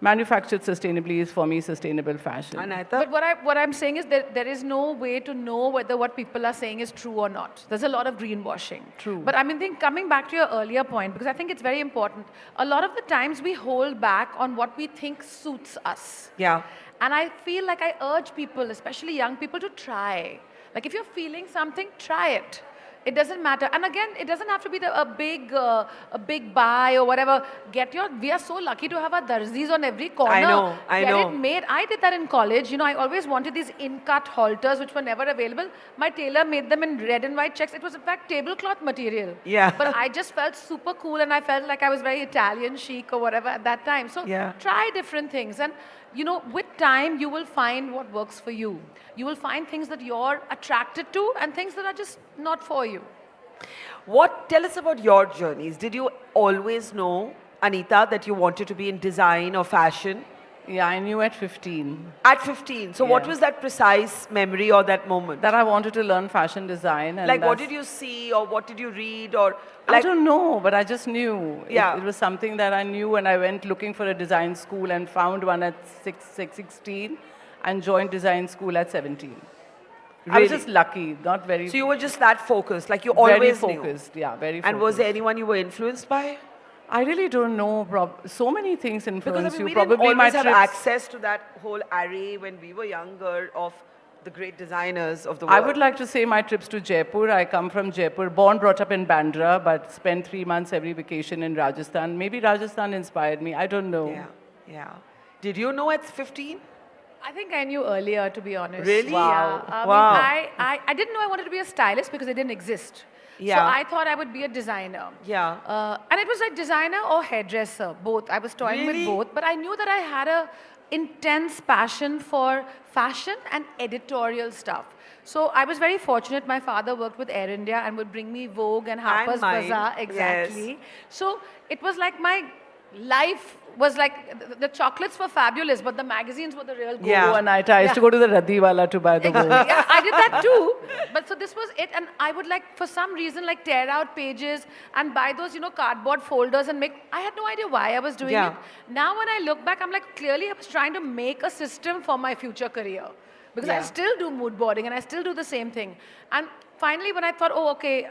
Speaker 16: manufactured sustainably is for me sustainable fashion.
Speaker 4: But what I'm saying is that there is no way to know whether what people are saying is true or not. There's a lot of greenwashing.
Speaker 16: True.
Speaker 4: But I mean, coming back to your earlier point, because I think it's very important, a lot of the times we hold back on what we think suits us.
Speaker 2: Yeah.
Speaker 4: And I feel like I urge people, especially young people, to try. Like if you're feeling something, try it. it doesn't matter. And again, it doesn't have to be a big buy or whatever. We are so lucky to have our darzis on every corner.
Speaker 2: I know.
Speaker 4: Get it made. I did that in college. You know, I always wanted these in-cut halters, which were never available. My tailor made them in red and white checks. It was in fact tablecloth material.
Speaker 2: Yeah.
Speaker 4: But I just felt super cool, and I felt like I was very Italian chic or whatever at that time. So try different things. And you know, with time, you will find what works for you. You will find things that you're attracted to and things that are just not for you.
Speaker 2: Tell us about your journeys. Did you always know, Anita, that you wanted to be in design or fashion?
Speaker 16: Yeah, I knew at 15.
Speaker 2: At 15. So what was that precise memory or that moment?
Speaker 16: That I wanted to learn fashion design. And
Speaker 2: like what did you see or what did you read or...
Speaker 16: I don't know, but I just knew.
Speaker 2: Yeah.
Speaker 16: It was something that I knew, and I went looking for a design school and found one at 16 and joined design school at 17.
Speaker 2: Really?
Speaker 16: I was just lucky, not very...
Speaker 2: So you were just that focused, like you always
Speaker 16: very
Speaker 2: knew?
Speaker 16: focused, yeah, very focused.
Speaker 2: And was there anyone you were influenced by?
Speaker 16: I really don't know. So many things influence
Speaker 2: because,
Speaker 16: you.
Speaker 2: We
Speaker 16: Probably
Speaker 2: didn't
Speaker 16: my
Speaker 2: always have
Speaker 16: trips.
Speaker 2: access to that whole array when we were younger of the great designers of the world.
Speaker 16: I would like to say my trips to Jaipur. I come from Jaipur, born, brought up in Bandra, but spent 3 months every vacation in Rajasthan. Maybe Rajasthan inspired me. I don't know.
Speaker 2: Yeah. Did you know at 15?
Speaker 4: I think I knew earlier, to be honest.
Speaker 2: Really?
Speaker 4: Wow.
Speaker 2: Yeah.
Speaker 4: Wow. I didn't know I wanted to be a stylist because it didn't exist.
Speaker 2: Yeah.
Speaker 4: So I thought I would be a designer.
Speaker 2: Yeah.
Speaker 4: And it was like designer or hairdresser, both. I was toying with both. But I knew that I had a intense passion for fashion and editorial stuff. So I was very fortunate. My father worked with Air India and would bring me Vogue and Harper's Bazaar. Exactly.
Speaker 2: Yes.
Speaker 4: So it was like my life was like, the chocolates were fabulous, but the magazines were the real gold.
Speaker 16: Yeah. Anita, I used to go to the Radiwala to buy the Vogue.
Speaker 4: Yeah, I did that too. But so this was it. And I would like, for some reason, like tear out pages and buy those, you know, cardboard folders and make, I had no idea why I was doing it. Now when I look back, I'm like, clearly I was trying to make a system for my future career. Because I still do mood boarding and I still do the same thing. And finally when I thought, oh, okay,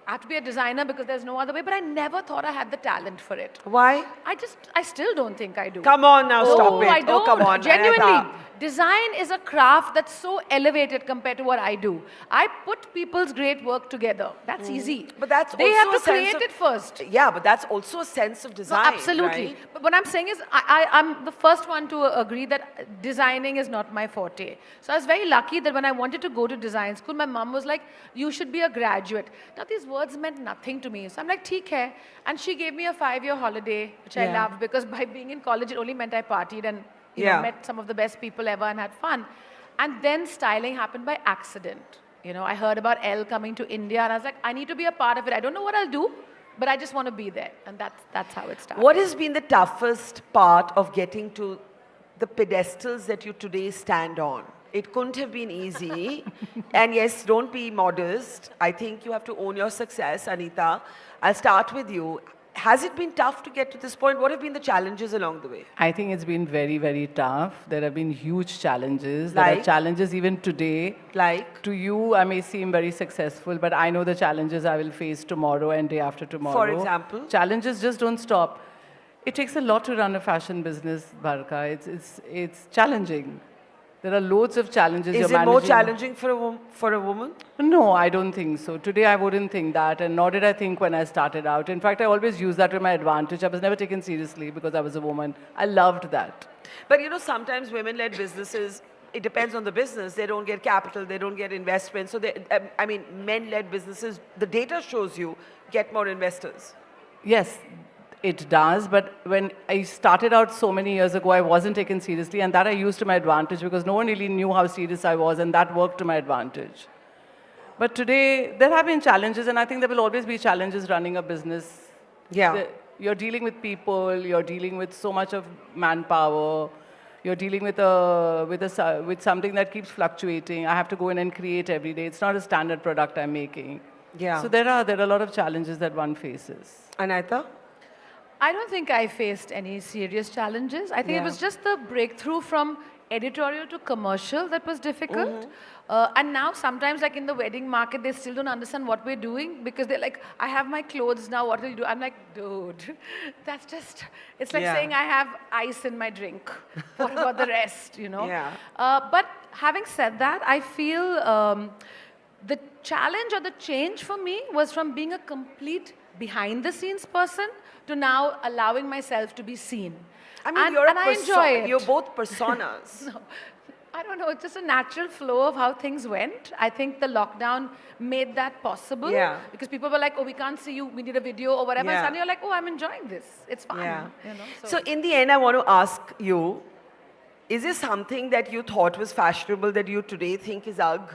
Speaker 4: I have to be a designer because there's no other way, but I never thought I had the talent for it.
Speaker 2: Why?
Speaker 4: I still don't think I do.
Speaker 2: Come on now, stop it.
Speaker 4: I don't.
Speaker 2: Oh, come on.
Speaker 4: Genuinely.
Speaker 2: Anita.
Speaker 4: Design is a craft that's so elevated compared to what I do. I put people's great work together. That's easy.
Speaker 2: But that's
Speaker 4: they
Speaker 2: also
Speaker 4: have to
Speaker 2: a sense
Speaker 4: create
Speaker 2: of,
Speaker 4: it first.
Speaker 2: Yeah, but that's also a sense of design.
Speaker 4: No, absolutely.
Speaker 2: Right?
Speaker 4: But what I'm saying is, I'm the first one to agree that designing is not my forte. So I was very lucky that when I wanted to go to design school, my mom was like, you should be a graduate. Now these words meant nothing to me. So I'm like, theek hai. And she gave me a 5-year holiday, which I loved because by being in college, it only meant I partied and you know, met some of the best people ever and had fun. And then styling happened by accident. You know, I heard about Elle coming to India and I was like, I need to be a part of it. I don't know what I'll do, but I just want to be there. And that's how it started.
Speaker 2: What has been the toughest part of getting to the pedestals that you today stand on? It couldn't have been easy. And yes, don't be modest. I think you have to own your success, Anita. I'll start with you. Has it been tough to get to this point? What have been the challenges along the way?
Speaker 16: I think it's been very, very tough. There have been huge challenges.
Speaker 2: Like?
Speaker 16: There are challenges even today.
Speaker 2: Like?
Speaker 16: To you, I may seem very successful, but I know the challenges I will face tomorrow and day after tomorrow.
Speaker 2: For example?
Speaker 16: Challenges just don't stop. It takes a lot to run a fashion business, Barka. It's challenging. There are loads of challenges
Speaker 2: Is
Speaker 16: you're
Speaker 2: it more
Speaker 16: managing.
Speaker 2: challenging for a woman?
Speaker 16: No, I don't think so. Today, I wouldn't think that, and nor did I think when I started out. In fact, I always use that to my advantage. I was never taken seriously because I was a woman. I loved that.
Speaker 2: But you know, sometimes women-led businesses, it depends on the business. They don't get capital, they don't get investment. So, I mean, men-led businesses, the data shows you, get more investors.
Speaker 16: Yes, it does, but when I started out so many years ago, I wasn't taken seriously, and that I used to my advantage because no one really knew how serious I was, and that worked to my advantage. But today, there have been challenges, and I think there will always be challenges running a business.
Speaker 2: Yeah.
Speaker 16: You're dealing with people, you're dealing with so much of manpower, you're dealing with something that keeps fluctuating. I have to go in and create every day. It's not a standard product I'm making.
Speaker 2: Yeah.
Speaker 16: So there are a lot of challenges that one faces.
Speaker 2: Anita?
Speaker 4: I don't think I faced any serious challenges. I think it was just the breakthrough from editorial to commercial that was difficult. And now sometimes like in the wedding market, they still don't understand what we're doing because they're like, I have my clothes now, what will you do? I'm like, dude, that's just, it's like saying I have ice in my drink. What about the rest, you know?
Speaker 2: Yeah.
Speaker 4: But having said that, I feel The challenge or the change for me was from being a complete behind the scenes person to now allowing myself to be seen.
Speaker 2: I mean,
Speaker 4: and,
Speaker 2: you're
Speaker 4: and
Speaker 2: a
Speaker 4: I enjoy it.
Speaker 2: You're both personas.
Speaker 4: No, I don't know. It's just a natural flow of how things went. I think the lockdown made that possible.
Speaker 2: Yeah.
Speaker 4: Because people were like, oh, we can't see you. We need a video or whatever.
Speaker 2: Yeah.
Speaker 4: And suddenly you're like, oh, I'm enjoying this. It's fun.
Speaker 2: Yeah.
Speaker 4: You know,
Speaker 2: So in the end, I want to ask you, is this something that you thought was fashionable that you today think is ugh?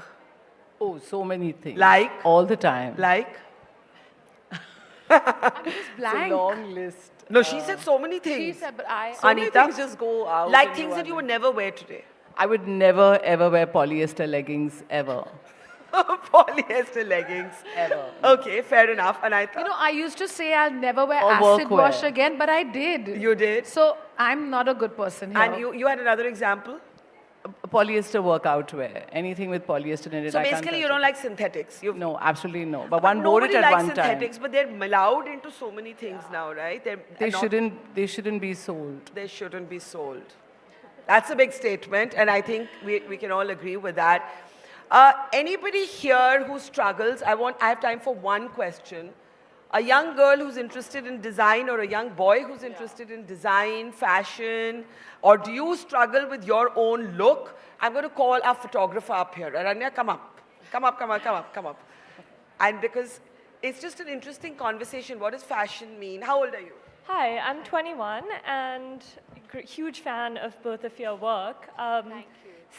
Speaker 16: Oh, so many things.
Speaker 2: Like?
Speaker 16: All the time.
Speaker 2: Like?
Speaker 4: I'm just blank.
Speaker 16: It's a long list.
Speaker 2: No, she said so many things.
Speaker 4: She said, but I...
Speaker 16: So many
Speaker 2: Anita?
Speaker 16: things just go out.
Speaker 2: Like
Speaker 16: and
Speaker 2: things that you would
Speaker 16: wonder.
Speaker 2: never wear today.
Speaker 16: I would never, ever wear polyester leggings, ever.
Speaker 2: Polyester leggings.
Speaker 16: Ever.
Speaker 2: Okay, fair enough. Anita?
Speaker 4: You know, I used to say I'll never wear
Speaker 16: Or
Speaker 4: acid
Speaker 16: workwear.
Speaker 4: wash again, but I did.
Speaker 2: You did?
Speaker 4: So I'm not a good person here.
Speaker 2: And you had another example?
Speaker 16: Polyester workout wear. Anything with polyester in it,
Speaker 2: So
Speaker 16: I can't
Speaker 2: basically,
Speaker 16: touch
Speaker 2: you don't
Speaker 16: it.
Speaker 2: like synthetics.
Speaker 16: No, absolutely no. But one wore it
Speaker 2: Nobody
Speaker 16: at
Speaker 2: likes
Speaker 16: one time.
Speaker 2: synthetics, but they're allowed into so many things now, right?
Speaker 16: They shouldn't be sold.
Speaker 2: They shouldn't be sold. That's a big statement, and I think we can all agree with that. Anybody here who struggles, I have time for one question. A young girl who's interested in design or a young boy who's interested in design, fashion, or do you struggle with your own look? I'm going to call our photographer up here. Ananya, come up. Come up, come up, come up, come up. And because it's just an interesting conversation. What does fashion mean? How old are you?
Speaker 8: Hi, I'm 21 and huge fan of both of your work. Thank you.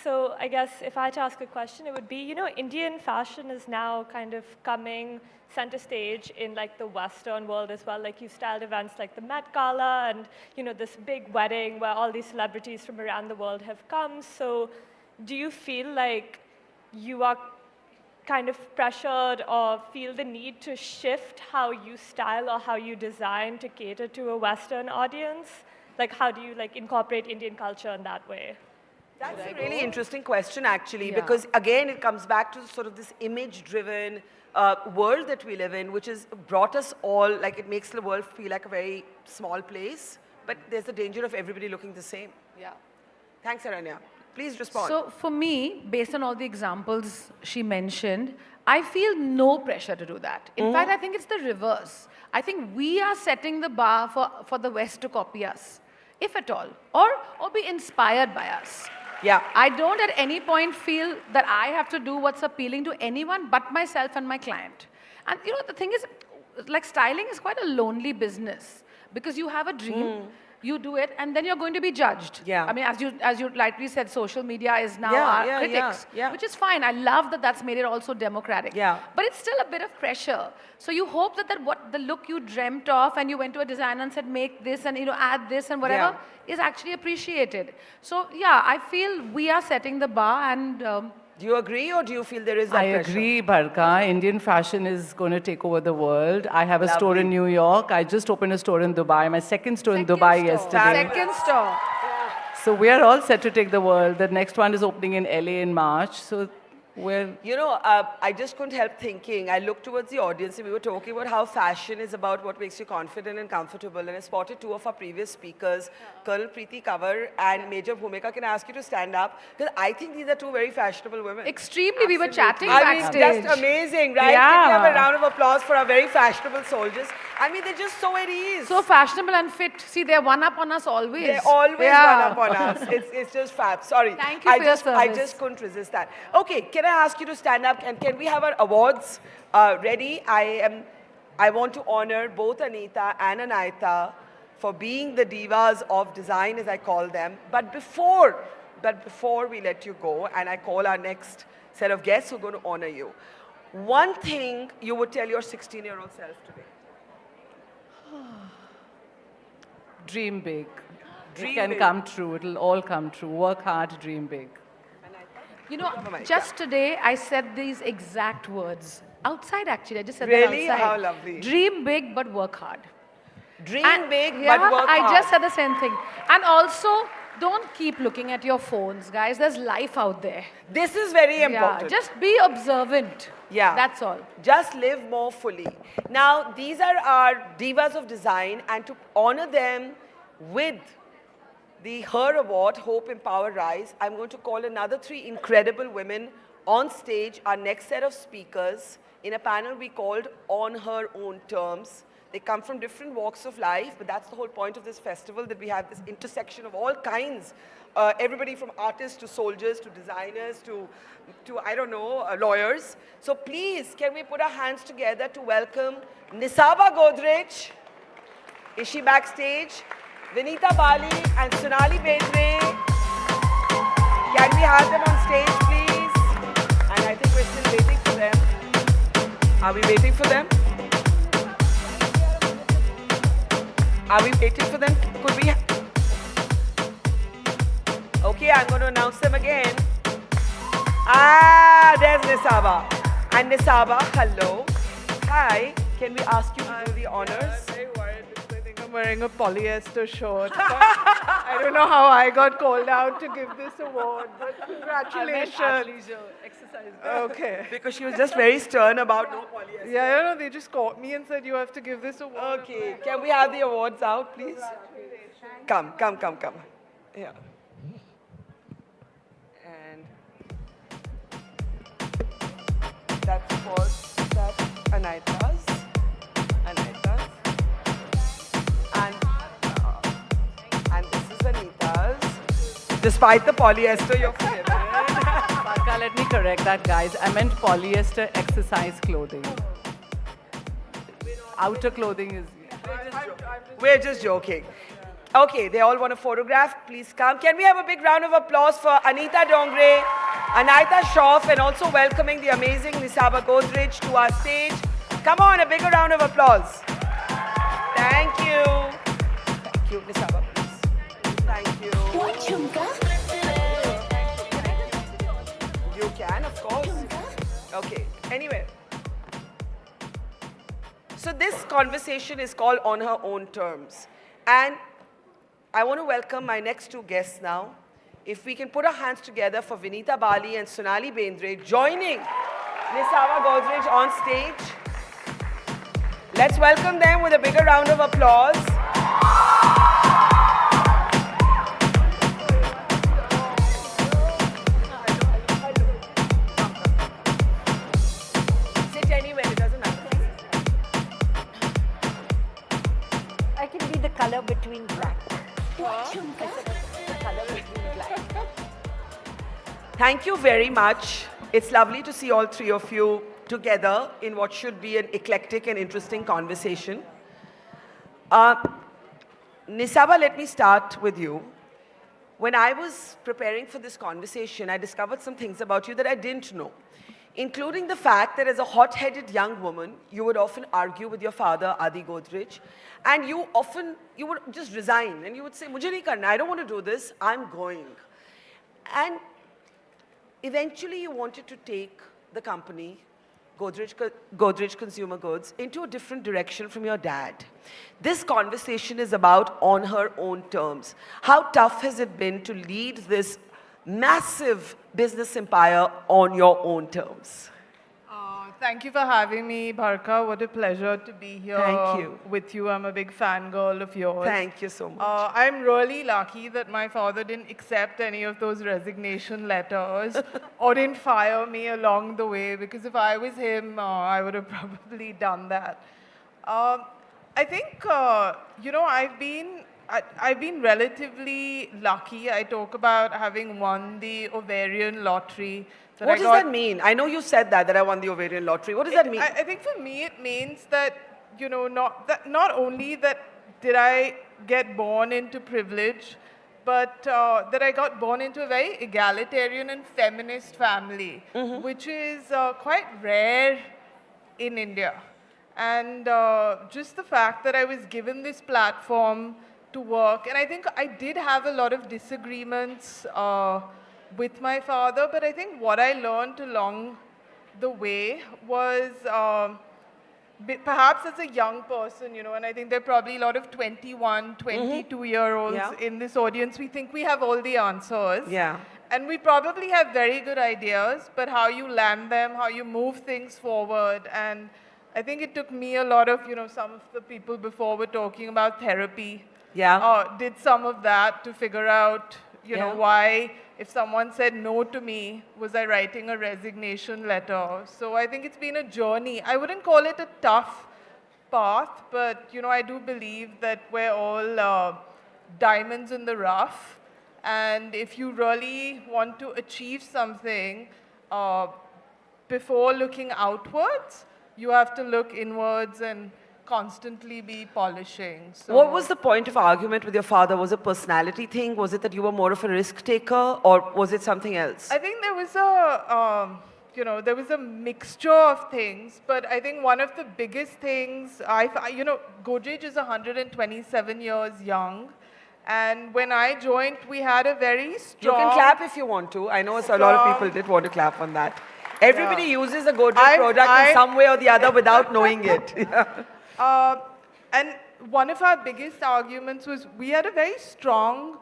Speaker 8: So I guess if I had to ask a question, it would be, you know, Indian fashion is now kind of coming center stage in like the Western world as well. Like you styled events like the Met Gala and, you know, this big wedding where all these celebrities from around the world have come. So do you feel like you are kind of pressured or feel the need to shift how you style or how you design to cater to a Western audience? Like how do you like incorporate Indian culture in that way?
Speaker 2: That's a really interesting question, actually, because again, it comes back to sort of this image-driven world that we live in, which has brought us all, like it makes the world feel like a very small place, but there's the danger of everybody looking the same.
Speaker 4: Yeah.
Speaker 2: Thanks, Ananya. Please respond.
Speaker 4: So for me, based on all the examples she mentioned, I feel no pressure to do that. In fact, I think it's the reverse. I think we are setting the bar for the West to copy us, if at all, or be inspired by us.
Speaker 2: Yeah.
Speaker 4: I don't at any point feel that I have to do what's appealing to anyone but myself and my client. And you know, the thing is, like styling is quite a lonely business because you have a dream, you do it, and then you're going to be judged.
Speaker 2: Yeah.
Speaker 4: I mean, as you rightly said, social media is now
Speaker 2: Yeah,
Speaker 4: our
Speaker 2: yeah,
Speaker 4: critics,
Speaker 2: yeah.
Speaker 4: which is fine. I love that that's made it also democratic.
Speaker 2: Yeah.
Speaker 4: But it's still a bit of pressure. So you hope that what the look you dreamt of and you went to a designer and said, make this and, you know, add this and whatever is actually appreciated. So yeah, I feel we are setting the bar and...
Speaker 2: do you agree or do you feel there is that
Speaker 16: I
Speaker 2: pressure?
Speaker 16: agree, Barka. Indian fashion is going to take over the world. I have a store in New York. I just opened a store in Dubai. My second store in Dubai yesterday.
Speaker 4: Second store.
Speaker 16: So we are all set to take the world. The next one is opening in LA in March. So we're...
Speaker 2: You know, I just couldn't help thinking. I looked towards the audience and we were talking about how fashion is about what makes you confident and comfortable. And I spotted two of our previous speakers, Colonel Kriti Kavar and Major Bhumika. Can I ask you to stand up? Because I think these are two very fashionable women.
Speaker 4: Extremely. We were chatting
Speaker 2: I mean,
Speaker 4: backstage.
Speaker 2: just amazing, right?
Speaker 4: Yeah.
Speaker 2: Can we have a round of applause for our very fashionable soldiers? I mean, they're just so at ease.
Speaker 4: So fashionable and fit. See, they're one up on us always.
Speaker 2: They always run up on us. It's just fab. Sorry.
Speaker 4: Thank you for your service.
Speaker 2: I just couldn't resist that. Okay, can I ask you to stand up and can we have our awards ready? I want to honor both Anita and Anita for being the divas of design, as I call them. But before we let you go, and I call our next set of guests who are going to honor you, one thing you would tell your 16-year-old self today.
Speaker 16: Dream big.
Speaker 2: Dream
Speaker 16: It can
Speaker 2: big.
Speaker 16: come true. It'll all come true. Work hard, dream big.
Speaker 4: You know, just today I said these exact words. Outside, actually. I just said
Speaker 2: Really?
Speaker 4: that outside.
Speaker 2: How lovely.
Speaker 4: Dream big, but work hard.
Speaker 2: Dream big,
Speaker 4: Yeah,
Speaker 2: but work hard.
Speaker 4: I just said the same thing. And also, don't keep looking at your phones, guys. There's life out there.
Speaker 2: This is very important.
Speaker 4: Yeah, just be observant.
Speaker 2: Yeah.
Speaker 4: That's all.
Speaker 2: Just live more fully. Now, these are our divas of design, and to honor them with the Her Award, Hope, Empower, Rise, I'm going to call another three incredible women on stage our next set of speakers in a panel we called On Her Own Terms. They come from different walks of life, but that's the whole point of this festival, that we have this intersection of all kinds. Everybody from artists to soldiers to designers to I don't know, lawyers. So please, can we put our hands together to welcome Nisaba Godrej? Is she backstage? Vinita Bali and Sonali Bendre. Can we have them on stage, please? And I think we're still waiting for them. Are we waiting for them? Are we waiting for them? Could we? Okay, I'm going to announce them again. Ah, there's Nisaba. And Nisaba, hello. Hi. Can we ask you to do the honors?
Speaker 9: I'm very worried because I think I'm wearing a polyester shirt. I don't know how I got called out to give this award, but congratulations.
Speaker 2: Exercise.
Speaker 9: Okay.
Speaker 2: Because she was just very stern about no polyester.
Speaker 9: Yeah, you know, they just caught me and said you have to give this award.
Speaker 2: Okay. Can we have the awards out, please? Come. Yeah. And that's Anita's. And this is Anita's. Despite the polyester, you're forgiven.
Speaker 16: Barka, let me correct that, guys. I meant polyester exercise clothing. Outer clothing is...
Speaker 2: We're just joking. Okay, they all want a photograph. Please come. Can we have a big round of applause for Anita Dongre, Anita Shroff, and also welcoming the amazing Nisaba Godrej to our stage. Come on, a bigger round of applause. Thank you. Thank you, Nisaba, please. Thank you. You can, of course. Okay, anyway. So this conversation is called On Her Own Terms. And I want to welcome my next two guests now. If we can put our hands together for Vinita Bali and Sonali Bendre joining Nisaba Godrej on stage. Let's welcome them with a bigger round of applause. Sit anywhere, it doesn't matter.
Speaker 13: I can be the color between black.
Speaker 2: Thank you very much. It's lovely to see all three of you together in what should be an eclectic and interesting conversation. Nisaba, let me start with you. When I was preparing for this conversation, I discovered some things about you that I didn't know, including the fact that as a hot-headed young woman, you would often argue with your father, Adi Godrej, and you would just resign, and you would say, "Mujhe nahi karna, I don't want to do this, I'm going." And eventually you wanted to take the company, Godrej Consumer Goods, into a different direction from your dad. This conversation is about On Her Own Terms. How tough has it been to lead this massive business empire on your own terms?
Speaker 9: Thank you for having me, Barka. What a pleasure to be here
Speaker 2: Thank you.
Speaker 9: with you. I'm a big fangirl of yours.
Speaker 2: Thank you so much.
Speaker 9: I'm really lucky that my father didn't accept any of those resignation letters or didn't fire me along the way, because if I was him, I would have probably done that. I think, you know, I've been relatively lucky. I talk about having won the ovarian lottery.
Speaker 2: What does that mean? I know you said that I won the ovarian lottery. What does that mean?
Speaker 9: I think for me it means that, you know, not only that did I get born into privilege, but that I got born into a very egalitarian and feminist family, which is quite rare in India. And just the fact that I was given this platform to work, and I think I did have a lot of disagreements with my father, but I think what I learned along the way was perhaps as a young person, you know, and I think there are probably a lot of 21, 22-year-olds in this audience, we think we have all the answers.
Speaker 2: Yeah.
Speaker 9: And we probably have very good ideas, but how you land them, how you move things forward. And I think it took me a lot of, you know, some of the people before were talking about therapy.
Speaker 2: Yeah.
Speaker 9: Did some of that to figure out, you know, why if someone said no to me, was I writing a resignation letter? So I think it's been a journey. I wouldn't call it a tough path, but I do believe that we're all diamonds in the rough. And if you really want to achieve something, before looking outwards, you have to look inwards and constantly be polishing. So
Speaker 2: What was the point of argument with your father? Was it a personality thing? Was it that you were more of a risk taker, or was it something else?
Speaker 9: I think there was there was a mixture of things, but I think one of the biggest things, Godrej is 127 years young, and when I joined, we had a very strong...
Speaker 2: You can clap if you want to. I know a lot of people did want to clap on that. Everybody uses a Godrej product in some way or the other without knowing it.
Speaker 9: And one of our biggest arguments was we had a very strong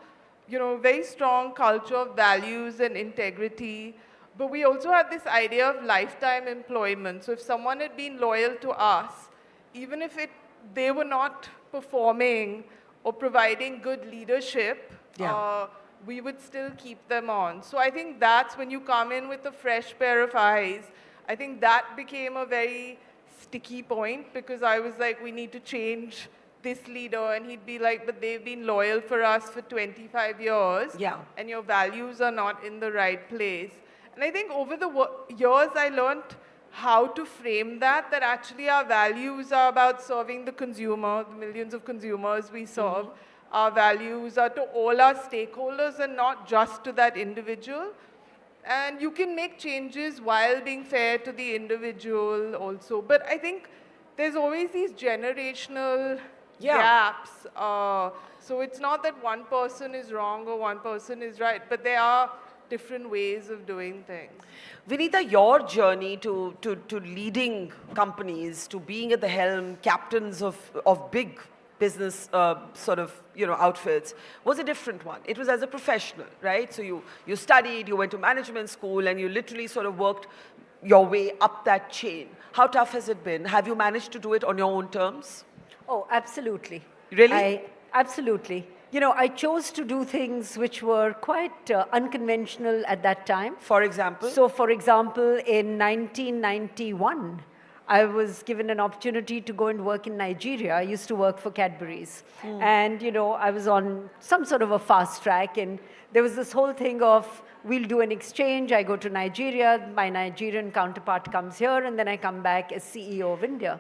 Speaker 9: culture of values and integrity, but we also had this idea of lifetime employment. So if someone had been loyal to us, even if they were not performing or providing good leadership, we would still keep them on. So I think that's when you come in with a fresh pair of eyes. I think that became a very sticky point, because I was like, we need to change this leader, and he'd be like, but they've been loyal for us for 25 years, and your values are not in the right place. And I think over the years, I learned how to frame that actually our values are about serving the consumer, the millions of consumers we serve. Our values are to all our stakeholders and not just to that individual. And you can make changes while being fair to the individual also. But I think there's always these generational gaps. So it's not that one person is wrong or one person is right, but there are different ways of doing things.
Speaker 2: Vinita, your journey to leading companies, to being at the helm, captains of big business outfits, was a different one. It was as a professional, right? So you studied, you went to management school, and you literally sort of worked your way up that chain. How tough has it been? Have you managed to do it on your own terms?
Speaker 13: Oh, absolutely.
Speaker 2: Really?
Speaker 13: Absolutely. I chose to do things which were quite unconventional at that time.
Speaker 2: For example?
Speaker 13: So, for example, in 1991, I was given an opportunity to go and work in Nigeria. I used to work for Cadbury's. And, I was on some sort of a fast track, and there was this whole thing of, we'll do an exchange. I go to Nigeria, my Nigerian counterpart comes here, and then I come back as CEO of India.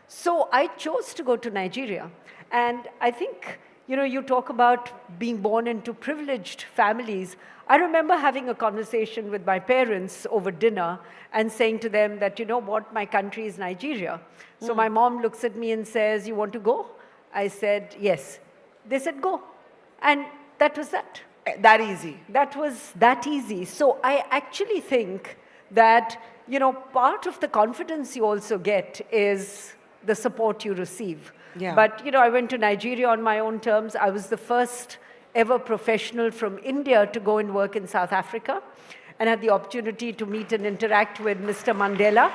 Speaker 13: So I chose to go to Nigeria. And I think, you talk about being born into privileged families. I remember having a conversation with my parents over dinner and saying to them that, my country is Nigeria. So my mom looks at me and says, you want to go? I said, yes. They said, go. And that was that.
Speaker 2: That easy.
Speaker 13: That was that easy. So I actually think that, part of the confidence you also get is the support you receive.
Speaker 2: Yeah.
Speaker 13: But, I went to Nigeria on my own terms. I was the first ever professional from India to go and work in South Africa, and had the opportunity to meet and interact with Mr. Mandela.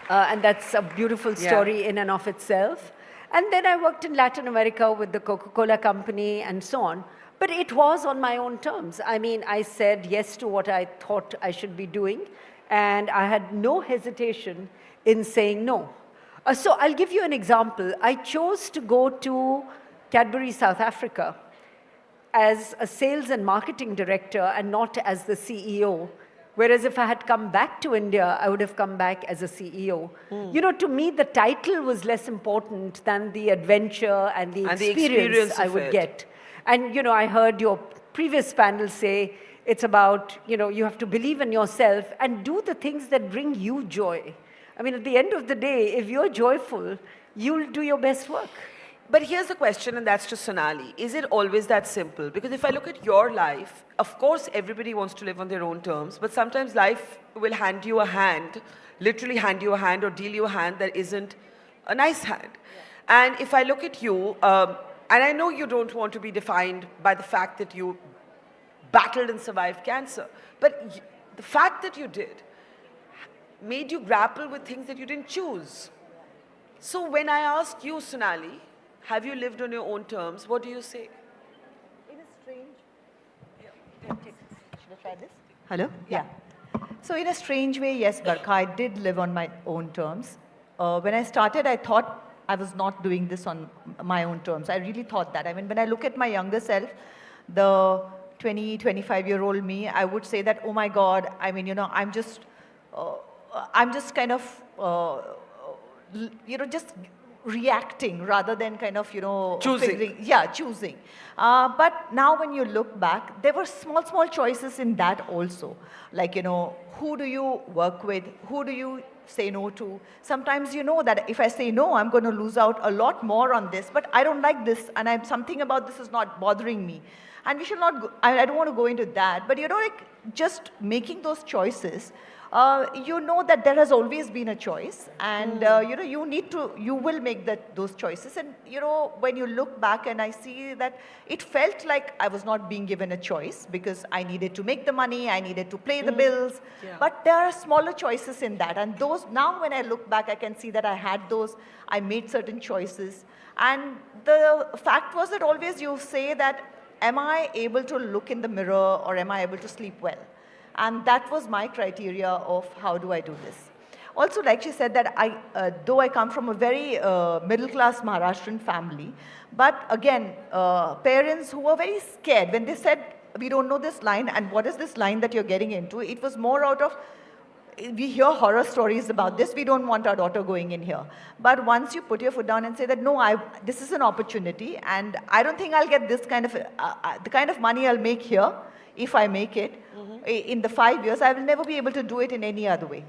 Speaker 13: And that's a beautiful story in and of itself. And then I worked in Latin America with the Coca-Cola company and so on. But it was on my own terms. I mean, I said yes to what I thought I should be doing, and I had no hesitation in saying no. So I'll give you an example. I chose to go to Cadbury South Africa as a sales and marketing director and not as the CEO. Whereas if I had come back to India, I would have come back as a CEO. To me, the title was less important than the adventure and the experience I would get. And, I heard your previous panel say it's about, you have to believe in yourself and do the things that bring you joy. I mean, at the end of the day, if you're joyful, you'll do your best work.
Speaker 2: But here's the question, and that's to Sonali. Is it always that simple? Because if I look at your life, of course, everybody wants to live on their own terms, but sometimes life will hand you a hand, literally hand you a hand or deal you a hand that isn't a nice hand. And if I look at you, and I know you don't want to be defined by the fact that you battled and survived cancer, but the fact that you did made you grapple with things that you didn't choose. So when I ask you, Sonali, have you lived on your own terms, what do you say?
Speaker 13: In a strange...
Speaker 6: try this?
Speaker 24: Hello?
Speaker 6: Yeah. So in a strange way, yes, Barkha, I did live on my own terms. When I started, I thought I was not doing this on my own terms. I really thought that. I mean, when I look at my younger self, the 20, 25-year-old me, I would say that, oh my God, I mean, I'm just kind of, just reacting rather than kind of,
Speaker 2: Choosing.
Speaker 6: choosing. But now when you look back, there were small choices in that also. Like, who do you work with? Who do you say no to? Sometimes you know that if I say no, I'm going to lose out a lot more on this, but I don't like this, and something about this is not bothering me. And we should not, I don't want to go into that, but like just making those choices, you know that there has always been a choice, and you will make those choices. And when you look back, and I see that it felt like I was not being given a choice because I needed to make the money, I needed to pay the bills, but there are smaller choices in that. And those, now when I look back, I can see that I had those, I made certain choices. And the fact was that always you say that, am I able to look in the mirror, or am I able to sleep well? And that was my criteria of how do I do this. Also, like she said, that though I come from a very middle-class Maharashtrian family, but again, parents who were very scared when they said, we don't know this line, and what is this line that you're getting into? It was more out of, we hear horror stories about this, we don't want our daughter going in here. But once you put your foot down and say that, no, this is an opportunity, and I don't think I'll get this kind of, the kind of money I'll make here, if I make it, in the 5 years, I will never be able to do it in any other way.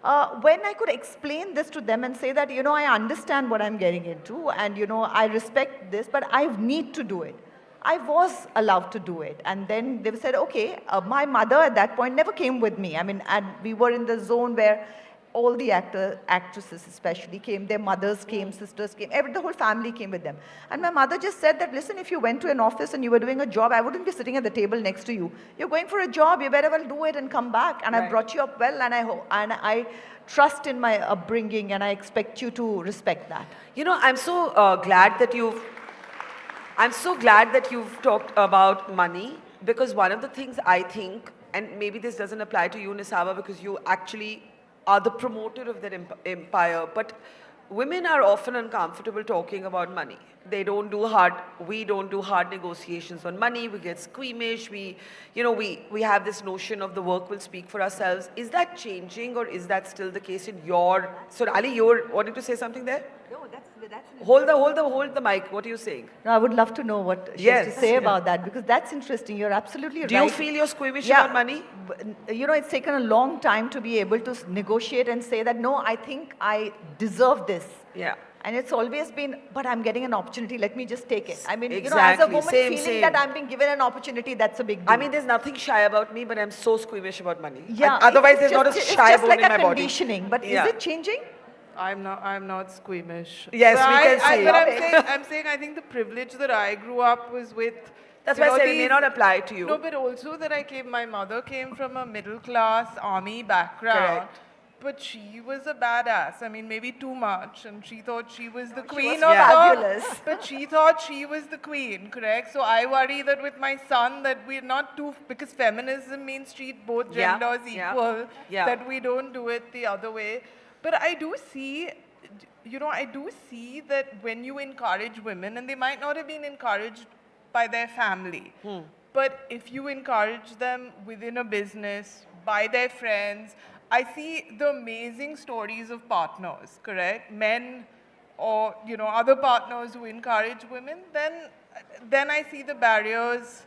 Speaker 6: When I could explain this to them and say that, I understand what I'm getting into, and, I respect this, but I need to do it. I was allowed to do it. And then they said, okay, my mother at that point never came with me. I mean, and we were in the zone where all the actresses especially came, their mothers came, sisters came, the whole family came with them. And my mother just said that, listen, if you went to an office and you were doing a job, I wouldn't be sitting at the table next to you. You're going for a job, you better well do it and come back. And I've brought you up well, and I trust in my upbringing, and I expect you to respect that.
Speaker 2: I'm so glad that you've talked about money, because one of the things I think, and maybe this doesn't apply to you, Nisaba, because you actually are the promoter of that empire, but women are often uncomfortable talking about money. We don't do hard negotiations on money. We get squeamish. We have this notion of the work will speak for ourselves. Is that changing, or is that still the case in your? So Ali, you're wanting to say something there?
Speaker 6: No, that's
Speaker 2: hold the mic. What are you saying?
Speaker 6: No, I would love to know what she has to say about that, because that's interesting. You're absolutely right.
Speaker 2: Do you feel you're squeamish about money?
Speaker 6: It's taken a long time to be able to negotiate and say that, no, I think I deserve this.
Speaker 2: Yeah.
Speaker 6: And it's always been, but I'm getting an opportunity, let me just take it. I mean,
Speaker 2: exactly.
Speaker 6: as a woman feeling that I'm being given an opportunity, that's a big deal.
Speaker 2: I mean, there's nothing shy about me, but I'm so squeamish about money.
Speaker 6: Yeah.
Speaker 2: And otherwise, there's not a shy bone in my body.
Speaker 6: It's just like a conditioning, but is it changing?
Speaker 9: I'm not squeamish.
Speaker 2: Yes,
Speaker 9: but
Speaker 2: we can see.
Speaker 9: But I'm saying I think the privilege that I grew up was with.
Speaker 2: That's why I said it may not apply to you.
Speaker 9: No, but also that my mother came from a middle class army background.
Speaker 2: Correct.
Speaker 9: But she was a badass. I mean, maybe too much. And she thought she was the queen
Speaker 6: of fabulous.
Speaker 9: But she thought she was the queen, correct? So I worry that with my son that we're not too, because feminism means treat both genders equal, that we don't do it the other way. But I do see, that when you encourage women, and they might not have been encouraged by their family, but if you encourage them within a business, by their friends, I see the amazing stories of partners, correct? Men or, other partners who encourage women, then I see the barriers,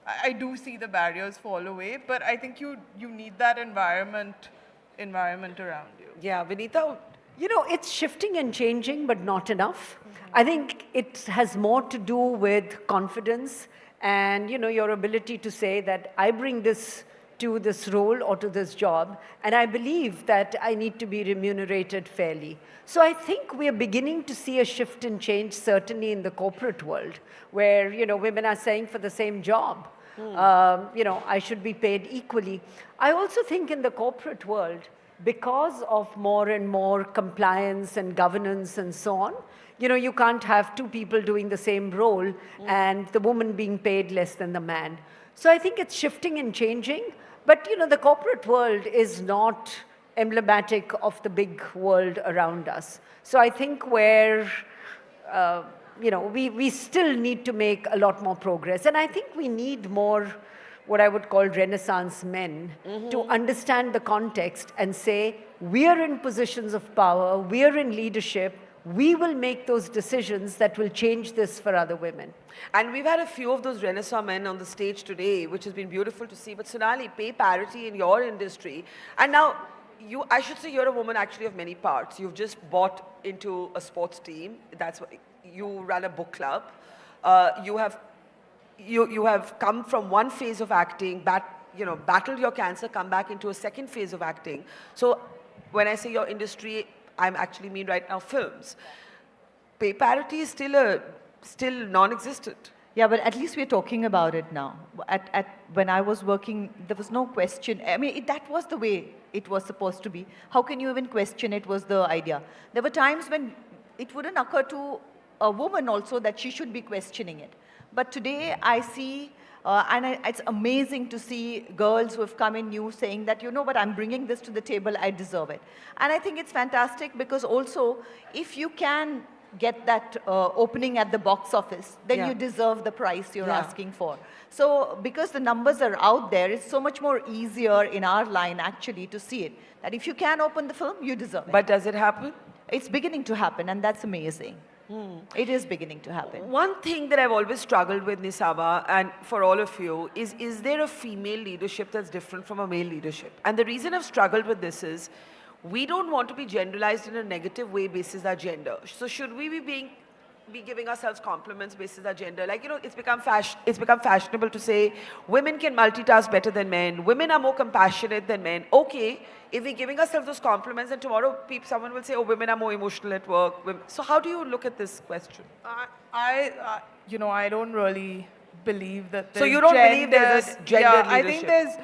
Speaker 9: I do see the barriers fall away, but I think you need that environment around you.
Speaker 2: Yeah, Vinita?
Speaker 13: It's shifting and changing, but not enough. I think it has more to do with confidence and, your ability to say that I bring this to this role or to this job, and I believe that I need to be remunerated fairly. So I think we are beginning to see a shift and change, certainly in the corporate world, where, women are saying for the same job, I should be paid equally. I also think in the corporate world, because of more and more compliance and governance and so on, you can't have two people doing the same role and the woman being paid less than the man. So I think it's shifting and changing. But, you know, the corporate world is not emblematic of the big world around us. So I think you know, we still need to make a lot more progress. And I think we need more what I would call Renaissance men to understand the context and say, we are in positions of power, we are in leadership, we will make those decisions that will change this for other women.
Speaker 2: And we've had a few of those Renaissance men on the stage today, which has been beautiful to see. But Sonali, pay parity in your industry. And now, I should say you're a woman actually of many parts. You've just bought into a sports team. That's what, you run a book club. You have come from one phase of acting, battled your cancer, come back into a second phase of acting. So when I say your industry, I'm actually mean right now films. Pay parity is still non-existent.
Speaker 6: Yeah, but at least we're talking about it now. When I was working, there was no question. I mean, that was the way it was supposed to be. How can you even question it was the idea? There were times when it wouldn't occur to a woman also that she should be questioning it. But today I see, it's amazing to see girls who have come in new saying that, you know what, I'm bringing this to the table, I deserve it. And I think it's fantastic because also, if you can get that opening at the box office, then you deserve the price you're asking for. So because the numbers are out there, it's so much more easier in our line actually to see it. That if you can open the film, you deserve it.
Speaker 2: But does it happen?
Speaker 6: It's beginning to happen, and that's amazing. It is beginning to happen.
Speaker 2: One thing that I've always struggled with, Nisaba, and for all of you, is there a female leadership that's different from a male leadership? And the reason I've struggled with this is, we don't want to be generalized in a negative way basis our gender. So should we be giving ourselves compliments basis our gender? Like, you know, it's become fashionable to say women can multitask better than men, women are more compassionate than men. Okay, if we're giving ourselves those compliments and tomorrow someone will say, oh, women are more emotional at work. So how do you look at this question?
Speaker 9: You know, I don't really believe that there's
Speaker 2: So you don't believe there's a gendered leadership?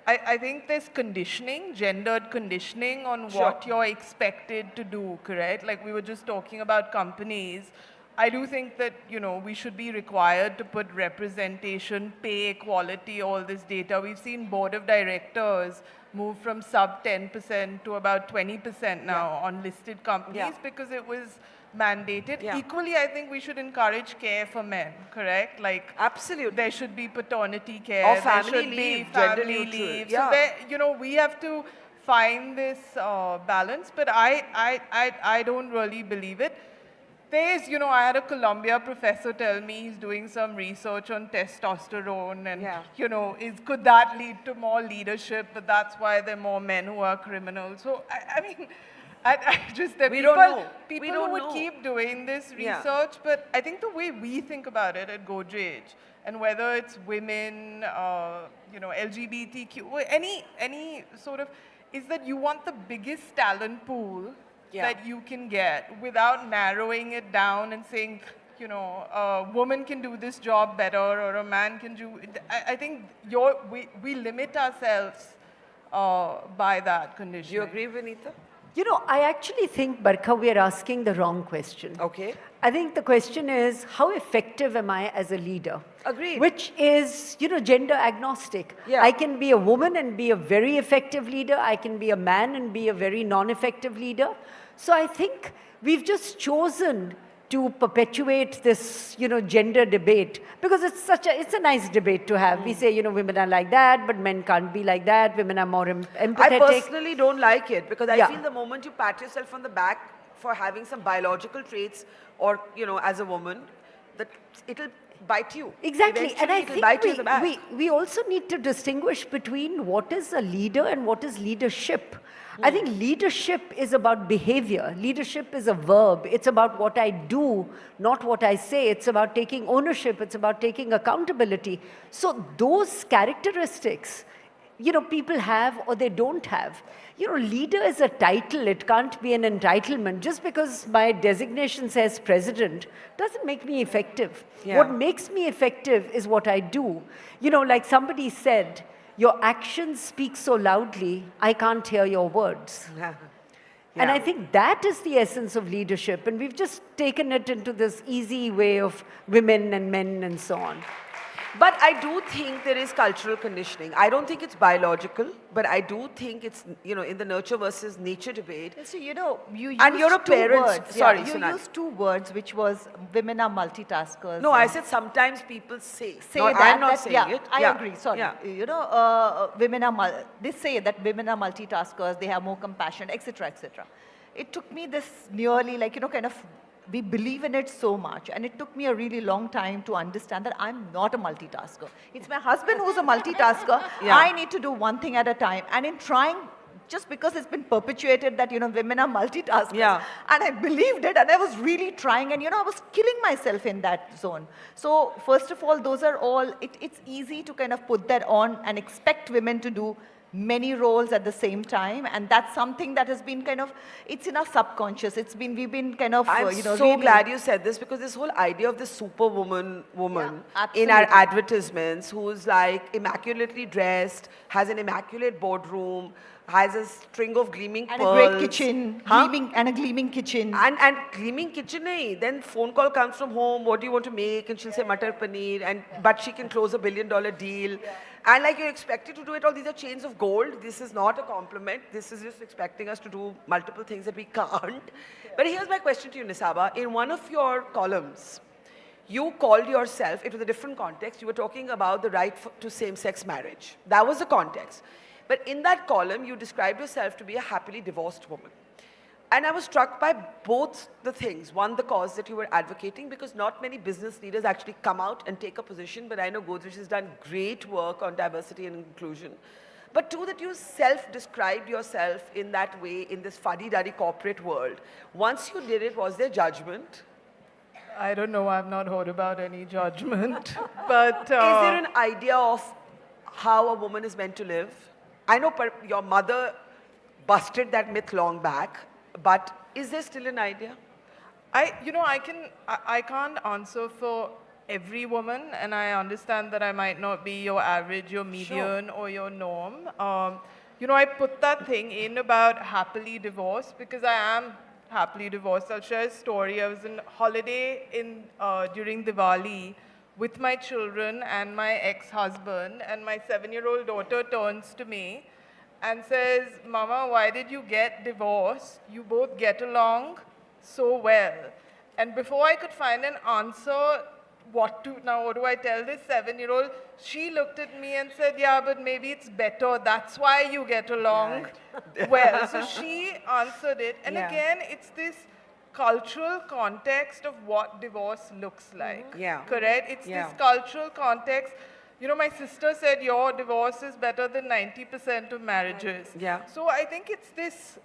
Speaker 9: I think there's conditioning, gendered conditioning on what you're expected to do, correct? Like we were just talking about companies. I do think that, you know, we should be required to put representation, pay equality, all this data. We've seen board of directors move from sub 10% to about 20% now on listed companies because it was mandated. Equally, I think we should encourage care for men, correct? Like,
Speaker 2: absolutely,
Speaker 9: there should be paternity care,
Speaker 2: or family
Speaker 9: there should
Speaker 2: leave,
Speaker 9: be family leave. So there, you know, we have to find this balance. But I don't really believe it. There's, you know, I had a Columbia professor tell me he's doing some research on testosterone and, you know, could that lead to more leadership? But that's why there are more men who are criminals. So, I mean, I just, there are people who would keep doing this research, but I think the way we think about it at Godrej, and whether it's women, you know, LGBTQ, any sort of, is that you want the biggest talent pool that you can get without narrowing it down and saying, you know, a woman can do this job better or a man can do, I think we limit ourselves by that condition.
Speaker 2: Do you agree, Vinita?
Speaker 13: You know, I actually think, Barkha, we are asking the wrong question.
Speaker 2: Okay.
Speaker 13: I think the question is, how effective am I as a leader?
Speaker 2: Agreed.
Speaker 13: Which is, you know, gender agnostic. I can be a woman and be a very effective leader. I can be a man and be a very non-effective leader. So I think we've just chosen to perpetuate this, you know, gender debate because it's a nice debate to have. We say, you know, women are like that, but men can't be like that. Women are more empathetic.
Speaker 2: I personally don't like it because I feel the moment you pat yourself on the back for having some biological traits or, you know, as a woman, that it'll bite you.
Speaker 13: Exactly.
Speaker 2: Eventually,
Speaker 13: and I
Speaker 2: it'll bite you in the back.
Speaker 13: think we also need to distinguish between what is a leader and what is leadership. I think leadership is about behavior. Leadership is a verb. It's about what I do, not what I say. It's about taking ownership. It's about taking accountability. So those characteristics, you know, people have or they don't have. You know, leader is a title. It can't be an entitlement. Just because my designation says president doesn't make me effective. What makes me effective is what I do. You know, like somebody said, your actions speak so loudly, I can't hear your words. And I think that is the essence of leadership. And we've just taken it into this easy way of women and men and so on.
Speaker 2: But I do think there is cultural conditioning. I don't think it's biological, but I do think it's, you know, in the nurture versus nature debate.
Speaker 6: So, you know, you used
Speaker 2: And you're a
Speaker 6: two
Speaker 2: parent.
Speaker 6: words.
Speaker 2: Sorry,
Speaker 6: you
Speaker 2: Sonali.
Speaker 6: used two words, which was women are multitaskers.
Speaker 2: No, I said sometimes people say. No,
Speaker 6: that.
Speaker 2: I'm not
Speaker 6: that-
Speaker 2: saying
Speaker 6: yeah,
Speaker 2: it.
Speaker 6: I
Speaker 2: Yeah.
Speaker 6: agree. Sorry.
Speaker 2: Yeah.
Speaker 6: You know, women are they say that women are multitaskers. They have more compassion, etc., etc. It took me this nearly like, you know, kind of, we believe in it so much, and it took me a really long time to understand that I'm not a multitasker. It's my husband who's a multitasker.
Speaker 2: Yeah.
Speaker 6: I need to do one thing at a time, and in trying, just because it's been perpetuated that, you know, women are multitaskers,
Speaker 2: Yeah.
Speaker 6: and I believed it, and I was really trying, and, you know, I was killing myself in that zone. So first of all, those are all, it's easy to kind of put that on and expect women to do many roles at the same time, and that's something that has been kind of, it's in our subconscious. We've been kind of,
Speaker 2: I'm
Speaker 6: you know,
Speaker 2: so
Speaker 6: really
Speaker 2: glad you said this, because this whole idea of the superwoman woman
Speaker 6: Yeah,
Speaker 2: in our
Speaker 6: absolutely.
Speaker 2: advertisements, who's like immaculately dressed, has an immaculate boardroom, has a string of gleaming
Speaker 6: and
Speaker 2: pearls.
Speaker 6: a great kitchen,
Speaker 2: Huh?
Speaker 6: a gleaming kitchen.
Speaker 2: And gleaming kitchen nahi. Then phone call comes from home, what do you want to make? And she'll say Matar Paneer, but she can close $1 billion deal. And like you're expected to do it all, these are chains of gold. This is not a compliment. This is just expecting us to do multiple things that we can't. But here's my question to you, Nisaba. In one of your columns, you called yourself, it was a different context, you were talking about the right to same-sex marriage. That was the context. But in that column, you described yourself to be a happily divorced woman. And I was struck by both the things. One, the cause that you were advocating, because not many business leaders actually come out and take a position, but I know Godrej has done great work on diversity and inclusion. But two, that you self-described yourself in that way in this fuddy-duddy corporate world. Once you did it, was there judgment?
Speaker 9: I don't know, I've not heard about any judgment. But
Speaker 2: Is there an idea of how a woman is meant to live? I know your mother busted that myth long back, but is there still an idea?
Speaker 9: I can't answer for every woman, and I understand that I might not be your average, your median, or your norm. I put that thing in about happily divorced because I am happily divorced. I'll share a story. I was on holiday during Diwali with my children and my ex-husband, and my 7-year-old daughter turns to me and says, Mama, why did you get divorced? You both get along so well. And before I could find an answer, what do I tell this 7-year-old? She looked at me and said, yeah, but maybe it's better. That's why you get along well. So she answered it. And again, it's this cultural context of what divorce looks like. Correct? It's this cultural context. You know, my sister said your divorce is better than 90% of marriages. So I think it's this,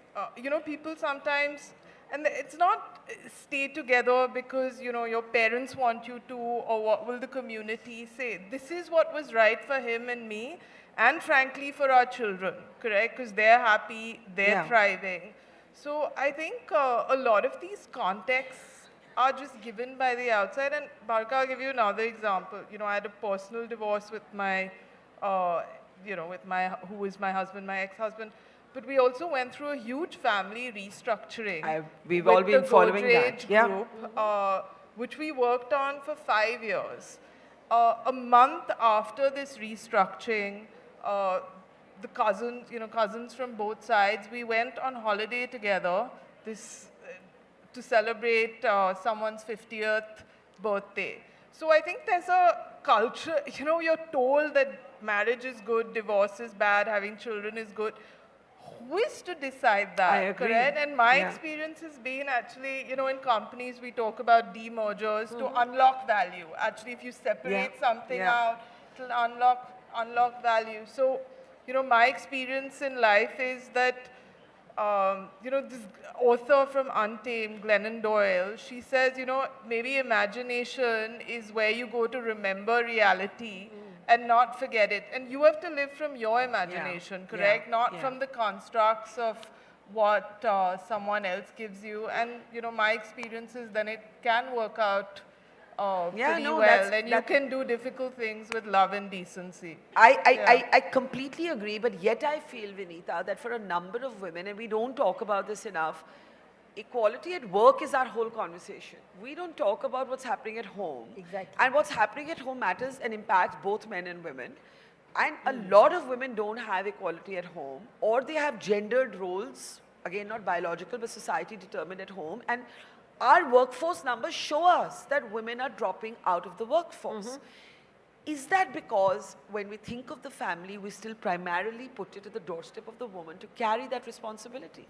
Speaker 9: people sometimes, and it's not stay together because, your parents want you to, or what will the community say. This is what was right for him and me, and frankly for our children, correct? Because they're happy, they're thriving. So I think a lot of these contexts are just given by the outside. And Barka, I'll give you another example. I had a personal divorce with my, who is my husband, my ex-husband. But we also went through a huge family restructuring.
Speaker 2: We've all been following that.
Speaker 9: Group, which we worked on for 5 years. A month after this restructuring, the cousins from both sides, we went on holiday together. To celebrate someone's 50th birthday. So I think there's a culture, you're told that marriage is good, divorce is bad, having children is good. Who is to decide that?
Speaker 2: I agree.
Speaker 9: Correct? And my experience has been actually, in companies we talk about demergers to unlock value. Actually, if you separate something out, it'll unlock value. So, my experience in life is that this author from Untamed, Glennon Doyle, she says, maybe imagination is where you go to remember reality and not forget it. And you have to live from your imagination, correct? Not from the constructs of what someone else gives you. And, my experience is then it can work out pretty well. And you can do difficult things with love and decency.
Speaker 2: I completely agree, but yet I feel, Vinita, that for a number of women, and we don't talk about this enough, equality at work is our whole conversation. We don't talk about what's happening at home.
Speaker 13: Exactly.
Speaker 2: And what's happening at home matters and impacts both men and women. And a lot of women don't have equality at home, or they have gendered roles, again, not biological, but society determined at home. And our workforce numbers show us that women are dropping out of the workforce. Is that because when we think of the family, we still primarily put it at the doorstep of the woman to carry that responsibility?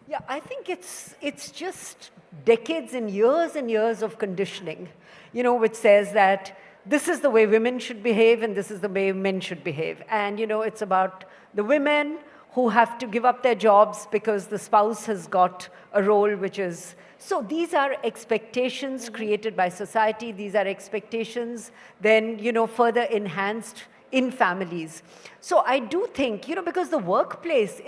Speaker 13: Yeah, I think it's just decades and years of conditioning, you know, which says that this is the way women should behave and this is the way men should behave. And, you know, it's about the women who have to give up their jobs because the spouse has got a role which is... So these are expectations created by society. These are expectations then, you know, further enhanced in families. So I do think, you know, because the workplace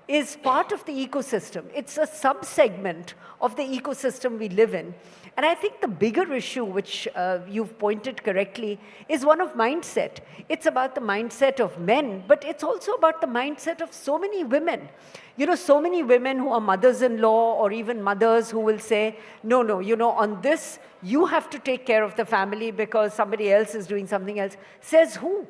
Speaker 13: is part of the ecosystem. It's a sub-segment of the ecosystem we live in. And I think the bigger issue, which you've pointed correctly, is one of mindset. It's about the mindset of men, but it's also about the mindset of so many women. You know, so many women who are mothers-in-law or even mothers who will say, no, you know, on this, you have to take care of the family because somebody else is doing something else. Says who?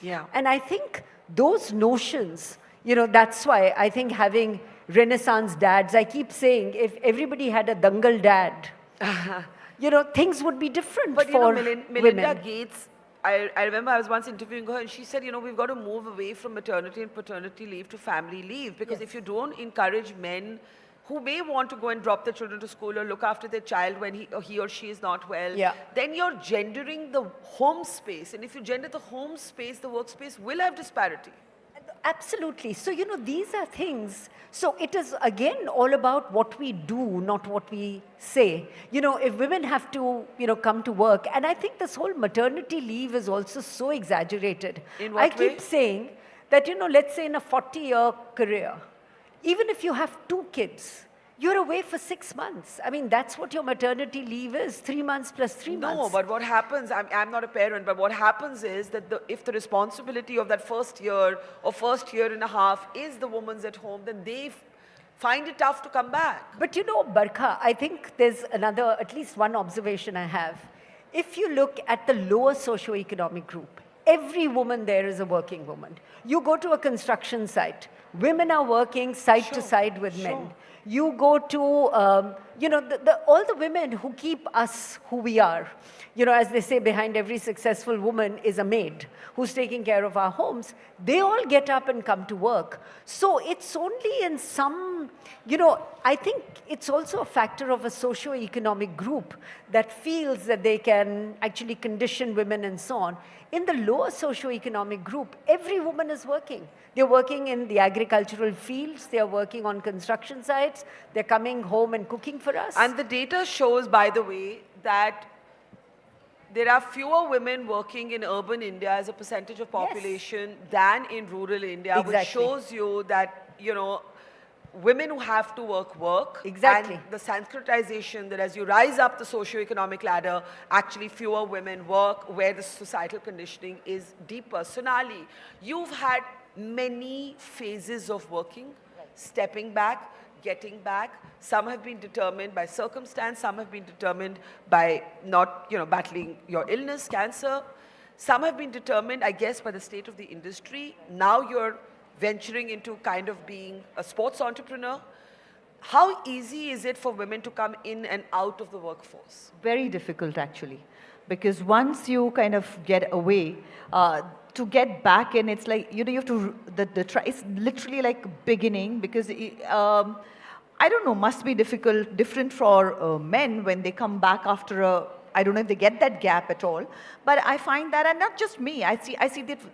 Speaker 2: Yeah.
Speaker 13: And I think those notions, you know, that's why I think having Renaissance dads, I keep saying, if everybody had a Dangal dad, you know, things would be different
Speaker 2: But
Speaker 13: for
Speaker 2: you know, Melinda
Speaker 13: women.
Speaker 2: Gates, I remember I was once interviewing her and she said, you know, we've got to move away from maternity and paternity leave to family leave, because if you don't encourage men who may want to go and drop their children to school or look after their child when he or she is not well, then you're gendering the home space. And if you gender the home space, the workspace will have disparity.
Speaker 13: Absolutely. So, you know, these are things. So it is, again, all about what we do, not what we say. You know, if women have to, you know, come to work, and I think this whole maternity leave is also so exaggerated.
Speaker 2: In what
Speaker 13: I keep
Speaker 2: way?
Speaker 13: saying that, you know, let's say in a 40-year career, even if you have 2 kids, you're away for 6 months. I mean, that's what your maternity leave is, 3 months plus 3 months.
Speaker 2: No, but what happens, I'm not a parent, but what happens is that if the responsibility of that first year or first year and a half is the woman's at home, then they find it tough to come back.
Speaker 13: But you know, Barkha, I think there's another, at least one observation I have. If you look at the lower socioeconomic group, every woman there is a working woman. You go to a construction site, women are working side to side with men. You go to, you know, all the women who keep us who we are. You know, as they say, behind every successful woman is a maid who's taking care of our homes. They all get up and come to work. So it's only in some, you know, I think it's also a factor of a socio-economic group that feels that they can actually condition women and so on. In the lower socio-economic group, every woman is working. They're working in the agricultural fields, they're working on construction sites, they're coming home and cooking for us.
Speaker 2: And the data shows, by the way, that there are fewer women working in urban India as a percentage of population than in rural India, which shows you that, you know, women who have to work.
Speaker 13: Exactly.
Speaker 2: And the Sanskritization that as you rise up the socio-economic ladder, actually fewer women work, where the societal conditioning is deeper. Sonali, you've had many phases of working, stepping back, getting back. Some have been determined by circumstance, some have been determined by not, you know, battling your illness, cancer. Some have been determined, I guess, by the state of the industry. Now you're venturing into kind of being a sports entrepreneur. How easy is it for women to come in and out of the workforce?
Speaker 6: Very difficult, actually, because once you kind of get away, to get back in, it's like, you know, you have to, it's literally like beginning, because I don't know, must be different for men when they come back after I don't know if they get that gap at all, but I find that, and not just me, I see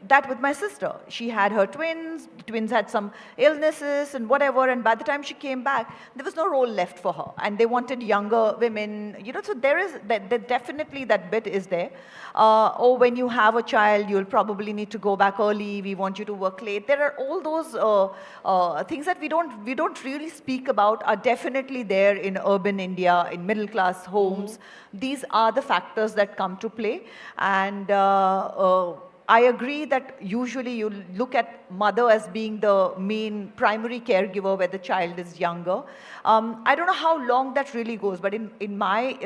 Speaker 6: that with my sister. She had her twins, the twins had some illnesses and whatever, and by the time she came back, there was no role left for her, and they wanted younger women, you know, so there is, definitely that bit is there. Or when you have a child, you'll probably need to go back early, we want you to work late. There are all those things that we don't really speak about are definitely there in urban India, in middle class homes. These are the factors that come to play, and I agree that usually you look at mother as being the main primary caregiver where the child is younger. I don't know how long that really goes, but in my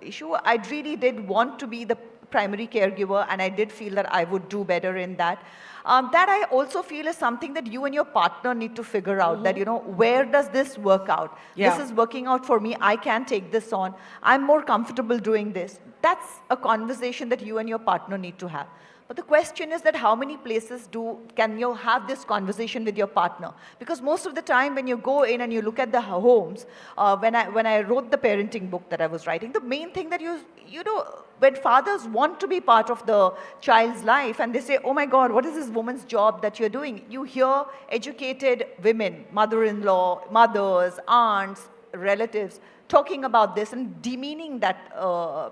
Speaker 6: issue, I really did want to be the primary caregiver, and I did feel that I would do better in that. That I also feel is something that you and your partner need to figure out, that, where does this work out?
Speaker 2: Yeah.
Speaker 6: This is working out for me. I can take this on. I'm more comfortable doing this. That's a conversation that you and your partner need to have. But the question is that how many places can you have this conversation with your partner? Because most of the time when you go in and you look at the homes, when I wrote the parenting book that I was writing, the main thing that when fathers want to be part of the child's life and they say, oh my God, what is this woman's job that you're doing? You hear educated women, mother-in-law, mothers, aunts, relatives, talking about this and demeaning that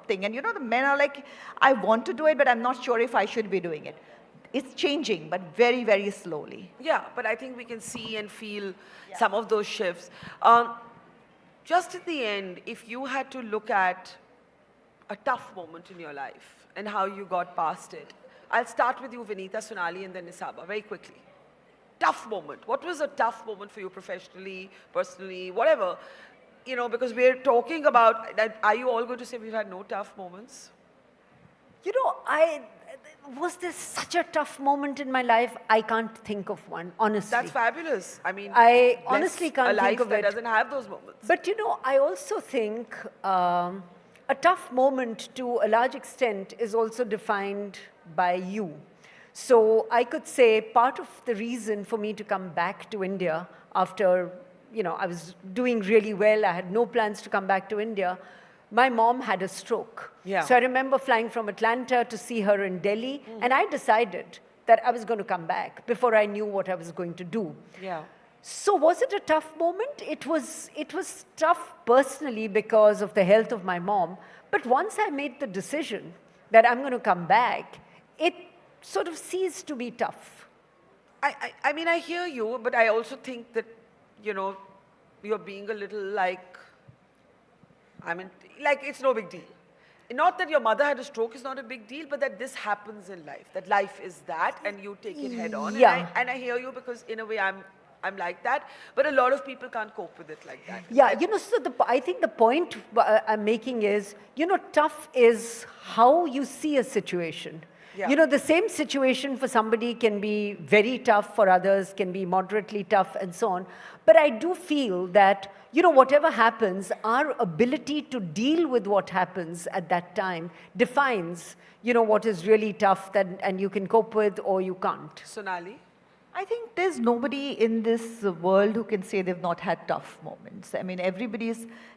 Speaker 6: thing. And the men are like, I want to do it, but I'm not sure if I should be doing it. It's changing, but very, very slowly.
Speaker 2: Yeah, but I think we can see and feel some of those shifts. Just at the end, if you had to look at a tough moment in your life and how you got past it, I'll start with you, Vinita, Sonali, and then Nisaba, very quickly. Tough moment. What was a tough moment for you professionally, personally, whatever? Because we're talking about that. Are you all going to say we've had no tough moments?
Speaker 13: Was there such a tough moment in my life? I can't think of one, honestly.
Speaker 2: That's fabulous.
Speaker 13: I honestly can't think of
Speaker 2: a life that
Speaker 13: it.
Speaker 2: doesn't have those moments.
Speaker 13: But I also think a tough moment to a large extent is also defined by you. So I could say part of the reason for me to come back to India after I was doing really well. I had no plans to come back to India. My mom had a stroke.
Speaker 2: Yeah.
Speaker 13: So I remember flying from Atlanta to see her in Delhi, and I decided that I was going to come back before I knew what I was going to do.
Speaker 2: Yeah.
Speaker 13: So was it a tough moment? It was tough personally because of the health of my mom. But once I made the decision that I'm going to come back, it sort of ceased to be tough.
Speaker 2: I hear you, but I also think that you're being a little like it's no big deal. Not that your mother had a stroke is not a big deal, but that this happens in life, that life is that, and you take it head on.
Speaker 13: Yeah.
Speaker 2: And I hear you because in a way I'm like that, but a lot of people can't cope with it like that.
Speaker 13: Yeah, so I think the point I'm making is, tough is how you see a situation.
Speaker 2: Yeah.
Speaker 13: The same situation for somebody can be very tough, for others can be moderately tough, and so on. But I do feel that, whatever happens, our ability to deal with what happens at that time defines, what is really tough and you can cope with or you can't.
Speaker 2: Sonali?
Speaker 6: I think there's nobody in this world who can say they've not had tough moments.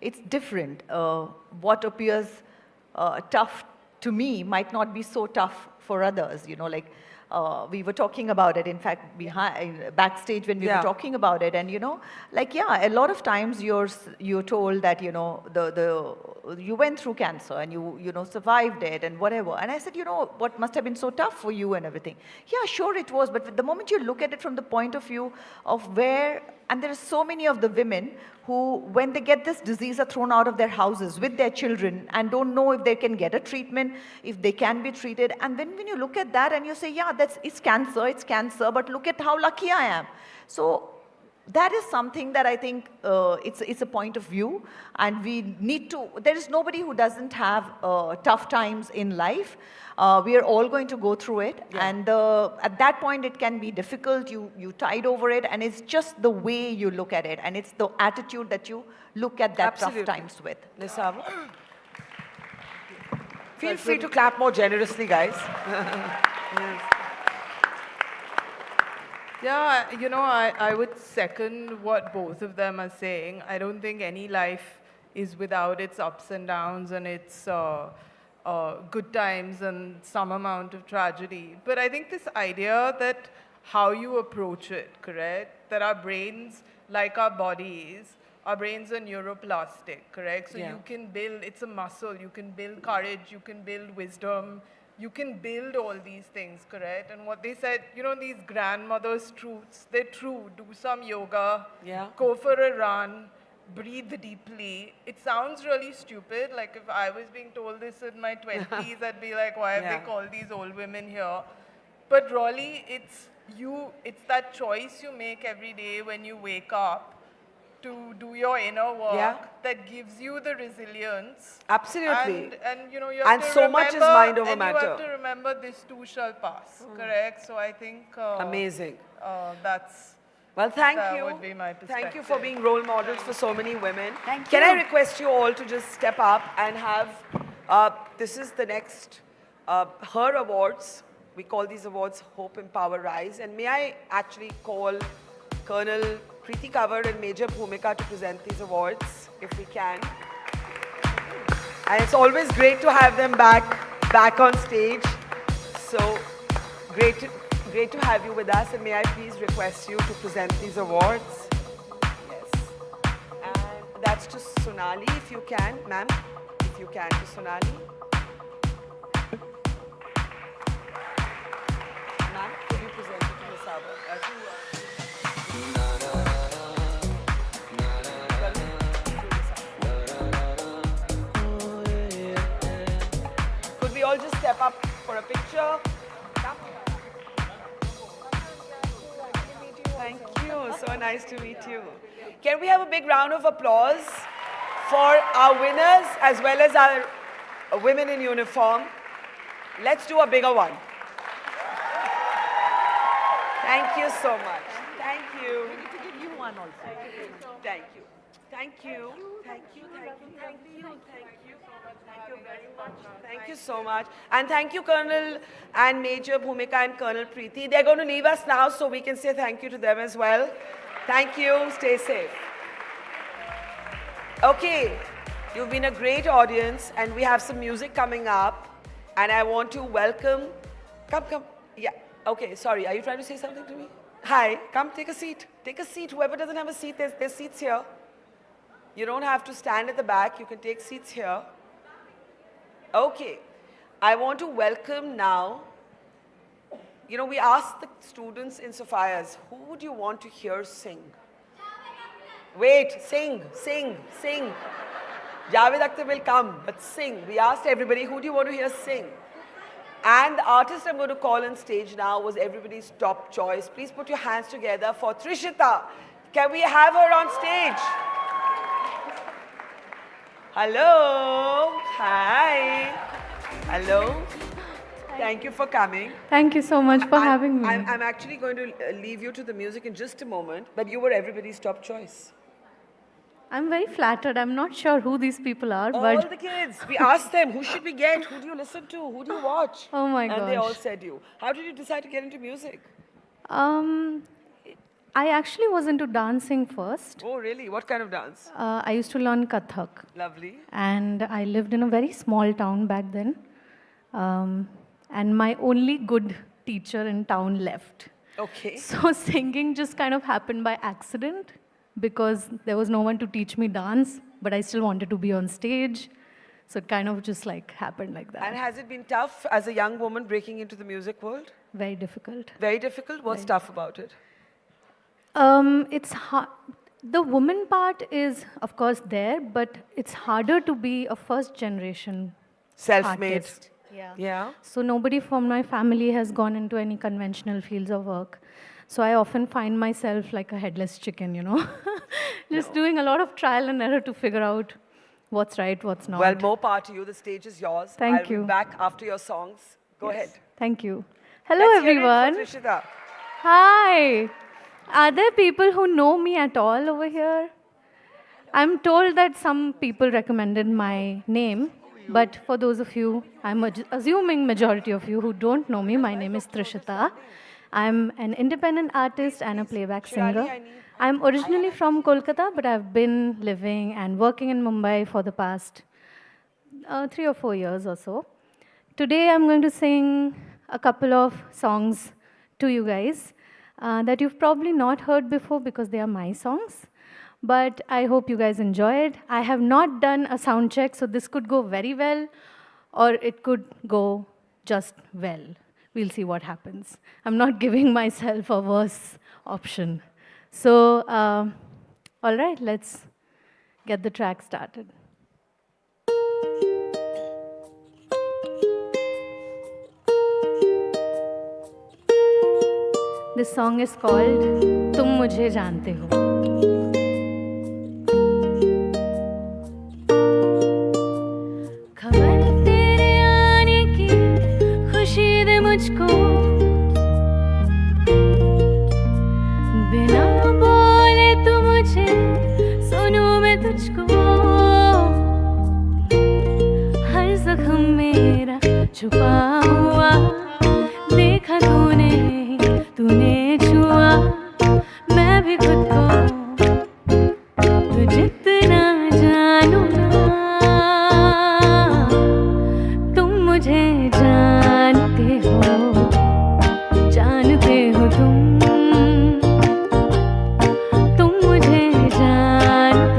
Speaker 6: It's different. What appears tough to me might not be so tough for others, we were talking about it, in fact, backstage when we were talking about it, and a lot of times you're told that you went through cancer and you survived it and whatever. And I said, what must have been so tough for you and everything? Yeah, sure it was, but the moment you look at it from the point of view of where, and there are so many of the women who, when they get this disease, are thrown out of their houses with their children and don't know if they can get a treatment, if they can be treated. And when you look at that and you say, yeah, it's cancer, but look at how lucky I am. So that is something that I think it's a point of view, and we need to, there is nobody who doesn't have tough times in life. We are all going to go through it, and at that point it can be difficult, you tide over it, and it's just the way you look at it, and it's the attitude that you look at that tough times with.
Speaker 2: Nisaba? Feel free to clap more generously, guys.
Speaker 9: Yeah, I would second what both of them are saying. I don't think any life is without its ups and downs and its good times and some amount of tragedy. But I think this idea that how you approach it, correct? That our brains, like our bodies, our brains are neuroplastic, correct? So you can build, it's a muscle, you can build courage, you can build wisdom, you can build all these things, correct? And what they said, these grandmothers' truths, they're true. Do some yoga, go for a run, breathe deeply. It sounds really stupid. Like if I was being told this in my 20s, I'd be like, why have they called these old women here? But really, it's that choice you make every day when you wake up to do your inner work that gives you the resilience.
Speaker 2: Absolutely.
Speaker 9: And you know, you have
Speaker 2: And
Speaker 9: to
Speaker 2: so
Speaker 9: remember,
Speaker 2: much is mind over
Speaker 9: and
Speaker 2: matter.
Speaker 9: you have to remember this too shall pass, correct? So I think
Speaker 2: Amazing.
Speaker 9: That's
Speaker 2: Well, thank
Speaker 9: that
Speaker 2: you.
Speaker 9: would be my perspective.
Speaker 2: Thank you for being role models for so many women.
Speaker 22: Thank
Speaker 2: Can
Speaker 22: you.
Speaker 2: I request you all to just step up and have, this is the next, her awards. We call these awards Hope, Empower, Rise. And may I actually call Colonel Kriti Kanwar and Major Bhumika to present these awards, if we can. And it's always great to have them back on stage. So great to have you with us. And may I please request you to present these awards. Yes. And that's to Sonali, if you can, ma'am. If you can, to Sonali. Ma'am, could you present it to Nisaba? Could we all just step up for a picture? Thank you. So nice to meet you. Can we have a big round of applause for our winners as well as our women in uniform? Let's do a bigger one. Thank you so much. Thank you.
Speaker 6: We need to give you one also.
Speaker 2: Thank you. Thank you. Thank you. Thank you. Thank you. Thank you. Thank you very much. Thank you so much. And thank you, Colonel and Major Bhumika and Colonel Preeti. They're going to leave us now, so we can say thank you to them as well. Thank you. Stay safe. Okay. You've been a great audience, and we have some music coming up. And I want to welcome... Come. Yeah. Okay, sorry. Are you trying to say something to me? Hi. Come, take a seat. Take a seat. Whoever doesn't have a seat, there's seats here. You don't have to stand at the back. You can take seats here. Okay. I want to welcome now, you know, we asked the students in Sophia's, who would you want to hear sing? Wait, sing. Javed Akhtar will come, but sing. We asked everybody, who do you want to hear sing? And the artist I'm going to call on stage now was everybody's top choice. Please put your hands together for Trishita. Can we have her on stage? Hello. Hi. Hello. Thank you for coming.
Speaker 3: Thank you so much for having me.
Speaker 2: I'm actually going to leave you to the music in just a moment, but you were everybody's top choice.
Speaker 3: I'm very flattered. I'm not sure who these people are,
Speaker 2: All
Speaker 3: but
Speaker 2: the kids. We asked them, who should we get? Who do you listen to? Who do you watch?
Speaker 3: Oh my gosh.
Speaker 2: And they all said you. How did you decide to get into music?
Speaker 3: I actually was into dancing first.
Speaker 2: Oh, really? What kind of dance?
Speaker 3: I used to learn Kathak.
Speaker 2: Lovely.
Speaker 3: And I lived in a very small town back then. And my only good teacher in town left.
Speaker 2: Okay.
Speaker 3: So singing just kind of happened by accident because there was no one to teach me dance, but I still wanted to be on stage. So it kind of just like happened like that.
Speaker 2: And has it been tough as a young woman breaking into the music world?
Speaker 3: Very difficult.
Speaker 2: Very difficult? What's tough about it?
Speaker 3: It's hard. The woman part is, of course, there, but it's harder to be a first generation
Speaker 2: self-made.
Speaker 3: artist.
Speaker 2: Yeah.
Speaker 3: So nobody from my family has gone into any conventional fields of work. So I often find myself like a headless chicken, you know, just doing a lot of trial and error to figure out what's right, what's not.
Speaker 2: Well, more power to you. The stage is yours.
Speaker 3: Thank you.
Speaker 2: I'll be back after your songs. Go ahead.
Speaker 3: Thank you. Hello,
Speaker 2: Let's hear it
Speaker 3: everyone.
Speaker 2: for Trishita.
Speaker 3: Hi. Are there people who know me at all over here? I'm told that some people recommended my name, but for those of you, I'm assuming majority of you who don't know me, my name is Trishita. I'm an independent artist and a playback singer. I'm originally from Kolkata, but I've been living and working in Mumbai for the past 3 or 4 years or so. Today, I'm going to sing a couple of songs to you guys that you've probably not heard before because they are my songs. But I hope you guys enjoy it. I have not done a sound check, so this could go very well, or it could go just well. We'll see what happens. I'm not giving myself a worse option. So, all right, let's get the track started. This song is called तुम मुझे जानते हो. खबर तेरे आने की खुशी दे मुझको, बिना बोले तू मुझे सुनूं मैं तुझको. हर जख्म मेरा छुपा हुआ देखा तूने छुआ, मैं भी खुद को तू जितना जानू ना, तुम मुझे जानते हो तुम मुझे जानते हो तुम मुझे जानते हो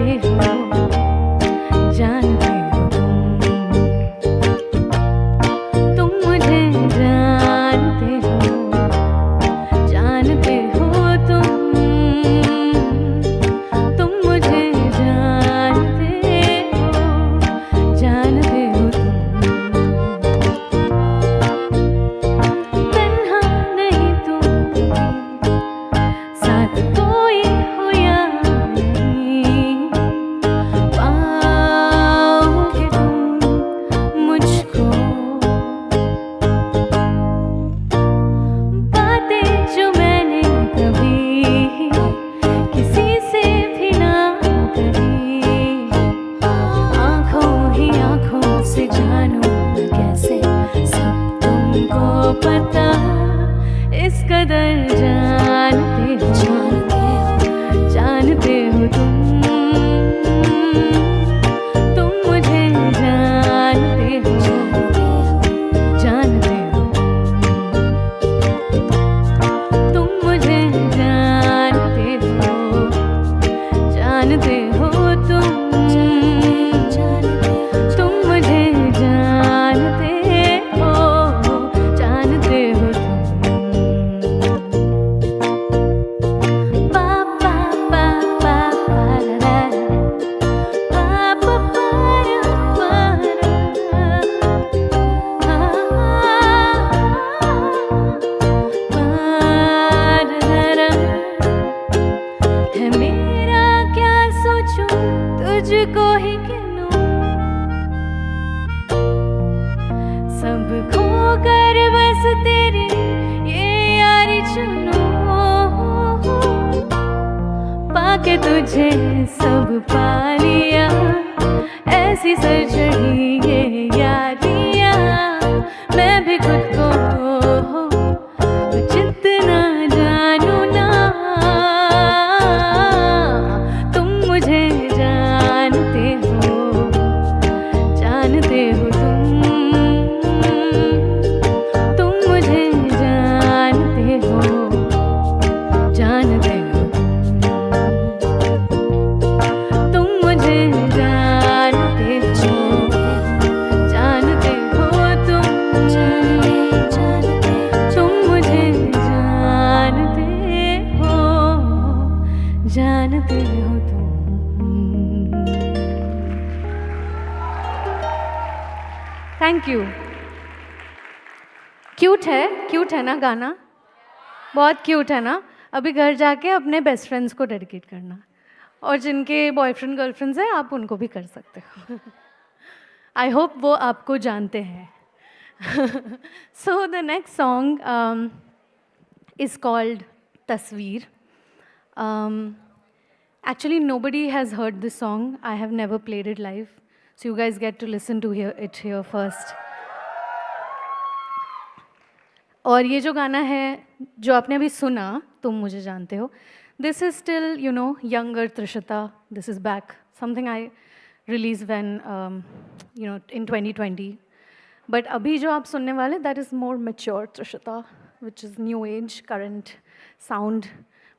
Speaker 3: के तुझे सब पा लिया, ऐसी सर चढ़ी ये यारियां, मैं भी खुद को जितना जानू ना, तुम मुझे जानते हो तुम मुझे जानते हो थैंक यू। क्यूट है ना गाना, बहुत क्यूट है ना। अभी घर जाके अपने बेस्ट फ्रेंड्स को डेडिकेट करना, और जिनके बॉयफ्रेंड गर्लफ्रेंड्स हैं आप उनको भी कर सकते हो। आई होप वो आपको जानते हैं। So the next song is called तस्वीर। Actually, nobody has heard this song. I have never played it live. So you guys get to listen to it here first. और ये जो गाना है जो आपने अभी सुना, तुम मुझे जानते हो, this is still, you know, younger Trishita. This is back. Something I released when, you know, in 2020. But अभी जो आप सुनने वाले, that is more mature Trishita, which is new age, current sound,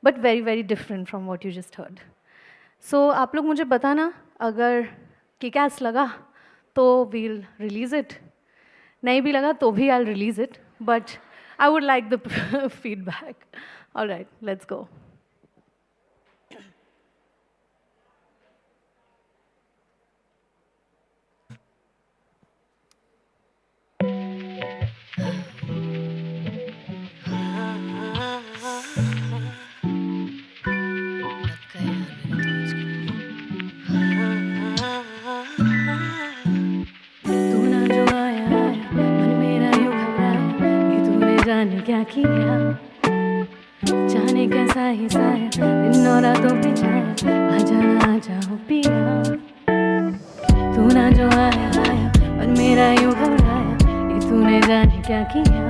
Speaker 3: but very, very different from what you just heard. So आप लोग मुझे बताना, अगर किक-एस लगा तो we'll release it. नहीं भी लगा तो भी I'll release it. But I would like the feedback. All right, let's go.
Speaker 14: जाओ पिया तू ना जो आया आया और मेरा यूं घबराया ये तूने जाने क्या किया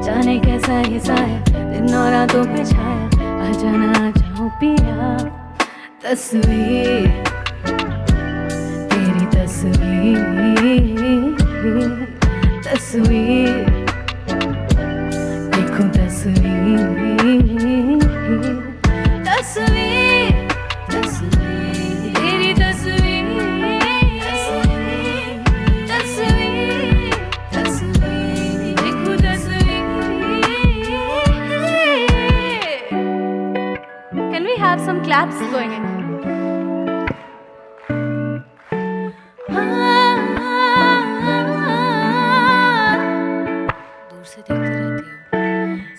Speaker 14: जाने कैसा ये साया दिन और रातों पे छाया आ जाना आ जाओ पिया तस्वीर तेरी तस्वीर तस्वीर देखो तस्वीर तस्वीर तस्वीर तेरी तस्वीर तस्वीर तस्वीर देखो तस्वीर
Speaker 3: Can we have some claps going in?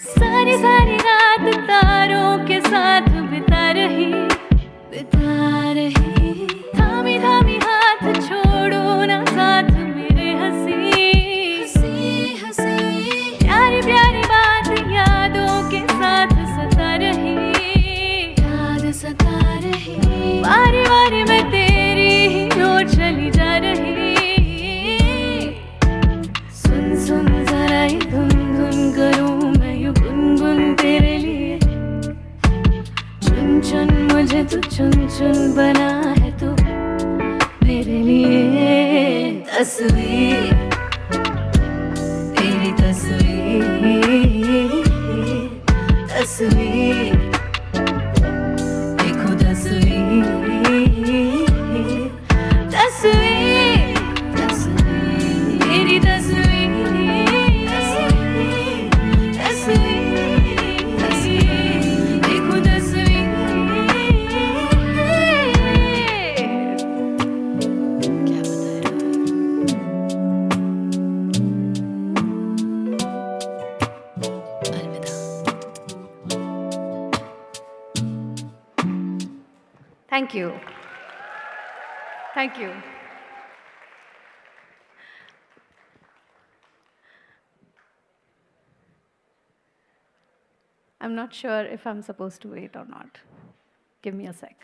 Speaker 14: सारी सारी रात तारों के साथ बिता रही थामी थामी हाथ छोड़ो ना साथ मेरे हंसी प्यारी प्यारी बात यादों के साथ सता रही बारी बारी मैं तेरी ही ओर चली जा रही सुन सुन जरा ये धुन धुन करूं मैं यूं गुनगुन तेरे लिए चुन चुन मुझे तू चुन चुन बना है तू मेरे लिए तस्वीर तेरी तस्वीर तस्वीर देखो तस्वीर तस्वीर तस्वीर तेरी तस्वीर तस्वीर देखो तस्वीर क्या
Speaker 3: Thank you. Thank you. I'm not sure if I'm supposed to wait or not. Give me a sec.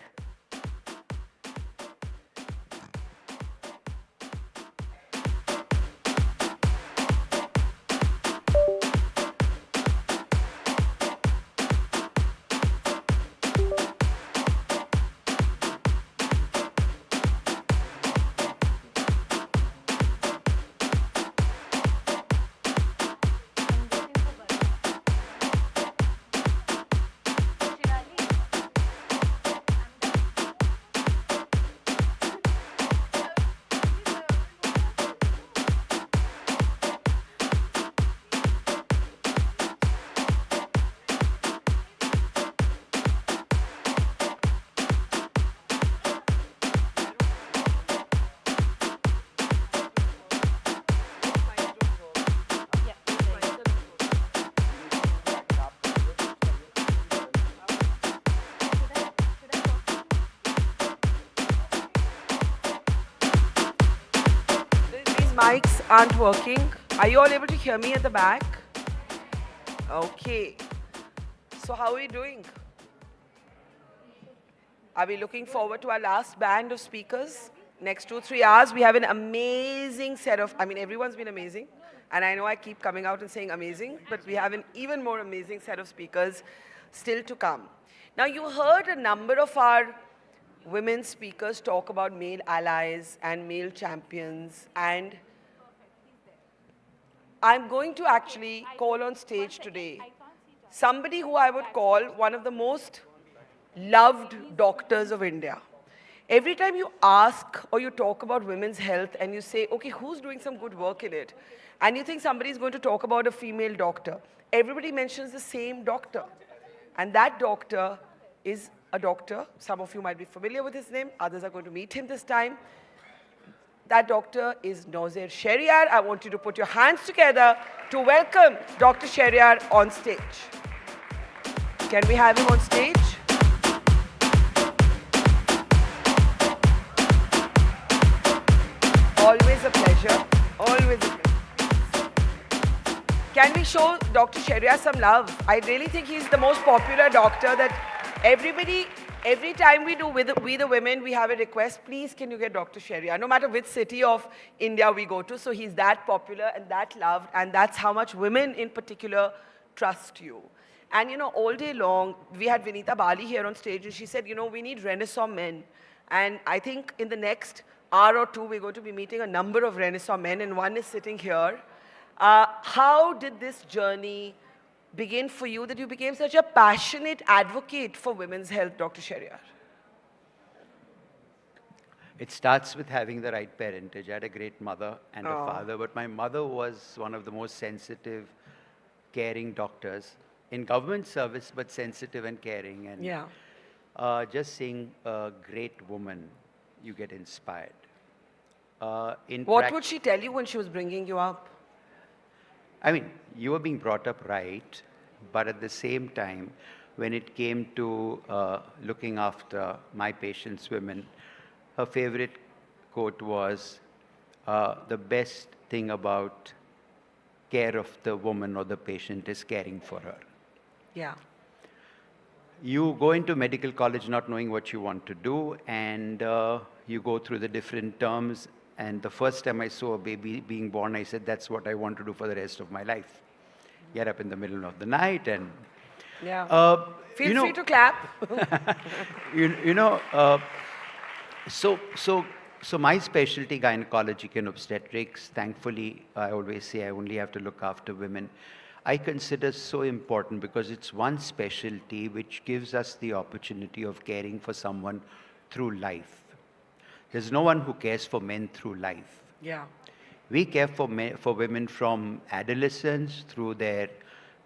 Speaker 2: Mics aren't working. Are you all able to hear me at the back? Okay. So how are we doing? Are we looking forward to our last band of speakers? Next 2-3 hours, we have an amazing set of, everyone's been amazing. And I know I keep coming out and saying amazing, but we have an even more amazing set of speakers still to come. Now, you heard a number of our women speakers talk about male allies and male champions, and I'm going to actually call on stage today somebody who I would call one of the most loved doctors of India. Every time you ask or you talk about women's health and you say, okay, who's doing some good work in it? And you think somebody is going to talk about a female doctor. Everybody mentions the same doctor. And that doctor is a doctor. Some of you might be familiar with his name. Others are going to meet him this time. That doctor is Nozer Sheriar. I want you to put your hands together to welcome Dr. Sheriar on stage. Can we have him on stage? Always a pleasure. Always a pleasure. Can we show Dr. Sheriar some love? I really think he's the most popular doctor that everybody Every time we do We the Women, we have a request, please can you get Dr. Sheriar, no matter which city of India we go to. So he's that popular and that loved, and that's how much women in particular trust you. And all day long, we had Vinita Bali here on stage, and she said, we need Renaissance men. And I think in the next hour or two, we're going to be meeting a number of Renaissance men, and one is sitting here. How did this journey begin for you that you became such a passionate advocate for women's health, Dr. Sheriar?
Speaker 12: It starts with having the right parentage. I had a great mother and a father, but my mother was one of the most sensitive, caring doctors in government service, but sensitive and caring. And just seeing a great woman, you get inspired.
Speaker 2: What would she tell you when she was bringing you up?
Speaker 12: I mean, you were being brought up right, but at the same time, when it came to looking after my patients' women, her favorite quote was, the best thing about care of the woman or the patient is caring for her.
Speaker 2: Yeah.
Speaker 12: You go into medical college not knowing what you want to do, and you go through the different terms. And the first time I saw a baby being born, I said, that's what I want to do for the rest of my life. Get up in the middle of the night and...
Speaker 2: Yeah. Feel free to clap.
Speaker 12: So my specialty, gynecology and obstetrics, thankfully, I always say I only have to look after women. I consider so important because it's one specialty which gives us the opportunity of caring for someone through life. There's no one who cares for men through life.
Speaker 2: Yeah.
Speaker 12: We care for women from adolescence through their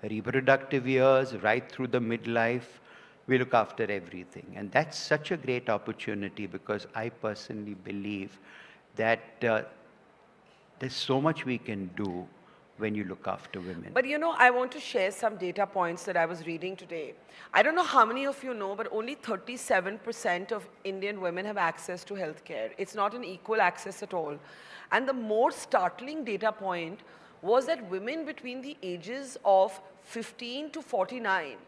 Speaker 12: reproductive years, right through the midlife. We look after everything. And that's such a great opportunity because I personally believe that there's so much we can do when you look after women.
Speaker 2: But I want to share some data points that I was reading today. I don't know how many of you know, but only 37% of Indian women have access to healthcare. It's not an equal access at all. And the more startling data point was that women between the ages of 15 to 49,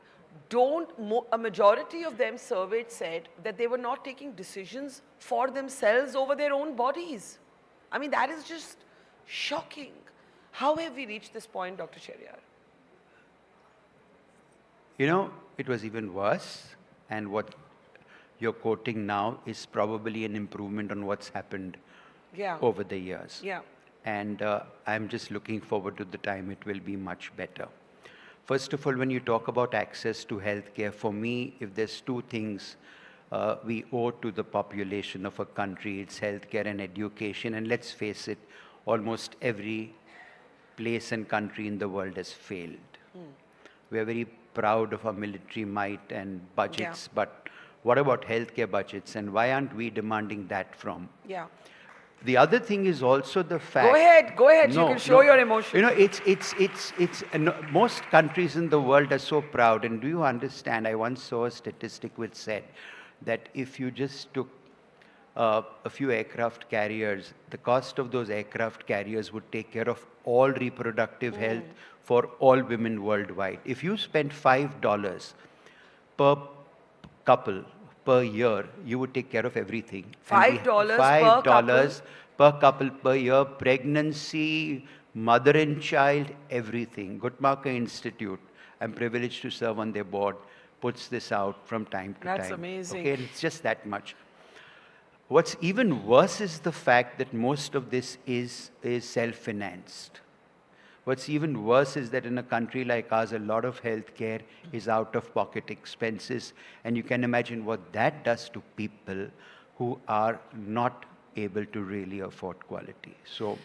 Speaker 2: a majority of them surveyed said that they were not taking decisions for themselves over their own bodies. I mean, that is just shocking. How have we reached this point, Dr. Sheriar?
Speaker 12: It was even worse. And what you're quoting now is probably an improvement on what's happened over the years.
Speaker 2: Yeah.
Speaker 12: And I'm just looking forward to the time it will be much better. First of all, when you talk about access to healthcare, for me, if there's two things we owe to the population of a country, it's healthcare and education. And let's face it, almost every place and country in the world has failed. We are very proud of our military might and budgets, but what about healthcare budgets, and why aren't we demanding that from?
Speaker 2: Yeah.
Speaker 12: The other thing is also the fact...
Speaker 2: Go ahead, you can show your emotion.
Speaker 12: Most countries in the world are so proud, and do you understand, I once saw a statistic which said that if you just took a few aircraft carriers, the cost of those aircraft carriers would take care of all reproductive health for all women worldwide. If you spent $5 per couple per year, you would take care of everything.
Speaker 2: $5
Speaker 12: per couple per year, pregnancy, mother and child, everything. Guttmacher Institute, I'm privileged to serve on their board, puts this out from time to time.
Speaker 2: That's amazing.
Speaker 12: Okay, and it's just that much. What's even worse is the fact that most of this is self-financed. What's even worse is that in a country like ours, a lot of healthcare is out-of-pocket expenses, and you can imagine what that does to people who are not able to really afford quality. So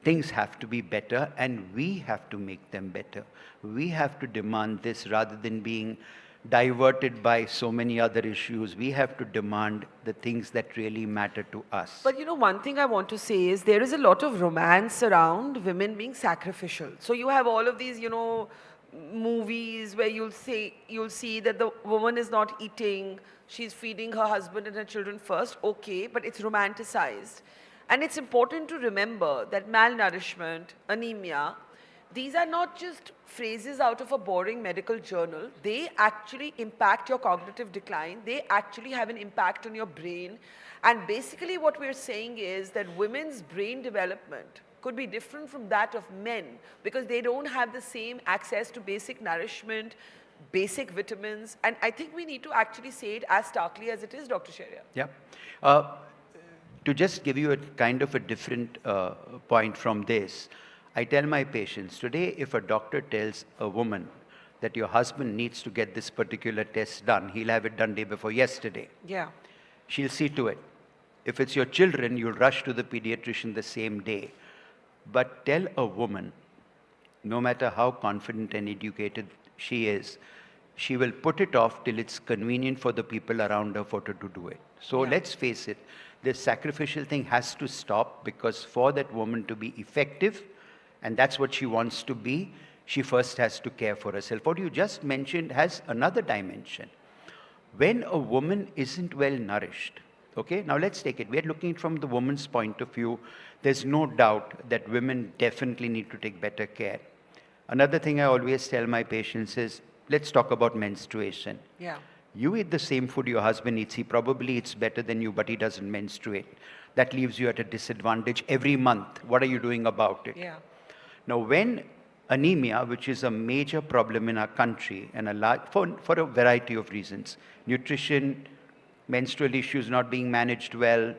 Speaker 12: things have to be better, and we have to make them better. We have to demand this rather than being diverted by so many other issues. We have to demand the things that really matter to us.
Speaker 2: But one thing I want to say is there is a lot of romance around women being sacrificial. So you have all of these, movies where you'll see that the woman is not eating, she's feeding her husband and her children first. Okay, but it's romanticized. And it's important to remember that malnourishment, anemia, these are not just phrases out of a boring medical journal. They actually impact your cognitive decline. They actually have an impact on your brain. And basically what we're saying is that women's brain development could be different from that of men because they don't have the same access to basic nourishment, basic vitamins. And I think we need to actually say it as starkly as it is, Dr. Sheriar.
Speaker 12: Yeah. To just give you a kind of a different point from this, I tell my patients, today if a doctor tells a woman that your husband needs to get this particular test done, he'll have it done day before yesterday.
Speaker 2: Yeah.
Speaker 12: She'll see to it. If it's your children, you'll rush to the pediatrician the same day. But tell a woman, no matter how confident and educated she is, she will put it off till it's convenient for the people around her for her to do it. So let's face it, this sacrificial thing has to stop because for that woman to be effective, and that's what she wants to be, she first has to care for herself. What you just mentioned has another dimension. When a woman isn't well nourished, okay, now let's take it. We're looking from the woman's point of view. There's no doubt that women definitely need to take better care. Another thing I always tell my patients is, let's talk about menstruation.
Speaker 2: Yeah.
Speaker 12: You eat the same food your husband eats. He probably eats better than you, but he doesn't menstruate. That leaves you at a disadvantage every month. What are you doing about it?
Speaker 2: Yeah.
Speaker 12: Now, when anemia, which is a major problem in our country, and for a variety of reasons, nutrition, menstrual issues not being managed well,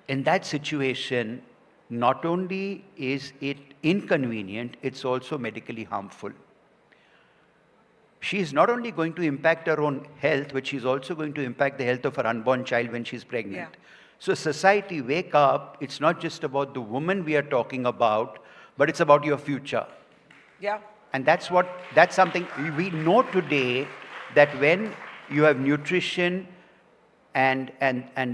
Speaker 12: in that situation, not only is it inconvenient, it's also medically harmful. She is not only going to impact her own health, but she's also going to impact the health of her unborn child when she's pregnant.
Speaker 2: Yeah.
Speaker 12: So society, wake up. It's not just about the woman we are talking about, but it's about your future.
Speaker 2: Yeah.
Speaker 12: And that's something we know today, that when you have nutrition and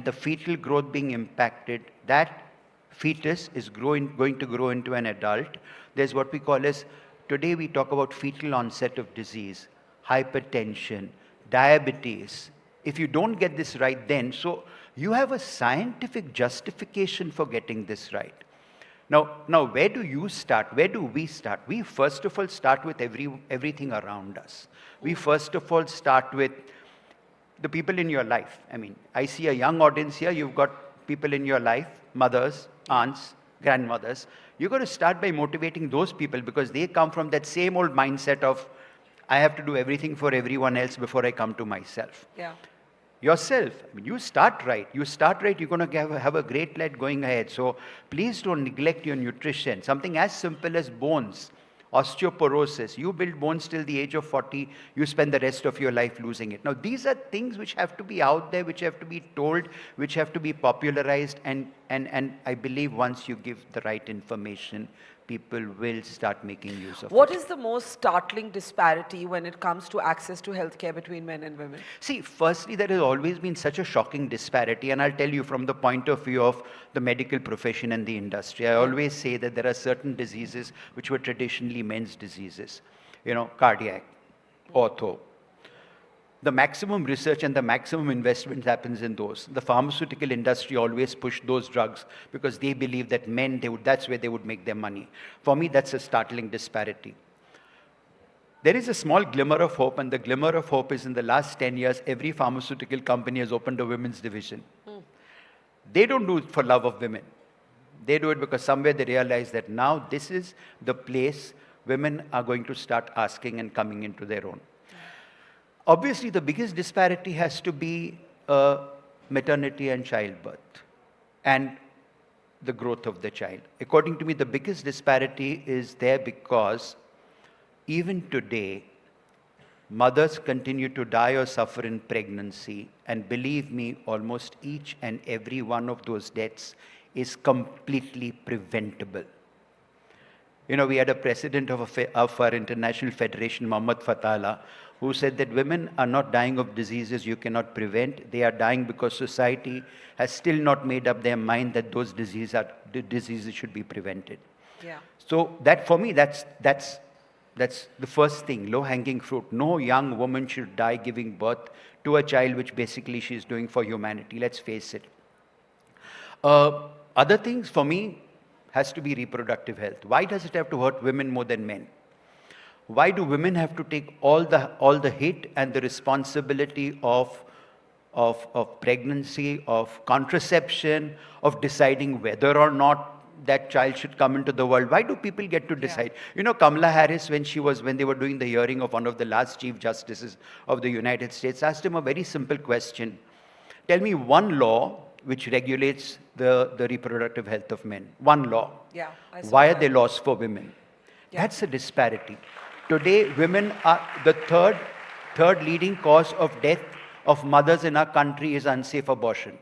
Speaker 12: the fetal growth being impacted, that fetus is going to grow into an adult. There's what we call as, today we talk about fetal onset of disease, hypertension, diabetes. If you don't get this right then, so you have a scientific justification for getting this right. Now, where do you start? Where do we start? We first of all start with everything around us. We first of all start with the people in your life. I mean, I see a young audience here. You've got people in your life, mothers, aunts, grandmothers. You've got to start by motivating those people because they come from that same old mindset of, I have to do everything for everyone else before I come to myself.
Speaker 2: Yeah.
Speaker 12: Yourself, I mean, you start right. You start right, you're going to have a great life going ahead. So please don't neglect your nutrition. Something as simple as bones, osteoporosis. You build bones till the age of 40, you spend the rest of your life losing it. Now, these are things which have to be out there, which have to be told, which have to be popularized. And I believe once you give the right information, people will start making use of it.
Speaker 2: What is the most startling disparity when it comes to access to healthcare between men and women?
Speaker 12: See, firstly, there has always been such a shocking disparity, and I'll tell you from the point of view of the medical profession and the industry. I always say that there are certain diseases which were traditionally men's diseases, cardiac, ortho. The maximum research and the maximum investment happens in those. The pharmaceutical industry always pushed those drugs because they believe that men, that's where they would make their money. For me, that's a startling disparity. There is a small glimmer of hope, and the glimmer of hope is in the last 10 years, every pharmaceutical company has opened a women's division. They don't do it for love of women. They do it because somewhere they realize that now this is the place women are going to start asking and coming into their own. Obviously, the biggest disparity has to be maternity and childbirth and the growth of the child. According to me, the biggest disparity is there because even today, mothers continue to die or suffer in pregnancy. And believe me, almost each and every one of those deaths is completely preventable. We had a president of our international federation, Mohammed Fatala, who said that women are not dying of diseases you cannot prevent. They are dying because society has still not made up their mind that those diseases should be prevented.
Speaker 2: Yeah.
Speaker 12: So that, for me, that's the first thing, low-hanging fruit. No young woman should die giving birth to a child, which basically she's doing for humanity. Let's face it. Other things, for me, has to be reproductive health. Why does it have to hurt women more than men? Why do women have to take all the hit and the responsibility of pregnancy, of contraception, of deciding whether or not that child should come into the world? Why do people get to decide? You know, Kamala Harris, when they were doing the hearing of one of the last Chief Justices of the United States, asked him a very simple question. Tell me one law which regulates the reproductive health of men. One law.
Speaker 2: Yeah,
Speaker 12: Why are there laws for women? That's a disparity. Today, women are the third leading cause of death of mothers in our country is unsafe abortion.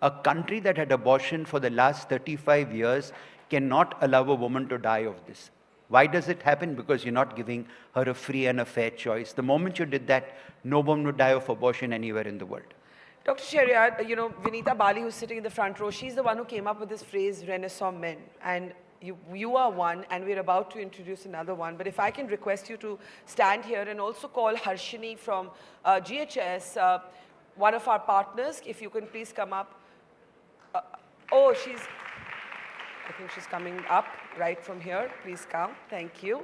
Speaker 12: A country that had abortion for the last 35 years cannot allow a woman to die of this. Why does it happen? Because you're not giving her a free and a fair choice. The moment you did that, no woman would die of abortion anywhere in the world.
Speaker 2: Dr. Sheriar, you know, Vinita Bali, who's sitting in the front row, she's the one who came up with this phrase, Renaissance men. And you are one, and we're about to introduce another one. But if I can request you to stand here and also call Harshini from GHS, one of our partners, if you can please come up. I think she's coming up right from here. Please come. Thank you.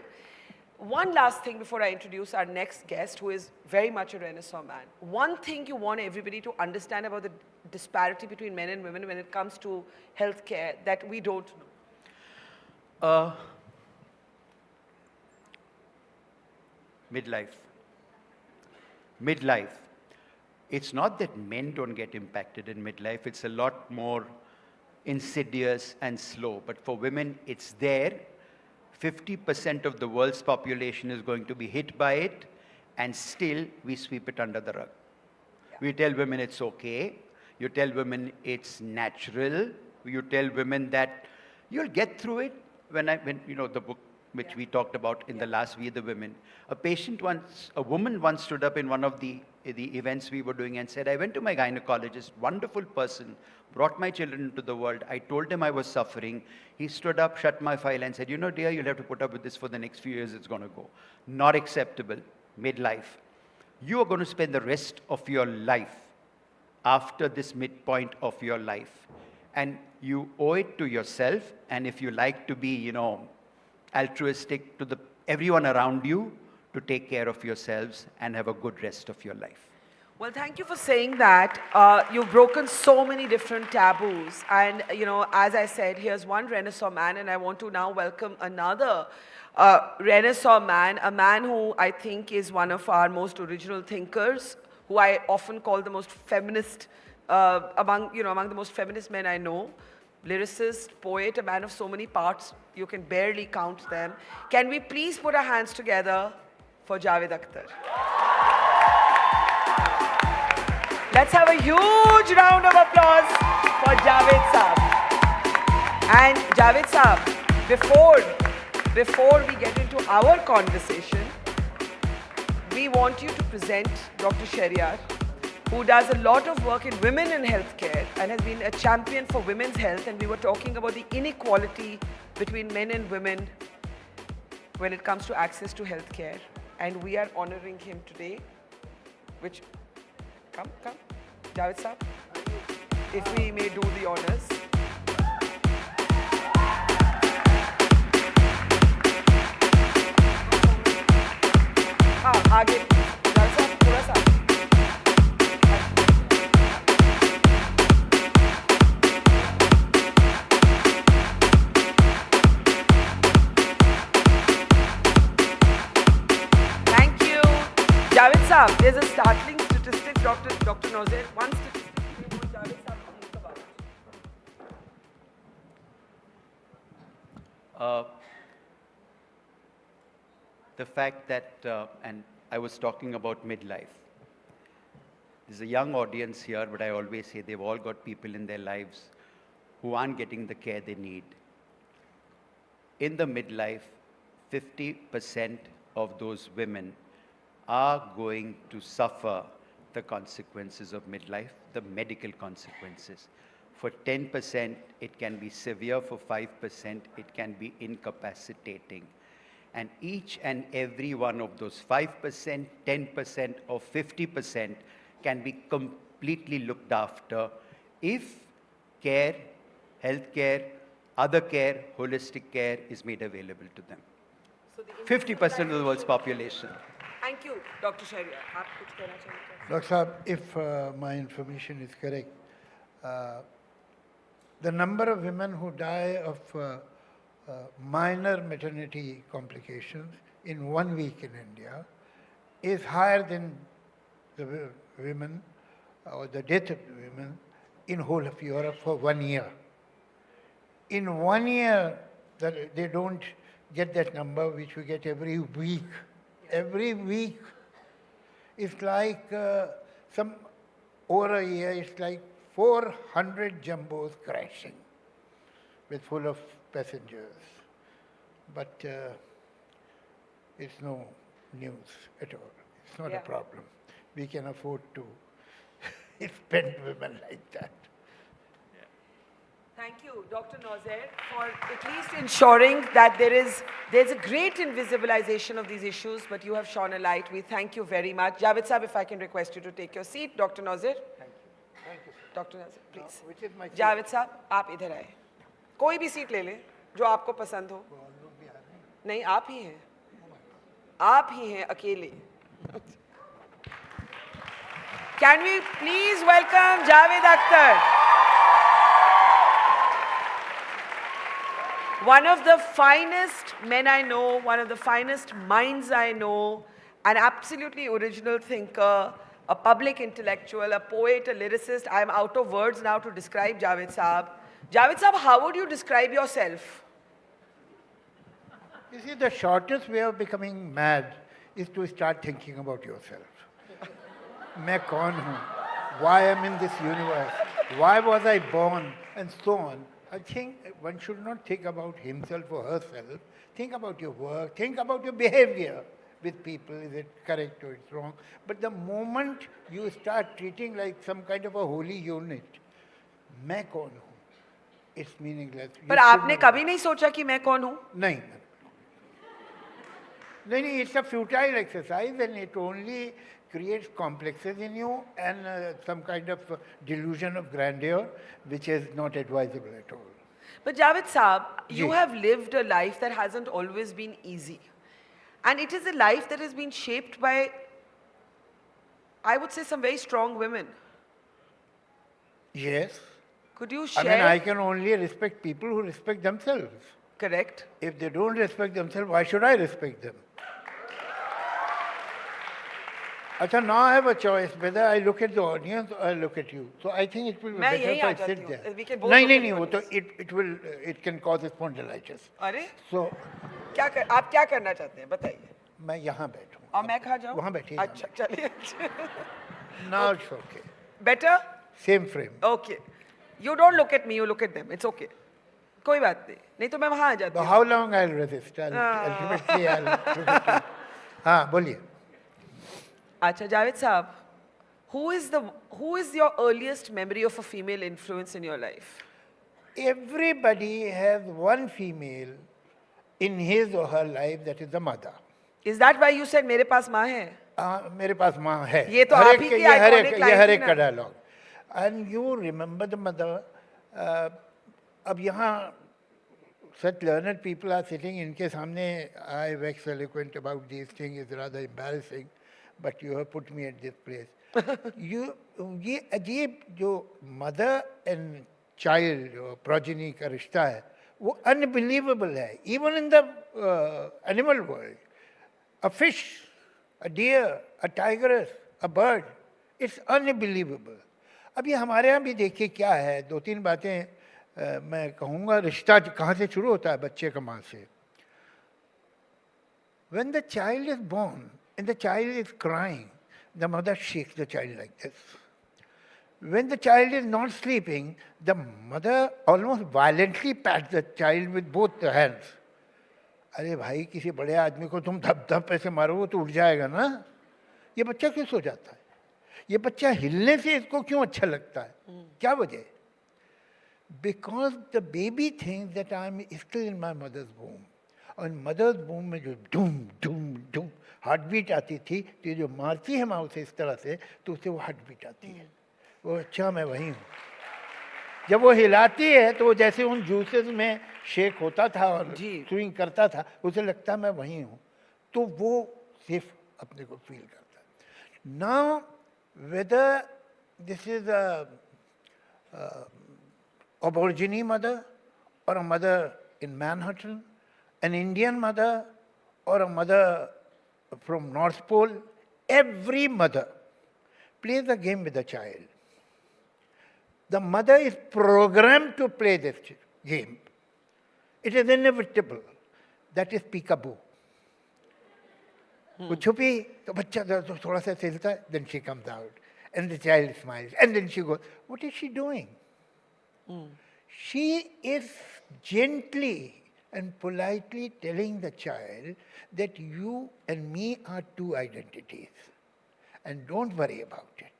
Speaker 2: One last thing before I introduce our next guest, who is very much a Renaissance man. One thing you want everybody to understand about the disparity between men and women when it comes to healthcare that we don't know.
Speaker 12: Midlife. It's not that men don't get impacted in midlife. It's a lot more insidious and slow. But for women, it's there. 50% of the world's population is going to be hit by it, and still we sweep it under the rug. We tell women it's okay. You tell women it's natural. You tell women that you'll get through it. When you know the book which we talked about in the last We the Women, a woman once stood up in one of the events we were doing and said, I went to my gynecologist, wonderful person, brought my children into the world. I told him I was suffering. He stood up, shut my file and said, you know, dear, you'll have to put up with this for the next few years. It's going to go. Not acceptable. Midlife. You are going to spend the rest of your life after this midpoint of your life. And you owe it to yourself. And if you like to be, you know, altruistic to everyone around you, to take care of yourselves and have a good rest of your life.
Speaker 2: Well, thank you for saying that. You've broken so many different taboos. And, you know, as I said, here's one Renaissance man, and I want to now welcome another Renaissance man, a man who I think is one of our most original thinkers, who I often call the most feminist, among the most feminist men I know. Lyricist, poet, a man of so many parts, you can barely count them. Can we please put our hands together for Javed Akhtar? Let's have a huge round of applause for Javed Saab. And Javed Saab, before we get into our conversation, we want you to present Dr. Sheriar, who does a lot of work in women in healthcare and has been a champion for women's health. And we were talking about the inequality between men and women when it comes to access to healthcare. And we are honoring him today, come, Javed Saab, if we may do the honors. आगे, Javed Saab, थोड़ा सा. Javed Saab, there's a startling statistic, Dr. Nozer. One statistic we want Javed Saab to think about.
Speaker 12: The fact that, and I was talking about midlife. There's a young audience here, but I always say they've all got people in their lives who aren't getting the care they need. In the midlife, 50% of those women are going to suffer the consequences of midlife, the medical consequences. For 10%, it can be severe. For 5%, it can be incapacitating. And each and every one of those 5%, 10%, or 50% can be completely looked after if care, healthcare, other care, holistic care is made available to them. 50% of the world's population.
Speaker 2: Thank you, Dr. Sheriar. आप कुछ कहना चाहेंगे?
Speaker 11: Dr. Saab, if my information is correct, the number of women who die of minor maternity complications in 1 week in India is higher than the women or the death of the women in whole of Europe for 1 year. In 1 year, they don't get that number which we get every week. Every week. It's like over a year, it's like 400 jumbos crashing with full of passengers. But it's no news at all. It's not a problem. We can afford to spend women like that.
Speaker 2: Thank you, Dr. Nozer, for at least ensuring that there's a great invisibilization of these issues, but you have shone a light. We thank you very much. Javed Saab, if I can request you to take your seat. Dr. Nozer.
Speaker 11: Thank you. Thank you, sir.
Speaker 2: Dr. Nozer, please.
Speaker 11: Which is my seat?
Speaker 2: Javed Saab, आप इधर आए. कोई भी seat ले लें, जो आपको पसंद हो. नहीं, आप ही हैं. आप ही हैं अकेले. Can we please welcome Javed Akhtar? One of the finest men I know, one of the finest minds I know, an absolutely original thinker, a public intellectual, a poet, a lyricist. I am out of words now to describe Javed Saab. Javed Saab, how would you describe yourself?
Speaker 11: You see, the shortest way of becoming mad is to start thinking about yourself. मैं कौन हूँ? Why am I in this universe? Why was I born? And so on. I think one should not think about himself or herself. Think about your work. Think about your behavior with people. Is it correct or it's wrong? But the moment you start treating like some kind of a holy unit, मैं कौन हूँ? It's meaningless.
Speaker 2: पर आपने कभी नहीं सोचा कि मैं कौन हूँ?
Speaker 11: नहीं. नहीं, it's a futile exercise and it only creates complexes in you and some kind of delusion of grandeur, which is not advisable at all.
Speaker 2: But Javed Saab, you have lived a life that hasn't always been easy. And it is a life that has been shaped by, I would say, some very strong women.
Speaker 11: Yes.
Speaker 2: Could you share?
Speaker 11: I mean, I can only respect people who respect themselves.
Speaker 2: Correct.
Speaker 11: If they don't respect themselves, why should I respect them? Achha, now I have a choice whether I look at the audience or I look at you. So I think it will be better if I sit there. No, it can cause spondylitis.
Speaker 2: अरे?
Speaker 11: So,
Speaker 2: आप क्या करना चाहते हैं? बताइए.
Speaker 11: मैं यहाँ बैठूँ.
Speaker 2: और मैं कहाँ जाऊँ?
Speaker 11: वहाँ बैठिए.
Speaker 2: अच्छा, चलिए.
Speaker 11: Now it's okay.
Speaker 2: Better?
Speaker 11: Same frame.
Speaker 2: Okay. You don't look at me, you look at them. It's okay. कोई बात नहीं. नहीं तो मैं वहाँ आ जाती हूँ.
Speaker 11: How long I'll resist? Ultimately I'll. हाँ, बोलिए.
Speaker 2: Acha, Javed Saab, who is your earliest memory of a female influence in your life?
Speaker 11: Everybody has one female in his or her life that is the mother.
Speaker 2: Is that why you said मेरे पास माँ है?
Speaker 11: मेरे पास माँ है.
Speaker 2: ये तो आप ही की iconic line
Speaker 11: हर
Speaker 2: थी
Speaker 11: एक
Speaker 2: ना?
Speaker 11: का dialogue. And you remember the mother. अब यहाँ such learned people are sitting. इनके सामने I wax eloquent about these things is rather embarrassing. But you have put me at this place. ये अजीब जो mother and child or progeny का रिश्ता है, वो unbelievable है. Even in the animal world, a fish, a deer, a tigress, a bird, it's unbelievable. अब ये हमारे यहाँ भी देखिए क्या है. दो तीन बातें मैं कहूँगा. रिश्ता कहाँ से शुरू होता है? बच्चे का माँ से. When the child is born, and the child is crying, the mother shakes the child like this. When the child is not sleeping, the mother almost violently pats the child with both the hands. अरे भाई किसी बड़े आदमी को तुम धप धप ऐसे मारो वो तो उठ जाएगा ना. ये बच्चा क्यों सो जाता है? ये बच्चा हिलने से इसको क्यों अच्छा लगता है? क्या वजह? Because the baby thinks that I am still in my mother's womb. और मदर्स वूम में जो डूम डूम डूम हार्ट बीट आती थी, तो ये जो मारती है माँ उसे इस तरह से, तो उसे वो हार्ट बीट आती है. वो अच्छा मैं वही हूँ. जब वो हिलाती है तो वो जैसे उन जूसेस में शेक होता था और स्विंग करता था, उसे लगता मैं वहीं हूँ, तो वो सिर्फ अपने को फील करता है. Now whether this is a Aborigine mother or a mother in Manhattan, an Indian mother or a mother from North Pole, every mother plays a game with the child. The mother is programmed to play this game. It is inevitable. That is peekaboo. वो छुपी तो बच्चा थोड़ा सा हिलता है, then she comes out, and the child smiles, and then she goes, what is she doing? She is gently and politely telling the child that you and me are two identities, and don't worry about it.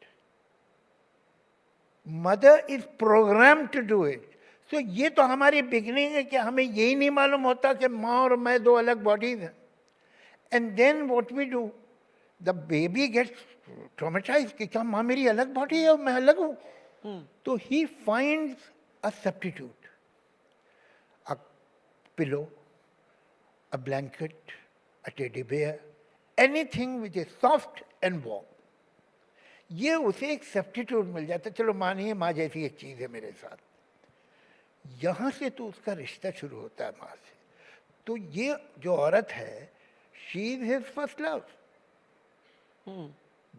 Speaker 11: Mother is programmed to do it. So ये तो हमारी beginning है कि हमें यही नहीं मालूम होता कि माँ और मैं दो अलग bodies हैं. And then what we do, the baby gets traumatized कि क्या माँ मेरी अलग body है और मैं अलग हूँ. So he finds a substitute, a pillow, a blanket, a teddy bear, anything which is soft and warm. ये उसे एक सब्स्टिट्यूट मिल जाता है, चलो मानिए माँ जैसी एक चीज़ है मेरे साथ. यहाँ से तो उसका रिश्ता शुरू होता है माँ से. तो ये जो औरत है, she is his first love.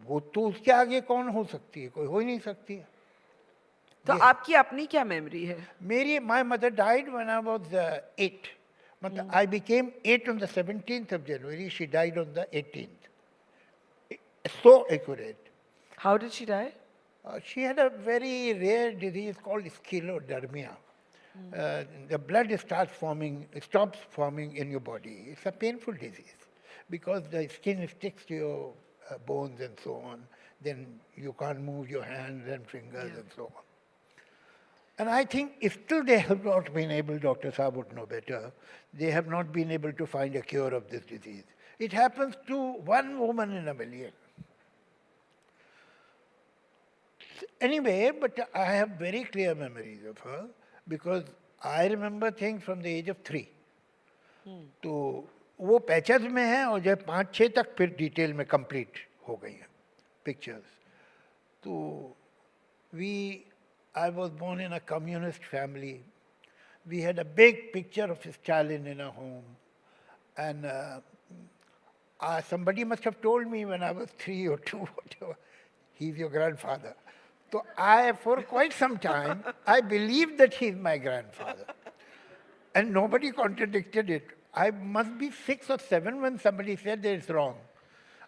Speaker 11: वो तो उसके आगे कौन हो सकती है? कोई हो ही नहीं सकती है.
Speaker 2: तो आपकी अपनी क्या मेमोरी है?
Speaker 11: मेरी my mother died when I was 8. मतलब I became 8 on the 17th of January. She died on the 18th. So accurate.
Speaker 2: How did she die?
Speaker 11: She had a very rare disease called sclerodermia. The blood stops forming in your body. It's a painful disease because the skin sticks to your bones and so on. Then you can't move your hands and fingers and so on. And I think still they have not been able, Dr. Saab would know better, they have not been able to find a cure of this disease. It happens to one woman in a million. Anyway, but I have very clear memories of her because I remember things from the age of 3. तो वो patches में है और जब 5-6 तक फिर detail में complete हो गई हैं पिक्चर्स. तो I was born in a communist family. We had a big picture of Stalin in our home. And somebody must have told me when I was 3 or 2, whatever, he's your grandfather. So for quite some time, I believed that he's my grandfather. And nobody contradicted it. I must be 6 or 7 when somebody said that it's wrong.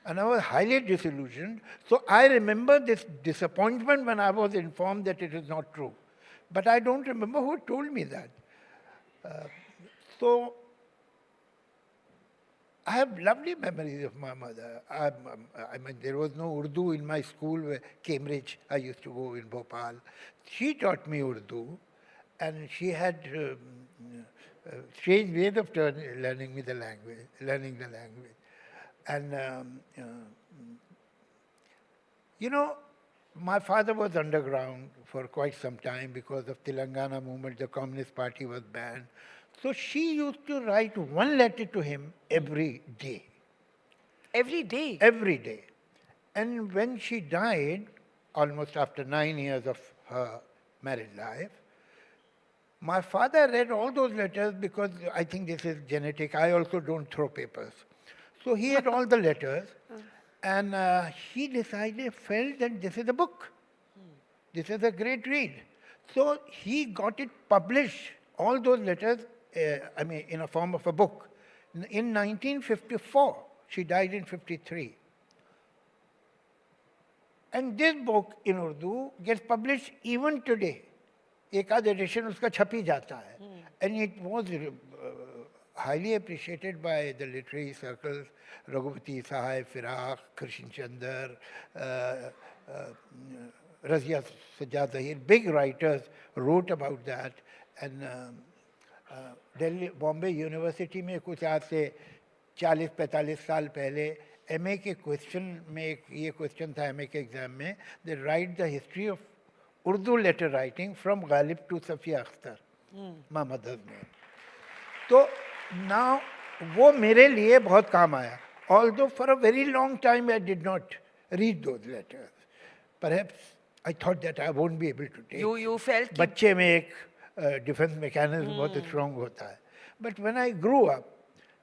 Speaker 11: And I was highly disillusioned. So I remember this disappointment when I was informed that it is not true. But I don't remember who told me that. So I have lovely memories of my mother. I mean, there was no Urdu in my school, Cambridge. I used to go in Bhopal. She taught me Urdu, and she had strange ways of learning the language. And, you know, my father was underground for quite some time because of Telangana movement. The Communist Party was banned. So she used to write one letter to him every day.
Speaker 2: Every day?
Speaker 11: Every day. And when she died, almost after 9 years of her married life, my father read all those letters because I think this is genetic. I also don't throw papers. So he had all the letters, and he felt that this is a book. This is a great read. So he got it published, all those letters, in a form of a book. In 1954, she died in 53. And this book in Urdu gets published even today. एक आध edition उसका छपी जाता है. And it was highly appreciated by the literary circles. Raghupati Sahai, Firaq, Krishan Chandar, Razia Sajjad Zahir, big writers wrote about that. And Delhi, Bombay University में कुछ आज से 40-45 साल पहले MA के question में ये question था MA के exam में, they write the history of Urdu letter writing from Ghalib to Sophia Akhtar, my mother's name. So now वो मेरे लिए बहुत काम आया. Although for a very long time I did not read those letters. Perhaps I thought that I won't be able to take.
Speaker 2: You felt
Speaker 11: बच्चे में एक defense mechanism बहुत strong होता है. But when I grew up,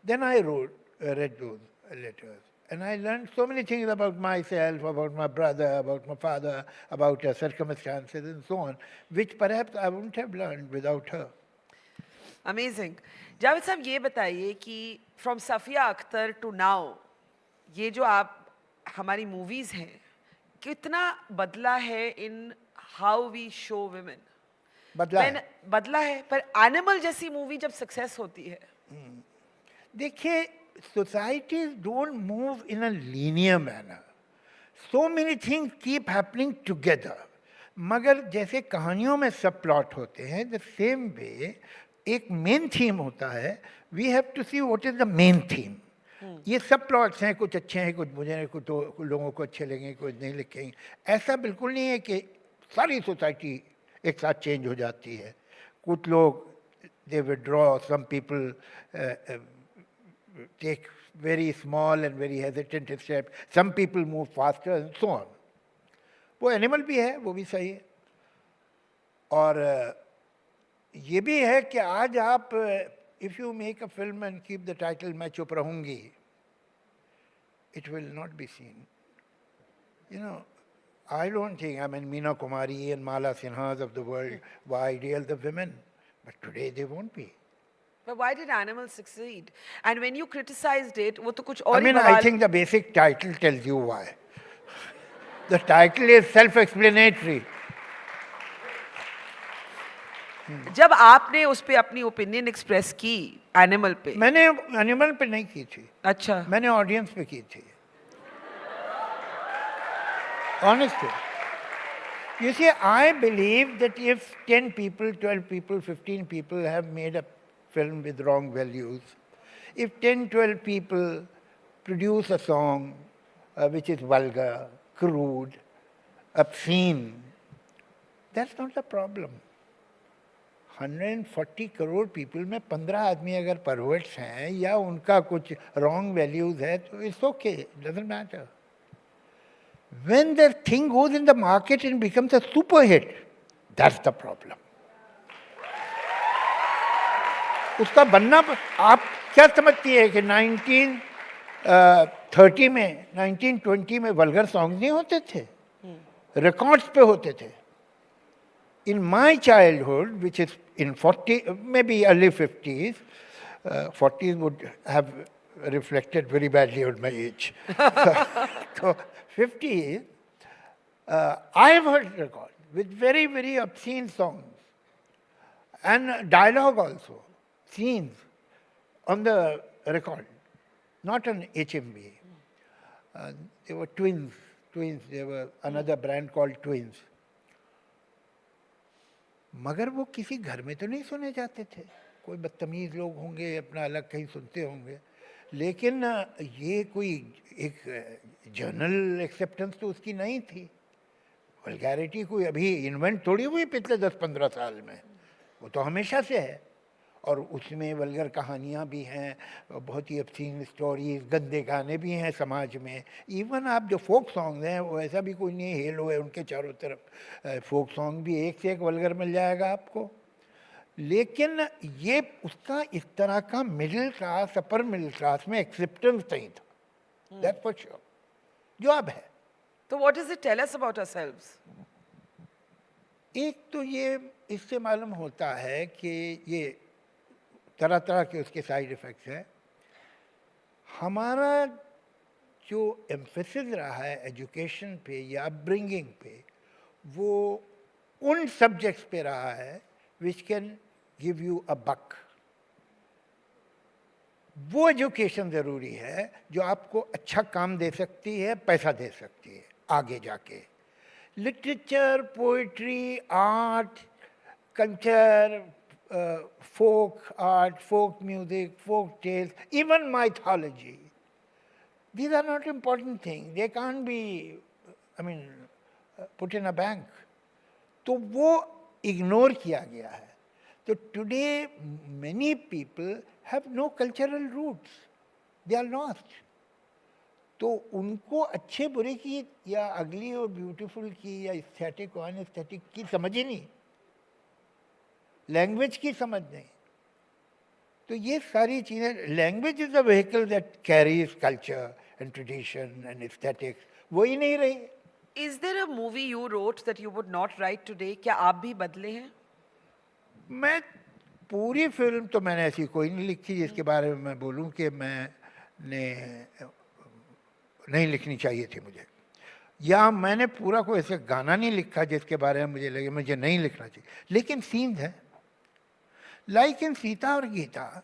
Speaker 11: then I read those letters. And I learned so many things about myself, about my brother, about my father, about circumstances and so on, which perhaps I wouldn't have learned without her.
Speaker 2: Amazing. Javed साहब ये बताइए कि from Sophia Akhtar to now, ये जो आप हमारी movies हैं, कितना बदला है in how we show women? बदला है, पर Animal जैसी movie जब success होती है.
Speaker 11: देखिए, societies don't move in a linear manner. So many things keep happening together. मगर जैसे कहानियों में सब प्लॉट होते हैं, the same way एक मेन थीम होता है. We have to see what is the main theme. ये सब प्लॉट्स हैं, कुछ अच्छे हैं, कुछ बुरे हैं, कुछ लोगों को अच्छे लगेंगे, कुछ नहीं लिखेंगे. ऐसा बिल्कुल नहीं है कि सारी सोसाइटी एक साथ चेंज हो जाती है. कुछ लोग they withdraw, some people take very small and very hesitant step, some people move faster and so on. वो एनिमल भी है, वो भी सही है. और ये भी है कि आज आप if you make a film and keep the title मैं चुप रहूंगी, it will not be seen. You know, I don't think, I mean, Meena Kumari and Mala Sinhas of the world were ideals of women, but today they won't be.
Speaker 2: But why did Animal succeed? And when you criticized it, वो तो कुछ और
Speaker 11: I mean, I think the basic title tells you why. The title is self-explanatory.
Speaker 2: जब आपने उस पे अपनी opinion express की एनिमल पे,
Speaker 11: मैंने एनिमल पे नहीं की थी.
Speaker 2: अच्छा,
Speaker 11: मैंने ऑडियंस पे की थी. Honestly, you see, I believe that if 10 people, 12 people, 15 people have made a film with wrong values, if 10, 12 people produce a song which is vulgar, crude, obscene, that's not the problem. 140 crore people में 15 आदमी अगर परवर्ट्स हैं या उनका कुछ wrong values है तो it's okay, doesn't matter. When the thing goes in the market and becomes a super hit, that's the problem. उसका बनना, आप क्या समझती है कि 1930 में, 1920 में वल्गर सॉन्ग नहीं होते थे, रिकॉर्ड्स पे होते थे. In my childhood, which is in 40, maybe early 50s, 40s would have reflected very badly on my age. So 50s, I have heard records with very, very obscene songs and dialogue also, scenes on the record, not on HMV. They were twins. They were another brand called Twins. मगर वो किसी घर में तो नहीं सुने जाते थे. कोई बदतमीज लोग होंगे, अपना अलग कहीं सुनते होंगे, लेकिन ये कोई एक जनरल एक्सेप्टेंस तो उसकी नहीं थी. वल्गैरिटी कोई अभी इन्वेंट थोड़ी हुई पिछले 10-15 साल में, वो तो हमेशा से है. और उसमें वल्गर कहानियाँ भी हैं, बहुत ही obscene स्टोरीज, गंदे गाने भी हैं समाज में. इवन आप जो फोक सॉन्ग हैं वो ऐसा भी कोई नहीं हेलो है उनके चारों तरफ. फोक सॉन्ग भी एक से एक वल्गर मिल जाएगा आपको. लेकिन ये उसका इस तरह का middle class, upper middle class में एक्सेप्टेंस नहीं था. दैट्स फॉर श्योर, जो अब है.
Speaker 2: तो what does it tell us about ourselves?
Speaker 11: एक तो ये इससे मालूम होता है कि ये तरह तरह के उसके साइड इफ़ेक्ट्स हैं. हमारा जो एम्फेसिस रहा है एजुकेशन पे या अपब्रिंगिंग पे, वो उन सब्जेक्ट्स पे रहा है which can give you a buck. वो एजुकेशन ज़रूरी है जो आपको अच्छा काम दे सकती है, पैसा दे सकती है आगे जाके. Literature, poetry, art, culture, folk art, folk music, folk tales, even mythology. These are not important things. They can't be, put in a bank. तो वो इग्नोर किया गया है. तो today many people have no cultural roots. They are lost. तो उनको अच्छे बुरे की या अगली और ब्यूटीफुल की या एस्थेटिक और अनएस्थेटिक की समझ ही नहीं, लैंग्वेज की समझ नहीं. तो ये सारी चीज़ें, language is a vehicle that carries culture and tradition and aesthetics, वो ही नहीं रही.
Speaker 2: Is there a movie you wrote that you would not write today? क्या आप भी बदले हैं?
Speaker 11: मैं पूरी फिल्म तो मैंने ऐसी कोई नहीं लिखी जिसके बारे में मैं बोलूं कि मैंने नहीं लिखनी चाहिए थी मुझे, या मैंने पूरा कोई ऐसा गाना नहीं लिखा जिसके बारे में मुझे लगे मुझे नहीं लिखना चाहिए. लेकिन सीन्स हैं, लाइक इन सीता और Geeta.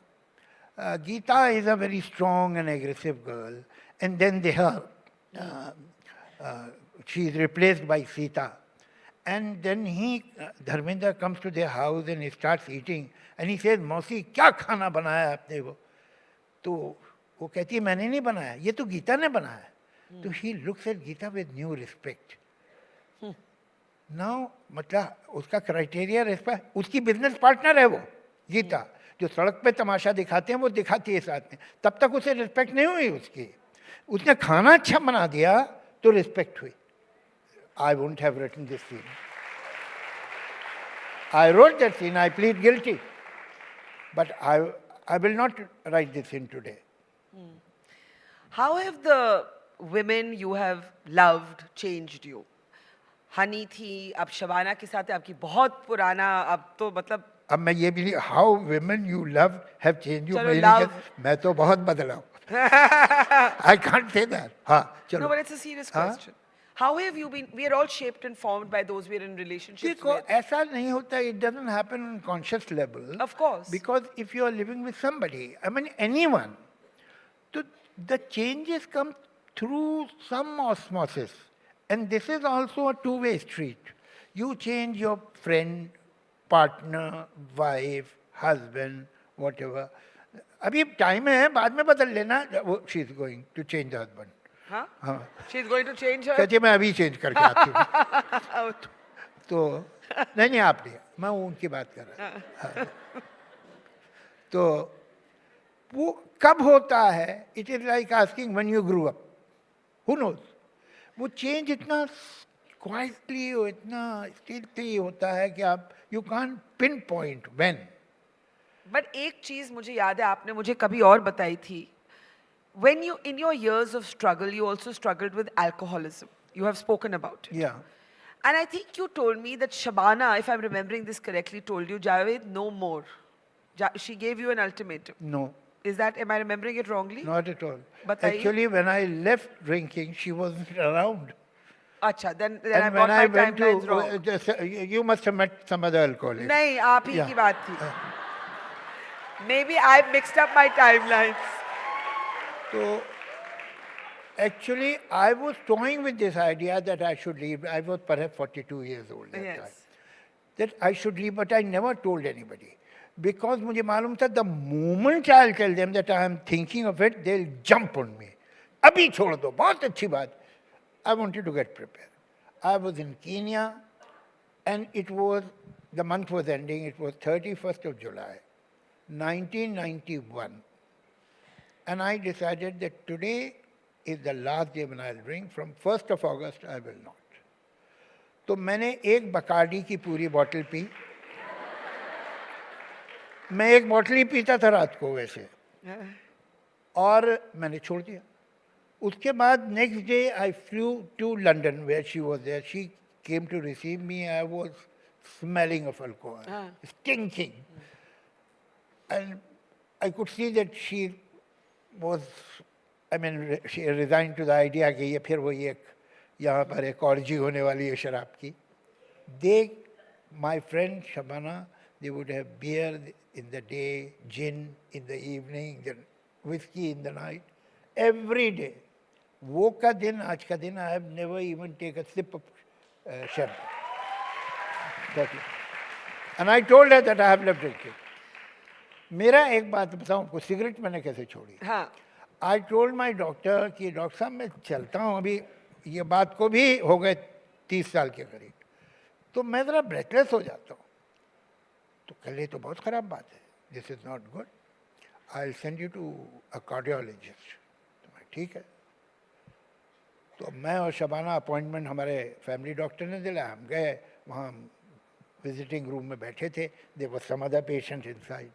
Speaker 11: Geeta is a very strong and aggressive girl, and then they she is replaced by Sita. And then Dharmendra comes to their house and he starts eating. And he says, मौसी क्या खाना बनाया आपने वो? तो वो कहती है मैंने नहीं बनाया, ये तो गीता ने बनाया. तो he looks at Gita with new respect. Now मतलब उसका क्राइटेरिया रेस्पेक्ट, उसकी बिजनेस पार्टनर है वो गीता, जो सड़क पे तमाशा दिखाते हैं वो दिखाती है साथ में. तब तक उसे रिस्पेक्ट नहीं हुई उसकी. उसने खाना अच्छा बना दिया तो रिस्पेक्ट हुई. I wouldn't have written this scene. I wrote that scene, I plead guilty. But I will not write this scene today.
Speaker 2: How have the women you have loved changed you? Honey थी, अब शबाना के साथ है, आपकी बहुत पुराना, अब तो मतलब
Speaker 11: अब मैं ये भी नहीं, how women you love have changed you. मैं तो बहुत बदला हूँ. I can't say that. हाँ, चलो.
Speaker 2: No, but it's a serious question. How have you been? We are all shaped and formed by those we are in relationships with.
Speaker 11: ऐसा नहीं होता. It doesn't happen on conscious level.
Speaker 2: Of course.
Speaker 11: Because if you are living with somebody, I mean anyone, so the changes come through some osmosis. And this is also a two-way street. You change your friend, partner, wife, husband, whatever. अभी time है, बाद में बदल लेना. She is going to change the husband.
Speaker 2: हाँ?
Speaker 11: हाँ.
Speaker 2: She is going to change her.
Speaker 11: कहती है मैं अभी चेंज करके आती हूँ. तो नहीं आप नहीं, मैं उनकी बात कर रहा हूँ. तो वो कब होता है? It is like asking when you grew up. Who knows? वो चेंज इतना क्वाइटली और इतना स्टिल्टली होता है कि आप you can't pinpoint when.
Speaker 2: But एक चीज मुझे याद है, आपने मुझे कभी और बताई थी. When you, in your years of struggle, you also struggled with alcoholism. You have spoken about it.
Speaker 11: Yeah.
Speaker 2: And I think you told me that Shabana, if I'm remembering this correctly, told you, Javed, no more. She gave you an ultimatum.
Speaker 11: No.
Speaker 2: Is that, am I remembering it wrongly?
Speaker 11: Not at all.
Speaker 2: But
Speaker 11: actually, when I left drinking, she wasn't around.
Speaker 2: Acha, then
Speaker 11: and
Speaker 2: I
Speaker 11: when
Speaker 2: got
Speaker 11: I
Speaker 2: my
Speaker 11: went
Speaker 2: timelines
Speaker 11: to,
Speaker 2: wrong.
Speaker 11: You must have met some other alcoholics.
Speaker 2: नहीं, आप ही की बात थी. Maybe I've mixed up my timelines.
Speaker 11: So, actually, I was toying with this idea that I should leave. I was perhaps 42 years old at that time. That I should leave, but I never told anybody. Because मुझे मालूम था, the moment I'll tell them that I am thinking of it, they'll jump on me. अभी छोड़ दो, बहुत अच्छी बात. I wanted to get prepared. I was in Kenya, and it was, the month was ending, it was 31st of July, 1991. And I decided that today is the last day when I'll drink. From 1st of August, I will not. तो मैंने एक Bacardi की पूरी bottle P. मैं एक bottle ही पीता था रात को वैसे, और मैंने छोड़ दिया. उसके बाद next day I flew to London where she was there. She came to receive me. I was smelling of alcohol, stinking. And I could see that she was, I mean, she resigned to the idea कि ये फिर वो एक यहाँ पर एक orgy होने वाली है शराब की. They, my friend Shabana, they would have beer in the day, gin in the evening, then whiskey in the night, every day. वो का दिन, आज का दिन, I have never even taken a sip of champagne. And I told her that I have left drinking. मेरा एक बात बताऊं आपको, सिगरेट मैंने कैसे छोड़ी.
Speaker 2: हाँ.
Speaker 11: I told my doctor कि डॉक्टर साहब मैं चलता हूँ अभी, ये बात को भी हो गए 30 साल के करीब. तो मैं ज़रा ब्रेथलेस हो जाता हूँ। तो कल ये तो बहुत ख़राब बात है, this is not good, I will send you to a cardiologist. तो ठीक है, तो मैं और शबाना अपॉइंटमेंट हमारे फैमिली डॉक्टर ने दिला, हम गए वहाँ, विजिटिंग रूम में बैठे थे, there was some other patient inside.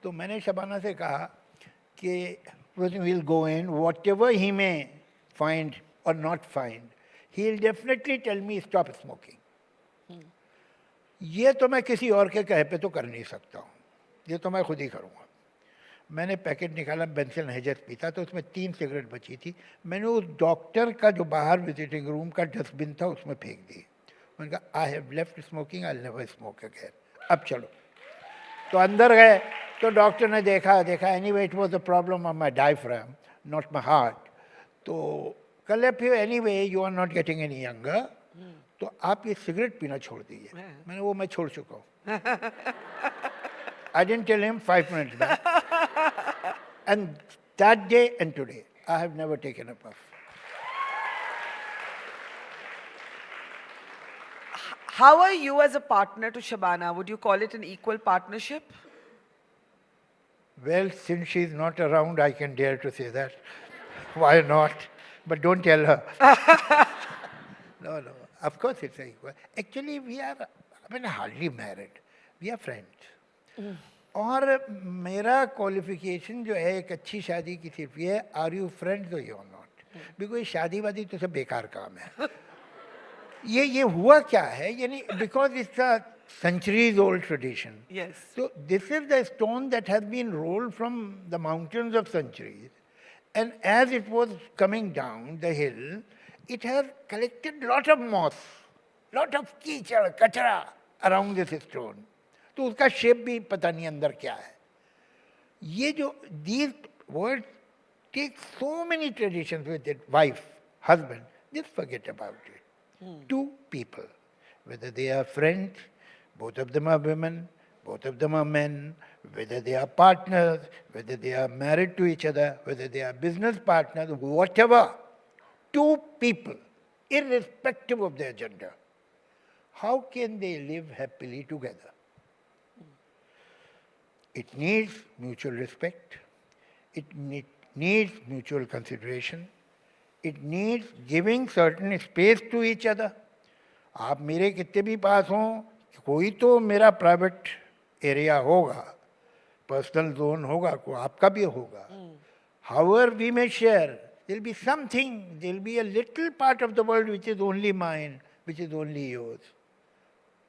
Speaker 11: तो मैंने शबाना से कहा कि we'll go in, whatever he may find or not find, he'll definitely tell me stop smoking. ये तो मैं किसी और के कहे पे तो कर नहीं सकता हूँ, ये तो मैं खुद ही करूँगा। मैंने पैकेट निकाला, बेंसिल हेजस पीता, तो उसमें 3 सिगरेट बची थी। मैंने उस डॉक्टर का जो बाहर विजिटिंग रूम का डस्टबिन था उसमें फेंक दी। मैंने कहा I have left smoking, I never smoke again, अब चलो। तो अंदर गए तो डॉक्टर ने देखा anyway it was a problem of my diaphragm not my heart. तो कल फिर anyway you are not getting any younger, तो आप ये सिगरेट पीना छोड़ दीजिए। मैंने वो मैं छोड़ चुका हूँ। I didn't tell him 5 minutes back. And that day and today, I have never taken a puff.
Speaker 2: How are you as a partner to Shabana? Would you call it an equal partnership?
Speaker 11: Well, since she's not around, I can dare to say that. Why not? But don't tell her. No. Of course it's equal. Actually, we are, hardly married. We are friends. और मेरा qualification जो है एक अच्छी शादी की सिर्फ ये है, आर यू फ्रेंड्स और यू आर नॉट। बिकॉज शादी वादी तो सब बेकार काम है। ये हुआ क्या है, यानी because it's a centuries old tradition.
Speaker 2: Yes.
Speaker 11: So this is the stone that has been rolled from the mountains of centuries, and as it was coming down the hill, it has collected lot of moss, lot of कीचड़ कचरा around this stone. तो उसका shape भी पता नहीं अंदर क्या है। ये जो these words take so many traditions with it, wife, husband, just forget about it. Two people, whether they are friends, both of them are women, both of them are men, whether they are partners, whether they are married to each other, whether they are business partners, whatever, two people, irrespective of their gender, how can they live happily together? It needs mutual respect, it needs mutual consideration, it needs giving certain space to each other. आप मेरे कितने भी पास हों, कोई तो मेरा private area होगा, personal zone होगा, कोई आपका भी होगा. However we may share, there will be something, there will be a little part of the world which is only mine, which is only yours.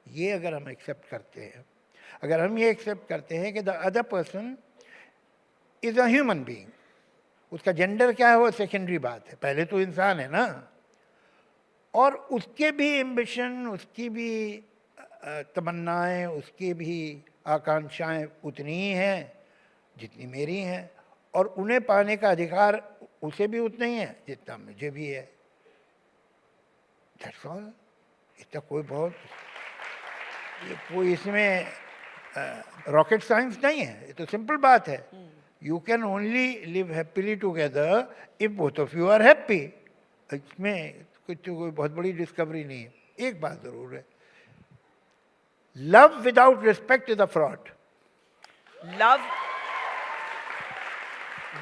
Speaker 11: ये अगर हम एक्सेप्ट करते हैं, अगर हम ये एक्सेप्ट करते हैं कि the other person is a human being, उसका जेंडर क्या है वो सेकेंडरी बात है, पहले तो इंसान है ना, और उसके भी एम्बिशन, उसकी भी तमन्नाएं, उसकी भी आकांक्षाएं उतनी ही हैं जितनी मेरी हैं, और उन्हें पाने का अधिकार उसे भी उतना ही है जितना मुझे भी है. That's all. इतना कोई इसमें रॉकेट साइंस नहीं है, ये तो सिंपल बात है. You can only live happily together if both of you are happy. इसमें कोई बहुत बड़ी डिस्कवरी नहीं है. एक बात जरूर है, love without respect is a fraud.
Speaker 2: Love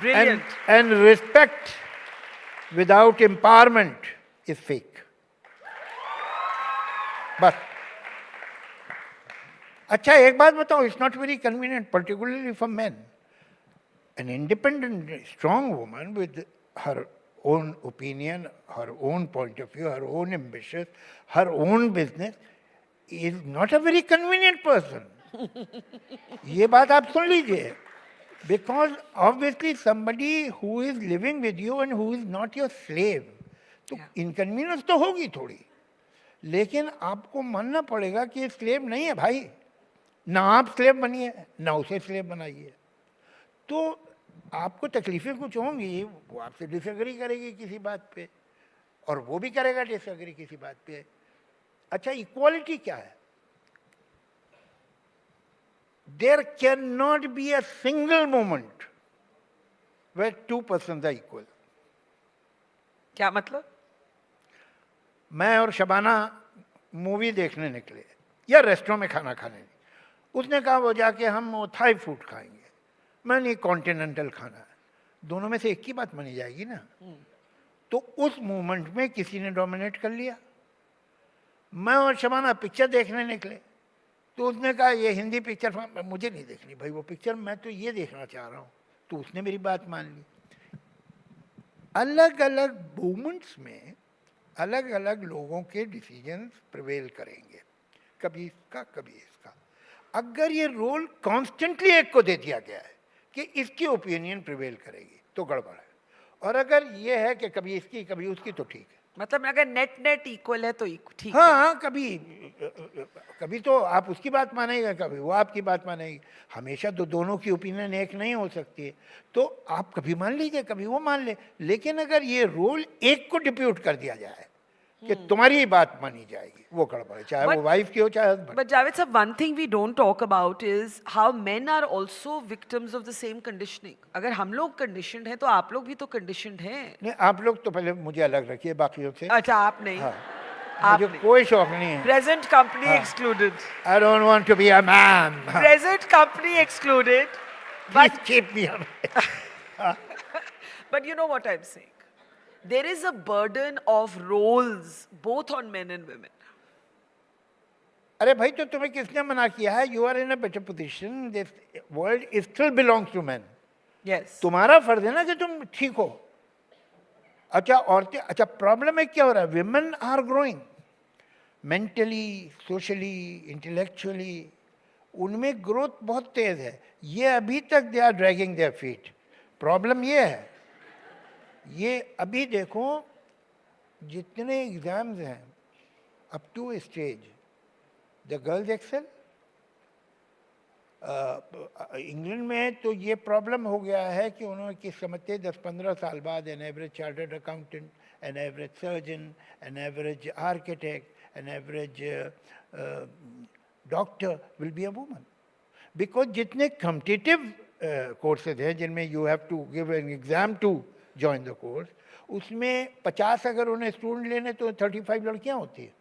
Speaker 2: brilliant.
Speaker 11: And respect without empowerment is fake. बस. अच्छा एक बात बताओ, it's not very convenient, particularly for men. An independent, strong woman with her own opinion, her own point of view, her own ambitions, her own business is not a very convenient person. ये बात आप सुन लीजिए. Because obviously somebody who is living with you and who is not your slave, तो inconvenience तो होगी थोड़ी, लेकिन आपको मानना पड़ेगा कि ये स्लेव नहीं है भाई. ना आप स्लेव बनिए, ना उसे स्लेव बनाइए. तो आपको तकलीफें कुछ होंगी, वो आपसे डिसएग्री करेगी किसी बात पे, और वो भी करेगा डिसएग्री किसी बात पे. अच्छा, इक्वालिटी क्या है? There cannot be a single moment where two persons are equal.
Speaker 2: क्या मतलब?
Speaker 11: मैं और शबाना मूवी देखने निकले या रेस्टोरेंट में खाना खाने, उसने कहा वो जाके हम थाई फूड खाएंगे, मैंने कॉन्टिनेंटल खाना है, दोनों में से एक ही बात मानी जाएगी ना। तो उस मूवमेंट में किसी ने डोमिनेट कर लिया। मैं और शबाना पिक्चर देखने निकले, तो उसने कहा ये हिंदी पिक्चर मुझे नहीं देखनी भाई वो पिक्चर, मैं तो ये देखना चाह रहा हूँ, तो उसने मेरी बात मान ली। अलग अलग मूवमेंट्स में अलग अलग लोगों के डिसीजंस प्रिवेल करेंगे, कभी इसका कभी इसका। अगर ये रोल कॉन्स्टेंटली एक को दे दिया गया है कि इसकी ओपिनियन प्रिवेल करेगी तो गड़बड़ है, और अगर ये है कि कभी इसकी कभी उसकी तो ठीक है।
Speaker 2: मतलब अगर नेट नेट इक्वल है तो ठीक
Speaker 11: हाँ
Speaker 2: है।
Speaker 11: हाँ, कभी तो आप उसकी बात मानेगा, कभी वो आपकी बात मानेगी, हमेशा तो दोनों की ओपिनियन एक नहीं हो सकती है। तो आप कभी मान लीजिए कभी वो मान ले, लेकिन अगर ये रोल एक को डिप्यूट कर दिया जाए कि तुम्हारी ही बात मानी जाएगी, वो गड़बड़ है, चाहे वो वाइफ की हो चाहे husband.
Speaker 2: But Javed sir, one thing we don't talk about is how men are also victims of the same conditioning. अगर हम लोग conditioned हैं तो आप लोग भी तो conditioned हैं।
Speaker 11: नहीं, आप लोग तो पहले मुझे अलग रखिए बाकियों से।
Speaker 2: अच्छा, आप नहीं।
Speaker 11: हाँ, मुझे कोई शौक नहीं है।
Speaker 2: Present company excluded.
Speaker 11: I don't want to be a man.
Speaker 2: Present company excluded.
Speaker 11: Please keep me away.
Speaker 2: But you know what I'm saying? There is a burden of roles both on men and women.
Speaker 11: अरे भाई, तो तुम्हें किसने मना किया है? You are in a better position. This world still belongs to men.
Speaker 2: Yes.
Speaker 11: तुम्हारा फर्ज है ना कि तुम ठीक हो। अच्छा, औरतें, अच्छा प्रॉब्लम है क्या हो रहा है? Women are growing mentally, socially, intellectually. उनमें ग्रोथ बहुत तेज है। ये अभी तक they are dragging their feet. Problem ये है, ये अभी देखो जितने एग्जाम्स हैं up to stage, the girls excel. England में तो ये प्रॉब्लम हो गया है कि उन्होंने किस समझते 10-15 साल बाद an average chartered accountant, an average surgeon, an average architect, an average doctor will be a woman. Because जितने कॉम्पिटिटिव कोर्सेज हैं जिनमें you have to give an exam to join the course, उसमें 50 अगर उन्हें स्टूडेंट लेने तो 35 लड़कियां होती है।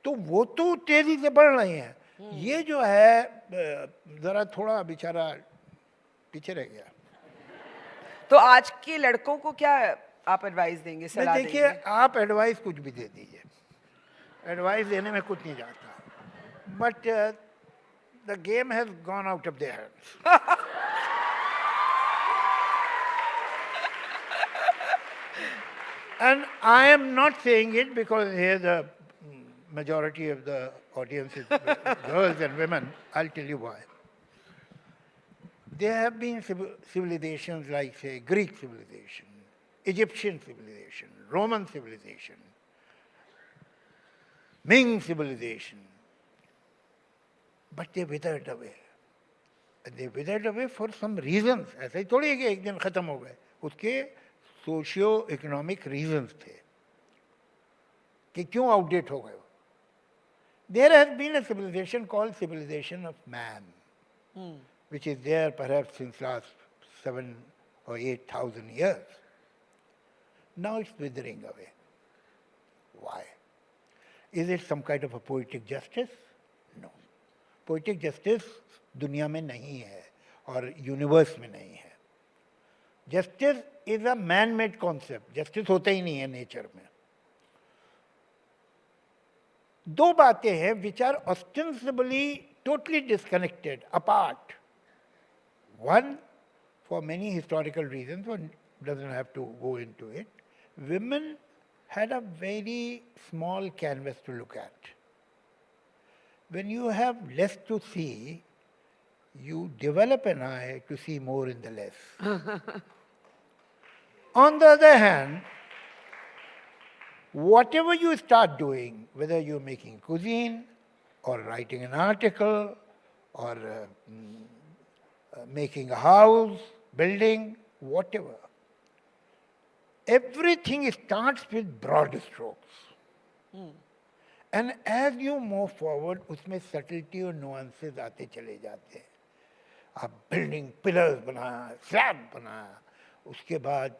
Speaker 11: तो वो तो तेजी से बढ़ रही हैं। ये जो है जरा थोड़ा बेचारा पीछे रह गया।
Speaker 2: तो आज के लड़कों को क्या आप एडवाइस देंगे, सलाह देंगे?
Speaker 11: देखिए, आप एडवाइस कुछ भी दे दीजिए, एडवाइस देने में कुछ नहीं जाता, but the game has gone out of their hands. And I am not saying it because here the majority of the audience is girls and women. I'll tell you why. There have been civilizations like, say, Greek civilization, Egyptian civilization, Roman civilization, Ming civilization, but they withered away. And they withered away for some reasons. ऐसा ही थोड़ी है कि एक दिन खत्म हो गए, उसके सोशियो इकोनॉमिक रीजंस थे कि क्यों आउटडेट हो गए। There has been a civilization called civilization of man, which is there perhaps since last 7,000 or 8,000 years. Now it's withering away. Why? Is it some kind of a poetic justice? No. Poetic justice दुनिया में नहीं है और universe में नहीं है। Justice is a man made concept, justice होता ही नहीं है नेचर में। दो बातें हैं which are ostensibly totally disconnected, apart. One, for many historical reasons, one doesn't have to go into it, women had a very small canvas to look at. When you have less to see, you develop an eye to see more in the less. On the other hand, whatever you start doing, whether you're making cuisine or writing an article or making a house, building, whatever, everything starts with broad strokes. And as you move forward, उसमें subtlety और nuances आते चले जाते हैं. आप building pillars बनाया, slab बनाया, उसके बाद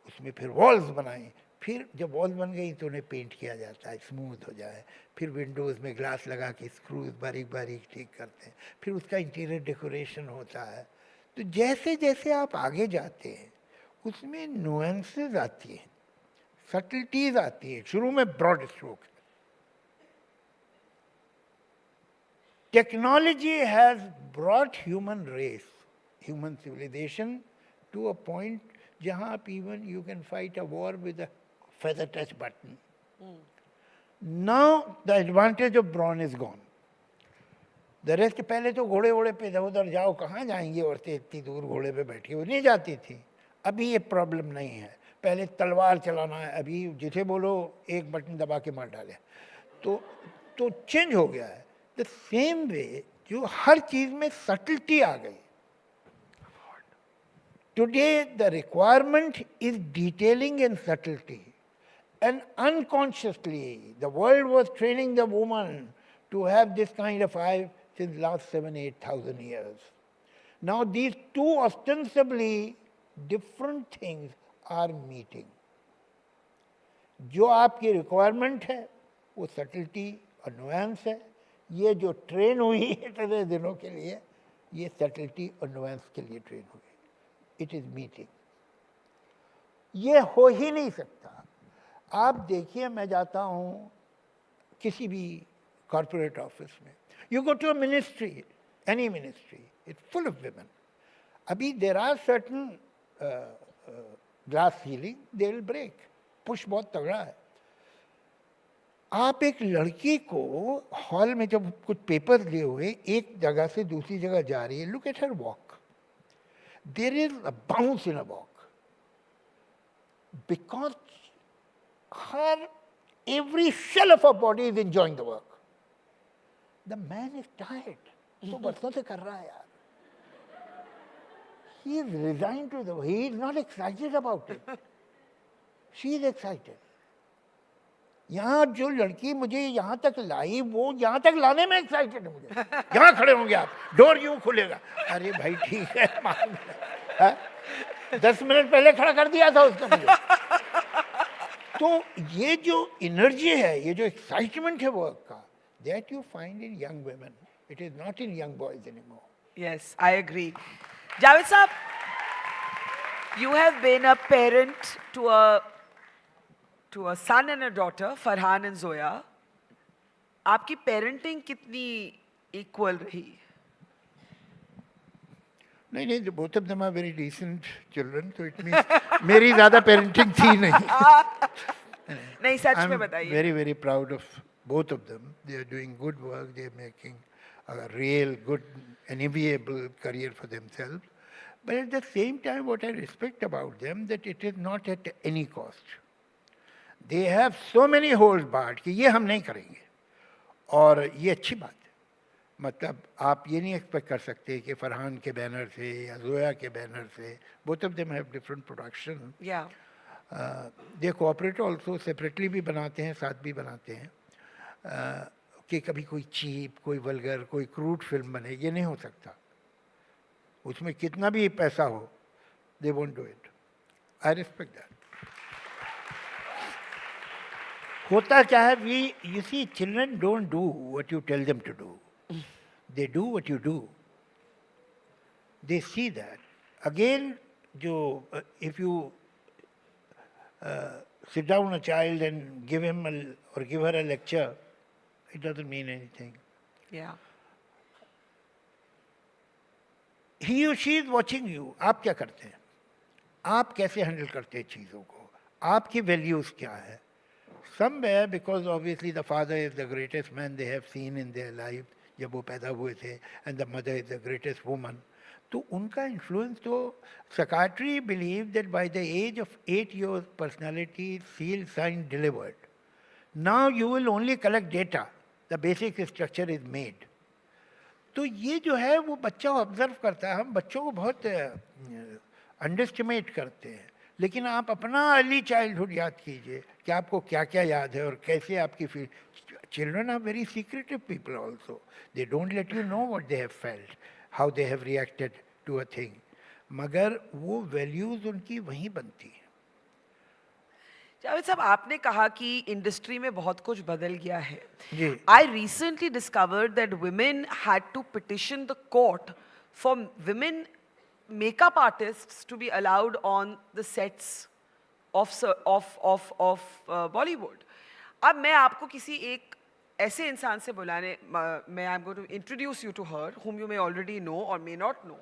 Speaker 11: उसमें फिर walls बनाई, फिर जब वॉल बन गई तो उन्हें पेंट किया जाता है, स्मूथ हो जाए, फिर विंडोज़ में ग्लास लगा के स्क्रूज बारीक बारीक ठीक करते हैं, फिर उसका इंटीरियर डेकोरेशन होता है। तो जैसे जैसे आप आगे जाते हैं उसमें नुएंसेस आती हैं, सटलिटीज आती हैं। शुरू में broad stroke, technology has brought human race, human civilization to a point जहाँ आप even you can fight a war with a feather touch button. Now the advantage of brawn is gone. The rest पहले तो घोड़े वोड़े पे इधर उधर जाओ, कहाँ जाएंगी औरतें इतनी दूर घोड़े पे बैठी हुई नहीं जाती थी। अभी ये प्रॉब्लम नहीं है। पहले तलवार चलाना है, अभी जिसे बोलो एक बटन दबा के मार डाले। तो चेंज हो गया है। द सेम वे जो हर चीज में सटलिटी आ गई। Today the requirement is detailing and subtlety, and unconsciously the world was training the woman to have this kind of eye since last 7,000-8,000 years. Now these two ostensibly different things are meeting. जो आपकी requirement है वो subtlety और nuance है, ये जो train हुई है इतने दिनों के लिए ये subtlety और nuance के लिए train हुई। It is meeting. ये हो ही नहीं सकता। आप देखिए, मैं जाता हूँ किसी भी corporate office में, you go to a ministry, any ministry, it's full of women. अभी there are certain glass ceiling, they will break. Push बहुत तगड़ा है। आप एक लड़की को हॉल में जब कुछ पेपर लिए हुए एक जगह से दूसरी जगह जा रही है, look at her walk. There is a bounce in a walk because her every cell of her body is enjoying the work. The man is tired. तो बरसों से कर रहा है यार. He is resigned to the work. He is not excited about it. She is excited. यहाँ जो लड़की मुझे यहाँ तक लाई वो यहाँ तक लाने में एक्साइटेड है मुझे। यहाँ खड़े होंगे आप, डोर यूँ खुलेगा। अरे भाई ठीक है, मान लिया। 10 मिनट पहले खड़ा कर दिया था उसने मुझे। तो ये जो एनर्जी है, ये जो एक्साइटमेंट है वर्क का, that you find in young women. It is not in young boys anymore.
Speaker 2: Yes, I agree. Javed Saab, you have been a parent to a son and a daughter, Farhan and Zoya. आपकी parenting कितनी equal रही?
Speaker 11: नहीं, both of them are very decent children, so it means मेरी ज़्यादा parenting थी नहीं।
Speaker 2: नहीं, सच में बताइए।
Speaker 11: I'm very, very proud of both of them. They are doing good work. They are making a real good, enviable career for themselves. But at the same time, what I respect about them, that it is not at any cost. They have so many holes barred कि ये हम नहीं करेंगे, और ये अच्छी बात है। मतलब आप ये नहीं एक्सपेक्ट कर सकते कि फरहान के बैनर से या जोया के बैनर से, both of them have different production.
Speaker 2: Yeah.
Speaker 11: They cooperate also, separately भी बनाते हैं, साथ भी बनाते हैं। कि कभी कोई चीप, कोई वल्गर, कोई क्रूड फिल्म बने, ये नहीं हो सकता। उसमें कितना भी पैसा हो, they won't do it. I respect that. होता क्या है, you see, children don't do what you tell them to do. They do what you do. They see that. Again, if you sit down a child and give him or give her a lecture, it doesn't mean anything.
Speaker 2: Yeah.
Speaker 11: He or she is watching you. आप क्या करते हैं? आप कैसे handle करते हैं चीज़ों को? आपकी values क्या है? Somewhere, because obviously the father is the greatest man they have seen in their life, जब वो पैदा हुए थे, and the mother is the greatest woman. तो उनका influence तो, psychiatry believe that by the age of 8 years, personality is sealed, signed, delivered. Now you will only collect data. The basic structure is made. तो ये जो है वो बच्चा observe करता है। हम बच्चों को बहुत अंडरस्टिमेट करते हैं, लेकिन आप अपना अर्ली चाइल्डहुड याद कीजिए कि आपको क्या क्या याद है और कैसे आपकी feel. Children are very secretive people also, they don't let you know what they have felt, how they have reacted to a thing, मगर वो वैल्यूज उनकी वहीं बनती हैं।
Speaker 2: जावेद साहब, आपने कहा कि इंडस्ट्री में बहुत कुछ बदल गया है.
Speaker 11: जी.
Speaker 2: I recently discovered that women had to petition the court for women makeup artists to be allowed on the sets of Bollywood. अब मैं आपको किसी एक ऐसे इंसान से बुलाने, मैं I'm going to introduce you to her, whom you may already know or may not know.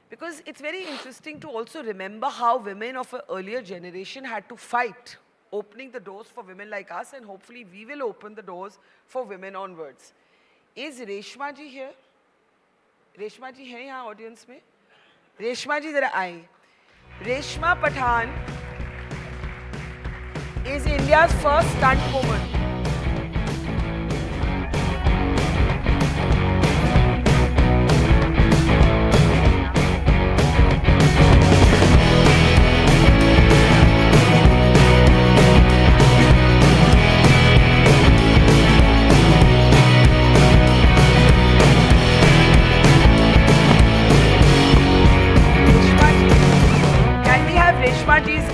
Speaker 2: Because it's very interesting to also remember how women of an earlier generation had to fight, opening the doors for women like us, and hopefully we will open the doors for women onwards. Is Reshma ji here? Reshma ji है यहाँ audience में? Reshma ji ज़रा आए. Reshma Patan is India's first stunt woman.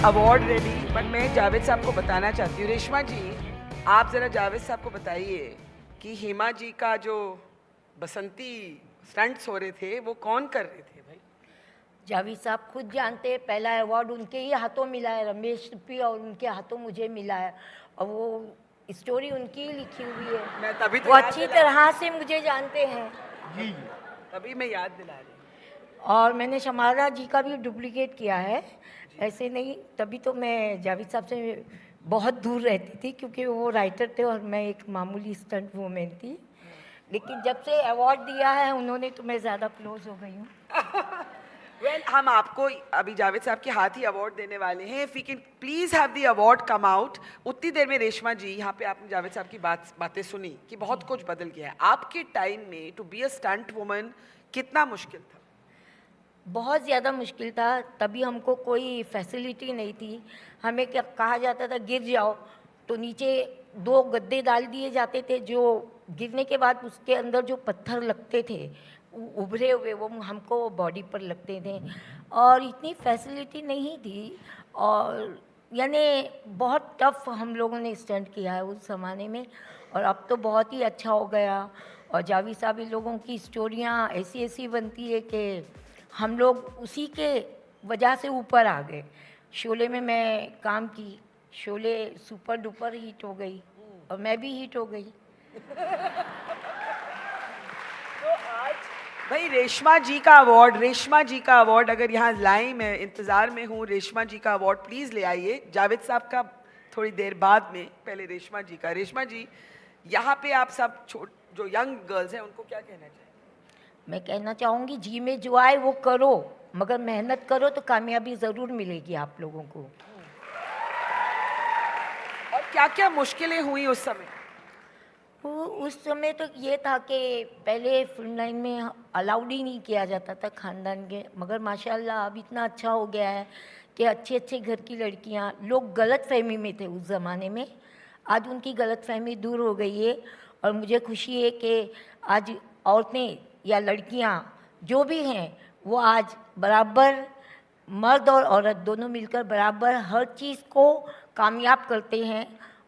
Speaker 2: Award ready, but मैं जावेद साहब को बताना चाहती हूँ. रेशमा जी, आप ज़रा जावेद साहब को बताइए कि हेमा जी का जो बसंती स्टंट्स हो रहे थे वो कौन कर रहे थे भाई?
Speaker 5: जावेद साहब खुद जानते हैं, पहला अवार्ड उनके ही हाथों मिला है, रमेश तुप्पी, और उनके हाथों मुझे मिला है, और वो स्टोरी उनकी ही लिखी हुई है.
Speaker 2: मैं तभी तो
Speaker 5: वो अच्छी तरह से मुझे जानते हैं.
Speaker 2: जी जी, तभी मैं याद दिला रही हूँ.
Speaker 5: और मैंने शमारा जी का भी डुप्लीकेट किया है, ऐसे नहीं. तभी तो मैं जावेद साहब से बहुत दूर रहती थी, क्योंकि वो राइटर थे और मैं एक मामूली स्टंट वूमेन थी. लेकिन जब से अवार्ड दिया है उन्होंने तो मैं ज़्यादा क्लोज हो गई हूँ.
Speaker 2: Well, हम आपको अभी जावेद साहब के हाथ ही अवार्ड देने वाले हैं. If we can please have the award come out. उतनी देर में रेशमा जी, यहाँ पे आपने जावेद साहब की बातें सुनी कि बहुत कुछ बदल गया है. आपके टाइम में to be a stunt woman कितना मुश्किल था?
Speaker 5: बहुत ज़्यादा मुश्किल था. तभी हमको कोई फैसिलिटी नहीं थी. हमें क्या कहा जाता था, गिर जाओ तो नीचे 2 गद्दे डाल दिए जाते थे, जो गिरने के बाद उसके अंदर जो पत्थर लगते थे उभरे हुए, वो हमको बॉडी पर लगते थे. और इतनी फैसिलिटी नहीं थी, और यानी बहुत टफ हम लोगों ने स्टंट किया है उस ज़माने में. और अब तो बहुत ही अच्छा हो गया. और जावेद साहब इन लोगों की स्टोरियाँ ऐसी ऐसी बनती है कि हम लोग उसी के वजह से ऊपर आ गए. शोले में मैं काम की, शोले सुपर डुपर हिट हो गई और मैं भी हिट हो गई.
Speaker 2: तो आज भाई रेशमा जी का अवार्ड अगर यहाँ लाएं, मैं इंतज़ार में हूँ. रेशमा जी का अवार्ड प्लीज़ ले आइए. जावेद साहब का थोड़ी देर बाद में, पहले रेशमा जी का. रेशमा जी, यहाँ पे आप सब जो यंग गर्ल्स हैं उनको क्या कहना चाहिए?
Speaker 5: मैं कहना चाहूँगी, जी में जो आए वो करो, मगर मेहनत करो तो कामयाबी ज़रूर मिलेगी आप लोगों को.
Speaker 2: और क्या क्या मुश्किलें हुई उस समय?
Speaker 5: उस समय तो ये था कि पहले फिल्म लाइन में अलाउड ही नहीं किया जाता था खानदान के, मगर माशाल्लाह अब इतना अच्छा हो गया है कि अच्छे अच्छे घर की लड़कियाँ, लोग गलत फहमी में थे उस ज़माने में, आज उनकी गलत फहमी दूर हो गई है. और मुझे खुशी है कि आज औरतें या लड़कियां जो भी हैं वो आज बराबर, मर्द और औरत दोनों मिलकर बराबर हर चीज़ को कामयाब करते हैं.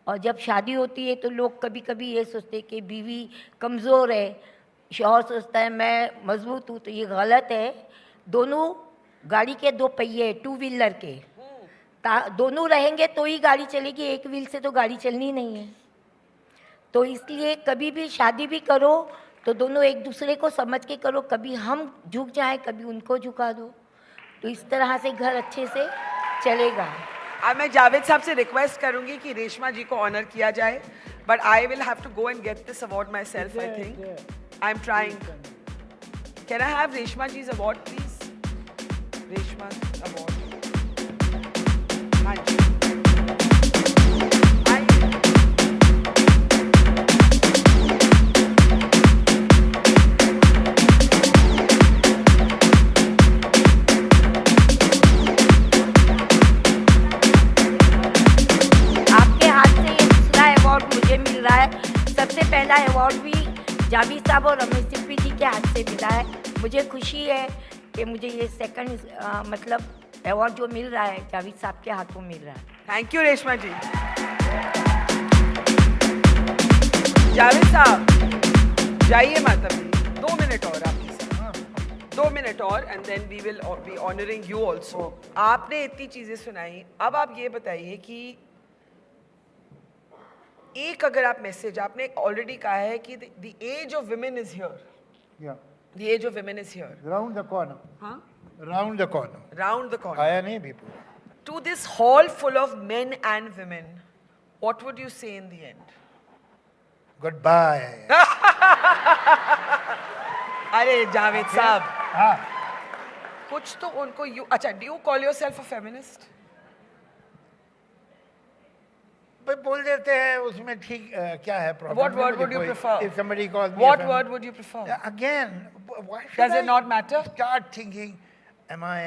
Speaker 5: और जब शादी होती है तो लोग कभी कभी ये सोचते हैं कि बीवी कमज़ोर है, शौहर सोचता है मैं मजबूत हूँ, तो ये गलत है. दोनों गाड़ी के 2 पहिए, 2 व्हीलर के, दोनों रहेंगे तो ही गाड़ी चलेगी. एक व्हील से तो गाड़ी चलनी नहीं है. तो इसलिए कभी भी शादी भी करो तो दोनों एक दूसरे को समझ के करो. कभी हम झुक जाएं, कभी उनको झुका दो, तो इस तरह से घर अच्छे से चलेगा.
Speaker 2: अब मैं जावेद साहब से रिक्वेस्ट करूंगी कि रेशमा जी को ऑनर किया जाए, but I will have to go and get this award myself. I think I am trying. Can I have Reshma ji's award please? Reshma award. हाँ जी.
Speaker 5: सबसे पहला अवार्ड भी जावेद साहब और रमेश तुप्पी जी के हाथ से मिला है. मुझे खुशी है कि मुझे ये सेकंड मतलब अवार्ड जो मिल रहा है जावेद साहब के हाथों मिल रहा है.
Speaker 2: Thank you, Reshma ji. Javed साहब, जाइए मत अभी, 2 मिनट और आपके साथ, 2 मिनट और, and then we will be honoring you also. आपने इतनी चीजें सुनाई, अब आप ये बताइए कि एक अगर आप मैसेज, आपने ऑलरेडी कहा है कि the age of women is here.
Speaker 11: Yeah.
Speaker 2: The age of women is here.
Speaker 11: Round the corner.
Speaker 2: Huh?
Speaker 11: Round the corner.
Speaker 2: Round the corner.
Speaker 11: आया नहीं भी पूरा.
Speaker 2: To this hall full of men and women, what would you say in the end?
Speaker 11: Goodbye.
Speaker 2: अरे जावेद साहब,
Speaker 11: हाँ.
Speaker 2: कुछ तो उनको अच्छा, do you call yourself a feminist?
Speaker 11: भाई बोल देते हैं उसमें ठीक क्या है problem?
Speaker 2: What word would you prefer?
Speaker 11: If somebody calls me
Speaker 2: What word would you prefer?
Speaker 11: Again, why should
Speaker 2: Does
Speaker 11: I
Speaker 2: it not matter?
Speaker 11: Start thinking, am I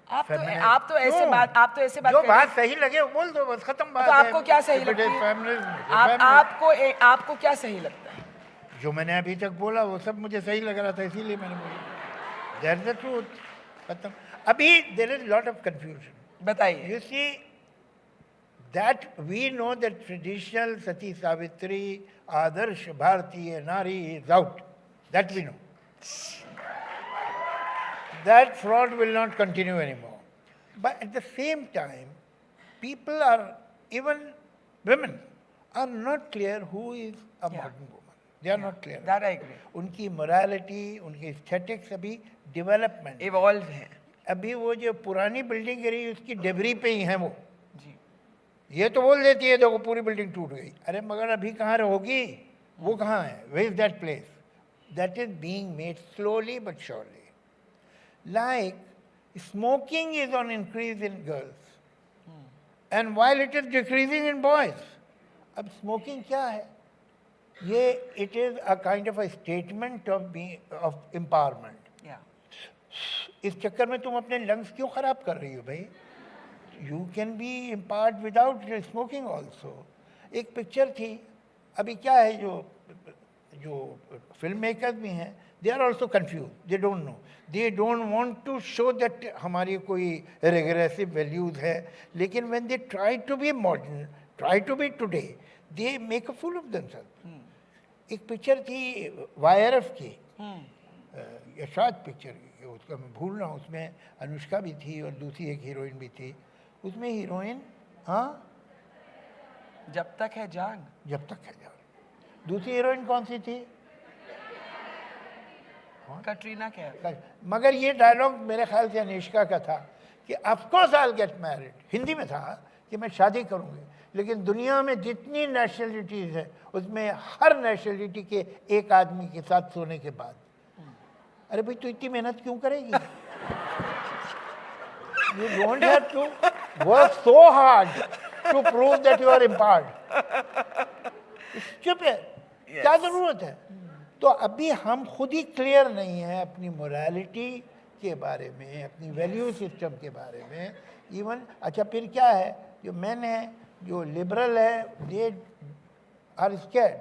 Speaker 2: आप
Speaker 11: feminist?
Speaker 2: तो ऐसे
Speaker 11: No.
Speaker 2: बात, आप तो ऐसे बात
Speaker 11: जो
Speaker 2: कर
Speaker 11: बात
Speaker 2: रहे
Speaker 11: सही लगे वो बोल दो, बस खत्म बात
Speaker 2: तो
Speaker 11: है.
Speaker 2: आपको क्या सही
Speaker 11: If it
Speaker 2: लगती
Speaker 11: is
Speaker 2: है?
Speaker 11: feminism, it is feminism.
Speaker 2: आपको क्या सही लगता है?
Speaker 11: जो मैंने अभी तक बोला वो सब मुझे सही लग रहा था, इसीलिए मैंने बोला. That's the truth. खत्म. अभी there is lot of confusion.
Speaker 2: बताइए.
Speaker 11: You see, that we know that traditional Sati Savitri, Adarsh Bharatiya Nari is out. That we know. That fraud will not continue anymore. But at the same time, people are, even women, are not clear who is a modern woman. They are not clear.
Speaker 2: That I agree.
Speaker 11: उनकी morality, उनकी aesthetics अभी development.
Speaker 2: Evolve है.
Speaker 11: अभी वो जो पुरानी building गिरी उसकी debris पे ही है वो. ये तो बोल देती है देखो पूरी बिल्डिंग टूट गई. अरे मगर अभी कहाँ रहोगी? वो कहाँ है? Where is that place? That is being made slowly but surely. Like smoking is on increase in girls, and while it is decreasing in boys. अब smoking क्या है? ये it is a kind of a statement of empowerment.
Speaker 2: Yeah.
Speaker 11: इस चक्कर में तुम अपने lungs क्यों खराब कर रही हो भाई? You can be empowered without smoking also. एक पिक्चर थी, अभी क्या है जो फिल्म मेकर्स भी हैं, they are also confused. They don't know. They don't want to show that हमारी कोई regressive values है. लेकिन when they try to be modern, try to be today, they make a fool of themselves. एक picture थी YRF की, यशाद picture की, उसका मैं भूल रहा हूँ, उसमें अनुष्का भी थी और दूसरी एक हीरोइन भी थी. उसमें हीरोइन
Speaker 2: जब तक है जान.
Speaker 11: जब तक है जान. दूसरी हीरोइन कौन सी थी?
Speaker 2: कटरीना कैफ.
Speaker 11: मगर ये डायलॉग मेरे ख्याल से अनुष्का का था कि of course I will get married. Hindi में था कि मैं शादी करूंगी, लेकिन दुनिया में जितनी नेशनलिटीज हैं उसमें हर नेशनलिटी के एक आदमी के साथ सोने के बाद. अरे भाई तू इतनी मेहनत क्यों करेगी? You don't have to work so hard to prove that you are empowered. Stupid. क्या जरूरत है? तो अभी हम खुद ही क्लियर नहीं है अपनी मोरालिटी के बारे में, अपनी वैल्यू सिस्टम के बारे में. इवन अच्छा फिर क्या है, जो मैन है, जो लिबरल है, दे आर स्कैर्ड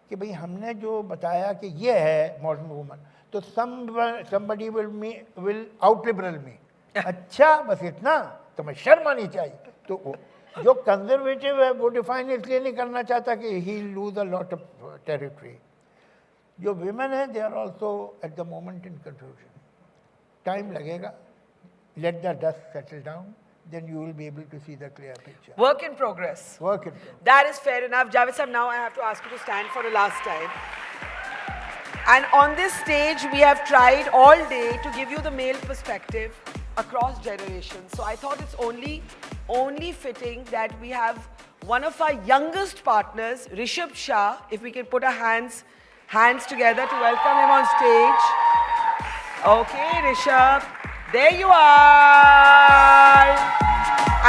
Speaker 11: कि भाई हमने जो बताया कि ये है मॉडर्न वुमन, तो somebody will out liberal me. अच्छा बस इतना, तो मैं शर्म आनी चाहिए. तो जो कंजर्वेटिव है वो डिफाइन इसलिए नहीं करना चाहता कि he lose a lot of territory. जो विमेन है they are also at the moment in confusion. Time लगेगा. Let the dust settle down, then you will be able to see the clear picture.
Speaker 2: Work in progress.
Speaker 11: Work in progress.
Speaker 2: That is fair enough. Javed sir, now I have to ask you to stand for the last time. And on this stage, we have tried all day to give you the male perspective across generations. So I thought it's only fitting that we have one of our youngest partners, Rishabh Shah. If we can put our hands together to welcome him on stage. Okay, Rishabh. There you are.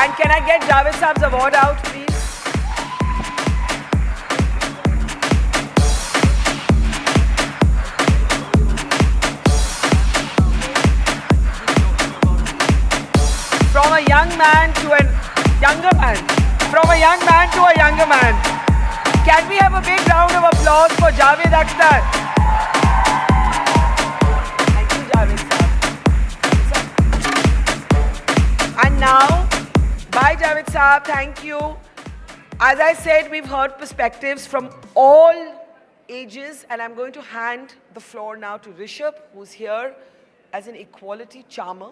Speaker 2: And can I get Javed Saab's award out, please? From a young man to a younger man. From a young man to a younger man. Can we have a big round of applause for Javed Akhtar? Thank you, Javed Saab. And now, bye Javed Saab. Thank you. As I said, we've heard perspectives from all ages, and I'm going to hand the floor now to Rishabh, who's here as an equality charmer,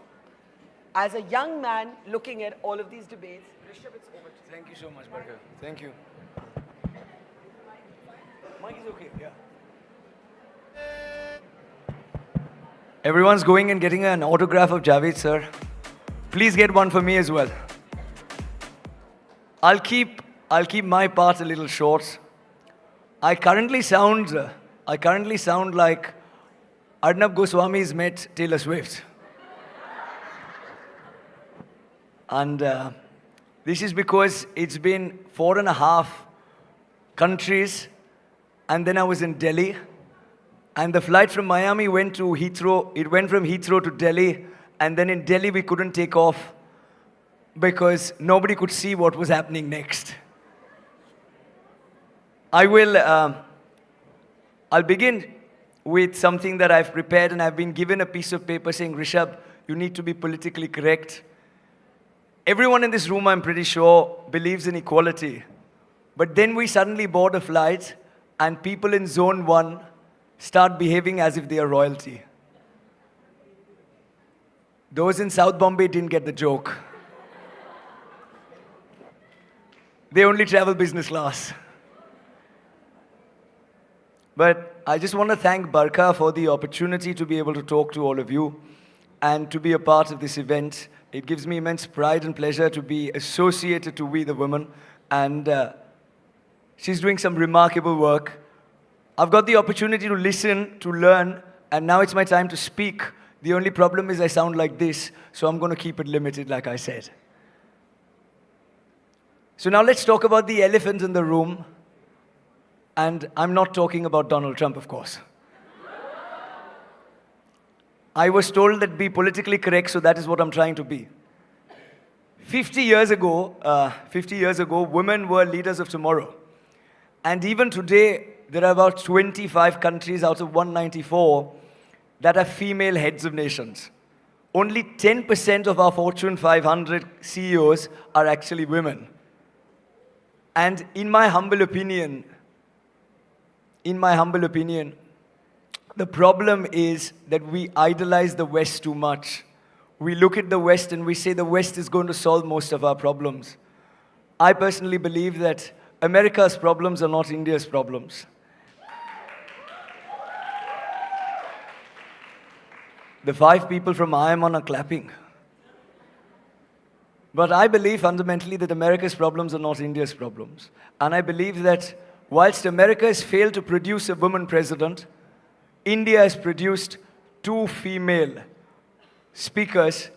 Speaker 2: as a young man looking at all of these debates. Rishabh, it's over to you.
Speaker 7: Thank you so much, Barka. Thank you. Mike is okay, yeah. Everyone's going and getting an autograph of Javed, sir. Please get one for me as well. I'll keep my part a little short. I currently sound like Arnab Goswami's met Taylor Swift. And this is because it's been 4.5 countries, and then I was in Delhi. And the flight from Miami went to Heathrow. It went from Heathrow to Delhi. And then in Delhi, we couldn't take off because nobody could see what was happening next. I'll begin with something that I've prepared, and I've been given a piece of paper saying, Rishabh, you need to be politically correct. Everyone in this room, I'm pretty sure, believes in equality. But then we suddenly board a flight, and people in Zone 1 start behaving as if they are royalty. Those in South Bombay didn't get the joke. They only travel business class. But I just want to thank Barka for the opportunity to be able to talk to all of you and to be a part of this event. It gives me immense pride and pleasure to be associated to We the Women, and she's doing some remarkable work. I've got the opportunity to listen, to learn, and now it's my time to speak. The only problem is I sound like this, so I'm going to keep it limited, like I said. So now let's talk about the elephant in the room. And I'm not talking about Donald Trump, of course. I was told that be politically correct, so that is what I'm trying to be. 50 years ago, women were leaders of tomorrow. And even today, there are about 25 countries out of 194 that have female heads of nations. Only 10% of our Fortune 500 CEOs are actually women. And in my humble opinion, the problem is that we idolize the West too much. We look at the West and we say the West is going to solve most of our problems. I personally believe that America's problems are not India's problems. The 5 people from IMON are clapping. But I believe fundamentally that America's problems are not India's problems. And I believe that whilst America has failed to produce a woman president, India has produced 2 female speakers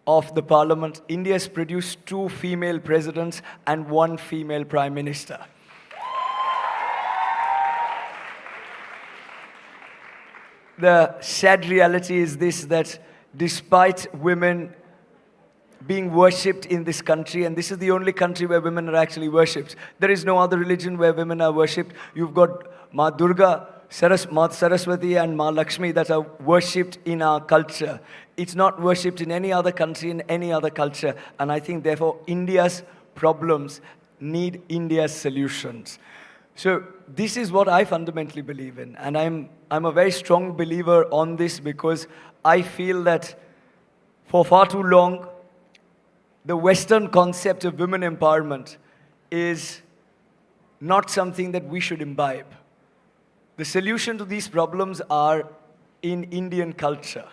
Speaker 7: of the parliament. India has produced 2 female presidents and 1 female prime minister. The sad reality is this, that despite women being worshipped in this country, and this is the only country where women are actually worshipped. There is no other religion where women are worshipped. You've got Ma Durga, Ma Saraswati and Ma Lakshmi that are worshipped in our culture. It's not worshipped in any other country, in any other culture. And I think, therefore, India's problems need India's solutions. So this is what I fundamentally believe in. And I'm a very strong believer on this because I feel that for far too long, the Western concept of women empowerment is not something that we should imbibe. The solution to these problems are in Indian culture.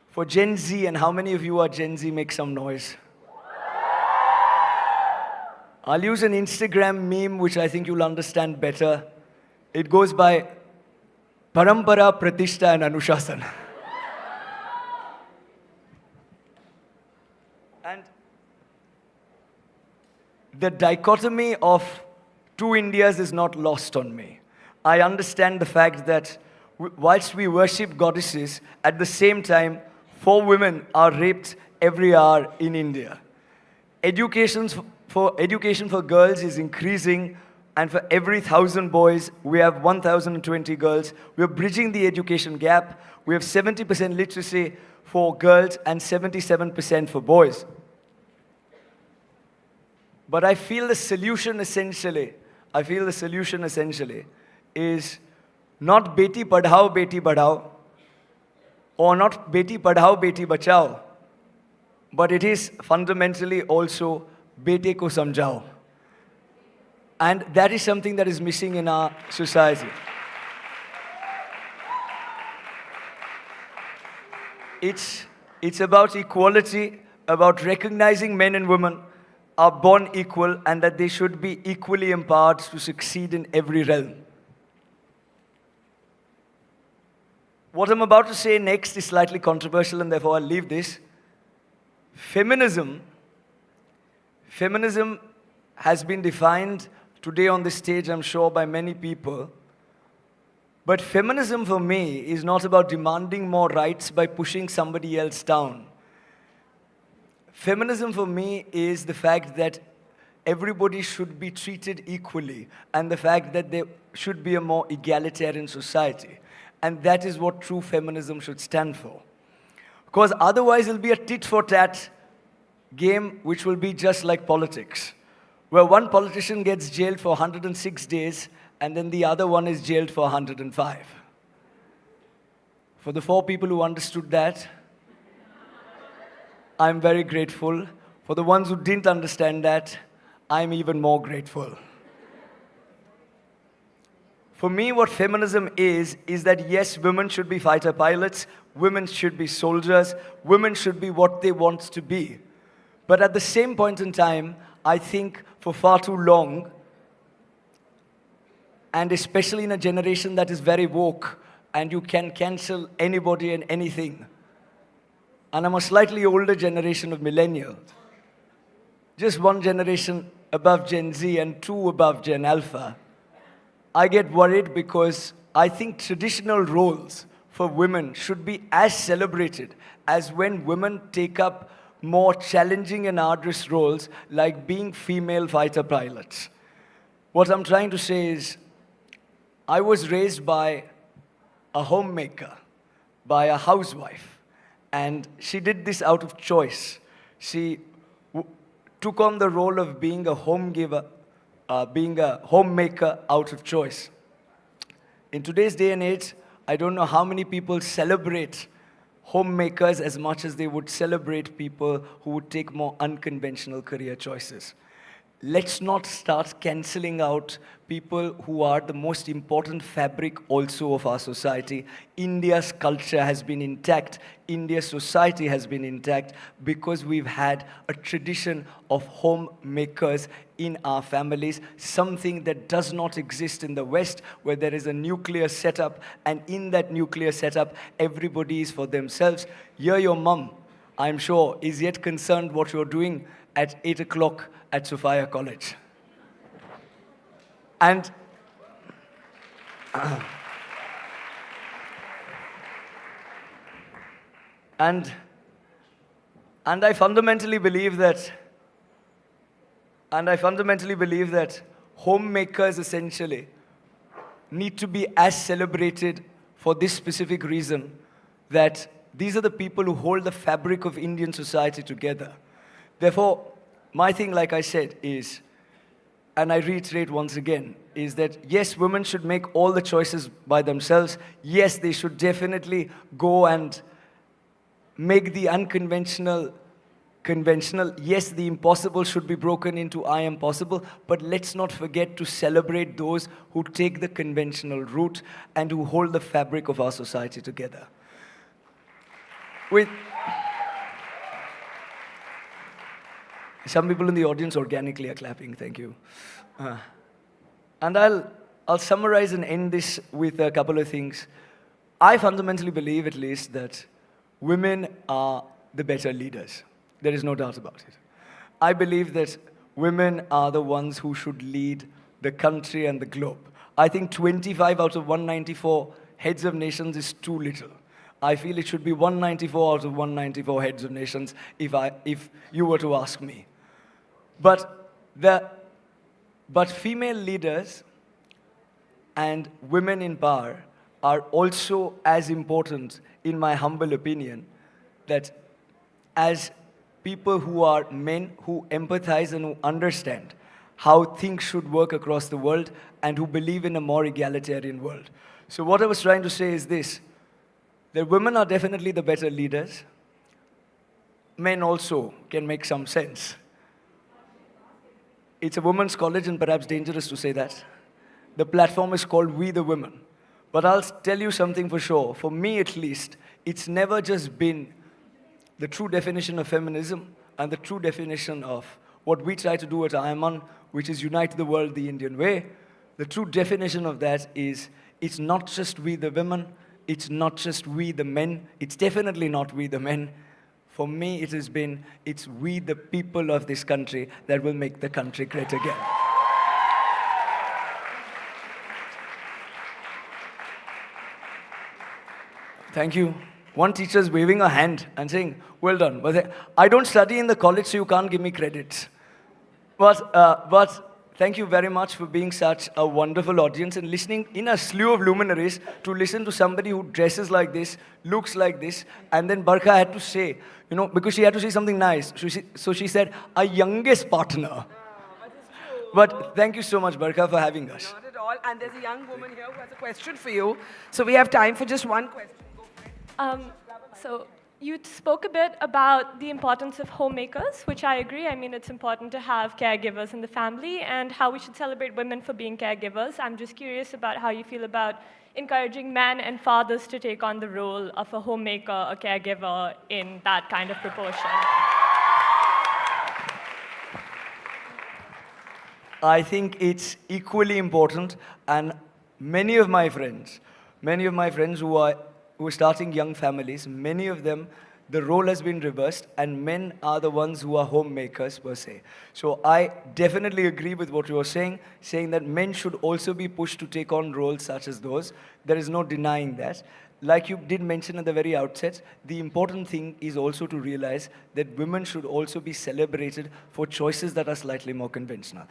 Speaker 7: For Gen Z, and how many of you are Gen Z, make some noise. I'll use an Instagram meme which I think you'll understand better. It goes by Parampara, Pratishta and Anushasan. And the dichotomy of 2 Indias is not lost on me. I understand the fact that whilst we worship goddesses, at the same time, 4 women are raped every hour in India. Education for girls is increasing, and for every 1,000 boys, we have 1,020 girls. We're bridging the education gap. We have 70% literacy for girls and 77% for boys. But I feel the solution essentially is not Beti Padhao, or not Beti Padhao, Beti Bachao, but it is fundamentally also Bete Ko Samjhao. And that is something that is missing in our society. It's about equality, about recognizing men and women are born equal and that they should be equally empowered to succeed in every realm. What I'm about to say next is slightly controversial, and therefore I'll leave this. Feminism has been defined today on this stage, I'm sure, by many people. But feminism for me is not about demanding more rights by pushing somebody else down. Feminism for me is the fact that everybody should be treated equally and the fact that there should be a more egalitarian society. And that is what true feminism should stand for. Because otherwise it'll be a tit-for-tat game which will be just like politics, where one politician gets jailed for 106 days and then the other one is jailed for 105. For the 4 people who understood that, I'm very grateful. For the ones who didn't understand that, I'm even more grateful. For me, what feminism is that yes, women should be fighter pilots, women should be soldiers, women should be what they want to be. But at the same point in time, I think for far too long, and especially in a generation that is very woke, and you can cancel anybody and anything. And I'm a slightly older generation of millennials. Just one generation above Gen Z and 2 above Gen Alpha. I get worried because I think traditional roles for women should be as celebrated as when women take up more challenging and arduous roles like being female fighter pilots. What I'm trying to say is, I was raised by a homemaker, by a housewife, and she did this out of choice. She took on the role of being a being a homemaker out of choice. In today's day and age, I don't know how many people celebrate homemakers as much as they would celebrate people who would take more unconventional career choices. Let's not start cancelling out people who are the most important fabric also of our society. India's culture has been intact. India's society has been intact because we've had a tradition of homemakers in our families, something that does not exist in the West, where there is a nuclear setup, and in that nuclear setup, everybody is for themselves. Here your mum, I'm sure, is yet concerned what you're doing at 8 o'clock at Sophia College. And I fundamentally believe that homemakers essentially need to be as celebrated for this specific reason, that these are the people who hold the fabric of Indian society together. Therefore, my thing, like I said, is, and I reiterate once again, is that yes, women should make all the choices by themselves. Yes, they should definitely go and make the unconventional conventional. Yes, the impossible should be broken into I am possible, but let's not forget to celebrate those who take the conventional route and who hold the fabric of our society together. With some people in the audience organically are clapping, thank you. And I'll summarize and end this with a couple of things. I fundamentally believe, at least, that women are the better leaders. There is no doubt about it. I believe that women are the ones who should lead the country and the globe. I think 25 out of 194 heads of nations is too little. I feel it should be 194 out of 194 heads of nations if you were to ask me. But female leaders and women in power are also as important, in my humble opinion, that as people who are men who empathize and who understand how things should work across the world and who believe in a more egalitarian world. So what I was trying to say is this, that women are definitely the better leaders. Men also can make some sense. It's a women's college and perhaps dangerous to say that. The platform is called We the Women. But I'll tell you something for sure. For me at least, it's never just been the true definition of feminism and the true definition of what we try to do at RMA, which is unite the world the Indian way. The true definition of that is it's not just we the women, it's not just we the men, it's definitely not we the men. For me, it has been, it's we the people of this country that will make the country great again. Thank you. One teacher is waving a hand and saying, well done. But I don't study in the college, so you can't give me credit. But thank you very much for being such a wonderful audience and listening in a slew of luminaries to listen to somebody who dresses like this, looks like this, and then Barkha had to say, you know, because she had to say something nice. So she said, a youngest partner. But thank you so much, Barkha, for having us.
Speaker 2: Not at all. And there's a young woman here who has a question for you. So we have time for just one question.
Speaker 8: So you spoke a bit about the importance of homemakers, which I agree. I mean, it's important to have caregivers in the family and how we should celebrate women for being caregivers. I'm just curious about how you feel about encouraging men and fathers to take on the role of a homemaker, a caregiver in that kind of proportion.
Speaker 7: I think it's equally important, and many of my friends who are starting young families, many of them, the role has been reversed, and men are the ones who are homemakers per se. So I definitely agree with what you are saying that men should also be pushed to take on roles such as those. There is no denying that. Like you did mention at the very outset, the important thing is also to realize that women should also be celebrated for choices that are slightly more conventional.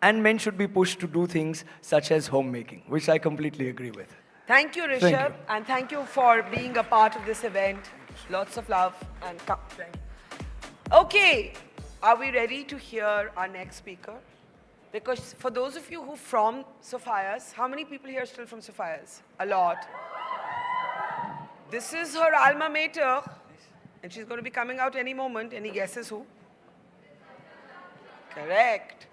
Speaker 7: And men should be pushed to do things such as homemaking, which I completely agree with.
Speaker 2: Thank you, Rishabh.
Speaker 7: Thank you.
Speaker 2: And thank you for being a part of this event. Lots of love and come. Okay, are we ready to hear our next speaker? Because for those of you who are from Sophia's, how many people here are still from Sophia's? A lot. This is her alma mater, and she's going to be coming out any moment. Any guesses who? Correct.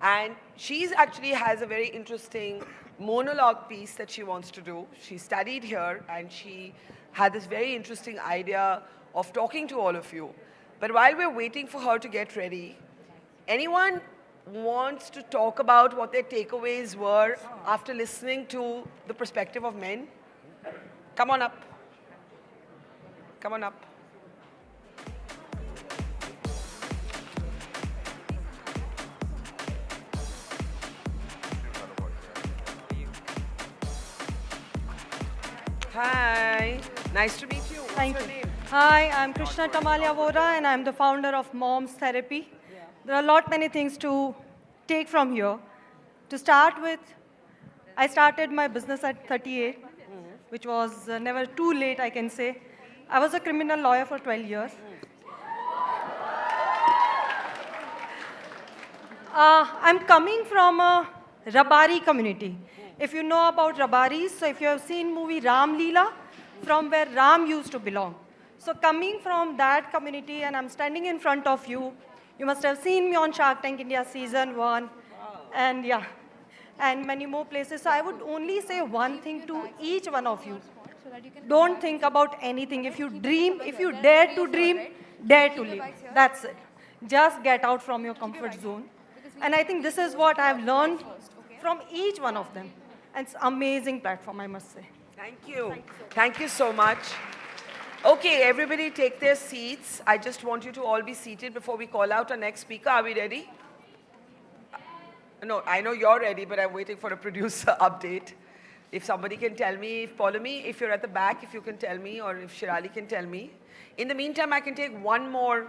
Speaker 2: And she's actually has a very interesting monologue piece that she wants to do. She studied here and she had this very interesting idea of talking to all of you. But while we're waiting for her to get ready, anyone wants to talk about what their takeaways were after listening to the perspective of men? Come on up. Come on up. Hi, nice to meet you.
Speaker 15: Thank
Speaker 2: What's
Speaker 15: you.
Speaker 2: your name?
Speaker 15: Hi, I'm Krishna Tamalia Vora and I'm the founder of Mom's Therapy. There are a lot many things to take from here. To start with, I started my business at 38, which was never too late, I can say. I was a criminal lawyer for 12 years. I'm coming from a Rabari community. If you know about Rabaris, so if you have seen movie Ram Leela, from where Ram used to belong. So coming from that community, and I'm standing in front of you, you must have seen me on Shark Tank India season 1, and yeah, and many more places. So I would only say one thing to each one of you. Don't think about anything. If you dream, if you dare to dream, dare to live. That's it. Just get out from your comfort zone. And I think this is what I've learned from each one of them. And it's an amazing platform, I must say.
Speaker 2: Thank you. Thank you so much. Okay, everybody take their seats. I just want you to all be seated before we call out our next speaker. Are we ready? No, I know you're ready, but I'm waiting for a producer update. If somebody can tell me, follow me, if you're at the back, if you can tell me, or if Shirali can tell me. In the meantime, I can take one more,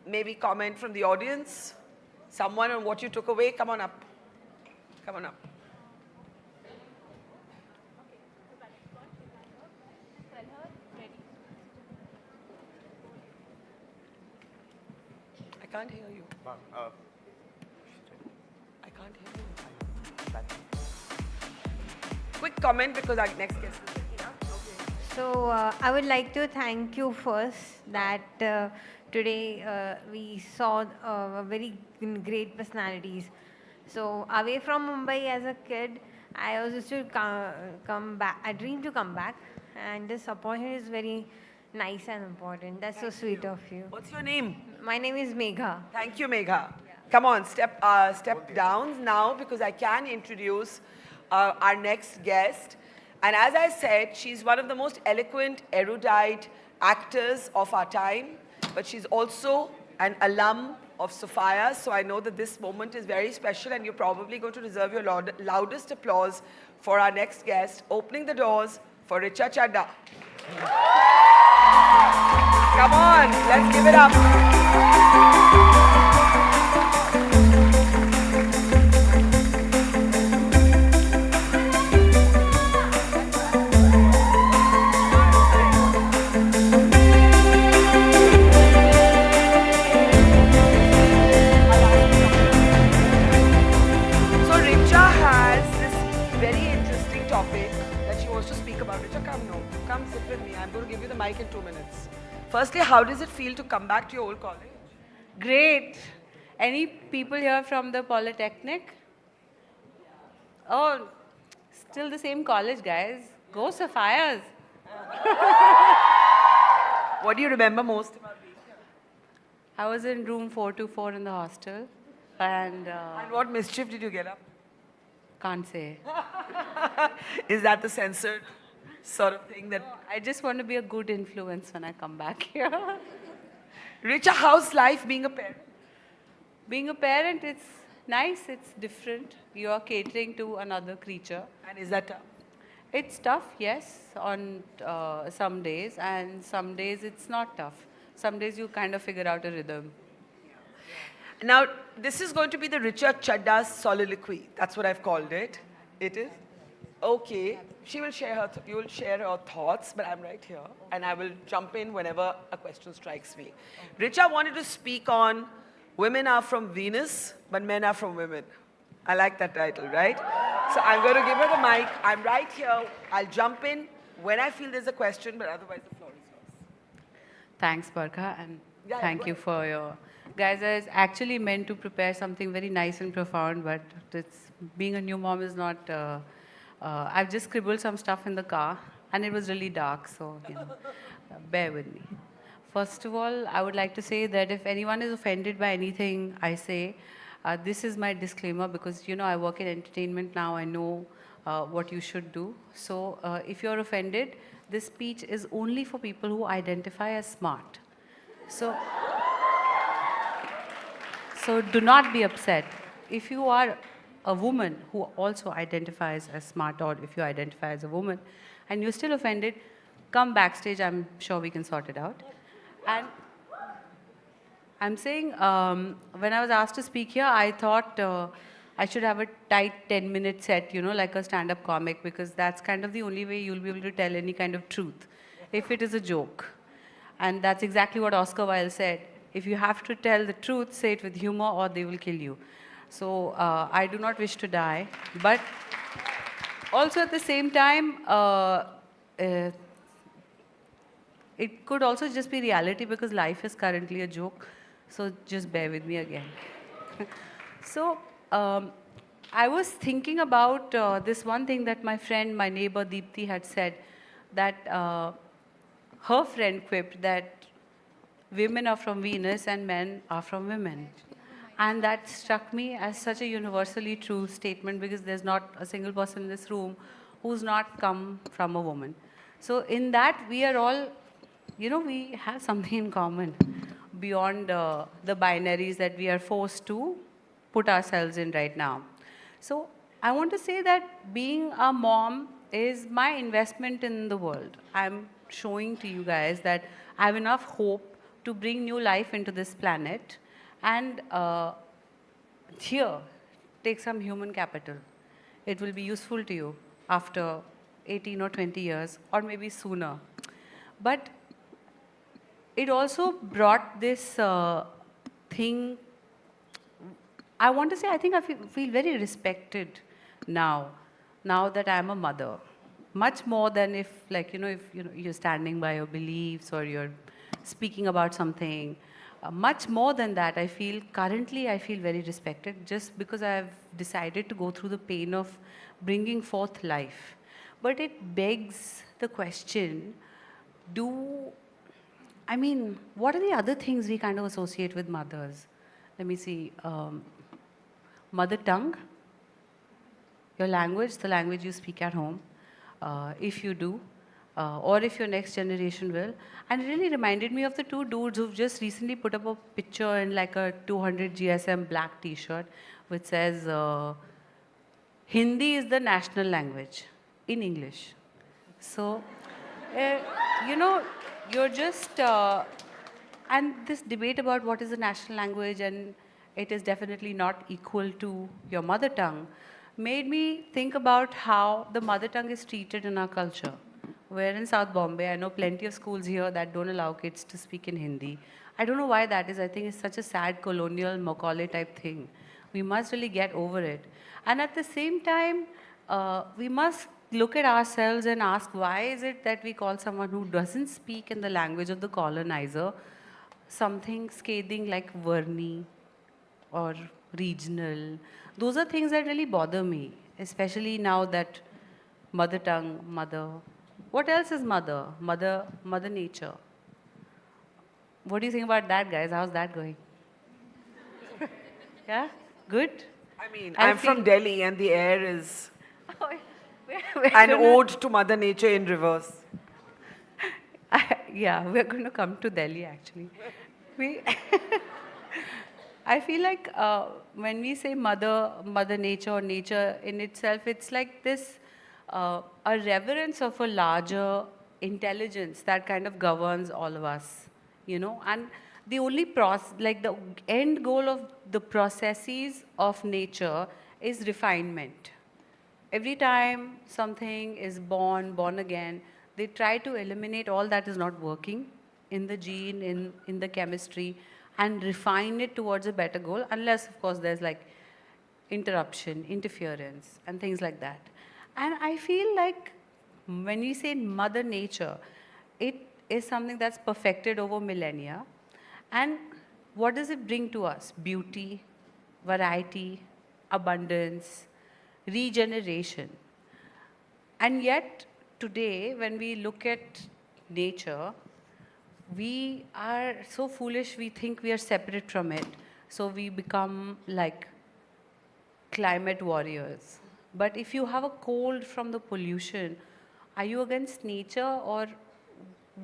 Speaker 2: maybe comment from the audience. Someone on what you took away. Come on up. Come on up. can't hear you. I can't hear you. Quick comment because our next guest is
Speaker 17: So I would like to thank you first that today we saw very great personalities. So away from Mumbai as a kid, I also used to come back. I dreamed to come back, and this opportunity is very nice and important. That's so sweet of you.
Speaker 2: What's your name?
Speaker 17: My name is Megha.
Speaker 2: Thank you, Megha. Come on, step down now because I can introduce our next guest. And as I said, she's one of the most eloquent, erudite actors of our time, but she's also an alum of Sophia. So I know that this moment is very special and you're probably going to reserve your loudest applause for our next guest, opening the doors for Richa Chadda. Come on, let's give it up. Come sit with me. I'm going to give you the mic in 2 minutes. Firstly, how does it feel to come back to your old college?
Speaker 19: Great. Any people here from the Polytechnic? Oh, still the same college, guys. Go Sophia's.
Speaker 2: What do you remember most about being here?
Speaker 19: I was in room 424 in the hostel. And
Speaker 2: what mischief did you get up?
Speaker 19: Can't say.
Speaker 2: Is that the censored sort of thing that...
Speaker 19: I just want to be a good influence when I come back here.
Speaker 2: Richa, how's life being a parent?
Speaker 19: Being a parent, it's nice, it's different. You are catering to another creature.
Speaker 2: And is that tough?
Speaker 19: It's tough, yes, on some days. And some days it's not tough. Some days you kind of figure out a rhythm.
Speaker 2: Now, this is going to be the Richa Chadda's soliloquy. That's what I've called it. It is? Okay. She will share her, you will share her thoughts, but I'm right here. And I will jump in whenever a question strikes me. Richa wanted to speak on women are from Venus, but men are from women. I like that title, right? So I'm going to give her the mic. I'm right here. I'll jump in when I feel there's a question, but otherwise the floor is yours.
Speaker 19: Thanks, Barkha, and
Speaker 2: Yeah,
Speaker 19: thank you for your... Guys, I was actually meant to prepare something very nice and profound, but being a new mom is not... I've just scribbled some stuff in the car, and it was really dark, so, bear with me. First of all, I would like to say that if anyone is offended by anything I say, this is my disclaimer because, I work in entertainment now. I know what you should do. So if you're offended, this speech is only for people who identify as smart. So do not be upset. If you are a woman who also identifies as smart, or if you identify as a woman and you're still offended, come backstage. I'm sure we can sort it out. And I'm saying, when I was asked to speak here, I thought I should have a tight 10-minute set, like a stand-up comic, because that's kind of the only way you'll be able to tell any kind of truth, if it is a joke. And that's exactly what Oscar Wilde said. If you have to tell the truth, say it with humor or they will kill you. So I do not wish to die. But also at the same time, it could also just be reality because life is currently a joke. So just bear with me again. So I was thinking about this one thing that my friend, my neighbor Deepthi had said, that her friend quipped that women are from Venus and men are from women. And that struck me as such a universally true statement because there's not a single person in this room who's not come from a woman. So in that, we are all, we have something in common beyond the binaries that we are forced to put ourselves in right now. So I want to say that being a mom is my investment in the world. I'm showing to you guys that I have enough hope to bring new life into this planet. And here, take some human capital. It will be useful to you after 18 or 20 years, or maybe sooner. But it also brought this thing, I want to say, I think I feel very respected now that I'm a mother. Much more than if, like, if you're standing by your beliefs or you're speaking about something. Much more than that, currently I feel very respected just because I've decided to go through the pain of bringing forth life. But it begs the question, what are the other things we kind of associate with mothers? Let me see. Mother tongue, your language, the language you speak at home, if you do, or if your next generation will. And it really reminded me of the two dudes who've just recently put up a picture in like a 200 GSM black t-shirt, which says, Hindi is the national language in English. So, you're just, and this debate about what is the national language and it is definitely not equal to your mother tongue, made me think about how the mother tongue is treated in our culture. Where in South Bombay, I know plenty of schools here that don't allow kids to speak in Hindi. I don't know why that is. I think it's such a sad colonial Macaulay type thing. We must really get over it. And at the same time, we must look at ourselves and ask, why is it that we call someone who doesn't speak in the language of the colonizer something scathing like Verni or regional? Those are things that really bother me, especially now that mother tongue, mother. What else is mother? Mother nature. What do you think about that, guys? How's that going? Yeah? Good?
Speaker 2: I'm from Delhi and the air is
Speaker 19: we're
Speaker 2: an ode to Mother Nature in reverse.
Speaker 19: Yeah, we're going to come to Delhi actually. I feel like when we say mother nature or nature in itself, it's like this, a reverence of a larger intelligence that kind of governs all of us, and the only the end goal of the processes of nature is refinement. Every time something is born again, they try to eliminate all that is not working in the gene, in the chemistry, and refine it towards a better goal, unless, of course, there's like interruption, interference, and things like that. And I feel like when we say Mother Nature, it is something that's perfected over millennia. And what does it bring to us? Beauty, variety, abundance, regeneration. And yet, today, when we look at nature, we are so foolish, we think we are separate from it. So we become like climate warriors. But if you have a cold from the pollution, are you against nature, or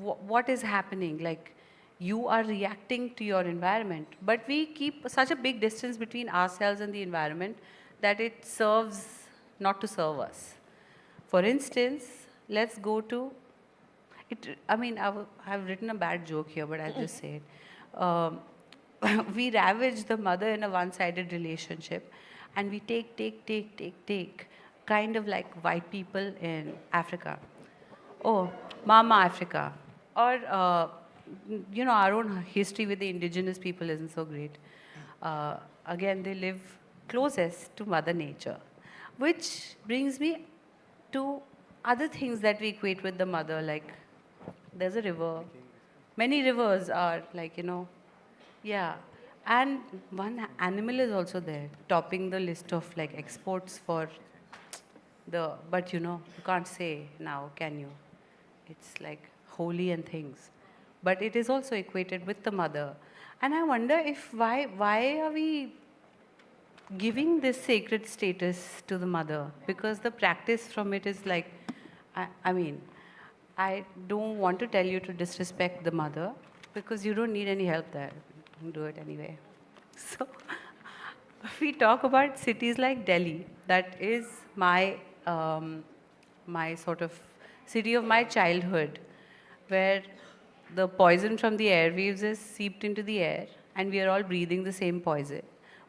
Speaker 19: what is happening? Like, you are reacting to your environment. But we keep such a big distance between ourselves and the environment that it serves not to serve us. For instance, let's go to it. I've written a bad joke here, but I'll just say it. We ravage the mother in a one-sided relationship, and we take, kind of like white people in Africa. Oh, Mama Africa. Or, our own history with the indigenous people isn't so great. Again, they live closest to Mother Nature, which brings me to other things that we equate with the mother, like there's a river. Many rivers are like, yeah. And one animal is also there, topping the list of like exports for but you can't say now, can you? It's like holy and things. But it is also equated with the mother. And I wonder why are we giving this sacred status to the mother? Because the practice from it is like, I don't want to tell you to disrespect the mother, because you don't need any help there. Do it anyway. So, we talk about cities like Delhi. That is my sort of city of my childhood, where the poison from the airwaves is seeped into the air, and we are all breathing the same poison.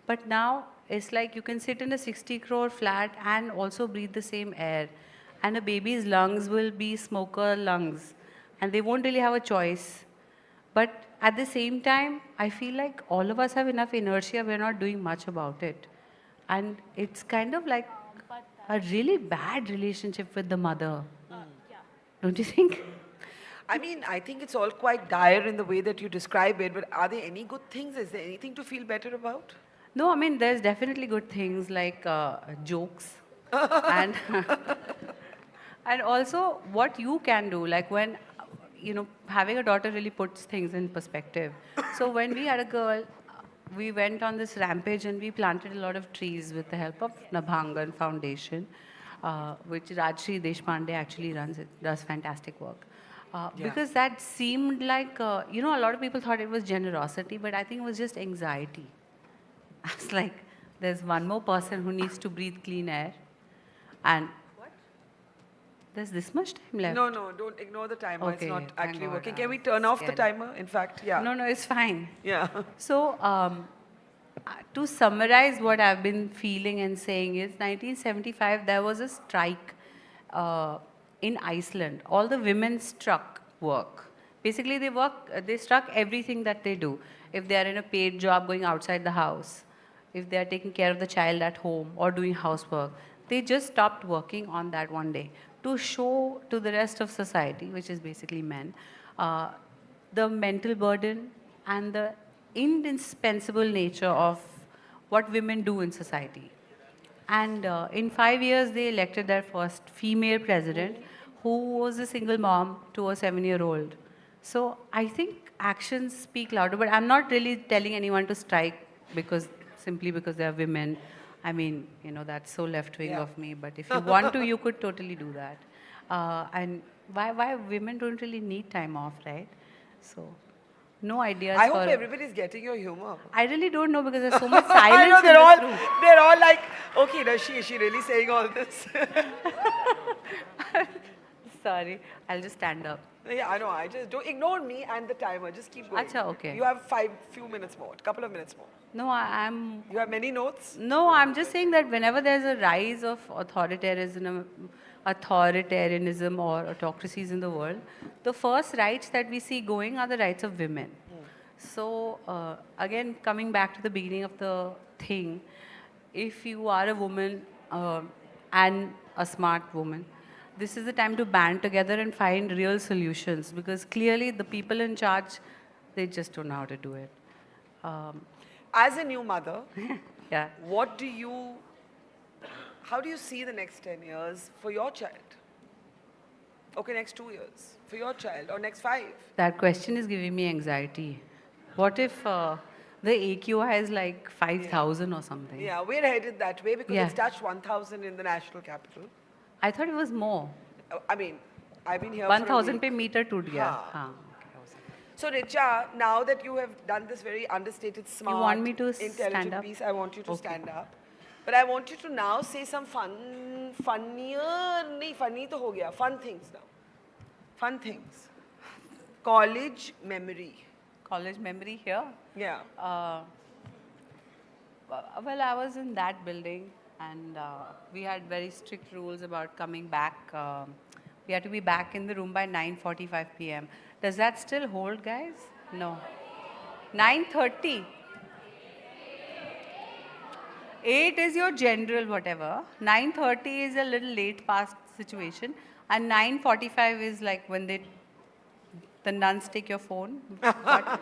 Speaker 19: But now, it's like you can sit in a 60 crore flat and also breathe the same air. And a baby's lungs will be smoker lungs. And they won't really have a choice. But at the same time, I feel like all of us have enough inertia, we're not doing much about it. And it's kind of like a really bad relationship with the mother. Don't you think?
Speaker 2: I mean, I think it's all quite dire in the way that you describe it, but are there any good things? Is there anything to feel better about?
Speaker 19: No, I mean, there's definitely good things like jokes. and, and also what you can do, like when, having a daughter really puts things in perspective. So when we had a girl, we went on this rampage and we planted a lot of trees with the help of Nabhangan Foundation, which Rajshri Deshpande actually runs. It does fantastic work. Because that seemed like, a lot of people thought it was generosity, but I think it was just anxiety. I was like, there's one more person who needs to breathe clean air. And there's this much time left.
Speaker 2: No, don't ignore the timer.
Speaker 19: Okay,
Speaker 2: it's not
Speaker 19: thank
Speaker 2: actually
Speaker 19: God,
Speaker 2: working.
Speaker 19: I
Speaker 2: Can we
Speaker 19: was
Speaker 2: turn off the
Speaker 19: scared.
Speaker 2: timer? In fact, yeah.
Speaker 19: No, it's fine.
Speaker 2: Yeah.
Speaker 19: So, to summarize what I've been feeling and saying is, 1975, there was a strike in Iceland. All the women struck work. Basically, they struck everything that they do. If they are in a paid job going outside the house, if they are taking care of the child at home or doing housework, they just stopped working on that one day to show to the rest of society, which is basically men, the mental burden and the indispensable nature of what women do in society. And in 5 years, they elected their first female president, who was a single mom to a 7-year-old. So I think actions speak louder, but I'm not really telling anyone to strike simply because they are women. I mean, that's so left-wing of me, but if you want to, you could totally do that. And why women don't really need time off, right? So, no ideas
Speaker 2: I hope everybody's getting your humor.
Speaker 19: I really don't know because there's so much silence
Speaker 2: I know,
Speaker 19: in this room.
Speaker 2: they're all like, okay, is she really saying all this?
Speaker 19: Sorry, I'll just stand up.
Speaker 2: Yeah, I know. Don't ignore me and the timer. Just keep going.
Speaker 19: Acha, okay.
Speaker 2: You have few minutes more, a couple of minutes more.
Speaker 19: No, I'm...
Speaker 2: You have many notes?
Speaker 19: No, I'm just saying that whenever there's a rise of authoritarianism or autocracies in the world, the first rights that we see going are the rights of women. So, again, coming back to the beginning of the thing, if you are a woman and a smart woman, this is the time to band together and find real solutions, because clearly the people in charge, they just don't know how to do it.
Speaker 2: As a new mother,
Speaker 19: yeah.
Speaker 2: How do you see the next 10 years for your child? Okay, next 2 years for your child, or next 5?
Speaker 19: That question is giving me anxiety. What if the AQI is like 5,000 or something?
Speaker 2: Yeah, we're headed that way because
Speaker 19: Yeah.
Speaker 2: it's touched 1,000 in the national capital.
Speaker 19: I thought it was more.
Speaker 2: I mean, I've been here
Speaker 19: 1,000
Speaker 2: for a
Speaker 19: pe meter toot gaya.
Speaker 2: Haan.
Speaker 19: Haan.
Speaker 2: So Richa, now that you have done this very understated, smart,
Speaker 19: want me to
Speaker 2: intelligent
Speaker 19: stand up?
Speaker 2: piece, I want you to
Speaker 19: Okay.
Speaker 2: stand up. But I want you to now say some funnier things now. Fun things. College memory.
Speaker 19: College memory here?
Speaker 2: Yeah.
Speaker 19: Well, I was in that building and we had very strict rules about coming back. We had to be back in the room by 9:45 p.m. Does that still hold, guys? No. 9:30. 8 is your general whatever. 9:30 is a little late past situation. And 9:45 is like when the nuns take your phone. But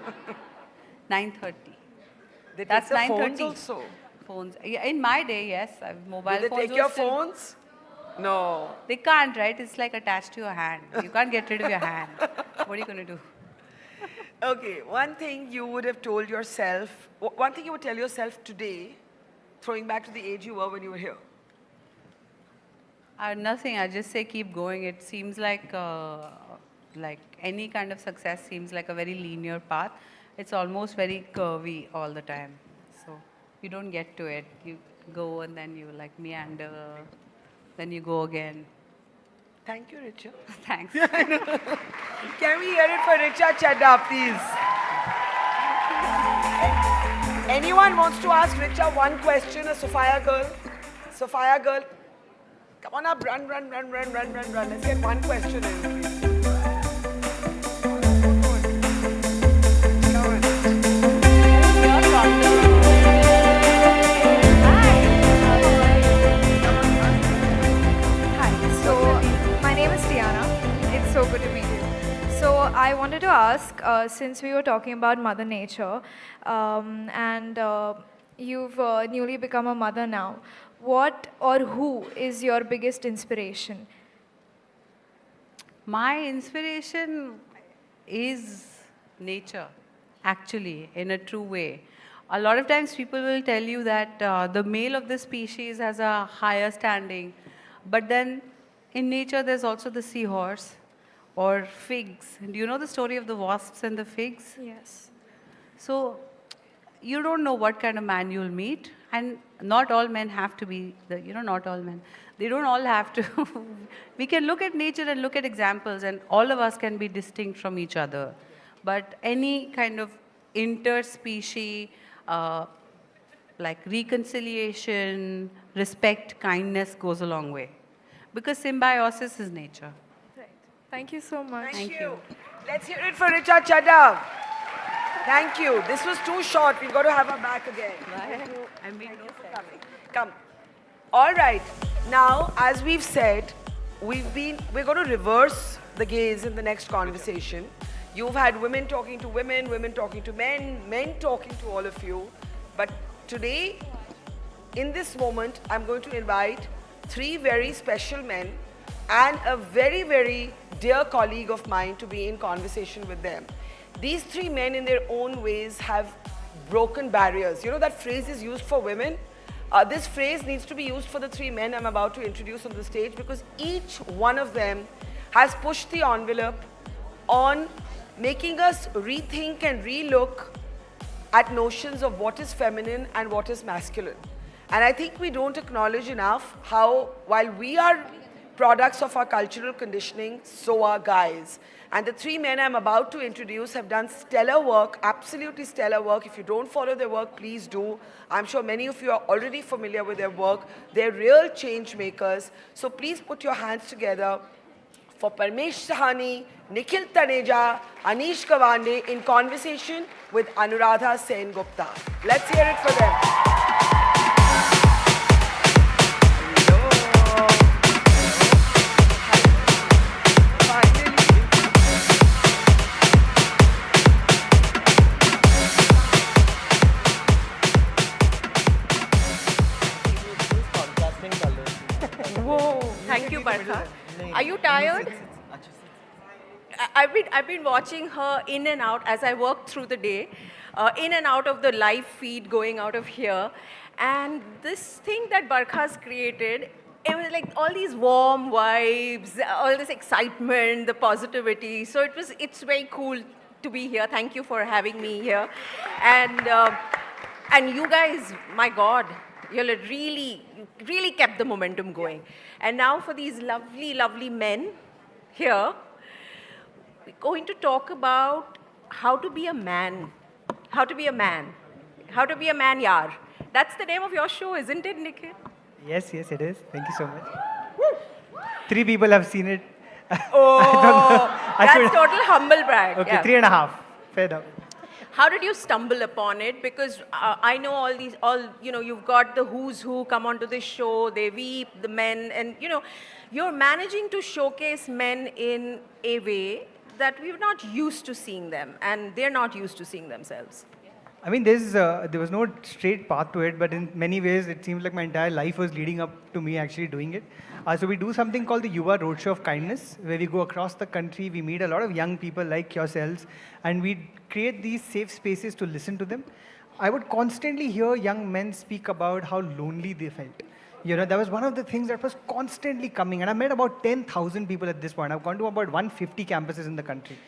Speaker 19: 9:30.
Speaker 2: They
Speaker 19: That's
Speaker 2: take the phones
Speaker 19: 9:30.
Speaker 2: also.
Speaker 19: Phones. Yeah, in my day, yes. Mobile
Speaker 2: Do they
Speaker 19: phones
Speaker 2: take
Speaker 19: were
Speaker 2: your
Speaker 19: still-
Speaker 2: phones? No.
Speaker 19: They can't, right? It's like attached to your hand. You can't get rid of your hand. What are you going to do?
Speaker 2: Okay, one thing you would have told yourself, one thing you would tell yourself today, throwing back to the age you were when you were here.
Speaker 19: Nothing. I just say keep going. It seems like any kind of success seems like a very linear path. It's almost very curvy all the time. So you don't get to it. You go and then you like meander. Then you go again.
Speaker 2: Thank you, Richa.
Speaker 19: Thanks.
Speaker 2: Can we hear it for Richa Chadda, please? Anyone wants to ask Richa one question, a Sophia girl? Sophia girl, come on up, run. Let's get one question in, please.
Speaker 10: It's so good to meet you. So I wanted to ask, since we were talking about Mother Nature, and you've newly become a mother now, what or who is your biggest inspiration?
Speaker 19: My inspiration is nature, actually, in a true way. A lot of times people will tell you that the male of the species has a higher standing, but then in nature there's also the seahorse or figs. Do you know the story of the wasps and the figs?
Speaker 10: Yes.
Speaker 19: So you don't know what kind of man you'll meet, and not all men have to be, not all men. They don't all have to. We can look at nature and look at examples, and all of us can be distinct from each other. But any kind of interspecies, like reconciliation, respect, kindness goes a long way. Because symbiosis is nature.
Speaker 10: Right. Thank you so much.
Speaker 2: Thank you. Let's hear it for Richa Chadha. Thank you. This was too short. We've got to have her back again. Thank you. Thank you for coming. Come. All right. Now, as we've said, we're going to reverse the gaze in the next conversation. You've had women talking to women, women talking to men, men talking to all of you. But today, in this moment, I'm going to invite 3 very special men and a very, very dear colleague of mine to be in conversation with them. These 3 men in their own ways have broken barriers. You know that phrase is used for women? This phrase needs to be used for the 3 men I'm about to introduce on the stage, because each one of them has pushed the envelope on making us rethink and relook at notions of what is feminine and what is masculine. And I think we don't acknowledge enough how, while we are products of our cultural conditioning, so are guys. And the 3 men I'm about to introduce have done stellar work, absolutely stellar work. If you don't follow their work, please do. I'm sure many of you are already familiar with their work. They're real change makers. So please put your hands together for Parmesh Sahani, Nikhil Taneja, Anish Kawande in conversation with Anuradha Sen Gupta. Let's hear it for them.
Speaker 18: Whoa, thank you, Barkha. Are you tired? I've been watching her in and out as I worked through the day, in and out of the live feed going out of here. And this thing that Barkha's created, it was like all these warm vibes, all this excitement, the positivity. So it's very cool to be here. Thank you for having me here. And you guys, my God, you really kept the momentum going. And now for these lovely, lovely men here, we're going to talk about how to be a man. How to be a man. How to be a man, yaar. That's the name of your show, isn't it, Nikhil?
Speaker 20: Yes, yes, it is. Thank you so much. 3 people have seen it.
Speaker 18: Oh, that's total humble brag.
Speaker 20: Okay,
Speaker 18: Yeah.
Speaker 20: 3.5. Fair enough.
Speaker 18: How did you stumble upon it? Because I know you've got the who's who come onto this show, they weep, the men, and you're managing to showcase men in a way that we're not used to seeing them, and they're not used to seeing themselves.
Speaker 20: I mean, there was no straight path to it, but in many ways, it seems like my entire life was leading up to me actually doing it. So we do something called the Yuva Roadshow of Kindness, where we go across the country, we meet a lot of young people like yourselves, and we create these safe spaces to listen to them. I would constantly hear young men speak about how lonely they felt. That was one of the things that was constantly coming, and I met about 10,000 people at this point. I've gone to about 150 campuses in the country.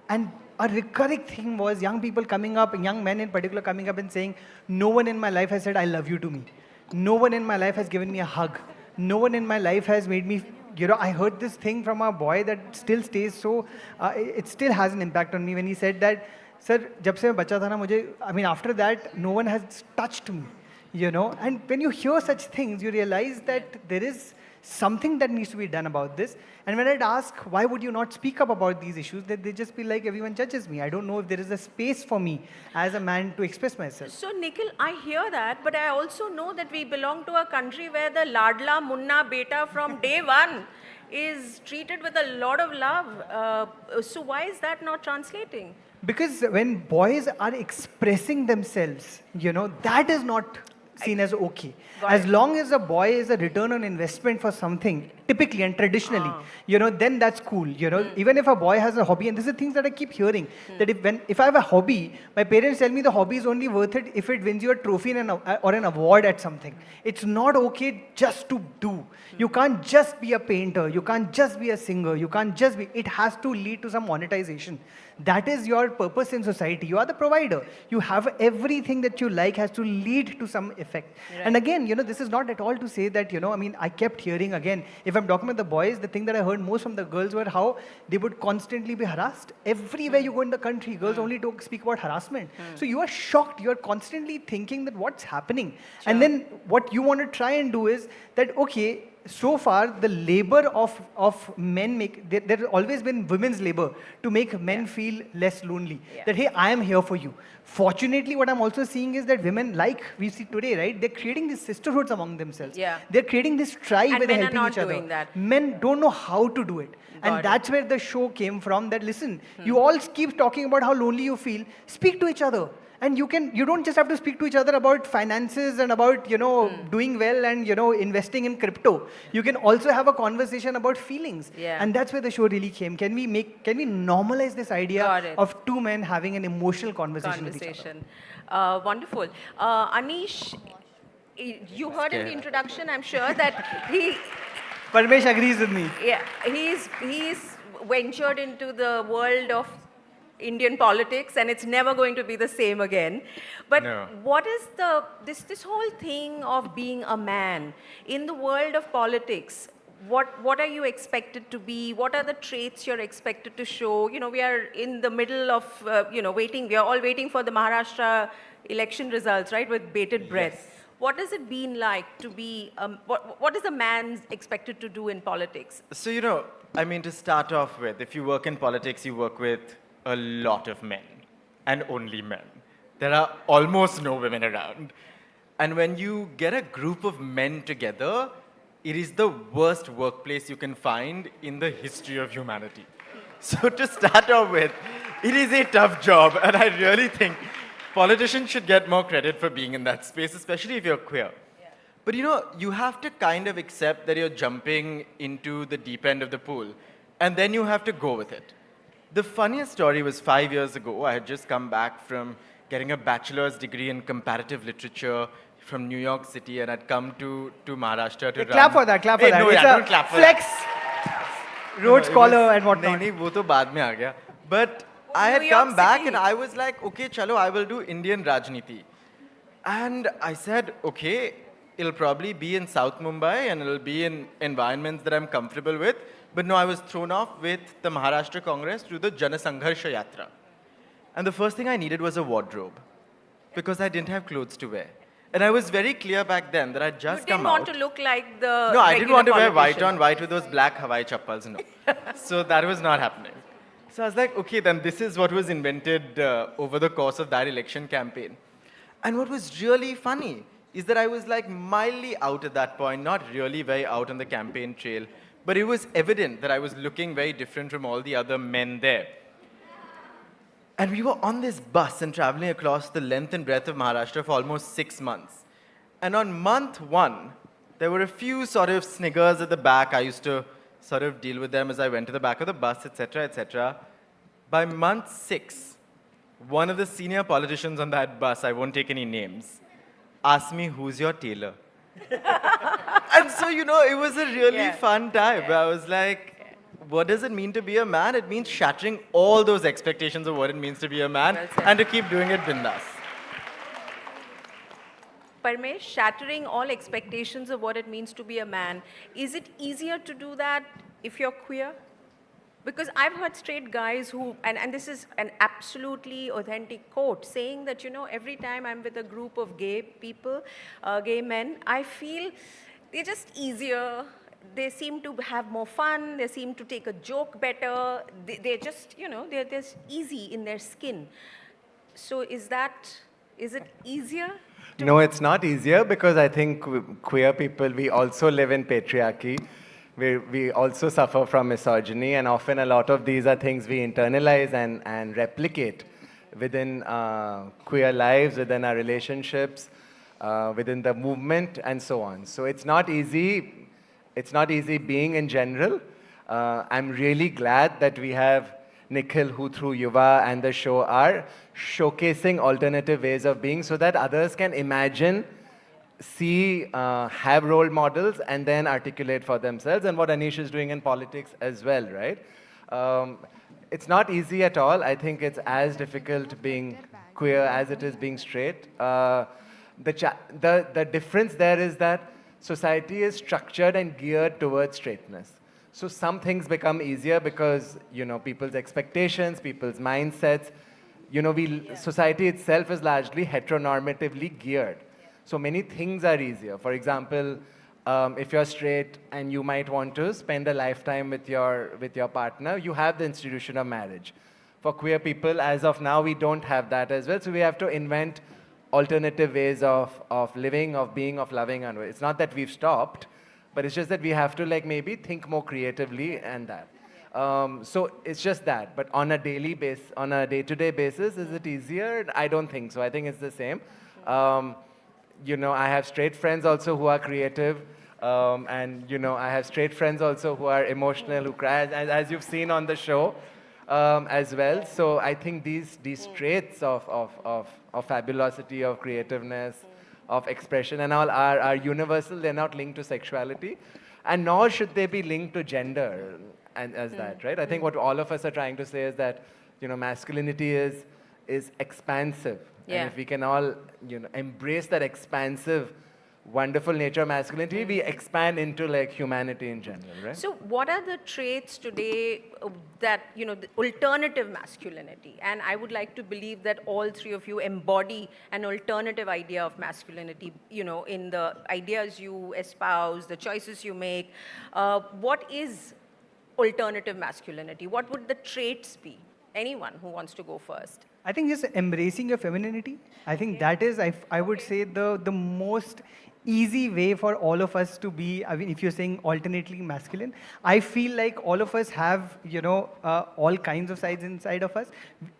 Speaker 20: And a recurring thing was young people coming up, young men in particular coming up and saying, no one in my life has said, I love you to me. No one in my life has given me a hug. No one in my life has made me, I heard this thing from a boy that still stays so, it still has an impact on me when he said that, sir, jab se main bacha tha na, after that, no one has touched me, And when you hear such things, you realize that there is something that needs to be done about this. And when I'd ask, why would you not speak up about these issues, that they just be like, everyone judges me. I don't know if there is a space for me as a man to express myself.
Speaker 18: So, Nikhil, I hear that, but I also know that we belong to a country where the Ladla Munna Beta from day one is treated with a lot of love. So why is that not translating?
Speaker 20: Because when boys are expressing themselves, that is not seen as okay. As long as a boy is a return on investment for something, typically and traditionally, then that's cool. Even if a boy has a hobby, and this is the things that I keep hearing, that if I have a hobby, my parents tell me the hobby is only worth it if it wins you a trophy or an award at something. It's not okay just to do. You can't just be a painter. You can't just be a singer. You can't just be. It has to lead to some monetization. That is your purpose in society. You are the provider. You have everything that you like has to lead to some effect. Right. And again, this is not at all to say that, I kept hearing again, if I'm talking about the boys, the thing that I heard most from the girls were how they would constantly be harassed. Everywhere you go in the country, girls only speak about harassment. So you are shocked. You are constantly thinking that what's happening. Sure. And then what you want to try and do is that, okay, so far, the labor of men there has always been women's labor to make men feel less lonely. That, hey, I am here for you. Fortunately, what I'm also seeing is that women, like we see today, right, they're creating these sisterhoods among themselves. Yeah. They're creating this tribe where they're helping each other. Doing that. Men don't know how to do it. And that's where the show came from, that listen, you all keep talking about how lonely you feel, speak to each other. And you don't just have to speak to each other about finances and about, doing well and, investing in crypto. You can also have a conversation about feelings. Yeah. And that's where the show really came. Can we normalize this idea of two men having an emotional conversation with each other?
Speaker 18: Wonderful. Anish, you heard in the introduction, I'm sure, that he...
Speaker 20: Parmesh agrees with me.
Speaker 18: Yeah, he's ventured into the world of Indian politics, and it's never going to be the same again. But what is this whole thing of being a man in the world of politics? What are you expected to be? What are the traits you're expected to show? We are in the middle of waiting. We are all waiting for the Maharashtra election results, right? With bated breath. Yes. What has it been like to be? What is a man expected to do in politics?
Speaker 1: So to start off with, if you work in politics, you work with a lot of men, and only men. There are almost no women around. And when you get a group of men together, it is the worst workplace you can find in the history of humanity. So to start off with, it is a tough job, and I really think politicians should get more credit for being in that space, especially if you're queer. Yeah. But you have to kind of accept that you're jumping into the deep end of the pool, and then you have to go with it. The funniest story was 5 years ago. I had just come back from getting a bachelor's degree in comparative literature from New York City, and I'd come to Maharashtra to run.
Speaker 20: Clap for that, clap for that.
Speaker 1: No, don't clap for
Speaker 20: flex.
Speaker 1: That.
Speaker 20: Rhodes Scholar and whatnot.
Speaker 1: No, wo to baad mein aa gaya. But I had come back and I was like, okay, chalo, I will do Indian Rajniti. And I said, okay, it'll probably be in South Mumbai and it'll be in environments that I'm comfortable with. But no, I was thrown off with the Maharashtra Congress to the Janasangharsha Yatra. And the first thing I needed was a wardrobe because I didn't have clothes to wear. And I was very clear back then that I'd just come out.
Speaker 18: You didn't want to look like the
Speaker 1: No, I didn't want to wear white on white with those black Hawaii chappals, no. So that was not happening. So I was like, okay, then this is what was invented over the course of that election campaign. And what was really funny is that I was like mildly out at that point, not really very out on the campaign trail, but it was evident that I was looking very different from all the other men there. And we were on this bus and traveling across the length and breadth of Maharashtra for almost 6 months. And on month 1, there were a few sort of sniggers at the back. I used to sort of deal with them as I went to the back of the bus, etc., etc. By month 6, one of the senior politicians on that bus, I won't take any names, asked me, who's your tailor? And so, it was a really fun time. I was like, what does it mean to be a man? It means shattering all those expectations of what it means to be a man and to keep doing it bindas.
Speaker 18: Parmesh, shattering all expectations of what it means to be a man. Is it easier to do that if you're queer? Because I've heard straight guys who, and this is an absolutely authentic quote, saying that, every time I'm with a group of gay people, gay men, I feel they're just easier. They seem to have more fun. They seem to take a joke better. They're just, they're just easy in their skin. So is it easier?
Speaker 4: No, it's not easier because I think queer people, we also live in patriarchy. we also suffer from misogyny, and often a lot of these are things we internalize and replicate within queer lives, within our relationships, within the movement, and so on. So it's not easy. It's not easy being in general. I'm really glad that we have Nikhil, who through Yuva and the show are showcasing alternative ways of being so that others can imagine, see, have role models, and then articulate for themselves, and what Anish is doing in politics as well, right? It's not easy at all. I think it's as difficult being queer as it is being straight. The difference there is that society is structured and geared towards straightness. So some things become easier because, you know, people's expectations, people's mindsets, you know, society itself is largely heteronormatively geared. So many things are easier. For example, if you're straight and you might want to spend a lifetime with your partner, you have the institution of marriage. For queer people, as of now, we don't have that as well. So we have to invent alternative ways of living, of being, of loving. And it's not that we've stopped, but it's just that we have to like maybe think more creatively and that. So it's just that. But on a day-to-day basis, is it easier? I don't think so. I think it's the same. You know, I have straight friends also who are creative. And, you know, I have straight friends also who are emotional, who cry, as you've seen on the show as well. So I think these traits of fabulosity, of creativeness, of expression and all are universal. They're not linked to sexuality. And nor should they be linked to gender as that, right? I think what all of us are trying to say is that, you know, masculinity is expansive.
Speaker 18: Yeah.
Speaker 4: And if we can all, you know, embrace that expansive, wonderful nature of masculinity, we expand into like humanity in general, right?
Speaker 18: So what are the traits today that, you know, the alternative masculinity? And I would like to believe that all three of you embody an alternative idea of masculinity, you know, in the ideas you espouse, the choices you make. What is alternative masculinity? What would the traits be? Anyone who wants to go first?
Speaker 20: I think just embracing your femininity. I think that is, I would say, the most easy way for all of us to be, I mean, if you're saying alternately masculine, I feel like all of us have, you know, all kinds of sides inside of us.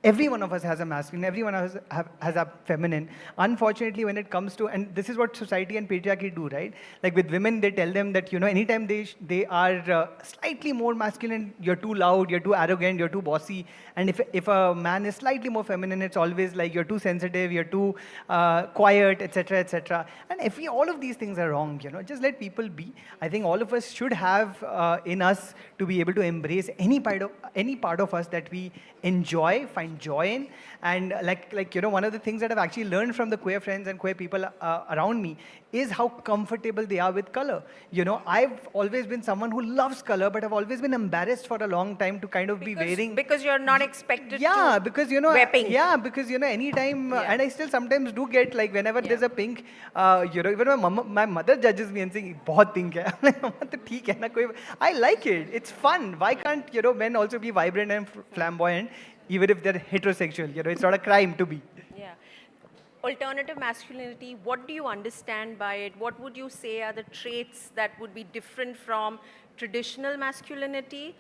Speaker 20: Every one of us has a masculine, every one of us has a feminine. Unfortunately, when it comes to, and this is what society and patriarchy do, right? Like with women, they tell them that, you know, anytime they are slightly more masculine, you're too loud, you're too arrogant, you're too bossy. And if a man is slightly more feminine, it's always like you're too sensitive, you're too quiet, etc., etc. And all of these things are wrong, you know. Just let people be. I think all of us should have in us to be able to embrace any part of us that we enjoy, find joy in. And like you know, one of the things that I've actually learned from the queer friends and queer people around me is how comfortable they are with color. You know, I've always been someone who loves color, but I've always been embarrassed for a long time to kind of be wearing.
Speaker 18: Because you're not expected
Speaker 20: to because, you know,
Speaker 18: wear pink.
Speaker 20: Yeah, because, you know, anytime, and I still sometimes do get, like, whenever there's a pink, you know, even my mother judges me and saying, "Bahut pink hai." I'm like, "Mama, to theek hai na, I like it. It's fun. Why can't, you know, men also be vibrant and flamboyant, even if they're heterosexual? You know, it's not a crime to be."
Speaker 18: Yeah. Alternative masculinity, what do you understand by it? What would you say are the traits that would be different from traditional masculinity,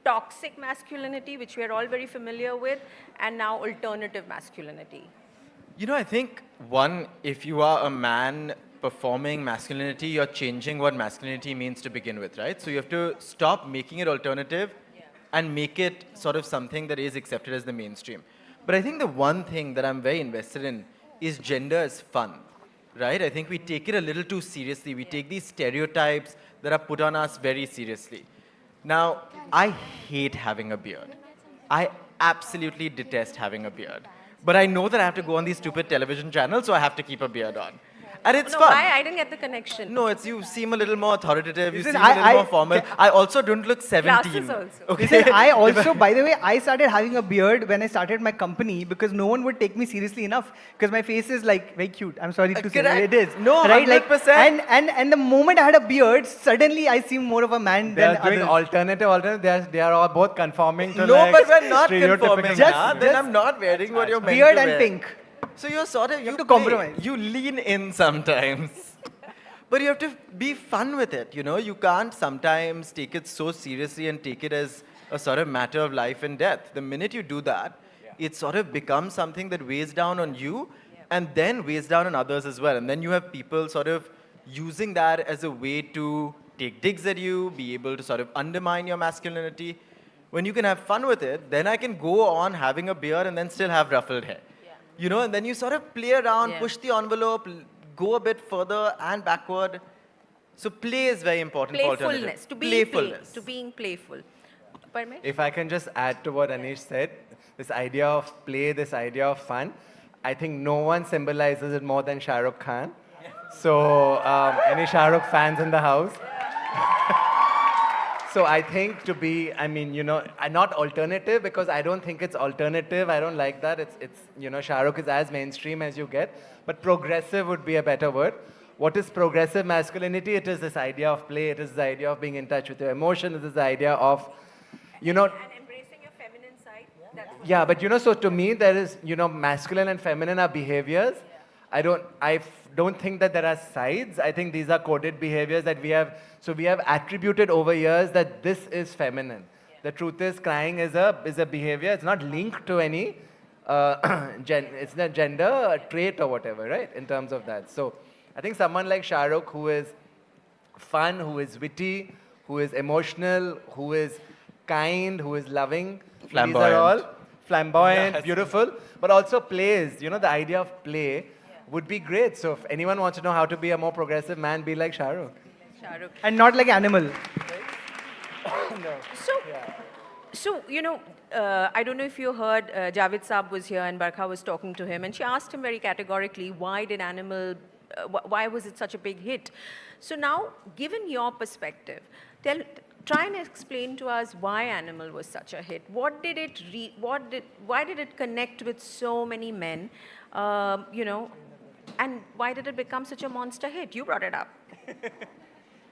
Speaker 18: toxic masculinity, which we are all very familiar with, and now alternative masculinity?
Speaker 1: You know, I think, one, if you are a man performing masculinity, you're changing what masculinity means to begin with, right? So you have to stop making it alternative and make it sort of something that is accepted as the mainstream. But I think the one thing that I'm very invested in is gender as fun, right? I think we take it a little too seriously. We take these stereotypes that are put on us very seriously. Now, I hate having a beard. I absolutely detest having a beard. But I know that I have to go on these stupid television channels, so I have to keep a beard on. And it's fun.
Speaker 18: Why? I didn't get the connection.
Speaker 1: No, you seem a little more authoritative. You seem a little more formal. I also don't look 17.
Speaker 18: Glasses also.
Speaker 1: Okay.
Speaker 20: Listen, I also, by the way, I started having a beard when I started my company because no one would take me seriously enough because my face is like very cute. I'm sorry to say, it is.
Speaker 1: No,
Speaker 20: right?
Speaker 1: 100%.
Speaker 20: Like, and the moment I had a beard, suddenly I seem more of a man than
Speaker 4: They're doing
Speaker 20: others.
Speaker 4: alternative. They are all both conforming to
Speaker 1: No,
Speaker 4: like
Speaker 1: but we're not
Speaker 4: stereotypical
Speaker 1: conforming. Then I'm not wearing what you're meant
Speaker 20: beard
Speaker 1: to
Speaker 20: and
Speaker 1: wear.
Speaker 20: pink.
Speaker 1: So you're sort of, you
Speaker 20: to compromise.
Speaker 1: You lean in sometimes. But you have to be fun with it, you know? You can't sometimes take it so seriously and take it as a sort of matter of life and death. The minute you do that, it sort of becomes something that weighs down on you and then weighs down on others as well. And then you have people sort of using that as a way to take digs at you, be able to sort of undermine your masculinity. When you can have fun with it, then I can go on having a beer and then still have ruffled hair. You know, and then you sort of play around, push the envelope, go a bit further and backward. So play is very important for alternative.
Speaker 18: Playfulness, to be
Speaker 1: Playfulness.
Speaker 18: to being playful. Parmesh?
Speaker 4: If I can just add to what Anish said, this idea of play, this idea of fun, I think no one symbolizes it more than Shah Rukh Khan. So, any Shah Rukh fans in the house? So I think to be, I mean, you know, not alternative because I don't think it's alternative. I don't like that. It's you know, Shah Rukh is as mainstream as you get. But progressive would be a better word. What is progressive masculinity? It is this idea of play. It is the idea of being in touch with your emotions. It is the idea of, you know,
Speaker 18: Embracing your feminine side.
Speaker 4: yeah, but you know, so to me, there is, you know, masculine and feminine are behaviors. I don't think that there are sides. I think these are coded behaviors that we have. So we have attributed over years that this is feminine. The truth is, crying is a behavior. It's not linked to any, it's not gender trait or whatever, right? In terms of that. So I think someone like Shah Rukh, who is fun, who is witty, who is emotional, who is kind, who is loving.
Speaker 1: Flamboyant.
Speaker 4: These are all flamboyant,
Speaker 1: Yes.
Speaker 4: beautiful, but also plays. You know, the idea of play would be great. So if anyone wants to know how to be a more progressive man, be like Shah Rukh.
Speaker 20: And not like Animal.
Speaker 18: So, you know, I don't know if you heard, Javed Saab was here and Barkha was talking to him, and she asked him very categorically, why did Animal, why was it such a big hit? So now, given your perspective, try and explain to us why Animal was such a hit. What did it, why did it connect with so many men, you know, and why did it become such a monster hit? You brought it up.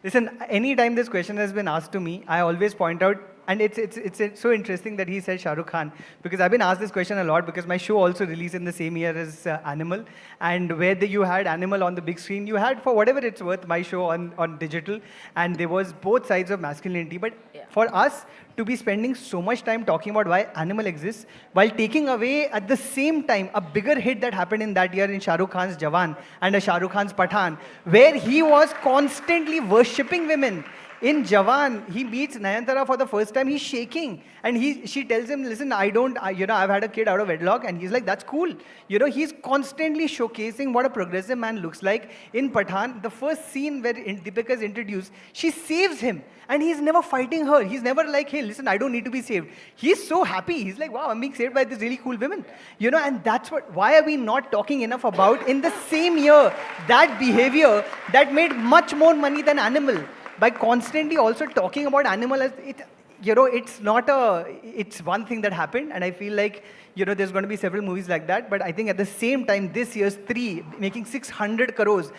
Speaker 20: Listen, anytime this question has been asked to me, I always point out, and it's so interesting that he said Shah Rukh Khan, because I've been asked this question a lot because my show also released in the same year as Animal, and where you had Animal on the big screen, you had, for whatever it's worth, my show on digital, and there was both sides of masculinity. But for us to be spending so much time talking about why Animal exists, while taking away at the same time a bigger hit that happened in that year in Shah Rukh Khan's Jawan and Shah Rukh Khan's Pathan, where he was constantly worshipping women. In Jawan, he meets Nayanthara for the first time, he's shaking. And she tells him, listen, you know, I've had a kid out of wedlock. And he's like, that's cool. You know, he's constantly showcasing what a progressive man looks like. In Pathan, the first scene where Deepika is introduced, she saves him. And he's never fighting her. He's never like, hey, listen, I don't need to be saved. He's so happy. He's like, wow, I'm being saved by these really cool women. You know, and that's why are we not talking enough about, in the same year, that behavior that made much more money than Animal? By constantly also talking about Animal as it, you know, it's one thing that happened, and I feel like, you know, there's going to be several movies like that. But I think at the same time, this year's 3 making 600 crores.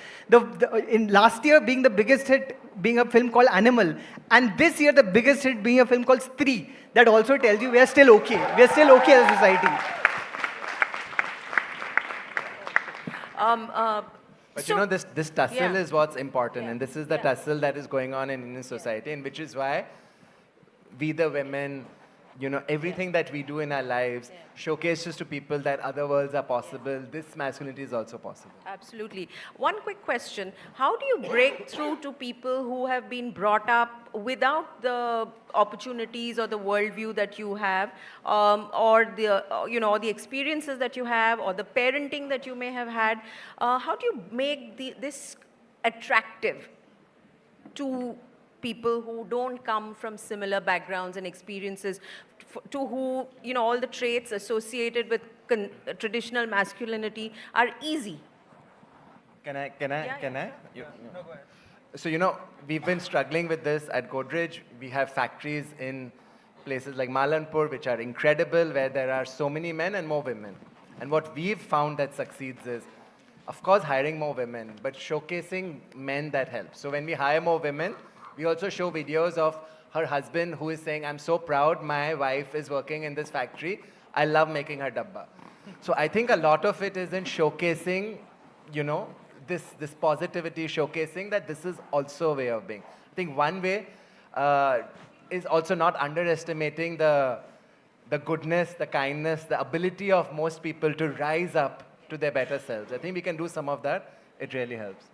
Speaker 20: In last year being the biggest hit, being a film called Animal, and this year the biggest hit being a film called Stree. That also tells you we are still okay. We are still okay as a society.
Speaker 4: But you know, this tussle is what's important, and this is the tussle that is going on in Indian society, and which is why we the women, you know, everything that we do in our lives showcases to people that other worlds are possible. This masculinity is also possible.
Speaker 18: Absolutely. One quick question. How do you break through to people who have been brought up without the opportunities or the worldview that you have, or the, you know, the experiences that you have, or the parenting that you may have had? How do you make this attractive to people who don't come from similar backgrounds and experiences, to who, you know, all the traits associated with traditional masculinity are easy?
Speaker 4: Can I? So, you know, we've been struggling with this at Godrej. We have factories in places like Malanpur, which are incredible, where there are so many men and more women. And what we've found that succeeds is, of course, hiring more women, but showcasing men that help. So when we hire more women, we also show videos of her husband who is saying, I'm so proud my wife is working in this factory. I love making her dabba. So I think a lot of it is in showcasing, you know, this positivity, showcasing that this is also a way of being. I think one way is also not underestimating the goodness, the kindness, the ability of most people to rise up to their better selves. I think we can do some of that. It really helps.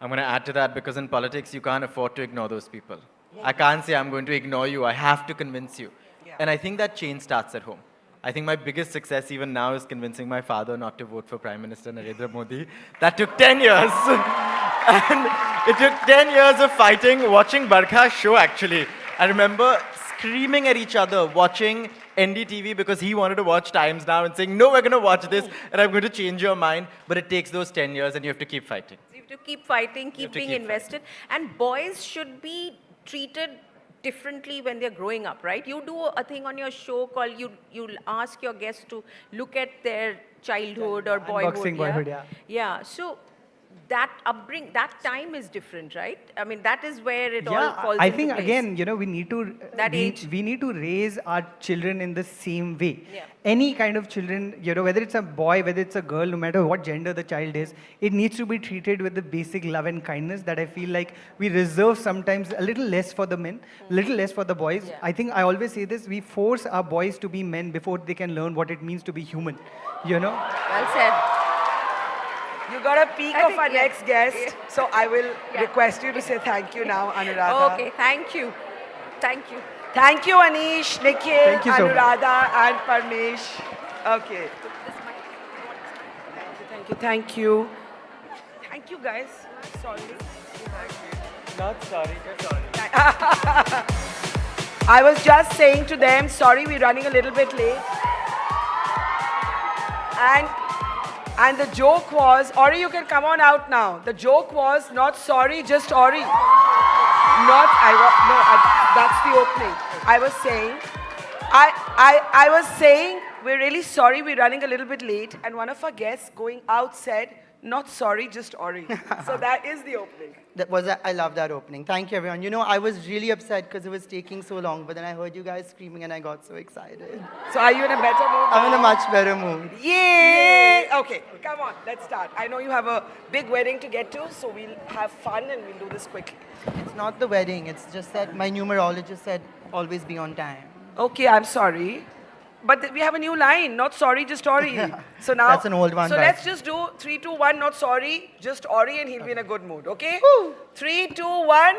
Speaker 1: I'm going to add to that because in politics, you can't afford to ignore those people. I can't say I'm going to ignore you. I have to convince you. And I think that change starts at home. I think my biggest success even now is convincing my father not to vote for Prime Minister Narendra Modi. That took 10 years. And it took 10 years of fighting, watching Barkha's show actually. I remember screaming at each other, watching NDTV because he wanted to watch Times Now and saying, no, we're going to watch this and I'm going to change your mind. But it takes those 10 years and you have to keep fighting.
Speaker 18: You have to keep fighting, keep being invested. And boys should be treated differently when they're growing up, right? You do a thing on your show called, you'll ask your guests to look at their childhood or boyhood.
Speaker 20: Unboxing boyhood, yeah.
Speaker 18: Yeah, so that upbringing, that time is different, right? I mean, that is where it all falls
Speaker 20: I
Speaker 18: into
Speaker 20: think
Speaker 18: place.
Speaker 20: again, we need to we need to raise our children in the same way.
Speaker 18: Yeah.
Speaker 20: Any kind of children, whether it's a boy, whether it's a girl, no matter what gender the child is, it needs to be treated with the basic love and kindness that I feel like we reserve sometimes a little less for the men, a little less for the boys.
Speaker 18: Yeah.
Speaker 20: I think I always say this: we force our boys to be men before they can learn what it means to be human.
Speaker 18: Well said.
Speaker 2: You got a peek of our next guest, so I will request you to say thank you now, Anuradha.
Speaker 18: Okay, thank you. Thank you.
Speaker 2: Thank you, Anish, Nikhil,
Speaker 20: Thank you so much.
Speaker 2: Anuradha, and Parmesh. Okay. Thank you, thank you. Thank you, guys. Sorry.
Speaker 1: Not sorry, just sorry.
Speaker 2: I was just saying to them, sorry, we're running a little bit late. And the joke was, Ori, you can come on out now. The joke was not sorry, just Ori. That's the opening. I was saying, we're really sorry, we're running a little bit late. And one of our guests going out said, not sorry, just Ori. So that is the opening.
Speaker 16: I love that opening. Thank you, everyone. I was really upset because it was taking so long, but then I heard you guys screaming and I got so excited.
Speaker 2: So are you in a better mood now?
Speaker 16: I'm in a much better mood.
Speaker 2: Yay! Okay, come on, let's start. I know you have a big wedding to get to, so we'll have fun and we'll do this quickly.
Speaker 16: It's not the wedding, it's just that my numerologist said always be on time.
Speaker 2: Okay, I'm sorry. But we have a new line, not sorry, just Ori. So now,
Speaker 16: that's an old one.
Speaker 2: So let's just do 3, 2, 1, not sorry, just Ori, and he'll be in a good mood, okay? 3, 2, 1.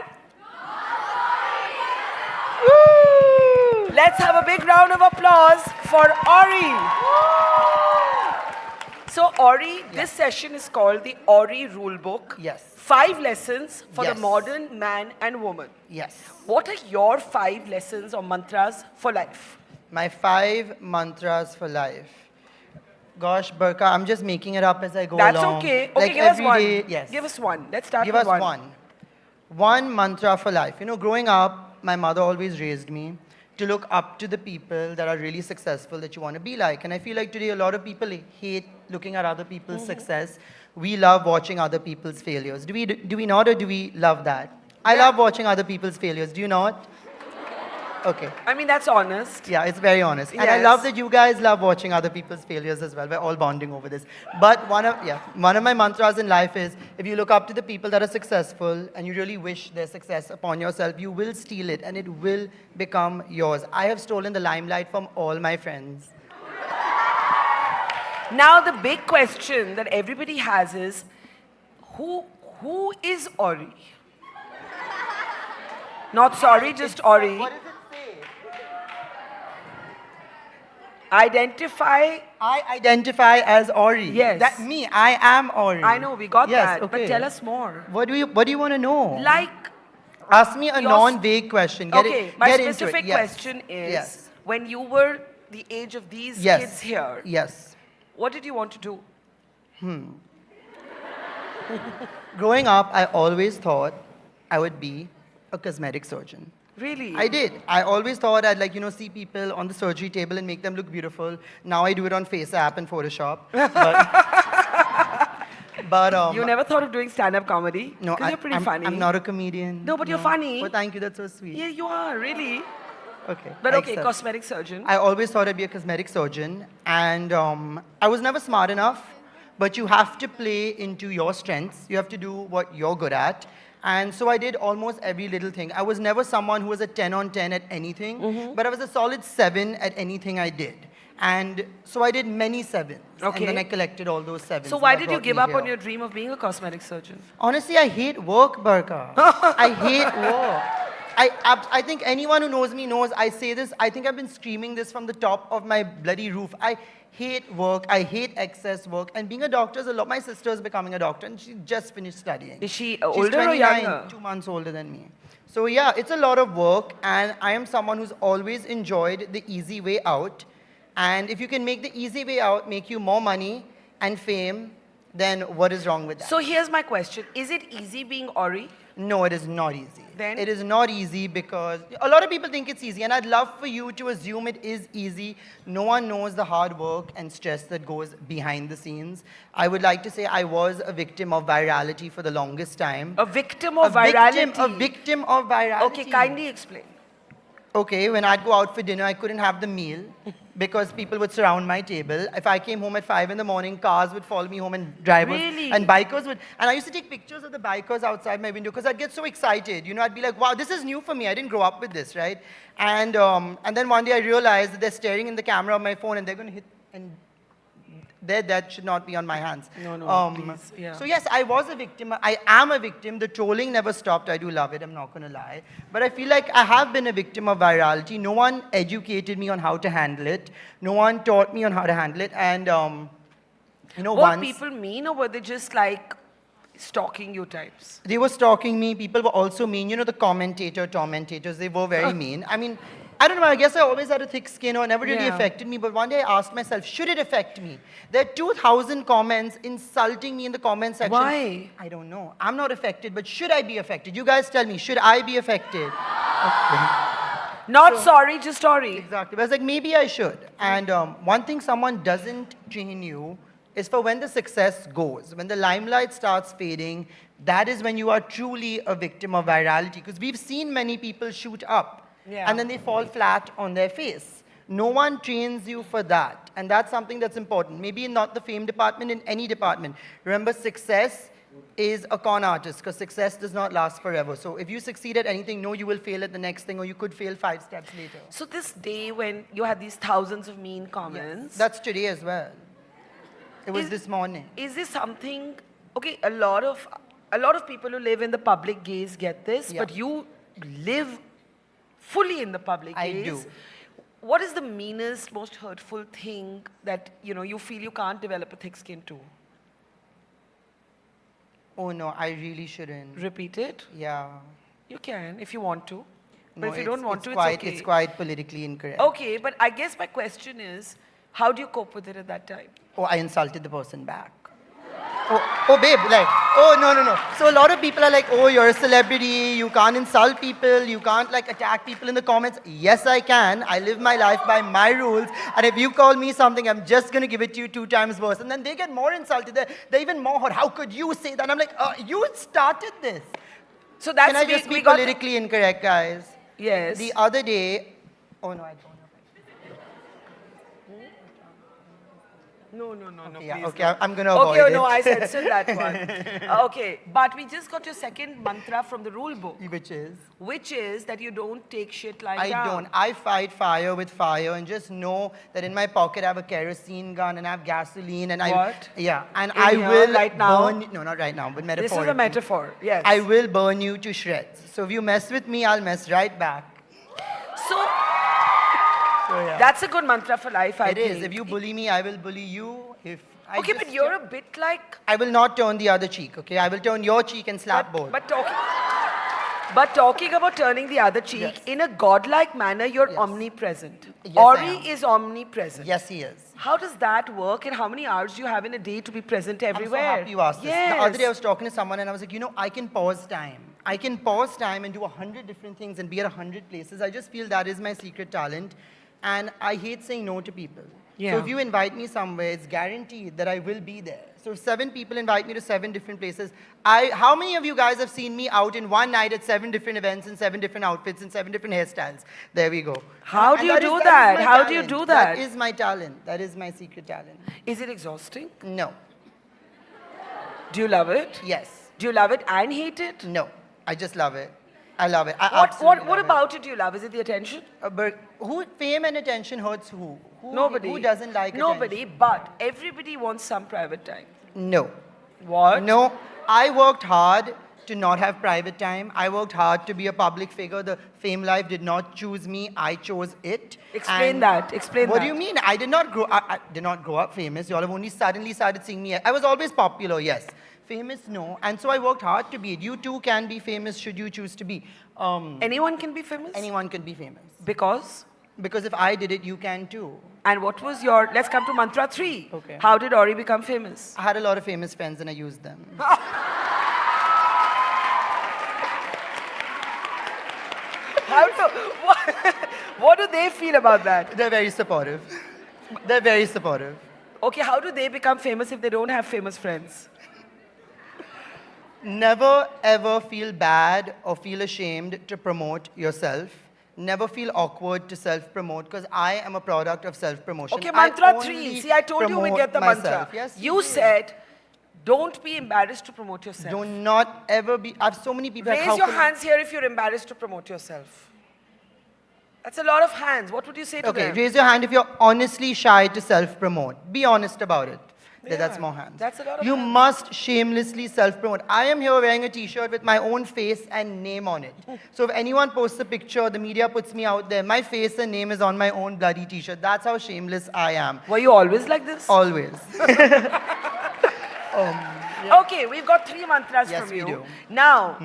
Speaker 2: Woo! Let's have a big round of applause for Ori. So Ori, this session is called the Ori Rulebook.
Speaker 16: Yes.
Speaker 2: 5 lessons for the modern man and woman.
Speaker 16: Yes.
Speaker 2: What are your 5 lessons or mantras for life?
Speaker 16: My 5 mantras for life. Gosh, Barka, I'm just making it up as I go along.
Speaker 2: That's okay. Okay,
Speaker 16: like
Speaker 2: give us one.
Speaker 16: Yes.
Speaker 2: Give us one. Let's start
Speaker 16: Give
Speaker 2: with
Speaker 16: us one. One mantra for life. Growing up, my mother always raised me to look up to the people that are really successful that you want to be like. And I feel like today a lot of people hate looking at other people's success. We love watching other people's failures. Do we not, or do we love that? I love watching other people's failures. Do you not? Okay.
Speaker 2: I mean, that's honest.
Speaker 16: Yeah, it's very honest. And I love that you guys love watching other people's failures as well. We're all bonding over this. But one of my mantras in life is, if you look up to the people that are successful and you really wish their success upon yourself, you will steal it and it will become yours. I have stolen the limelight from all my friends.
Speaker 2: Now the big question that everybody has is, who is Ori? Not sorry, just Ori.
Speaker 16: What does it say?
Speaker 2: Identify.
Speaker 16: I identify as Ori.
Speaker 2: Yes.
Speaker 16: That me, I am Ori.
Speaker 2: I know, we got that.
Speaker 16: Okay.
Speaker 2: But tell us more.
Speaker 16: What do you want to know?
Speaker 2: Like.
Speaker 16: Ask me a non-vague question.
Speaker 2: My
Speaker 16: get
Speaker 2: specific
Speaker 16: into it.
Speaker 2: question is, when you were the age of these kids here, what did you want to do?
Speaker 16: Growing up, I always thought I would be a cosmetic surgeon.
Speaker 2: Really?
Speaker 16: I did. I always thought I'd see people on the surgery table and make them look beautiful. Now I do it on Face App and Photoshop. But
Speaker 2: you never thought of doing stand-up comedy?
Speaker 16: No,
Speaker 2: Because you're pretty funny.
Speaker 16: I'm not a comedian.
Speaker 2: No, but you're funny.
Speaker 16: Well, thank you. That's so sweet.
Speaker 2: Yeah, you are, really.
Speaker 16: Okay.
Speaker 2: But
Speaker 16: I
Speaker 2: okay,
Speaker 16: accept.
Speaker 2: cosmetic surgeon.
Speaker 16: I always thought I'd be a cosmetic surgeon. And I was never smart enough. but you have to play into your strengths. You have to do what you're good at. And so I did almost every little thing. I was never someone who was a 10 on 10 at anything, but I was a solid 7 at anything I did. And so I did many 7s.
Speaker 2: Okay.
Speaker 16: And then I collected all those 7s.
Speaker 2: So why
Speaker 16: that
Speaker 2: did you
Speaker 16: brought
Speaker 2: give
Speaker 16: me
Speaker 2: up
Speaker 16: here.
Speaker 2: on your dream of being a cosmetic surgeon?
Speaker 16: Honestly, I hate work, Barka. I hate work. I think anyone who knows me knows I say this. I think I've been screaming this from the top of my bloody roof. I hate work. I hate excess work. And being a doctor is a lot. My sister is becoming a doctor and she just finished studying.
Speaker 2: Is she
Speaker 16: She's
Speaker 2: older or
Speaker 16: 29,
Speaker 2: younger?
Speaker 16: 2 months older than me. So yeah, it's a lot of work. And I am someone who's always enjoyed the easy way out. And if you can make the easy way out make you more money and fame, then what is wrong with that?
Speaker 2: So here's my question. Is it easy being Ori?
Speaker 16: No, it is not easy.
Speaker 2: Then?
Speaker 16: It is not easy because a lot of people think it's easy, and I'd love for you to assume it is easy. No one knows the hard work and stress that goes behind the scenes. I would like to say I was a victim of virality for the longest time.
Speaker 2: A victim of virality?
Speaker 16: A victim of virality.
Speaker 2: Okay, kindly explain.
Speaker 16: Okay, when I'd go out for dinner, I couldn't have the meal because people would surround my table. If I came home at 5 in the morning, cars would follow me home and drivers
Speaker 2: Really?
Speaker 16: and bikers would. And I used to take pictures of the bikers outside my window because I'd get so excited. You know, I'd be like, wow, this is new for me. I didn't grow up with this, right? And then one day I realized that they're staring in the camera of my phone and they're going to hit, and that should not be on my hands.
Speaker 2: No, please. Yeah.
Speaker 16: So yes, I was a victim. I am a victim. The trolling never stopped. I do love it. I'm not going to lie. But I feel like I have been a victim of virality. No one educated me on how to handle it. No one taught me on how to handle it. And, you know,
Speaker 2: What
Speaker 16: once...
Speaker 2: people mean, or were they just like stalking you types?
Speaker 16: They were stalking me. People were also mean. You know, the tormentators, they were very mean. I mean, I don't know, I guess I always had a thick skin or it never really
Speaker 2: Yeah.
Speaker 16: affected me. But one day I asked myself, should it affect me? There are 2,000 comments insulting me in the comment section.
Speaker 2: Why?
Speaker 16: I don't know. I'm not affected, but should I be affected? You guys tell me, should I be affected?
Speaker 2: Not sorry, just sorry.
Speaker 16: Exactly. But I was like, maybe I should. And one thing someone doesn't train you is for when the success goes, when the limelight starts fading, that is when you are truly a victim of virality. Because we've seen many people shoot up.
Speaker 2: Yeah.
Speaker 16: And then they fall flat on their face. No one trains you for that. And that's something that's important. Maybe in not the fame department, in any department. Remember, success is a con artist because success does not last forever. So if you succeed at anything, no, you will fail at the next thing or you could fail 5 steps later.
Speaker 2: So this day when you had these thousands of mean comments.
Speaker 16: That's today as well. It was this morning.
Speaker 2: Is this something, okay, a lot of people who live in the public gaze get this,
Speaker 16: Yeah.
Speaker 2: but you live fully in the public
Speaker 16: I
Speaker 2: gaze.
Speaker 16: do.
Speaker 2: What is the meanest, most hurtful thing that you feel you can't develop a thick skin to?
Speaker 16: Oh no, I really shouldn't.
Speaker 2: Repeat it?
Speaker 16: Yeah.
Speaker 2: You can if you want to. But
Speaker 16: No,
Speaker 2: if you don't want to,
Speaker 16: quite,
Speaker 2: it's okay.
Speaker 16: It's quite politically incorrect.
Speaker 2: Okay, but I guess my question is, how do you cope with it at that time?
Speaker 16: Oh, I insulted the person back. Oh, babe, like, oh, no. So a lot of people are like, oh, you're a celebrity, you can't insult people, you can't like attack people in the comments. Yes, I can. I live my life by my rules. And if you call me something, I'm just going to give it to you 2 times worse. And then they get more insulted. They're even more hot. How could you say that? And I'm like, you started this.
Speaker 2: So that's
Speaker 16: Can I just be politically incorrect, guys?
Speaker 2: Yes.
Speaker 16: The other day, oh no, I don't.
Speaker 2: No,
Speaker 16: Yeah,
Speaker 2: please.
Speaker 16: okay,
Speaker 2: no.
Speaker 16: I'm going to avoid
Speaker 2: Okay,
Speaker 16: it.
Speaker 2: no, I said still that one. Okay, but we just got your second mantra from the rule book.
Speaker 16: Which is?
Speaker 2: Which is that you don't take shit lying
Speaker 16: I
Speaker 2: down.
Speaker 16: don't. I fight fire with fire and just know that in my pocket I have a kerosene gun and I have gasoline and
Speaker 2: What?
Speaker 16: Yeah, and
Speaker 2: In
Speaker 16: I
Speaker 2: here,
Speaker 16: will
Speaker 2: right now?
Speaker 16: burn. No, not right now, but
Speaker 2: This
Speaker 16: metaphorically.
Speaker 2: is a metaphor, yes.
Speaker 16: I will burn you to shreds. So if you mess with me, I'll mess right back.
Speaker 2: So,
Speaker 16: yeah.
Speaker 2: That's a good mantra for life, I
Speaker 16: It is.
Speaker 2: think.
Speaker 16: If you bully me, I will bully you. If I
Speaker 2: Okay,
Speaker 16: just-
Speaker 2: but you're a bit like...
Speaker 16: I will not turn the other cheek, okay? I will turn your cheek and slap both.
Speaker 2: But talking about turning the other cheek, in a godlike manner, you're omnipresent.
Speaker 16: Yes, I
Speaker 2: Ori
Speaker 16: am.
Speaker 2: is omnipresent.
Speaker 16: Yes, he is.
Speaker 2: How does that work, and how many hours do you have in a day to be present everywhere?
Speaker 16: I'm so happy you asked this.
Speaker 2: Yes.
Speaker 16: The other day I was talking to someone and I was like, I can pause time. I can pause time and do 100 different things and be at 100 places. I just feel that is my secret talent. And I hate saying no to people.
Speaker 2: Yeah.
Speaker 16: So if you invite me somewhere, it's guaranteed that I will be there. So if 7 people invite me to 7 different places, how many of you guys have seen me out in one night at 7 different events in 7 different outfits and 7 different hairstyles? There we go.
Speaker 2: How do you do that?
Speaker 16: is my
Speaker 2: How do you
Speaker 16: talent.
Speaker 2: do that?
Speaker 16: That is my talent. That is my secret talent.
Speaker 2: Is it exhausting?
Speaker 16: No.
Speaker 2: Do you love it?
Speaker 16: Yes.
Speaker 2: Do you love it and hate it?
Speaker 16: No, I just love it. I love it.
Speaker 2: What about it do you love? Is it the attention?
Speaker 16: But fame and attention hurts who?
Speaker 2: Nobody.
Speaker 16: Who doesn't like
Speaker 2: Nobody,
Speaker 16: attention?
Speaker 2: but everybody wants some private time.
Speaker 16: No.
Speaker 2: What?
Speaker 16: No. I worked hard to not have private time. I worked hard to be a public figure. The fame life did not choose me. I chose it.
Speaker 2: Explain that. Explain
Speaker 16: What
Speaker 2: that.
Speaker 16: do you mean? I did not grow up famous. You all have only suddenly started seeing me. I was always popular, yes. Famous, no. And so I worked hard to be it. You too can be famous should you choose to be.
Speaker 2: Anyone can be famous?
Speaker 16: Anyone can be famous.
Speaker 2: Because?
Speaker 16: Because if I did it, you can too.
Speaker 2: And what was your, let's come to mantra 3.
Speaker 16: Okay.
Speaker 2: How did Ori become famous?
Speaker 16: I had a lot of famous friends and I used them.
Speaker 2: What do they feel about that?
Speaker 16: They're very supportive. They're very supportive.
Speaker 2: Okay, how do they become famous if they don't have famous friends?
Speaker 16: Never ever feel bad or feel ashamed to promote yourself. Never feel awkward to self-promote because I am a product of self-promotion.
Speaker 2: Okay, mantra 3. See, I told you we get the mantra.
Speaker 16: Yes,
Speaker 2: you said, don't be embarrassed to promote yourself.
Speaker 16: Do not ever be. I have so many people.
Speaker 2: Raise your hands here if you're embarrassed to promote yourself. That's a lot of hands. What would you say to
Speaker 16: Okay,
Speaker 2: them?
Speaker 16: raise your hand if you're honestly shy to self-promote. Be honest about it. That's more hands.
Speaker 2: That's a lot of
Speaker 16: You
Speaker 2: hands.
Speaker 16: must shamelessly self-promote. I am here wearing a t-shirt with my own face and name on it. So if anyone posts a picture, the media puts me out there, my face and name is on my own bloody t-shirt. That's how shameless I am.
Speaker 2: Were you always like this?
Speaker 16: Always.
Speaker 2: Okay, we've got 3 mantras
Speaker 16: Yes,
Speaker 2: from
Speaker 16: we
Speaker 2: you.
Speaker 16: do.
Speaker 2: Now,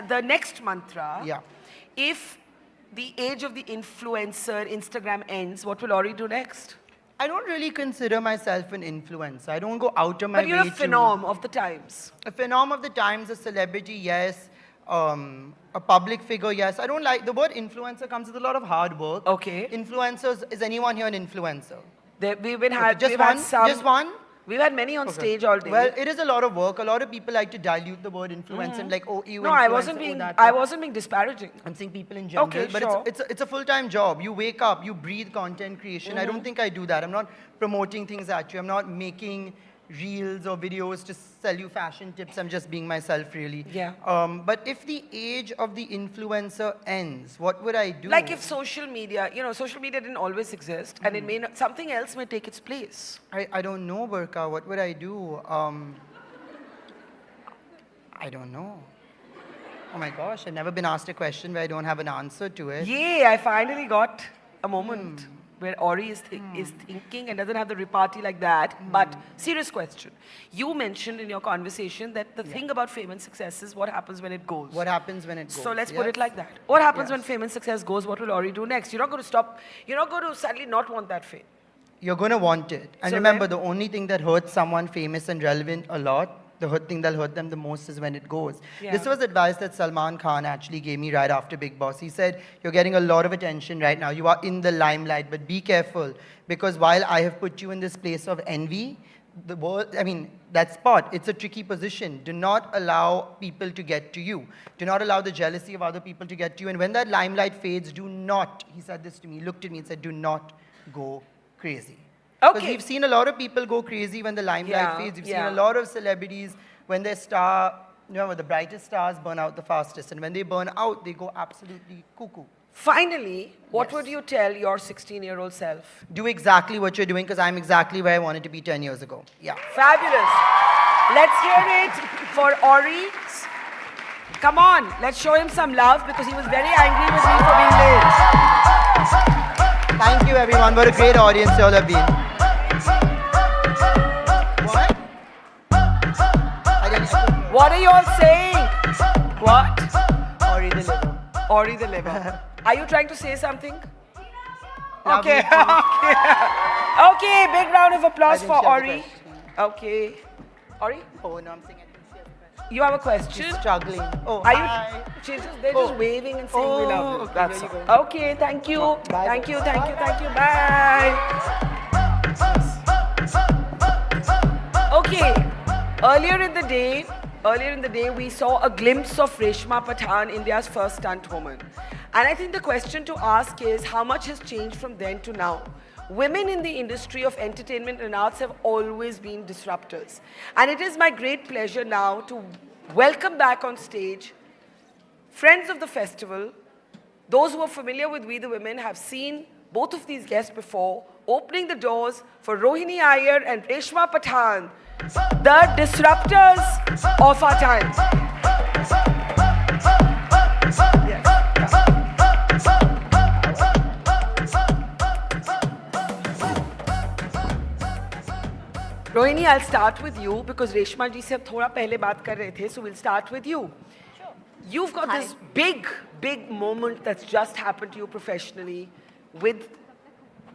Speaker 2: the next mantra,
Speaker 16: Yeah.
Speaker 2: if the age of the influencer Instagram ends, what will Ori do next?
Speaker 16: I don't really consider myself an influencer. I don't go out of my
Speaker 2: But
Speaker 16: way
Speaker 2: you're
Speaker 16: to...
Speaker 2: a phenom of the times.
Speaker 16: A phenom of the times, a celebrity, yes. A public figure, yes. I don't like... The word influencer comes with a lot of hard work.
Speaker 2: Okay.
Speaker 16: Influencers, is anyone here an influencer?
Speaker 2: We've been had,
Speaker 16: Just
Speaker 2: we've
Speaker 16: one?
Speaker 2: had some.
Speaker 16: Just one?
Speaker 2: We've had many on
Speaker 16: Okay.
Speaker 2: stage all day.
Speaker 16: Well, it is a lot of work. A lot of people like to dilute the word influencer and like, oh, you
Speaker 2: No,
Speaker 16: influencer,
Speaker 2: I wasn't
Speaker 16: oh,
Speaker 2: being.
Speaker 16: that,
Speaker 2: I
Speaker 16: that.
Speaker 2: wasn't being disparaging.
Speaker 16: I'm saying people in general.
Speaker 2: Okay,
Speaker 16: but
Speaker 2: sure.
Speaker 16: it's a full-time job. You wake up, you breathe content creation. I don't think I do that. I'm not promoting things at you. I'm not making reels or videos to sell you fashion tips. I'm just being myself, really.
Speaker 2: Yeah.
Speaker 16: But if the age of the influencer ends, what would I do?
Speaker 2: Like if social media, social media didn't always exist, and it may not, something else may take its place.
Speaker 16: I don't know, Barka. What would I do? I don't know. Oh my gosh, I've never been asked a question where I don't have an answer to it.
Speaker 2: Yay, I finally got a moment where Ori is thinking and doesn't have the repartee like that. But serious question. You mentioned in your conversation that the thing about fame and success is what happens when it goes.
Speaker 16: What happens when it goes?
Speaker 2: So let's put
Speaker 16: yes.
Speaker 2: it like that. What happens
Speaker 16: Yes.
Speaker 2: when fame and success goes? What will Ori do next? You're not going to stop. You're not going to suddenly not want that fame.
Speaker 16: You're going to want it. And
Speaker 2: So
Speaker 16: remember,
Speaker 2: then-
Speaker 16: the only thing that hurts someone famous and relevant a lot, the thing that'll hurt them the most is when it goes.
Speaker 2: Yeah.
Speaker 16: This was advice that Salman Khan actually gave me right after Big Boss. He said, you're getting a lot of attention right now. You are in the limelight, but be careful. Because while I have put you in this place of envy, the world, that spot, it's a tricky position. Do not allow people to get to you. Do not allow the jealousy of other people to get to you. And when that limelight fades, do not, he said this to me, he looked at me and said, do not go crazy. Because
Speaker 2: Okay.
Speaker 16: we've seen a lot of people go crazy when the limelight
Speaker 2: Yeah,
Speaker 16: fades. We've
Speaker 2: yeah.
Speaker 16: seen a lot of celebrities when their star, the brightest stars burn out the fastest. And when they burn out, they go absolutely cuckoo.
Speaker 2: Finally, what would you tell your 16-year-old self?
Speaker 16: Do exactly what you're doing because I'm exactly where I wanted to be 10 years ago. Yeah.
Speaker 2: Fabulous. Let's hear it for Ori. Come on, let's show him some love because he was very angry with me for being late.
Speaker 16: Thank you, everyone. What a great audience you all have been. What?
Speaker 2: What are you all saying? What?
Speaker 16: Ori the liver.
Speaker 2: Ori the liver. Are you trying to say something?
Speaker 16: Love
Speaker 2: Okay.
Speaker 16: you too.
Speaker 2: Okay, big round of applause
Speaker 16: I think
Speaker 2: for
Speaker 16: she has a
Speaker 2: Ori.
Speaker 16: question.
Speaker 2: Okay. Ori?
Speaker 16: Oh, no, I'm saying
Speaker 2: You have a question?
Speaker 16: she's struggling. Oh,
Speaker 2: Are
Speaker 16: hi.
Speaker 2: you? They're just waving and saying we love you.
Speaker 16: Okay,
Speaker 2: That's
Speaker 16: here you
Speaker 2: all. Okay, thank you.
Speaker 16: Bye.
Speaker 2: Thank you, thank you, thank you. Bye. Okay. Earlier in the day, we saw a glimpse of Reshma Patan, India's first stunt woman. And I think the question to ask is, how much has changed from then to now? women in the industry of entertainment and arts have always been disruptors. And it is my great pleasure now to welcome back on stage friends of the festival. Those who are familiar with We the Women have seen both of these guests before, opening the doors for Rohini Iyer and Reshma Patan, the disruptors of our time. Rohini, I'll start with you because Reshma ji se hum thoda pehle baat kar rahe the, so we'll start with you. Sure. You've got this big moment that's just happened to you professionally with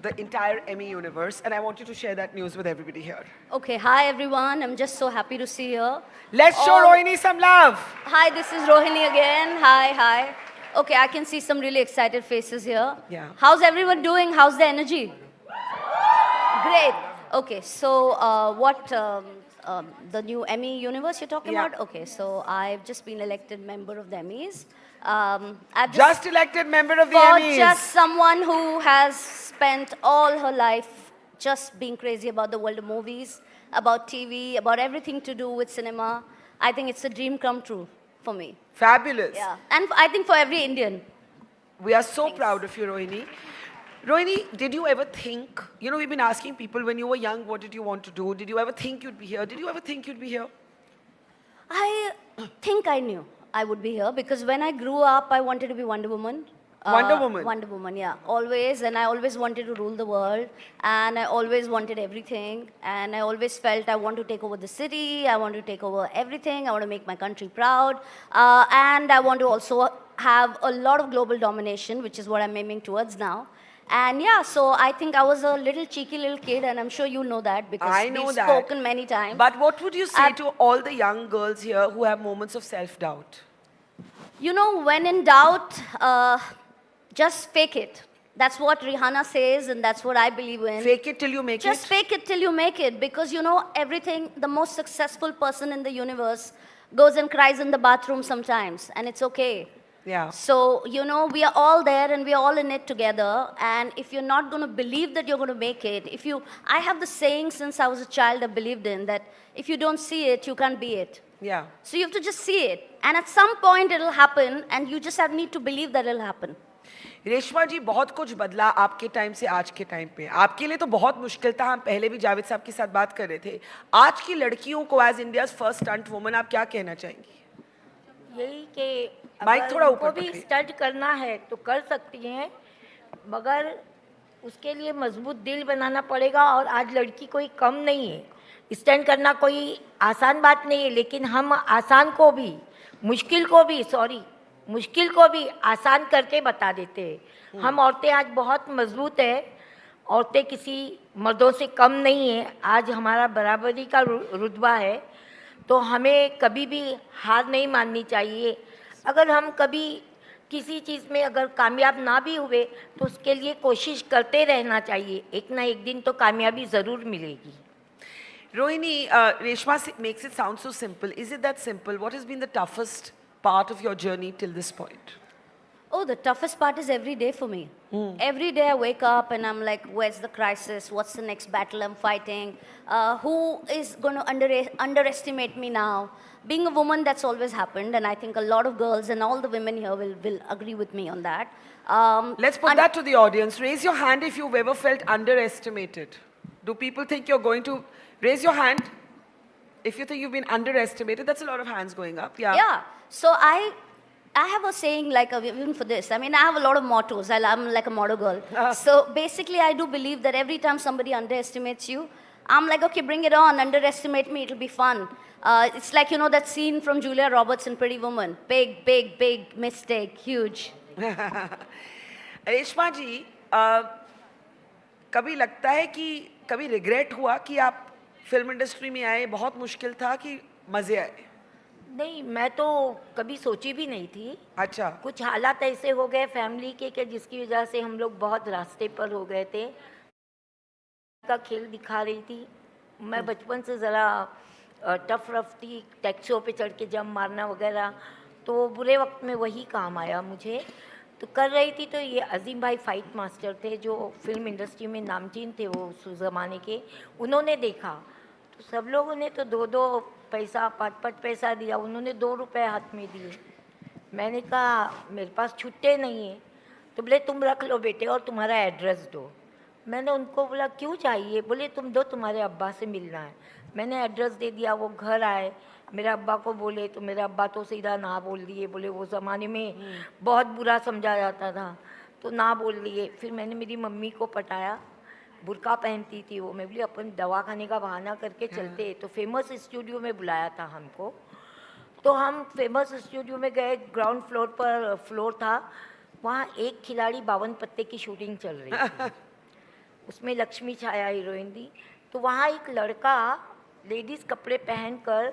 Speaker 2: the entire Emmy universe, and I want you to share that news with everybody here.
Speaker 13: Okay, hi everyone. I'm just so happy to see you.
Speaker 2: Let's show Rohini some love.
Speaker 13: Hi, this is Rohini again. Hi. Okay, I can see some really excited faces here.
Speaker 2: Yeah.
Speaker 13: How's everyone doing? How's the energy? Great. Okay, so the new Emmy universe you're talking about? Okay, so I've just been elected member of the Emmys. I've
Speaker 2: just elected member of the Emmys.
Speaker 13: Just someone who has spent all her life just being crazy about the world of movies, about TV, about everything to do with cinema. I think it's a dream come true for me.
Speaker 2: Fabulous.
Speaker 13: Yeah, and I think for every Indian.
Speaker 2: We are so proud of you, Rohini. Rohini, did you ever think, we've been asking people when you were young, what did you want to do? Did you ever think you'd be here? Did you ever think you'd be here?
Speaker 13: I think I knew I would be here because when I grew up, I wanted to be Wonder Woman.
Speaker 2: Wonder Woman?
Speaker 13: Wonder Woman, yeah. Always. And I always wanted to rule the world. And I always wanted everything. And I always felt I want to take over the city. I want to take over everything. I want to make my country proud. And I want to also have a lot of global domination, which is what I'm aiming towards now. And yeah, so I think I was a little cheeky little kid, and I'm sure you know that because we've spoken many times.
Speaker 2: But what would you say to all the young girls here who have moments of self-doubt?
Speaker 13: When in doubt, just fake it. That's what Rihanna says, and that's what I believe in.
Speaker 2: Fake it till you make it?
Speaker 13: Just fake it till you make it, because everything, the most successful person in the universe goes and cries in the bathroom sometimes, and it's okay.
Speaker 2: Yeah.
Speaker 13: So, we are all there and we are all in it together. And if you're not going to believe that you're going to make it, I have the saying since I was a child I believed in that if you don't see it, you can't be it.
Speaker 2: Yeah.
Speaker 13: So you have to just see it. And at some point it'll happen and you just need to believe that it'll happen.
Speaker 2: Reshma ji बहुत कुछ बदला आपके time से आज के time पे आपके लिए तो बहुत मुश्किल था हम पहले भी जावेद साहब के साथ बात कर रहे थे आज की लड़कियों को as India's first stunt woman आप क्या कहना चाहेंगी
Speaker 5: यही कि
Speaker 2: माइक थोड़ा ऊपर
Speaker 5: भी स्टंट करना है तो कर सकती हैं मगर उसके लिए मजबूत दिल बनाना पड़ेगा और आज लड़की कोई कम नहीं है स्टंट करना कोई आसान बात नहीं है लेकिन हम आसान को भी मुश्किल को भी आसान करके बता देते हैं हम औरतें आज बहुत मजबूत है औरतें किसी मर्दों से कम नहीं है आज हमारा बराबरी का रुतबा है तो हमें कभी भी हार नहीं माननी चाहिए अगर हम कभी किसी चीज़ में अगर कामयाब ना भी हुए तो उसके लिए कोशिश करते रहना चाहिए एक ना एक दिन तो कामयाबी ज़रूर मिलेगी
Speaker 2: Rohini, Reshma makes it sound so simple. Is it that simple? What has been the toughest part of your journey till this point?
Speaker 13: Oh, the toughest part is every day for me. Every day I wake up and I'm like, where's the crisis? What's the next battle I'm fighting? Who is going to underestimate me now? Being a woman, that's always happened. And I think a lot of girls and all the women here will agree with me on that.
Speaker 2: Let's put that to the audience. Raise your hand if you've ever felt underestimated. Do people think you're going to... Raise your hand if you think you've been underestimated. That's a lot of hands going up. Yeah.
Speaker 13: Yeah. So I have a saying like, even for this, I mean, I have a lot of mottos. I'm like a motto girl. So basically, I do believe that every time somebody underestimates you, I'm like, okay, bring it on, underestimate me, it'll be fun. It's like, that scene from Julia Roberts in Pretty Woman. Big, big, big mistake, huge.
Speaker 2: Reshma जी, कभी लगता है कि कभी regret हुआ कि आप film industry में आए बहुत मुश्किल था कि मज़े आए
Speaker 5: नहीं मैं तो कभी सोची भी नहीं थी
Speaker 2: अच्छा
Speaker 5: कुछ हालात ऐसे हो गए फैमिली के जिसकी वजह से हम लोग बहुत रास्ते पर हो गए थे का खेल दिखा रही थी मैं बचपन से ज़रा टफ रफ थी टैक्सियों पे चढ़ के जंप मारना वगैरह तो बुरे वक्त में वही काम आया मुझे तो कर रही थी, तो ये अजीम भाई फाइट मास्टर थे जो फिल्म इंडस्ट्री में नामचीन थे वो उस ज़माने के, उन्होंने देखा तो सब लोगों ने तो 2-2 पैसा 5-5 पैसा दिया, उन्होंने 2 रुपए हाथ में दिए। मैंने कहा मेरे पास छुट्टे नहीं है, तो बोले तुम रख लो बेटे और तुम्हारा एड्रेस दो। मैंने उनको बोला क्यों चाहिए? बोले तुम दो, तुम्हारे अब्बा से मिलना है। मैंने एड्रेस दे दिया, वो घर आए, मेरे अब्बा को बोले तो मेरे अब्बा तो सीधा ना बोल दिए, बोले वो ज़माने में बहुत बुरा समझा जाता था तो ना बोल दिए। फिर मैंने मेरी मम्मी को पटाया, बुर्का पहनती थी वो, मैं बोली अपन दवाखाने का बहाना करके चलते, तो फेमस स्टूडियो में बुलाया था हमको। तो हम फेमस स्टूडियो में गए, ग्राउंड फ्लोर पर फ्लोर था, वहाँ एक खिलाड़ी 52 पत्ते की शूटिंग चल रही थी, उसमें लक्ष्मी छाया हीरोइन थी। तो वहाँ एक लड़का लेडीज़ कपड़े पहनकर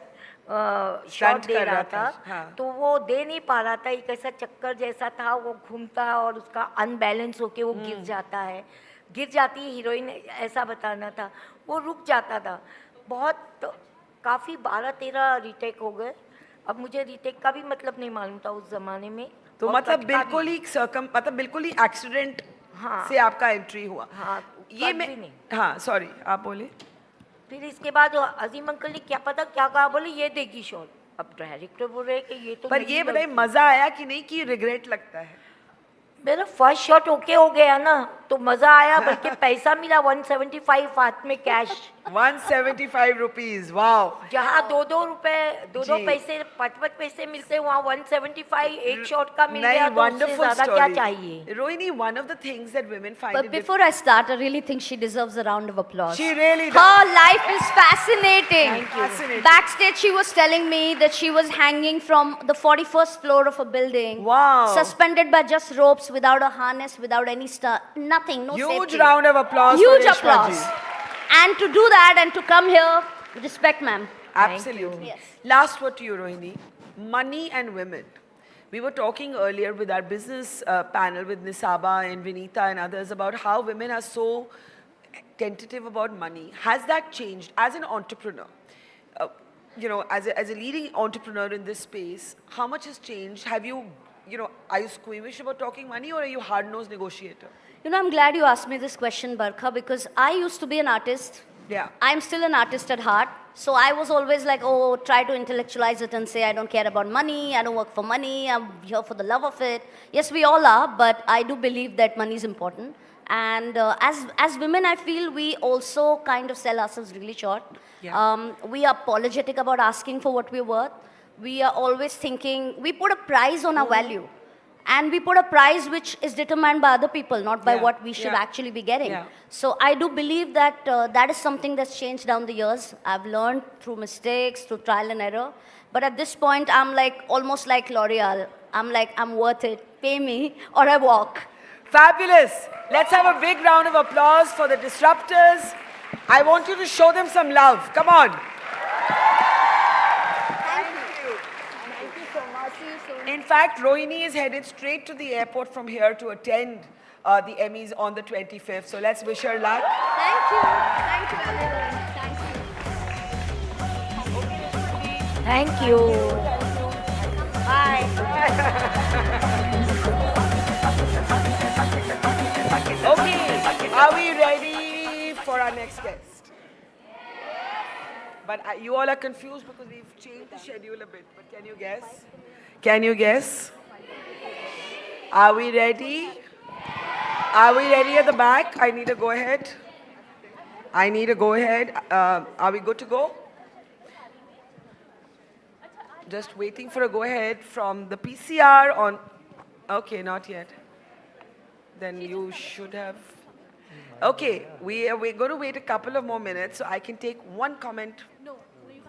Speaker 5: शॉट दे रहा था,
Speaker 2: हाँ।
Speaker 5: तो वो दे नहीं पा रहा था, एक ऐसा चक्कर जैसा था, वो घूमता और उसका अनबैलेंस होके वो गिर जाता है, गिर जाती है हीरोइन, ऐसा बताना था। वो रुक जाता था, बहुत काफ़ी 12-13 रीटेक हो गए। अब मुझे रीटेक का भी मतलब नहीं मालूम था उस ज़माने में।
Speaker 2: तो
Speaker 5: और
Speaker 2: मतलब
Speaker 5: कटका
Speaker 2: बिल्कुल
Speaker 5: भी।
Speaker 2: ही मतलब बिल्कुल ही एक्सीडेंट
Speaker 5: हाँ।
Speaker 2: से आपका एंट्री हुआ।
Speaker 5: हाँ,
Speaker 2: ये
Speaker 5: कट
Speaker 2: मैं
Speaker 5: भी नहीं।
Speaker 2: हाँ सॉरी आप बोले।
Speaker 5: फिर इसके बाद अजीम अंकल ने क्या पता क्या कहा, बोले ये देगी शॉट। अब डायरेक्टर बोल रहे कि ये तो
Speaker 2: पर
Speaker 5: मेरी
Speaker 2: ये बताइए
Speaker 5: गलती।
Speaker 2: मजा आया कि नहीं, कि रिग्रेट लगता है?
Speaker 5: मेरा फर्स्ट शॉट ओके हो गया ना, तो मजा आया, बल्कि पैसा मिला 175 हाथ में कैश।
Speaker 2: 175 rupees, wow.
Speaker 5: जहाँ 2-2 रुपए 2-2
Speaker 2: जी।
Speaker 5: पैसे 5-5 पैसे मिलते हैं, वहाँ 175 एक शॉट का मिल
Speaker 2: नहीं,
Speaker 5: गया, तो उससे
Speaker 2: wonderful
Speaker 5: ज्यादा क्या
Speaker 2: story.
Speaker 5: चाहिए?
Speaker 2: Rohini, one of the things that women find
Speaker 13: But
Speaker 2: it
Speaker 13: before I start, I really think she deserves a round of applause.
Speaker 2: She really
Speaker 13: Her
Speaker 2: does.
Speaker 13: life is fascinating.
Speaker 2: Thank you. Fascinating.
Speaker 13: Backstage, she was telling me that she was hanging from the 41st floor of a building.
Speaker 2: Wow.
Speaker 13: Suspended by just ropes, without a harness, without any nothing, no
Speaker 2: Huge
Speaker 13: safety.
Speaker 2: round of applause for
Speaker 13: Huge
Speaker 2: Reshma
Speaker 13: applause.
Speaker 2: ji.
Speaker 13: And to do that and to come here, respect, ma'am.
Speaker 2: Absolutely.
Speaker 13: Yes.
Speaker 2: Last word to you, Rohini. Money and women. We were talking earlier with our business panel with Nisaba and Vinita and others about how women are so tentative about money. Has that changed as an entrepreneur? As a leading entrepreneur in this space, how much has changed? Have you, are you squeamish about talking money, or are you hard-nosed negotiator?
Speaker 13: I'm glad you asked me this question, Barkha, because I used to be an artist.
Speaker 2: Yeah.
Speaker 13: I'm still an artist at heart. So I was always like, try to intellectualize it and say, I don't care about money, I don't work for money, I'm here for the love of it. Yes, we all are, but I do believe that money is important. And as women, I feel we also kind of sell ourselves really short.
Speaker 2: Yeah.
Speaker 13: We are apologetic about asking for what we're worth. We are always thinking, we put a price on our value. And we put a price which is determined by other people, not by what we should actually be getting.
Speaker 2: Yeah.
Speaker 13: So I do believe that that is something that's changed down the years. I've learned through mistakes, through trial and error. But at this point, I'm like almost like L'Oreal. I'm like, I'm worth it. Pay me or I walk.
Speaker 2: Fabulous. Let's have a big round of applause for the disruptors. I want you to show them some love. Come on. In fact, Rohini is headed straight to the airport from here to attend the Emmys on the 25th. So let's wish her luck.
Speaker 13: Thank you. Thank you, everyone. Thank you.
Speaker 5: Thank you.
Speaker 13: Bye.
Speaker 2: Okay, are we ready for our next guest? But you all are confused because we've changed the schedule a bit. But can you guess? Can you guess? Are we ready? Are we ready at the back? I need a go ahead. I need a go ahead. Are we good to go? Just waiting for a go ahead from the PCR on. Okay, not yet. Then you should have. Okay, we're going to wait a couple of more minutes so I can take one comment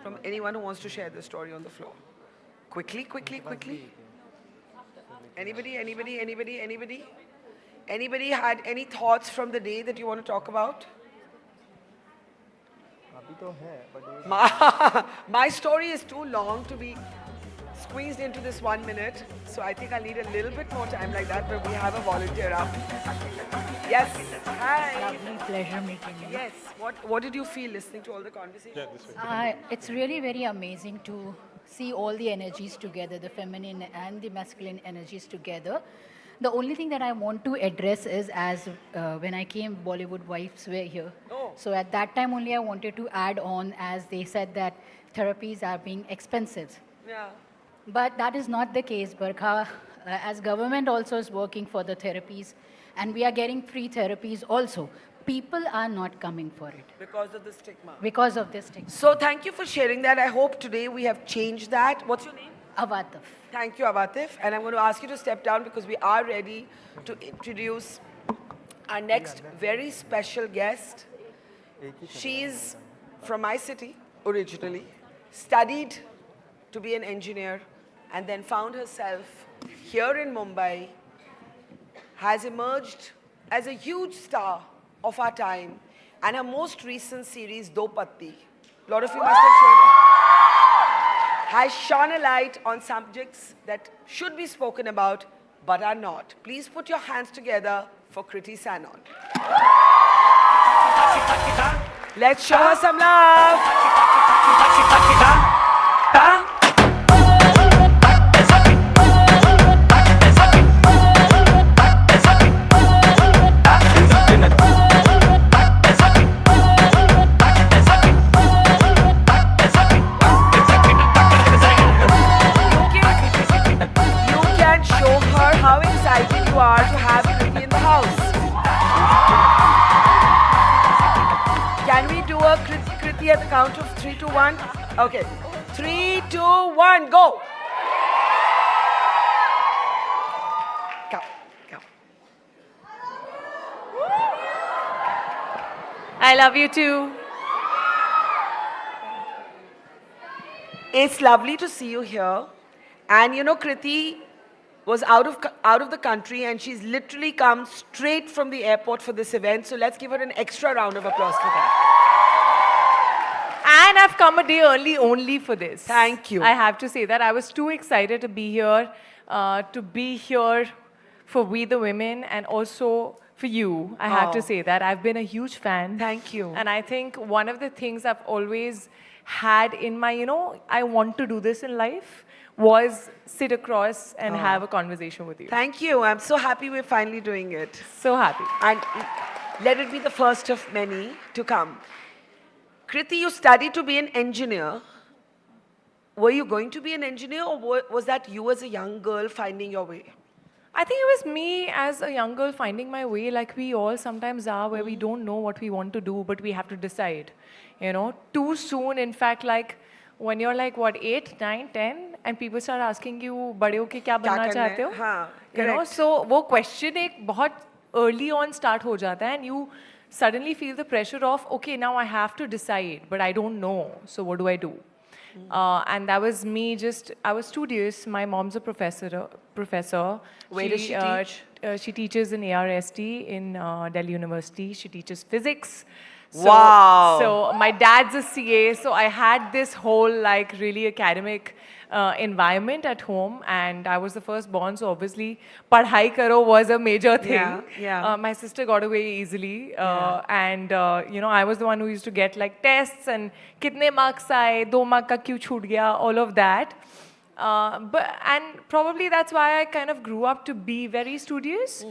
Speaker 2: from anyone who wants to share the story on the floor. Quickly, quickly, quickly. Anybody? Anybody had any thoughts from the day that you want to talk about? My story is too long to be squeezed into this 1 minute, so I think I'll need a little bit more time like that, but we have a volunteer up. Yes. Hi.
Speaker 9: Lovely pleasure meeting you.
Speaker 2: Yes. What did you feel listening to all the conversations?
Speaker 9: It's really very amazing to see all the energies together, the feminine and the masculine energies together. The only thing that I want to address is as when I came, Bollywood Wives were here.
Speaker 2: Oh.
Speaker 9: So at that time only I wanted to add on as they said that therapies are being expensive.
Speaker 2: Yeah.
Speaker 9: But that is not the case, Barkha. As government also is working for the therapies and we are getting free therapies also. People are not coming for it
Speaker 2: Because of the stigma.
Speaker 9: because of this stigma.
Speaker 2: So thank you for sharing that. I hope today we have changed that. What's your name?
Speaker 9: Avatif.
Speaker 2: Thank you, Avatif. And I'm going to ask you to step down because we are ready to introduce our next very special guest. She's from my city originally, studied to be an engineer, and then found herself here in Mumbai, has emerged as a huge star of our time, and her most recent series, Do Patti, a lot of you must have seen it, has shone a light on subjects that should be spoken about but are not. Please put your hands together for Kriti Sanon. Let's show her some love. You can show her how excited you are to have Kriti in the house. Can we do a Kriti at the count of 3, 2, 1? Okay. 3, 2, 1, go. Come, come.
Speaker 18: I love you too.
Speaker 2: It's lovely to see you here. And you know, Kriti was out of the country and she's literally come straight from the airport for this event. So let's give her an extra round of applause for that.
Speaker 18: And I've come a day early only for this.
Speaker 2: Thank you.
Speaker 18: I have to say that I was too excited to be here for We the Women and also for you. I have to
Speaker 2: Oh.
Speaker 18: say that. I've been a huge fan.
Speaker 2: Thank you.
Speaker 18: And I think one of the things I've always had in my, I want to do this in life was sit across and have a conversation with you.
Speaker 2: Thank you. I'm so happy we're finally doing it.
Speaker 18: So happy.
Speaker 2: And let it be the first of many to come. Kriti, you studied to be an engineer. Were you going to be an engineer or was that you as a young girl finding your way?
Speaker 18: I think it was me as a young girl finding my way like we all sometimes are where we don't know what we want to do but we have to decide. Too soon, in fact, like when you're like, what, 8, 9, 10 and people start asking you, बड़े होके क्या बनना चाहते हो?
Speaker 2: हाँ,
Speaker 18: correct. So वो question एक बहुत early on start हो जाता है and you suddenly feel the pressure of, okay, now I have to decide, but I don't know, so what do I do? And that was me I was studious. My mom's a professor.
Speaker 2: Where does she teach?
Speaker 18: She teaches in ARST in Delhi University. She teaches physics. So,
Speaker 2: Wow.
Speaker 18: So my dad's a CA, so I had this whole like really academic environment at home and I was the firstborn, so obviously padhai karo was a major thing.
Speaker 2: Yeah, yeah.
Speaker 18: My sister got away easily and I was the one who used to get like tests and kitne marks aaye, 2 mark ka kyun chhoot gaya, all of that. And probably that's why I kind of grew up to be very studious.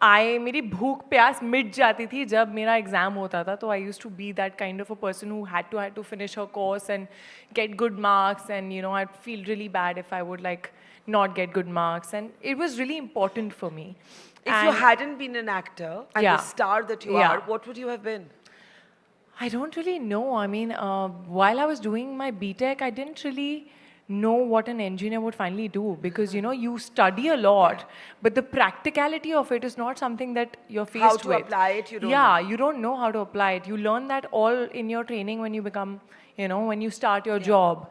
Speaker 18: मेरी भूख प्यास मिट जाती थी जब मेरा exam होता था तो I used to be that kind of a person who had to finish her course and get good marks and I'd feel really bad if I would like not get good marks and it was really important for me.
Speaker 2: If you hadn't been an actor and the star that you are, what would you have been?
Speaker 18: I don't really know. I mean, while I was doing my BTech, I didn't really know what an engineer would finally do because you study a lot but the practicality of it is not something that you're faced
Speaker 2: How to
Speaker 18: with.
Speaker 2: apply it, you don't know.
Speaker 18: You don't know how to apply it. You learn that all in your training when you become, when you start your job.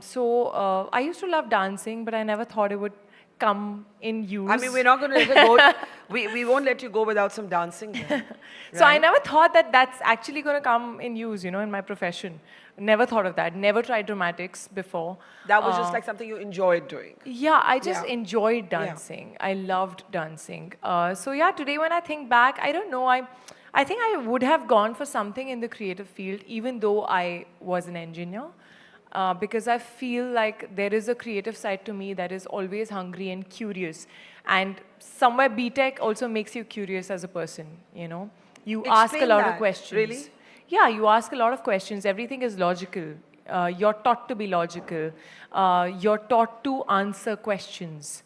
Speaker 18: So I used to love dancing but I never thought it would come in use.
Speaker 2: I mean, we're not going to let it go. We won't let you go without some dancing. Then,
Speaker 18: So I never thought that that's actually going to come in use, in my profession. Never thought of that. Never tried dramatics before.
Speaker 2: That was just like something you enjoyed doing.
Speaker 18: Yeah, I just enjoyed dancing. I loved dancing. So yeah, today when I think back, I don't know. I think I would have gone for something in the creative field, even though I was an engineer.
Speaker 21: because I feel like there is a creative side to me that is always hungry and curious. And somewhere BTech also makes you curious as a person, you know. You ask a
Speaker 2: Explain
Speaker 21: lot of
Speaker 2: that.
Speaker 21: questions.
Speaker 2: Really?
Speaker 21: Yeah, you ask a lot of questions. Everything is logical. You're taught to be logical. You're taught to answer questions.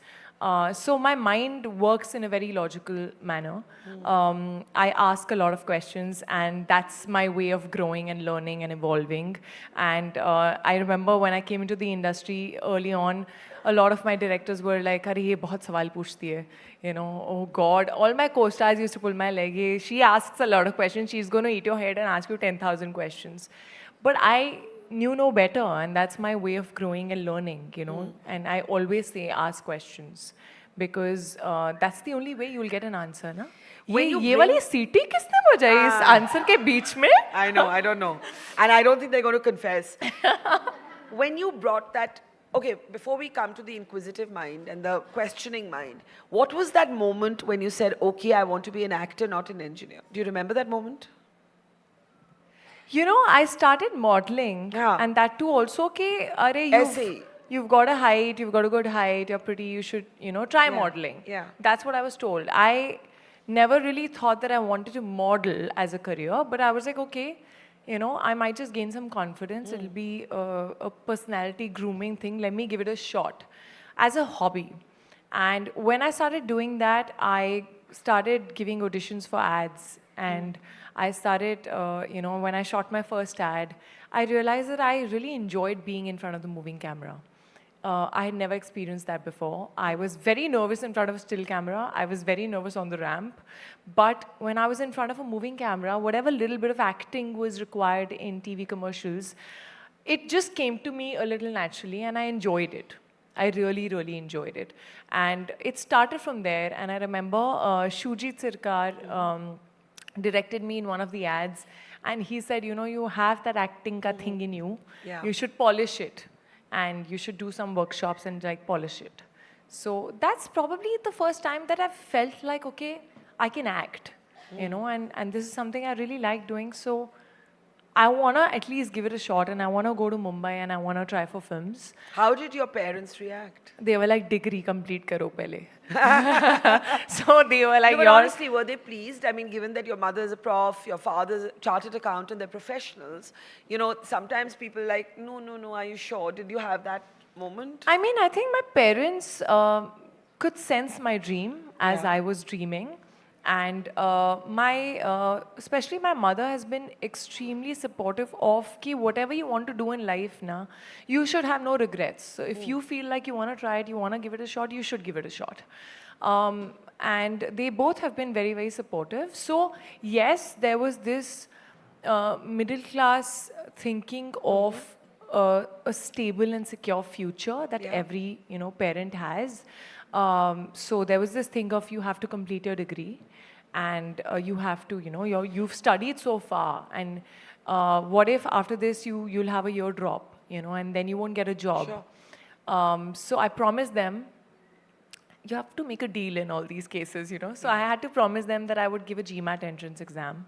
Speaker 21: So my mind works in a very logical manner. I ask a lot of questions, and that's my way of growing and learning and evolving. And I remember when I came into the industry early on, a lot of my directors were like, "Arey, ye bahut sawal puchti hai." You know, oh God. All my co-stars used to pull my leg. She asks a lot of questions. She's going to eat your head and ask you 10,000 questions. But I knew no better, and that's my way of growing and learning, you know. And I always say, ask questions, because that's the only way you'll get an answer, na? ये वाली सीटी किसने बजाई इस answer के बीच में?
Speaker 2: I know, I don't know. And I don't think they're going to confess. When you brought that, okay, before we come to the inquisitive mind and the questioning mind, what was that moment when you said, okay, I want to be an actor, not an engineer? Do you remember that moment?
Speaker 21: You know, I started modeling, and that too also, okay, you've got a height, you've got a good height, you're pretty, you should, you know, try modeling.
Speaker 2: Yeah.
Speaker 21: That's what I was told. I never really thought that I wanted to model as a career, but I was like, okay, you know, I might just gain some confidence. It'll be a personality grooming thing. Let me give it a shot as a hobby. And when I started doing that, I started giving auditions for ads. And I started, you know, when I shot my first ad, I realized that I really enjoyed being in front of the moving camera. I had never experienced that before. I was very nervous in front of a still camera. I was very nervous on the ramp. But when I was in front of a moving camera, whatever little bit of acting was required in TV commercials, it just came to me a little naturally, and I enjoyed it. I really, really enjoyed it. And it started from there. And I remember Shujit Sirkar directed me in one of the ads, and he said, you know, you have that acting ka thing in you.
Speaker 2: Yeah.
Speaker 21: You should polish it, and you should do some workshops and like polish it. So that's probably the first time that I've felt like, okay, I can act, you know, and this is something I really like doing. So I want to at least give it a shot, and I want to go to Mumbai, and I want to try for films.
Speaker 2: How did your parents react?
Speaker 21: They were like, degree complete karo pehle. So they were like,
Speaker 2: No, but honestly, were they pleased? I mean, given that your mother is a prof, your father's a chartered accountant, they're professionals. You know, sometimes people like, no, are you sure? Did you have that moment?
Speaker 21: I mean, I think my parents could sense my dream as I was dreaming. And especially my mother has been extremely supportive of ki whatever you want to do in life, na, you should have no regrets. So if you feel like you want to try it, you want to give it a shot, you should give it a shot. And they both have been very, very supportive. So yes, there was this middle class thinking of a stable and secure future that every, you know, parent has. So there was this thing of you have to complete your degree, and you have to, you know, you've studied so far, and what if after this you'll have a year drop, you know, and then you won't get a job.
Speaker 2: Sure.
Speaker 21: So I promised them, you have to make a deal in all these cases, you know. So I had to promise them that I would give a GMAT entrance exam.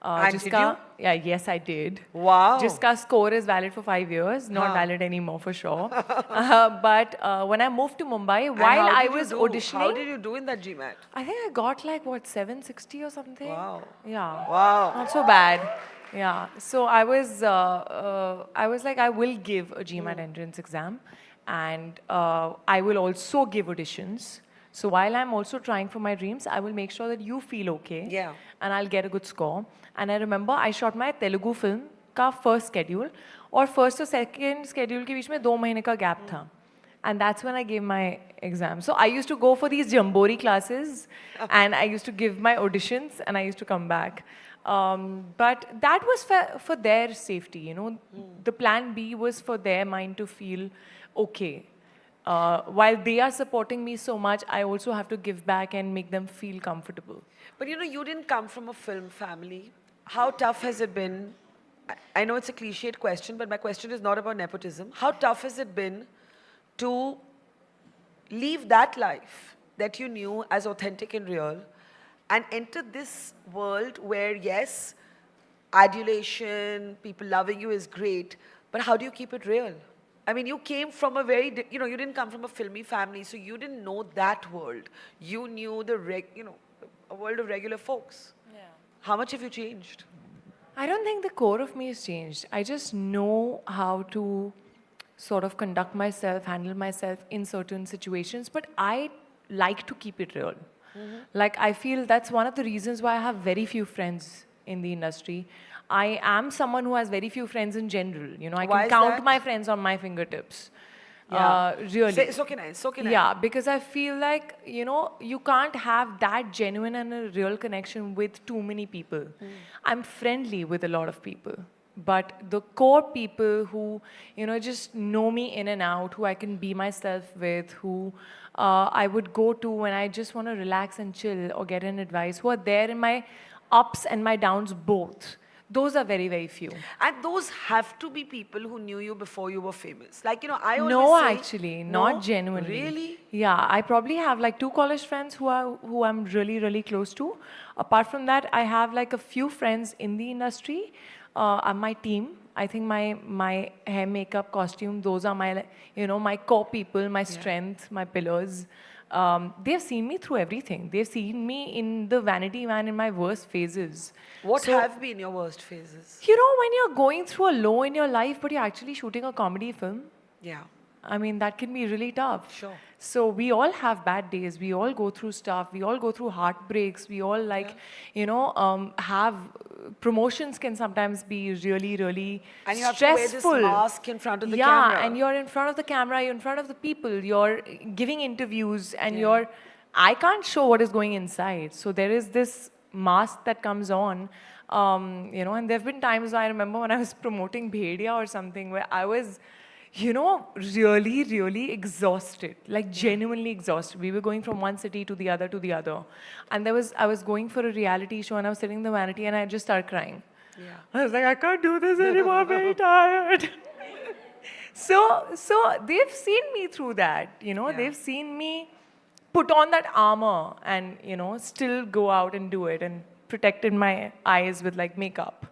Speaker 2: And did you?
Speaker 21: Yeah, yes, I did.
Speaker 2: Wow.
Speaker 21: Jiska score is valid for 5 years, not valid anymore for sure. But when I moved to Mumbai, while I was auditioning...
Speaker 2: How did you do in that GMAT?
Speaker 21: I think I got like, what, 760 or something?
Speaker 2: Wow.
Speaker 21: Yeah.
Speaker 2: Wow.
Speaker 21: Not so bad. Yeah. So I was like, I will give a GMAT entrance exam, and I will also give auditions. So while I'm also trying for my dreams, I will make sure that you feel okay.
Speaker 2: Yeah.
Speaker 21: And I'll get a good score. And I remember I shot my Telugu film का first schedule, और first और second schedule के बीच में 2 महीने का gap था. And that's when I gave my exam. So I used to go for these Jambori classes, and I used to give my auditions, and I used to come back. But that was for their safety, you know. The plan B was for their mind to feel okay. While they are supporting me so much, I also have to give back and make them feel comfortable.
Speaker 2: But you know, you didn't come from a film family. How tough has it been? I know it's a cliched question, but my question is not about nepotism. How tough has it been to leave that life that you knew as authentic and real and enter this world where, yes, adulation, people loving you is great, But how do you keep it real? I mean, you came from a very, you know, you didn't come from a filmy family, so you didn't know that world. You knew a world of regular folks.
Speaker 21: Yeah.
Speaker 2: How much have you changed?
Speaker 21: I don't think the core of me has changed. I just know how to sort of conduct myself, handle myself in certain situations, but I like to keep it real. Like, I feel that's one of the reasons why I have very few friends in the industry. I am someone who has very few friends in general. You know, I
Speaker 2: Why
Speaker 21: can
Speaker 2: is
Speaker 21: count
Speaker 2: that?
Speaker 21: my friends on my fingertips.
Speaker 2: Yeah.
Speaker 21: Really.
Speaker 2: So can I.
Speaker 21: Yeah, because I feel like, you know, you can't have that genuine and a real connection with too many people. I'm friendly with a lot of people, but the core people who, you know, just know me in and out, who I can be myself with, who I would go to when I just want to relax and chill or get an advice, who are there in my ups and my downs both. Those are very, very few.
Speaker 2: And those have to be people who knew you before you were famous. Like, you know, I always
Speaker 21: No,
Speaker 2: say...
Speaker 21: actually,
Speaker 2: No?
Speaker 21: not genuinely.
Speaker 2: Really?
Speaker 21: Yeah, I probably have like 2 college friends who I'm really, really close to. Apart from that, I have like a few friends in the industry. My team, I think my hair, makeup, costume, those are my, you know, my core people, my strength, my pillars. They've seen me through everything. They've seen me in the vanity van in my worst phases.
Speaker 2: What
Speaker 21: So,
Speaker 2: have been your worst phases?
Speaker 21: you know, when you're going through a low in your life, but you're actually shooting a comedy film,
Speaker 2: Yeah.
Speaker 21: I mean, that can be really tough.
Speaker 2: Sure.
Speaker 21: So we all have bad days. We all go through stuff. We all go through heartbreaks. We all you know, have promotions can sometimes be really, really
Speaker 2: And you have to wear this
Speaker 21: stressful.
Speaker 2: mask in front of the
Speaker 21: yeah,
Speaker 2: camera.
Speaker 21: and you're in front of the camera. You're in front of the people. You're giving interviews, and I can't show what is going inside. So there is this mask that comes on. You know, and there have been times I remember when I was promoting Bhedia or something where I was, you know, really, really exhausted, like genuinely exhausted. We were going from one city to the other to the other. And I was going for a reality show and I was sitting in the vanity and I just started crying.
Speaker 2: Yeah.
Speaker 21: I was like, I can't do this anymore, I'm very tired. So they've seen me through that, you know, they've seen me put on that armor and, you know, still go out and do it and protected my eyes with like makeup.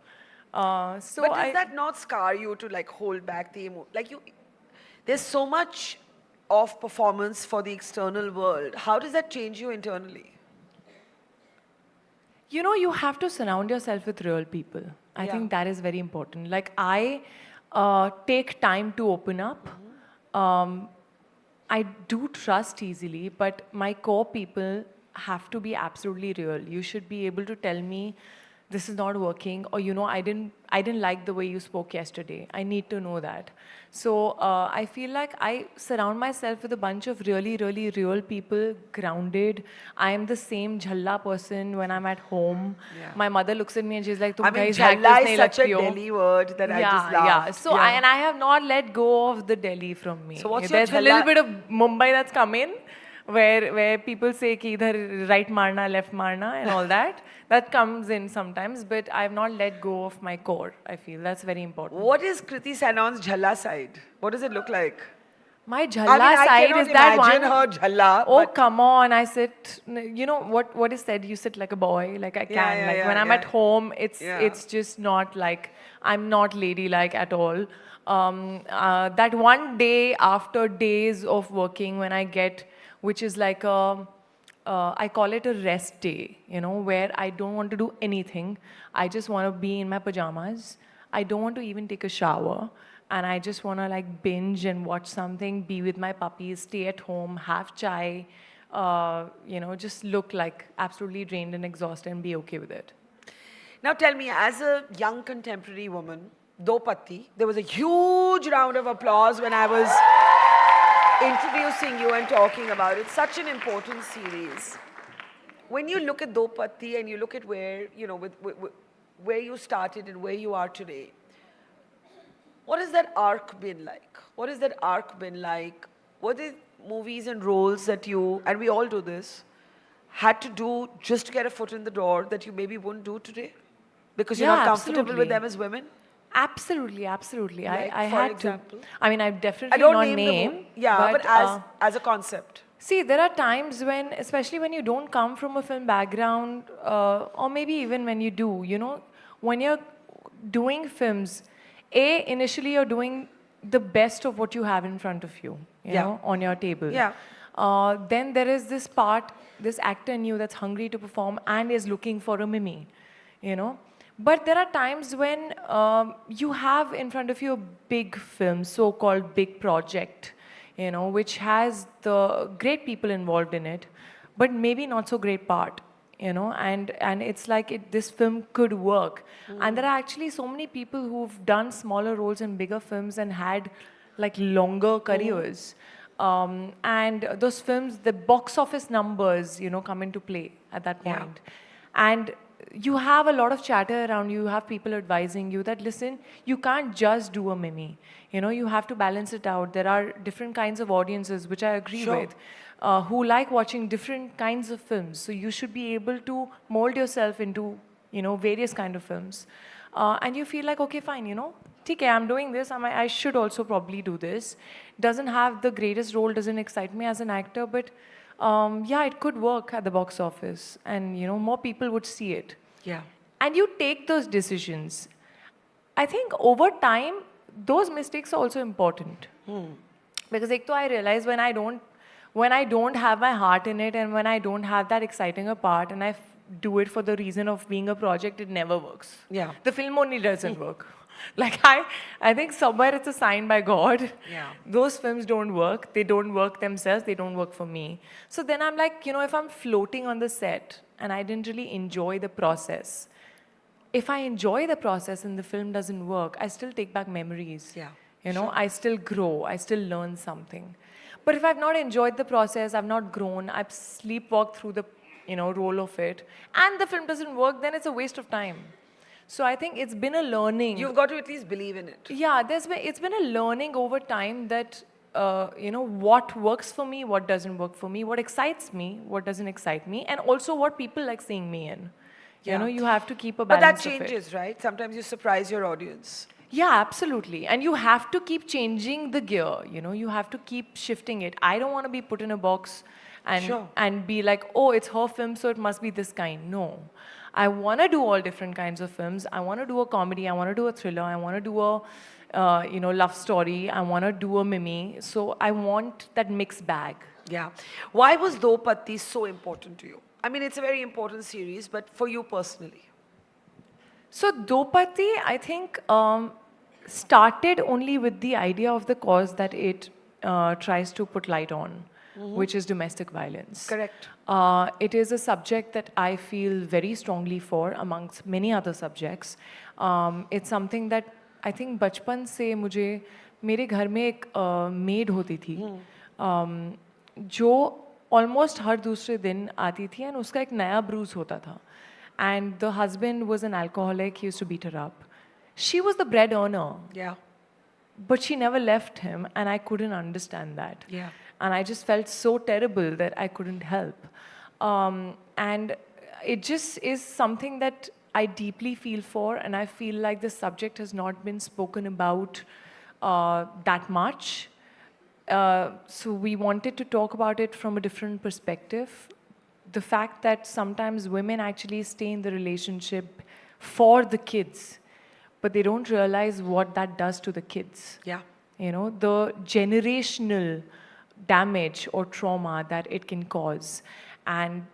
Speaker 2: But does that not scar you to like hold back the like there's so much of performance for the external world. How does that change you internally?
Speaker 21: You know, you have to surround yourself with real people. I think that is very important. Like, I take time to open up. I do trust easily, but my core people have to be absolutely real. You should be able to tell me, this is not working, or, you know, I didn't like the way you spoke yesterday. I need to know that. So I feel like I surround myself with a bunch of really, really real people, grounded. I am the same jhalla person when I'm at home.
Speaker 2: Yeah.
Speaker 21: My mother looks at me and she's like,
Speaker 2: I mean,
Speaker 21: guys
Speaker 2: jhalla is such a Delhi word that I just laugh.
Speaker 21: Yeah, so and I have not let go of the Delhi from me.
Speaker 2: So what's
Speaker 21: There's
Speaker 2: your
Speaker 21: a little
Speaker 2: jhalla?
Speaker 21: bit of Mumbai that's come in, where people say ki idhar right marna, left marna and all that. That comes in sometimes, but I have not let go of my core, I feel. That's very important.
Speaker 2: What is Kriti Sanon's jhalla side? What does it look like?
Speaker 21: My jhalla side is that one.
Speaker 2: I cannot imagine her jhalla.
Speaker 21: Oh, come on, I sit, you know, what is said, you sit like a boy, like I can. When I'm at home, it's just not like, I'm not ladylike at all. That one day after days of working when I get, which is like I call it a rest day, you know, where I don't want to do anything. I just want to be in my pajamas. I don't want to even take a shower. And I just want to like binge and watch something, be with my puppies, stay at home, have chai, you know, just look like absolutely drained and exhausted and be okay with it.
Speaker 2: Now tell me, as a young contemporary woman, Do Patti, there was a huge round of applause when I was introducing you and talking about it. Such an important series. When you look at Do Patti and you look at where, you know, where you started and where you are today, what has that arc been like? What has that arc been like? What are movies and roles that you, and we all do this, had to do just to get a foot in the door that you maybe wouldn't do today? Because you're not comfortable with them as women?
Speaker 21: Absolutely, absolutely.
Speaker 2: Like,
Speaker 21: I
Speaker 2: for
Speaker 21: had
Speaker 2: example?
Speaker 21: to. I mean, I've definitely
Speaker 2: I don't
Speaker 21: not
Speaker 2: name but as a concept.
Speaker 21: See, there are times when, especially when you don't come from a film background, or maybe even when you do, you know, when you're doing films, initially you're doing the best of what you have in front of you, you
Speaker 2: Yeah.
Speaker 21: know, on your table.
Speaker 2: Yeah.
Speaker 21: Then there is this part, this actor in you that's hungry to perform and is looking for a mimi, you know. But there are times when you have in front of you a big film, so-called big project, you know, which has the great people involved in it, but maybe not so great part, you know, and it's like this film could work. And there are actually so many people who've done smaller roles in bigger films and had like longer careers. And those films, the box office numbers, you know, come into play at that point. And you have a lot of chatter around you. You have people advising you that, listen, you can't just do a mimi. You know, you have to balance it out. There are different kinds of audiences, which I agree with, who like watching different kinds of films. So you should be able to mold yourself into, you know, various kind of films. And you feel like, okay, fine, you know, okay, I'm doing this. I should also probably do this. Doesn't have the greatest role, doesn't excite me as an actor, but yeah, it could work at the box office, and you know, more people would see it.
Speaker 2: Yeah.
Speaker 21: And you take those decisions. I think over time, those mistakes are also important. Because I realize when I don't have my heart in it, and when I don't have that exciting a part, and I do it for the reason of being a project, it never works.
Speaker 2: Yeah.
Speaker 21: The film only doesn't work. Like I think somewhere it's a sign by God.
Speaker 2: Yeah.
Speaker 21: Those films don't work. They don't work themselves. They don't work for me. So then I'm like, you know, if I'm floating on the set and I didn't really enjoy the process, if I enjoy the process and the film doesn't work, I still take back memories.
Speaker 2: Yeah.
Speaker 21: You know, I still grow. I still learn something. But if I've not enjoyed the process, I've not grown, I've sleepwalked through the, you know, role of it, and the film doesn't work, then it's a waste of time. So I think it's been a learning.
Speaker 2: You've got to at least believe in it.
Speaker 21: Yeah, it's been a learning over time that, you know, what works for me, what doesn't work for me, what excites me, what doesn't excite me, and also what people like seeing me in. You know, you have to keep a balance.
Speaker 2: But that
Speaker 21: of it.
Speaker 2: changes, right? Sometimes you surprise your audience.
Speaker 21: Yeah, absolutely. And you have to keep changing the gear, you know, you have to keep shifting it. I don't want to be put in a box and be like, oh, it's her film, so it must be this kind. No. I want to do all different kinds of films. I want to do a comedy. I want to do a thriller. I want to do a, you know, love story. I want to do a mimi. So I want that mixed bag.
Speaker 2: Yeah. Why was Dopatti so important to you? I mean, it's a very important series, but for you personally?
Speaker 21: So Dopatti, I think, started only with the idea of the cause that it tries to put light on, which is domestic violence.
Speaker 2: Correct.
Speaker 21: It is a subject that I feel very strongly for amongst many other subjects. It's something that I think बचपन से मुझे मेरे घर में एक maid होती थी जो almost हर दूसरे दिन आती थी and उसका एक नया bruise होता था. And the husband was an alcoholic, he used to beat her up. She was the bread earner.
Speaker 2: Yeah.
Speaker 21: But she never left him, and I couldn't understand that.
Speaker 2: Yeah.
Speaker 21: And I just felt so terrible that I couldn't help. And it just is something that I deeply feel for, and I feel like the subject has not been spoken about that much. So we wanted to talk about it from a different perspective. The fact that sometimes women actually stay in the relationship for the kids, but they don't realize what that does to the kids.
Speaker 2: Yeah.
Speaker 21: You know, the generational damage or trauma that it can cause. And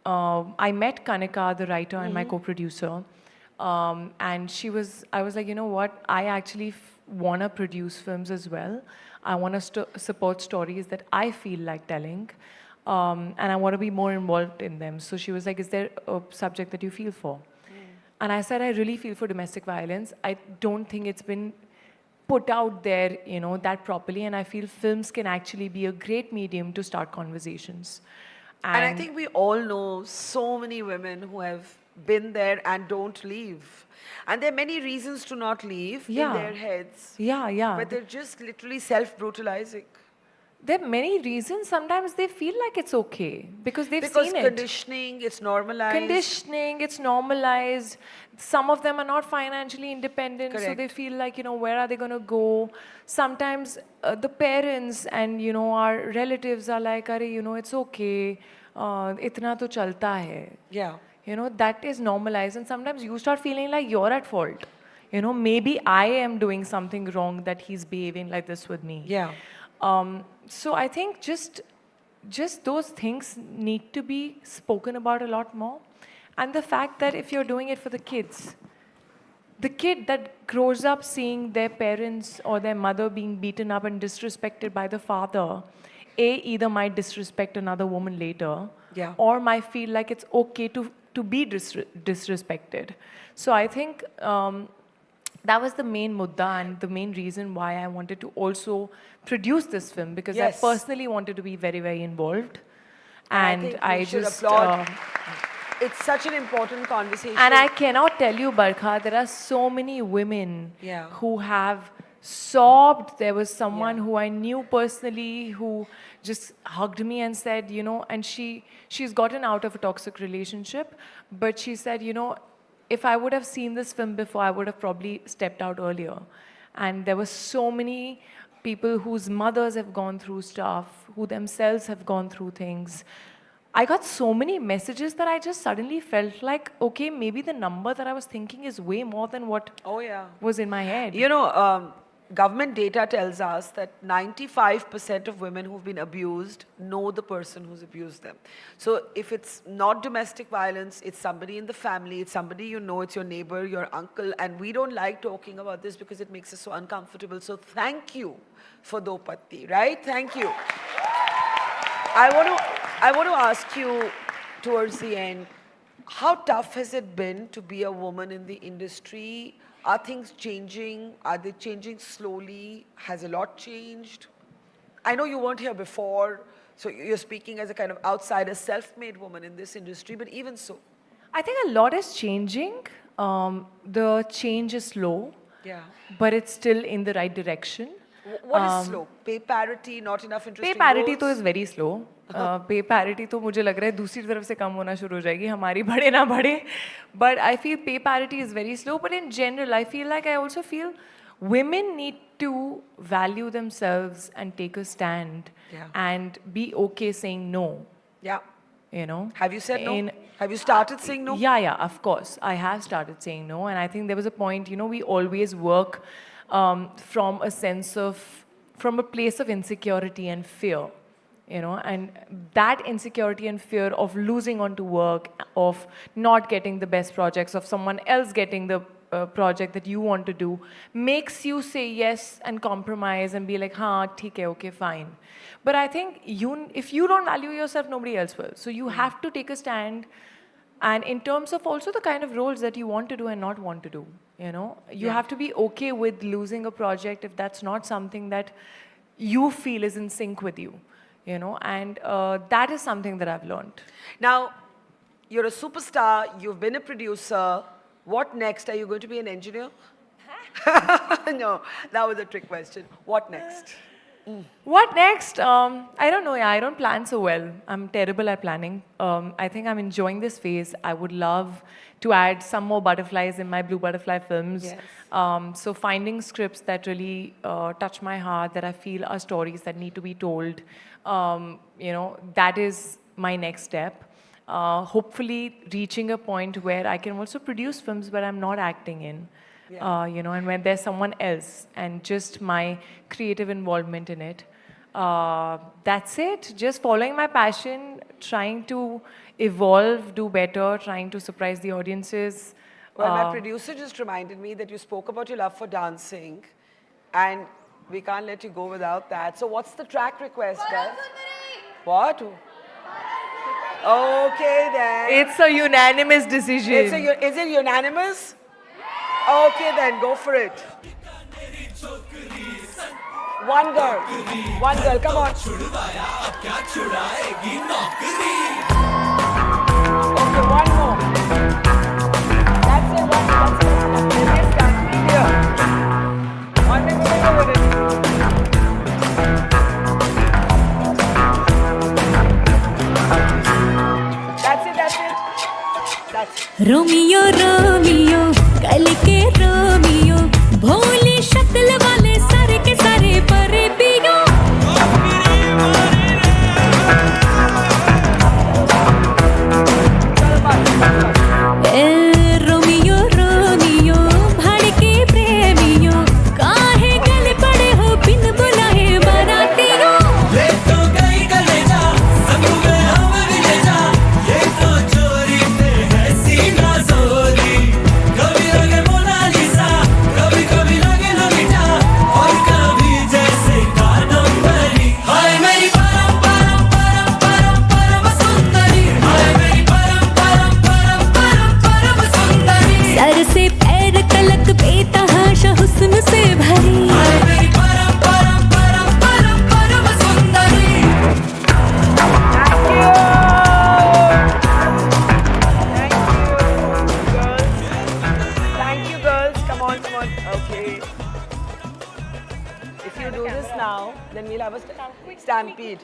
Speaker 21: I met Kanika, the writer and my co-producer, and I was like, you know what, I actually want to produce films as well. I want to support stories that I feel like telling. And I want to be more involved in them. So she was like, is there a subject that you feel for? And I said, I really feel for domestic violence. I don't think it's been put out there, you know, that properly. And I feel films can actually be a great medium to start conversations.
Speaker 2: And I think we all know so many women who have been there and don't leave. And there are many reasons to not leave in their heads.
Speaker 21: Yeah.
Speaker 2: But they're just literally self-brutalizing.
Speaker 21: There are many reasons. Sometimes they feel like it's okay because they've seen it.
Speaker 2: Because conditioning, it's normalized.
Speaker 21: Conditioning, it's normalized. Some of them are not financially independent, so they feel like, you know, where are they going to go? Sometimes the parents and, you know, our relatives are like, Are, you know, it's okay. Itna to chalta hai.
Speaker 2: Yeah.
Speaker 21: You know, that is normalized. And sometimes you start feeling like you're at fault. You know, maybe I am doing something wrong that he's behaving like this with me.
Speaker 2: Yeah.
Speaker 21: So I think just those things need to be spoken about a lot more. And the fact that if you're doing it for the kids, the kid that grows up seeing their parents or their mother being beaten up and disrespected by the father, either might disrespect another woman later,
Speaker 2: Yeah.
Speaker 21: or might feel like it's okay to be disrespected. So I think that was the main mudda and the main reason why I wanted to also produce this film, because
Speaker 2: Yes.
Speaker 21: I personally wanted to be very, very involved.
Speaker 2: And
Speaker 21: And
Speaker 2: think
Speaker 21: I
Speaker 2: we should
Speaker 21: just...
Speaker 2: applaud. It's such an important conversation.
Speaker 21: And I cannot tell you, Barkha, there are so many women
Speaker 2: Yeah.
Speaker 21: who have sobbed. There was someone who I knew personally who just hugged me and said, you know, and she's gotten out of a toxic relationship, but she said, you know, if I would have seen this film before, I would have probably stepped out earlier. And there were so many people whose mothers have gone through stuff, who themselves have gone through things. I got so many messages that I just suddenly felt like, okay, maybe the number that I was thinking is way more than what was in my head.
Speaker 2: You know, government data tells us that 95% of women who've been abused know the person who's abused them. So if it's not domestic violence, it's somebody in the family, it's somebody you know, it's your neighbor, your uncle, and we don't like talking about this because it makes us so uncomfortable. So thank you for Dopatti, right? Thank you. I want to ask you towards the end, how tough has it been to be a woman in the industry? Are things changing? Are they changing slowly? Has a lot changed? I know you weren't here before, so you're speaking as a kind of outsider, self-made woman in this industry, but even so.
Speaker 21: I think a lot is changing. The change is slow,
Speaker 2: Yeah.
Speaker 21: but it's still in the right direction.
Speaker 2: What is slow? Pay parity, not enough interesting
Speaker 21: पे parity
Speaker 2: roles?
Speaker 21: तो is very slow पे parity तो मुझे लग रहा है दूसरी तरफ से कम होना शुरू हो जाएगी हमारी बढ़े ना बढ़े बट आई फील पे parity is very slow but in general I feel like I also feel women need to value themselves and take a stand and be okay saying no.
Speaker 2: Yeah.
Speaker 21: You know?
Speaker 2: Have you said no? Have you started saying no?
Speaker 21: Yeah, of course. I have started saying no. And I think there was a point, you know, we always work from a sense of, from a place of insecurity and fear. You know, and that insecurity and fear of losing on to work, of not getting the best projects, of someone else getting the project that you want to do, makes you say yes and compromise and be like, हाँ, ठीक है, okay, fine. But I think if you don't value yourself, nobody else will. So you have to take a stand. And in terms of also the kind of roles that you want to do and not want to do, you know, you have to be okay with losing a project if that's not something that you feel is in sync with you. You know, and that is something that I've learned.
Speaker 2: Now, you're a superstar, you've been a producer. What next? Are you going to be an engineer? No, that was a trick question. What next?
Speaker 21: What next? I don't know. Yeah, I don't plan so well. I'm terrible at planning. I think I'm enjoying this phase. I would love to add some more butterflies in my Blue Butterfly films.
Speaker 2: Yes.
Speaker 21: So finding scripts that really touch my heart, that I feel are stories that need to be told, you know, that is my next step. Hopefully reaching a point where I can also produce films where I'm not acting in. You know, and when there's someone else and just my creative involvement in it. That's it. Just following my passion, trying to evolve, do better, trying to surprise the audiences.
Speaker 2: Well, my producer just reminded me that you spoke about your love for dancing, and we can't let you go without that. So what's the track request, guys? What? Okay, then.
Speaker 21: It's a unanimous decision.
Speaker 2: Is it unanimous? Okay, then, go for it. One girl, come on. Okay, one more. That's it, that's it. Yes, stand here. One minute with it. That's it. That's it.
Speaker 14: Romeo Romeo कल के Romeo भोली शक्ल वाले सारे के सारे परे पियो रोमियो रोमियो भड़के से पैर तलक बेतहाशा हुस्न से भरी
Speaker 2: Thank you, girls. Come on, come on. Okay. If you do this now, then we'll have a stampede.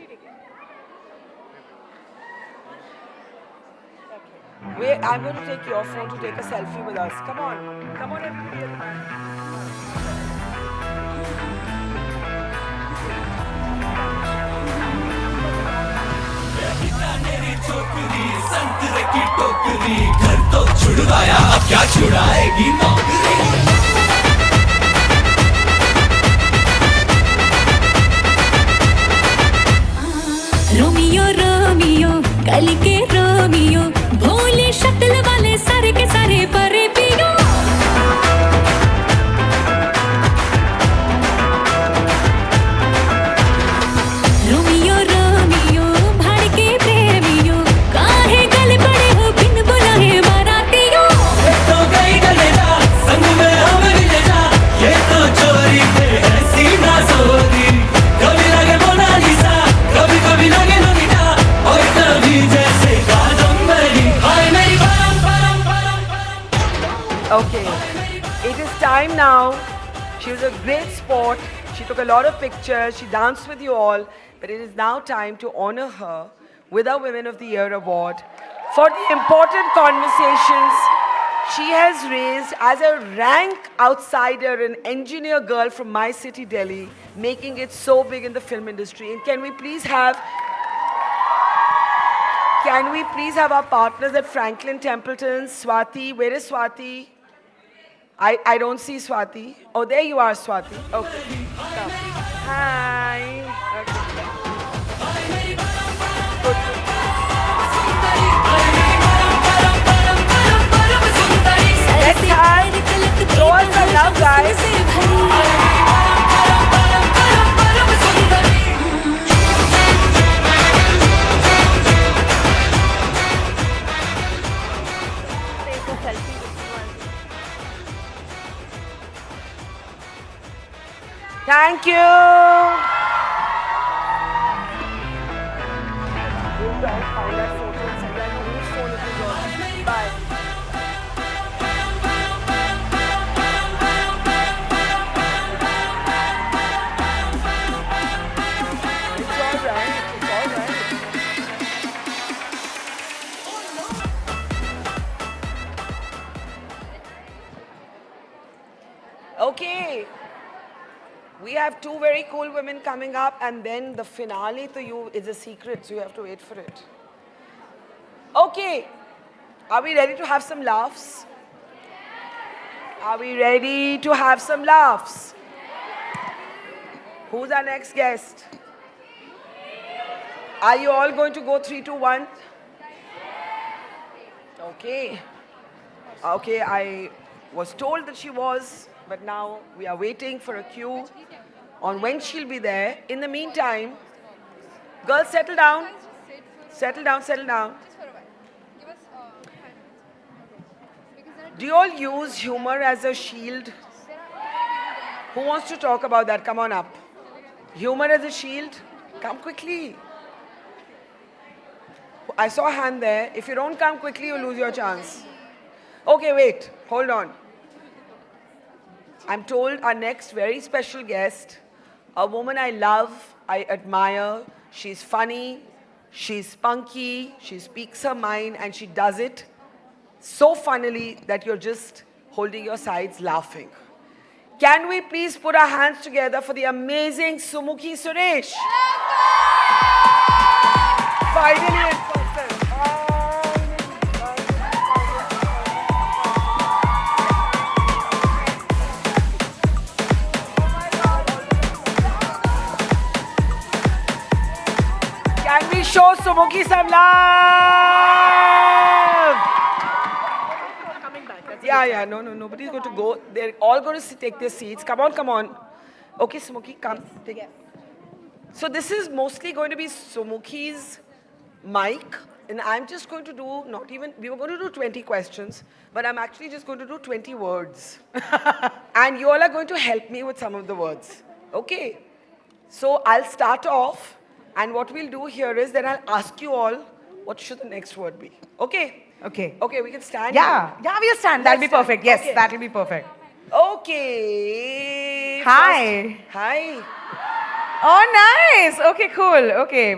Speaker 2: Wait, I'm going to take your phone to take a selfie with us. Come on. Come on, everybody.
Speaker 14: संतरे की टोकरी घर तो छुड़वाया अब क्या छुड़ाएगी नौकरी Romeo Romeo कल के रोमियो भोले शक्ल वाले सारे के सारे परे पियो रोमियो रोमियो भाड़ के प्रेमियो काहे गल पड़े हो बिन बुलाए बारातियों तो गई गलेजा संग में हम मिले जा ये तो चोरी पे है सीना चोरी कभी लगे मोनालिसा कभी कभी लगे नोनिटा और कभी जैसे कादम्बरी हाय मेरी परम परम परम
Speaker 2: Okay. It is time now. She was a great sport. She took a lot of pictures. She danced with you all. But it is now time to honor her with our Women of the Year award for the important conversations she has raised as a rank outsider, an engineer girl from my city, Delhi, making it so big in the film industry. And can we please have our partners at Franklin Templeton, Swati? Where is Swati? I don't see Swati. Oh, there you are, Swati. Okay. Come. Hi. Okay. Good. Let's show us some love, guys. Thank you. We'll try and find that photo and send that to whose phone it is on. Bye. It's all right. It's all right. Okay. We have two very cool women coming up, and then the finale to you is a secret, so you have to wait for it. Okay. Are we ready to have some laughs? Are we ready to have some laughs? Who's our next guest? Are you all going to go 3, 2, 1? Okay. Okay, I was told that she was, but now we are waiting for a cue on when she'll be there. In the meantime, girls, settle down. Settle down, settle down. Do you all use humor as a shield? Who wants to talk about that? Come on up. Humor as a shield? Come quickly. I saw a hand there. If you don't come quickly, you lose your chance. Okay, wait. Hold on. I'm told our next very special guest, a woman I love, I admire. She's funny, she's spunky, she speaks her mind, and she does it so funnily that you're just holding your sides laughing. Can we please put our hands together for the amazing Sumukhi Suresh? Finally in person. Can we show Sumukhi some love? Yeah, no, nobody's going to go. They're all going to take their seats. Come on. Okay, Sumukhi, come. Take it. So this is mostly going to be Sumukhi's mic, And I'm just going to do not even, we were going to do 20 questions, but I'm actually just going to do 20 words. And you all are going to help me with some of the words. Okay. So I'll start off, and what we'll do here is then I'll ask you all, what should the next word be? Okay.
Speaker 6: Okay.
Speaker 2: Okay, we can stand
Speaker 6: Yeah,
Speaker 2: here.
Speaker 6: yeah, we'll stand. That'll be
Speaker 2: Let's stand.
Speaker 6: perfect. Yes,
Speaker 2: Okay.
Speaker 6: that'll be perfect.
Speaker 2: Okay.
Speaker 6: Hi.
Speaker 2: Hi.
Speaker 6: Oh, nice. Okay, cool. Okay.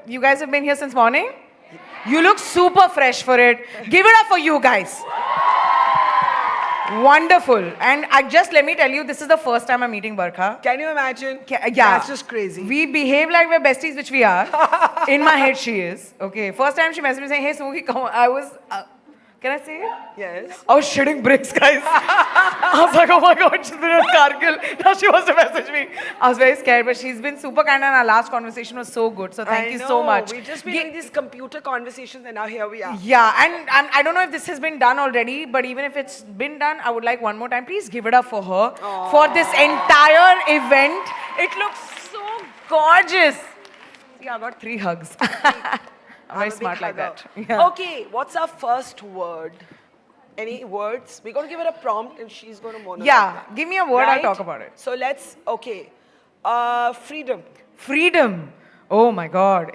Speaker 6: You guys have been here since morning? You look super fresh for it. Give it up for you guys. Wonderful. And let me tell you, this is the first time I'm meeting Barkha.
Speaker 2: Can you imagine?
Speaker 6: Yeah.
Speaker 2: That's just crazy.
Speaker 6: We behave like we're besties, which we are. In my head, she is. Okay. First time she messaged me saying, hey, Sumi, come on. I was... can I say it?
Speaker 2: Yes.
Speaker 6: I was shitting bricks, guys. I was like, oh my God, she's been at Kargil. Now she wants to message me. I was very scared, but she's been super kind and our last conversation was so good. So thank you so much.
Speaker 2: We've just been doing these computer conversations and now here we are.
Speaker 6: Yeah, and I don't know if this has been done already, but even if it's been done, I would like one more time. Please give it up for her. For this entire event. It looks so gorgeous. See, I got 3 hugs. I'm very smart like that. Yeah.
Speaker 2: Okay, what's our first word? Any words? We're going to give it a prompt and she's going to monologue.
Speaker 6: Yeah, give me a word, I'll
Speaker 2: Right?
Speaker 6: talk about it.
Speaker 2: So let's, okay. Freedom.
Speaker 6: Freedom. Oh my God.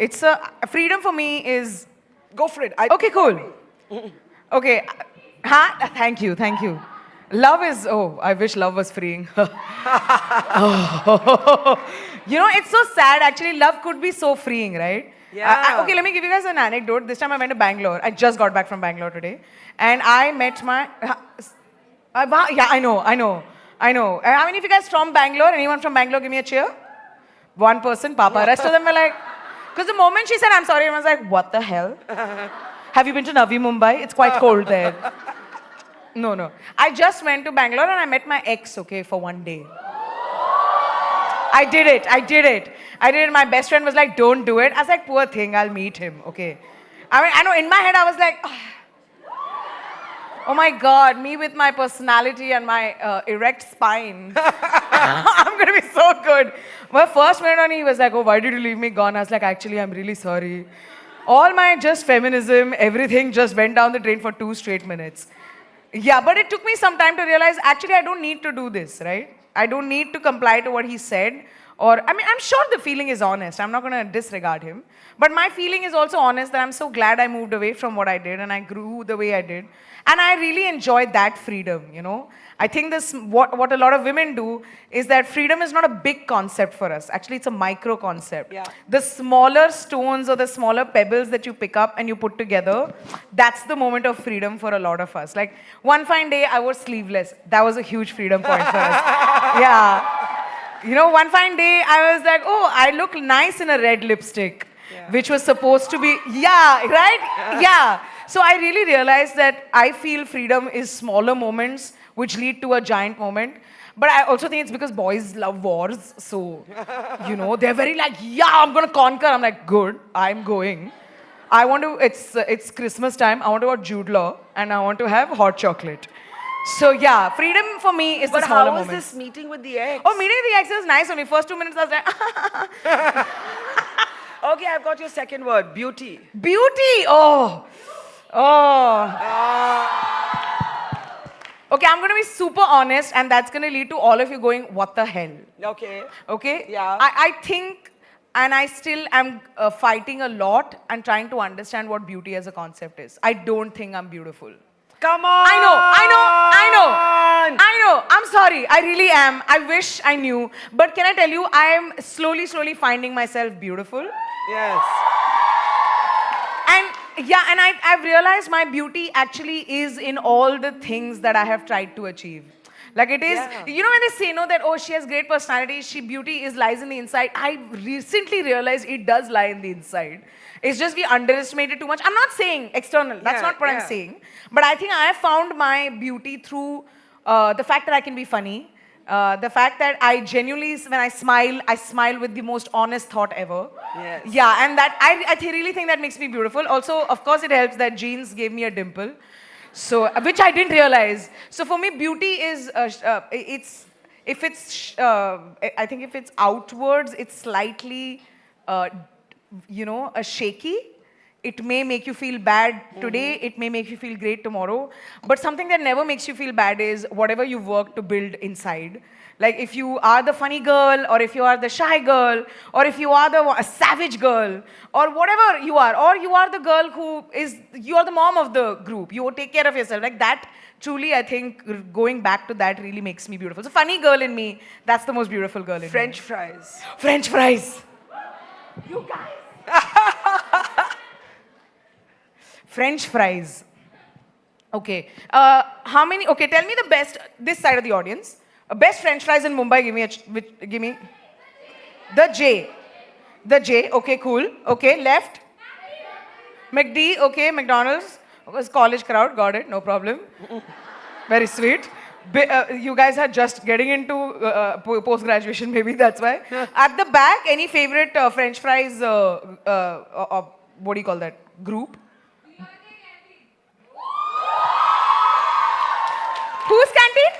Speaker 6: Freedom for me is...
Speaker 2: Go for it.
Speaker 6: Okay, cool. Okay. Thank you. Love is... Oh, I wish love was freeing. You know, it's so sad. Actually, love could be so freeing, right?
Speaker 2: Yeah.
Speaker 6: Okay, let me give you guys an anecdote. This time I went to Bangalore. I just got back from Bangalore today. And I met my... yeah, I know. How many of you guys from Bangalore? Anyone from Bangalore, give me a cheer. One person, Papa. Rest of them were like... Because the moment she said, I'm sorry, I was like, what the hell? Have you been to Navi Mumbai? It's quite cold there. No. I just went to Bangalore and I met my ex, okay, for one day. I did it. My best friend was like, don't do it. I was like, poor thing, I'll meet him, okay. I mean, I know, in my head, I was like, oh my God, me with my personality and my erect spine. I'm going to be so good. My first minute on, he was like, oh, why did you leave me gone? I was like, actually, I'm really sorry. All my just feminism, everything just went down the drain for 2 straight minutes. Yeah, but it took me some time to realize, actually, I don't need to do this, right? I don't need to comply to what he said. Or, I mean, I'm sure the feeling is honest. I'm not going to disregard him. But my feeling is also honest that I'm so glad I moved away from what I did and I grew the way I did. And I really enjoyed that freedom, you know. I think what a lot of women do is that freedom is not a big concept for us. Actually, it's a micro concept.
Speaker 2: Yeah.
Speaker 6: The smaller stones or the smaller pebbles that you pick up and you put together, that's the moment of freedom for a lot of us. Like, one fine day, I was sleeveless. That was a huge freedom point for us. Yeah. You know, one fine day, I was like, oh, I look nice in a red lipstick, which was supposed to be, yeah. So I really realized that I feel freedom is smaller moments which lead to a giant moment. But I also think it's because boys love wars. So, you know, they're very like, yeah, I'm going to conquer. I'm like, good, I'm going. I want to, it's Christmas time. I want to watch Jude Law and I want to have hot chocolate. So yeah, freedom for me is the smaller moments.
Speaker 2: But how was this meeting with the ex?
Speaker 6: Oh, meeting with the ex was nice. Only first 2 minutes I was like,
Speaker 2: Okay, I've got your second word, beauty.
Speaker 6: Beauty, Okay, I'm going to be super honest and that's going to lead to all of you going, what the hell? Okay?
Speaker 2: Yeah.
Speaker 6: I think, and I still am fighting a lot and trying to understand what beauty as a concept is. I don't think I'm beautiful.
Speaker 2: Come on!
Speaker 6: I know. I'm sorry. I really am. I wish I knew. But can I tell you, I am slowly finding myself beautiful.
Speaker 2: Yes.
Speaker 6: And yeah, and I've realized my beauty actually is in all the things that I have tried to achieve. Like it is, you know when they say that, oh, she has great personality, beauty lies in the inside. I recently realized it does lie in the inside. It's just we underestimate it too much. I'm not saying external. That's not what I'm saying. But I think I have found my beauty through the fact that I can be funny. The fact that I genuinely, when I smile with the most honest thought ever.
Speaker 2: Yes.
Speaker 6: Yeah, and that I really think that makes me beautiful. Also, of course, it helps that genes gave me a dimple. So, which I didn't realize. So for me, beauty is, I think if it's outwards, it's slightly, shaky. it may make you feel bad today, it may make you feel great tomorrow, but something that never makes you feel bad is whatever you've worked to build inside. Like if you are the funny girl, or if you are the shy girl, or if you are a savage girl, or whatever you are, or you are the girl you are the mom of the group, you take care of yourself, like that, truly I think going back to that really makes me beautiful. So funny girl in me, that's the most beautiful girl in me.
Speaker 2: French fries.
Speaker 6: French fries. You guys. French fries. Okay. How many, okay, tell me the best, this side of the audience. Best French fries in Mumbai, give me. The J. The J, okay, cool. Okay, left. McD, okay, McDonald's. Was college crowd, got it, no problem. Very sweet. You guys are just getting into post-graduation, maybe that's why. At the back, any favorite French fries, what do you call that, group? Whose canteen?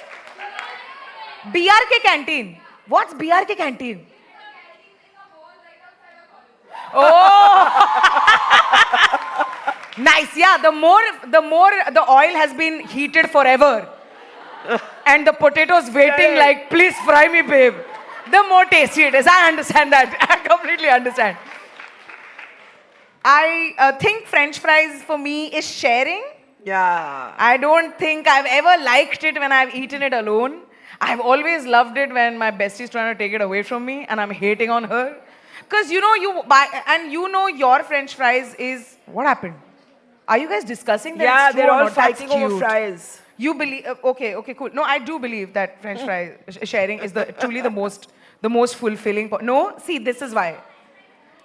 Speaker 6: BRK canteen. What's BRK canteen? Oh! Nice, yeah. The more the oil has been heated forever, and the potatoes waiting like, please fry me, babe. The more tasty it is. I understand that. I completely understand. I think French fries for me is sharing.
Speaker 2: Yeah.
Speaker 6: I don't think I've ever liked it when I've eaten it alone. I've always loved it when my bestie's trying to take it away from me and I'm hating on her. Because you know, your French fries is, what happened? Are you guys discussing that?
Speaker 2: Yeah,
Speaker 6: it's true
Speaker 2: they're
Speaker 6: or
Speaker 2: all
Speaker 6: not? That's
Speaker 2: fighting over
Speaker 6: cute.
Speaker 2: fries.
Speaker 6: You believe, okay, cool. No, I do believe that French fry sharing is truly the most fulfilling. No, see, this is why.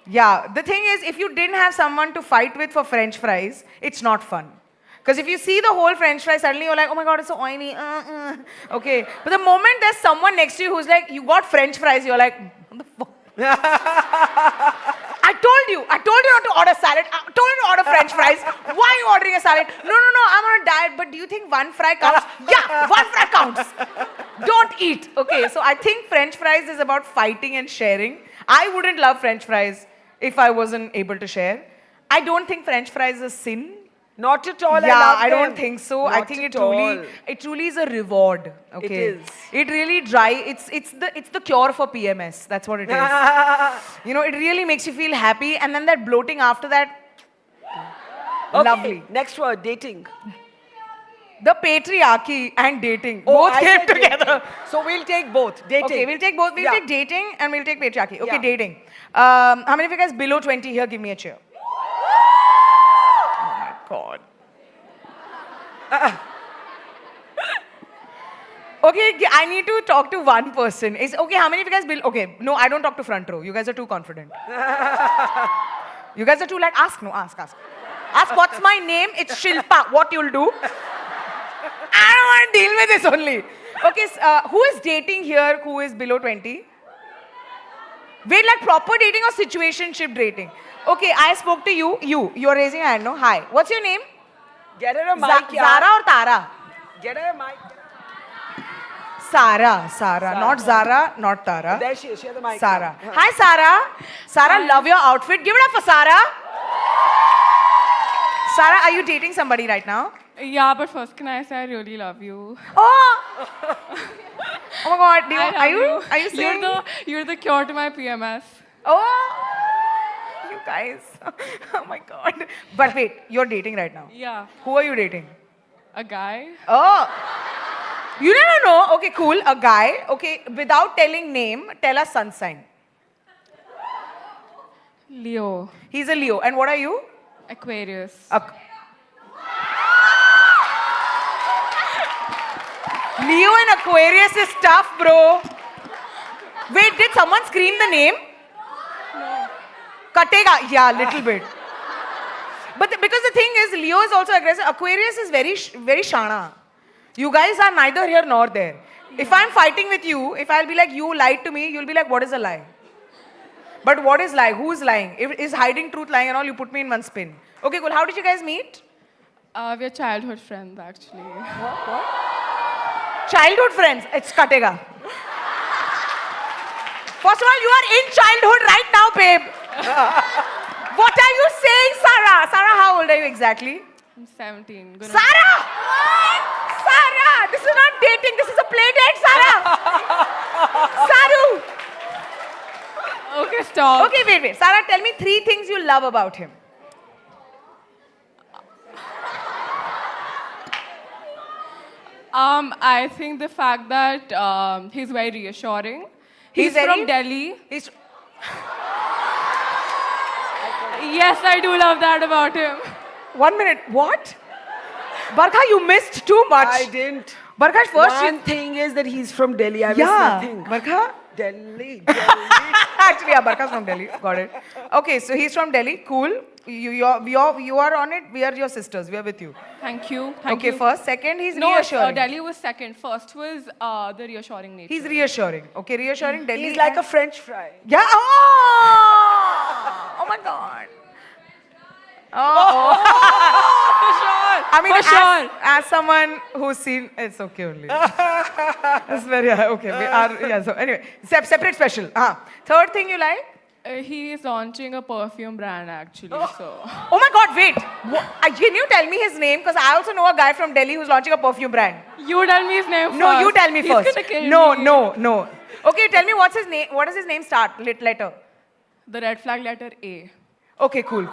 Speaker 6: Yeah, the thing is, if you didn't have someone to fight with for French fries, it's not fun. Because if you see the whole French fry, suddenly you're like, oh my God, it's so oily. Okay. But the moment there's someone next to you who's like, you got French fries, you're like, what the fuck? I told you not to order salad. I told you to order French fries. Why are you ordering a salad? No, I'm on a diet, but do you think one fry counts? Yeah, one fry counts. Don't eat. Okay, so I think French fries is about fighting and sharing. I wouldn't love French fries if I wasn't able to share. I don't think French fries is a sin.
Speaker 2: Not at all.
Speaker 6: Yeah, I don't think so.
Speaker 2: Not
Speaker 6: I think it truly is a reward. Okay.
Speaker 2: It is.
Speaker 6: It really it's the cure for PMS. That's what it is. You know, it really makes you feel happy, and then that bloating after that.
Speaker 2: Okay.
Speaker 6: Lovely.
Speaker 2: Next word, dating.
Speaker 6: The patriarchy and dating
Speaker 2: Oh,
Speaker 6: both came together.
Speaker 2: Dating. So we'll take both. Dating.
Speaker 6: Okay, we'll take both. We'll
Speaker 2: Yeah.
Speaker 6: take dating and we'll take patriarchy. Okay,
Speaker 2: Yeah.
Speaker 6: dating. How many of you guys below 20 here? Give me a cheer. Oh my God. Okay, I need to talk to one person. Okay, how many of you guys okay, no, I don't talk to front row. You guys are too confident. You guys are too like, ask Ask what's my name, it's Shilpa, what you'll do. I don't want to deal with this only. Okay, who is dating here who is below 20? Wait, like proper dating or situationship dating? Okay, I spoke to you. You're raising your hand, no? Hi. What's your name?
Speaker 2: Get her a mic,
Speaker 6: Zara or Tara?
Speaker 2: Get her a mic.
Speaker 6: Sarah. Not Zara, not Tara.
Speaker 2: There she is. She has the mic.
Speaker 6: Sarah. Hi, Sarah. Sarah, love your outfit. Give it up for Sarah. Sarah, are you dating somebody right now?
Speaker 3: Yeah, but first can I say I really love you?
Speaker 6: Oh! Oh my God, are you saying?
Speaker 3: You're the cure to my PMS.
Speaker 6: Oh! You guys. Oh my God. But wait, you're dating right now?
Speaker 3: Yeah.
Speaker 6: Who are you dating?
Speaker 3: A guy.
Speaker 6: Oh! You never know. Okay, cool. A guy. Okay, without telling name, tell us sun sign.
Speaker 3: Leo.
Speaker 6: He's a Leo. And what are you?
Speaker 3: Aquarius.
Speaker 6: Leo and Aquarius is tough, bro. Wait, did someone scream the name?
Speaker 3: No.
Speaker 6: Katega. Yeah, little bit. But because the thing is, Leo is also aggressive. Aquarius is very shana. You guys are neither here nor there. If I'm fighting with you, if I'll be like, you lied to me, you'll be like, what is a lie? But what is lie? Who is lying? If is hiding truth lying and all, you put me in one spin. Okay, cool. How did you guys meet?
Speaker 3: We're childhood friends, actually.
Speaker 6: What? Childhood friends. It's Katega. First of all, you are in childhood right now, babe. What are you saying, Sarah? Sarah, how old are you exactly?
Speaker 3: I'm 17.
Speaker 6: Sarah! Sarah! This is not dating. This is a play date, Sarah! Saru!
Speaker 3: Okay, stop.
Speaker 6: Okay, wait. Sarah, tell me 3 things you love about him.
Speaker 3: I think the fact that he's very reassuring. He's from Delhi. Yes, I do love that about him.
Speaker 6: 1 minute. What? Barkha, you missed too much.
Speaker 2: I didn't.
Speaker 6: Barkha, first
Speaker 2: One thing is that he's from Delhi. I missed
Speaker 6: Yeah.
Speaker 2: nothing.
Speaker 6: Barkha?
Speaker 2: Delhi.
Speaker 6: Actually, yeah, Barkha's from Delhi. Got it. Okay, so he's from Delhi. Cool. You are on it. We are your sisters. We are with you.
Speaker 3: Thank you.
Speaker 6: Okay, first. Second, he's
Speaker 3: no,
Speaker 6: reassuring.
Speaker 3: Delhi was second. First was the reassuring nature.
Speaker 6: He's reassuring. Okay, reassuring. Delhi.
Speaker 2: He's like a French fry.
Speaker 6: Yeah. Oh my God. Oh.
Speaker 3: For sure.
Speaker 6: I mean,
Speaker 3: For sure.
Speaker 6: as someone who's seen, it's okay only. It's very okay. Yeah. So anyway, separate special. Third thing you like?
Speaker 3: He is launching a perfume brand actually. So.
Speaker 6: Oh my God! Wait. Can you tell me his name? Because I also know a guy from Delhi who's launching a perfume brand.
Speaker 3: You tell me his name first.
Speaker 6: No, you tell me first.
Speaker 3: He's gonna kill me.
Speaker 6: No. Okay, tell me what's his name. What does his name start? Letter.
Speaker 3: The red flag letter A.
Speaker 6: Okay, cool.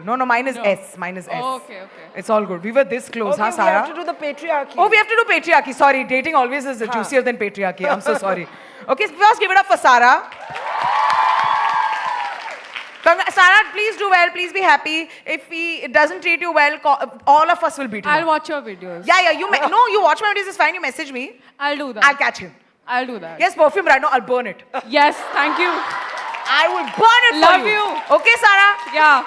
Speaker 6: No, mine is S. Mine is S.
Speaker 3: Okay.
Speaker 6: It's all good. We were this close,
Speaker 2: Okay,
Speaker 6: huh,
Speaker 2: we
Speaker 6: Sarah?
Speaker 2: have to do the patriarchy.
Speaker 6: Oh, we have to do patriarchy. Sorry, dating always is juicier than patriarchy. I'm so sorry. Okay, first give it up for Sarah. Sarah, please do well. Please be happy. If he doesn't treat you well, all of us will beat him.
Speaker 3: I'll watch your videos.
Speaker 6: Yeah. No, you watch my videos. It's fine. You message me.
Speaker 3: I'll do that.
Speaker 6: I'll catch him.
Speaker 3: I'll do that.
Speaker 6: Yes, perfume right now. I'll burn it.
Speaker 3: Yes, thank you.
Speaker 6: I will burn it for
Speaker 3: Love
Speaker 6: you.
Speaker 3: you.
Speaker 6: Okay, Sarah?
Speaker 3: Yeah.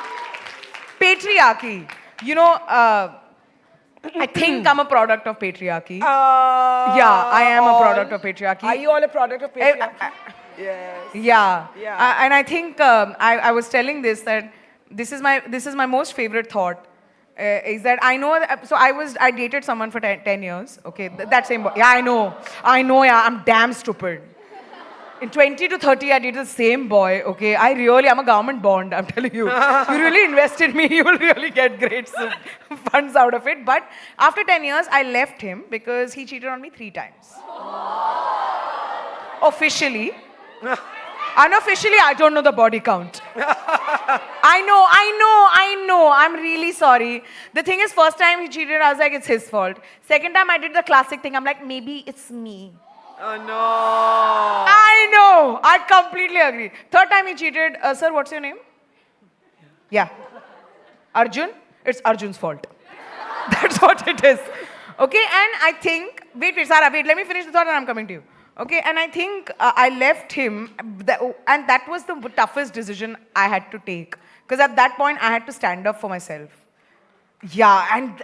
Speaker 6: Patriarchy. You know, I think I'm a product of patriarchy. Yeah, I am a product of patriarchy.
Speaker 2: Are you all a product of patriarchy? Yes.
Speaker 6: Yeah.
Speaker 2: Yeah.
Speaker 6: And I think I was telling this that this is my most favorite thought. Is that I know so I dated someone for 10 years. Okay, that same boy. Yeah, I know. Yeah, I'm damn stupid. In 20 to 30, I dated the same boy, okay? I'm a government bond, I'm telling you. You really invest in me, you will really get great funds out of it. But after 10 years, I left him because he cheated on me 3 times. Officially. Unofficially, I don't know the body count. I know. I'm really sorry. The thing is, first time he cheated, I was like, it's his fault. Second time, I did the classic thing. I'm like, maybe it's me.
Speaker 2: Oh no.
Speaker 6: I know. I completely agree. Third time he cheated. Sir, what's your name? Yeah. Arjun? It's Arjun's fault. That's what it is. Okay, and I think... Wait, Sarah, let me finish the thought and I'm coming to you. Okay, and I think I left him, and that was the toughest decision I had to take. Because at that point, I had to stand up for myself. Yeah, and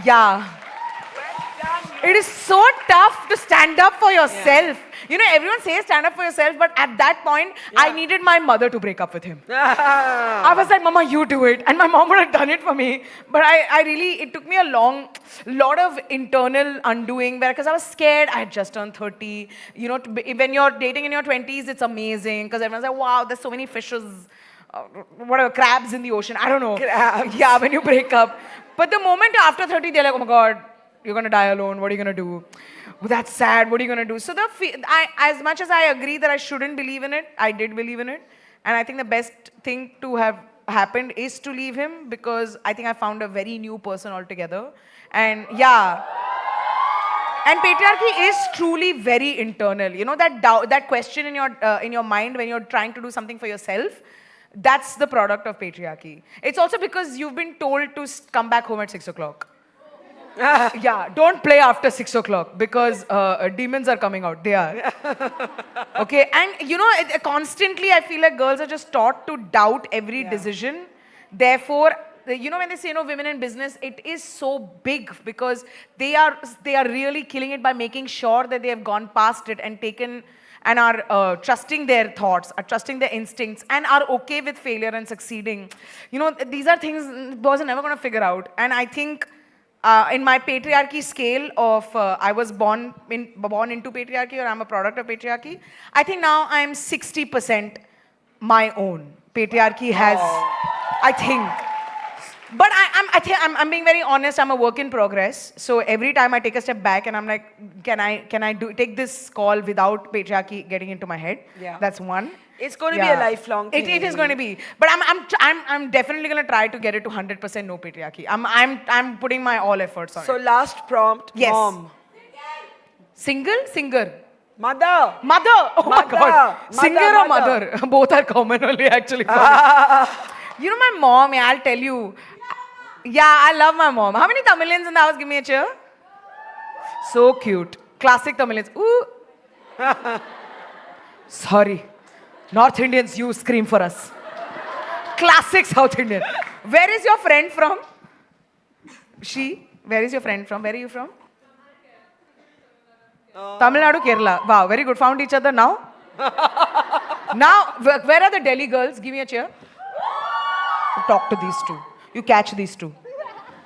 Speaker 6: yeah. It is so tough to stand up for yourself. Yeah. You know, everyone says stand up for yourself, but at that point, I needed my mother to break up with him. I was like, Mama, you do it. And my mom would have done it for me. But it took me a lot of internal undoing, because I was scared. I had just turned 30. You know, when you're dating in your 20s, it's amazing, because everyone's like, wow, there's so many fishes, whatever, crabs in the ocean. I don't know.
Speaker 2: Crabs.
Speaker 6: Yeah, when you break up. But the moment after 30, they're like, oh my God, you're going to die alone. What are you going to do? That's sad. What are you going to do? So as much as I agree that I shouldn't believe in it, I did believe in it. And I think the best thing to have happened is to leave him, because I think I found a very new person altogether. And yeah. And patriarchy is truly very internal. You know, that question in your mind when you're trying to do something for yourself, that's the product of patriarchy. It's also because you've been told to come back home at 6 o'clock. Yeah, don't play after 6 o'clock, because demons are coming out. They are. Okay, and you know, constantly I feel like girls are just taught to doubt every decision. Therefore, you know, when they say, you know, women in business, it is so big because they are really killing it by making sure that they have gone past it and taken and are trusting their thoughts, are trusting their instincts, and are okay with failure and succeeding. You know, these are things boys are never going to figure out. And I think in my patriarchy scale of I was born into patriarchy, or I'm a product of patriarchy, I think now I'm 60% my own. Patriarchy has, I think. But I'm being very honest, I'm a work in progress. So every time I take a step back and I'm like, can I take this call without patriarchy getting into my head?
Speaker 2: Yeah.
Speaker 6: That's one.
Speaker 2: It's going to be a lifelong thing.
Speaker 6: It is going to be. But I'm definitely going to try to get it to 100% no patriarchy. I'm putting my all efforts on it.
Speaker 2: So last prompt,
Speaker 6: yes.
Speaker 2: mom.
Speaker 6: Single, singer.
Speaker 2: Mother.
Speaker 6: Mother. Oh my God. Singer or mother? Both are common only actually. You know my mom, yeah, I'll tell you. Yeah, I love my mom. How many Tamilians in the house? Give me a cheer. So cute. Classic Tamilians. Ooh. Sorry. North Indians, you scream for us. Classic South Indian. Where is your friend from? She? Where is your friend from? Where are you from? Tamil Nadu, Kerala. Wow, very good. Found each other now? Now, where are the Delhi girls? Give me a cheer. Talk to these two. You catch these two.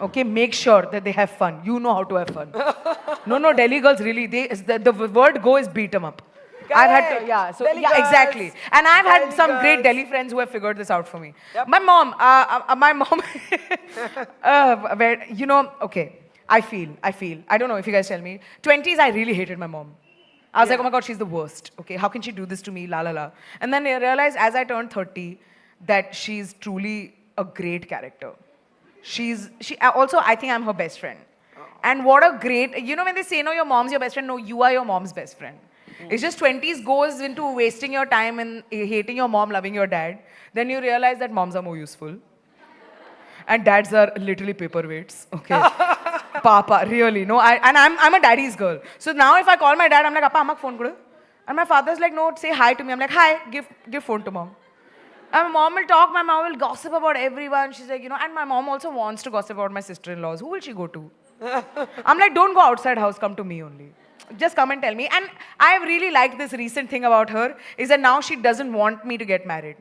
Speaker 6: Okay, make sure that they have fun. You know how to have fun. No, Delhi girls really, the word go is beat them up. I've had to, yeah, so
Speaker 2: Delhi
Speaker 6: yeah,
Speaker 2: girls.
Speaker 6: exactly. And I've had
Speaker 2: Delhi
Speaker 6: some
Speaker 2: girls.
Speaker 6: great Delhi friends who have figured this out for me.
Speaker 2: Yep.
Speaker 6: My mom, you know, okay, I feel, I don't know if you guys tell me, 20s I really hated my mom. I was like, oh my God, she's the worst. Okay, how can she do this to me, la la la. And then I realized as I turned 30 that she's truly a great character. She also, I think I'm her best friend. And what a great, you know when they say, no, your mom's your best friend, no, you are your mom's best friend. It's just 20s goes into wasting your time and hating your mom, loving your dad. Then you realize that moms are more useful. And dads are literally paperweights, okay? Papa, really, no. I'm a daddy's girl. So now if I call my dad, I'm like, Appa, ammak phone kudu. And my father's like, no, say hi to me. I'm like, hi, give phone to mom. And my mom will talk, my mom will gossip about everyone. She's like, you know, and my mom also wants to gossip about my sister-in-laws. Who will she go to? I'm like, don't go outside house, come to me only. Just come and tell me. And I really like this recent thing about her, is that now she doesn't want me to get married.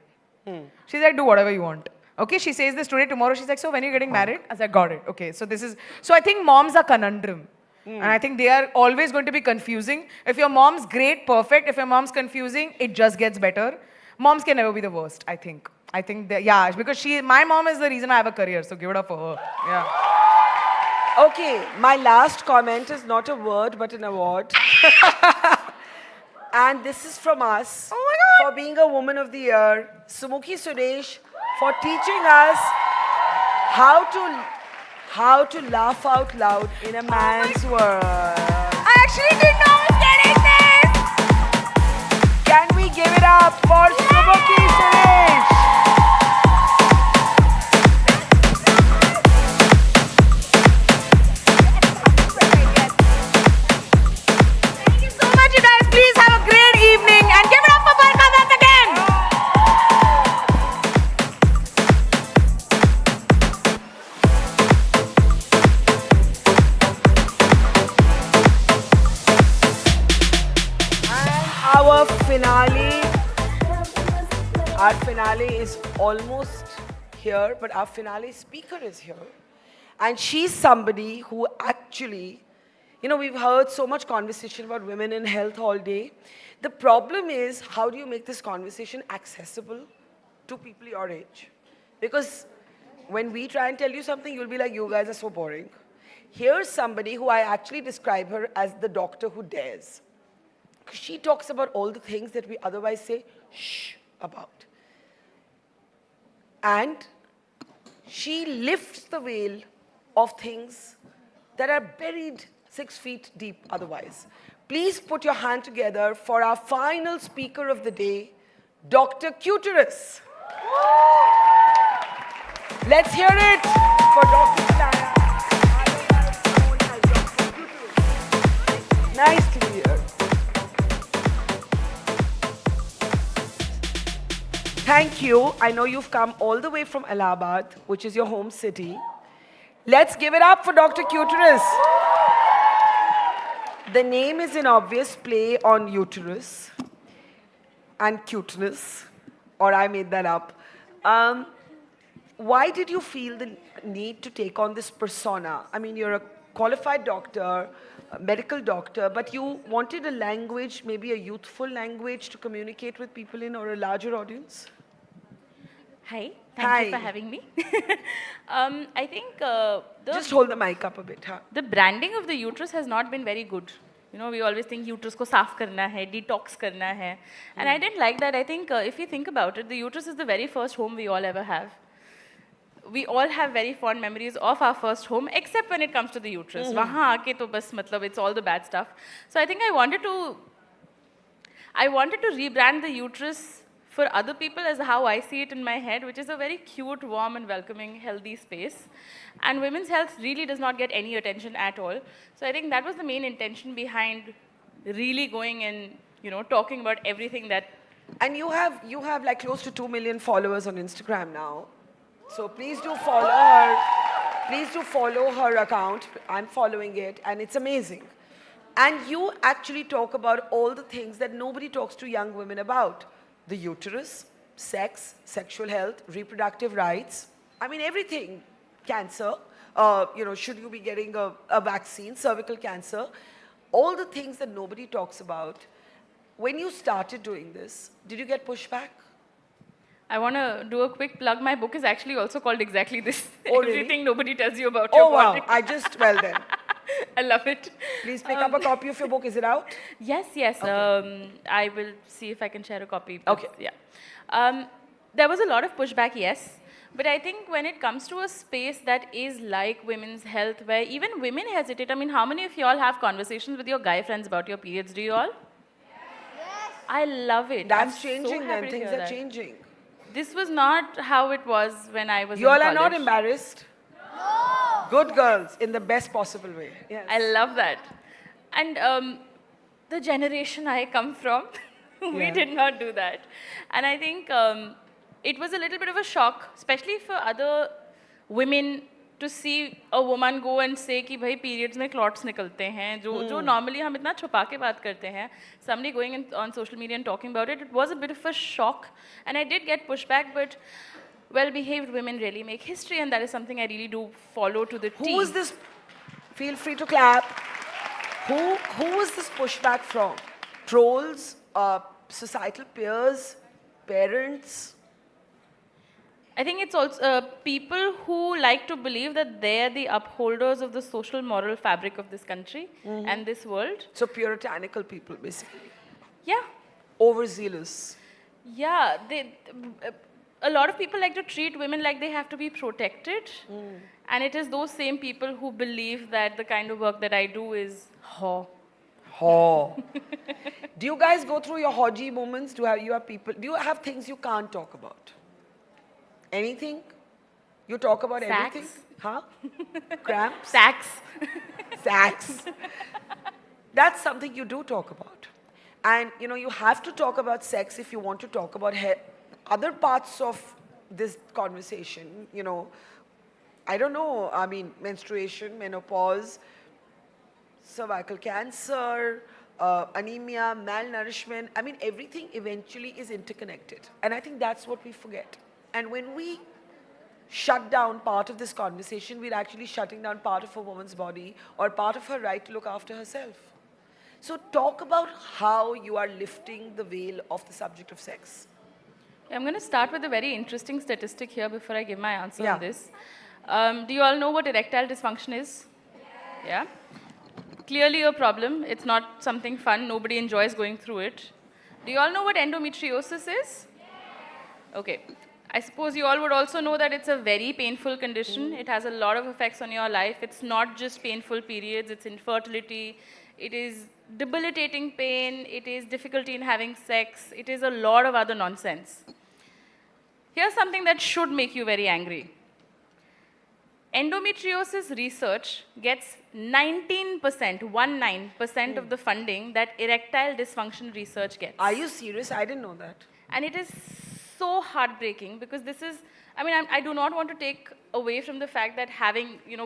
Speaker 6: She's like, do whatever you want. Okay, she says this today, tomorrow she's like, so when are you getting married? I was like, got it. Okay, so I think moms are conundrum. And I think they are always going to be confusing. If your mom's great, perfect. If your mom's confusing, it just gets better. Moms can never be the worst, I think. I think that, yeah, because my mom is the reason I have a career, so give it up for her. Yeah.
Speaker 2: Okay, my last comment is not a word, but an award. And this is from us.
Speaker 6: Oh my God.
Speaker 2: For being a Woman of the Year. Sumuki Suresh, for teaching us how to laugh out loud in a man's world.
Speaker 6: I actually didn't know I was getting this!
Speaker 2: Can we give it up for Sumuki Suresh?
Speaker 6: Thank you so much, you guys. Please have a great evening and give it up for Barka Dutt again!
Speaker 2: Our finale is almost here, but our finale speaker is here. And she's somebody who actually, you know, we've heard so much conversation about women in health all day. The problem is, how do you make this conversation accessible to people your age? Because when we try and tell you something, you'll be like, you guys are so boring. Here's somebody who I actually describe her as the doctor who dares. She talks about all the things that we otherwise say shh about. And she lifts the veil of things that are buried 6 feet deep otherwise. Please put your hand together for our final speaker of the day, Dr. Cuterus. Let's hear it for Dr. Ananya. Nice to be here. Thank you. I know you've come all the way from Allahabad, which is your home city. Let's give it up for Dr. Cuterus. The name is an obvious play on uterus and cuteness, or I made that up. Why did you feel the need to take on this persona? I mean, you're a qualified doctor, a medical doctor, but you wanted a language, maybe a youthful language to communicate with people in, or a larger audience?
Speaker 12: Hi, thank you for having me. I think
Speaker 2: just hold the mic up a bit. Huh?
Speaker 12: The branding of the uterus has not been very good. You know, we always think uterus ko saaf karna hai, detox karna hai. And I didn't like that. I think if you think about it, the uterus is the very first home we all ever have. We all have very fond memories of our first home, except when it comes to the uterus. Wahan aake to bas matlab it's all the bad stuff. So I think I wanted to rebrand the uterus for other people as how I see it in my head, which is a very cute, warm and welcoming, healthy space. And women's health really does not get any attention at all. So I think that was the main intention behind really going and, you know, talking about everything that...
Speaker 2: And you have like close to 2 million followers on Instagram now. So please do follow her. Please do follow her account. I'm following it and it's amazing. And you actually talk about all the things that nobody talks to young women about. The uterus, sex, sexual health, reproductive rights. I mean, everything. Cancer, you know, should you be getting a vaccine, cervical cancer, all the things that nobody talks about. When you started doing this, did you get pushback?
Speaker 12: I want to do a quick plug. My book is actually also called exactly this.
Speaker 2: Oh, really?
Speaker 12: Everything nobody tells you about
Speaker 2: Oh,
Speaker 12: your
Speaker 2: wow.
Speaker 12: body.
Speaker 2: Well then.
Speaker 12: I love it.
Speaker 2: Please pick up a copy of your book. Is it out?
Speaker 12: Yes, yes.
Speaker 2: Okay.
Speaker 12: I will see if I can share a copy.
Speaker 2: Okay.
Speaker 12: Yeah. There was a lot of pushback, yes. But I think when it comes to a space that is like women's health, where even women hesitate, I mean, how many of you all have conversations with your guy friends about your periods? Do you all? Yes. I love it.
Speaker 2: That's
Speaker 12: I'm
Speaker 2: changing
Speaker 12: so
Speaker 2: then.
Speaker 12: happy to
Speaker 2: Things
Speaker 12: hear
Speaker 2: are
Speaker 12: that.
Speaker 2: changing.
Speaker 12: This was not how it was when I was
Speaker 2: You all
Speaker 12: in
Speaker 2: are not
Speaker 12: college.
Speaker 2: embarrassed? No. Good girls, in the best possible way. Yes.
Speaker 12: I love that. And the generation I come from, we did not do that. And I think it was a little bit of a shock, especially for other women, to see a woman go and say कि भाई periods में clots निकलते हैं, जो normally हम इतना छुपा के बात करते हैं. Somebody going on social media and talking about it, it was a bit of a shock. And I did get pushback, but well-behaved women really make history, and that is something I really do follow to the T.
Speaker 2: Who is this? Feel free to clap. Who is this pushback from? Trolls, societal peers, parents?
Speaker 12: I think it's also people who like to believe that they're the upholders of the social moral fabric of this country and this world.
Speaker 2: So puritanical people, basically.
Speaker 12: Yeah.
Speaker 2: Overzealous.
Speaker 12: Yeah. A lot of people like to treat women like they have to be protected. And it is those same people who believe that the kind of work that I do is ho.
Speaker 2: Ho. Do you guys go through your hodgy moments? Do you have things you can't talk about? Anything? You talk about
Speaker 12: Sacks.
Speaker 2: everything? Huh? Cramps?
Speaker 12: Sacks.
Speaker 2: Sacks. That's something you do talk about. And you know, you have to talk about sex if you want to talk about other parts of this conversation. You know, I don't know, I mean, menstruation, menopause, cervical cancer, anemia, malnourishment. I mean, everything eventually is interconnected. And I think that's what we forget. And when we shut down part of this conversation, we're actually shutting down part of a woman's body or part of her right to look after herself. So talk about how you are lifting the veil of the subject of sex.
Speaker 12: I'm going to start with a very interesting statistic here before I give my answer on this. Do you all know what erectile dysfunction is? Yeah? Clearly a problem. It's not something fun. Nobody enjoys going through it. Do you all know what endometriosis is? Okay. I suppose you all would also know that it's a very painful condition. It has a lot of effects on your life. It's not just painful periods, it's infertility, it is debilitating pain, it is difficulty in having sex, it is a lot of other nonsense. Here's something that should make you very angry. Endometriosis research gets 19% of the funding that erectile dysfunction research gets.
Speaker 2: Are you serious? I didn't know that.
Speaker 12: And it is so heartbreaking because this is, I mean, I do not want to take away from the fact that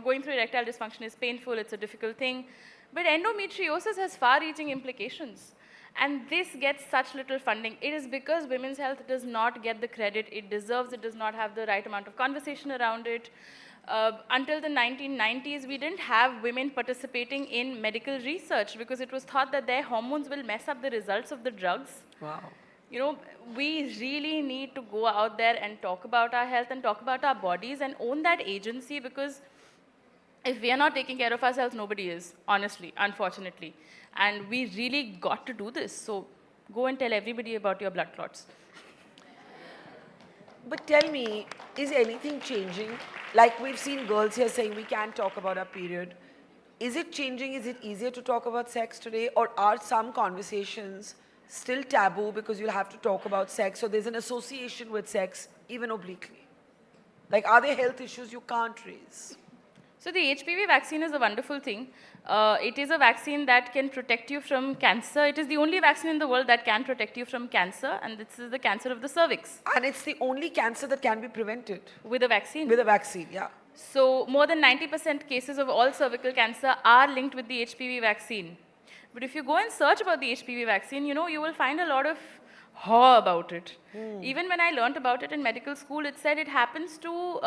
Speaker 12: going through erectile dysfunction is painful, it's a difficult thing, but endometriosis has far-reaching implications. And this gets such little funding. It is because women's health does not get the credit it deserves. It does not have the right amount of conversation around it. Until the 1990s, we didn't have women participating in medical research because it was thought that their hormones will mess up the results of the drugs.
Speaker 2: Wow.
Speaker 12: you know, we really need to go out there and talk about our health and talk about our bodies and own that agency, because if we are not taking care of ourselves, nobody is, honestly, unfortunately. And we really got to do this. So go and tell everybody about your blood clots.
Speaker 2: But tell me, is anything changing? Like we've seen girls here saying we can't talk about our period. Is it changing? Is it easier to talk about sex today? Or are some conversations still taboo because you'll have to talk about sex, or there's an association with sex, even obliquely? Like, are there health issues you can't raise?
Speaker 12: So the HPV vaccine is a wonderful thing. It is a vaccine that can protect you from cancer. It is the only vaccine in the world that can protect you from cancer, and this is the cancer of the cervix.
Speaker 2: And it's the only cancer that can be prevented.
Speaker 12: With a vaccine?
Speaker 2: With a vaccine, yeah.
Speaker 12: So more than 90% cases of all cervical cancer are linked with the HPV vaccine. But if you go and search about the HPV vaccine, you know, you will find a lot of haw about it. Even when I learnt about it in medical school, it said it happens to,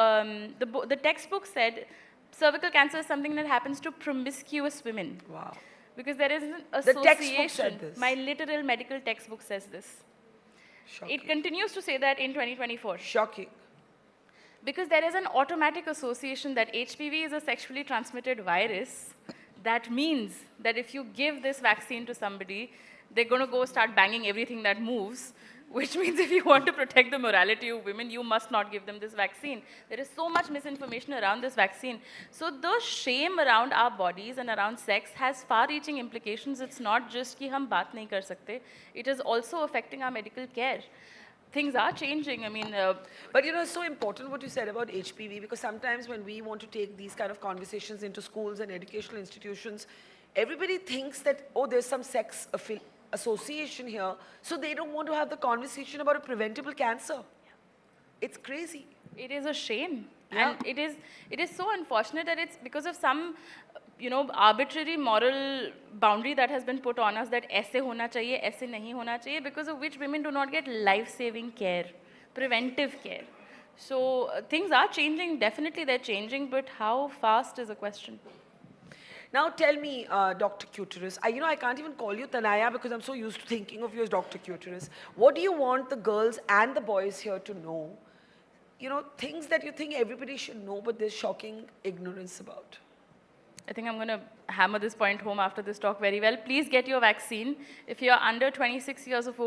Speaker 12: the textbook said, cervical cancer is something that happens to promiscuous women.
Speaker 2: Wow.
Speaker 12: Because there is an
Speaker 2: The textbook
Speaker 12: association.
Speaker 2: said this.
Speaker 12: My literal medical textbook says this.
Speaker 2: Shocking.
Speaker 12: It continues to say that in 2024.
Speaker 2: Shocking.
Speaker 12: Because there is an automatic association that HPV is a sexually transmitted virus. That means that if you give this vaccine to somebody, they're going to go start banging everything that moves, which means if you want to protect the morality of women, you must not give them this vaccine. There is so much misinformation around this vaccine. So the shame around our bodies and around sex has far-reaching implications. It's not just कि हम बात नहीं कर सकते. It is also affecting our medical care. Things are changing. I mean,
Speaker 2: but you know, it's so important what you said about HPV, because sometimes when we want to take these kind of conversations into schools and educational institutions, everybody thinks that, oh, there's some sex association here, so they don't want to have the conversation about a preventable cancer. It's crazy.
Speaker 12: It is a shame.
Speaker 2: Yeah.
Speaker 12: And it is so unfortunate that it's because of some, you know, arbitrary moral boundary that has been put on us that ऐसे होना चाहिए, ऐसे नहीं होना चाहिए, because of which women do not get life-saving care, preventive care. So things are changing, definitely they're changing, but how fast is a question.
Speaker 2: Now tell me, Dr. Cuterus, I can't even call you Tanaya because I'm so used to thinking of you as Dr. Cuterus. What do you want the girls and the boys here to know? You know, things that you think everybody should know, but there's shocking ignorance about.
Speaker 12: I think I'm going to hammer this point home after this talk very well. Please get your vaccine. If you're under 26 years of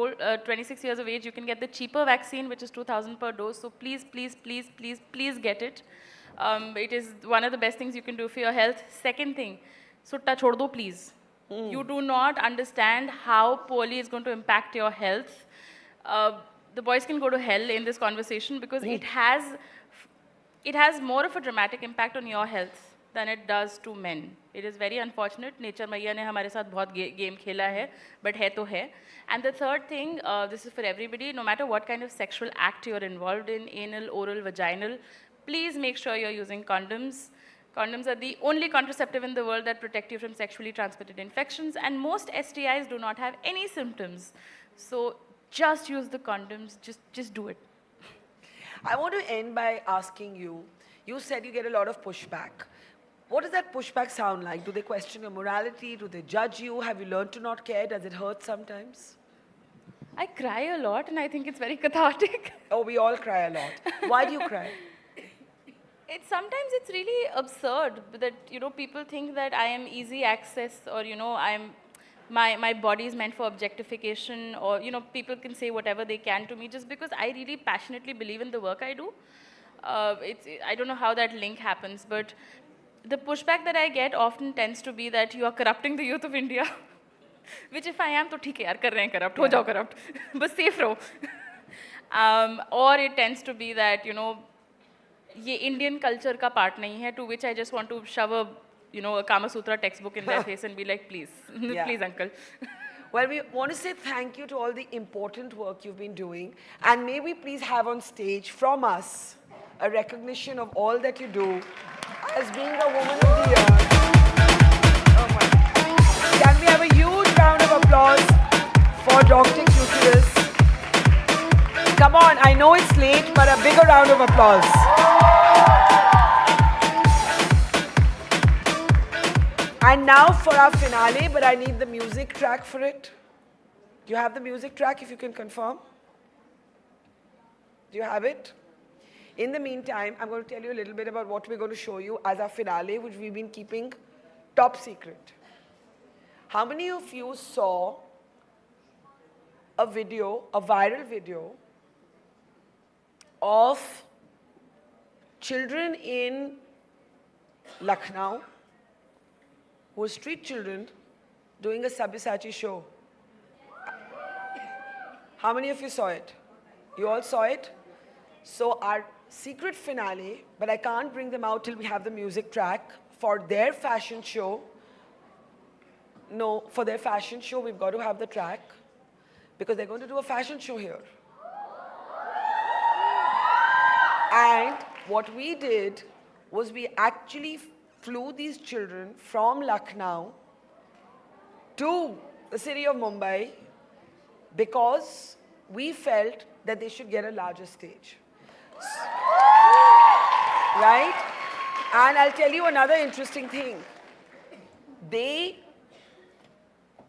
Speaker 12: age, you can get the cheaper vaccine, which is 2,000 per dose. So please, please, please, please, please get it. It is one of the best things you can do for your health. Second thing, sutta chhod do, please. You do not understand how poorly it's going to impact your health. The boys can go to hell in this conversation because it has more of a dramatic impact on your health than it does to men. It is very unfortunate. Nature Maiya ne hamare saath bahut game khela hai, but hai to hai. And the third thing, this is for everybody, no matter what kind of sexual act you're involved in, anal, oral, vaginal, please make sure you're using condoms. Condoms are the only contraceptive in the world that protect you from sexually transmitted infections, and most STIs do not have any symptoms. So just use the condoms, just do it.
Speaker 2: I want to end by asking you, you said you get a lot of pushback. What does that pushback sound like? Do they question your morality? Do they judge you? Have you learned to not care? Does it hurt sometimes?
Speaker 12: I cry a lot and I think it's very cathartic.
Speaker 2: Oh, we all cry a lot. Why do you cry?
Speaker 12: Sometimes it's really absurd that, you know, people think that I am easy access, or, you know, my body is meant for objectification, or, you know, people can say whatever they can to me just because I really passionately believe in the work I do. I don't know how that link happens, but the pushback that I get often tends to be that you are corrupting the youth of India. Which if I am, to theek hai yaar, kar rahe hain corrupt, ho jao corrupt, but safe raho. Or it tends to be that, you know, ये Indian culture का part नहीं है, to which I just want to shove a, you know, a Kama Sutra textbook in their face and be like, please, please, uncle.
Speaker 2: Well, we want to say thank you to all the important work you've been doing, and may we please have on stage from us a recognition of all that you do as being the Woman of the Year. Oh my. Can we have a huge round of applause for Dr. Cuterus? Come on, I know it's late, but a bigger round of applause. And now for our finale, but I need the music track for it. Do you have the music track, if you can confirm? Do you have it? In the meantime, I'm going to tell you a little bit about what we're going to show you as our finale, which we've been keeping top secret. How many of you saw a video, a viral video, of children in Lucknow, who were street children, doing a Sabyasachi show? How many of you saw it? You all saw it? So our secret finale, but I can't bring them out till we have the music track, for their fashion show. No, for their fashion show, we've got to have the track, because they're going to do a fashion show here. And what we did was we actually flew these children from Lucknow to the city of Mumbai, because we felt that they should get a larger stage. Right? And I'll tell you another interesting thing.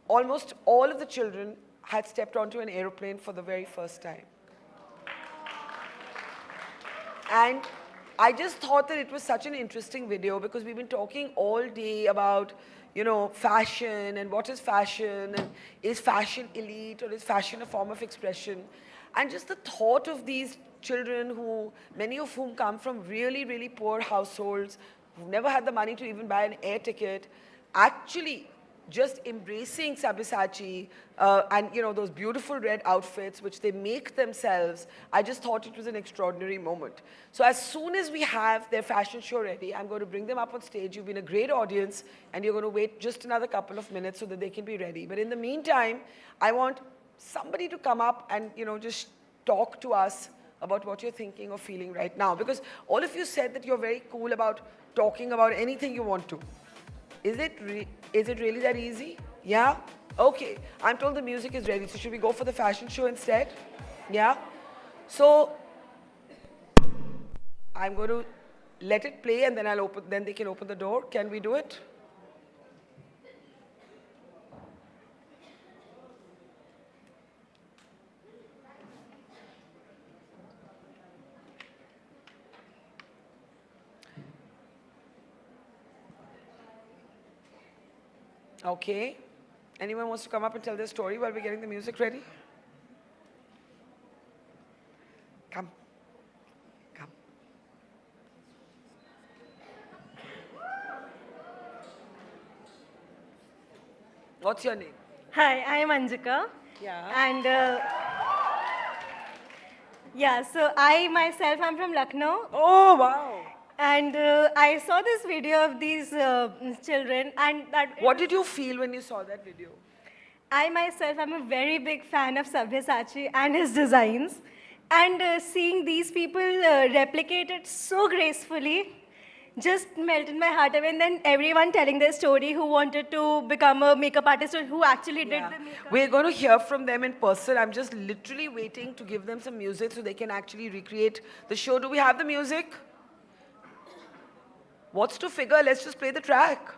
Speaker 2: Almost all of the children had stepped onto an aeroplane for the very first time. And I just thought that it was such an interesting video, because we've been talking all day about, fashion and what is fashion, and is fashion elite or is fashion a form of expression? And just the thought of these children, many of whom come from really, really poor households, who've never had the money to even buy an air ticket, actually just embracing Sabyasachi and those beautiful red outfits which they make themselves. I just thought it was an extraordinary moment. So as soon as we have their fashion show ready, I'm going to bring them up on stage. You've been a great audience, and you're going to wait just another couple of minutes so that they can be ready. But in the meantime, I want somebody to come up and just talk to us about what you're thinking or feeling right now, because all of you said that you're very cool about talking about anything you want to. Is it really that easy? Yeah? Okay. I'm told the music is ready, so should we go for the fashion show instead? Yeah? So I'm going to let it play, and then they can open the door. Can we do it? Okay. Anyone wants to come up and tell their story while we're getting the music ready? Come. Come. What's your name?
Speaker 11: Hi, I am Anjika.
Speaker 2: Yeah.
Speaker 11: And so I myself am from Lucknow.
Speaker 2: Oh, wow.
Speaker 11: And I saw this video of these children, and
Speaker 2: What did you feel when you saw that video?
Speaker 11: I myself am a very big fan of Sabyasachi and his designs. And seeing these people replicate it so gracefully just melted my heart away. And then everyone telling their story, who wanted to become a makeup artist or who actually did the makeup.
Speaker 2: We're going to hear from them in person. I'm just literally waiting to give them some music so they can actually recreate the show. Do we have the music? What's to figure? Let's just play the track.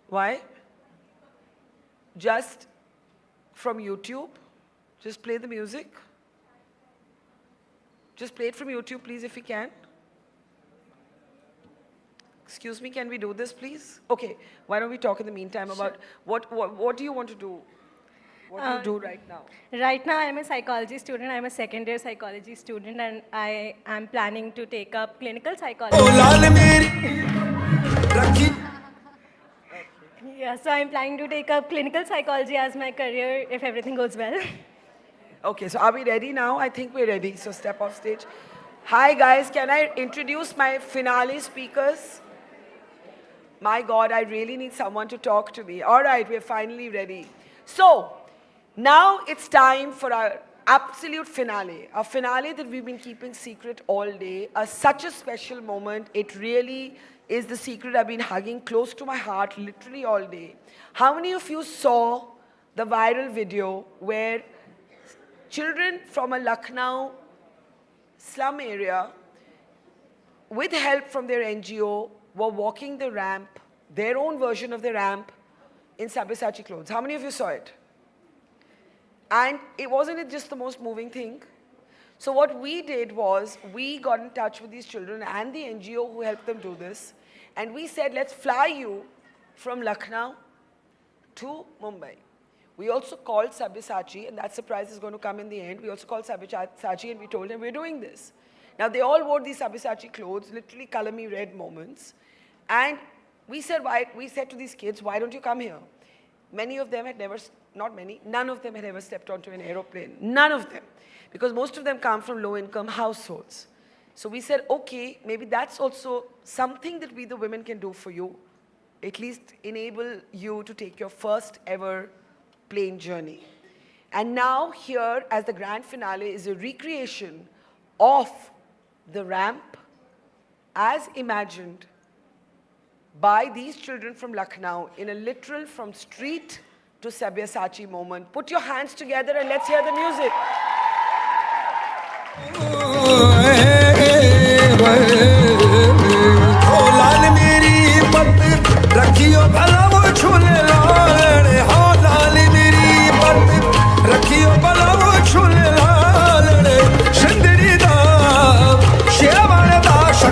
Speaker 2: Why? Just from YouTube. Just play the music. Just play it from YouTube, please, if you can. Excuse me, can we do this, please? Okay, why don't we talk in the meantime about what do you want to do? What do you do right now?
Speaker 11: Right now, I'm a psychology student. I'm a second-year psychology student, and I am planning to take up clinical psychology. Yeah, so I'm planning to take up clinical psychology as my career if everything goes well.
Speaker 2: Okay, so are we ready now? I think we're ready, so step off stage. Hi guys, can I introduce my finale speakers? My God, I really need someone to talk to me. All right, we're finally ready. So, now it's time for our absolute finale. A finale that we've been keeping secret all day. Such a special moment. It really is the secret I've been hugging close to my heart literally all day. How many of you saw the viral video where children from a Lucknow slum area, with help from their NGO, were walking the ramp, their own version of the ramp, in Sabyasachi clothes? How many of you saw it? And wasn't it just the most moving thing? So what we did was we got in touch with these children and the NGO who helped them do this. And we said, let's fly you from Lucknow to Mumbai. We also called Sabyasachi, and that surprise is going to come in the end. We also called Sabyasachi and we told him we're doing this. Now they all wore these Sabyasachi clothes, literally color me red moments. And we said to these kids, why don't you come here? Many of them had never, not many, none of them had ever stepped onto an aeroplane. None of them. Because most of them come from low-income households. So we said, okay, maybe that's also something that we the women can do for you. At least enable you to take your first ever plane journey. And now here, as the grand finale, is a recreation of the ramp as imagined by these children from Lucknow in a literal from street to Sabyasachi moment. Put your hands together and let's hear the music.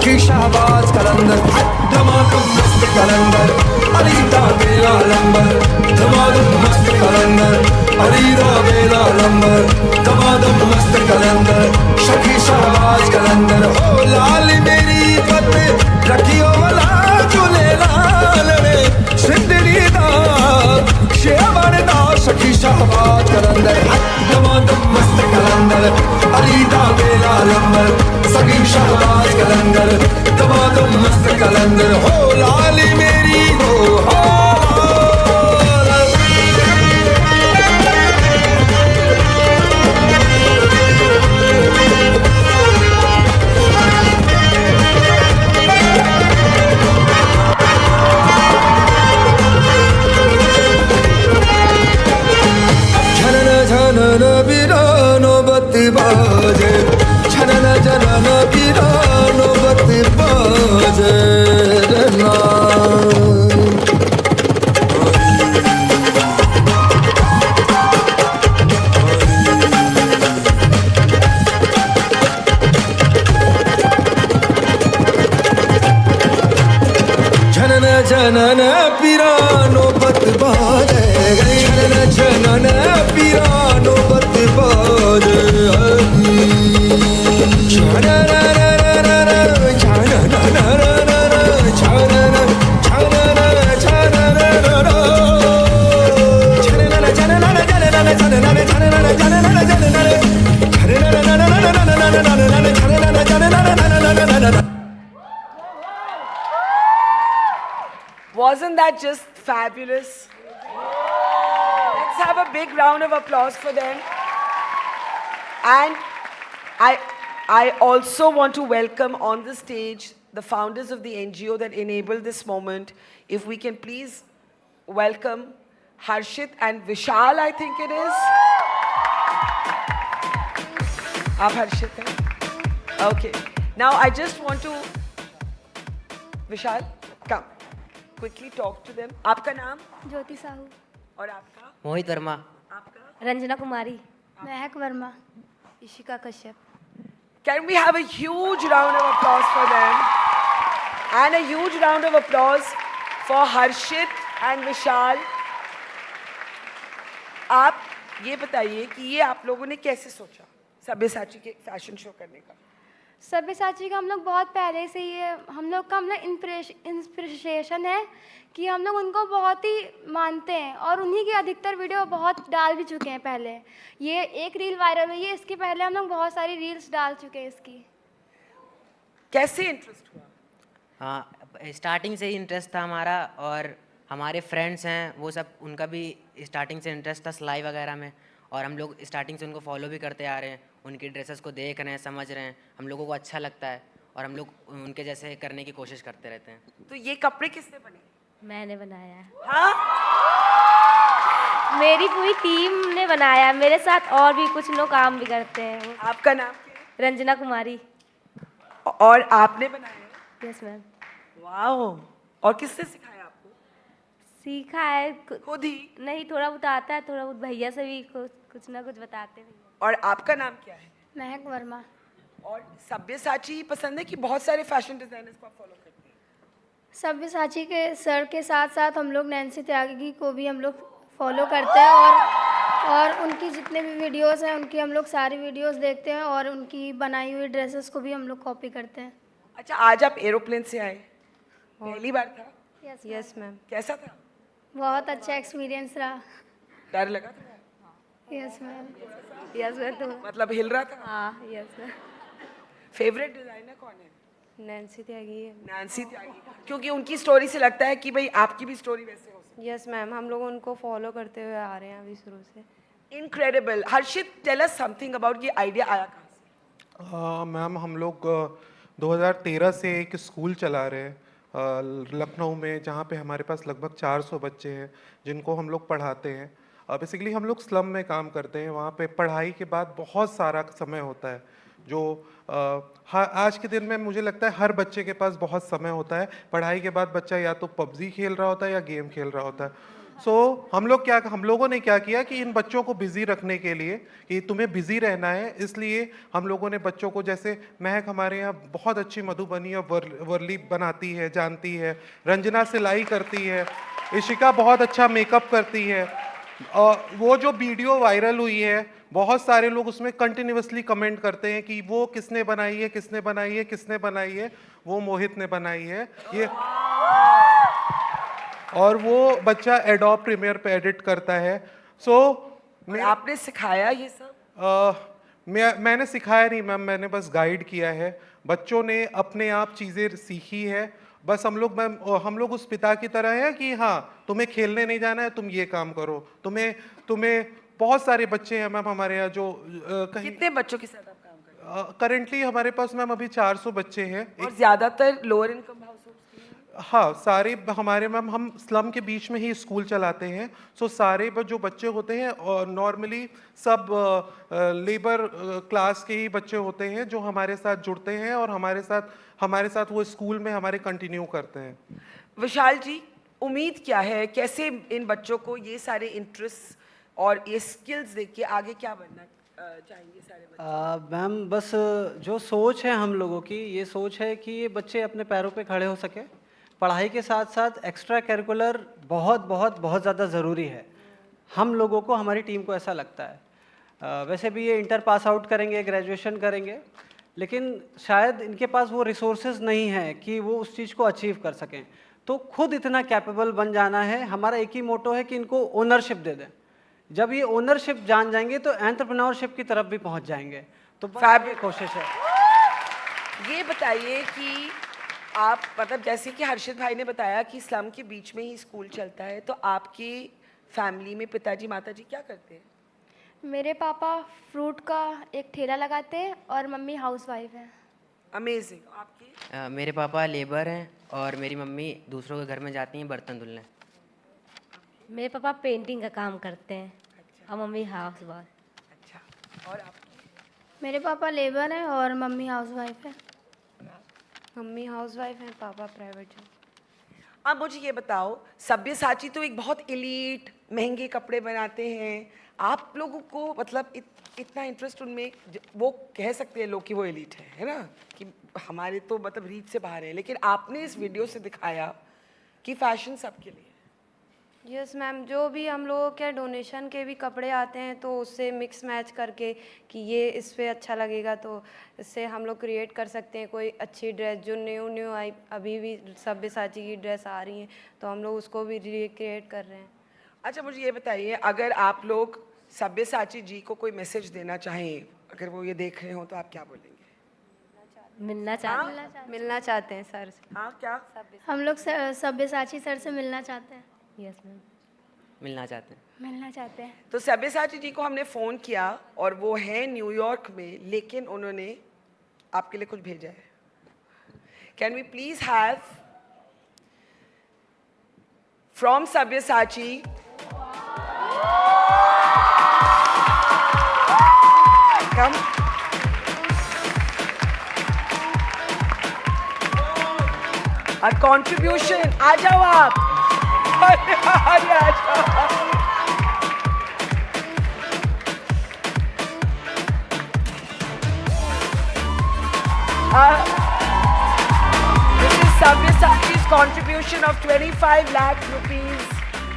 Speaker 8: Shahbaz Kalandar, Damadum Mast Kalandar, Anita Bela Lambar, Damadum Mast Kalandar, Anita Bela Lambar, Damadum Mast Kalandar, Shaki Shahbaz Kalandar, oh Lal Meri Pat, Rakhiyo Wala Jule Lal, Sindri Da, Sheavan Da, Shaki Shahbaz Kalandar, Damadum Mast Kalandar, Anita Bela Lambar, Sagi Shahbaz Kalandar, Damadum Mast Kalandar, ho Lali Meri ho Janana Janana Virano Batti Baje Janana Janana Virano Batti Baje Janana Janana Virano Batti Baje Janana Janana Virano Batti Baje
Speaker 2: Wasn't that just fabulous? Let's have a big round of applause for them. And I also want to welcome on the stage the founders of the NGO that enabled this moment. If we can please welcome Harshit and Vishal, I think it is. Aap Harshit hai? Okay. Now I just want to, Vishal, come. Quickly talk to them. आपका नाम?
Speaker 11: ज्योति साहू.
Speaker 2: और आपका?
Speaker 22: मोहित वर्मा.
Speaker 2: आपका?
Speaker 11: रंजना कुमारी. महक Verma. Ishika Kashyap.
Speaker 2: Can we have a huge round of applause for them? And a huge round of applause for Harshit and Vishal. आप ये बताइए कि ये आप लोगों ने कैसे सोचा सब्यसाची के फैशन शो करने का?
Speaker 23: सब्यसाची का हम लोग बहुत पहले से ये हम लोग का इंस्पिरेशन है कि हम लोग उनको बहुत ही मानते हैं और उन्हीं की अधिकतर वीडियो बहुत डाल भी चुके हैं पहले. ये एक रील वायरल हुई है, इसके पहले हम लोग बहुत सारी रील्स डाल चुके हैं इसकी.
Speaker 2: कैसे इंटरेस्ट हुआ?
Speaker 22: हाँ, स्टार्टिंग से ही इंटरेस्ट था हमारा और हमारे फ्रेंड्स हैं वो सब उनका भी स्टार्टिंग से इंटरेस्ट था सिलाई वगैरह में और हम लोग स्टार्टिंग से उनको फॉलो भी करते आ रहे हैं. उनकी ड्रेसेस को देख रहे हैं, समझ रहे हैं, हम लोगों को अच्छा लगता है और हम लोग उनके जैसे करने की कोशिश करते रहते हैं.
Speaker 2: तो ये कपड़े किसने बने?
Speaker 5: मैंने बनाया है.
Speaker 2: हाँ?
Speaker 5: मेरी पूरी टीम ने बनाया. मेरे साथ और भी कुछ लोग काम भी करते हैं.
Speaker 2: आपका नाम क्या है?
Speaker 5: रंजना कुमारी.
Speaker 2: और आपने बनाया?
Speaker 5: Yes ma'am.
Speaker 2: वाओ. और किसने सिखाया आपको?
Speaker 11: सीखा है
Speaker 2: खुद ही?
Speaker 11: नहीं, थोड़ा बहुत आता है, थोड़ा बहुत भैया से भी कुछ ना कुछ बताते हैं।
Speaker 2: और आपका नाम क्या है?
Speaker 23: महक वर्मा।
Speaker 2: और सब्यसाची ही पसंद है कि बहुत सारे फैशन डिजाइनर्स को आप फॉलो करते हैं?
Speaker 23: सब्यसाची के सर के साथ साथ हम लोग नैन्सी त्यागी को भी हम लोग फॉलो करते हैं और उनकी जितने भी वीडियोस हैं उनकी हम लोग सारी वीडियोस देखते हैं और उनकी बनाई हुई ड्रेसेस को भी हम लोग कॉपी करते हैं।
Speaker 2: अच्छा, आज आप एरोप्लेन से आए, पहली बार था?
Speaker 11: Yes ma'am.
Speaker 2: कैसा था?
Speaker 23: बहुत अच्छा एक्सपीरियंस रहा।
Speaker 2: डर लगा था?
Speaker 23: Yes ma'am.
Speaker 11: Yes ma'am. तो
Speaker 2: मतलब हिल रहा था?
Speaker 11: हाँ, यस मैम।
Speaker 2: फेवरेट डिजाइनर कौन है?
Speaker 11: नैन्सी त्यागी है।
Speaker 2: नैन्सी त्यागी, क्योंकि उनकी स्टोरी से लगता है कि भाई आपकी भी स्टोरी वैसे हो सकती है।
Speaker 11: यस मैम, हम लोग उनको फॉलो करते हुए आ रहे हैं अभी शुरू से।
Speaker 2: Incredible. Harshit, tell us something about ये आइडिया आया कहाँ से?
Speaker 7: मैम, हम लोग 2013 से एक स्कूल चला रहे हैं लखनऊ में, जहाँ पे हमारे पास लगभग 400 बच्चे हैं जिनको हम लोग पढ़ाते हैं। बेसिकली हम लोग स्लम में काम करते हैं, वहाँ पे पढ़ाई के बाद बहुत सारा समय होता है जो आज के दिन में मुझे लगता है हर बच्चे के पास बहुत समय होता है। पढ़ाई के बाद बच्चा या तो पबजी खेल रहा होता है या गेम खेल रहा होता है। हम लोगों ने क्या किया कि इन बच्चों को बिजी रखने के लिए कि तुम्हें बिजी रहना है, इसलिए हम लोगों ने बच्चों को, जैसे महक हमारे यहाँ बहुत अच्छी मधुबनी और वर्ली बनाती है, जानती है, रंजना सिलाई करती है, इशिका बहुत अच्छा मेकअप करती है। वो जो वीडियो वायरल हुई है, बहुत सारे लोग उसमें कंटिन्यूअसली कमेंट करते हैं कि वो किसने बनाई है, किसने बनाई है, किसने बनाई है। वो मोहित ने बनाई है ये, और वो बच्चा एडोब प्रीमियर पे एडिट करता है।
Speaker 2: आपने सिखाया ये सब?
Speaker 7: मैंने सिखाया नहीं मैम, मैंने बस गाइड किया है। बच्चों ने अपने आप चीज़ें सीखी है। बस हम लोग उस पिता की तरह है कि हाँ, तुम्हें खेलने नहीं जाना है, तुम ये काम करो। तुम्हें बहुत सारे बच्चे हैं मैम हमारे यहाँ जो
Speaker 2: कितने बच्चों के साथ आप काम कर रहे हैं?
Speaker 7: करेंटली हमारे पास मैम अभी 400 बच्चे हैं।
Speaker 2: और ज़्यादातर लोअर इनकम हाउस?
Speaker 7: हाँ, सारे हमारे मैम, हम स्लम के बीच में ही स्कूल चलाते हैं। सारे जो बच्चे होते हैं नॉर्मली सब लेबर क्लास के ही बच्चे होते हैं जो हमारे साथ जुड़ते हैं और हमारे साथ वो स्कूल में हमारे कंटिन्यू करते हैं।
Speaker 2: विशाल जी, उम्मीद क्या है, कैसे इन बच्चों को ये सारे इंटरेस्ट और ये स्किल्स देख के आगे क्या बनना चाहेंगे सारे बच्चे?
Speaker 15: मैम, बस जो सोच है हम लोगों की, ये सोच है कि ये बच्चे अपने पैरों पे खड़े हो सके। पढ़ाई के साथ साथ एक्स्ट्रा करिकुलर बहुत ज़्यादा ज़रूरी है। हम लोगों को, हमारी टीम को ऐसा लगता है। वैसे भी ये इंटर पास आउट करेंगे, ग्रेजुएशन करेंगे, लेकिन शायद इनके पास वो रिसोर्सेज नहीं है कि वो उस चीज़ को अचीव कर सकें। तो खुद इतना कैपेबल बन जाना है। हमारा एक ही मोटो है कि इनको ओनरशिप दे दें। जब ये ओनरशिप जान जाएंगे तो एंटरप्रेन्योरशिप की तरफ भी पहुंच जाएंगे। तो कोशिश है।
Speaker 2: ये बताइए कि आप, मतलब जैसे कि हर्षित भाई ने बताया कि स्लम के बीच में ही स्कूल चलता है, तो आपकी फैमिली में पिताजी माताजी क्या करते हैं?
Speaker 23: मेरे पापा फ्रूट का एक ठेला लगाते हैं और मम्मी हाउसवाइफ है।
Speaker 2: अमेजिंग। आपकी?
Speaker 22: मेरे पापा लेबर हैं और मेरी मम्मी दूसरों के घर में जाती हैं बर्तन धुलने।
Speaker 11: मेरे पापा पेंटिंग का काम करते हैं।
Speaker 2: अच्छा।
Speaker 11: और मम्मी हाउसवाइफ।
Speaker 2: अच्छा। और आपकी?
Speaker 23: मेरे पापा लेबर हैं और मम्मी हाउसवाइफ है।
Speaker 11: मम्मी हाउसवाइफ है, पापा प्राइवेट जॉब।
Speaker 2: अब मुझे ये बताओ, सब्यसाची तो एक बहुत एलीट, महंगे कपड़े बनाते हैं। आप लोगों को मतलब इतना इंटरेस्ट उनमें, वो कह सकते हैं लोग कि वो एलीट है ना, कि हमारे तो मतलब रीच से बाहर है, लेकिन आपने इस वीडियो से दिखाया कि फैशन सबके लिए।
Speaker 11: यस मैम, जो भी हम लोगों के डोनेशन के भी कपड़े आते हैं तो उससे मिक्स मैच करके कि ये इस पे अच्छा लगेगा, तो इससे हम लोग क्रिएट कर सकते हैं कोई अच्छी ड्रेस। जो न्यू आई, अभी भी सब्यसाची की ड्रेस आ रही हैं, तो हम लोग उसको भी रिक्रिएट कर रहे हैं।
Speaker 2: अच्छा, मुझे ये बताइए, अगर आप लोग सब्यसाची जी को कोई मैसेज देना चाहें, अगर वो ये देख रहे हो, तो आप क्या बोलेंगे?
Speaker 11: मिलना चाहते हैं सर से।
Speaker 2: हाँ, क्या?
Speaker 23: हम लोग सब्यसाची सर से मिलना चाहते हैं।
Speaker 11: Yes ma'am.
Speaker 22: मिलना चाहते हैं।
Speaker 2: तो सब्यसाची जी को हमने फ़ोन किया और वो है न्यूयॉर्क में, लेकिन उन्होंने आपके लिए कुछ भेजा है। Can we please have from Sabyasachi come a contribution? आ जाओ आप। This is Sabyasachi's contribution of 25 lakh rupees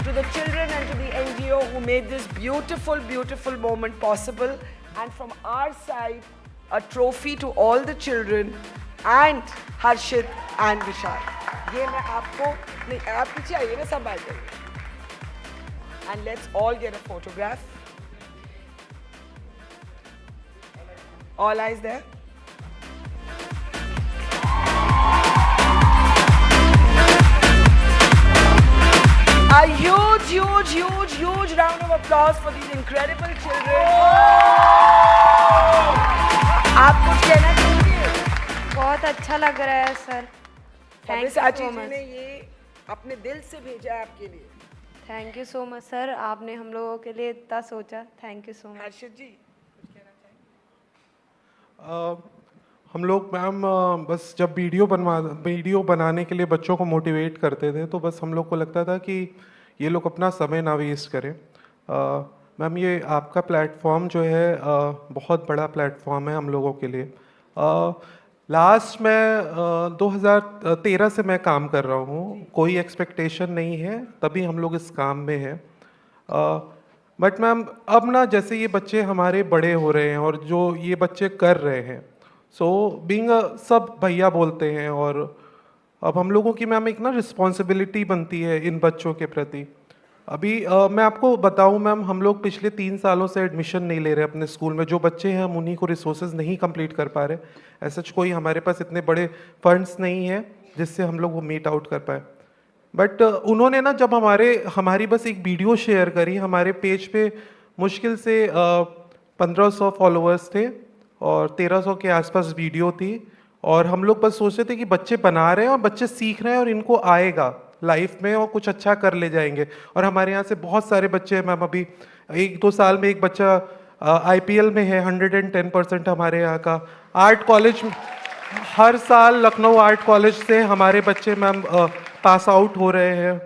Speaker 2: to the children and to the NGO who made this beautiful, beautiful moment possible. And from our side, a trophy to all the children and Harshit and Vishal. ये मैं आपको नहीं आप पीछे आइए ना सब आ जाइए. And let's all get a photograph. All eyes there. A huge, huge, huge, huge round of applause for these incredible children. आप कुछ कहना चाहेंगे?
Speaker 11: बहुत अच्छा लग रहा है सर.
Speaker 2: सब्यसाची जी ने ये अपने दिल से भेजा है आपके लिए.
Speaker 11: Thank you so much sir, आपने हम लोगों के लिए इतना सोचा. Thank you so much.
Speaker 2: Harshit ji कुछ कहना
Speaker 7: चाहेंगे? हम लोग मैम बस जब वीडियो बनाने के लिए बच्चों को मोटिवेट करते थे तो बस हम लोग को लगता था कि ये लोग अपना समय ना वेस्ट करें. मैम ये आपका प्लेटफॉर्म जो है बहुत बड़ा प्लेटफॉर्म है हम लोगों के लिए. लास्ट में 2013 से मैं काम कर रहा हूँ. कोई एक्सपेक्टेशन नहीं है, तभी हम लोग इस काम में हैं. बट मैम अब ना जैसे ये बच्चे हमारे बड़े हो रहे हैं और जो ये बच्चे कर रहे हैं, सो बीइंग सब भैया बोलते हैं और अब हम लोगों की मैम एक ना रिस्पॉन्सिबिलिटी बनती है इन बच्चों के प्रति. अभी मैं आपको बताऊं मैम, हम लोग पिछले 3 सालों से एडमिशन नहीं ले रहे अपने स्कूल में. जो बच्चे हैं हम उन्हीं को रिसोर्सेज नहीं कंप्लीट कर पा रहे. ऐसा कोई हमारे पास इतने बड़े फंड्स नहीं है जिससे हम लोग वो मीट आउट कर पाए. बट उन्होंने ना जब हमारी बस एक वीडियो शेयर करी, हमारे पेज पे मुश्किल से 1500 फॉलोअर्स थे और 1300 के आसपास वीडियो थी. और हम लोग बस सोचते थे कि बच्चे बना रहे हैं और बच्चे सीख रहे हैं और इनको आएगा लाइफ में और कुछ अच्छा कर ले जाएंगे. और हमारे यहाँ से बहुत सारे बच्चे हैं मैम. अभी 1-2 साल में एक बच्चा IPL में है, 110% हमारे यहाँ का. आर्ट कॉलेज हर साल लखनऊ आर्ट कॉलेज से हमारे बच्चे मैम पास आउट हो रहे हैं.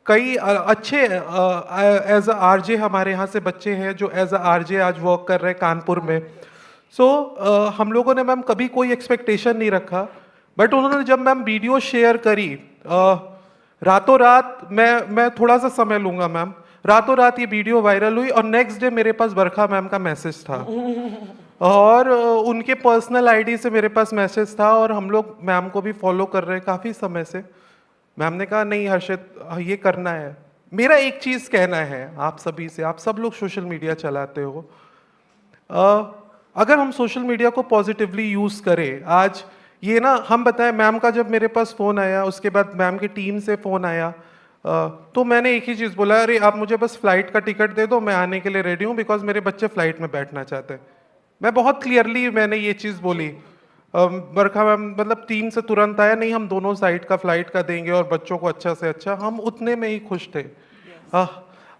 Speaker 7: कई अच्छे एज अ RJ हमारे यहाँ से बच्चे हैं जो एज अ RJ आज वर्क कर रहे हैं कानपुर में. सो हम लोगों ने मैम कभी कोई एक्सपेक्टेशन नहीं रखा. बट उन्होंने जब मैम वीडियो शेयर करी, रातों रात मैं थोड़ा सा समय लूँगा मैम, रातों रात ये वीडियो वायरल हुई और नेक्स्ट डे मेरे पास बरखा मैम का मैसेज था और उनके पर्सनल आईडी से मेरे पास मैसेज था. और हम लोग मैम को भी फॉलो कर रहे हैं काफ़ी समय से. मैम ने कहा नहीं हर्षित ये करना है. मेरा एक चीज़ कहना है आप सभी से, आप सब लोग सोशल मीडिया चलाते हो, अगर हम सोशल मीडिया को पॉजिटिवली यूज़ करें. आज ये ना हम बताएं, मैम का जब मेरे पास फ़ोन आया, उसके बाद मैम की टीम से फ़ोन आया, तो मैंने एक ही चीज़ बोला, अरे आप मुझे बस फ़्लाइट का टिकट दे दो, मैं आने के लिए रेडी हूँ बिकॉज मेरे बच्चे फ़्लाइट में बैठना चाहते हैं. मैं बहुत क्लियरली मैंने ये चीज़ बोली. बरखा मैम मतलब टीम से तुरंत आया, नहीं हम दोनों साइड का फ़्लाइट का देंगे और बच्चों को अच्छा से अच्छा. हम उतने में ही खुश थे.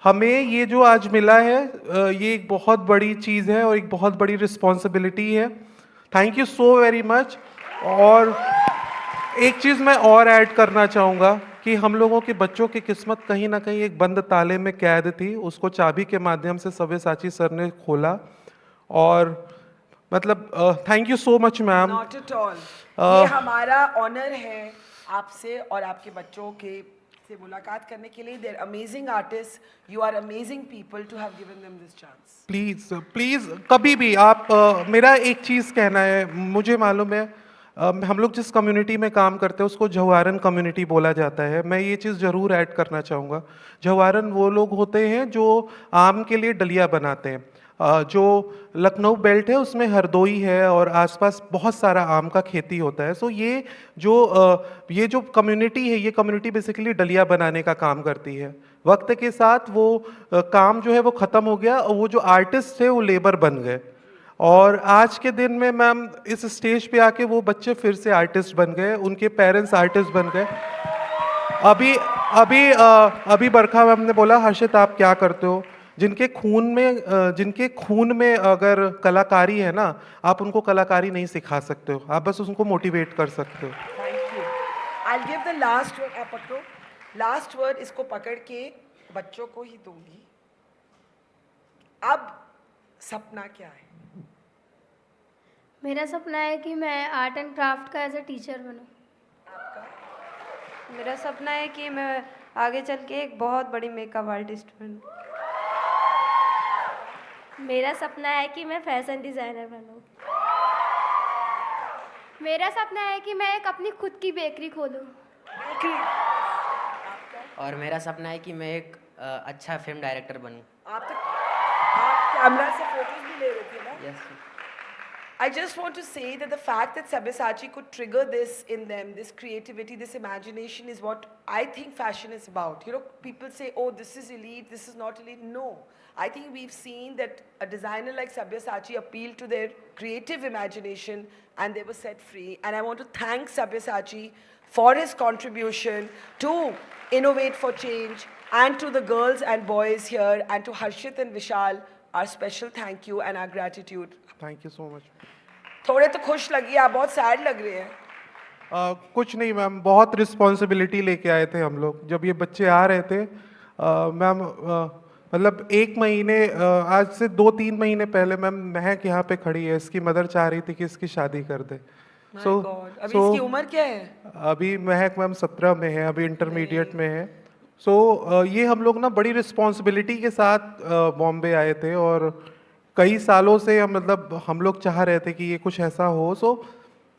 Speaker 7: हमें ये जो आज मिला है ये एक बहुत बड़ी चीज़ है और एक बहुत बड़ी रिस्पॉन्सिबिलिटी है. Thank you so very much. और एक चीज़ मैं और ऐड करना चाहूँगा कि हम लोगों के बच्चों की किस्मत कहीं ना कहीं एक बंद ताले में कैद थी. उसको चाबी के माध्यम से सब्यसाची सर ने खोला. और मतलब thank you so much ma'am.
Speaker 2: Not at all. ये हमारा ऑनर है आपसे और आपके बच्चों के से मुलाकात करने के लिए. They're amazing artist, you are amazing people to have given them this chance.
Speaker 7: Please कभी भी आप मेरा एक चीज़ कहना है. मुझे मालूम है हम लोग जिस कम्युनिटी में काम करते हैं उसको जवारन कम्युनिटी बोला जाता है. मैं ये चीज़ ज़रूर ऐड करना चाहूँगा. जवारन वो लोग होते हैं जो आम के लिए डलिया बनाते हैं. जो लखनऊ बेल्ट है उसमें हरदोई है और आसपास बहुत सारा आम का खेती होता है. सो ये जो कम्युनिटी है, ये कम्युनिटी बेसिकली डलिया बनाने का काम करती है. वक्त के साथ वो काम जो है वो ख़त्म हो गया और वो जो आर्टिस्ट थे वो लेबर बन गए. और आज के दिन में मैम इस स्टेज पे आके वो बच्चे फिर से आर्टिस्ट बन गए, उनके पेरेंट्स आर्टिस्ट बन गए. अभी बरखा मैम ने बोला हर्षित आप क्या करते हो. जिनके खून में अगर कलाकारी है ना, आप उनको कलाकारी नहीं सिखा सकते हो, आप बस उनको मोटिवेट कर सकते हो.
Speaker 2: Thank you. I will give the last one. आप पकड़ो. लास्ट वर्ड इसको पकड़ के बच्चों को ही दूंगी. अब सपना क्या है?
Speaker 11: मेरा सपना है कि मैं आर्ट एंड क्राफ्ट का एज ए टीचर बनूं.
Speaker 10: मेरा सपना है कि मैं आगे चल के एक बहुत बड़ी मेकअप आर्टिस्ट बनूं.
Speaker 11: मेरा सपना है कि मैं फैशन डिज़ाइनर बनूं.
Speaker 23: मेरा सपना है कि मैं एक अपनी खुद की बेकरी खोलूं.
Speaker 22: और मेरा सपना है कि मैं एक अच्छा फिल्म डायरेक्टर बनूं.
Speaker 2: आप कैमरा से फोटोज भी ले रहे थे ना?
Speaker 22: Yes.
Speaker 2: I just want to say that the fact that Sabyasachi could trigger this in them, this creativity, this imagination is what I think fashion is about. You know, people say, oh, this is elite, this is not elite. No. I think we've seen that a designer like Sabyasachi appealed to their creative imagination and they were set free. And I want to thank Sabyasachi for his contribution to Innovate for Change and to the girls and boys here and to Harshit and Vishal, our special thank you and our gratitude.
Speaker 7: Thank you so much.
Speaker 2: थोड़े तो खुश लगी, आप बहुत sad लग रहे हैं.
Speaker 7: कुछ नहीं मैम, बहुत रिस्पॉन्सिबिलिटी लेके आए थे हम लोग. जब ये बच्चे आ रहे थे मैम, मतलब 1 महीने, आज से 2-3 महीने पहले मैम महक यहाँ पे खड़ी है, इसकी मदर चाह रही थी कि इसकी शादी कर दे.
Speaker 2: अभी इसकी उम्र क्या है?
Speaker 7: अभी महक मैम 17 में है, अभी इंटरमीडिएट में है. ये हम लोग ना बड़ी रिस्पॉन्सिबिलिटी के साथ बॉम्बे आए थे और कई सालों से हम लोग चाह रहे थे कि ये कुछ ऐसा हो.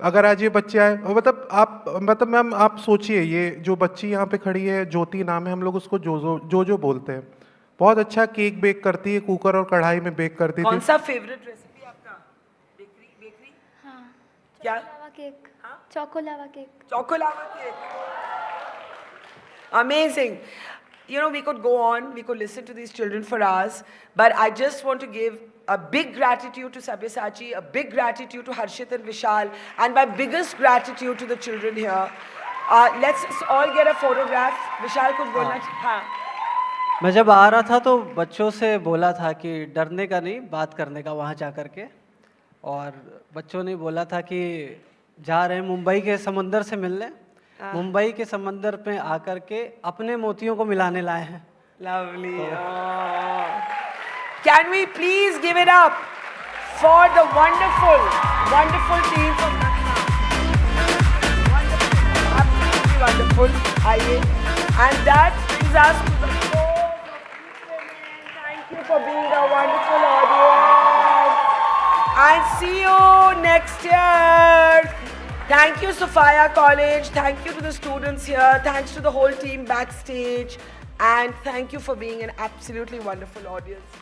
Speaker 7: अगर आज ये बच्चे आए, मतलब मैम आप सोचिए, ये जो बच्ची यहाँ पे खड़ी है, ज्योति नाम है, हम लोग उसको जो बोलते हैं. बहुत अच्छा केक बेक करती है, कुकर और कढ़ाई में बेक करती थी.
Speaker 2: कौन सा फेवरेट रेसिपी आपका? बेकरी?
Speaker 23: हाँ.
Speaker 2: क्या?
Speaker 23: Cake. Choco lava cake.
Speaker 2: Chocolava cake. Amazing. You know, we could go on, we could listen to these children for hours, but I just want to give a big gratitude to Sabyasachi, a big gratitude to Harshit and Vishal, and my biggest gratitude to the children here. Let's all get a photograph. Vishal could go next. हाँ.
Speaker 15: मैं जब आ रहा था तो बच्चों से बोला था कि डरने का नहीं, बात करने का वहाँ जा कर के. और बच्चों ने बोला था कि जा रहे हैं मुंबई के समंदर से मिलने. मुंबई के समंदर पे आकर के अपने मोतियों को मिलाने लाए हैं.
Speaker 2: Lovely. Can we please give it up for the wonderful, wonderful team from Lucknow? Wonderful, absolutely wonderful. आइए. And that brings us to the close of this event. Thank you for being a wonderful audience. And see you next year. Thank you, Sophia College. Thank you to the students here. Thanks to the whole team backstage. And thank you for being an absolutely wonderful audience.